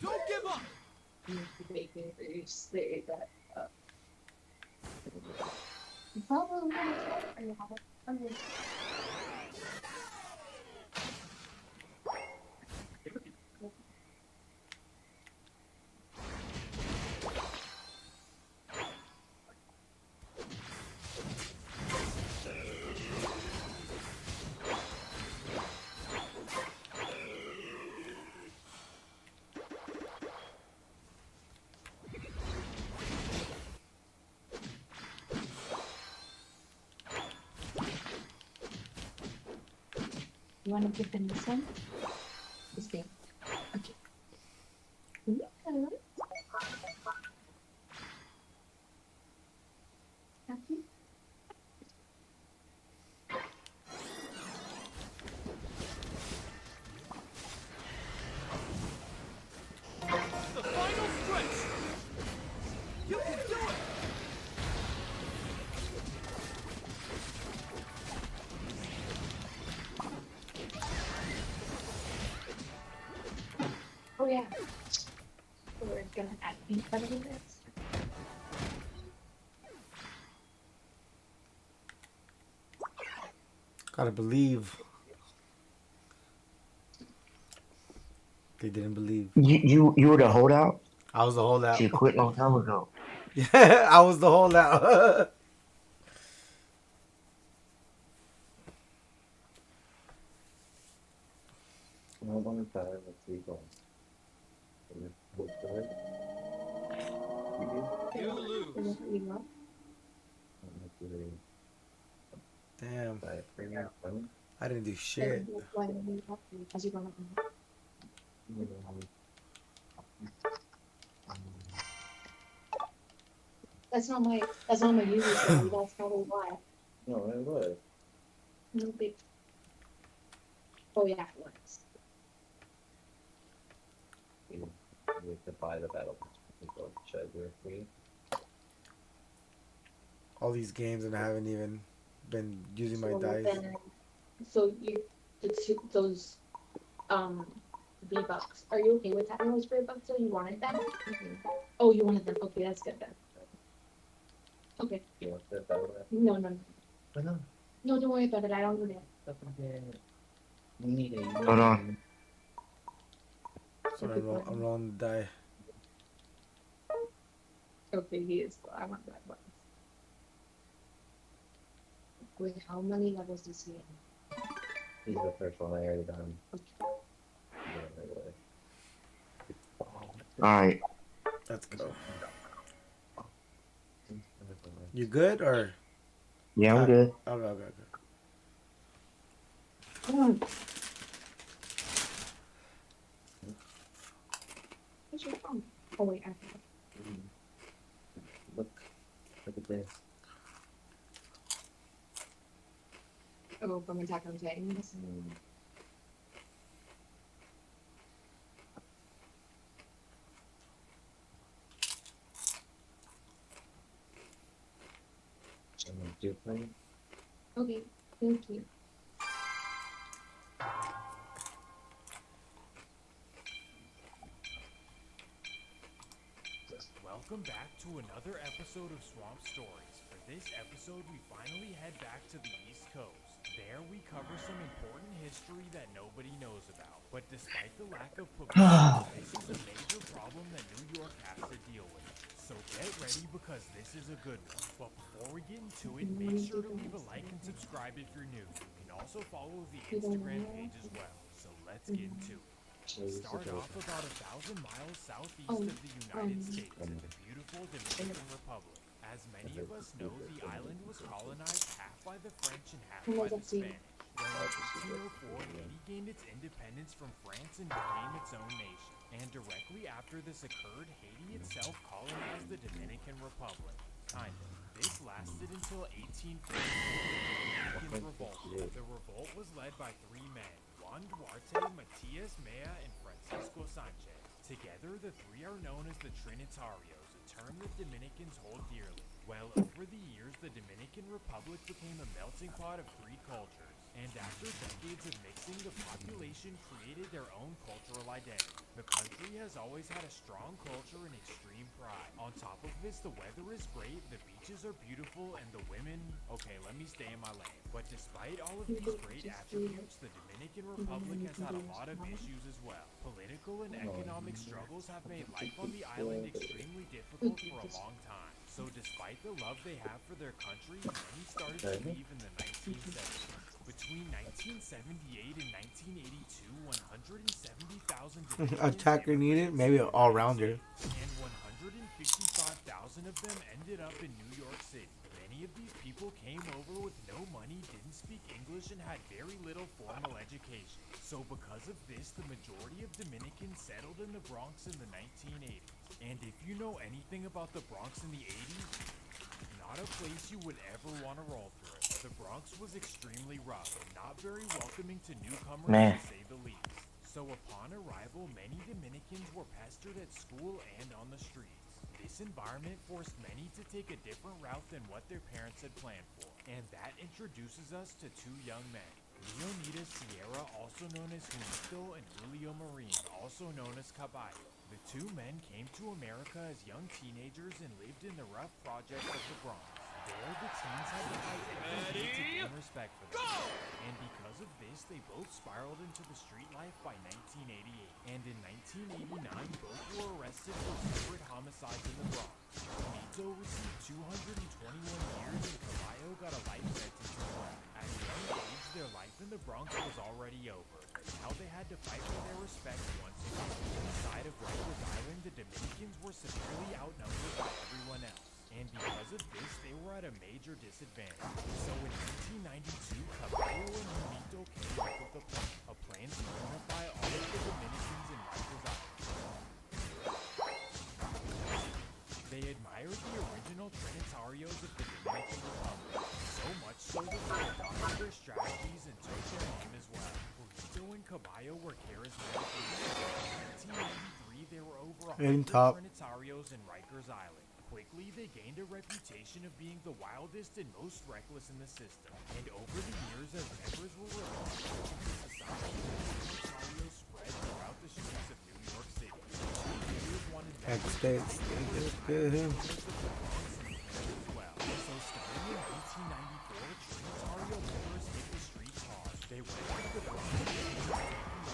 Don't give up. Making very clear that you probably want to you have a You want to give them this one? This thing. Okay. Hello. Happy? The final stretch. You can do it. Oh yeah. We're gonna add peanut butter to this. Gotta believe. They didn't believe. You were the holdout? I was the holdout. You quit long time ago. Yeah, I was the holdout. You lose. Damn. I didn't do shit. That's not my user story. That's probably why. No, it was. No big. Oh yeah, it was. You have to buy the battle treasure free. All these games and I haven't even been using my So dice. then- So you those V-Bucks. Are you okay with having those V-Bucks? So you wanted them? Oh, you wanted them. Okay, that's good then. Okay. You want the battle map? No, no, no. Why not? No, don't worry about it. I don't need it. You need it. Hold on. So I'm rolling the die. Okay, he is. I want that one. Wait, how many levels does he have? He's the first one I already done. Alright. Let's go. You good or? Yeah, I'm good. Okay. Come on. Where's your phone? Oh wait, I have it. Look at this. Oh, from Attack on Titans. Do play? Okay, thank you. Welcome back to another episode of Swamp Stories. For this episode, we finally head back to the East Coast. There, we cover some important history that nobody knows about. But despite the lack of publicity, this is a major problem that New York has to deal with. So get ready because this is a good one. But before we get into it, make sure to leave a like and subscribe if you're new. You can also follow the Instagram page as well. So let's get into it. Start off about 1,000 miles southeast of the United States in the beautiful Dominican Republic. As many of us know, the island was colonized half by the French and half by the Spanish. When in 1804, Haiti gained its independence from France and became its own nation. And directly after this occurred, Haiti itself colonized the Dominican Republic. Kind of. This lasted until 1844, the Dominican Revolt. The revolt was led by three men, Juan Duarte, Matias Mea, and Francisco Sanchez. Together, the three are known as the Trinitarios, a term that Dominicans hold dearly. Well, over the years, the Dominican Republic became a melting pot of three cultures. And after decades of mixing, the population created their own cultural identity. The country has always had a strong culture and extreme pride. On top of this, the weather is great, the beaches are beautiful, and the women... Okay, let me stay in my lane. But despite all of these great attributes, the Dominican Republic has had a lot of issues as well. Political and economic struggles have made life on the island extremely difficult for a long time. So despite the love they have for their country, many started to leave in the 1970s. Between 1978 and 1982, 170,000 Attacker needed, maybe an all-rounder. and 155,000 of them ended up in New York City. Many of these people came over with no money, didn't speak English, and had very little formal education. So because of this, the majority of Dominicans settled in the Bronx in the 1980s. And if you know anything about the Bronx in the 80s, not a place you would ever want to roll through. The Bronx was extremely rough and not very welcoming to newcomers, Man. to say the least. So upon arrival, many Dominicans were pestered at school and on the streets. This environment forced many to take a different route than what their parents had planned for. And that introduces us to two young men. Leonidas Sierra, also known as Junito, and Julio Marin, also known as Caballo. The two men came to America as young teenagers and lived in the rough projects of the Bronx. There, the teens had to fight every day to gain respect for them. And because of this, they both spiraled into the street life by 1988. And in 1989, both were arrested for separate homicides in the Bronx. Junito received 221 years and Caballo got a life sentence as well. At a young age, their life in the Bronx was already over. Now they had to fight for their respect once again. On the side of Rikers Island, the Dominicans were severely outnumbered by everyone else. And because of this, they were at a major disadvantage. So in 1992, Caballo and Junito came up with a plan to unify all of the Dominicans in Rikers Island. They admired the original Trinitarios of the Dominican Republic, so much so that they adopted their strategies and took their name as well. Junito and Caballo were charismatic leaders. In 1993, there were over 100 Trinitarios in Rikers Island. Quickly, they gained a reputation of being the wildest and most reckless in the system. And over the years, as members were released into society, the Trinitarios spread throughout the streets of New York City. Leaders wanted members to well. So starting in 1994, Trinitario members hit the streets hard. They went into the Bronx and taking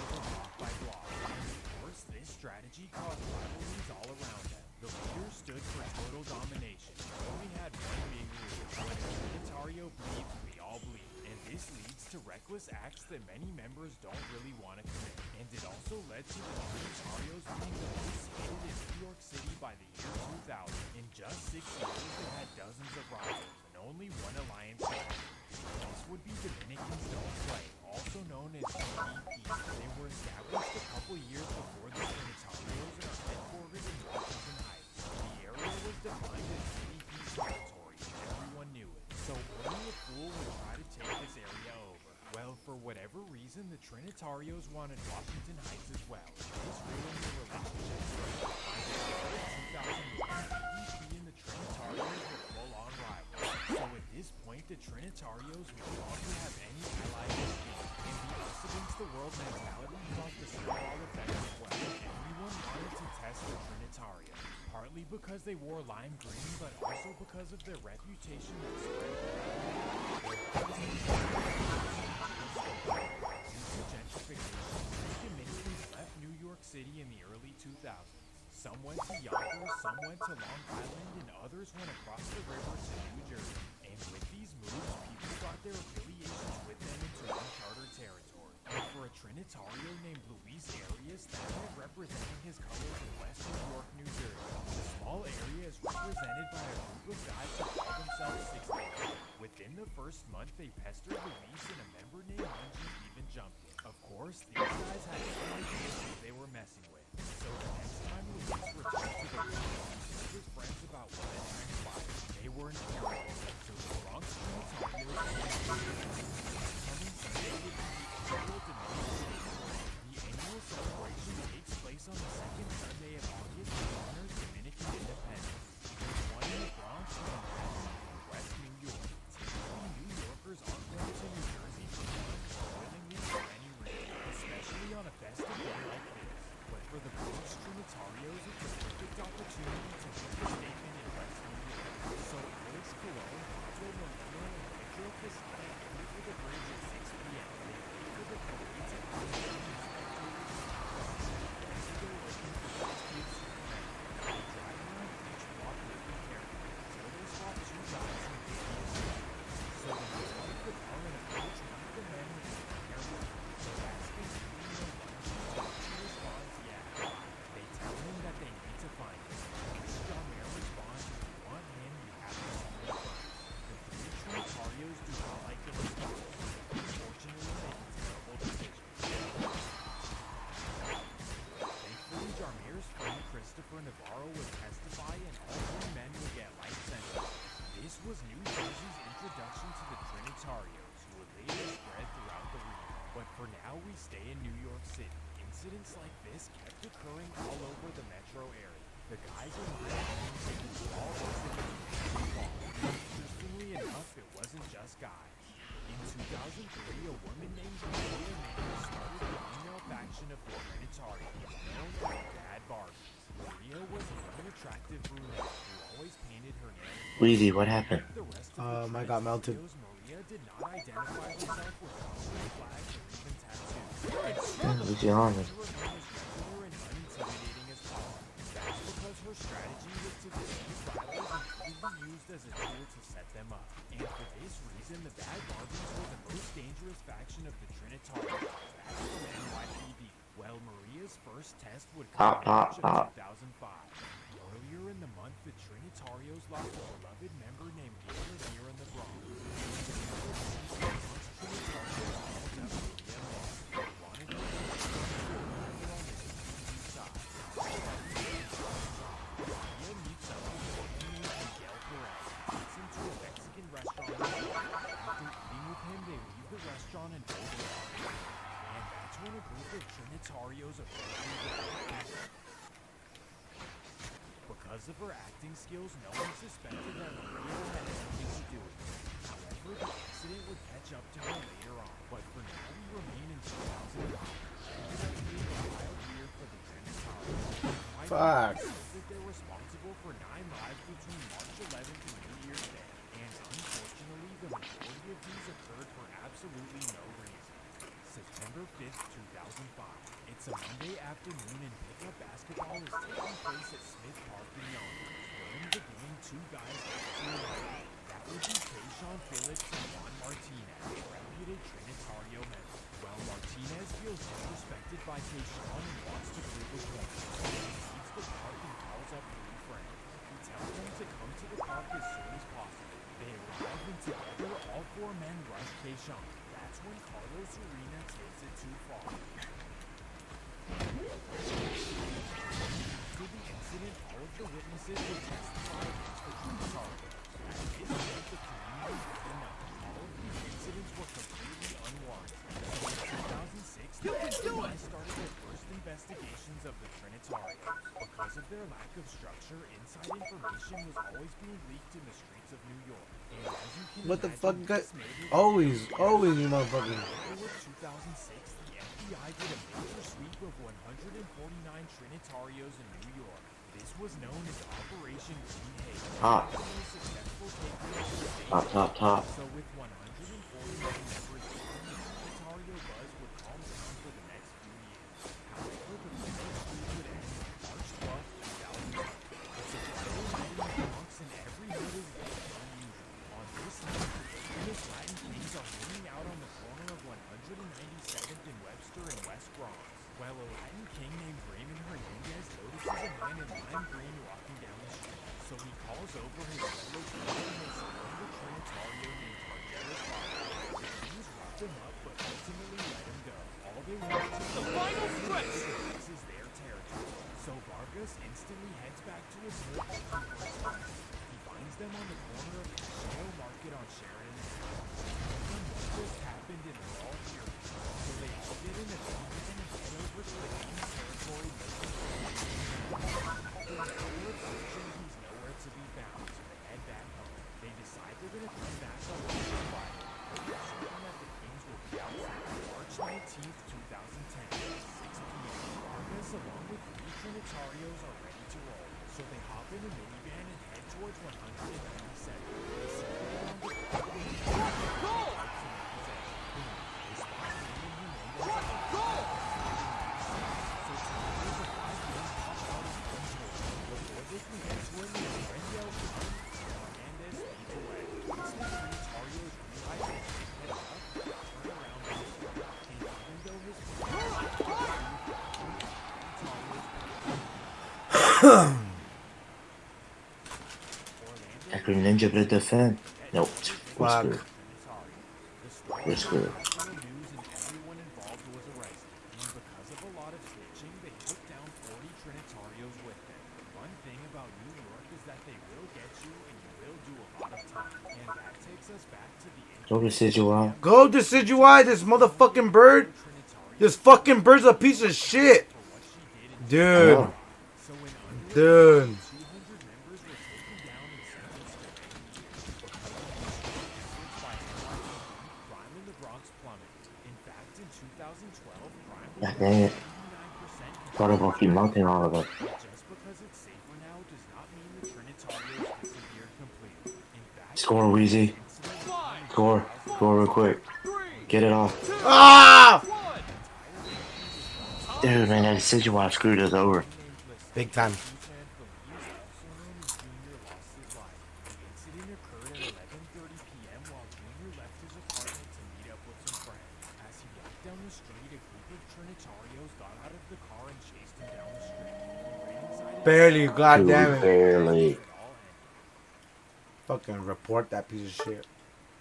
over block by block. And of course, this strategy caused rivalries all around them. The leaders stood for total domination. They only had one big rule: when a Trinitario bleeds, we all bleed. And this leads to reckless acts that many members don't really want to commit. And it also led to the Trinitarios being the most hated in New York City by the year 2000. In just 6 years, they had dozens of rivals and only one alliance left. This would be Dominicans Don't Play, also known as DDP. They were established a couple years before the Trinitarios and are headquartered in Washington Heights. The area was defined as DDP territory, and everyone knew it. So only a fool would try to take this area over. Well, for whatever reason, the Trinitarios wanted Washington Heights as well. This ruined their relationship. By the start of 2001, DDP and the Trinitarios were full-on rivals. So at this point, the Trinitarios no longer have any allies to speak, and the us against the world mentality caused a snowball effect as well. Everyone wanted to test the Trinitario, partly because they wore lime green, but also because of their reputation that spread due to gentrification. Many Dominicans left New York City in the early 2000s. Some went to Yonkers, some went to Long Island, and others went across the river to New Jersey. And with these moves, people got their affiliations with them into uncharted territory. And for a Trinitario named Luis Arias, that meant representing his colors in West New York, New Jersey. The small area is represented by a group of guys who call themselves Six Days. Within the first month, they pestered Luis and a member named Mungie even jumped in. Of course, these guys had no idea who they were messing with. So the next time Luis returned to the Bronx, he told his friends about what had transpired. They were infuriated. So the Bronx Trinitarios coming Sunday would be the annual Dominican Day. The annual celebration takes place on the second Sunday of August and honors Dominican independence. There's one in the Bronx and Manhattan in West New York. Typically, New Yorkers aren't going to New Jersey for willingly for any reason, especially on a festive day like this. But for the Bronx Trinitarios, it's a perfect opportunity to make a statement in West New York. So Alex Colon, Pato Molino, and Pedro Quesada The guys in my team all listened to ball. Interestingly enough, it wasn't just guys. In 2003, a woman named Maria Mann started the female faction of the Trinitarians, known as Bad Barbies. Maria was a young, attractive brunette who always painted her nails. Weezy, what happened? I got melted. Maria did not identify herself with Confederate flags or even tattoos. Yeah, Weezy on it. Intimidating as possible. That's because her strategy was to defeat rivals and even be used as a tool to set them up. And for this reason, the Bad Barbies were the most dangerous faction of the Trinitarians. That's from NYPD. Well, Maria's first test would come in March of 2005. Earlier in the month, the Trinitarios lost a beloved member named Gail Lanier in the Bronx. Restaurant and go to and that's when a group of Trinitarios approached. Because of her acting skills, no one suspected that Maria had anything to do with it. However, the incident would catch up to her later on. But for now, we remain in 2005. It has been a wild year for the Trinitarios. Fuck. That they're responsible for 9 lives between March 11th and New Year's Day. And unfortunately, the majority of these occurred for absolutely no reason. September 5th, 2005. It's a Monday afternoon and pickup basketball is taking place at Smith Park in Yonkers. During the game, 2 guys got to a fight. That would be Tayshaun Phillips and Juan Martinez, reputed Trinitario members. Well, Martinez feels disrespected by Tayshaun and wants to prove a point. He leaves the park and calls up 3 friends. He tells them to come to the park as soon as possible. They arrive and together, all 4 men rush Tayshaun. That's when Carlos Urena takes it too far. After the incident, all of the witnesses will testify against the Trinitarios. At this point, the community had enough. All of these incidents were completely unwarranted. In 2006, the FBI started their first investigations of the Trinitarios. Because of their lack of structure, inside information was always being leaked in the streets of New York. And as you can What the imagine, fuck? this made it Always, you motherfucker. in April of 2006, the FBI did a major sweep of 149 Trinitarios in New York. This was known as Operation Green Haven. Top. Top. So with 149 members, the Trinitario buzz would calm down for the next few years. However, the major sweep would end March 12, 2001. It's a Friday night in the Bronx and every night is unusual. On this night, the famous Latin Kings are hanging out on the corner of 197th and Webster and West Bronx. Well, a Latin king named Raymond Hernandez notices a man in lime green walking down the street. So he calls over his fellow Kings and they surround the Trinitario named Tarjeris Vargas. The Kings rough him up, but ultimately let him go. All they want to do is their territory. So Vargas instantly heads back to his hood looking for his friends. He finds them on the corner of Paseo Market on Sheridan and what just happened and they're all furious. So they all get in a van and head over to the King's territory looking for him. After an hour of searching, he's nowhere to be found, so they head back home. They decide they're going to come back on Monday Friday. They're certain that the Kings will be out March 19th, 2010, 6 p.m. Vargas, along with 3 Trinitarios, are ready to roll. So they hop in a minivan and head towards 197. They separate on the goal! Acronym Ninja Blade defend. Nope. We're Fuck. screwed. We're screwed. Everyone involved was arrested, and because of a lot of snitching, they took down 40 Trinitarios with them. One thing about New York is that they will get you, and you will do a lot of time. And that takes us back to the Go Decidueye. Go Decidueye, this motherfucking bird. This fucking bird's a piece of shit. Dude. So in under Dude. 200 members were taken down and sentenced to crime in the Bronx plummeted. In fact, in 2012, crime was God dang it. Thought I was gonna keep mounting all of it. just because it's safer now does not mean the Trinitarios disappeared completely. In fact, Score, Wheezy. Score. Score real quick. Get it off. Ah! Dude, man, that decision while I screwed us over. Big time. incident occurred at 11:30 p.m. while Junior left his apartment to meet up with some friends. As he walked down the street, a group of Trinitarios got out of the car and chased him down the street. He ran inside Barely, goddamn it. Barely. Fucking report that piece of shit.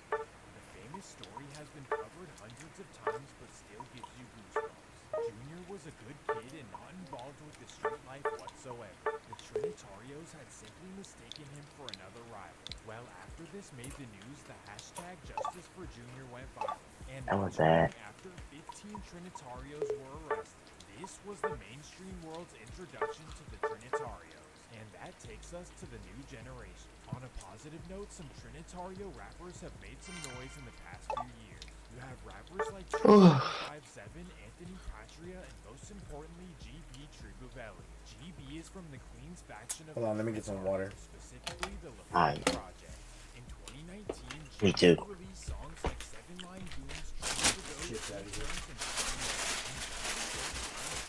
The famous story has been covered hundreds of times but still gives you goosebumps. Junior was a good kid and not involved with the street life whatsoever. The Trinitarios had simply mistaken him for another rival. Well, after this made the news, the hashtag Justice for Junior went viral. And That was bad. after 15 Trinitarios were arrested, this was the mainstream world's introduction to the Trinitarios. And that takes us to the new generation. On a positive note, some Trinitario rappers have made some noise in the past few years. You have rappers like 57, Anthony Patria, and most importantly, GB Tribuvelli. GB is from the Queens faction of Hold on, let me get some water. specifically the Aye. LaFleur Project. In 2019, Me too. GB released songs like 7 Line Goons, Trying to Go, Shit's outta here. and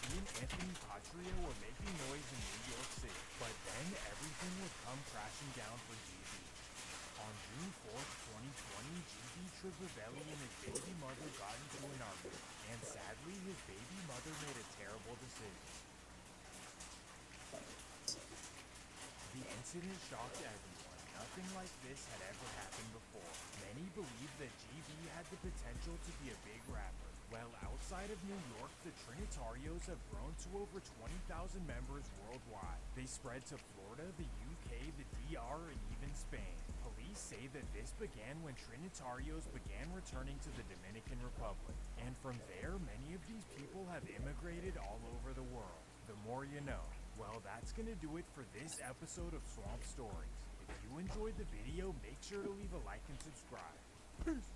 he and Anthony Patria were making noise in New York City, but then everything would come crashing down for GB. On June 4th, 2020, GB Tribuvelli and his baby mother got into an argument, and sadly, his baby mother made a terrible decision. The incident shocked everyone. Nothing like this had ever happened before. Many believed that GB had the potential to be a big rapper. Well, outside of New York, the Trinitarios have grown to over 20,000 members worldwide. They spread to Florida, the UK, the DR, and even Spain. Police say that this began when Trinitarios began returning to the Dominican Republic. And from there, many of these people have immigrated all over the world. The more you know. Well, that's gonna do it for this episode of Swamp Stories. If you enjoyed the video, make sure to leave a like and subscribe. Peace.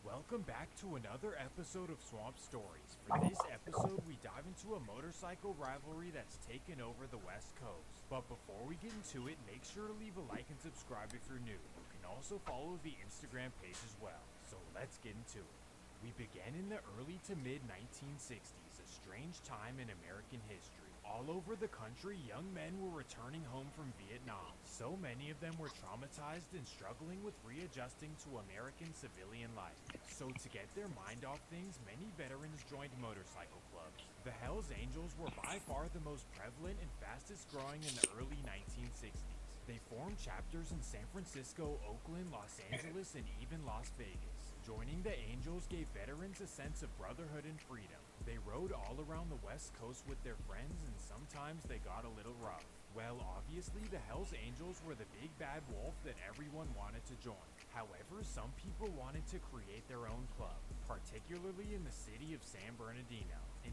Welcome back to another episode of Swamp Stories. For this episode, we dive into a motorcycle rivalry that's taken over the West Coast. But before we get into it, make sure to leave a like and subscribe if you're new. You can also follow the Instagram page as well. So let's get into it. We began in the early to mid 1960s, a strange time in American history. All over the country, young men were returning home from Vietnam. So many of them were traumatized and struggling with readjusting to American civilian life. So to get their mind off things, many veterans joined motorcycle clubs. The Hells Angels were by far the most prevalent and fastest growing in the early 1960s. They formed chapters in San Francisco, Oakland, Los Angeles, and even Las Vegas. Joining the Angels gave veterans a sense of brotherhood and freedom. They rode all around the West Coast with their friends, and sometimes they got a little rough. Well, obviously, the Hells Angels were the big bad wolf that everyone wanted to join. However, some people wanted to create their own club, particularly in the city of San Bernardino. In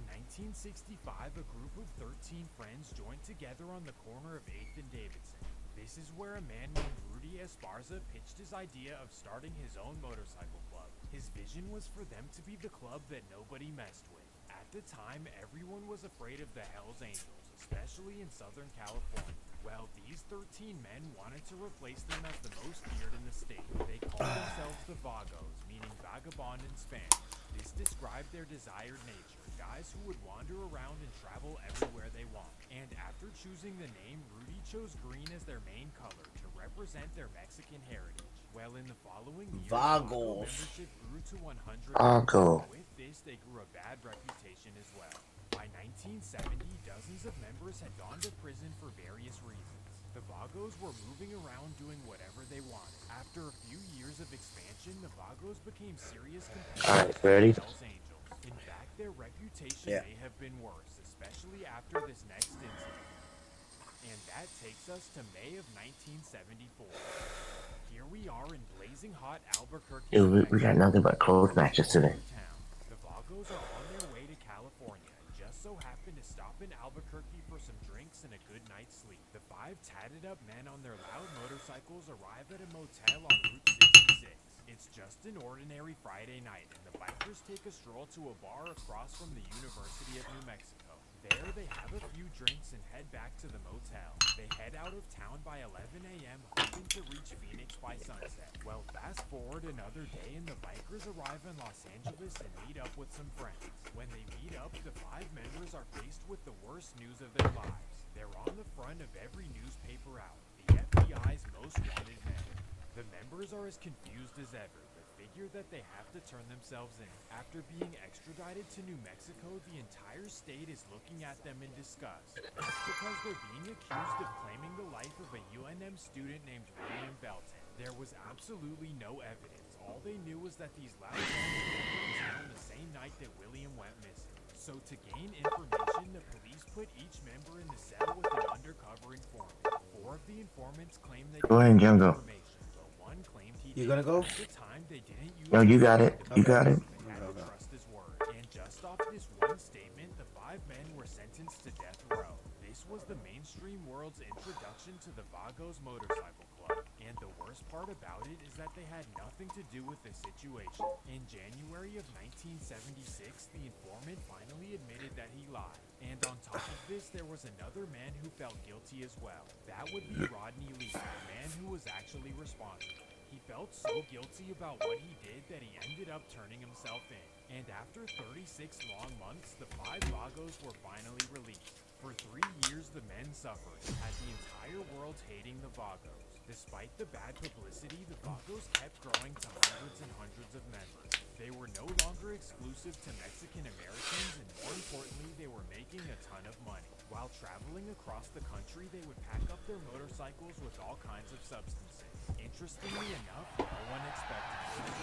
1965, a group of 13 friends joined together on the corner of 8th and Davidson. This is where a man named Rudy Esparza pitched his idea of starting his own motorcycle club. His vision was for them to be the club that nobody messed with. At the time, everyone was afraid of the Hells Angels, especially in Southern California. Well, these 13 men wanted to replace them as the most feared in the state. They called themselves the Vagos, meaning vagabond in Spanish. This described their desired nature, guys who would wander around and travel everywhere they want. And after choosing the name, Rudy chose green as their main color to represent their Mexican heritage. Well, in the following years, Vago membership grew to 100. Vago. With this, they grew a bad reputation as well. By 1970, dozens of members had gone to prison for various reasons. The Vagos were moving around doing whatever they wanted. After a few years of expansion, the Vagos became serious competitors Alright, ready? to the Hells Angels. In fact, their reputation may have been worse, especially after this next incident. And that takes us to May of 1974. Here we are in blazing hot Albuquerque. Dude, we got nothing but close matches today. The Vagos are on their way to California and just so happen to stop in Albuquerque for some drinks and a good night's sleep. The 5 tatted up men on their loud motorcycles arrive at a motel on Route 66. It's just an ordinary Friday night, and the bikers take a stroll to a bar across from the University of New Mexico. There, they have a few drinks and head back to the motel. They head out of town by 11 a.m., hoping to reach Phoenix by sunset. Well, fast forward another day, and the bikers arrive in Los Angeles and meet up with some friends. When they meet up, the 5 members are faced with the worst news of their lives. They're on the front of every newspaper out, the FBI's most wanted men. The members are as confused as ever, but figure that they have to turn themselves in. After being extradited to New Mexico, the entire state is looking at them in disgust. That's because they're being accused of claiming the life of a UNM student named William Belton. There was absolutely no evidence. All they knew was that these loud men were in town the same night that William went missing. So to gain information, the police put each member in the cell with an undercover informant. 4 of the informants claimed they Go ahead, Jungle. one claimed he You gonna go? At the time, they didn't use No, you got it. You got it. They had to trust his word. And just off this one statement, the 5 men were sentenced to death row. This was the mainstream world's introduction to the Vagos Motorcycle Club. And the worst part about it is that they had nothing to do with the situation. In January of 1976, the informant finally admitted that he lied. And on top of this, there was another man who felt guilty as well. That would be Rodney Lee, the man who was actually responsible. He felt so guilty about what he did that he ended up turning himself in. And after 36 long months, the 5 Vagos were finally released. For 3 years, the men suffered, had the entire world hating the Vagos. Despite the bad publicity, the Vagos kept growing to hundreds and hundreds of members. They were no longer exclusive to Mexican Americans, and more importantly, they were making a ton of money. While traveling across the country, they would pack up their motorcycles with all kinds of substances. Interestingly enough, no one expected it.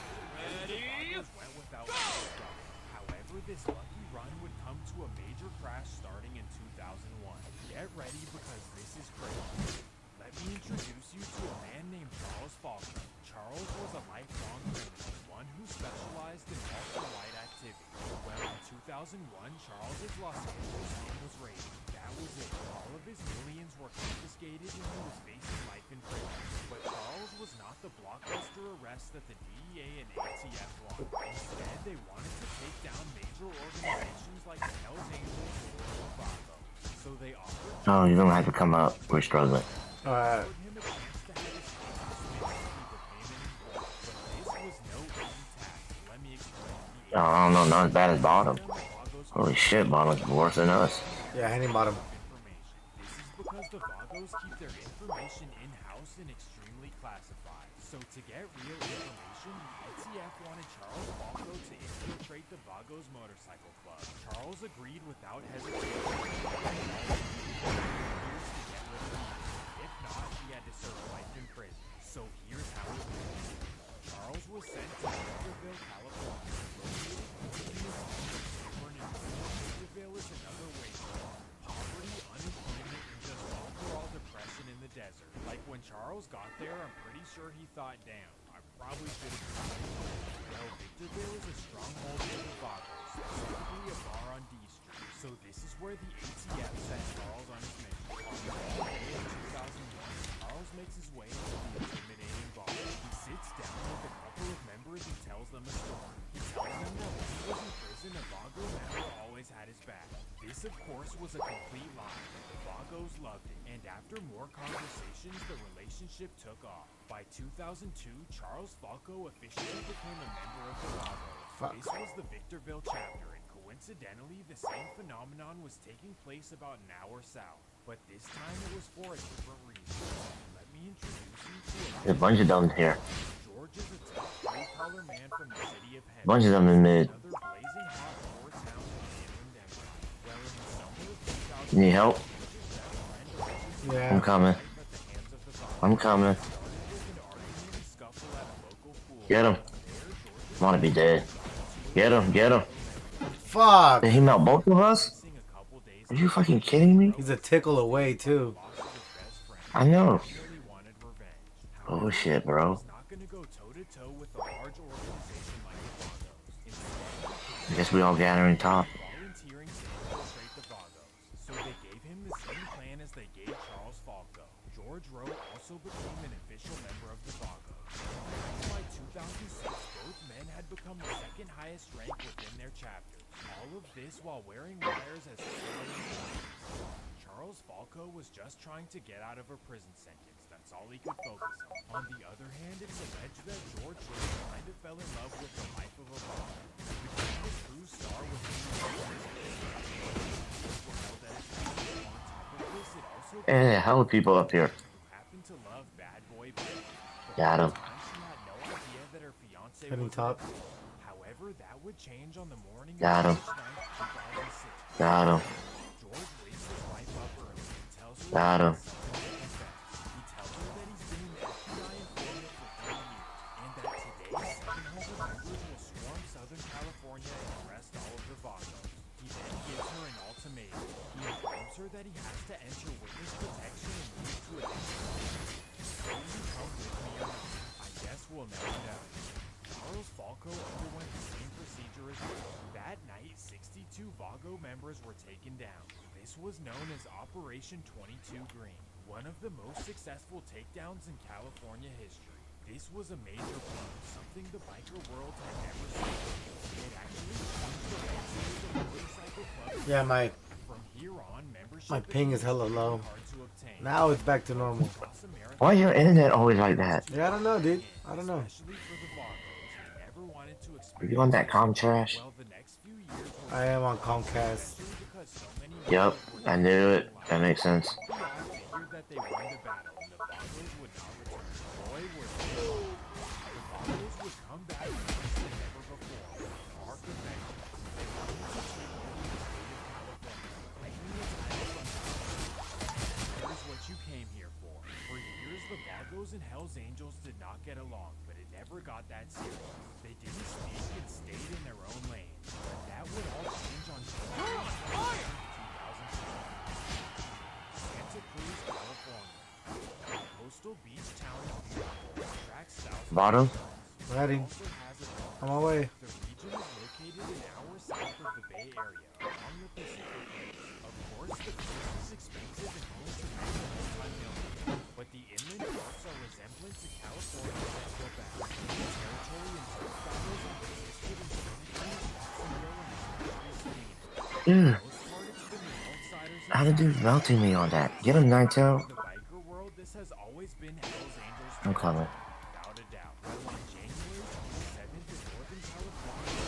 The Vagos went without trouble. However, this lucky run would come to a major crash starting in 2001. Get ready because this is crazy. Let me introduce you to a man named Charles Falco. Charles was a lifelong criminal, one who specialized in ultra-wide activity. Well, in 2001, Charles's Los Angeles home was raided. That was it. All of his millions were confiscated and he was facing life in prison. But Charles was not the blockbuster arrest that the DEA and ATF wanted. Instead, they wanted to take down major organizations like the Hells Angels or the Vago. So they offered... Oh, you don't have to come up. We're struggling. Alright. Oh, I don't know, not as bad as Bottom. Holy shit, Bottom's worse than us. Yeah, Henny Bottom. This is because the Vagos keep their information in-house and extremely classified. So to get real information, the ATF wanted Charles Falco to infiltrate the Vagos Motorcycle Club. Charles agreed without hesitation. If not, he had to serve life in prison. So here's how it went. Charles was sent to Victorville, California. Victorville is another wasteland. Poverty, unemployment, and just overall depression in the desert. Like when Charles got there, I'm pretty sure he thought, damn, I probably should have tried. Well, Victorville is a stronghold for the Vagos, specifically a bar on D Street. So this is where the ATF sent Charles on his mission. On the day of 2001, Charles makes his way into the intimidating bar. He sits down with a couple of members and tells them a story. He tells them that when he was in prison, a Vago member always had his back. This, of course, was a complete lie. The Vagos loved it, and after more conversations, the relationship took off. By 2002, Charles Falco officially became a member of the Vagos. This was the Victorville chapter, and coincidentally, the same phenomenon was taking place about an hour south. But this time it was for a different reason. Let me introduce you to There's a bunch of them here. George is a tough, blue-collar man from the city of Henry. Bunch of them in mid. Another blazing hot war town in the inland empire. Well, in the summer of 2000, Need help? Yeah. I'm coming. I'm coming. Get him. I want to be dead. Get him. Get him. Fuck. Did he melt both of us? Are you fucking kidding me? He's a tickle away too. I know. Bullshit, bro. I guess we all gathering top. Volunteering to infiltrate the Vagos, so they gave him the same plan as they gave Charles Falco. George Rowe also became an official member of the Vagos. By 2006, both men had become the second highest rank within their chapters. All of this while wearing wires as Charles Falco was just trying to get out of a prison sentence. That's all he could focus on. On the other hand, it's alleged that George Rowe kind of fell in love with the life of a Vago. Became a true star within the And a hell of people up here. happened to love Bad Boy Betty. Got him. She had no idea that her fiance Heading was top. However, that would change on the morning Got him. of March 9th, 2006. Got him. George wakes his wife up early and tells her Got him. he tells her that he's been an FBI informant for 3 years and that today 700 members will swarm Southern California and arrest all of the Vagos. He then gives her an ultimatum. He informs her that he has to enter witness protection and move to a different will you come with me or not? I guess we'll never know. Charles Falco underwent the same procedure as well. That night, 62 Vago members were taken down. This was known as Operation 22 Green, one of the most successful takedowns in California history. This was a major blow, something the biker world had never seen. It actually changed the landscape of motorcycle clubs. Yeah, my From here on, membership my ping is hella low. hard to obtain. Now it's back to normal. Why is your internet always like that? Yeah, I don't know, dude. I don't know. Are you on that Comtrash? I am on Comcast. Yep, I knew it. That makes sense. That they won the battle and the Vagos would not return. Boy, were they wrong. The Vagos would come back worse than ever before. Mark of vengeance. They wanted to take over the state of California, claiming the title from Here's what you came here for. For years, the Vagos and Hells Angels did not get along, but it never got that serious. They didn't speak and stayed in their own lane. But that would all change on January 2016. Santa Cruz, California. A coastal beach town is beautiful. Tracks south. Bottom? Ready. On my way. The region is located an hour south of the Bay Area, along the Pacific Coast. Of course, the coast is expensive and home to multi-million, but the inland parts are resemblant to California and Quebec. The territory and surf battles are resisted in Santa Cruz, Jacksonville, and Dude. How the dude melting me on that? Get him, Naito. the biker world, this has always been Hells Angels. I'm coming. Without a doubt. Well, on January 27th in Northern California,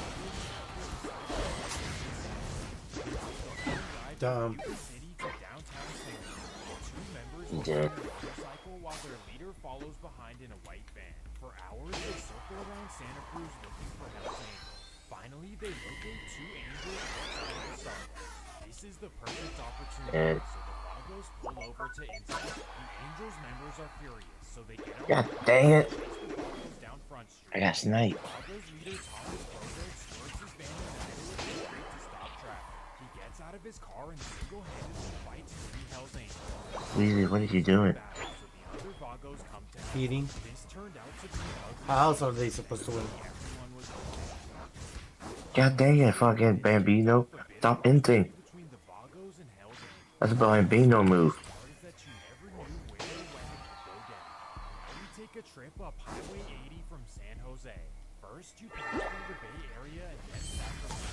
Dumb. city to downtown San Diego. Two members He will did. ride a motorcycle while their leader follows behind in a white van. For hours, they circle around Santa Cruz looking for Hells Angels. Finally, they locate two angels outside of Stardust. This is the perfect opportunity, And so the Vagos pull over to insult. The Angels members are furious, so they get out God of the car dang and it. chase the Vagos down Front Street. I got sniped. Vagos leader Thomas Broberg swerves his van in the middle of the street to stop traffic. He gets out of his car and single-handedly fights 3 Hells Angels. Weezy, what are you doing? So the other Vagos come to help. Feeding. This turned out to be ugly. How else are they supposed to win? Everyone was God dang it, fucking Bambino. Stop inting. between the Vagos and Hells Angels. That's a Bambino move. Is that you never knew where or when it could go down. Now we take a trip up Highway 80 from San Jose. First, you pass through the Bay Area and then Sacramento.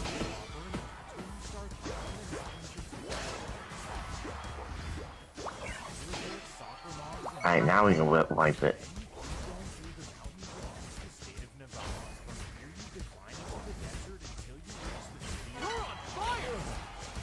Auburn, that's when you start driving and soccer moms and Alright, now we can wipe it. state of Nevada. From here, you decline into the desert until you reach the city. You're on fire!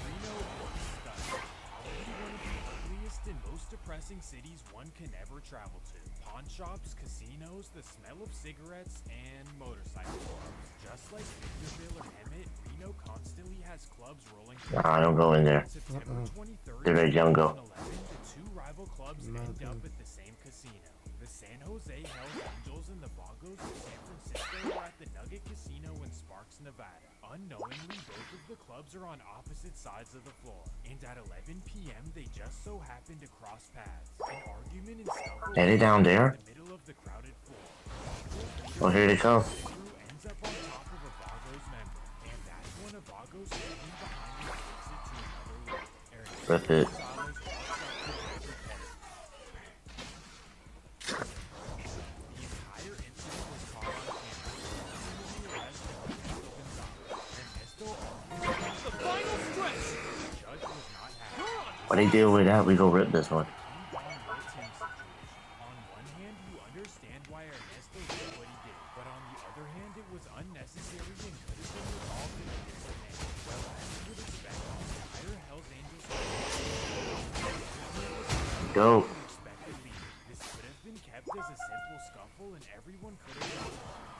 Reno or Scott. Probably one of the ugliest and most depressing cities one can ever travel to. Pawn shops, casinos, the smell of cigarettes, and motorcycle clubs. Just like Victorville or Hemet, Reno constantly has clubs rolling. Nah, I don't go in there. September 23rd, They're very jungle. 2011, the two rival clubs end up at the same casino. The San Jose Hells Angels and the Vagos of San Francisco were at the Nugget Casino in Sparks, Nevada. Unknowingly, both of the clubs are on opposite sides of the floor, and at 11 p.m. they just so happen to cross paths. An argument and scuffle Are they down there? in the middle of the crowded floor. Well, here they come. Ends up on top of a Vagos member, and that's when a Vago standing behind him takes it to another level. Rip it. What they deal with that, we go rip this one. Go. This could have been kept as a simple scuffle and everyone could have gone.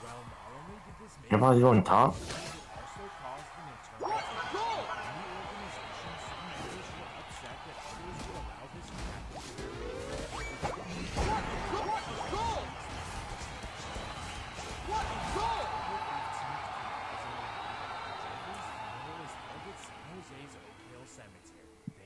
Well, not only did this make Everybody's going top. it also caused an internal split. In the organization, some members were upset that others would allow this to happen.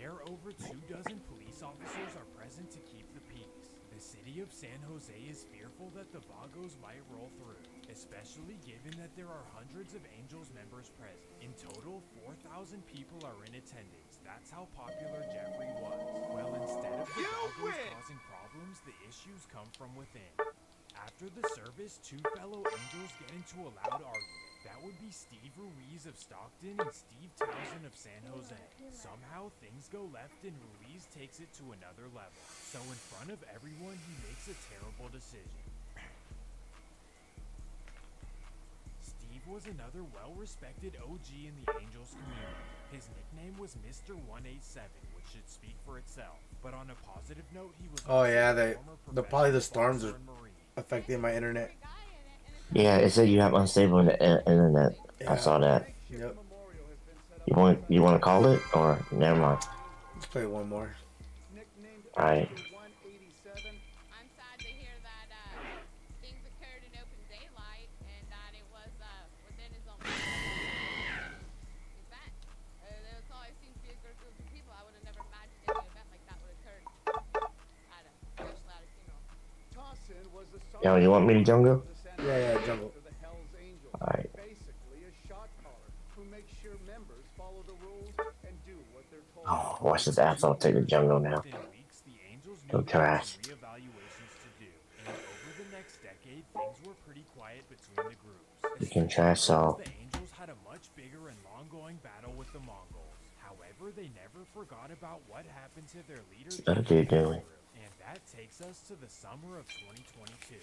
There, over 24 police officers are present to keep the peace. The city of San Jose is fearful that the Vagos might roll through, especially given that there are hundreds of Angels members present. In total, 4,000 people are in attendance. That's how popular Jeffrey was. Well, instead of the Vagos causing problems, the issues come from within. After the service, two fellow Angels get into a loud argument. That would be Steve Ruiz of Stockton and Steve Towson of San Jose. Somehow things go left and Ruiz takes it to another level. So in front of everyone, he makes a terrible decision. Steve was another well-respected OG in the Angels community. His nickname was Mr. 187, which should speak for itself. But on a positive note, he was Oh yeah, also a former probably the professional storms are boxer and Marine. affecting my internet. Yeah, it said you have unstable internet. I saw that. Yep. You want to call it or never mind. Let's play one more. All right. Yo, you want me to jungle? Yeah, jungle. Alright. Oh, watch this asshole take the jungle now. Go trash. You can trash all. The Angels had a much bigger and long-going battle with the Mongols. However, they never forgot about what happened to their leader. What's that dude doing? And that takes us to the summer of 2022.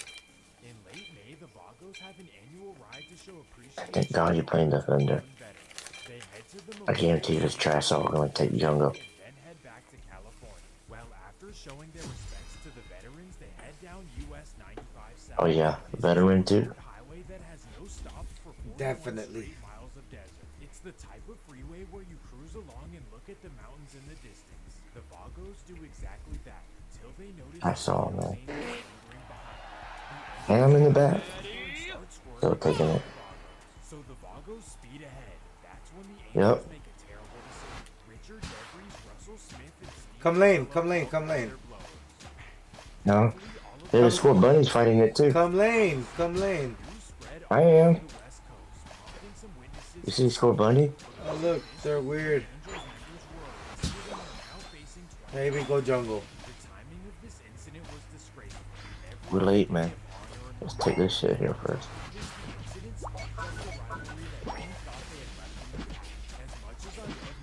In late May, the Vagos have an annual ride to show appreciation. Thank God you're playing Defender. They head to the I guarantee this trash all gonna take jungle. and then head back to California. Well, after showing their respects to the veterans, they head down US 95 South. Oh yeah, veteran too. Highway that has no stops for 41 Definitely. straight miles of desert. It's the type of freeway where you cruise along and look at the mountains in the distance. The Vagos do exactly that until they notice I saw, man. lingering behind. And I'm in the back. Still taking it. So the Vagos speed ahead. That's when the Yep. Angels make a terrible decision. Richard Jeffries, Russell Smith, and Steve Come lane, come lane, come lane. No. There's score bunnies fighting it too. Come lane, come lane. I am. You see score bunny? Oh look, they're weird. Maybe go jungle. We're late, man. Let's take this shit here first.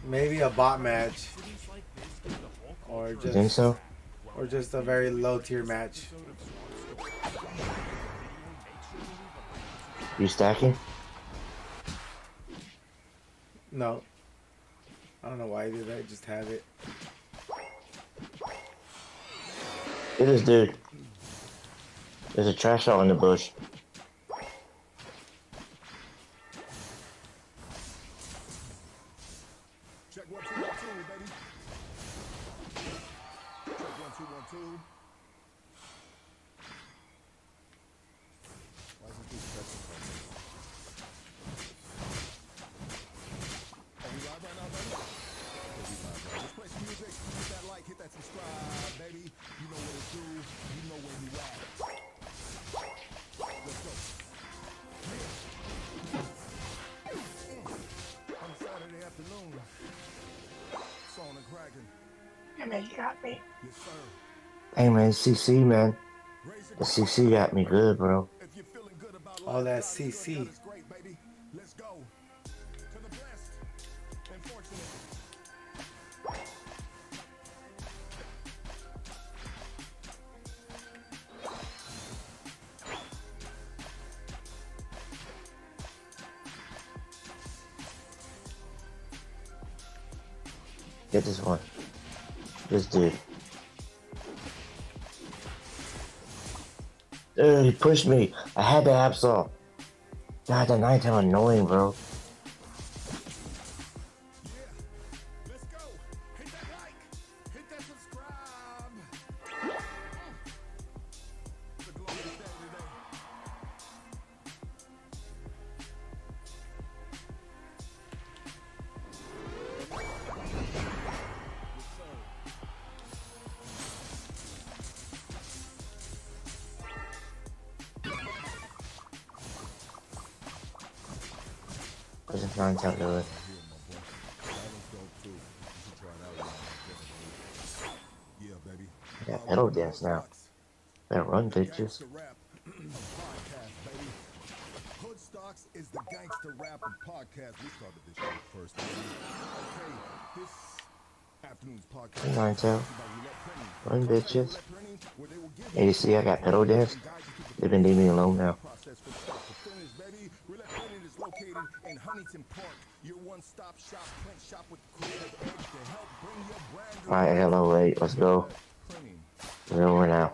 Maybe a bot match. Or You just think so? or just a very low tier match. You stacking? No. I don't know why I did that, just have it. Look at this dude. There's a trash out in the bush. Check 1 2 1 2, baby. Check 1 2 1 2. Why is this dude stretching? Are we afternoon. Song and cracking. Yeah, man, you got me. Yes, sir. Hey, man, CC, man. The CC got me good, bro. All that CC. Let's go. To the blessed and fortunate. Get this one. This dude. Dude, he pushed me. I had the Absol. God, that nighttime annoying, bro. Doesn't Ninetale do it? I got pedal dance now. Better run, bitches. Hoodstocks is the gangster rapper podcast. We started this shit first. Okay, this afternoon's podcast. Hey, Ninetale. Run, bitches. Hey, you see, I got pedal dance. They've been leaving me alone now. In Huntington Park, your one-stop shop, print shop with creative edge to help bring your brand. Alright, I got low late. Let's go. We're over now.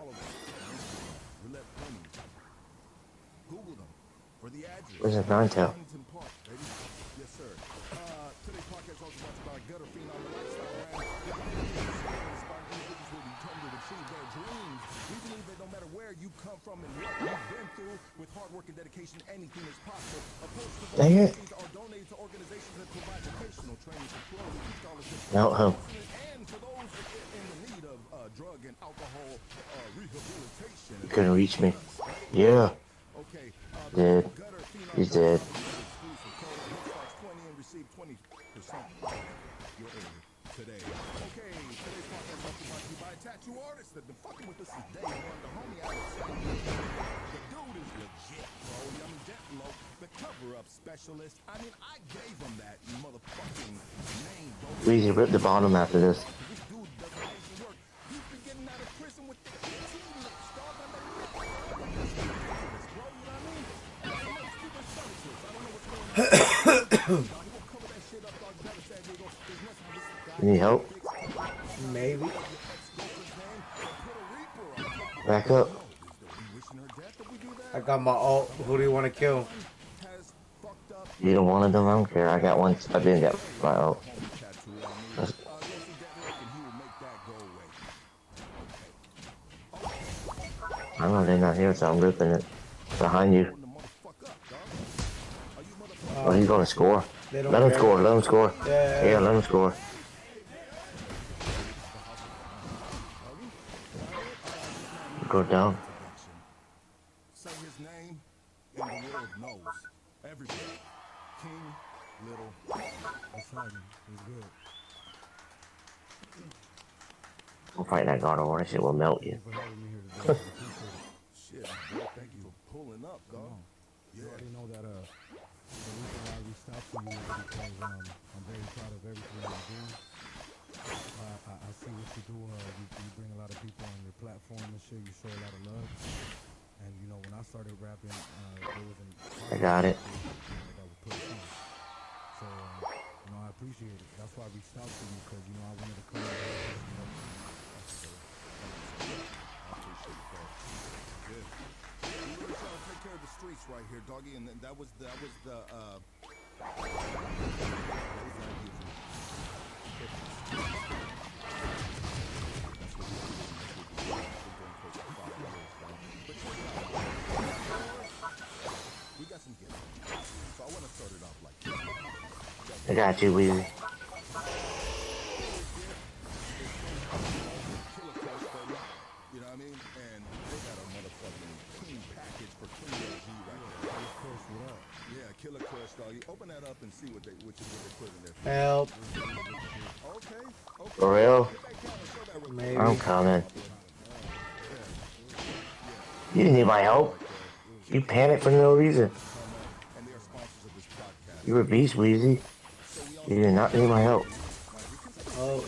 Google them for the address. Where's the Ninetale? Huntington Park, baby. Yes, sir. Today's podcast also brought to you by Gutter Phenom, the lifestyle brand. Inspiring individuals will be determined to achieve their dreams. We believe that no matter where you come from and what you've been through, with hard work and dedication, anything is possible. Dang it. Are donated to organizations that provide vocational training for clothes and scholarships. No, And for those in the need of drug and alcohol rehabilitation. You couldn't reach me. Yeah. Dead. He's dead. Receive 20% your order today. Okay, today's podcast brought to you by a tattoo artist that been fucking with us since day one. The homie out of the dude is legit, bro. I mean, Jetlo, the cover-up specialist. I mean, I gave him that motherfucking name, bro. Weezy, rip the bottom after this. This dude does amazing work. He's been getting out of prison with the T-lips, dog. I mean, bro, you know what I mean? I don't know, Stephen Summerfield. I don't know what's going on. You need help? Maybe. Back up. I got my ult. Who do you want to kill? Either one of them, I don't care. I got one. I didn't get my ult. I don't know, they're not here, so I'm ripping it. Behind you. Oh, he's gonna score. Let him score, let him score. Yeah, let him score. Go down. Say his name, and the world knows. Everybody. King, Little. That's right, he's good. We'll fight that God of War, that shit will melt you. Shit, boy, thank you for pulling up, dog. You already know that the reason why I reached out to you is because I'm very proud of everything you're doing. I see what you do. You bring a lot of people on your platform and shit. You show a lot of love. And you know, when I started rapping, there was I got it. that was put on. So you know, I appreciate it. That's why I reached out to you, because you know I wanted to come out and We really trying to take care of the streets right here, doggy, and that was the we got some gifts. So I want to start it off like this. I got you, Weezy. You know what I mean? And they got a motherfucking clean package for King OG right there. Yeah, Killer Crush, doggy. Open that up and see what they put in there. Help. Okay. For real? Maybe. I'm coming. You didn't need my help. You panicked for no reason. You were beast, Weezy. You did not need my help. Oh,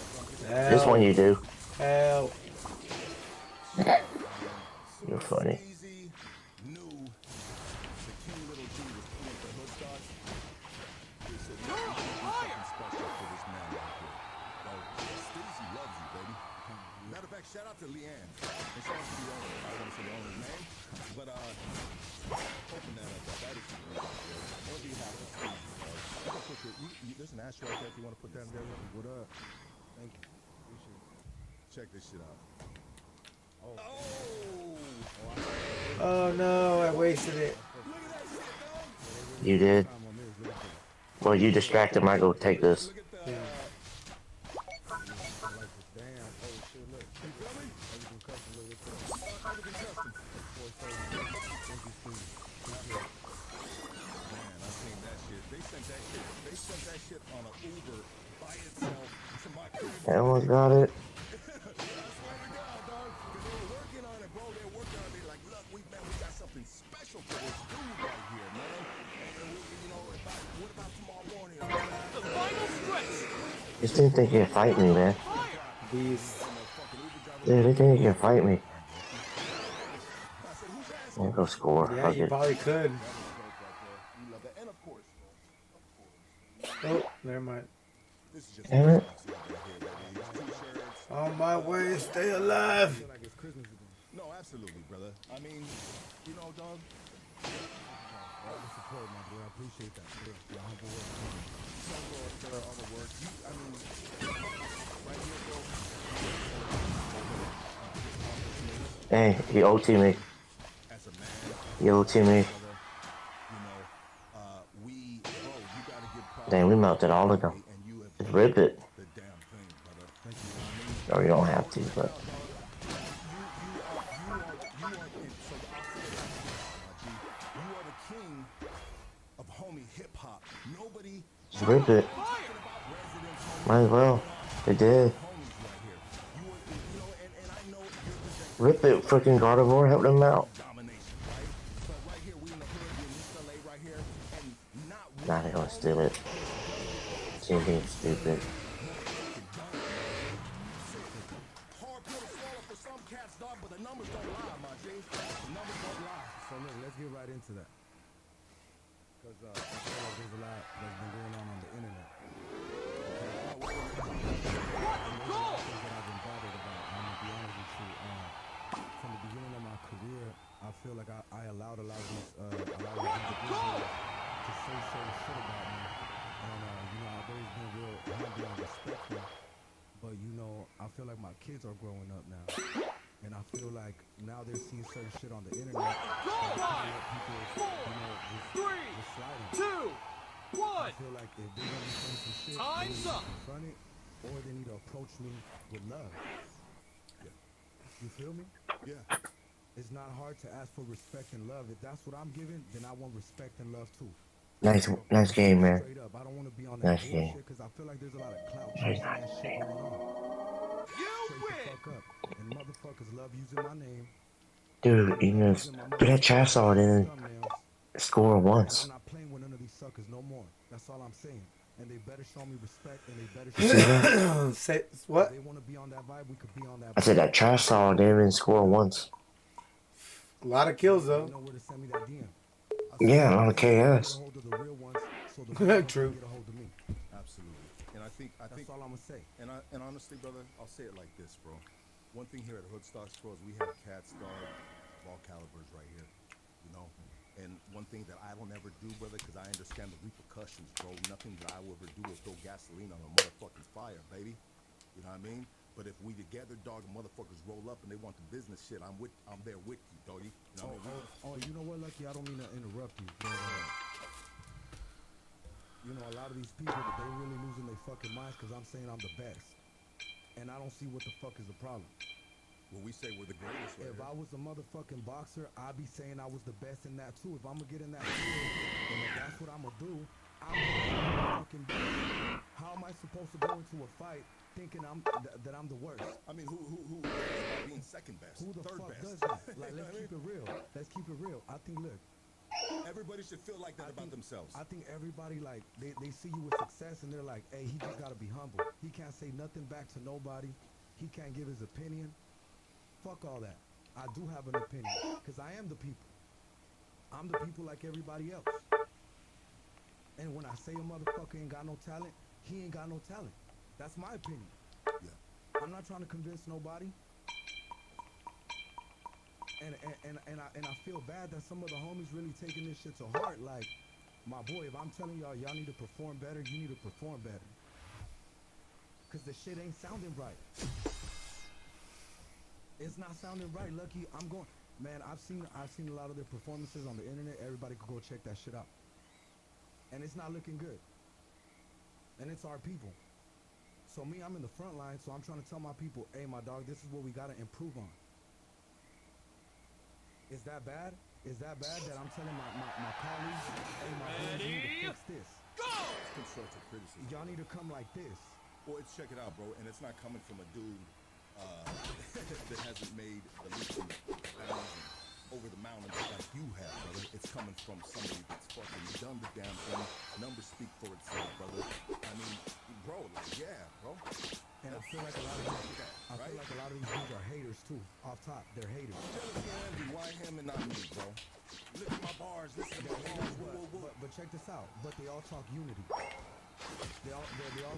This one you do. Help. You're funny. Matter of fact, shout out to Leanne. And shout out to the owner. I don't want to say the owner's name, but open that up. That is on behalf of Steve. There's an ashtray right there if you want to put that in there. What up? Thank you. Appreciate it. Check this shit out. Oh no, I wasted it. You did? Well, you distracted my go take this. Yeah. I almost got it. This didn't think he could fight me, man. Beast. Dude, they think he can fight me. I'll go score. Yeah, Fuck you it. probably could. Oh, never mind. Damn it. On my way, stay alive. No, absolutely, brother. I mean, you know, dog. Support, my boy. I appreciate that. Your humble work. All the work. I mean, right here, bro. Hey, he OT me. He OT me. Dang, we melted all of them. Just rip it. Or you don't have to, but. Just rip it. Might as well. They did. Rip it, freaking Gardevoir, help them out. Nah, they gonna steal it. Team being stupid. So look, let's get right into that. Because I feel like there's a lot that's been going on the internet. From the beginning of my career, I feel like I allowed a lot of these individuals to say certain shit about me. And, I've always been real humble and respectful. But, I feel like my kids are growing up now. And I feel like now they're seeing certain shit on the internet. Just sliding. 2, 1. I feel like if they're gonna be saying some shit, they need to confront it, or they need to approach me with love. Yeah. You feel me? Yeah. It's not hard to ask for respect and love. If that's what I'm giving, then I want respect and love too. Nice game, man. Straight up, I don't want to be on that Nice game. bullshit because I feel like there's a lot of clout chasing that shit going on. Straight the fuck up. And motherfuckers love using my name. Dude, even do that trash on and score once. I'm not playing with none of these suckers no more. That's all I'm saying. And they better show me respect and they better You see that? Say what? If they want to be on that vibe, we could be on that vibe. I said that trash on didn't even score once. A lot of kills though. You know where to send me that DM. Yeah, a lot of KS. True. Get a hold of me. Absolutely. And I think that's all I'm gonna say. And honestly, brother, I'll say it like this, bro. One thing here at Hoodstocks Pro is we have cats, dog, of all calibers right here. And one thing that I don't ever do, brother, because I understand the repercussions, bro. Nothing that I will ever do is throw gasoline on a motherfucking fire, baby. You know what I mean? But if we together, dog, motherfuckers roll up and they want the business shit, I'm there with you, doggy. You know what I mean? You know what, Lucky? I don't mean to interrupt you, but a lot of these people, they really losing their fucking minds because I'm saying I'm the best, and I don't see what the fuck is the problem. When we say we're the greatest, right If here. I was a motherfucking boxer, I'd be saying I was the best in that too. If I'm gonna get in that field, and if that's what I'm gonna do, I'm the fucking best. How am I supposed to go into a fight thinking that I'm the worst? I mean, who being second best, Who the third fuck best? does that? Like, let's keep it real. Let's keep it real. I think, look, Everybody should feel like that about themselves. I think everybody, like, they see you with success and they're like, hey, he just gotta be humble. He can't say nothing back to nobody. He can't give his opinion. Fuck all that. I do have an opinion, because I am the people. I'm the people like everybody else. And when I say a motherfucker ain't got no talent, he ain't got no talent. That's my opinion. Yeah. I'm not trying to convince nobody. And I feel bad that some of the homies really taking this shit to heart. Like, my boy, if I'm telling y'all need to perform better, you need to perform better. Because the shit ain't sounding right. It's not sounding right, Lucky. I'm going, man, I've seen a lot of their performances on the internet. Everybody could go check that shit out. And it's not looking good. And it's our people. So me, I'm in the front line, so I'm trying to tell my people, hey, my dog, this is what we gotta improve on. Is that bad? Is that bad that I'm telling my colleagues, hey, my boys, you need to fix this? It's constructive criticism. Y'all need to come like this. Well, check it out, bro, and it's not coming from a dude that hasn't made the leap from the valleys and over the mountains like you have, brother. It's coming from somebody that's fucking done the damn thing. Numbers speak for itself, brother. I mean, bro, like, yeah, bro. And I feel like a lot of these, dudes are haters too. Off top, they're haters. Andy, why him and not me, bro? Look at my bars, listen to my bars. But check this out. But they all talk unity. They all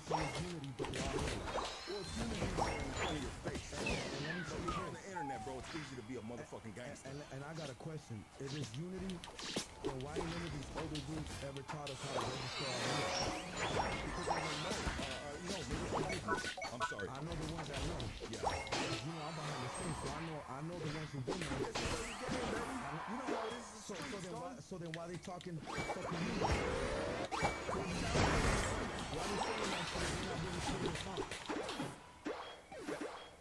say it's unity, but they all hate. Well, it's unity in front of your face. And let me tell you, on the internet, bro, it's easy to be a motherfucking gangster. And I got a question. If it's unity, then why none of these older groups ever taught us how to register our music? Because they don't know. No, I'm sorry. I know the ones that know. Yeah. You know, I'm behind the scenes, so I know the ones who've been there. You know how it is. So then why they talking fucking unity? Why they saying that shit? They're not really putting it on.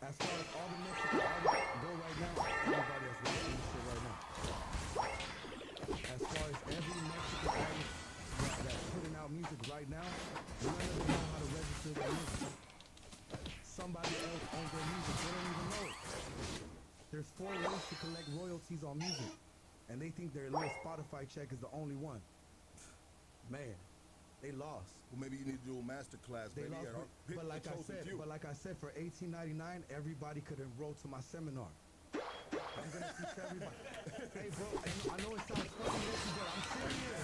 As far as all the Mexican artists go right now, everybody that's watching this shit right now. As far as every Mexican artist that's putting out music right now, none of them know how to register their music. Somebody else owns their music, they don't even know it. There's 4 ways to collect royalties on music, and they think their little Spotify check is the only one. Man, they lost. Well, maybe you need to do a master class, They baby. lost, but like I said, for $18.99, everybody could enroll to my seminar. I'm gonna teach everybody. Hey, bro, I know it sounds funny, but I'm serious.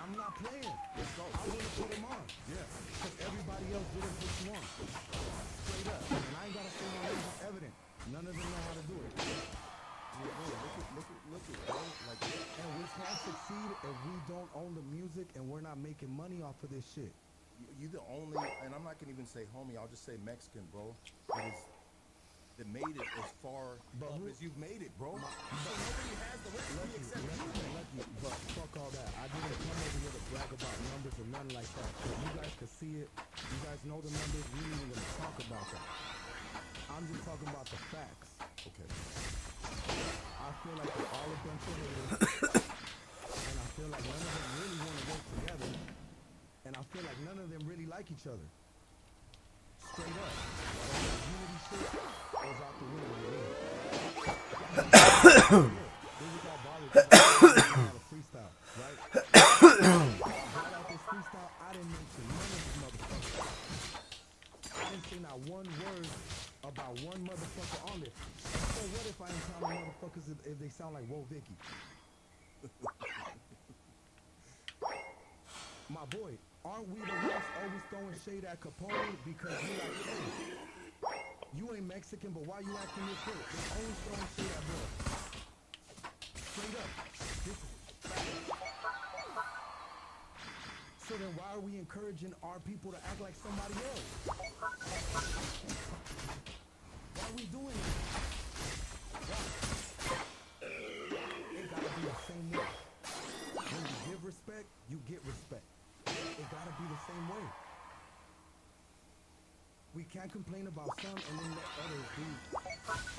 I'm not playing. I'm gonna put them on. Yeah. Because everybody else didn't put you on. Straight up. And I ain't gotta say no names, it's evident. None of them know how to do it. Look at, bro. Like, and we can't succeed if we don't own the music and we're not making money off of this shit. you the only, and I'm not gonna even say homie. I'll just say Mexican, bro. That made it as far up as you've made it, bro. So nobody has the recipe except you. But fuck all that. I didn't come over here to brag about numbers or nothing like that. So you guys can see it. You guys know the numbers. We ain't even gonna talk about that. I'm just talking about the facts. Okay. I feel like they're all a bunch of haters. And I feel like none of them really want to work together. And I feel like none of them really like each other. Straight up. That unity shit goes out the window with me. This is all bothered about a freestyle, right? Right out this freestyle, I didn't mention none of these motherfuckers. I didn't say not one word about one motherfucker on this. So what if I ain't telling motherfuckers if they sound like Whoa Vicky? My boy, aren't we the ones always throwing shade at Capone because we like, hey, you ain't Mexican, but why you acting this way? They're always throwing shade at boys. Straight up. This is fact. So then why are we encouraging our people to act like somebody else? Why are we doing it? Why? It gotta be the same way. When you give respect, you get respect. It gotta be the same way. We can't complain about some and then let others do